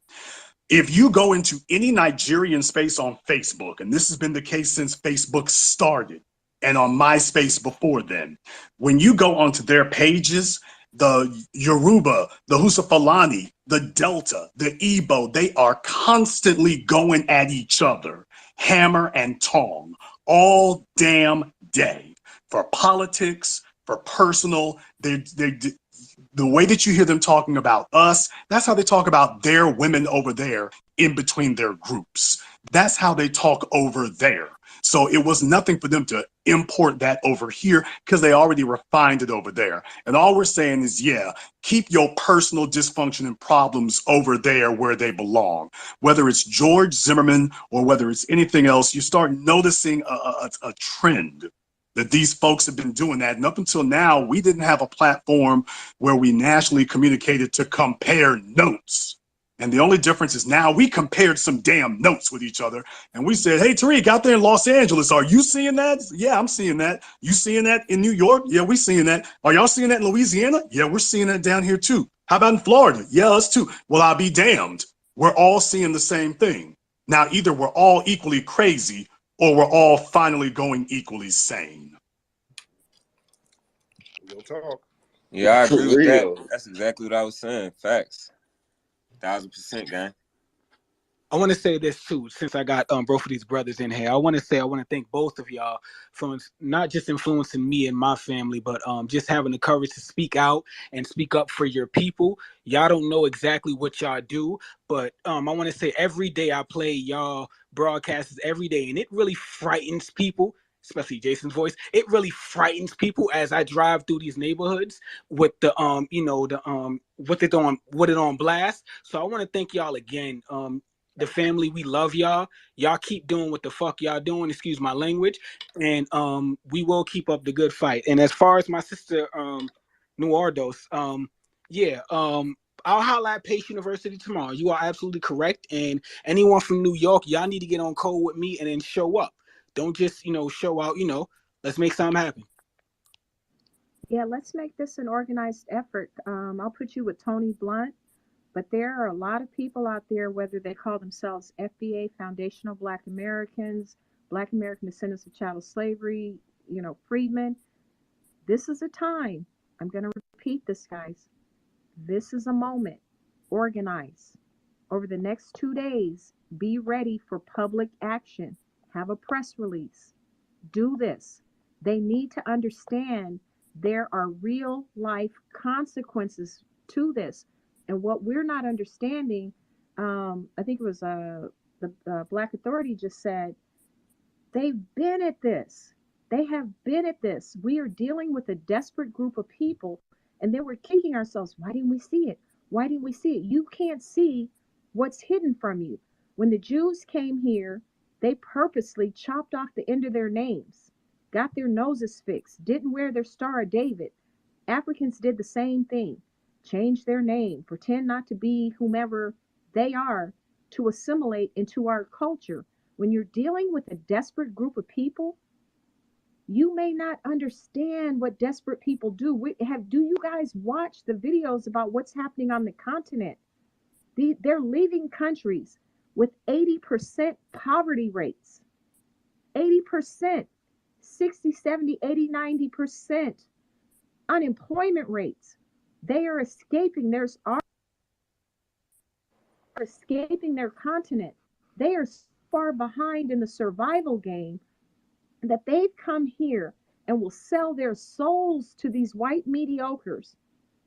If you go into any Nigerian space on Facebook, and this has been the case since Facebook started, and on MySpace before then, when you go onto their pages, the Yoruba, the Husafalani, the Delta, the Igbo, they are constantly going at each other, hammer and tong, all damn day, for politics, for personal. The way that you hear them talking about us, that's how they talk about their women over there in between their groups. That's how they talk over there. So it was nothing for them to import that over here because they already refined it over there. And all we're saying is, yeah, keep your personal dysfunction and problems over there where they belong. Whether it's George Zimmerman or whether it's anything else, you start noticing a trend that these folks have been doing that. And up until now, we didn't have a platform where we nationally communicated to compare notes. And the only difference is now we compared some damn notes with each other. And we said, hey, Tariq, out there in Los Angeles, are you seeing that? Yeah, I'm seeing that. You seeing that in New York? Yeah, we're seeing that. Are y'all seeing that in Louisiana? Yeah, we're seeing that down here too. How about in Florida? Yeah, us too. Well, I'll be damned. We're all seeing the same thing. Now, either we're all equally crazy or we're all finally going equally sane. Real talk. Yeah, I agree with that. That's exactly what I was saying. Facts. 1000%, gang. I want to say this too, since I got both of these brothers in here. I want to thank both of y'all for not just influencing me and my family, but just having the courage to speak out and speak up for your people. Y'all don't know exactly what y'all do, but I want to say every day I play y'all broadcasts every day, and it really frightens people. Especially Jason's voice, it really frightens people as I drive through these neighborhoods with the with it on blast. So I want to thank y'all again. The family, we love y'all. Y'all keep doing what the fuck y'all doing, excuse my language, and we will keep up the good fight. And as far as my sister Nuardos, I'll holla at Pace University tomorrow. You are absolutely correct. And anyone from New York, y'all need to get on code with me and then show up. Don't just, show out, let's make something happen. Yeah, let's make this an organized effort. I'll put you with Tony Blunt, but there are a lot of people out there, whether they call themselves FBA, Foundational Black Americans, Black American Descendants of Chattel Slavery, freedmen. This is a time. I'm going to repeat this, guys. This is a moment. Organize. Over the next 2 days, be ready for public action. Have a press release. Do this. They need to understand there are real life consequences to this. And what we're not understanding, I think it was the Black Authority just said, they've been at this. They have been at this. We are dealing with a desperate group of people, and then we're kicking ourselves. Why didn't we see it? Why didn't we see it? You can't see what's hidden from you. When the Jews came here, they purposely chopped off the end of their names, got their noses fixed, didn't wear their Star of David. Africans did the same thing. Change their name, pretend not to be whomever they are to assimilate into our culture. When you're dealing with a desperate group of people, you may not understand what desperate people do. Do you guys watch the videos about what's happening on the continent? They're leaving countries with 80% poverty rates. 80%, 60, 70, 80, 90% unemployment rates. They are escaping. Escaping their continent. They are so far behind in the survival game that they've come here and will sell their souls to these white mediocres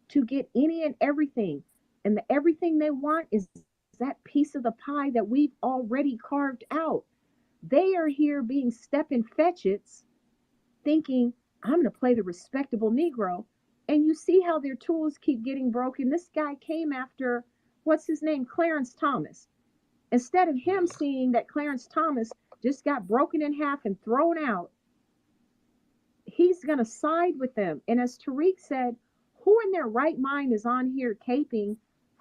to get any and everything. And the everything they want is that piece of the pie that we've already carved out. They are here being stepping fetchits, thinking, I'm going to play the respectable Negro. And you see how their tools keep getting broken. This guy came after, what's his name? Clarence Thomas. Instead of him seeing that Clarence Thomas just got broken in half and thrown out, he's going to side with them. And as Tariq said, who in their right mind is on here caping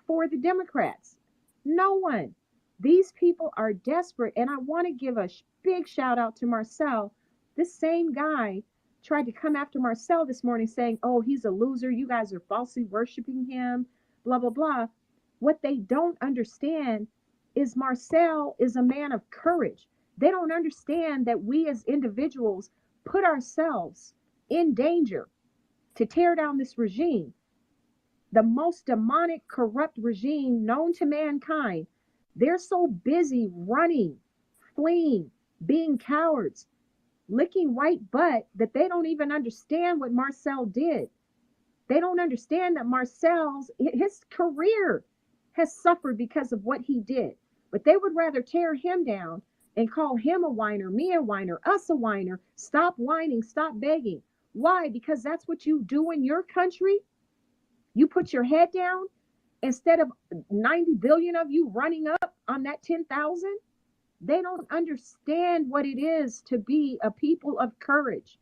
for the Democrats? No one. These people are desperate. And I want to give a big shout out to Marcel. This same guy tried to come after Marcel this morning saying, oh, he's a loser. You guys are falsely worshiping him, blah, blah, blah. What they don't understand is Marcel is a man of courage. They don't understand that we as individuals put ourselves in danger to tear down this regime, the most demonic, corrupt regime known to mankind. They're so busy running, fleeing, being cowards, licking white butt that they don't even understand what Marcel did. They don't understand that his career has suffered because of what he did. But they would rather tear him down and call him a whiner, me a whiner, us a whiner. Stop whining, stop begging. Why? Because that's what you do in your country. You put your head down instead of 90 billion of you running up on that 10,000. They don't understand what it is to be a people of courage,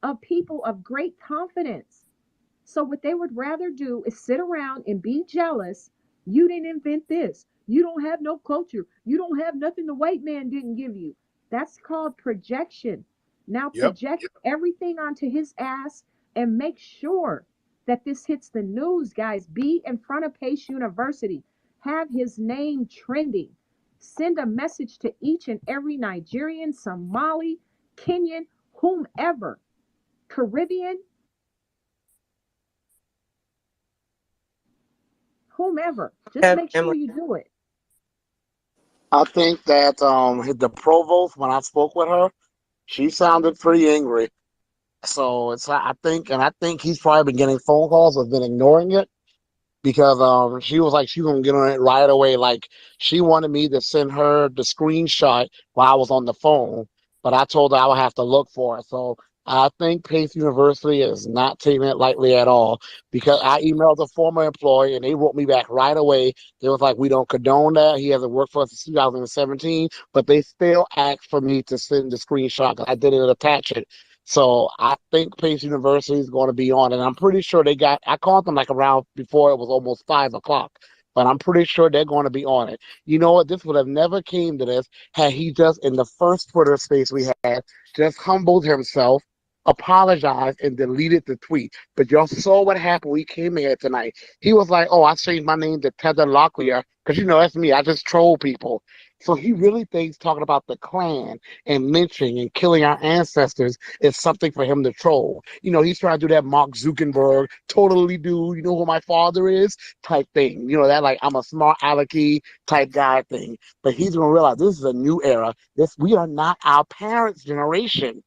a people of great confidence. So what they would rather do is sit around and be jealous. You didn't invent this. You don't have no culture. You don't have nothing the white man didn't give you. That's called projection. Now project everything onto his ass and make sure that this hits the news, guys. Be in front of Pace University. Have his name trending. Send a message to each and every Nigerian, Somali, Kenyan, whomever, Caribbean, whomever. Just make sure you do it. I think that the provost, when I spoke with her, she sounded pretty angry. So I think he's probably been getting phone calls or been ignoring it because she was like she was gonna get on it right away. Like she wanted me to send her the screenshot while I was on the phone, but I told her I would have to look for it. So I think Pace University is not taking it lightly at all because I emailed a former employee and they wrote me back right away. They was like, we don't condone that. He hasn't worked for us since 2017, but they still asked for me to send the screenshot 'cause I didn't attach it. So I think Pace University is going to be on it. I'm pretty sure I called them like around before it was almost 5 o'clock, but I'm pretty sure they're going to be on it. You know what? This would have never came to this had he just in the first Twitter space we had just humbled himself, apologized, and deleted the tweet. But y'all saw what happened when he came here tonight. He was like, "Oh, I changed my name to Tether Locklear because that's me. I just troll people." So he really thinks talking about the Klan and lynching and killing our ancestors is something for him to troll. He's trying to do that Mark Zuckerberg, totally dude, you know who my father is type thing. That like I'm a smart alecky type guy thing. But he's gonna realize this is a new era. We are not our parents' generation.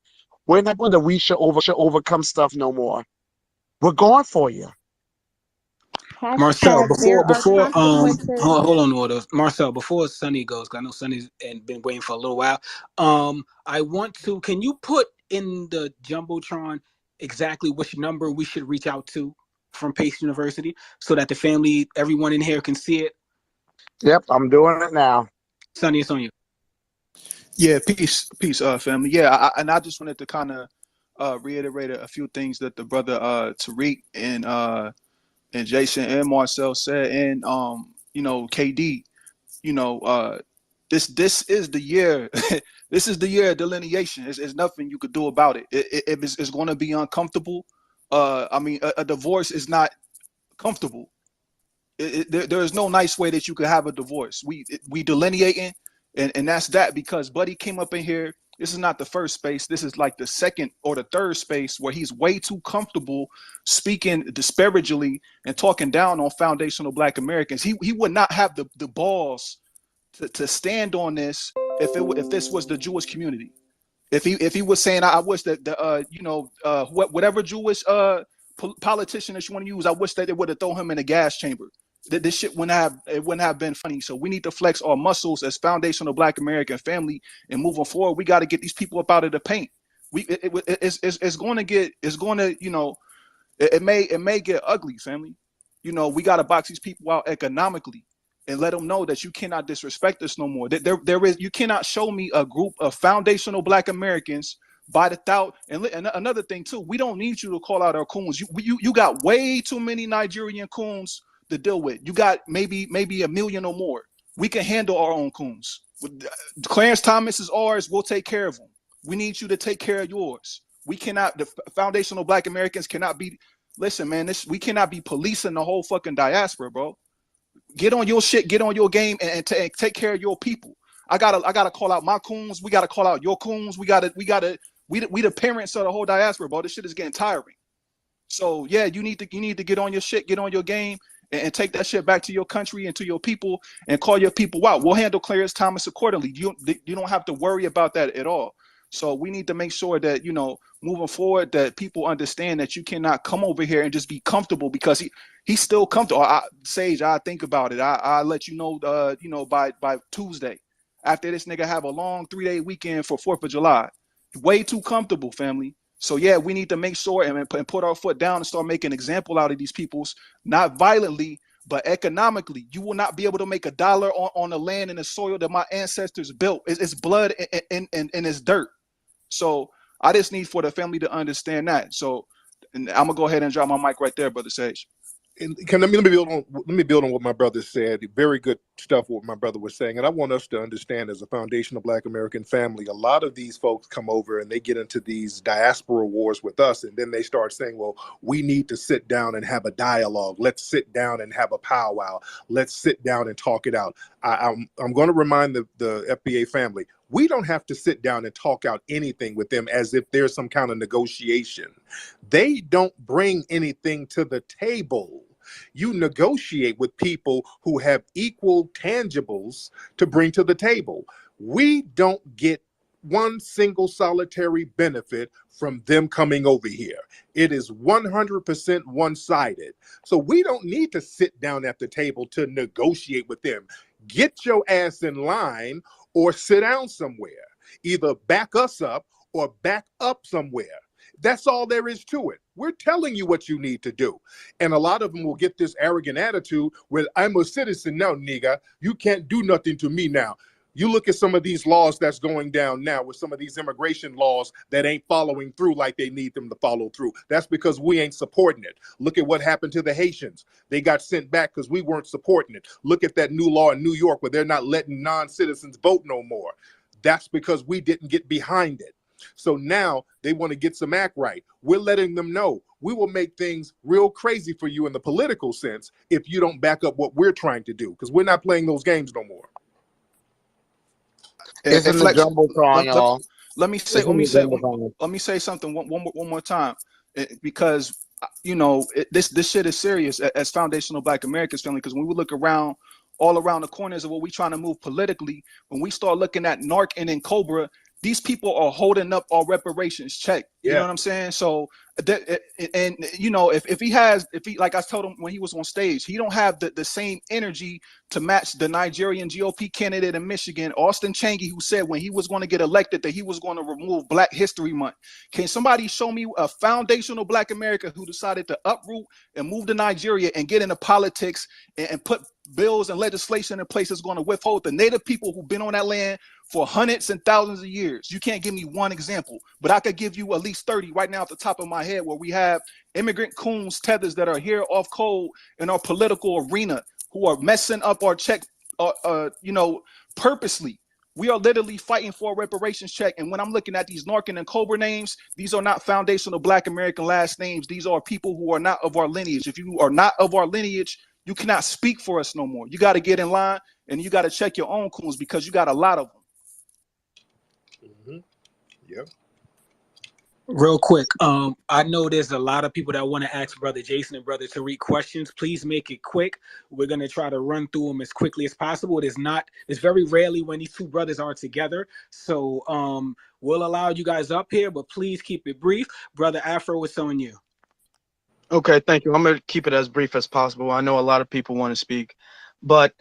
We're not going to we should overcome stuff no more. We're going for you. Marcel, There are before consequences. hold on, order. Marcel, before Sonny goes, 'cause I know Sonny's been waiting for a little while. I want to. Can you put in the jumbotron exactly which number we should reach out to from Pace University so that the family, everyone in here, can see it? Yep, I'm doing it now. Sonny, it's on you. Yeah, peace, family. Yeah, I just wanted to kind of reiterate a few things that the brother Tariq and Jason and Marcel said, and KD. This is the year. This is the year of delineation. There's nothing you could do about it. It's going to be uncomfortable. A divorce is not comfortable. There is no nice way that you could have a divorce. We delineating, and that's that because Buddy came up in here. This is not the first space. This is like the second or the third space where he's way too comfortable speaking disparagingly and talking down on foundational Black Americans. He would not have the balls to stand on this if this was the Jewish community. If he was saying, I wish that whatever Jewish politician that you want to use, I wish that they would have thrown him in a gas chamber. This shit wouldn't have been funny. So we need to flex our muscles as foundational Black American family, and moving forward, we got to get these people up out of the paint. It's going to it may get ugly, family. We got to box these people out economically and let them know that you cannot disrespect us no more. You cannot show me a group of foundational Black Americans by the thou. And another thing too, we don't need you to call out our coons. You got way too many Nigerian coons to deal with. You got maybe 1 million or more. We can handle our own coons. Clarence Thomas is ours. We'll take care of him. We need you to take care of yours. We cannot. The foundational Black Americans cannot be. Listen, man. We cannot be policing the whole fucking diaspora, bro. Get on your shit. Get on your game and take care of your people. I gotta call out my coons. We gotta call out your coons. We the parents of the whole diaspora, bro. This shit is getting tiring. So yeah, you need to get on your shit, get on your game, and take that shit back to your country and to your people and call your people out. We'll handle Clarence Thomas accordingly. You don't have to worry about that at all. So we need to make sure that, moving forward, that people understand that you cannot come over here and just be comfortable because he's still comfortable. Sage, I think about it. I'll let you know, by Tuesday after this nigga have a long 3-day weekend for 4th of July. Way too comfortable, family. So yeah, we need to make sure and put our foot down and start making an example out of these peoples, not violently, but economically. You will not be able to make $1 on the land and the soil that my ancestors built. It's blood and it's dirt. So I just need for the family to understand that. So and I'm gonna go ahead and drop my mic right there, Brother Sage. And let me build on what my brother said. Very good stuff what my brother was saying, and I want us to understand as a foundational Black American family, a lot of these folks come over and they get into these diaspora wars with us, and then they start saying, well, we need to sit down and have a dialogue. Let's sit down and have a powwow. Let's sit down and talk it out. I'm going to remind the FBA family, we don't have to sit down and talk out anything with them as if there's some kind of negotiation. They don't bring anything to the table. You negotiate with people who have equal tangibles to bring to the table. We don't get one single solitary benefit from them coming over here. It is 100% one-sided. So we don't need to sit down at the table to negotiate with them. Get your ass in line or sit down somewhere. Either back us up or back up somewhere. That's all there is to it. We're telling you what you need to do. And a lot of them will get this arrogant attitude where I'm a citizen now, nigga. You can't do nothing to me now. You look at some of these laws that's going down now with some of these immigration laws that ain't following through like they need them to follow through. That's because we ain't supporting it. Look at what happened to the Haitians. They got sent back because we weren't supporting it. Look at that new law in New York where they're not letting non-citizens vote no more. That's because we didn't get behind it. So now they want to get some act right. We're letting them know we will make things real crazy for you in the political sense if you don't back up what we're trying to do, because we're not playing those games no more. It's in the jumbotron, y'all. Let me say something one more time, because you know this shit is serious as foundational Black Americans family. Because when we look around all around the corners of what we trying to move politically, when we start looking at NARC and then Cobra, these people are holding up our reparations check. You know what I'm saying? So, and you know, if he like I told him when he was on stage, he don't have the same energy to match the Nigerian GOP candidate in Michigan, Austin Changi, who said when he was going to get elected that he was going to remove Black History Month. Can somebody show me a foundational Black America who decided to uproot and move to Nigeria and get into politics and put bills and legislation in place that's going to withhold the native people who've been on that land for hundreds and thousands of years? You can't give me one example, but I could give you at least 30 right now at the top of my head, where we have immigrant coons, tethers that are here off code in our political arena, who are messing up our check, you know, purposely. We are literally fighting for a reparations check. And when I'm looking at these Narcan and Cobra names, these are not foundational Black American last names. These are people who are not of our lineage. If you are not of our lineage, you cannot speak for us no more. You got to get in line and you got to check your own coons, because you got a lot of them. Yep. Real quick, I know there's a lot of people that want to ask Brother Jason and Brother Tariq questions. Please make it quick. We're going to try to run through them as quickly as possible. It's very rarely when these two brothers are together. So we'll allow you guys up here, but please keep it brief. Brother Afro, it's on you. Okay, thank you. I'm going to keep it as brief as possible. I know a lot of people want to speak, but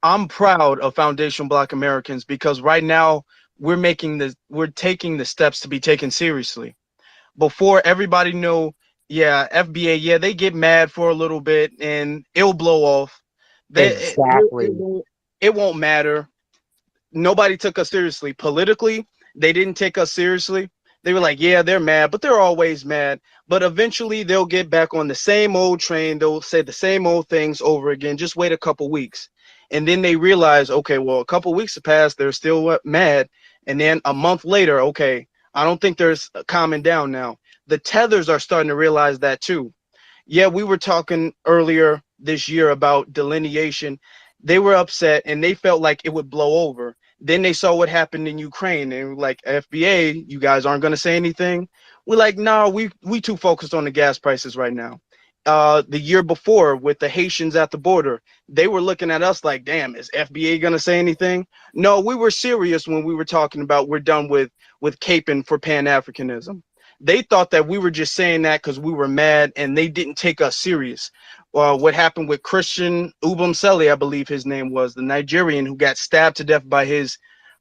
I'm proud of Foundation Black Americans, because right now we're taking the steps to be taken seriously. Before, everybody knew, yeah, FBA, yeah, they get mad for a little bit and it'll blow off. Exactly. It won't matter. Nobody took us seriously. Politically, they didn't take us seriously. They were like, yeah, they're mad, but they're always mad. But eventually they'll get back on the same old train. They'll say the same old things over again. Just wait a couple weeks. And then they realize, okay, well, a couple weeks have passed. They're still mad. And then a month later, okay, I don't think there's calming down now. The Tethers are starting to realize that too. Yeah, we were talking earlier this year about delineation. They were upset and they felt like it would blow over. Then they saw what happened in Ukraine and were like, FBA, you guys aren't going to say anything. We're like, no, we too focused on the gas prices right now. The year before with the Haitians at the border, they were looking at us like, damn, is FBA going to say anything? No, we were serious when we were talking about we're done with caping for Pan-Africanism. They thought that we were just saying that because we were mad and they didn't take us serious. What happened with Christian Ubumseli, I believe his name was, the Nigerian who got stabbed to death by his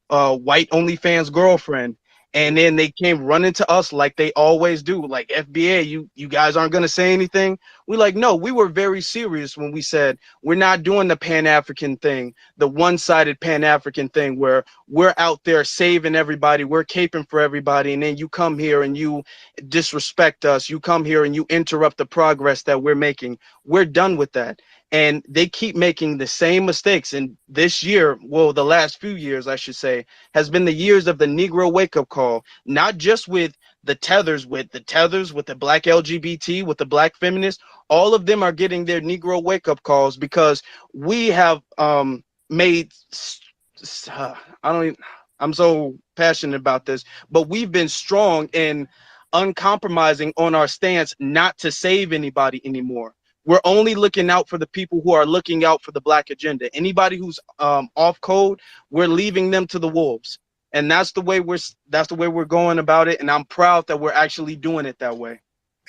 white OnlyFans girlfriend. And then they came running to us like they always do, like, FBA, you guys aren't going to say anything? We're like, no, we were very serious when we said we're not doing the Pan-African thing, the one-sided Pan-African thing where we're out there saving everybody, we're caping for everybody, and then you come here and you disrespect us, you come here and you interrupt the progress that we're making. We're done with that. And they keep making the same mistakes. And this year, well, the last few years, I should say, has been the years of the Negro wake-up call, not just with the Tethers, with the Black LGBT, with the Black feminists. All of them are getting their Negro wake-up calls because we have made, I'm so passionate about this, but we've been strong in uncompromising on our stance not to save anybody anymore. We're only looking out for the people who are looking out for the black agenda. Anybody who's off code, we're leaving them to the wolves. And that's the way we're going about it. And I'm proud that we're actually doing it that way.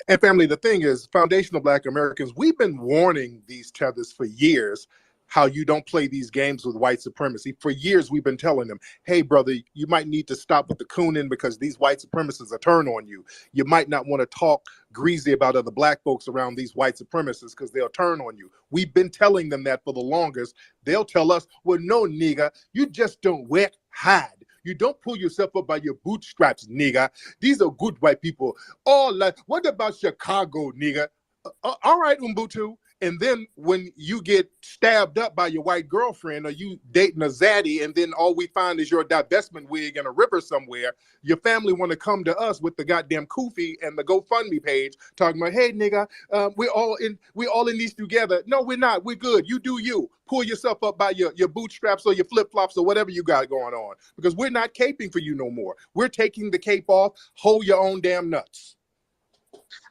And family, the thing is, foundational Black Americans, we've been warning these tethers for years how you don't play these games with white supremacy. For years, we've been telling them, hey, brother, you might need to stop with the cooning because these white supremacists are turn on you. You might not want to talk greasy about other black folks around these white supremacists because they'll turn on you. We've been telling them that for the longest. They'll tell us, well, no, nigga, you just don't work hard. You don't pull yourself up by your bootstraps, nigga. These are good white people. Oh, like, what about Chicago, nigga? All right, Umbutu. And then when you get stabbed up by your white girlfriend or you dating a zaddy and then all we find is your divestment wig in a river somewhere, your family want to come to us with the goddamn kufi and the GoFundMe page talking about, hey, nigga, we're all in these together. No, we're not. We're good. You do you. Pull yourself up by your bootstraps or your flip-flops or whatever you got going on because we're not caping for you no more. We're taking the cape off. Hold your own damn nuts.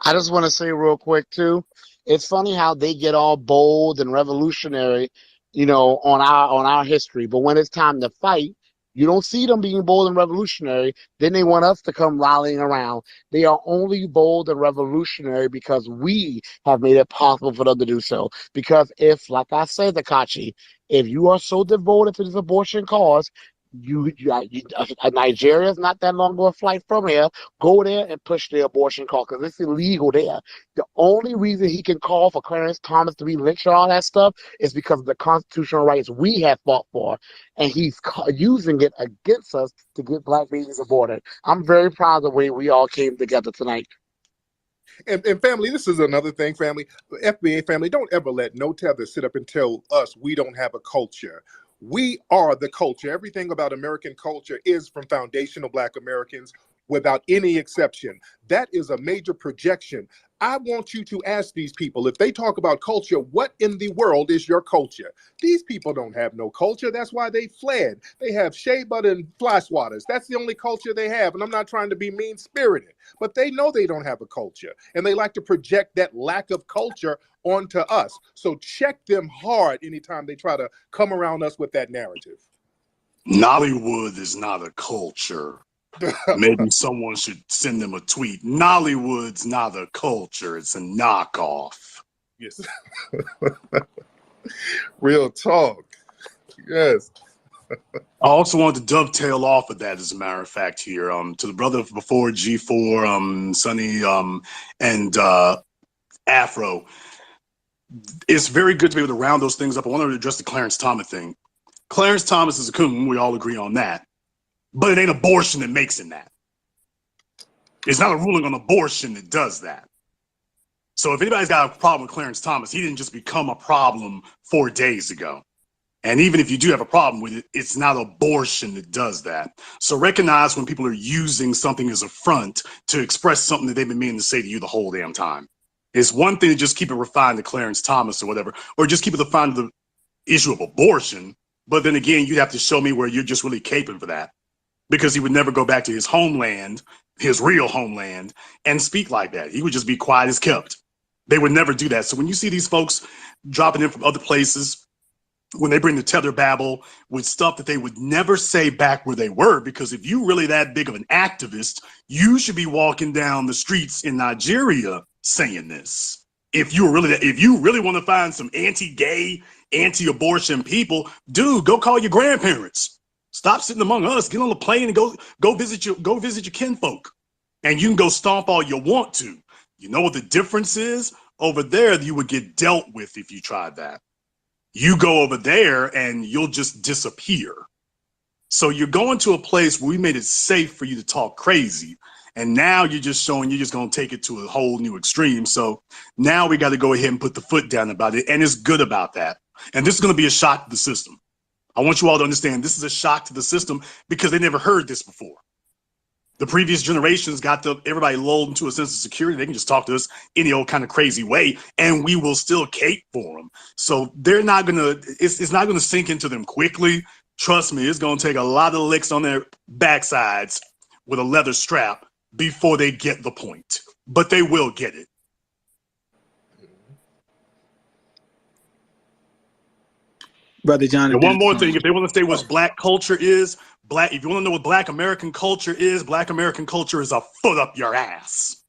I just want to say real quick, too, it's funny how they get all bold and revolutionary, on our history. But when it's time to fight, you don't see them being bold and revolutionary. Then they want us to come rallying around. They are only bold and revolutionary because we have made it possible for them to do so. Because if, like I said, Takachi, if you are so devoted to this abortion cause, Nigeria is not that long of a flight from here. Go there and push the abortion call because it's illegal there. The only reason he can call for Clarence Thomas to be lynched and all that stuff is because of the constitutional rights we have fought for, and he's using it against us to get black babies aborted. I'm very proud of the way we all came together tonight. And family, this is another thing, family. FBA family, don't ever let no tether sit up and tell us we don't have a culture. We are the culture. Everything about American culture is from foundational Black Americans without any exception. That is a major projection. I want you to ask these people, if they talk about culture, what in the world is your culture? These people don't have no culture. That's why they fled. They have shea butter and fly swatters. That's the only culture they have. And I'm not trying to be mean-spirited, but they know they don't have a culture. And they like to project that lack of culture onto us. So check them hard anytime they try to come around us with that narrative. Nollywood is not a culture. Maybe someone should send them a tweet. Nollywood's not a culture. It's a knockoff. Yes. Real talk. Yes. I also want to dovetail off of that, as a matter of fact, here. To the brother before G4, Sonny, and Afro. It's very good to be able to round those things up. I want to address the Clarence Thomas thing. Clarence Thomas is a coon. We all agree on that. But it ain't abortion that makes him that. It's not a ruling on abortion that does that. So if anybody's got a problem with Clarence Thomas, he didn't just become a problem 4 days ago. And even if you do have a problem with it, it's not abortion that does that. So recognize when people are using something as a front to express something that they've been meaning to say to you the whole damn time. It's one thing to just keep it refined to Clarence Thomas or whatever, or just keep it refined to the issue of abortion. But then again, you'd have to show me where you're just really caping for that. Because he would never go back to his homeland, his real homeland, and speak like that. He would just be quiet as kept. They would never do that. So when you see these folks dropping in from other places, when they bring the tether babble with stuff that they would never say back where they were, because if you really that big of an activist, you should be walking down the streets in Nigeria saying this. If you really want to find some anti-gay, anti-abortion people, dude, go call your grandparents. Stop sitting among us. Get on the plane and go visit your kinfolk. And you can go stomp all you want to. You know what the difference is? Over there, you would get dealt with if you tried that. You go over there and you'll just disappear. So you're going to a place where we made it safe for you to talk crazy. And now you're just showing you're just going to take it to a whole new extreme. So now we got to go ahead and put the foot down about it. And it's good about that. And this is going to be a shock to the system. I want you all to understand this is a shock to the system because they never heard this before. The previous generations got everybody lulled into a sense of security. They can just talk to us any old kind of crazy way, and we will still cape for them. So they're not gonna. It's not gonna sink into them quickly. Trust me, it's gonna take a lot of licks on their backsides with a leather strap before they get the point. But they will get it. Brother And Jonathan. one more thing, if they want to say what black culture is, if you want to know what black American culture is a foot up your ass.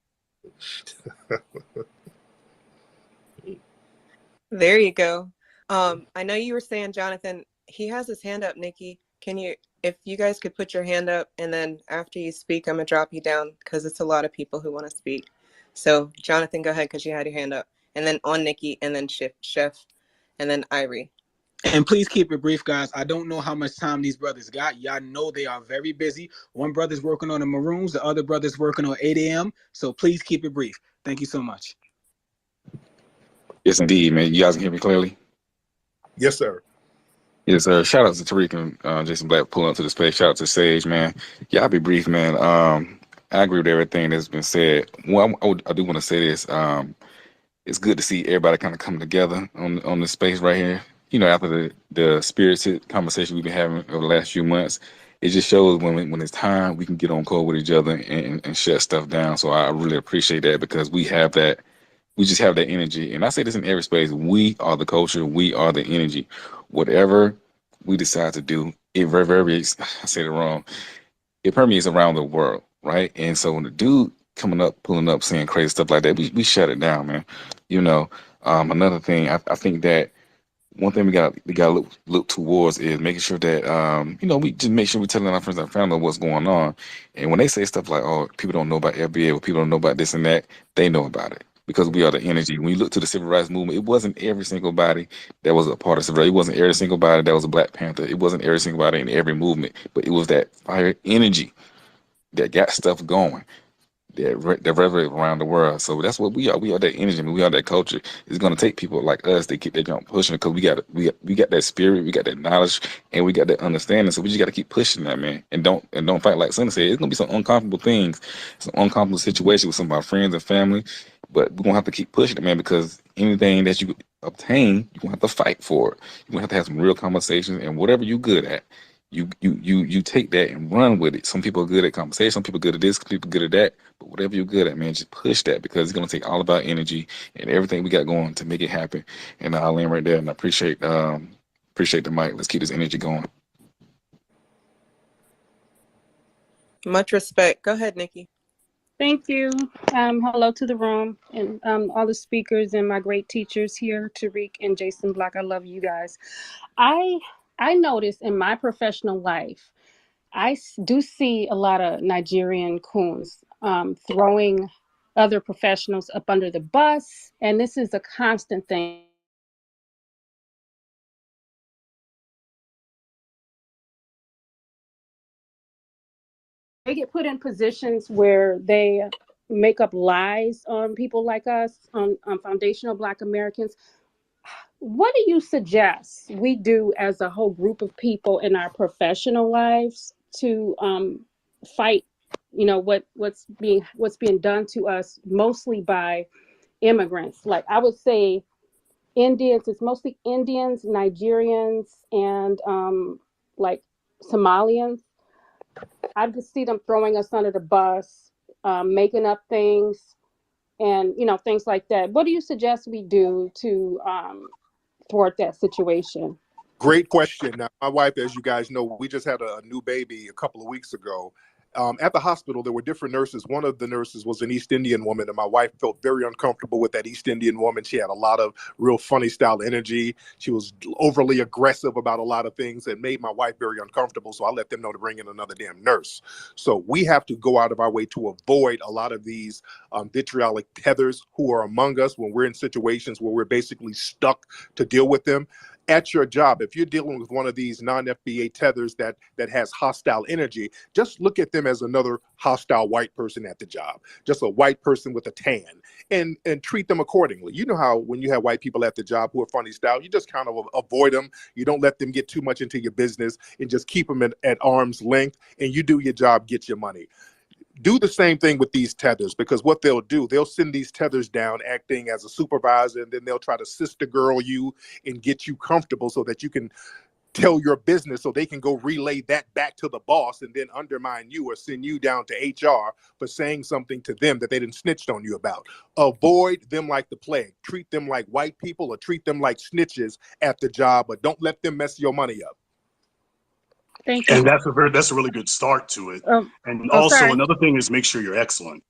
There you go. I know you were saying, Jonathan, he has his hand up, Nikki. If you guys could put your hand up, and then after you speak, I'm gonna drop you down because it's a lot of people who want to speak. So Jonathan, go ahead because you had your hand up, and then on Nikki, and then Chef, and then Irie. And please keep it brief, guys. I don't know how much time these brothers got. Y'all know they are very busy. One brother's working on the Maroons, the other brother's working on 8 a.m. So please keep it brief. Thank you so much. Yes, indeed, man. You guys can hear me clearly? Yes, sir. Yes, sir. Shout out to Tariq and Jason Black pulling up to the space. Shout out to Sage, man. Yeah, I'll be brief, man. I agree with everything that's been said. Well, I do want to say this. It's good to see everybody kind of come together on the space right here. You know, after the spirited conversation we've been having over the last few months, it just shows when it's time, we can get on call with each other and shut stuff down. So I really appreciate that because we have that. We just have that energy. And I say this in every space. We are the culture. We are the energy. Whatever we decide to do, it reverberates. I said it wrong. It permeates around the world, right? And so when the dude coming up, pulling up, saying crazy stuff like that, we shut it down, man. You know, another thing, I think that one thing we got to look towards is making sure that you know, we just make sure we're telling our friends and family what's going on. And when they say stuff like, "Oh, people don't know about FBA," or "People don't know about this and that," they know about it because we are the energy. When you look to the civil rights movement, it wasn't every single body that was a part of civil rights. It wasn't every single body that was a Black Panther. It wasn't every single body in every movement, but it was that fire energy that got stuff going, that reverberate around the world. So that's what we are. We are that energy. I mean, we are that culture. It's gonna take people like us to keep that jump pushing because we got that spirit, we got that knowledge, and we got that understanding. So we just got to keep pushing that, man. And don't fight like Sonny said. It's gonna be some uncomfortable things, some uncomfortable situations with some of our friends and family. But we're gonna have to keep pushing it, man, because anything that you obtain, you're gonna have to fight for it. You're gonna have to have some real conversations, and whatever you're good at, you take that and run with it. Some people are good at conversation, some people are good at this, some people are good at that. But whatever you're good at, man, just push that because it's gonna take all of our energy and everything we got going to make it happen. And I'll land right there. And I appreciate the mic. Let's keep this energy going. Much respect. Go ahead, Nikki. Thank you. Hello to the room and all the speakers and my great teachers here, Tariq and Jason Black. I love you guys. I noticed in my professional life, I do see a lot of Nigerian coons throwing other professionals up under the bus, and this is a constant thing. They get put in positions where they make up lies on people like us, on foundational Black Americans. What do you suggest we do as a whole group of people in our professional lives to fight, you know, what's being done to us mostly by immigrants? Like I would say Indians, it's mostly Indians, Nigerians, and like Somalians. I just see them throwing us under the bus, making up things, and you know, things like that. What do you suggest we do to thwart that situation? Great question. Now, my wife, as you guys know, we just had a new baby a couple of weeks ago. At the hospital, there were different nurses. One of the nurses was an East Indian woman, and my wife felt very uncomfortable with that East Indian woman. She had a lot of real funny style energy. She was overly aggressive about a lot of things that made my wife very uncomfortable. So I let them know to bring in another damn nurse. So we have to go out of our way to avoid a lot of these vitriolic tethers who are among us when we're in situations where we're basically stuck to deal with them. At your job, if you're dealing with one of these non-FBA tethers that has hostile energy, just look at them as another hostile white person at the job, just a white person with a tan, and treat them accordingly. You know how when you have white people at the job who are funny style, you just kind of avoid them. You don't let them get too much into your business and just keep them at arm's length, and you do your job, get your money. Do the same thing with these tethers, because what they'll do, they'll send these tethers down acting as a supervisor, and then they'll try to sister girl you and get you comfortable so that you can tell your business so they can go relay that back to the boss and then undermine you or send you down to HR for saying something to them that they didn't snitched on you about. Avoid them like the plague. Treat them like white people or treat them like snitches at the job, but don't let them mess your money up. Thank you. And that's a really good start to it. And Oh, also sorry. another thing is make sure you're excellent.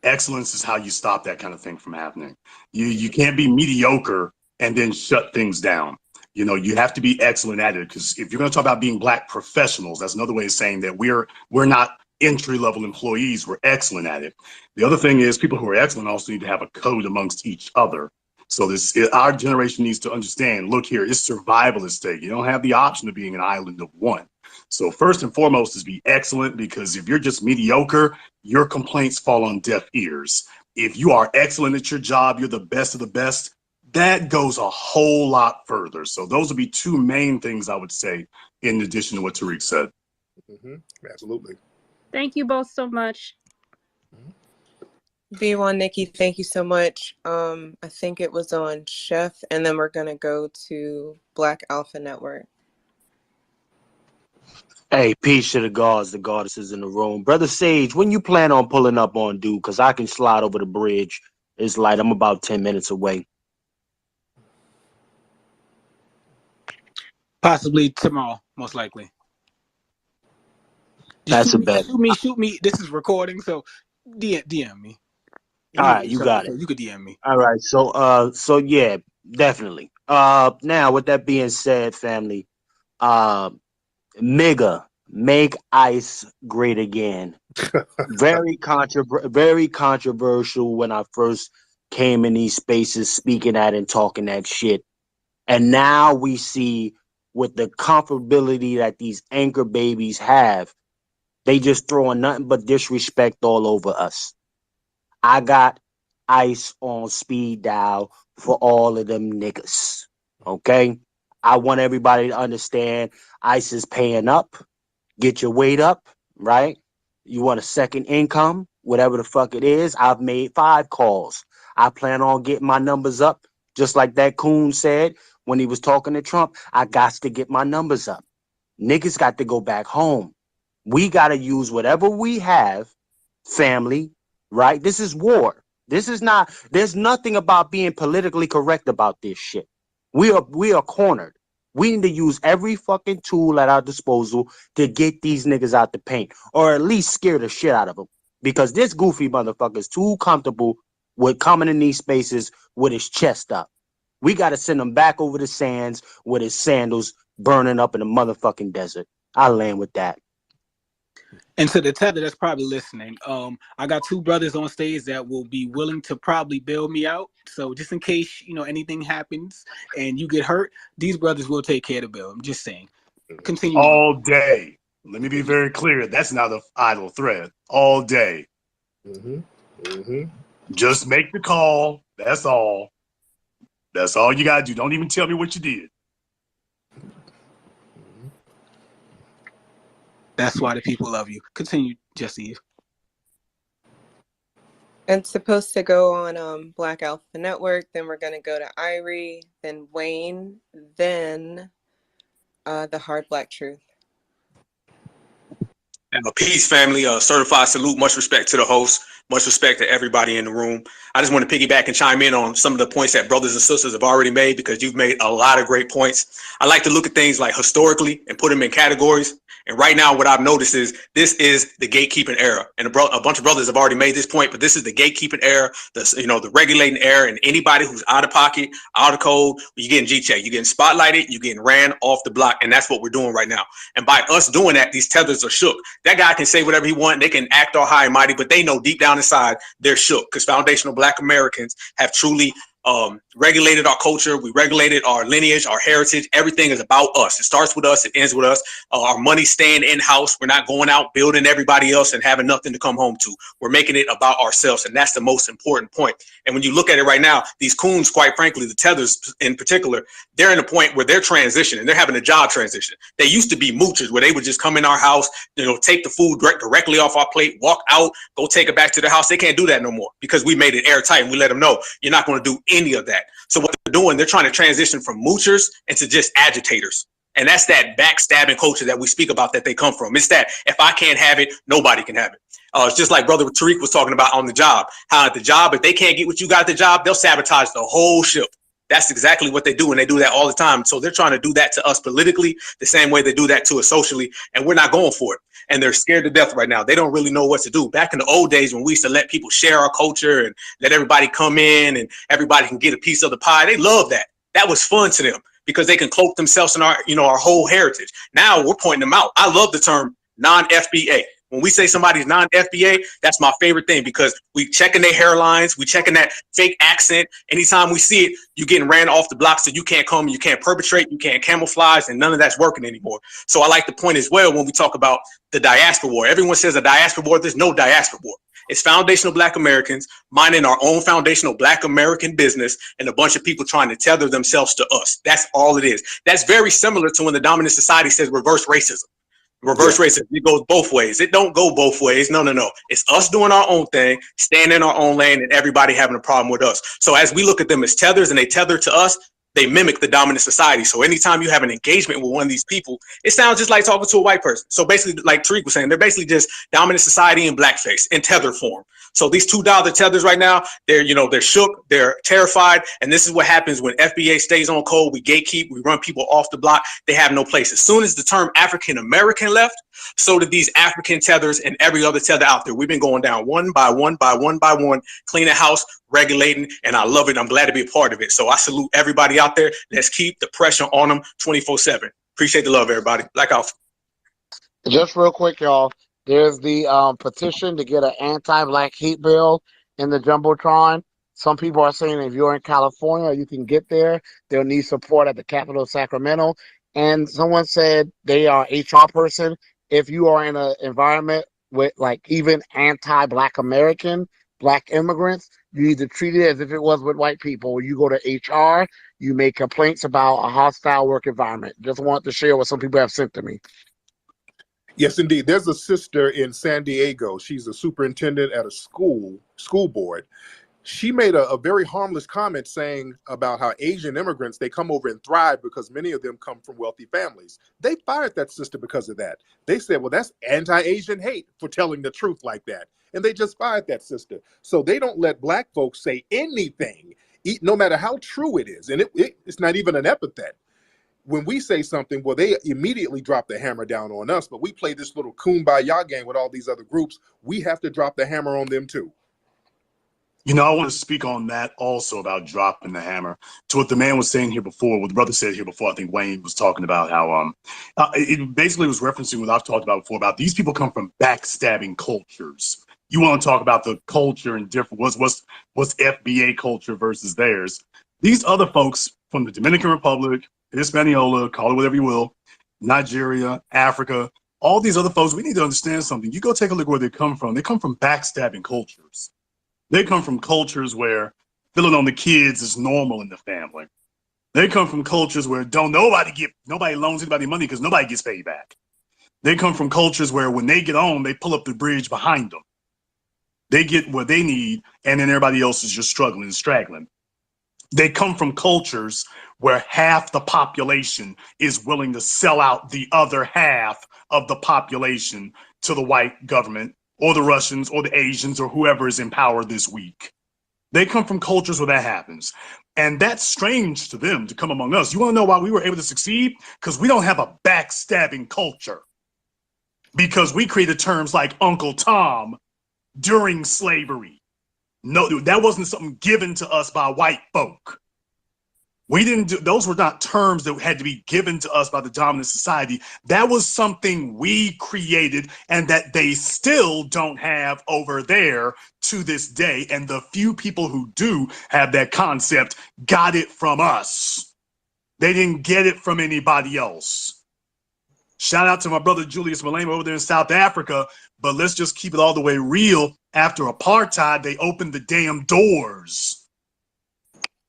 Excellence is how you stop that kind of thing from happening. You can't be mediocre and then shut things down. You know, you have to be excellent at it, because if you're going to talk about being Black professionals, that's another way of saying that we're not entry-level employees. We're excellent at it. The other thing is people who are excellent also need to have a code amongst each other. So our generation needs to understand, look here, it's survival at stake. You don't have the option of being an island of one. So first and foremost is be excellent, because if you're just mediocre, your complaints fall on deaf ears. If you are excellent at your job, you're the best of the best, that goes a whole lot further. So those would be two main things I would say in addition to what Tariq said. Absolutely. Thank you both so much. V1, Nikki, thank you so much. I think it was on Chef, and then we're going to go to Black Alpha Network. Hey, peace to the gods, the goddesses in the room. Brother Sage, when you plan on pulling up on dude? Because I can slide over the bridge. It's light. I'm about 10 minutes away. Possibly tomorrow, most likely. That's a bet. Shoot me. This is recording, so DM me. All right, you got it. You could DM me. All right, so yeah, definitely. Now with that being said, family, Mega, make ICE great again. Very controversial when I first came in these spaces speaking at and talking that shit. And now we see with the comfortability that these anchor babies have, they just throwing nothing but disrespect all over us. I got ICE on speed dial for all of them niggas. Okay? I want everybody to understand ICE is paying up. Get your weight up, right? You want a second income, whatever the fuck it is. I've made 5 calls. I plan on getting my numbers up, just like that coon said when he was talking to Trump. I got to get my numbers up. Niggas got to go back home. We got to use whatever we have, family, right? This is war. This is not, there's nothing about being politically correct about this shit. We are cornered. We need to use every fucking tool at our disposal to get these niggas out the paint, or at least scare the shit out of them. Because this goofy motherfucker is too comfortable with coming in these spaces with his chest up. We got to send him back over the sands with his sandals burning up in the motherfucking desert. I'll land with that. And to the tether that's probably listening, I got 2 brothers on stage that will be willing to probably bail me out. So just in case, anything happens and you get hurt, these brothers will take care of the bill. I'm just saying. Continue All day. Let me be very clear. That's not an idle threat. All day. Just make the call. That's all. That's all you gotta do. Don't even tell me what you did. That's why the people love you. Continue, Jesse. It's supposed to go on Black Alpha Network. Then we're going to go to Irie, then Wayne, then the Hard Black Truth. Peace, family. Certified salute. Much respect to the host. Much respect to everybody in the room. I just want to piggyback and chime in on some of the points that brothers and sisters have already made, because you've made a lot of great points. I like to look at things like historically and put them in categories. And right now, what I've noticed is this is the gatekeeping era. And a bunch of brothers have already made this point, but this is the gatekeeping era, the regulating era. And anybody who's out of pocket, out of code, you're getting G-check. You're getting spotlighted. You're getting ran off the block. And that's what we're doing right now. And by us doing that, these tethers are shook. That guy can say whatever he wants. They can act all high and mighty, but they know deep down inside they're shook, because foundational Black Americans have truly regulated our culture. We regulated our lineage, our heritage. Everything is about us. It starts with us. It ends with us. Our money staying in-house. We're not going out building everybody else and having nothing to come home to. We're making it about ourselves. And that's the most important point. And when you look at it right now, these coons, quite frankly, the tethers in particular, they're in a point where they're transitioning. They're having a job transition. They used to be moochers, where they would just come in our house, take the food directly off our plate, walk out, go take it back to their house. They can't do that no more, because we made it airtight and we let them know you're not going to do any of that. So what they're doing, they're trying to transition from moochers into just agitators. And that's that backstabbing culture that we speak about that they come from. It's that if I can't have it, nobody can have it. It's just like Brother Tariq was talking about on the job. How at the job, if they can't get what you got at the job, they'll sabotage the whole ship. That's exactly what they do, and they do that all the time. So they're trying to do that to us politically the same way they do that to us socially, and we're not going for it. And they're scared to death right now. They don't really know what to do. Back in the old days when we used to let people share our culture and let everybody come in and everybody can get a piece of the pie, they love that. That was fun to them because they can cloak themselves in our, our whole heritage. Now we're pointing them out. I love the term non-FBA. When we say somebody's non-FBA, that's my favorite thing because we checking their hairlines, we checking that fake accent. Anytime we see it, you getting ran off the block, so you can't come, you can't perpetrate, you can't camouflage, and none of that's working anymore. So I like the point as well when we talk about the diaspora war. Everyone says a diaspora war. There's no diaspora war. It's foundational Black Americans minding our own foundational Black American business and a bunch of people trying to tether themselves to us. That's all it is. That's very similar to when the dominant society says reverse racism. Reverse racism, it goes both ways. It don't go both ways. No. It's us doing our own thing, staying in our own lane, and everybody having a problem with us. So as we look at them as tethers and they tether to us, they mimic the dominant society. So anytime you have an engagement with one of these people, it sounds just like talking to a white person. So basically, like Tariq was saying, they're basically just dominant society in blackface, in tether form. So these $2 tethers right now, they're shook, they're terrified. And this is what happens when FBA stays on code. We gatekeep, we run people off the block. They have no place. As soon as the term African American left, so did these African tethers and every other tether out there. We've been going down one by one, cleaning house, regulating, and I love it. I'm glad to be a part of it. So I salute everybody out there. Let's keep the pressure on them 24/7. Appreciate the love, everybody. Black out. Just real quick, y'all. There's the petition to get an anti-Black hate bill in the Jumbotron. Some people are saying if you're in California, you can get there. They'll need support at the capital of Sacramento. And someone said they are HR person. If you are in an environment with like even anti-Black American, Black immigrants, you need to treat it as if it was with white people. You go to HR, you make complaints about a hostile work environment. Just want to share what some people have sent to me. Yes, indeed. There's a sister in San Diego. She's a superintendent at a school board. She made a very harmless comment saying about how Asian immigrants, they come over and thrive because many of them come from wealthy families. They fired that sister because of that. They said, well, that's anti-Asian hate for telling the truth like that. And they just fired that sister. So they don't let Black folks say anything, no matter how true it is. And it's not even an epithet. When we say something, well, they immediately drop the hammer down on us, but we play this little kumbaya game with all these other groups. We have to drop the hammer on them too. I want to speak on that also about dropping the hammer to what the man was saying here before, what the brother said here before. I think Wayne was talking about how it basically was referencing what I've talked about before about these people come from backstabbing cultures. You want to talk about the culture and different what's FBA culture versus theirs. These other folks from the Dominican Republic, Hispaniola, call it whatever you will, Nigeria, Africa, all these other folks, we need to understand something. You go take a look where they come from. They come from backstabbing cultures. They come from cultures where filling on the kids is normal in the family. They come from cultures where nobody loans anybody money because nobody gets paid back. They come from cultures where when they get on, they pull up the bridge behind them. They get what they need, and then everybody else is just struggling and straggling. They come from cultures where half the population is willing to sell out the other half of the population to the white government or the Russians or the Asians or whoever is in power this week. They come from cultures where that happens. And that's strange to them to come among us. You want to know why we were able to succeed? Because we don't have a backstabbing culture. Because we created terms like Uncle Tom during slavery. No, that wasn't something given to us by white folk. Those were not terms that had to be given to us by the dominant society. That was something we created and that they still don't have over there to this day. And the few people who do have that concept got it from us. They didn't get it from anybody else. Shout out to my brother Julius Malema over there in South Africa. But let's just keep it all the way real. After apartheid, they opened the damn doors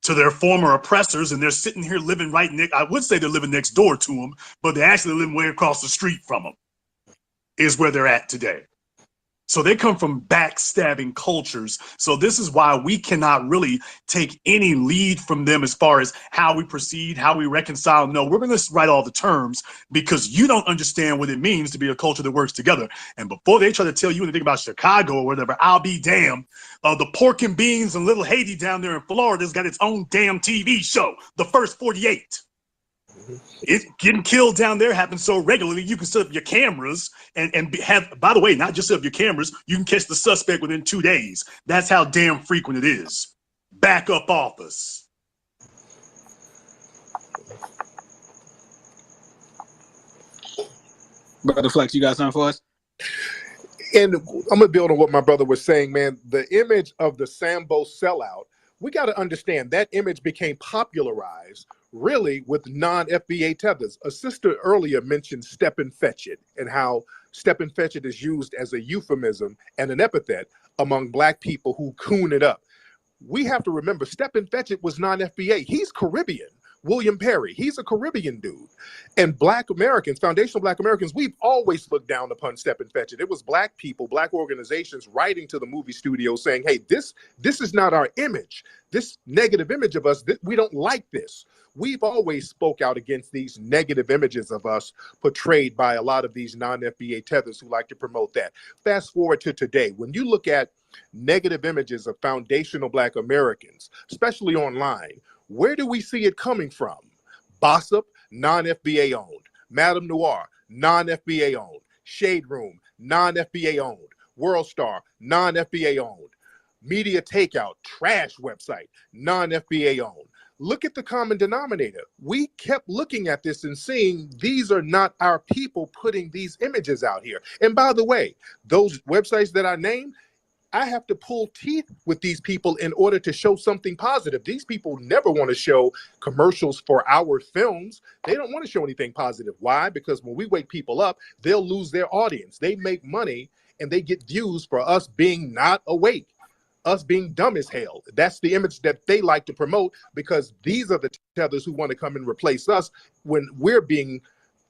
to their former oppressors, and they're sitting here living right next. I would say they're living next door to them, but they're actually living way across the street from them. Is where they're at today. So they come from backstabbing cultures. So this is why we cannot really take any lead from them as far as how we proceed, how we reconcile. No, we're going to write all the terms because you don't understand what it means to be a culture that works together. And before they try to tell you anything about Chicago or whatever, I'll be damned. The Pork and Beans and Little Haiti down there in Florida has got its own damn TV show, The First 48. It getting killed down there happens so regularly. You can set up your cameras and have, by the way, not just set up your cameras, you can catch the suspect within 2 days. That's how damn frequent it is. Back up off us. Brother Flex, you got something for us? And I'm gonna build on what my brother was saying, man. The image of the Sambo sellout, we got to understand that image became popularized really with non-FBA tethers. A sister earlier mentioned step and fetch it, and how step and fetch it is used as a euphemism and an epithet among Black people who coon it up. We have to remember step and fetch it was non-FBA. He's Caribbean. William Perry, he's a Caribbean dude. And Black Americans, foundational Black Americans, we've always looked down upon step and fetch it. It was Black people, Black organizations writing to the movie studio saying, hey, this is not our image. This negative image of us, we don't like this. We've always spoke out against these negative images of us portrayed by a lot of these non-FBA tethers who like to promote that. Fast forward to today, when you look at negative images of foundational Black Americans, especially online, where do we see it coming from? Bossip, non-FBA owned. Madame Noir, non-FBA owned. Shade Room, non-FBA owned. World Star, non-FBA owned. Media Takeout, trash website, non-FBA owned. Look at the common denominator. We kept looking at this and seeing these are not our people putting these images out here. And by the way, those websites that I named, I have to pull teeth with these people in order to show something positive. These people never want to show commercials for our films. They don't want to show anything positive. Why? Because when we wake people up, they'll lose their audience. They make money and they get views for us being not awake, us being dumb as hell. That's the image that they like to promote, because these are the tethers who want to come and replace us when we're being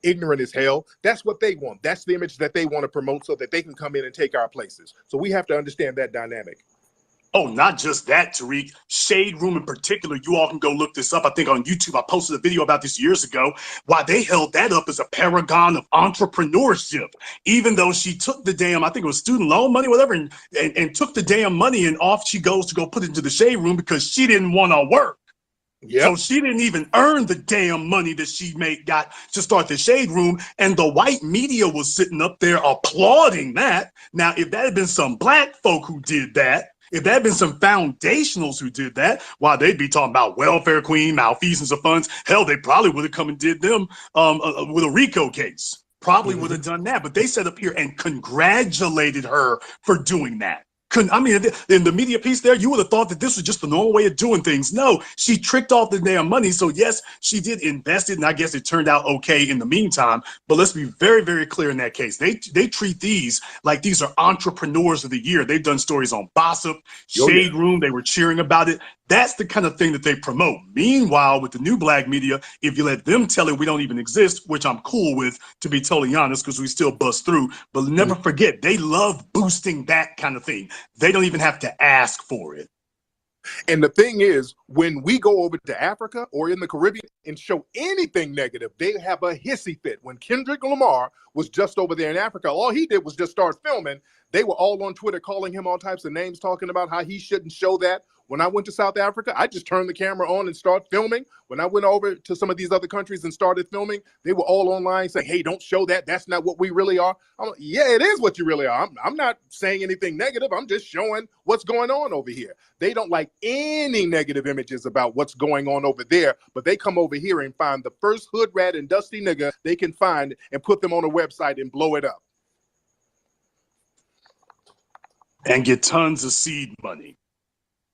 ignorant as hell. That's what they want. That's the image that they want to promote so that they can come in and take our places. So we have to understand that dynamic. Oh, not just that, Tariq. Shade Room in particular, you all can go look this up. I think on YouTube, I posted a video about this years ago, why they held that up as a paragon of entrepreneurship, even though she took the damn, I think it was student loan money, whatever, and took the damn money, and off she goes to go put it into the Shade Room because she didn't want to work. Yep. So she didn't even earn the damn money that she got to start the Shade Room, and the white media was sitting up there applauding that. Now, if that had been some Black folk who did that, if that had been some foundationals who did that, why, they'd be talking about welfare queen, malfeasance of funds. Hell, they probably would have come and did them with a RICO case. Probably would have done that. But they sat up here and congratulated her for doing that. I mean, in the media piece there, you would have thought that this was just the normal way of doing things. No, she tricked off the damn money. So yes, she did invest it, and I guess it turned out okay in the meantime. But let's be very, very clear in that case. They treat these like these are entrepreneurs of the year. They've done stories on Bossip, Shade Room. They were cheering about it. That's the kind of thing that they promote. Meanwhile, with the new Black media, if you let them tell it we don't even exist, which I'm cool with, to be totally honest, because we still bust through. But never forget, they love boosting that kind of thing. They don't even have to ask for it. And the thing is, when we go over to Africa or in the Caribbean and show anything negative, they have a hissy fit. When Kendrick Lamar was just over there in Africa, all he did was just start filming. They were all on Twitter calling him all types of names, talking about how he shouldn't show that. When I went to South Africa, I just turned the camera on and started filming. When I went over to some of these other countries and started filming, they were all online saying, hey, don't show that. That's not what we really are. I'm like, yeah, it is what you really are. I'm not saying anything negative. I'm just showing what's going on over here. They don't like any negative images about what's going on over there, but they come over here and find the first hood rat and dusty nigga they can find and put them on a website and blow it up. And get tons of seed money.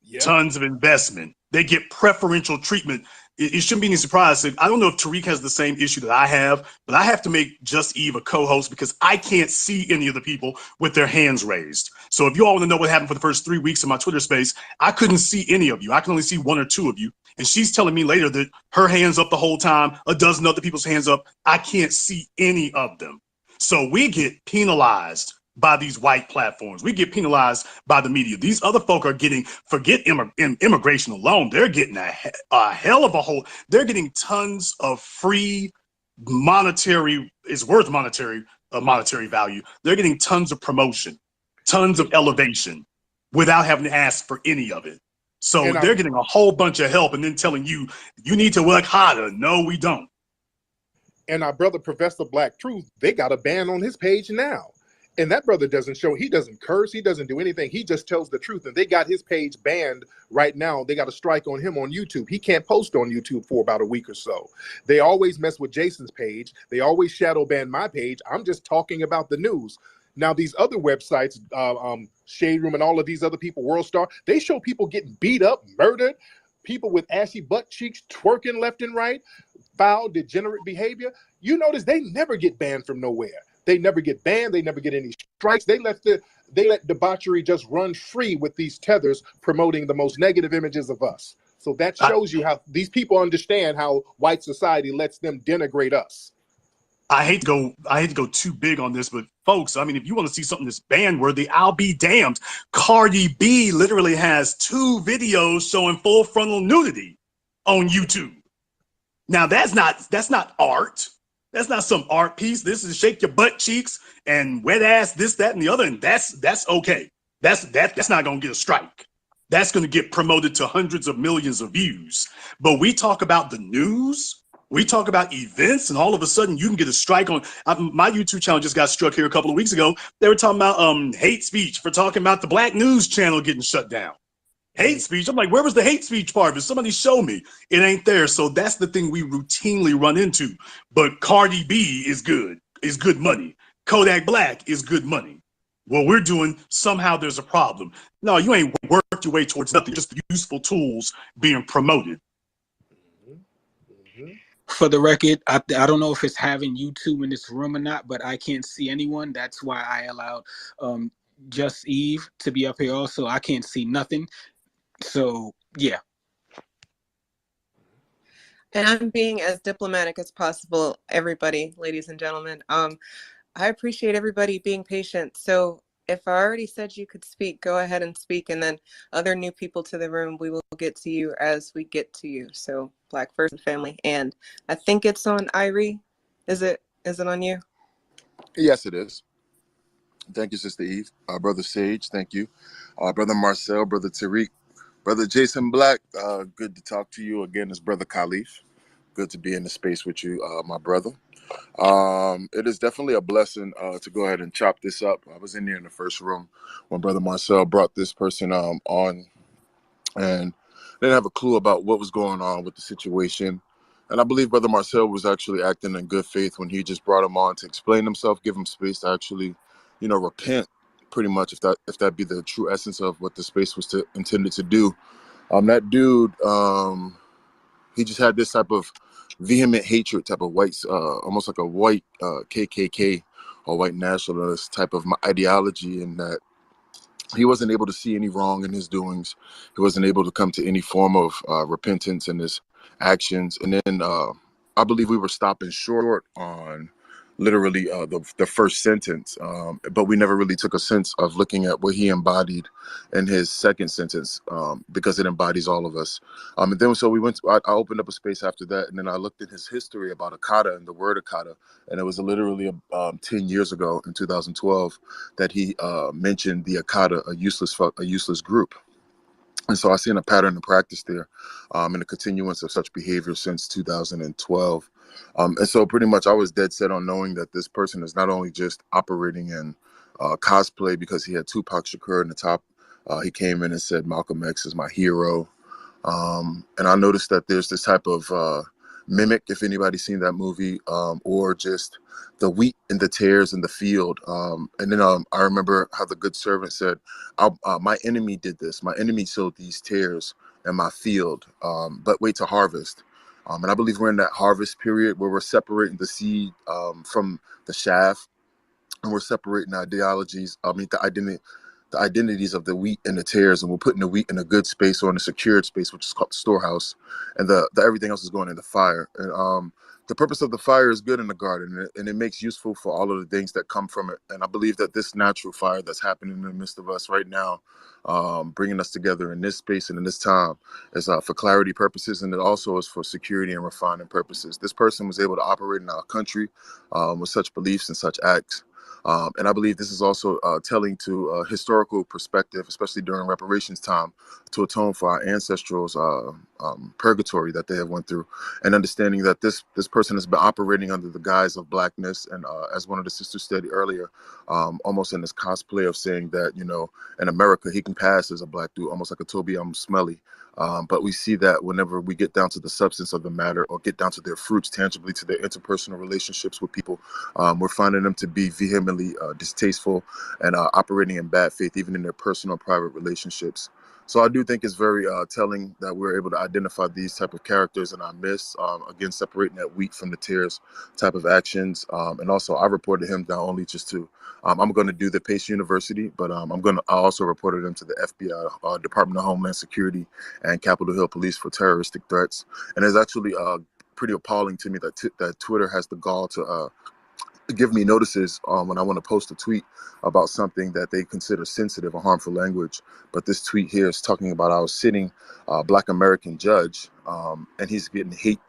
Yep. Tons of investment. They get preferential treatment. It shouldn't be any surprise. I don't know if Tariq has the same issue that I have, but I have to make Just Eve a co-host because I can't see any of the people with their hands raised. So if you all want to know what happened for the first 3 weeks of my Twitter space, I couldn't see any of you. I can only see 1 or 2 of you. And she's telling me later that her hand's up the whole time, a dozen other people's hands up. I can't see any of them. So we get penalized by these white platforms. We get penalized by the media. These other folk are getting, forget immigration alone, they're getting a hell of a whole, they're getting tons of free monetary, is worth monetary value. They're getting tons of promotion, tons of elevation without having to ask for any of it. So And they're getting a whole bunch of help and then telling you, you need to work harder. No, we don't. And our brother Professor Black Truth, they got a ban on his page now. And that brother doesn't show, he doesn't curse, he doesn't do anything. He just tells the truth. And they got his page banned right now. They got a strike on him on YouTube. He can't post on YouTube for about a week or so. They always mess with Jason's page. They always shadow ban my page. I'm just talking about the news. Now, these other websites, Shade Room and all of these other people, World Star, they show people getting beat up, murdered, people with ashy butt cheeks twerking left and right, foul, degenerate behavior. You notice they never get banned from nowhere. They never get banned. They never get any strikes. They let debauchery just run free with these tethers promoting the most negative images of us. So that shows you how these people understand how white society lets them denigrate us. I hate to go too big on this, but folks, I mean, if you want to see something that's ban worthy, I'll be damned. Cardi B literally has 2 videos showing full frontal nudity on YouTube. Now that's not art. That's not some art piece. This is shake your butt cheeks and wet ass, this, that, and the other, and that's okay. That's not gonna get a strike. That's gonna get promoted to hundreds of millions of views. But we talk about the news, we talk about events, and all of a sudden you can get a strike on. My YouTube channel just got struck here a couple of weeks ago. They were talking about hate speech for talking about the Black News channel getting shut down. Hate speech. I'm like, where was the hate speech part of it? Somebody show me. It ain't there. So that's the thing we routinely run into. But Cardi B is good money. Kodak Black is good money. What we're doing, somehow there's a problem. No, you ain't worked your way towards nothing, just useful tools being promoted. For the record, I don't know if it's having YouTube in this room or not, but I can't see anyone. That's why I allowed Just Eve to be up here also. I can't see nothing. So, yeah. And I'm being as diplomatic as possible, everybody, ladies and gentlemen. I appreciate everybody being patient. So if I already said you could speak, go ahead and speak. And then other new people to the room, we will get to you as we get to you. So Black First and Family. And I think it's on Irie. Is it on you? Yes, it is. Thank you, Sister Eve. Brother Sage, thank you. Brother Marcel, Brother Tariq, Brother Jason Black, good to talk to you again. It's Brother Khalif. Good to be in the space with you, my brother. It is definitely a blessing to go ahead and chop this up. I was in there in the first room when Brother Marcel brought this person on, and didn't have a clue about what was going on with the situation. And I believe Brother Marcel was actually acting in good faith when he just brought him on to explain himself, give him space to actually, repent. Pretty much, if that be the true essence of what the space was intended to do. That dude, he just had this type of vehement hatred, type of white, almost like a white KKK or white nationalist type of ideology, in that he wasn't able to see any wrong in his doings. He wasn't able to come to any form of repentance in his actions. And then I believe we were stopping short on literally the first sentence, but we never really took a sense of looking at what he embodied in his second sentence, because it embodies all of us. And then so we went. I opened up a space after that, and then I looked at his history about Akata and the word Akata, and it was literally 10 years ago in 2012 that he mentioned the Akata, a useless group. And so I've seen a pattern and practice there, and a continuance of such behavior since 2012. And so pretty much I was dead set on knowing that this person is not only just operating in cosplay because he had Tupac Shakur in the top. He came in and said, Malcolm X is my hero. And I noticed that there's this type of mimic, if anybody's seen that movie, or just the wheat and the tares in the field. And then I remember how the good servant said, my enemy did this. My enemy sowed these tares in my field, but wait to harvest. And I believe we're in that harvest period where we're separating the seed from the shaft, and we're separating the identities of the wheat and the tares, and we're putting the wheat in a good space or in a secured space, which is called the storehouse, and the everything else is going in the fire. And the purpose of the fire is good in the garden, and it makes useful for all of the things that come from it. And I believe that this natural fire that's happening in the midst of us right now, bringing us together in this space and in this time, is for clarity purposes, and it also is for security and refining purposes. This person was able to operate in our country with such beliefs and such acts. And I believe this is also telling to a historical perspective, especially during reparations time, to atone for our ancestrals' purgatory that they have went through, and understanding that this person has been operating under the guise of blackness, and as one of the sisters said earlier, almost in this cosplay of saying that, you know, in America he can pass as a black dude, almost like a Toby Smelly. But we see that whenever we get down to the substance of the matter, or get down to their fruits, tangibly to their interpersonal relationships with people, we're finding them to be vehemently distasteful and operating in bad faith, even in their personal private relationships. So I do think it's very telling that we're able to identify these type of characters in our midst, again, separating that wheat from the tares type of actions. And also I reported him down only just to, I'm going to do the Pace University, but I also reported him to the FBI, Department of Homeland Security, and Capitol Hill Police for terroristic threats. And it's actually pretty appalling to me that Twitter has the gall to give me notices when I want to post a tweet about something that they consider sensitive or harmful language. But this tweet here is talking about our sitting Black American judge, and he's getting hate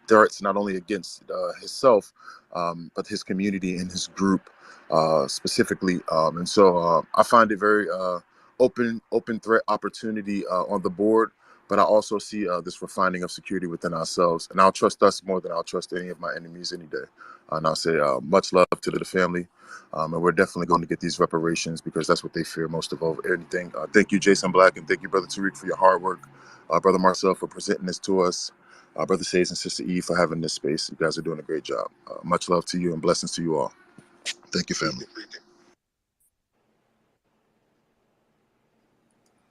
threats not only against himself, but his community and his group specifically. And so I find it very open threat opportunity on the board. But I also see this refining of security within ourselves. And I'll trust us more than I'll trust any of my enemies any day. And I'll say much love to the family. And we're definitely going to get these reparations, because that's what they fear most of over anything. Thank you, Jason Black, and thank you, Brother Tariq, for your hard work. Brother Marcel, for presenting this to us. Brother Sage and Sister Eve for having this space. You guys are doing a great job. Much love to you and blessings to you all. Thank you, family.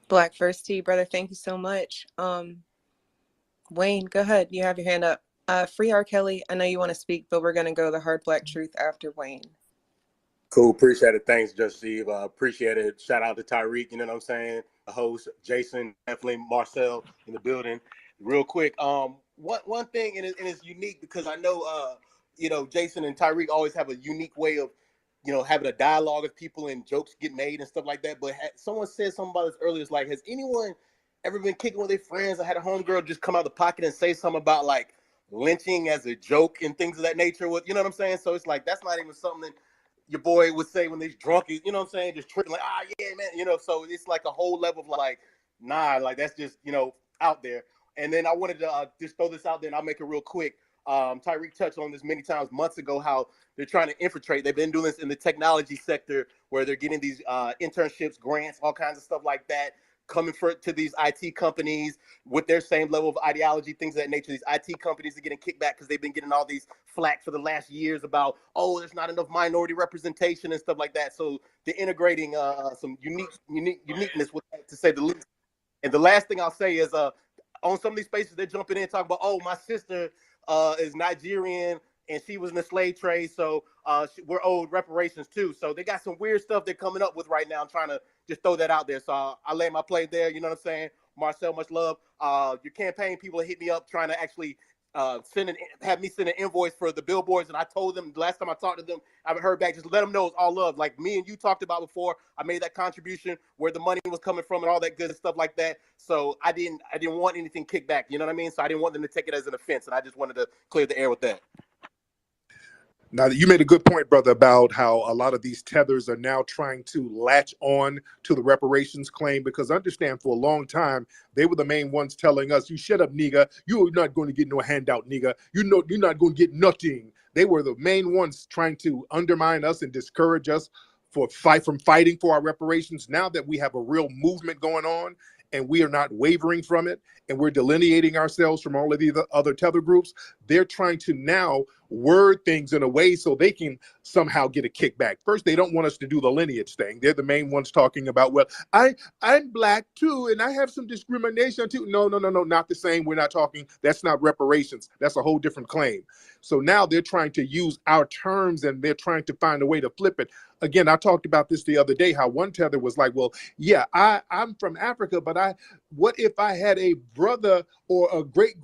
Black First Tea, brother, thank you so much. Wayne, go ahead. You have your hand up. Free R. Kelly, I know you want to speak, but we're going to go the hard black truth after Wayne. Cool. Appreciate it. Thanks, Judge Steve. Appreciate it. Shout out to Tyreek, you know what I'm saying? The host, Jason, definitely Marcel in the building. Real quick, one thing, and it's unique because I know, you know, Jason and Tyreek always have a unique way of, you know, having a dialogue with people and jokes get made and stuff like that. But someone said something about this earlier. It's like, has anyone ever been kicking with their friends? I had a homegirl just come out of the pocket and say something about like lynching as a joke and things of that nature. With, you know what I'm saying? So it's like, that's not even something your boy would say when he's drunk, you know what I'm saying? Just tricking like, yeah, man, you know, so it's like a whole level of like, nah, like that's just, you know, out there. And then I wanted to just throw this out there and I'll make it real quick. Tyreek touched on this many times months ago, how they're trying to infiltrate. They've been doing this in the technology sector where they're getting these internships, grants, all kinds of stuff like that, coming to these IT companies with their same level of ideology, things of that nature. These IT companies are getting kickback because they've been getting all these flack for the last years about, oh, there's not enough minority representation and stuff like that. So they're integrating some uniqueness with that, to say the least. And the last thing I'll say is on some of these spaces, they're jumping in and talking about, oh, my sister is Nigerian and she was in the slave trade, so we're owed reparations too. So they got some weird stuff they're coming up with right now. I'm trying to just throw that out there. So I lay my play there. You know what I'm saying? Marcel, much love. Your campaign people hit me up trying to actually have me send an invoice for the billboards, and I told them the last time I talked to them, I haven't heard back. Just let them know it's all love. Like me and you talked about before, I made that contribution where the money was coming from and all that good stuff like that. So I didn't want anything kicked back. You know what I mean? So I didn't want them to take it as an offense, and I just wanted to clear the air with that. Now, you made a good point, brother, about how a lot of these tethers are now trying to latch on to the reparations claim, because understand, for a long time, they were the main ones telling us, you shut up, nigga. You're not going to get no handout, nigga. You know, you're not going to get nothing. They were the main ones trying to undermine us and discourage us from fighting for our reparations. Now that we have a real movement going on and we are not wavering from it, and we're delineating ourselves from all of the other tether groups, they're trying to now word things in a way so they can somehow get a kickback. First, they don't want us to do the lineage thing. They're the main ones talking about, well, I'm black too, and I have some discrimination too. No, not the same. We're not talking. That's not reparations. That's a whole different claim. So now they're trying to use our terms and they're trying to find a way to flip it. Again, I talked about this the other day, how one tether was like, well, yeah, I'm from Africa, but What if I had a brother or a great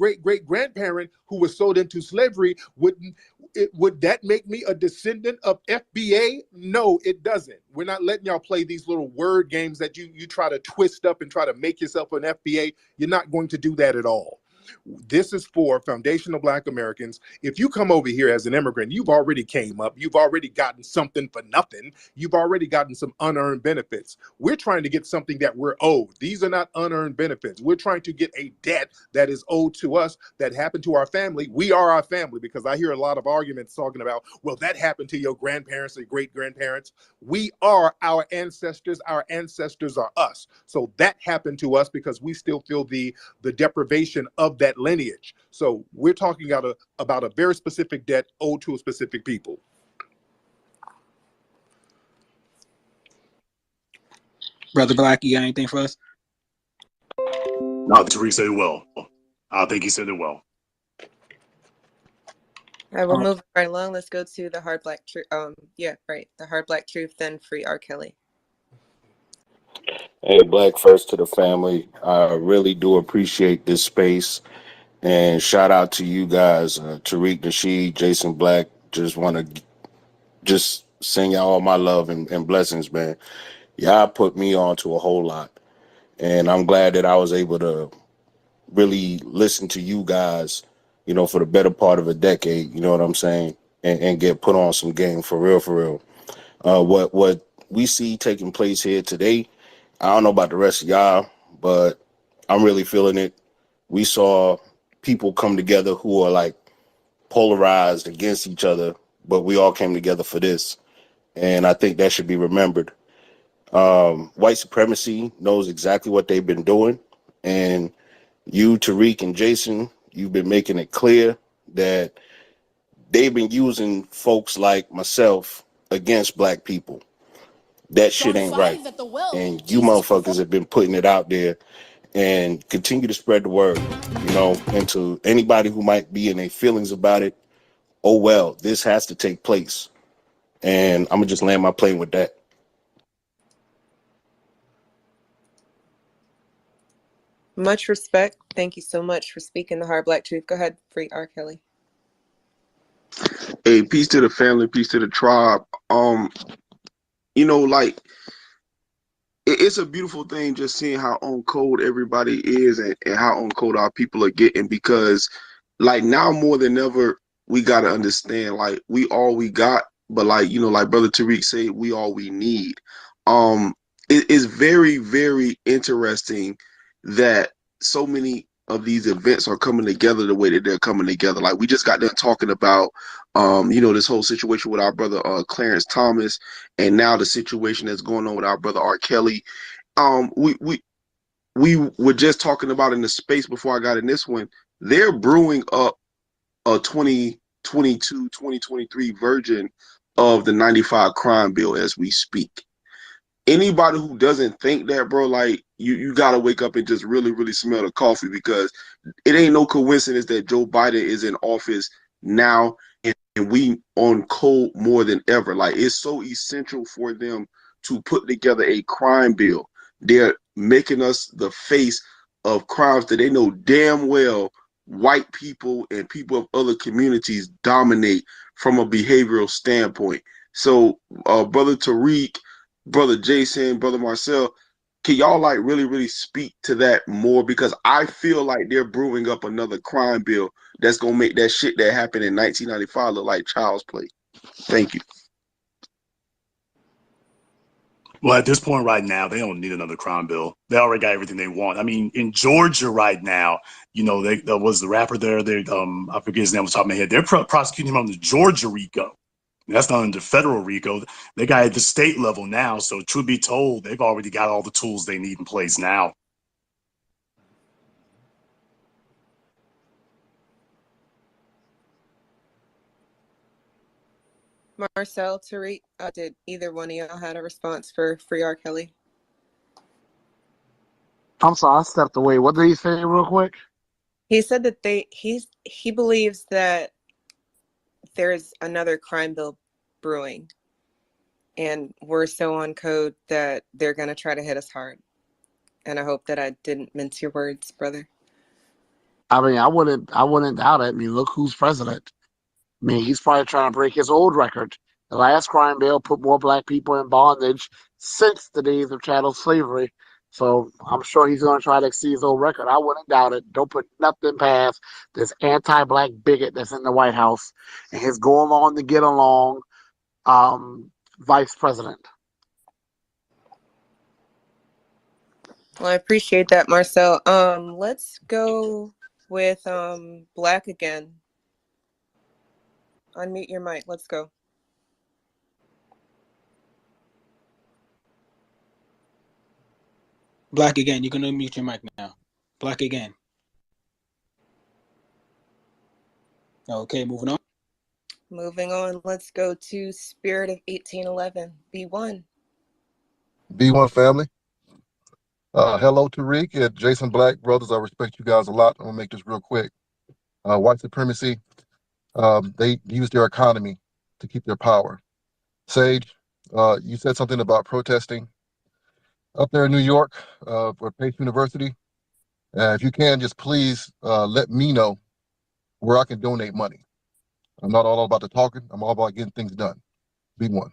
grandparent who was sold into slavery? Would that make me a descendant of FBA? No, it doesn't. We're not letting y'all play these little word games that you try to twist up and try to make yourself an FBA. You're not going to do that at all. This is for foundational Black Americans. If you come over here as an immigrant, you've already came up. You've already gotten something for nothing. You've already gotten some unearned benefits. We're trying to get something that we're owed. These are not unearned benefits. We're trying to get a debt that is owed to us, that happened to our family. We are our family, because I hear a lot of arguments talking about, well, that happened to your grandparents or great grandparents. We are our ancestors. Our ancestors are us. So that happened to us because we still feel the deprivation of that lineage. So we're talking about a very specific debt owed to a specific people. Brother Black, you got anything for us? No, Tariq said it well. I think he said it well. All right, we'll move right along. Let's go to the hard black truth. The hard black truth, then free R. Kelly. Hey, Black first to the family. I really do appreciate this space. And shout out to you guys, Tariq Nasheed, Jason Black. Just want to send y'all all my love and blessings, man. Y'all put me on to a whole lot. And I'm glad that I was able to really listen to you guys, for the better part of a decade, you know what I'm saying? And get put on some game for real. What we see taking place here today, I don't know about the rest of y'all, but I'm really feeling it. We saw people come together who are like polarized against each other, but we all came together for this. And I think that should be remembered. White supremacy knows exactly what they've been doing. And you, Tariq and Jason, you've been making it clear that they've been using folks like myself against Black people. That shit ain't right. And you motherfuckers have been putting it out there, and continue to spread the word, and to anybody who might be in their feelings about it. Oh, well, this has to take place. And I'm gonna just land my plane with that. Much respect. Thank you so much for speaking the hard black truth. Go ahead, free R. Kelly. Hey, peace to the family, peace to the tribe. Like it's a beautiful thing just seeing how on code everybody is and how on code our people are getting, because like now more than ever we gotta understand like we all we got, but like like Brother Tariq said, we all we need. It is very, very interesting that so many of these events are coming together the way that they're coming together. Like we just got done talking about this whole situation with our brother Clarence Thomas, and now the situation that's going on with our brother R. Kelly. We were just talking about in the space before I got in this one. They're brewing up a 2022, 2023 version of the 95 crime bill as we speak. Anybody who doesn't think that, bro, like you gotta wake up and just really, really smell the coffee, because it ain't no coincidence that Joe Biden is in office now and we on code more than ever. Like it's so essential for them to put together a crime bill. They're making us the face of crimes that they know damn well white people and people of other communities dominate from a behavioral standpoint. So, Brother Tariq, Brother Jason, Brother Marcel, can y'all like really, really speak to that more? Because I feel like they're brewing up another crime bill that's gonna make that shit that happened in 1995 look like child's play. Thank you. Well, at this point right now, they don't need another crime bill. They already got everything they want. I mean, in Georgia right now, there was the rapper there. I forget his name off the top of my head. They're prosecuting him on the Georgia RICO. That's not under federal RICO. They got at the state level now. So truth be told, they've already got all the tools they need in place now. Marcel, Tariq, did either one of y'all had a response for free R. Kelly? I'm sorry, I stepped away. What did he say real quick? He said that he believes that there's another crime bill brewing, and we're so on code that they're gonna try to hit us hard. And I hope that I didn't mince your words, brother. I mean, I wouldn't doubt it. I mean, look who's president. I mean, he's probably trying to break his old record. The last crime bill put more black people in bondage since the days of chattel slavery. So I'm sure he's going to try to exceed his old record. I wouldn't doubt it. Don't put nothing past this anti-black bigot that's in the White House and his go along to get along vice president. Well, I appreciate that, Marcel. Let's go with Black again. Unmute your mic. Let's go. Black again. You can unmute your mic now. Black again. Okay, moving on. Moving on. Let's go to Spirit of 1811. B1. B1 family. Hello, Tariq and Jason Black brothers. I respect you guys a lot. I'm gonna make this real quick. White supremacy. They use their economy to keep their power. Sage, you said something about protesting up there in New York for Pace University. If you can, just please let me know where I can donate money. I'm not all about the talking. I'm all about getting things done. B1.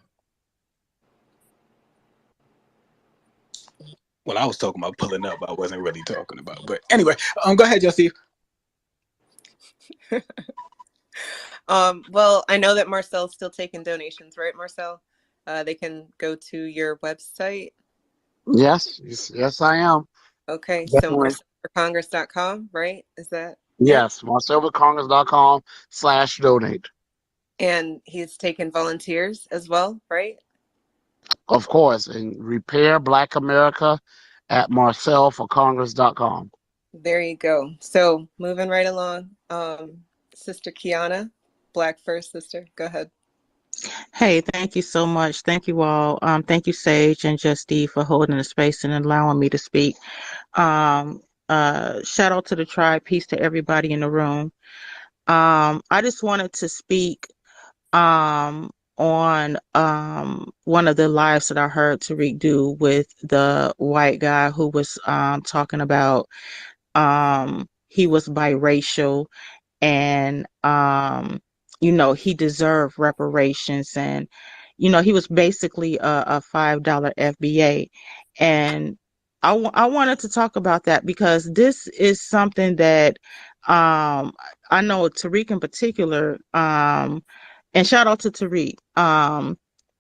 Well, I was talking about pulling up. I wasn't really talking about. But anyway, go ahead, Joseph. Well, I know that Marcel's still taking donations, right, Marcel? They can go to your website. Yes, I am. Okay, Definitely. so marcelforcongress.com, right? Is that? Yes, marcelforcongress.com/donate. And he's taken volunteers as well, right? Of course, and Repair Black America at marcelforcongress.com. There you go. So moving right along, Sister Kiana, Black First Sister, go ahead. Hey, thank you so much. Thank you all. Thank you, Sage and Justy, for holding the space and allowing me to speak. Shout out to the tribe. Peace to everybody in the room. I just wanted to speak on one of the lives that I heard Tariq do with the white guy who was talking about he was biracial and he deserved reparations, and he was basically a $5 FBA. And I wanted to talk about that because this is something that I know Tariq in particular, and shout out to Tariq.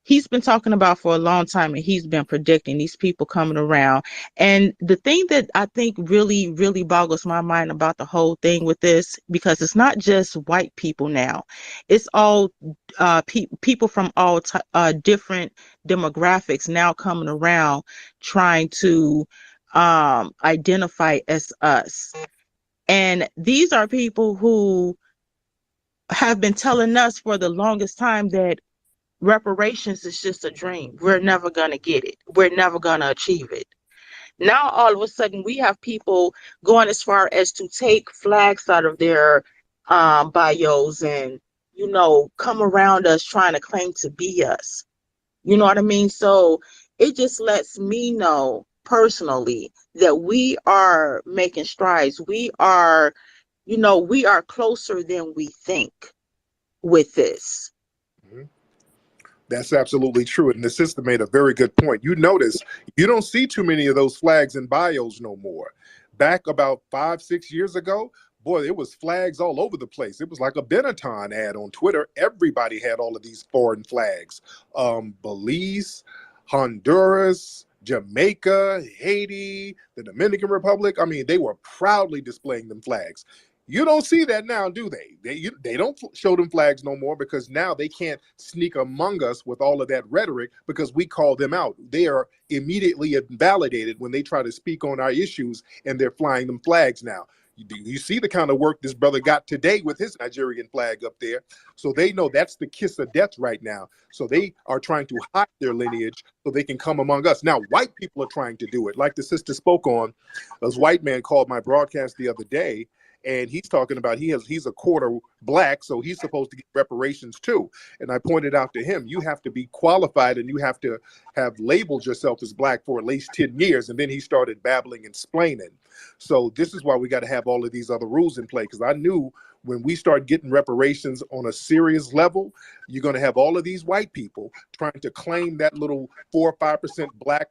He's been talking about for a long time, and he's been predicting these people coming around. And the thing that I think really, really boggles my mind about the whole thing with this, because it's not just white people now, it's all people from all different demographics now coming around trying to identify as us. And these are people who have been telling us for the longest time that reparations is just a dream. We're never going to get it. We're never going to achieve it. Now, all of a sudden, we have people going as far as to take flags out of their bios and, come around us trying to claim to be us. You know what I mean? So it just lets me know personally that we are making strides. We are closer than we think with this. That's absolutely true. And the sister made a very good point. You notice you don't see too many of those flags in bios no more. Back about 5-6 years ago, boy, it was flags all over the place. It was like a Benetton ad on Twitter. Everybody had all of these foreign flags. Belize, Honduras, Jamaica, Haiti, the Dominican Republic. I mean, they were proudly displaying them flags. You don't see that now, do they? They don't show them flags no more because now they can't sneak among us with all of that rhetoric because we call them out. They are immediately invalidated when they try to speak on our issues, and they're flying them flags now. You see the kind of work this brother got today with his Nigerian flag up there. So they know that's the kiss of death right now. So they are trying to hide their lineage so they can come among us. Now, white people are trying to do it. Like the sister spoke on, this white man called my broadcast the other day, and he's talking about he's a quarter black, so he's supposed to get reparations too. And I pointed out to him, you have to be qualified and you have to have labeled yourself as black for at least 10 years. And then he started babbling and explaining. So this is why we got to have all of these other rules in play, because I knew when we start getting reparations on a serious level, you're going to have all of these white people trying to claim that little 4 or 5% black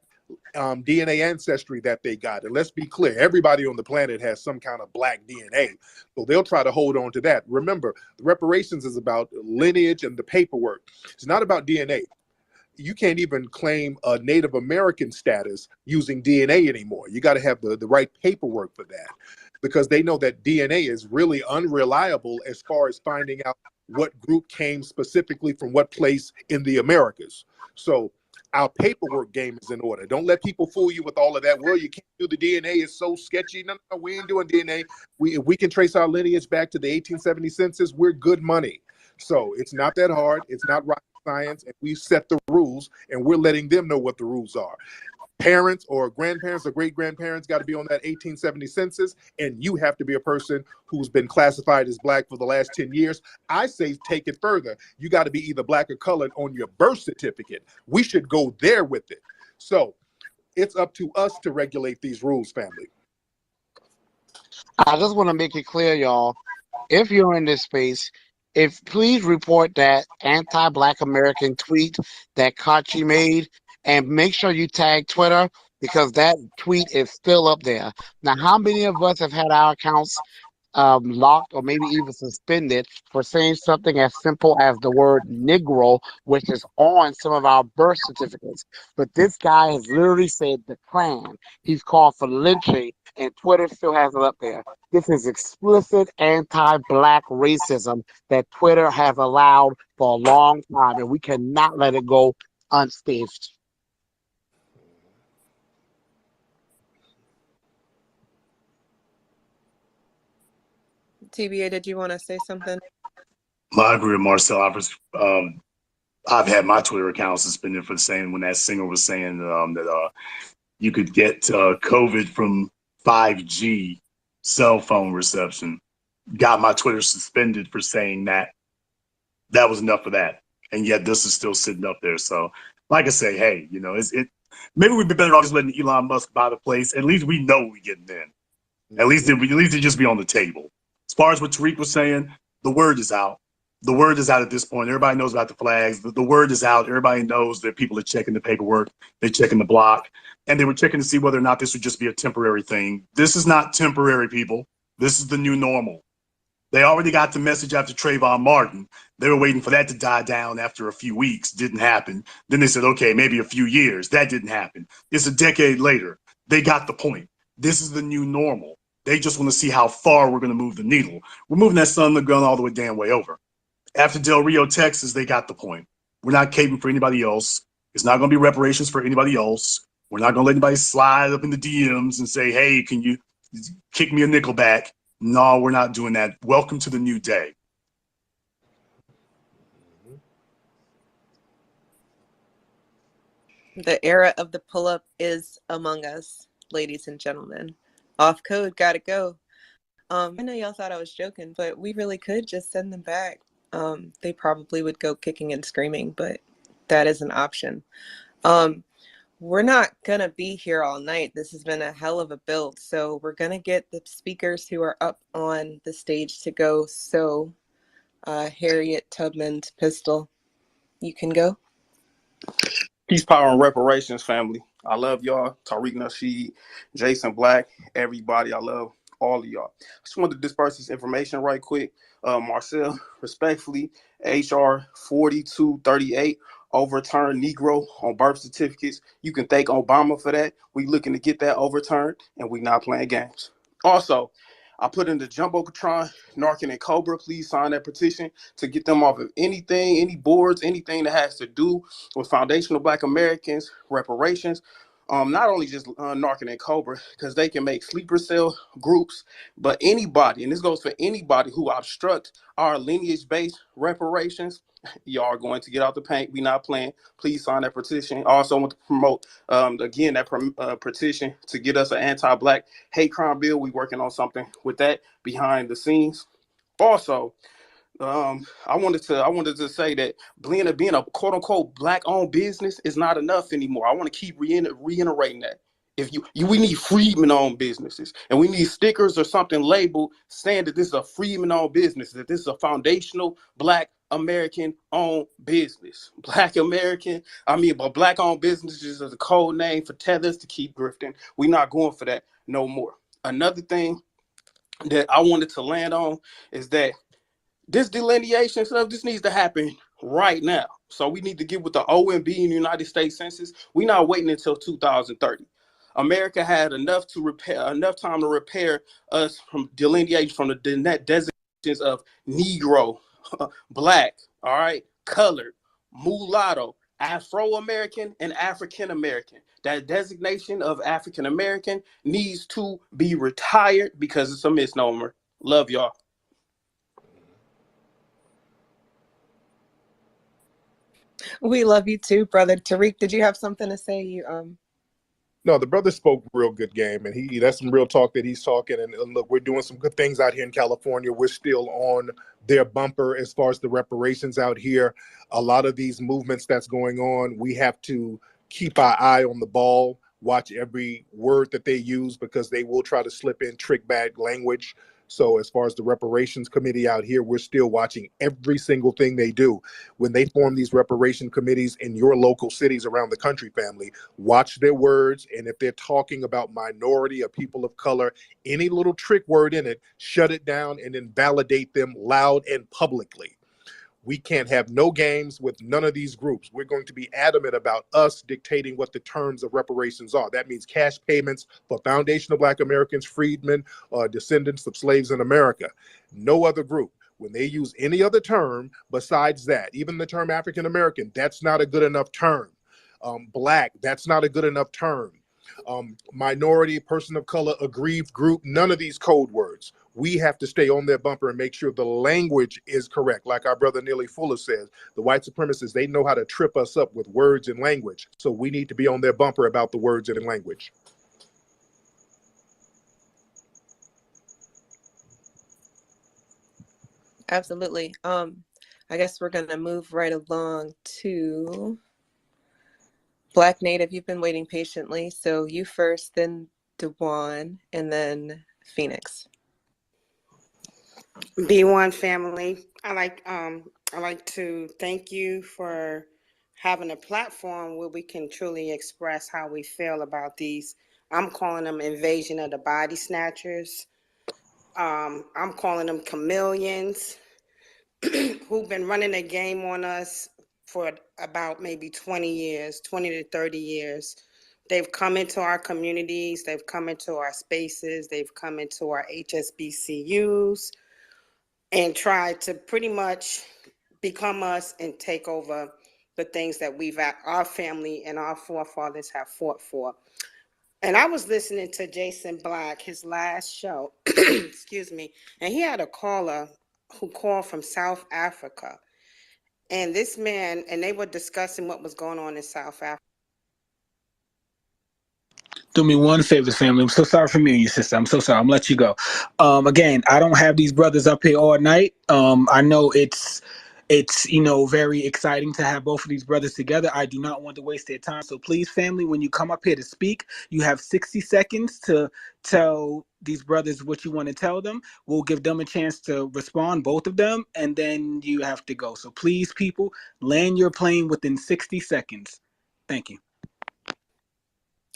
DNA ancestry that they got. And let's be clear, everybody on the planet has some kind of black DNA. So they'll try to hold on to that. Remember, the reparations is about lineage and the paperwork. It's not about DNA. You can't even claim a Native American status using DNA anymore. You got to have the right paperwork for that, because they know that DNA is really unreliable as far as finding out what group came specifically from what place in the Americas. So our paperwork game is in order. Don't let people fool you with all of that. Well, you can't do the DNA. It's so sketchy. No, we ain't doing DNA. If we can trace our lineage back to the 1870 census, we're good money. So it's not that hard. It's not rocket science. And we set the rules, and we're letting them know what the rules are. Parents or grandparents or great-grandparents got to be on that 1870 census, and you have to be a person who's been classified as black for the last 10 years. I say take it further. You got to be either black or colored on your birth certificate. We should go there with it. So it's up to us to regulate these rules, family. I just want to make it clear, y'all, if you're in this space, please report that anti-Black American tweet that Kachi made, and make sure you tag Twitter, because that tweet is still up there. Now, how many of us have had our accounts locked or maybe even suspended for saying something as simple as the word Negro, which is on some of our birth certificates? But this guy has literally said the Klan. He's called for lynching, and Twitter still has it up there. This is explicit anti-Black racism that Twitter has allowed for a long time, and we cannot let it go unscathed. TBA, did you want to say something? I agree with Marcel. I've had my Twitter account suspended for saying when that singer was saying that you could get COVID from 5G cell phone reception. Got my Twitter suspended for saying that. That was enough of that, and yet this is still sitting up there. So, like I say, hey, you know, maybe we'd be better off just letting Elon Musk buy the place. At least we know we're getting in. At least it just be on the table. As far as what Tariq was saying, the word is out. The word is out at this point. Everybody knows about the flags. The word is out. Everybody knows that people are checking the paperwork. They're checking the block. And they were checking to see whether or not this would just be a temporary thing. This is not temporary, people. This is the new normal. They already got the message after Trayvon Martin. They were waiting for that to die down after a few weeks. Didn't happen. Then they said, okay, maybe a few years. That didn't happen. It's a decade later. They got the point. This is the new normal. They just want to see how far we're going to move the needle. We're moving that son of the gun all the way damn way over. After Del Rio, Texas, they got the point. We're not caping for anybody else. It's not going to be reparations for anybody else. We're not going to let anybody slide up in the DMs and say, hey, can you kick me a nickel back? No, we're not doing that. Welcome to the new day. The era of the pull-up is among us, ladies and gentlemen. Off code, gotta go. I know y'all thought I was joking, but we really could just send them back. They probably would go kicking and screaming, but that is an option. We're not gonna be here all night. This has been a hell of a build, so we're gonna get the speakers who are up on the stage to go. So, Harriet Tubman's Pistol, you can go. Peace, power, and reparations, family. I love y'all. Tariq Nasheed, Jason Black, everybody. I love all of y'all. I just wanted to disperse this information right quick. Marcel, respectfully, HR 4238 overturned Negro on birth certificates. You can thank Obama for that. We looking to get that overturned, and we not playing games. Also, I put in the Jumbotron, Narcan, and Cobra. Please sign that petition to get them off of anything, any boards, anything that has to do with foundational Black Americans, reparations, not only just Narcan and Cobra, because they can make sleeper cell groups, but anybody, and this goes for anybody who obstruct our lineage-based reparations, y'all are going to get out the paint. We not playing. Please sign that petition. Also want to promote, again, that petition to get us an anti-Black hate crime bill. We working on something with that behind the scenes. Also, I wanted to say that being a quote unquote Black owned business is not enough anymore. I want to keep reiterating that. If we need freedmen owned businesses, and we need stickers or something labeled saying that this is a freedmen owned business, that this is a foundational Black American owned business. Black owned businesses is a code name for Tethers to keep grifting. We're not going for that no more. Another thing that I wanted to land on is that this delineation stuff, this needs to happen right now. So we need to get with the OMB in the United States Census. We're not waiting until 2030. America had enough time to repair us from delineation from the net designations of Negro, Black, all right, colored, mulatto, Afro-American, and African-American. That designation of African-American needs to be retired because it's a misnomer. Love y'all. We love you too, brother. Tariq, did you have something to say? No, the brother spoke real good game, and that's some real talk that he's talking. And look, we're doing some good things out here in California. We're still on their bumper as far as the reparations out here. A lot of these movements that's going on, we have to keep our eye on the ball, watch every word that they use, because they will try to slip in trick bag language. So as far as the reparations committee out here, we're still watching every single thing they do. When they form these reparation committees in your local cities around the country, family, watch their words. And if they're talking about minority or people of color, any little trick word in it, shut it down and then validate them loud and publicly. We can't have no games with none of these groups. We're going to be adamant about us dictating what the terms of reparations are. That means cash payments for foundational Black Americans, freedmen, descendants of slaves in America. No other group. When they use any other term besides that, even the term African American, that's not a good enough term. Black, that's not a good enough term. Minority, person of color, aggrieved group, none of these code words. We have to stay on their bumper and make sure the language is correct. Like our brother Neely Fuller says, the white supremacists, they know how to trip us up with words and language. So we need to be on their bumper about the words and language. Absolutely. I guess we're gonna move right along to Black Native. You've been waiting patiently, so you first, then Dewan, and then Phoenix. B1 family, I like to thank you for having a platform where we can truly express how we feel about these. I'm calling them invasion of the body snatchers. I'm calling them chameleons who've been running a game on us for about maybe 20 years, 20 to 30 years. They've come into our communities, they've come into our spaces, they've come into our HSBCUs, and try to pretty much become us and take over the things that our family and our forefathers have fought for. And I was listening to Jason Black, his last show, excuse me, and he had a caller who called from South Africa. And this man, and they were discussing what was going on in South Africa. Do me one favor, family. I'm so sorry for me and your sister. I'm so sorry. I'm gonna let you go. Again, I don't have these brothers up here all night. I know it's very exciting to have both of these brothers together. I do not want to waste their time. So please, family, when you come up here to speak, you have 60 seconds to tell these brothers what you want to tell them. We'll give them a chance to respond, both of them, and then you have to go. So please, people, land your plane within 60 seconds. Thank you.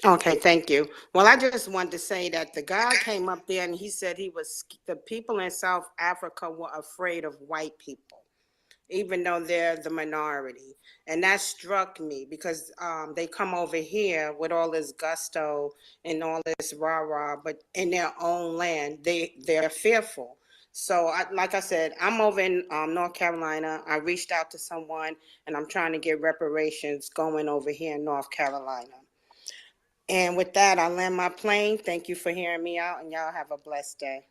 Okay, thank you. Well, I just wanted to say that the guy came up there and he said the people in South Africa were afraid of white people, even though they're the minority. And that struck me because they come over here with all this gusto and all this rah-rah, but in their own land, they're fearful. So like I said, I'm over in North Carolina. I reached out to someone and I'm trying to get reparations going over here in North Carolina. And with that, I land my plane. Thank you for hearing me out, and y'all have a blessed day.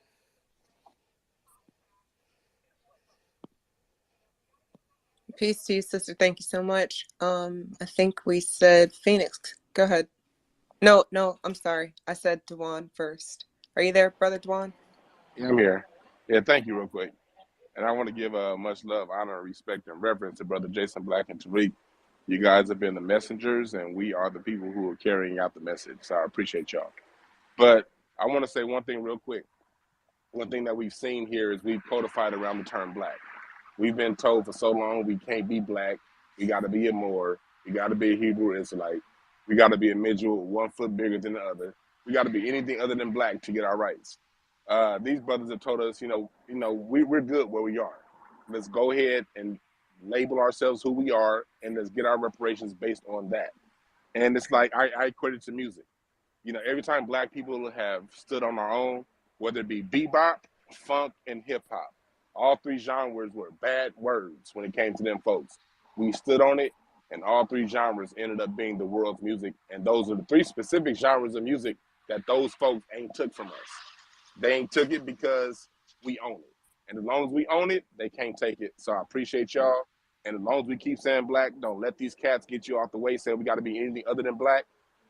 Peace to you, sister. Thank you so much. I think we said Phoenix. Go ahead. No, I'm sorry. I said Dwan first. Are you there, Brother Dwan? Yeah, I'm here. Yeah, thank you real quick. And I want to give much love, honor, respect, and reverence to Brother Jason Black and Tariq. You guys have been the messengers, and we are the people who are carrying out the message. So I appreciate y'all. But I want to say one thing real quick. One thing that we've seen here is we've codified around the term black. We've been told for so long we can't be black. We got to be a Moor. We got to be a Hebrew Israelite. We got to be a midget 1 foot bigger than the other. We got to be anything other than black to get our rights. These brothers have told us, we're good where we are. Let's go ahead and label ourselves who we are, and let's get our reparations based on that. And it's like I equate it to music. Every time black people have stood on our own, whether it be bebop, funk, and hip hop, all three genres were bad words when it came to them folks. We stood on it, and all three genres ended up being the world's music. And those are the three specific genres of music that those folks ain't took from us. They ain't took it because we own it. And as long as we own it, they can't take it. So I appreciate y'all. And as long as we keep saying black, don't let these cats get you off the way saying we got to be anything other than black.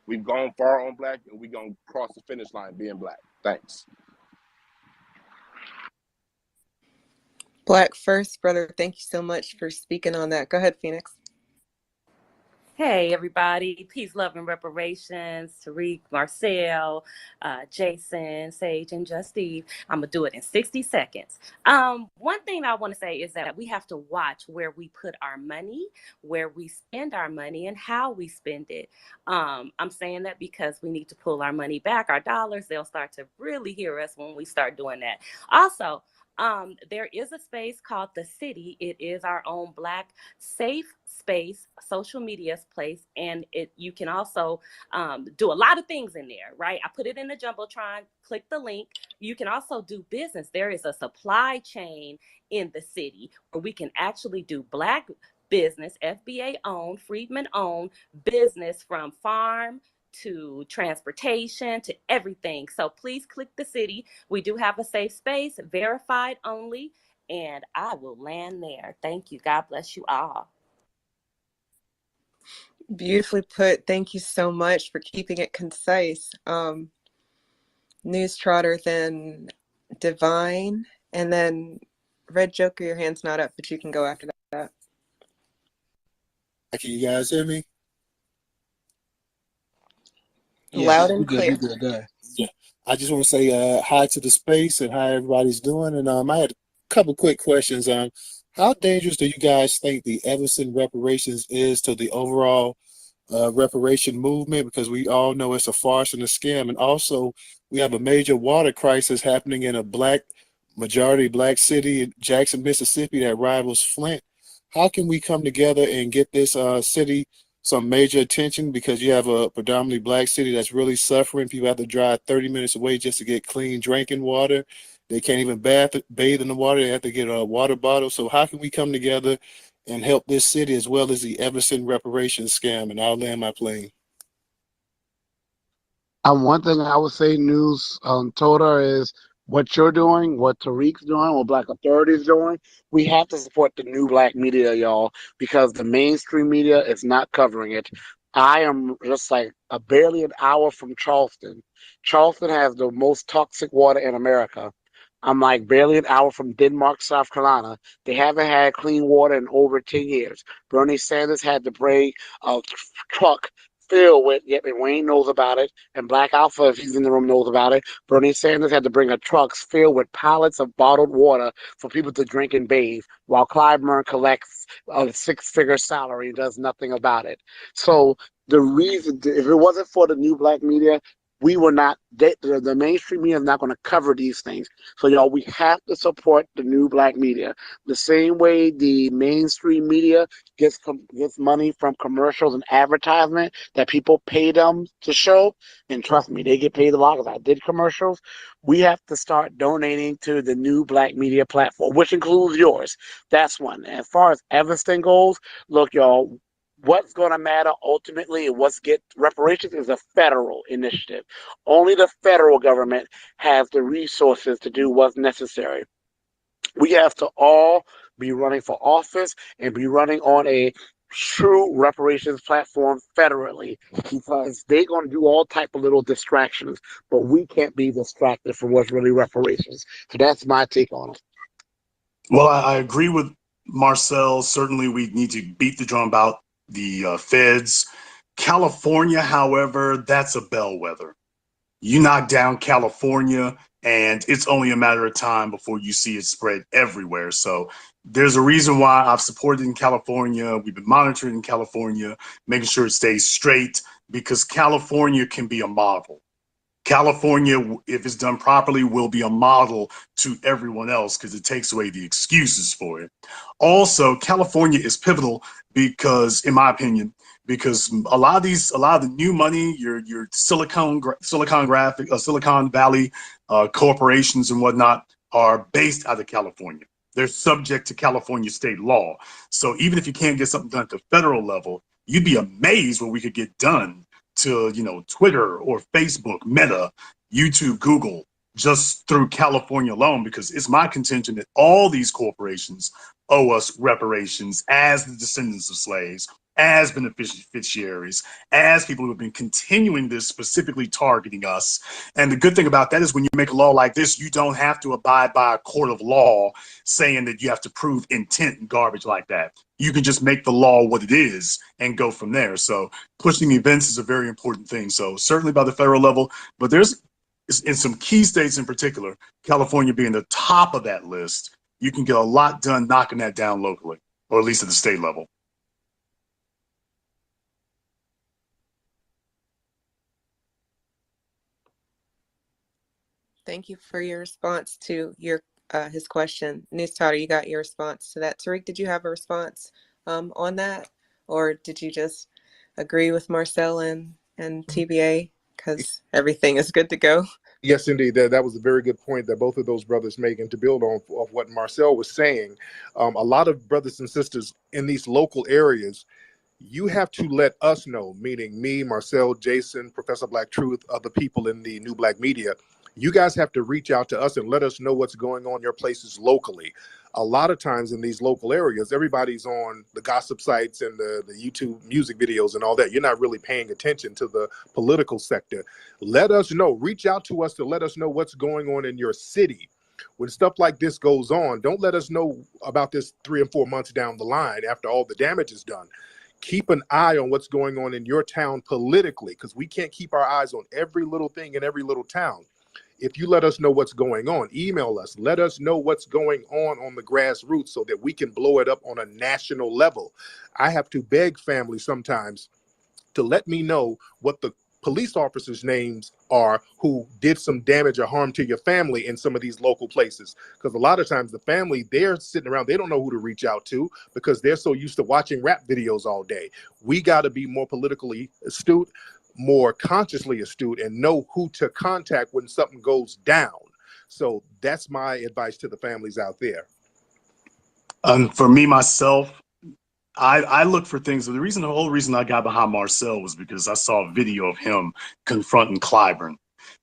We've gone far on black, and we're going to cross the finish line being black. Thanks. Black first, brother. Thank you so much for speaking on that. Go ahead, Phoenix. Hey, everybody. Peace, love, and reparations. Tariq, Marcel, Jason, Sage, and Just Steve. I'm going to do it in 60 seconds. One thing I want to say is that we have to watch where we put our money, where we spend our money, and how we spend it. I'm saying that because we need to pull our money back, our dollars. They'll start to really hear us when we start doing that. Also, there is a space called The City. It is our own Black safe space, social media place, and you can also do a lot of things in there, right? I put it in the Jumbotron, click the link. You can also do business. There is a supply chain in The City where we can actually do Black business, FBA owned, Freedmen owned business from farm to transportation to everything. So please click The City. We do have a safe space, verified only, and I will land there. Thank you. God bless you all. Beautifully put. Thank you so much for keeping it concise. News Trotter, then Divine, and then Red Joker. Your hand's not up, but you can go after that. Can you guys hear me? Loud and clear. Yeah. I just want to say hi to the space and how everybody's doing. And I had a couple quick questions. How dangerous do you guys think the Evanston reparations is to the overall reparation movement? Because we all know it's a farce and a scam. And also, we have a major water crisis happening in a majority black city, Jackson, Mississippi, that rivals Flint. How can we come together and get this city some major attention? Because you have a predominantly black city that's really suffering. People have to drive 30 minutes away just to get clean drinking water. They can't even bathe in the water. They have to get a water bottle. So how can we come together and help this city as well as the Everson reparations scam? And I'll land my plane. One thing I would say, News told her, is what you're doing, what Tariq's doing, what Black Authority is doing. We have to support the new black media, y'all, because the mainstream media is not covering it. I am just like barely an hour from Charleston. Charleston has the most toxic water in America. I'm like barely an hour from Denmark, South Carolina. They haven't had clean water in over 10 years. Bernie Sanders had to bring a truck filled with, yet Wayne knows about it, and Black Alpha, if he's in the room, knows about it. Bernie Sanders had to bring a truck filled with pallets of bottled water for people to drink and bathe, while Clyburn collects a six-figure salary and does nothing about it. So the reason, if it wasn't for the new black media, we were not, the mainstream media is not going to cover these things. So, y'all, we have to support the new black media. The same way the mainstream media gets money from commercials and advertisement that people pay them to show, and trust me, they get paid a lot because I did commercials. We have to start donating to the new black media platform, which includes yours. That's one. As far as Evanston goes, look, y'all, what's going to matter ultimately and what's get reparations is a federal initiative. Only the federal government has the resources to do what's necessary. We have to all be running for office and be running on a true reparations platform federally, because they're going to do all type of little distractions, but we can't be distracted from what's really reparations. So that's my take on it. Well, I agree with Marcel. Certainly, we need to beat the drum about the feds. California, however, that's a bellwether. You knock down California, and it's only a matter of time before you see it spread everywhere. So there's a reason why I've supported in California. We've been monitoring in California, making sure it stays straight, because California can be a model. California, if it's done properly, will be a model to everyone else, because it takes away the excuses for it. Also, California is pivotal because, in my opinion, because a lot of the new money, your Silicon Valley corporations and whatnot are based out of California. They're subject to California state law. So even if you can't get something done at the federal level, you'd be amazed what we could get done to, Twitter or Facebook, Meta, YouTube, Google, just through California alone, because it's my contention that all these corporations owe us reparations as the descendants of slaves, as beneficiaries, as people who have been continuing this, specifically targeting us. And the good thing about that is when you make a law like this, you don't have to abide by a court of law saying that you have to prove intent and garbage like that. You can just make the law what it is and go from there. So pushing events is a very important thing. So certainly by the federal level, but there's, in some key states in particular, California being the top of that list, you can get a lot done knocking that down locally, or at least at the state level. Thank you for your response to his question. Newstarter, you got your response to that. Tariq, did you have a response on that? Or did you just agree with Marcel and TBA because everything is good to go? Yes, indeed. That was a very good point that both of those brothers make. And to build on of what Marcel was saying, a lot of brothers and sisters in these local areas, you have to let us know, meaning me, Marcel, Jason, Professor Black Truth, other people in the New Black Media. You guys have to reach out to us and let us know what's going on in your places locally. A lot of times in these local areas, everybody's on the gossip sites and the YouTube music videos and all that. You're not really paying attention to the political sector. Let us know. Reach out to us to let us know what's going on in your city. When stuff like this goes on, don't let us know about this 3 and 4 months down the line after all the damage is done. Keep an eye on what's going on in your town politically, because we can't keep our eyes on every little thing in every little town. If you let us know what's going on, email us, let us know what's going on the grassroots so that we can blow it up on a national level. I have to beg families sometimes to let me know what the police officers' names are who did some damage or harm to your family in some of these local places. Because a lot of times the family, they're sitting around, they don't know who to reach out to because they're so used to watching rap videos all day. We got to be more politically astute, more consciously astute, and know who to contact when something goes down. So that's my advice to the families out there. For me, myself, I look for things. The whole reason I got behind Marcel was because I saw a video of him confronting Clyburn.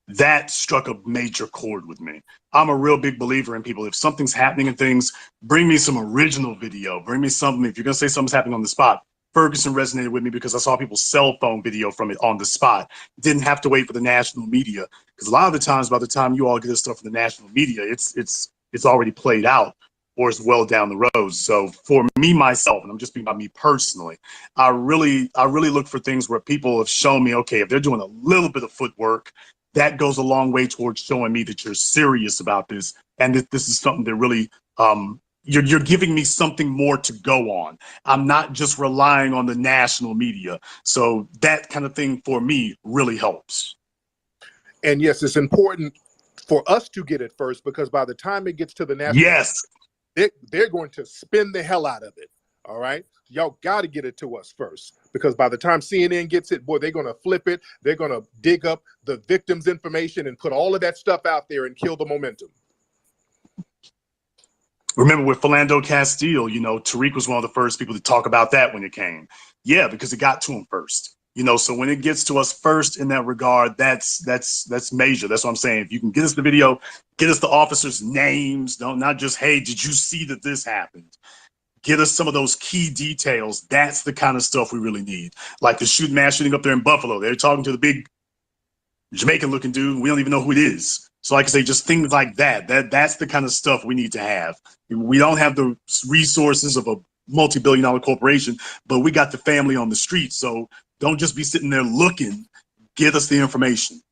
That struck a major chord with me. I'm a real big believer in people. If something's happening and things, bring me some original video. Bring me something. If you're going to say something's happening on the spot, Ferguson resonated with me because I saw people's cell phone video from it on the spot. Didn't have to wait for the national media, because a lot of the times, by the time you all get this stuff from the national media, it's already played out or it's well down the road. So for me, myself, and I'm just speaking about me personally, I really look for things where people have shown me, okay, if they're doing a little bit of footwork, that goes a long way towards showing me that you're serious about this and that this is something that really you're giving me something more to go on. I'm not just relying on the national media. So that kind of thing for me really helps. And yes, it's important for us to get it first, because by the time it gets to the national, yes, they're going to spin the hell out of it. All right. Y'all got to get it to us first, because by the time CNN gets it, boy, they're going to flip it. They're going to dig up the victim's information and put all of that stuff out there and kill the momentum. Remember with Philando Castile, Tariq was one of the first people to talk about that when it came. Yeah, because it got to him first. So when it gets to us first in that regard, that's major. That's what I'm saying. If you can get us the video, get us the officers' names, not just, hey, did you see that this happened? Get us some of those key details. That's the kind of stuff we really need. Like the mass shooting up there in Buffalo. They're talking to the big Jamaican looking dude. We don't even know who it is. So like I say, just things like that's the kind of stuff we need to have. We don't have the resources of a multi-billion-dollar corporation, but we got the family on the street. So don't just be sitting there looking. Get us the information.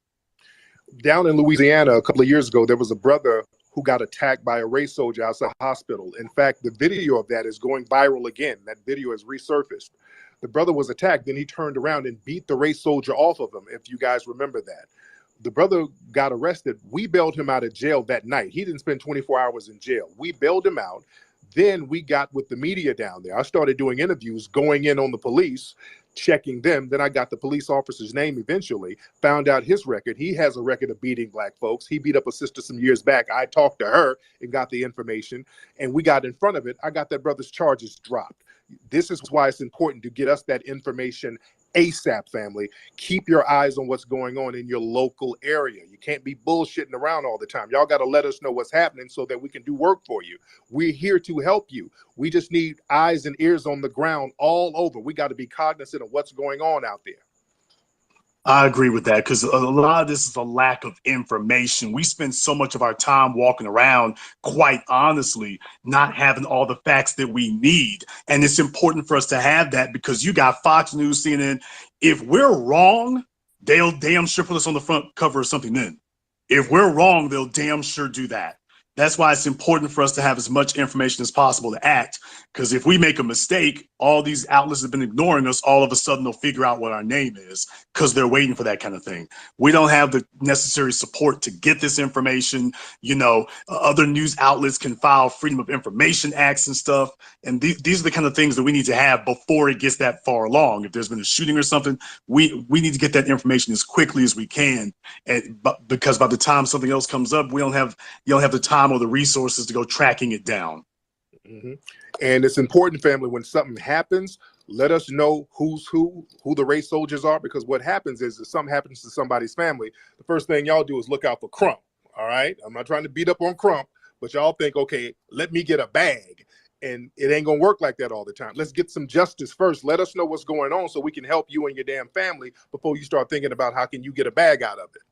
Down in Louisiana a couple of years ago, there was a brother who got attacked by a race soldier outside the hospital. In fact, the video of that is going viral again. That video has resurfaced. The brother was attacked, then he turned around and beat the race soldier off of him, if you guys remember that. The brother got arrested. We bailed him out of jail that night. He didn't spend 24 hours in jail. We bailed him out. Then we got with the media down there. I started doing interviews, going in on the police, checking them. Then I got the police officer's name eventually, found out his record. He has a record of beating black folks. He beat up a sister some years back. I talked to her and got the information, and we got in front of it. I got that brother's charges dropped. This is why it's important to get us that information ASAP, family. Keep your eyes on what's going on in your local area. You can't be bullshitting around all the time. Y'all got to let us know what's happening so that we can do work for you. We're here to help you. We just need eyes and ears on the ground all over. We got to be cognizant of what's going on out there. I agree with that because a lot of this is a lack of information. We spend so much of our time walking around, quite honestly, not having all the facts that we need. And it's important for us to have that because you got Fox News, CNN. If we're wrong, they'll damn sure put us on the front cover of something then. If we're wrong, they'll damn sure do that. That's why it's important for us to have as much information as possible to act. Because if we make a mistake, all these outlets have been ignoring us. All of a sudden, they'll figure out what our name is because they're waiting for that kind of thing. We don't have the necessary support to get this information. Other news outlets can file Freedom of Information Acts and stuff. And these are the kind of things that we need to have before it gets that far along. If there's been a shooting or something, we need to get that information as quickly as we can. Because by the time something else comes up, you don't have the time or the resources to go tracking it down. Mm-hmm. And it's important, family, when something happens, let us know who's who the race soldiers are, because what happens is if something happens to somebody's family, the first thing y'all do is look out for Crump. All right, I'm not trying to beat up on Crump, but y'all think, okay, let me get a bag. And it ain't gonna work like that all the time. Let's get some justice first. Let us know what's going on so we can help you and your damn family before you start thinking about how can you get a bag out of it.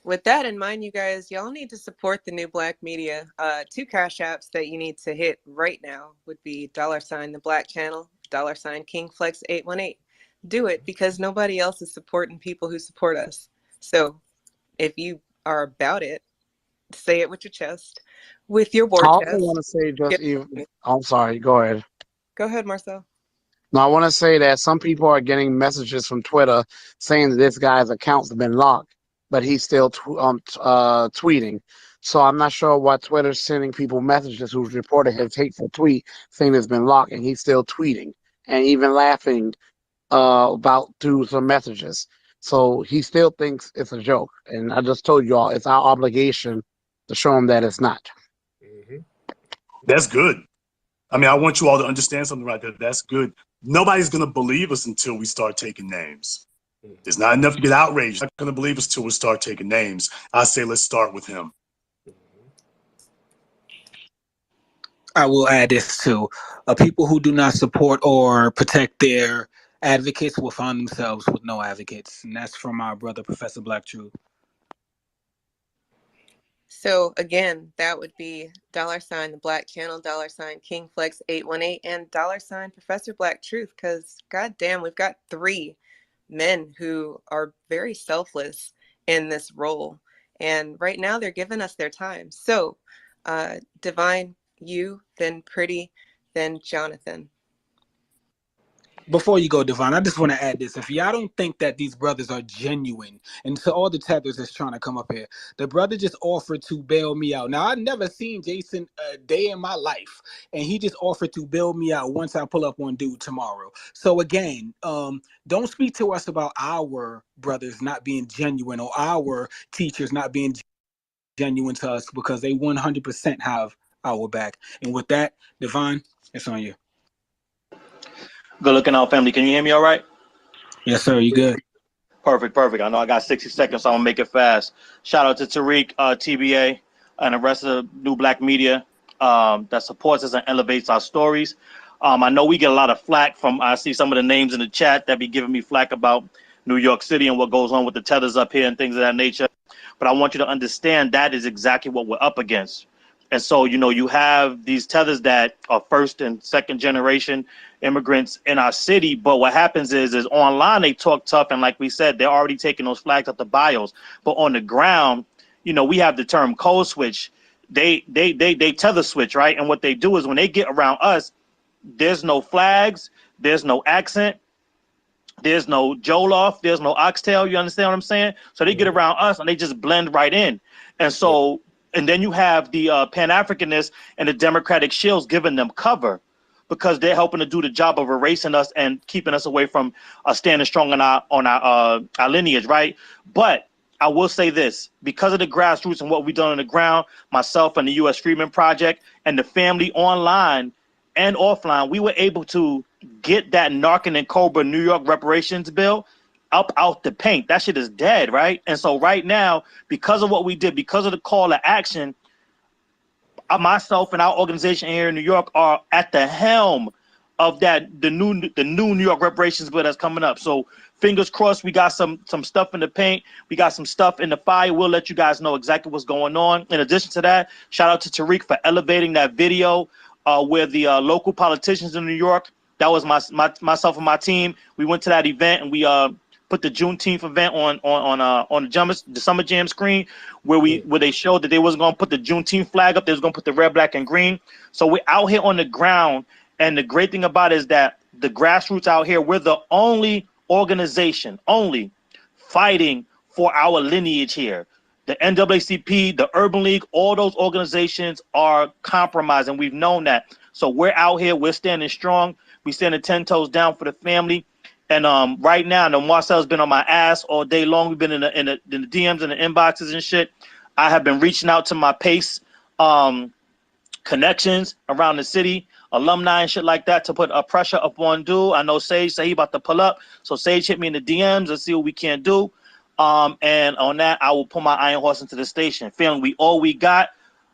With that in mind, you guys, y'all need to support the new black media. 2 cash apps that you need to hit right now would be $ the Black Channel, $ King Flex 818. Do it because nobody else is supporting people who support us. So if you are about it, say it with your chest, with your war I also chest. want to say, just even, I'm sorry, go ahead. Go ahead, Marcel. Now, I want to say that some people are getting messages from Twitter saying that this guy's accounts have been locked, but he's still tweeting. So I'm not sure why Twitter's sending people messages who's reported his hateful tweet saying it's been locked, and he's still tweeting and even laughing about through some messages. So he still thinks it's a joke. And I just told you all, it's our obligation to show him that it's not. Mm-hmm. That's good. I mean, I want you all to understand something right there. That's good. Nobody's going to believe us until we start taking names. It's not enough to get outraged. They're not going to believe us until we start taking names. I say let's start with him. I will add this too. People who do not support or protect their advocates will find themselves with no advocates. And that's from our brother, Professor Black Truth. So again, that would be $ the Black Channel, $ King Flex 818, and $ Professor Black Truth. Because goddamn, we've got 3 men who are very selfless in this role, and right now they're giving us their time. So, Divine, you, then Pretty, then Jonathan. Before you go, Devon, I just want to add this. If y'all don't think that these brothers are genuine, and to all the tethers that's trying to come up here, the brother just offered to bail me out. Now, I've never seen Jason a day in my life, and he just offered to bail me out once I pull up on dude tomorrow. So again, don't speak to us about our brothers not being genuine or our teachers not being genuine to us because they 100% have our back. And with that, Divine, it's on you. Good looking out, family. Can you hear me all right? Yes, sir. You good? Perfect. I know I got 60 seconds, so I'm going to make it fast. Shout out to Tariq, TBA, and the rest of the new black media that supports us and elevates our stories. I know we get a lot of flack from, I see some of the names in the chat that be giving me flack about New York City and what goes on with the tethers up here and things of that nature. But I want you to understand that is exactly what we're up against. And so, you have these tethers that are first and second generation immigrants in our city. But what happens is online they talk tough. And like we said, they're already taking those flags up the bios. But on the ground, we have the term code switch. They tether switch, right? And what they do is when they get around us, there's no flags, there's no accent, there's no Joloff, there's no oxtail. You understand what I'm saying? So they get around us and they just blend right in. And so, and then you have the Pan-Africanists and the Democratic shills giving them cover because they're helping to do the job of erasing us and keeping us away from standing strong on our lineage, right? But I will say this, because of the grassroots and what we've done on the ground, myself and the U.S. Freedmen Project and the family online and offline, we were able to get that Narcan and Cobra New York reparations bill up out the paint. That shit is dead, right? And so right now, because of what we did, because of the call to action, myself and our organization here in New York are at the helm of the new New York reparations bill that's coming up. So fingers crossed, we got some stuff in the paint, we got some stuff in the fire. We'll let you guys know exactly what's going on. In addition to that, shout out to Tariq for elevating that video where the local politicians in New York, that was myself and my team. We went to that event and we put the Juneteenth event on the Summer Jam screen where they showed that they wasn't going to put the Juneteenth flag up. They was going to put the red, black, and green. So we're out here on the ground. And the great thing about it is that the grassroots out here, we're the only organization, fighting for our lineage here. The NAACP, the Urban League, all those organizations are compromised, and we've known that. So we're out here, we're standing strong. We standing 10 toes down for the family. And right now, Marcel's been on my ass all day long. We've been in the DMs and the inboxes and shit. I have been reaching out to my PACE connections around the city, alumni and shit like that, to put a pressure upon dude. I know Sage said he about to pull up. So Sage hit me in the DMs and see what we can do. And on that, I will put my iron horse into the station. Feeling we all we got,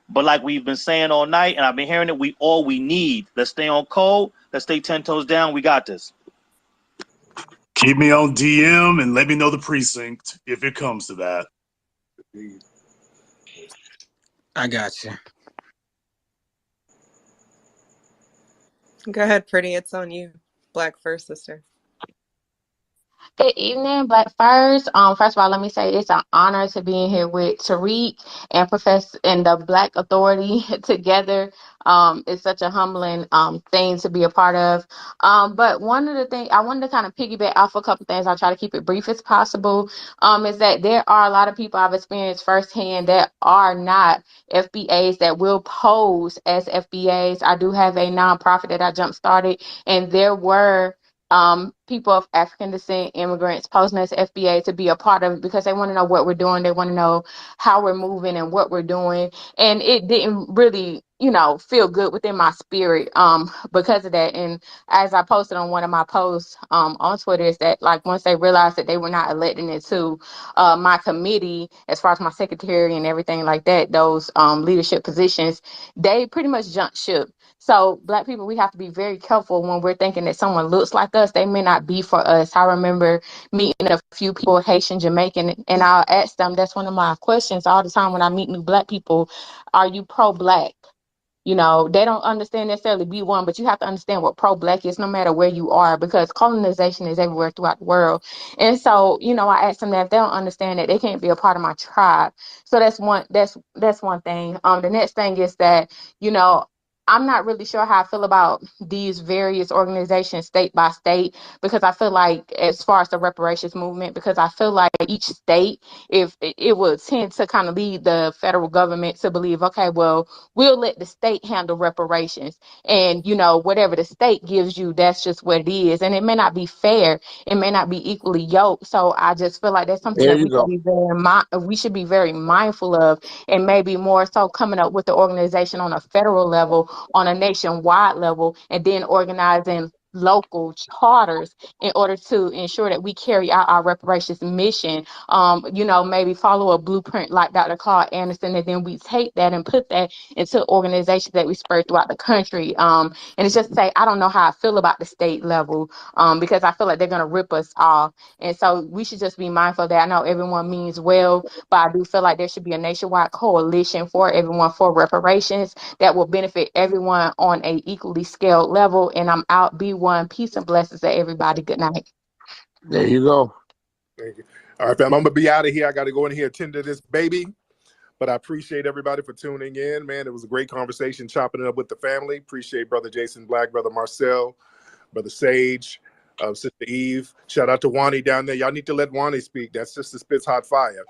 but like we've been saying all night, and I've been hearing it, we all we need. Let's stay on code. Let's stay 10 toes down. We got this. Keep me on DM and let me know the precinct if it comes to that. I got you. Go ahead, Pretty. It's on you. Black first, sister. Good evening, Black First. First of all, let me say it's an honor to be in here with Tariq and Professor and the Black Authority together. It's such a humbling thing to be a part of. But one of the things I wanted to kind of piggyback off a couple things. I'll try to keep it brief as possible. Is that there are a lot of people I've experienced firsthand that are not FBAs that will pose as FBAs. I do have a nonprofit that I jump started, and there were people of African descent, immigrants posing as FBA to be a part of it because they want to know what we're doing. They want to know how we're moving and what we're doing. And it didn't really, feel good within my spirit because of that. And as I posted on one of my posts on Twitter, is that like once they realized that they were not electing it to my committee, as far as my secretary and everything like that, those leadership positions, they pretty much jumped ship. So Black people, we have to be very careful when we're thinking that someone looks like us. They may not be for us. I remember meeting a few people, Haitian, Jamaican, and I'll ask them, that's one of my questions all the time when I meet new Black people, are you pro-Black? They don't understand necessarily be one, but you have to understand what pro-Black is no matter where you are, because colonization is everywhere throughout the world. And so, I asked them that if they don't understand that, they can't be a part of my tribe. So that's one thing. The next thing is that, I'm not really sure how I feel about these various organizations state by state, because I feel like, as far as the reparations movement, because I feel like each state, if it would tend to kind of lead the federal government to believe, okay, well, we'll let the state handle reparations, and whatever the state gives you, that's just what it is, and it may not be fair, it may not be equally yoked. So I just feel like that's something There that you go. we should be very mindful of, and maybe more so coming up with the organization on a federal level, on a nationwide level, and then organizing local charters in order to ensure that we carry out our reparations mission. Maybe follow a blueprint like Dr. Claude Anderson, and then we take that and put that into organizations that we spread throughout the country. And it's just to say, I don't know how I feel about the state level, because I feel like they're going to rip us off. And so we should just be mindful of that. I know everyone means well, but I do feel like there should be a nationwide coalition for everyone for reparations that will benefit everyone on a equally scaled level. And I'm out. Be one. Peace and blessings to everybody. Good night. There you go. Thank you. All right, fam, I'm gonna be out of here. I got to go in here and tend to this baby. But I appreciate everybody for tuning in, man. It was a great conversation, chopping it up with the family. Appreciate Brother Jason Black, Brother Marcel, Brother Sage, Sister Eve. Shout out to Wani down there. Y'all need to let Wani speak. That's just the Spits Hot Fire.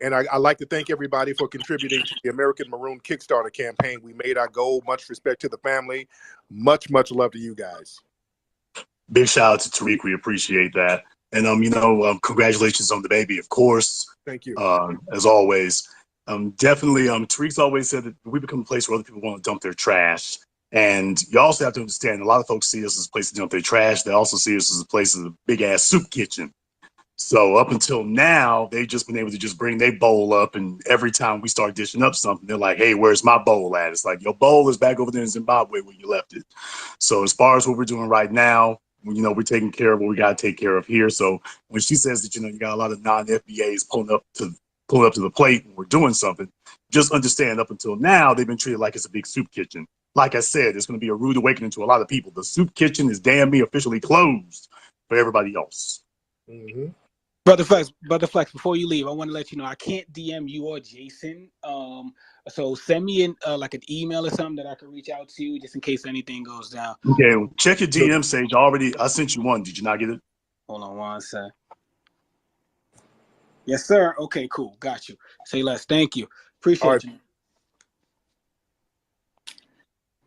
And I'd like to thank everybody for contributing to the American Maroon Kickstarter campaign. We made our goal. Much respect to the family. Much, much love to you guys. Big shout out to Tariq. We appreciate that. And congratulations on the baby, of course. Thank you. As always. Definitely, Tariq's always said that we become a place where other people want to dump their trash. And you also have to understand, a lot of folks see us as a place to dump their trash. They also see us as a place of a big-ass soup kitchen. So up until now, they've just been able to just bring their bowl up, and every time we start dishing up something, they're like, hey, where's my bowl at? It's like, your bowl is back over there in Zimbabwe where you left it. So as far as what we're doing right now, we're taking care of what we got to take care of here. So when she says that, you got a lot of non-FBAs pulling up to the plate and we're doing something, just understand up until now, they've been treated like it's a big soup kitchen. Like I said, it's going to be a rude awakening to a lot of people. The soup kitchen is damn near officially closed for everybody else. Mm-hmm. Brother Flex, before you leave, I want to let you know I can't DM you or Jason. So send me like an email or something that I can reach out to you just in case anything goes down. Okay, check your DM, Sage. I sent you one. Did you not get it? Hold on one sec. Yes, sir. Okay, cool. Got you. Say less. Thank you. Appreciate you.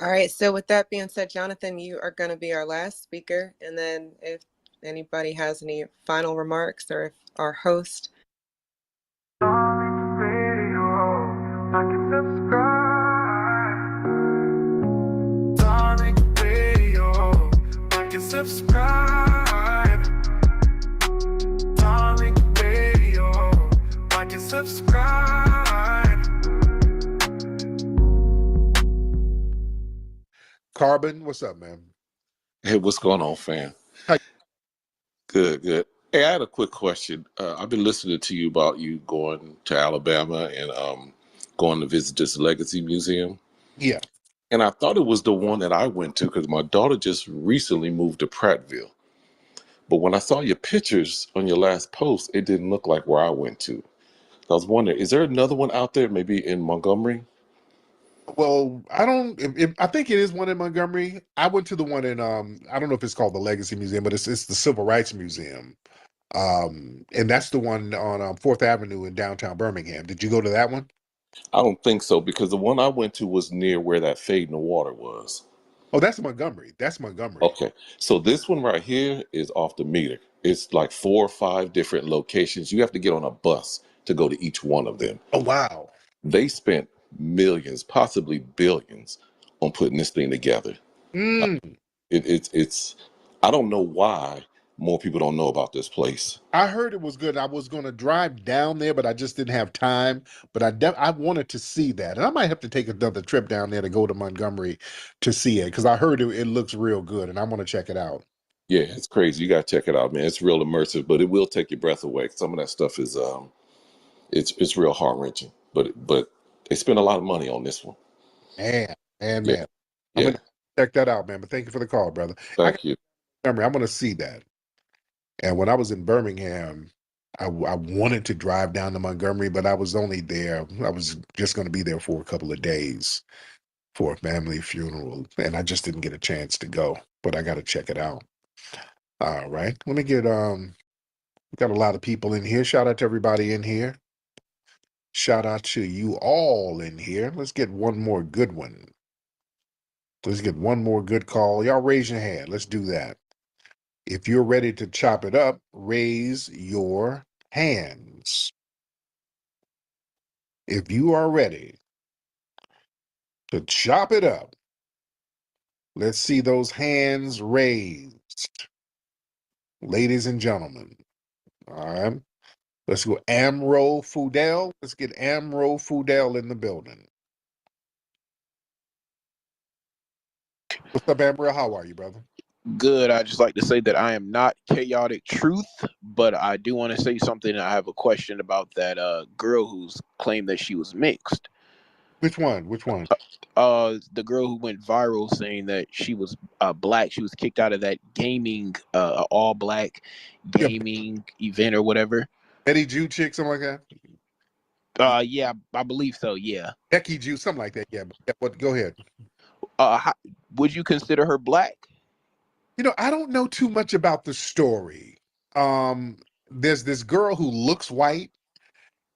All right. So with that being said, Jonathan, you are going to be our last speaker. And then if anybody has any final remarks, or if our host. Carbon, what's up, man? Hey, what's going on, fam? Hi. Good. Hey, I had a quick question. I've been listening to you about you going to Alabama and going to visit this Legacy Museum. Yeah. And I thought it was the one that I went to because my daughter just recently moved to Prattville. But when I saw your pictures on your last post, it didn't look like where I went to. I was wondering, is there another one out there, maybe in Montgomery? Well, I think it is one in Montgomery. I went to the one in I don't know if it's called the Legacy Museum, but it's the Civil Rights Museum. And that's the one on 4th Avenue in downtown Birmingham. Did you go to that one? I don't think so, because the one I went to was near where that Fade in the Water was. Oh, that's Montgomery. That's Montgomery. Okay. So this one right here is off the meter. It's like 4 or 5 different locations. You have to get on a bus to go to each one of them. Oh, wow. They spent millions, possibly billions, on putting this thing together. It's I don't know why more people don't know about this place. I heard it was good. I was going to drive down there, but I just didn't have time. But I wanted to see that. And I might have to take another trip down there to go to Montgomery to see it, because I heard it looks real good, and I want to check it out. Yeah, it's crazy. You got to check it out, man. It's real immersive, but it will take your breath away. Some of that stuff is it's real heart-wrenching. But they spent a lot of money on this one. Man. I'm Yeah. going to check that out, man. But thank you for the call, brother. Thank you. I'm going to see that. And when I was in Birmingham, I wanted to drive down to Montgomery, but I was only there. I was just going to be there for a couple of days. for a family funeral, and I just didn't get a chance to go, but I got to check it out. All right, let me get we got a lot of people in here. Shout out to everybody in here. Shout out to you all in here. Let's get one more good one. Let's get one more good call. Y'all raise your hand. Let's do that. If you're ready to chop it up, raise your hands. If you are ready to chop it up, let's see those hands raised. Ladies and gentlemen. All right. Let's go Amro Fudel. Let's get Amro Fudel in the building. What's up, Amro? How are you, brother? Good. I just like to say that I am not chaotic truth, but I do want to say something. I have a question about that girl who's claimed that she was mixed. Which one? Which one? The girl who went viral saying that she was black. She was kicked out of that gaming, all black gaming event or whatever. Betty Jew chick, something like that. Yeah, I believe so. Yeah. Becky Jew, something like that. Yeah. But go ahead. Would you consider her black? You know, I don't know too much about the story. There's this girl who looks white,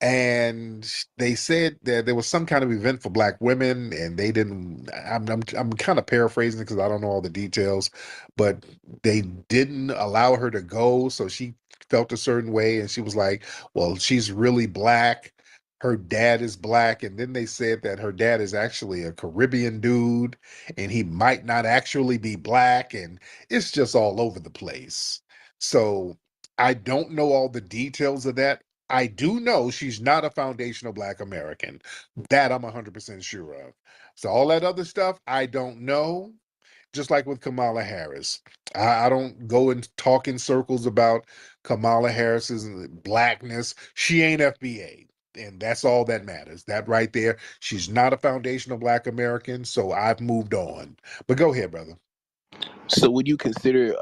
and they said that there was some kind of event for black women, and they didn't. I'm kind of paraphrasing because I don't know all the details, but they didn't allow her to go, so she felt a certain way, and she was like, "Well, she's really black. Her dad is black," and then they said that her dad is actually a Caribbean dude, and he might not actually be black, and it's just all over the place. So I don't know all the details of that. I do know she's not a foundational black American. That I'm 100% sure of. So all that other stuff, I don't know. Just like with Kamala Harris. I don't go and talk in circles about Kamala Harris's blackness. She ain't FBA. And that's all that matters. That right there. She's not a foundational black American, so I've moved on. But go ahead, brother. So would you consider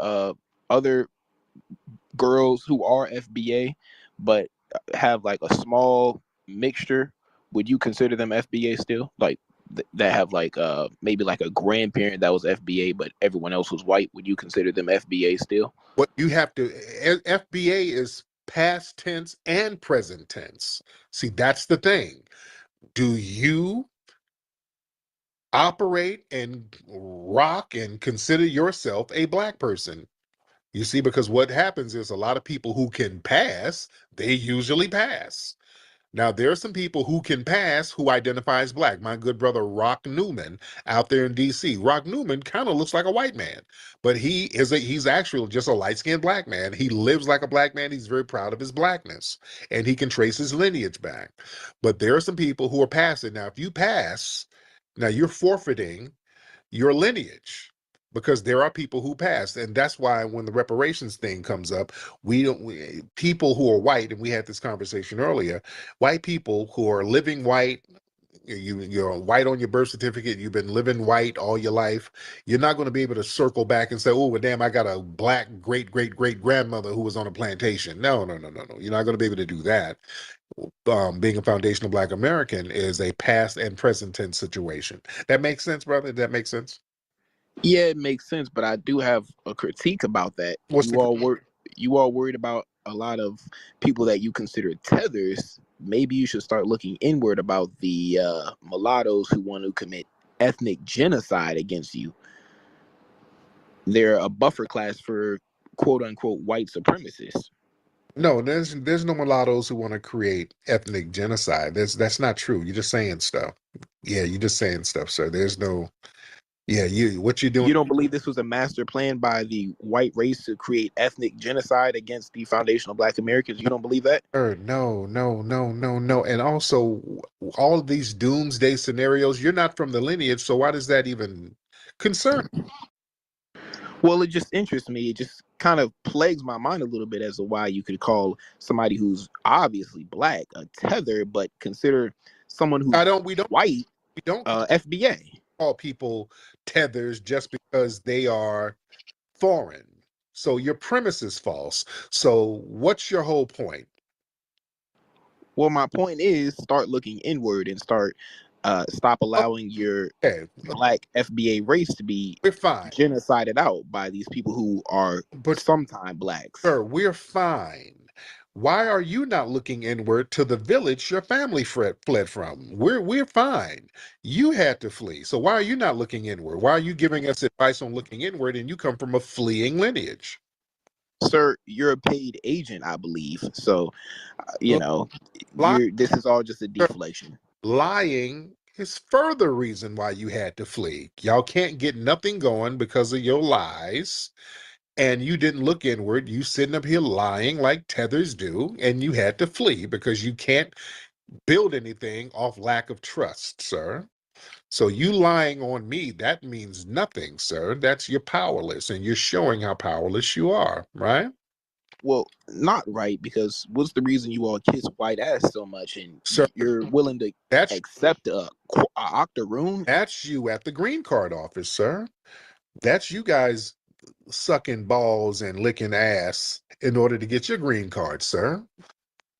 other girls who are FBA but have like a small mixture, would you consider them FBA still? Like that have like maybe like a grandparent that was FBA but everyone else was white, would you consider them FBA still? What you have to FBA is past tense and present tense. See, that's the thing. Do you operate and rock and consider yourself a black person? You see, because what happens is a lot of people who can pass, they usually pass. Now, there are some people who can pass who identify as black. My good brother Rock Newman out there in DC. Rock Newman kind of looks like a white man, but he's actually just a light-skinned black man. He lives like a black man. He's very proud of his blackness, and he can trace his lineage back. But there are some people who are passing. Now, if you pass, now you're forfeiting your lineage because there are people who passed, and that's why when the reparations thing comes up, people who are white, and we had this conversation earlier, white people who are living white, you're white on your birth certificate, you've been living white all your life, you're not going to be able to circle back and say, oh well, damn, I got a black great grandmother who was on a plantation. No, you're not going to be able to do that. Being a foundational black American is a past and present tense situation. That makes sense, brother? That makes sense? Yeah, it makes sense, but I do have a critique about that. You all worried about a lot of people that you consider tethers. Maybe you should start looking inward about the mulattoes who want to commit ethnic genocide against you. They're a buffer class for quote unquote white supremacists. No, there's no mulattoes who want to create ethnic genocide. That's not true. You're just saying stuff. Yeah, you're just saying stuff, sir. There's no. Yeah, what you're doing. You don't believe this was a master plan by the white race to create ethnic genocide against the foundational black Americans? You don't believe that? No. And also, all of these doomsday scenarios, you're not from the lineage, so why does that even concern? Well, it just interests me. It just kind of plagues my mind a little bit as to why you could call somebody who's obviously black a tether, but consider someone who's white FBA. Call people tethers just because they are foreign. So your premise is false. So what's your whole point? Well, my point is start looking inward and start stop allowing your black FBA race to be we're fine. genocided out by these people who are sometime blacks. Sir, we're fine. Why are you not looking inward to the village your family fled from? We're fine. You had to flee. So why are you not looking inward? Why are you giving us advice on looking inward and you come from a fleeing lineage? Sir, you're a paid agent, I believe. So, this is all just a deflation. Lying is further reason why you had to flee. Y'all can't get nothing going because of your lies. And you didn't look inward. You sitting up here lying like Tethers do, and you had to flee because you can't build anything off lack of trust, sir. So you lying on me, that means nothing, sir. That's you're powerless, and you're showing how powerless you are, right? Well, not right, because what's the reason you all kiss white ass so much, and sir, you're willing to accept a octoroon? That's you at the green card office, sir. That's you guys sucking balls and licking ass in order to get your green card, sir.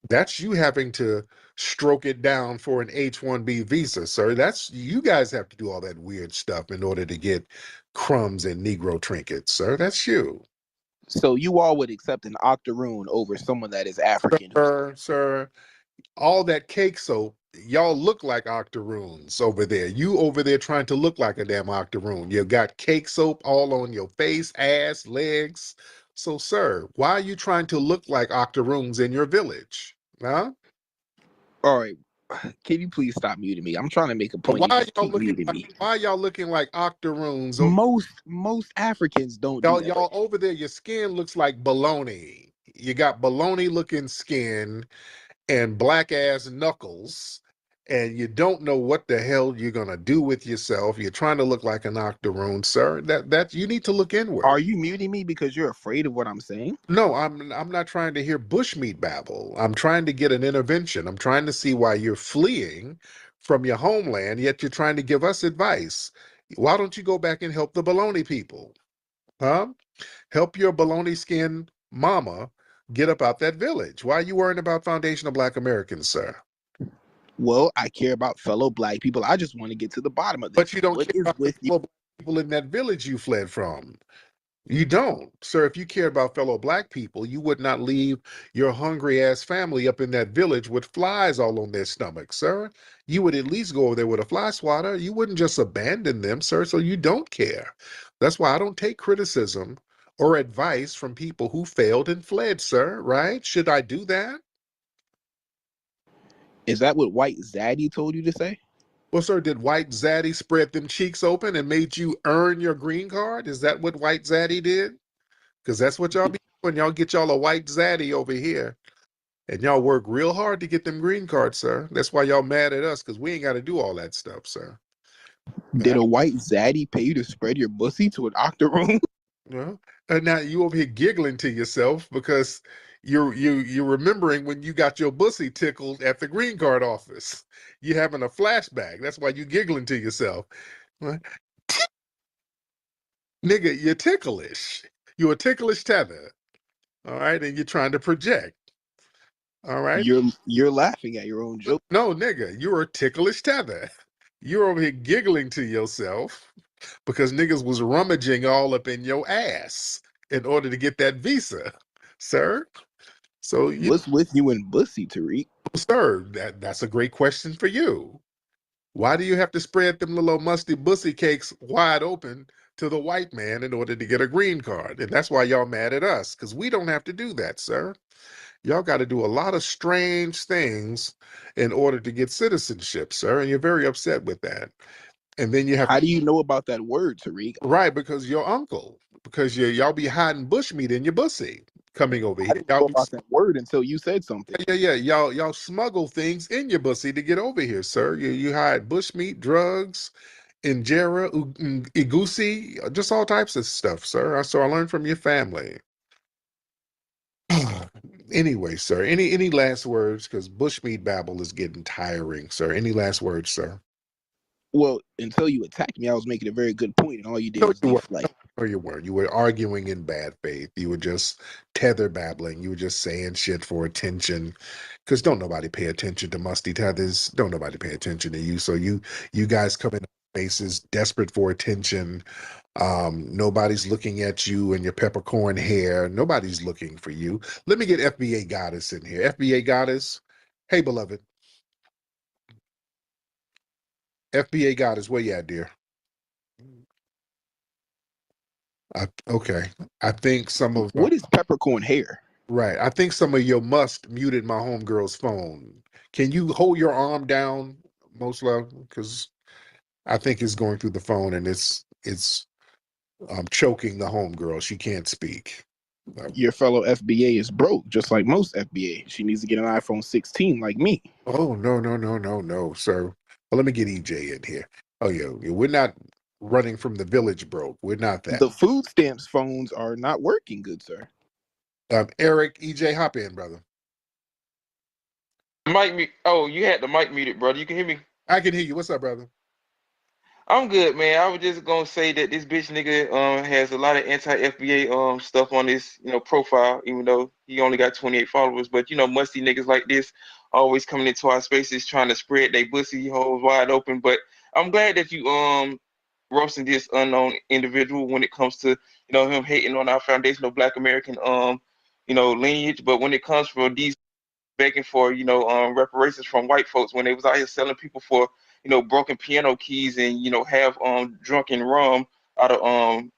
That's you having to stroke it down for an H-1B visa, sir. That's you guys have to do all that weird stuff in order to get crumbs and Negro trinkets, sir. That's you. So you all would accept an octoroon over someone that is African? Sir, all that cake soap, y'all look like octoroons over there. You over there trying to look like a damn octoroon. You got cake soap all on your face, ass, legs. So, sir, why are you trying to look like octoroons in your village? Huh? All right. Can you please stop muting me? I'm trying to make a point. Why you keep muting me. Why are y'all looking like octoroons? Most Africans don't do that. Y'all over there, your skin looks like baloney. You got baloney looking skin and black ass knuckles, and you don't know what the hell you're gonna do with yourself. You're trying to look like an octoroon, sir. That you need to look inward. Are you muting me because you're afraid of what I'm saying? No, I'm not trying to hear bushmeat babble. I'm trying to get an intervention. I'm trying to see why you're fleeing from your homeland, yet you're trying to give us advice. Why don't you go back and help the baloney people? Huh? Help your baloney skin mama get up out that village. Why are you worrying about Foundation of Black Americans, sir? Well, I care about fellow black people. I just want to get to the bottom of this. But you don't care about the fellow black people in that village you fled from. You don't, sir. If you cared about fellow black people, you would not leave your hungry ass family up in that village with flies all on their stomachs, sir. You would at least go over there with a fly swatter. You wouldn't just abandon them, sir. So you don't care. That's why I don't take criticism or advice from people who failed and fled, sir. Right? Should I do that? Is that what White Zaddy told you to say? Well, sir, did White Zaddy spread them cheeks open and made you earn your green card? Is that what White Zaddy did? Because that's what y'all be doing. Y'all get y'all a White Zaddy over here. And y'all work real hard to get them green cards, sir. That's why y'all mad at us, because we ain't got to do all that stuff, sir. Did a White Zaddy pay you to spread your pussy to an octoroon? No. And now you over here giggling to yourself because you're remembering when you got your pussy tickled at the green card office. You're having a flashback. That's why you giggling to yourself. Nigga, you're ticklish. You're a ticklish tether. All right, and you're trying to project. All right. You're laughing at your own joke. No, nigga, you're a ticklish tether. You're over here giggling to yourself because niggas was rummaging all up in your ass in order to get that visa, sir. So what's with you and Bussy, Tariq? Sir, that's a great question for you. Why do you have to spread them little musty bussy cakes wide open to the white man in order to get a green card? And that's why y'all mad at us, because we don't have to do that, sir. Y'all got to do a lot of strange things in order to get citizenship, sir, and you're very upset with that. And then you have. How do you know about that word, Tariq? Right, because your uncle, because y'all be hiding bushmeat in your bussy coming over here. I didn't know about that word until you said something. Yeah. Y'all smuggle things in your bussy to get over here, sir. You hide bushmeat, drugs, injera, igusi, just all types of stuff, sir. So I learned from your family. Anyway, sir, any last words? Because bushmeat babble is getting tiring, sir. Any last words, sir? Well, until you attacked me, I was making a very good point, and all you did was deflect. No, you weren't. You were arguing in bad faith. You were just tether babbling. You were just saying shit for attention, because don't nobody pay attention to Musty Tethers. Don't nobody pay attention to you. So you guys come in spaces desperate for attention. Nobody's looking at you and your peppercorn hair. Nobody's looking for you. Let me get FBA Goddess in here. FBA Goddess, hey beloved. FBA Goddess, where you at, dear? Okay. I think some of What is peppercorn hair? right. I think some of your must muted my homegirl's phone. Can you hold your arm down, most love? Because I think it's going through the phone and it's choking the homegirl. She can't speak. Your fellow FBA is broke, just like most FBA. She needs to get an iPhone 16 like me. Oh, no, sir. Well, let me get EJ in here. Oh, yeah, we're not running from the village broke. We're not that. The food stamps phones are not working, good sir. Eric, EJ, hop in, brother. Oh, you had the mic muted, brother. You can hear me? I can hear you. What's up, brother? I'm good, man. I was just gonna say that this bitch nigga has a lot of anti-FBA stuff on his profile, even though he only got 28 followers. But musty niggas like this always coming into our spaces trying to spread their pussy holes wide open. But I'm glad that you roasting this unknown individual when it comes to him hating on our foundational Black American lineage. But when it comes from these begging for reparations from white folks when they was out here selling people for broken piano keys and have drunken rum out of $1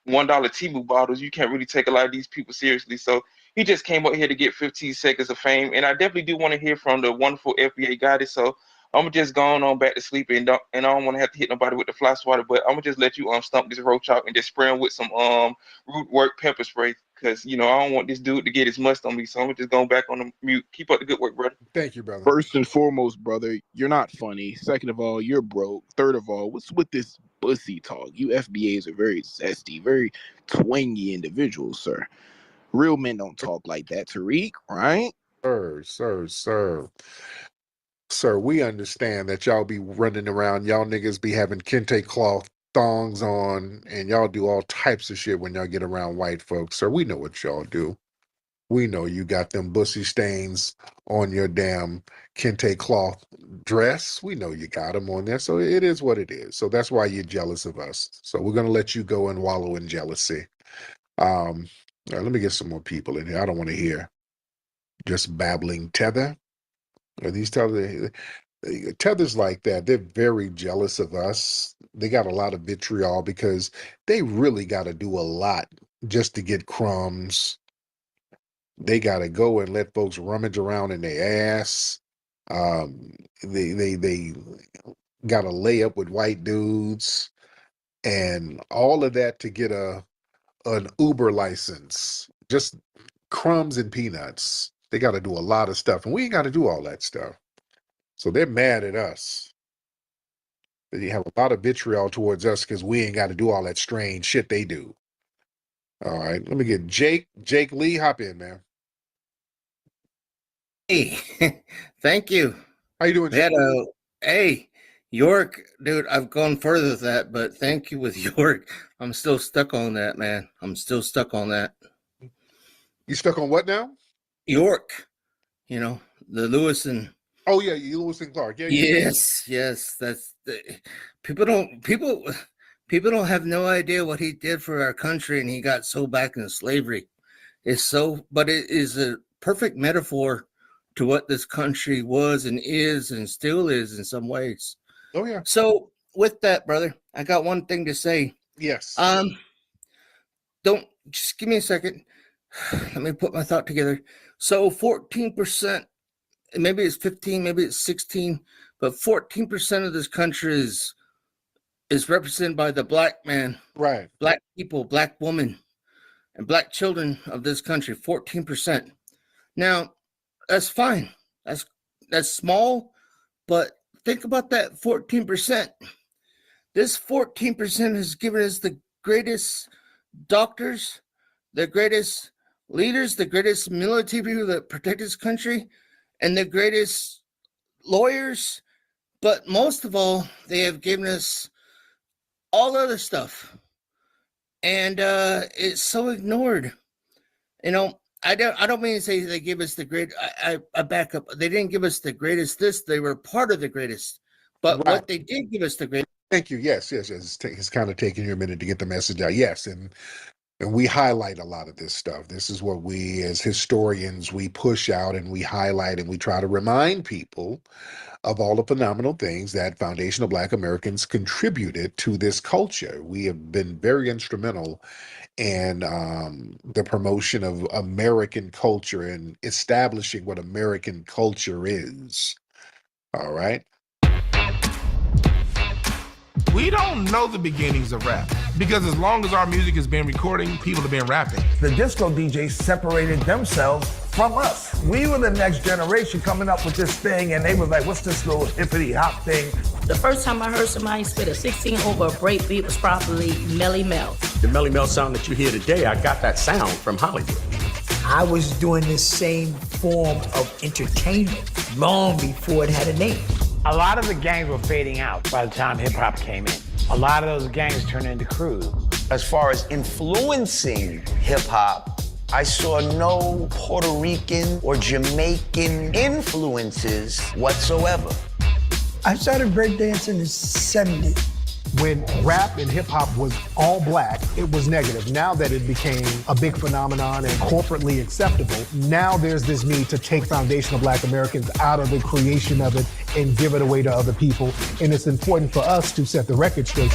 Timu bottles, you can't really take a lot of these people seriously. So he just came up here to get 15 seconds of fame, and I definitely do want to hear from the wonderful FBA goddess. So I'm gonna just going on back to sleep, and I don't want to have to hit nobody with the fly swatter, but I'm gonna just let you stump this roach out and just spray him with some root work pepper spray, because I don't want this dude to get his must on me. So I'm just going back on the mute. Keep up the good work, brother. Thank you, brother. First and foremost, brother, you're not funny. Second of all, you're broke. Third of all, what's with this pussy talk? You FBAs are very zesty, very twangy individuals, sir. Real men don't talk like that, Tariq, right? Sir, we understand that y'all be running around, y'all niggas be having kente cloth thongs on, and y'all do all types of shit when y'all get around white folks. Sir, we know what y'all do. We know you got them bussy stains on your damn kente cloth dress. We know you got them on there. So it is what it is. So that's why you're jealous of us. So we're going to let you go and wallow in jealousy. Let me get some more people in here. I don't want to hear just babbling tether. Are these tethers like that? They're very jealous of us. They got a lot of vitriol because they really got to do a lot just to get crumbs. They got to go and let folks rummage around in their ass. They got to lay up with white dudes and all of that to get an Uber license. Just crumbs and peanuts. They got to do a lot of stuff, and we ain't got to do all that stuff. So they're mad at us. They have a lot of vitriol towards us because we ain't got to do all that strange shit they do. All right, let me get Jake Lee. Hop in, man. Hey, thank you. How you doing, Jake? Hey, York, dude, I've gone further with that, but thank you with York. I'm still stuck on that, man. I'm still stuck on that. You stuck on what now? York, the Lewis and... Oh, yeah, you Lewis and Clark. Yeah. Yes, that's the... People don't have no idea what he did for our country, and he got so back in slavery. But it is a perfect metaphor to what this country was and is and still is in some ways. Oh, yeah. So with that, brother, I got one thing to say. Yes. Don't just give me a second. Let me put my thought together. So 14%, maybe it's 15, maybe it's 16, but 14% of this country is represented by the Black man, right? Black people, Black woman, and Black children of this country. 14%. Now, that's fine. That's small, but think about that 14%. This 14% has given us the greatest doctors, the greatest leaders, the greatest military people that protect this country, and the greatest lawyers. But most of all, they have given us all other stuff. And it's so ignored. You know, I don't mean to say they give us the great. I back up. They didn't give us the greatest. They were part of the greatest. But Right. what they did give us the greatest. Thank you. Yes. It's kind of taking you a minute to get the message out. Yes, and we highlight a lot of this stuff. This is what we, as historians, we push out and we highlight and we try to remind people of all the phenomenal things that foundational Black Americans contributed to this culture. We have been very instrumental in the promotion of American culture and establishing what American culture is. All right. We don't know the beginnings of rap because as long as our music has been recording, people have been rapping. The disco DJs separated themselves from us. We were the next generation coming up with this thing, and they were like, what's this little hippity hop thing? The first time I heard somebody spit a 16 over a break beat was probably Melly Mel. The Melly Mel sound that you hear today, I got that sound from Hollywood. I was doing this same form of entertainment long before it had a name. A lot of the gangs were fading out by the time hip-hop came in. A lot of those gangs turned into crews. As far as influencing hip-hop, I saw no Puerto Rican or Jamaican influences whatsoever. I started breakdancing in the 70s. When rap and hip hop was all Black, it was negative. Now that it became a big phenomenon and corporately acceptable, now there's this need to take foundational Black Americans out of the creation of it and give it away to other people. And it's important for us to set the record straight.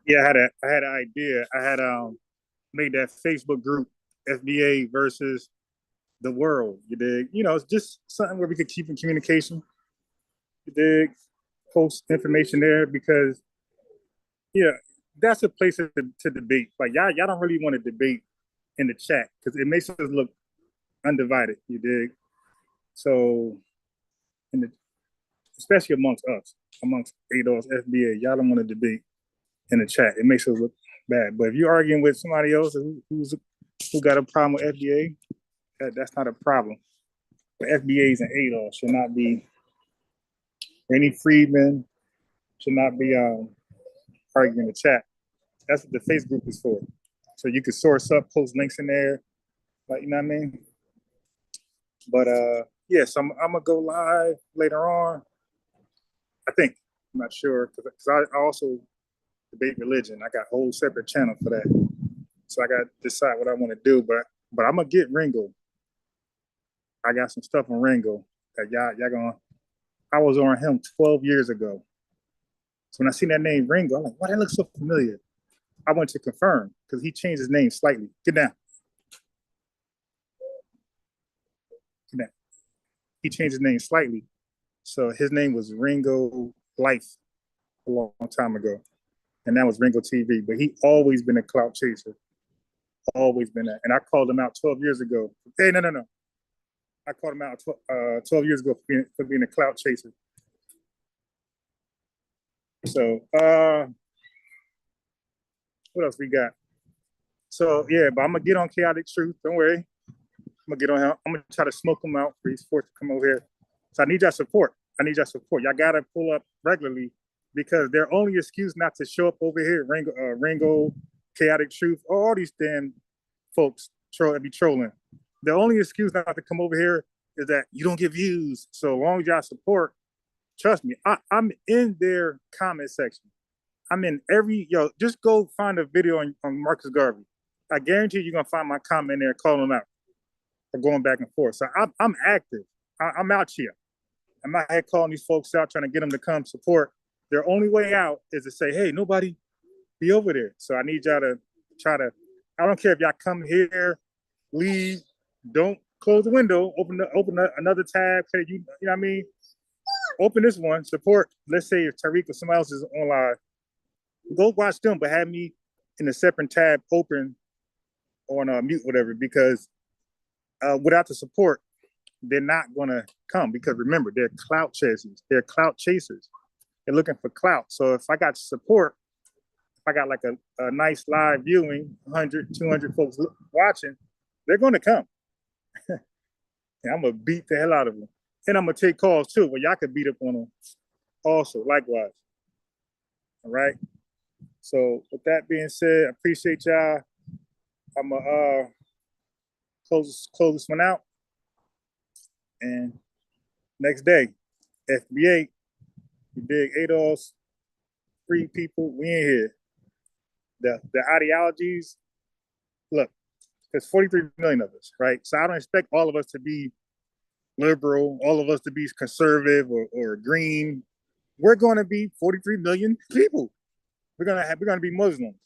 Yeah, I had an idea. I had made that Facebook group FBA versus the world. You dig? You know, it's just something where we could keep in communication. You dig? Post information there because, yeah, that's a place to debate. Like y'all don't really want to debate in the chat because it makes us look undivided. You dig? So, especially amongst us, amongst ADOS, FBA, y'all don't want to debate in the chat. It makes us look bad. But if you're arguing with somebody else who got a problem with FBA, that's not a problem. But FBAs and ADOS should not be. Any Freedman should not be arguing in the chat. That's what the face group is for. So you can source up, post links in there, like, you know what I mean? But yeah, so I'm gonna go live later on. I think, I'm not sure, because I also debate religion. I got a whole separate channel for that. So I got to decide what I want to do, but I'm gonna get Ringo. I got some stuff on Ringo that y'all gonna. I was on him 12 years ago. So when I seen that name Ringo, I'm like, why that looks so familiar? I went to confirm because he changed his name slightly. Get down. Get down. He changed his name slightly. So his name was Ringo Life a long time ago. And that was Ringo TV. But he always been a clout chaser. Always been that. And I called him out 12 years ago. Hey, no. I called him out 12 years ago for being a clout chaser. So, what else we got? So, yeah, but I'm going to get on Chaotic Truth. Don't worry. I'm going to get on him. I'm going to try to smoke him out for he's forced to come over here. So I need your support. Y'all got to pull up regularly because their only excuse not to show up over here, Ringo, Chaotic Truth, all these damn folks be trolling. The only excuse not to come over here is that you don't get views. So long as y'all support, trust me, I'm in their comment section. I'm in just go find a video on Marcus Garvey. I guarantee you're going to find my comment there calling them out or going back and forth. So I'm active. I'm out here. I'm out here calling these folks out, trying to get them to come support. Their only way out is to say, hey, nobody be over there. So I need y'all to try to, I don't care if y'all come here, leave, don't close the window, open another tab. Hey, you know what I mean? Open this one, support. Let's say if Tariq or somebody else is on live, go watch them, but have me in a separate tab open on mute, whatever, because without the support, they're not gonna come because remember, they're clout chasers. They're looking for clout. So if I got support, if I got like a nice live viewing, 100, 200 folks watching, they're gonna come. And I'm gonna beat the hell out of them. And I'm gonna take calls too, where y'all could beat up on them also, likewise. All right. So with that being said, I appreciate y'all. I'm gonna close this one out. And next day, FBA, you dig, ADOS, free people, we in here. The ideologies, look, there's 43 million of us, right? So I don't expect all of us to be liberal, all of us to be conservative or green. We're going to be 43 million people. We're going to be Muslims.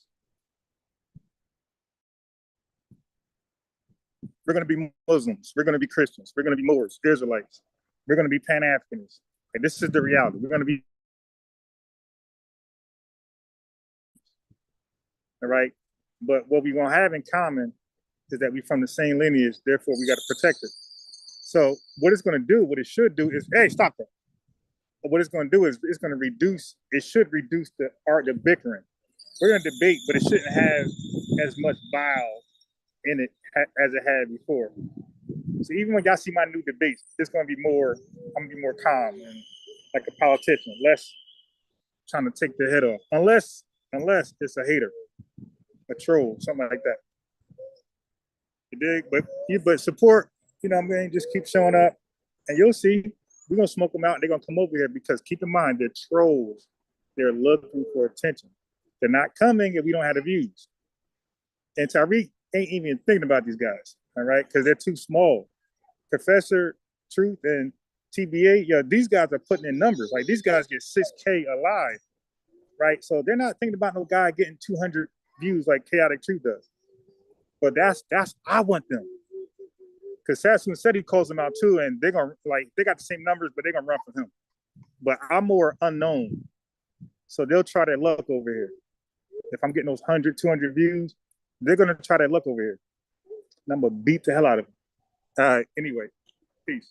We're going to be Muslims. We're going to be Christians. We're going to be Moors, Israelites. We're going to be Pan-Africanists. And this is the reality. We're going to be, all right? But what we're going to have in common is that we're from the same lineage. Therefore, we got to protect it. So what it's going to do, what it should do is, hey, stop that. But what it's going to do is it should reduce the bickering. We're going to debate, but it shouldn't have as much bile in it as it had before. So even when y'all see my new debates, I'm going to be more calm and like a politician, less trying to take their head off. Unless it's a hater, a troll, something like that. You dig? But support, you know what I mean? Just keep showing up and you'll see. We're going to smoke them out and they're going to come over here because keep in mind, they're trolls. They're looking for attention. They're not coming if we don't have the views. And Tariq ain't even thinking about these guys, all right? Because they're too small. Professor Truth and TBA, these guys are putting in numbers. Like these guys get 6K alive, right? So they're not thinking about no guy getting 200 views like Chaotic Truth does. But that's I want them. Because Sassoon said he calls them out too, and they're gonna they got the same numbers, but they're gonna run for him. but I'm more unknown. So they'll try their luck over here. If I'm getting those 100, 200 views, they're going to try their luck over here. And I'm going to beat the hell out of them. Anyway, peace.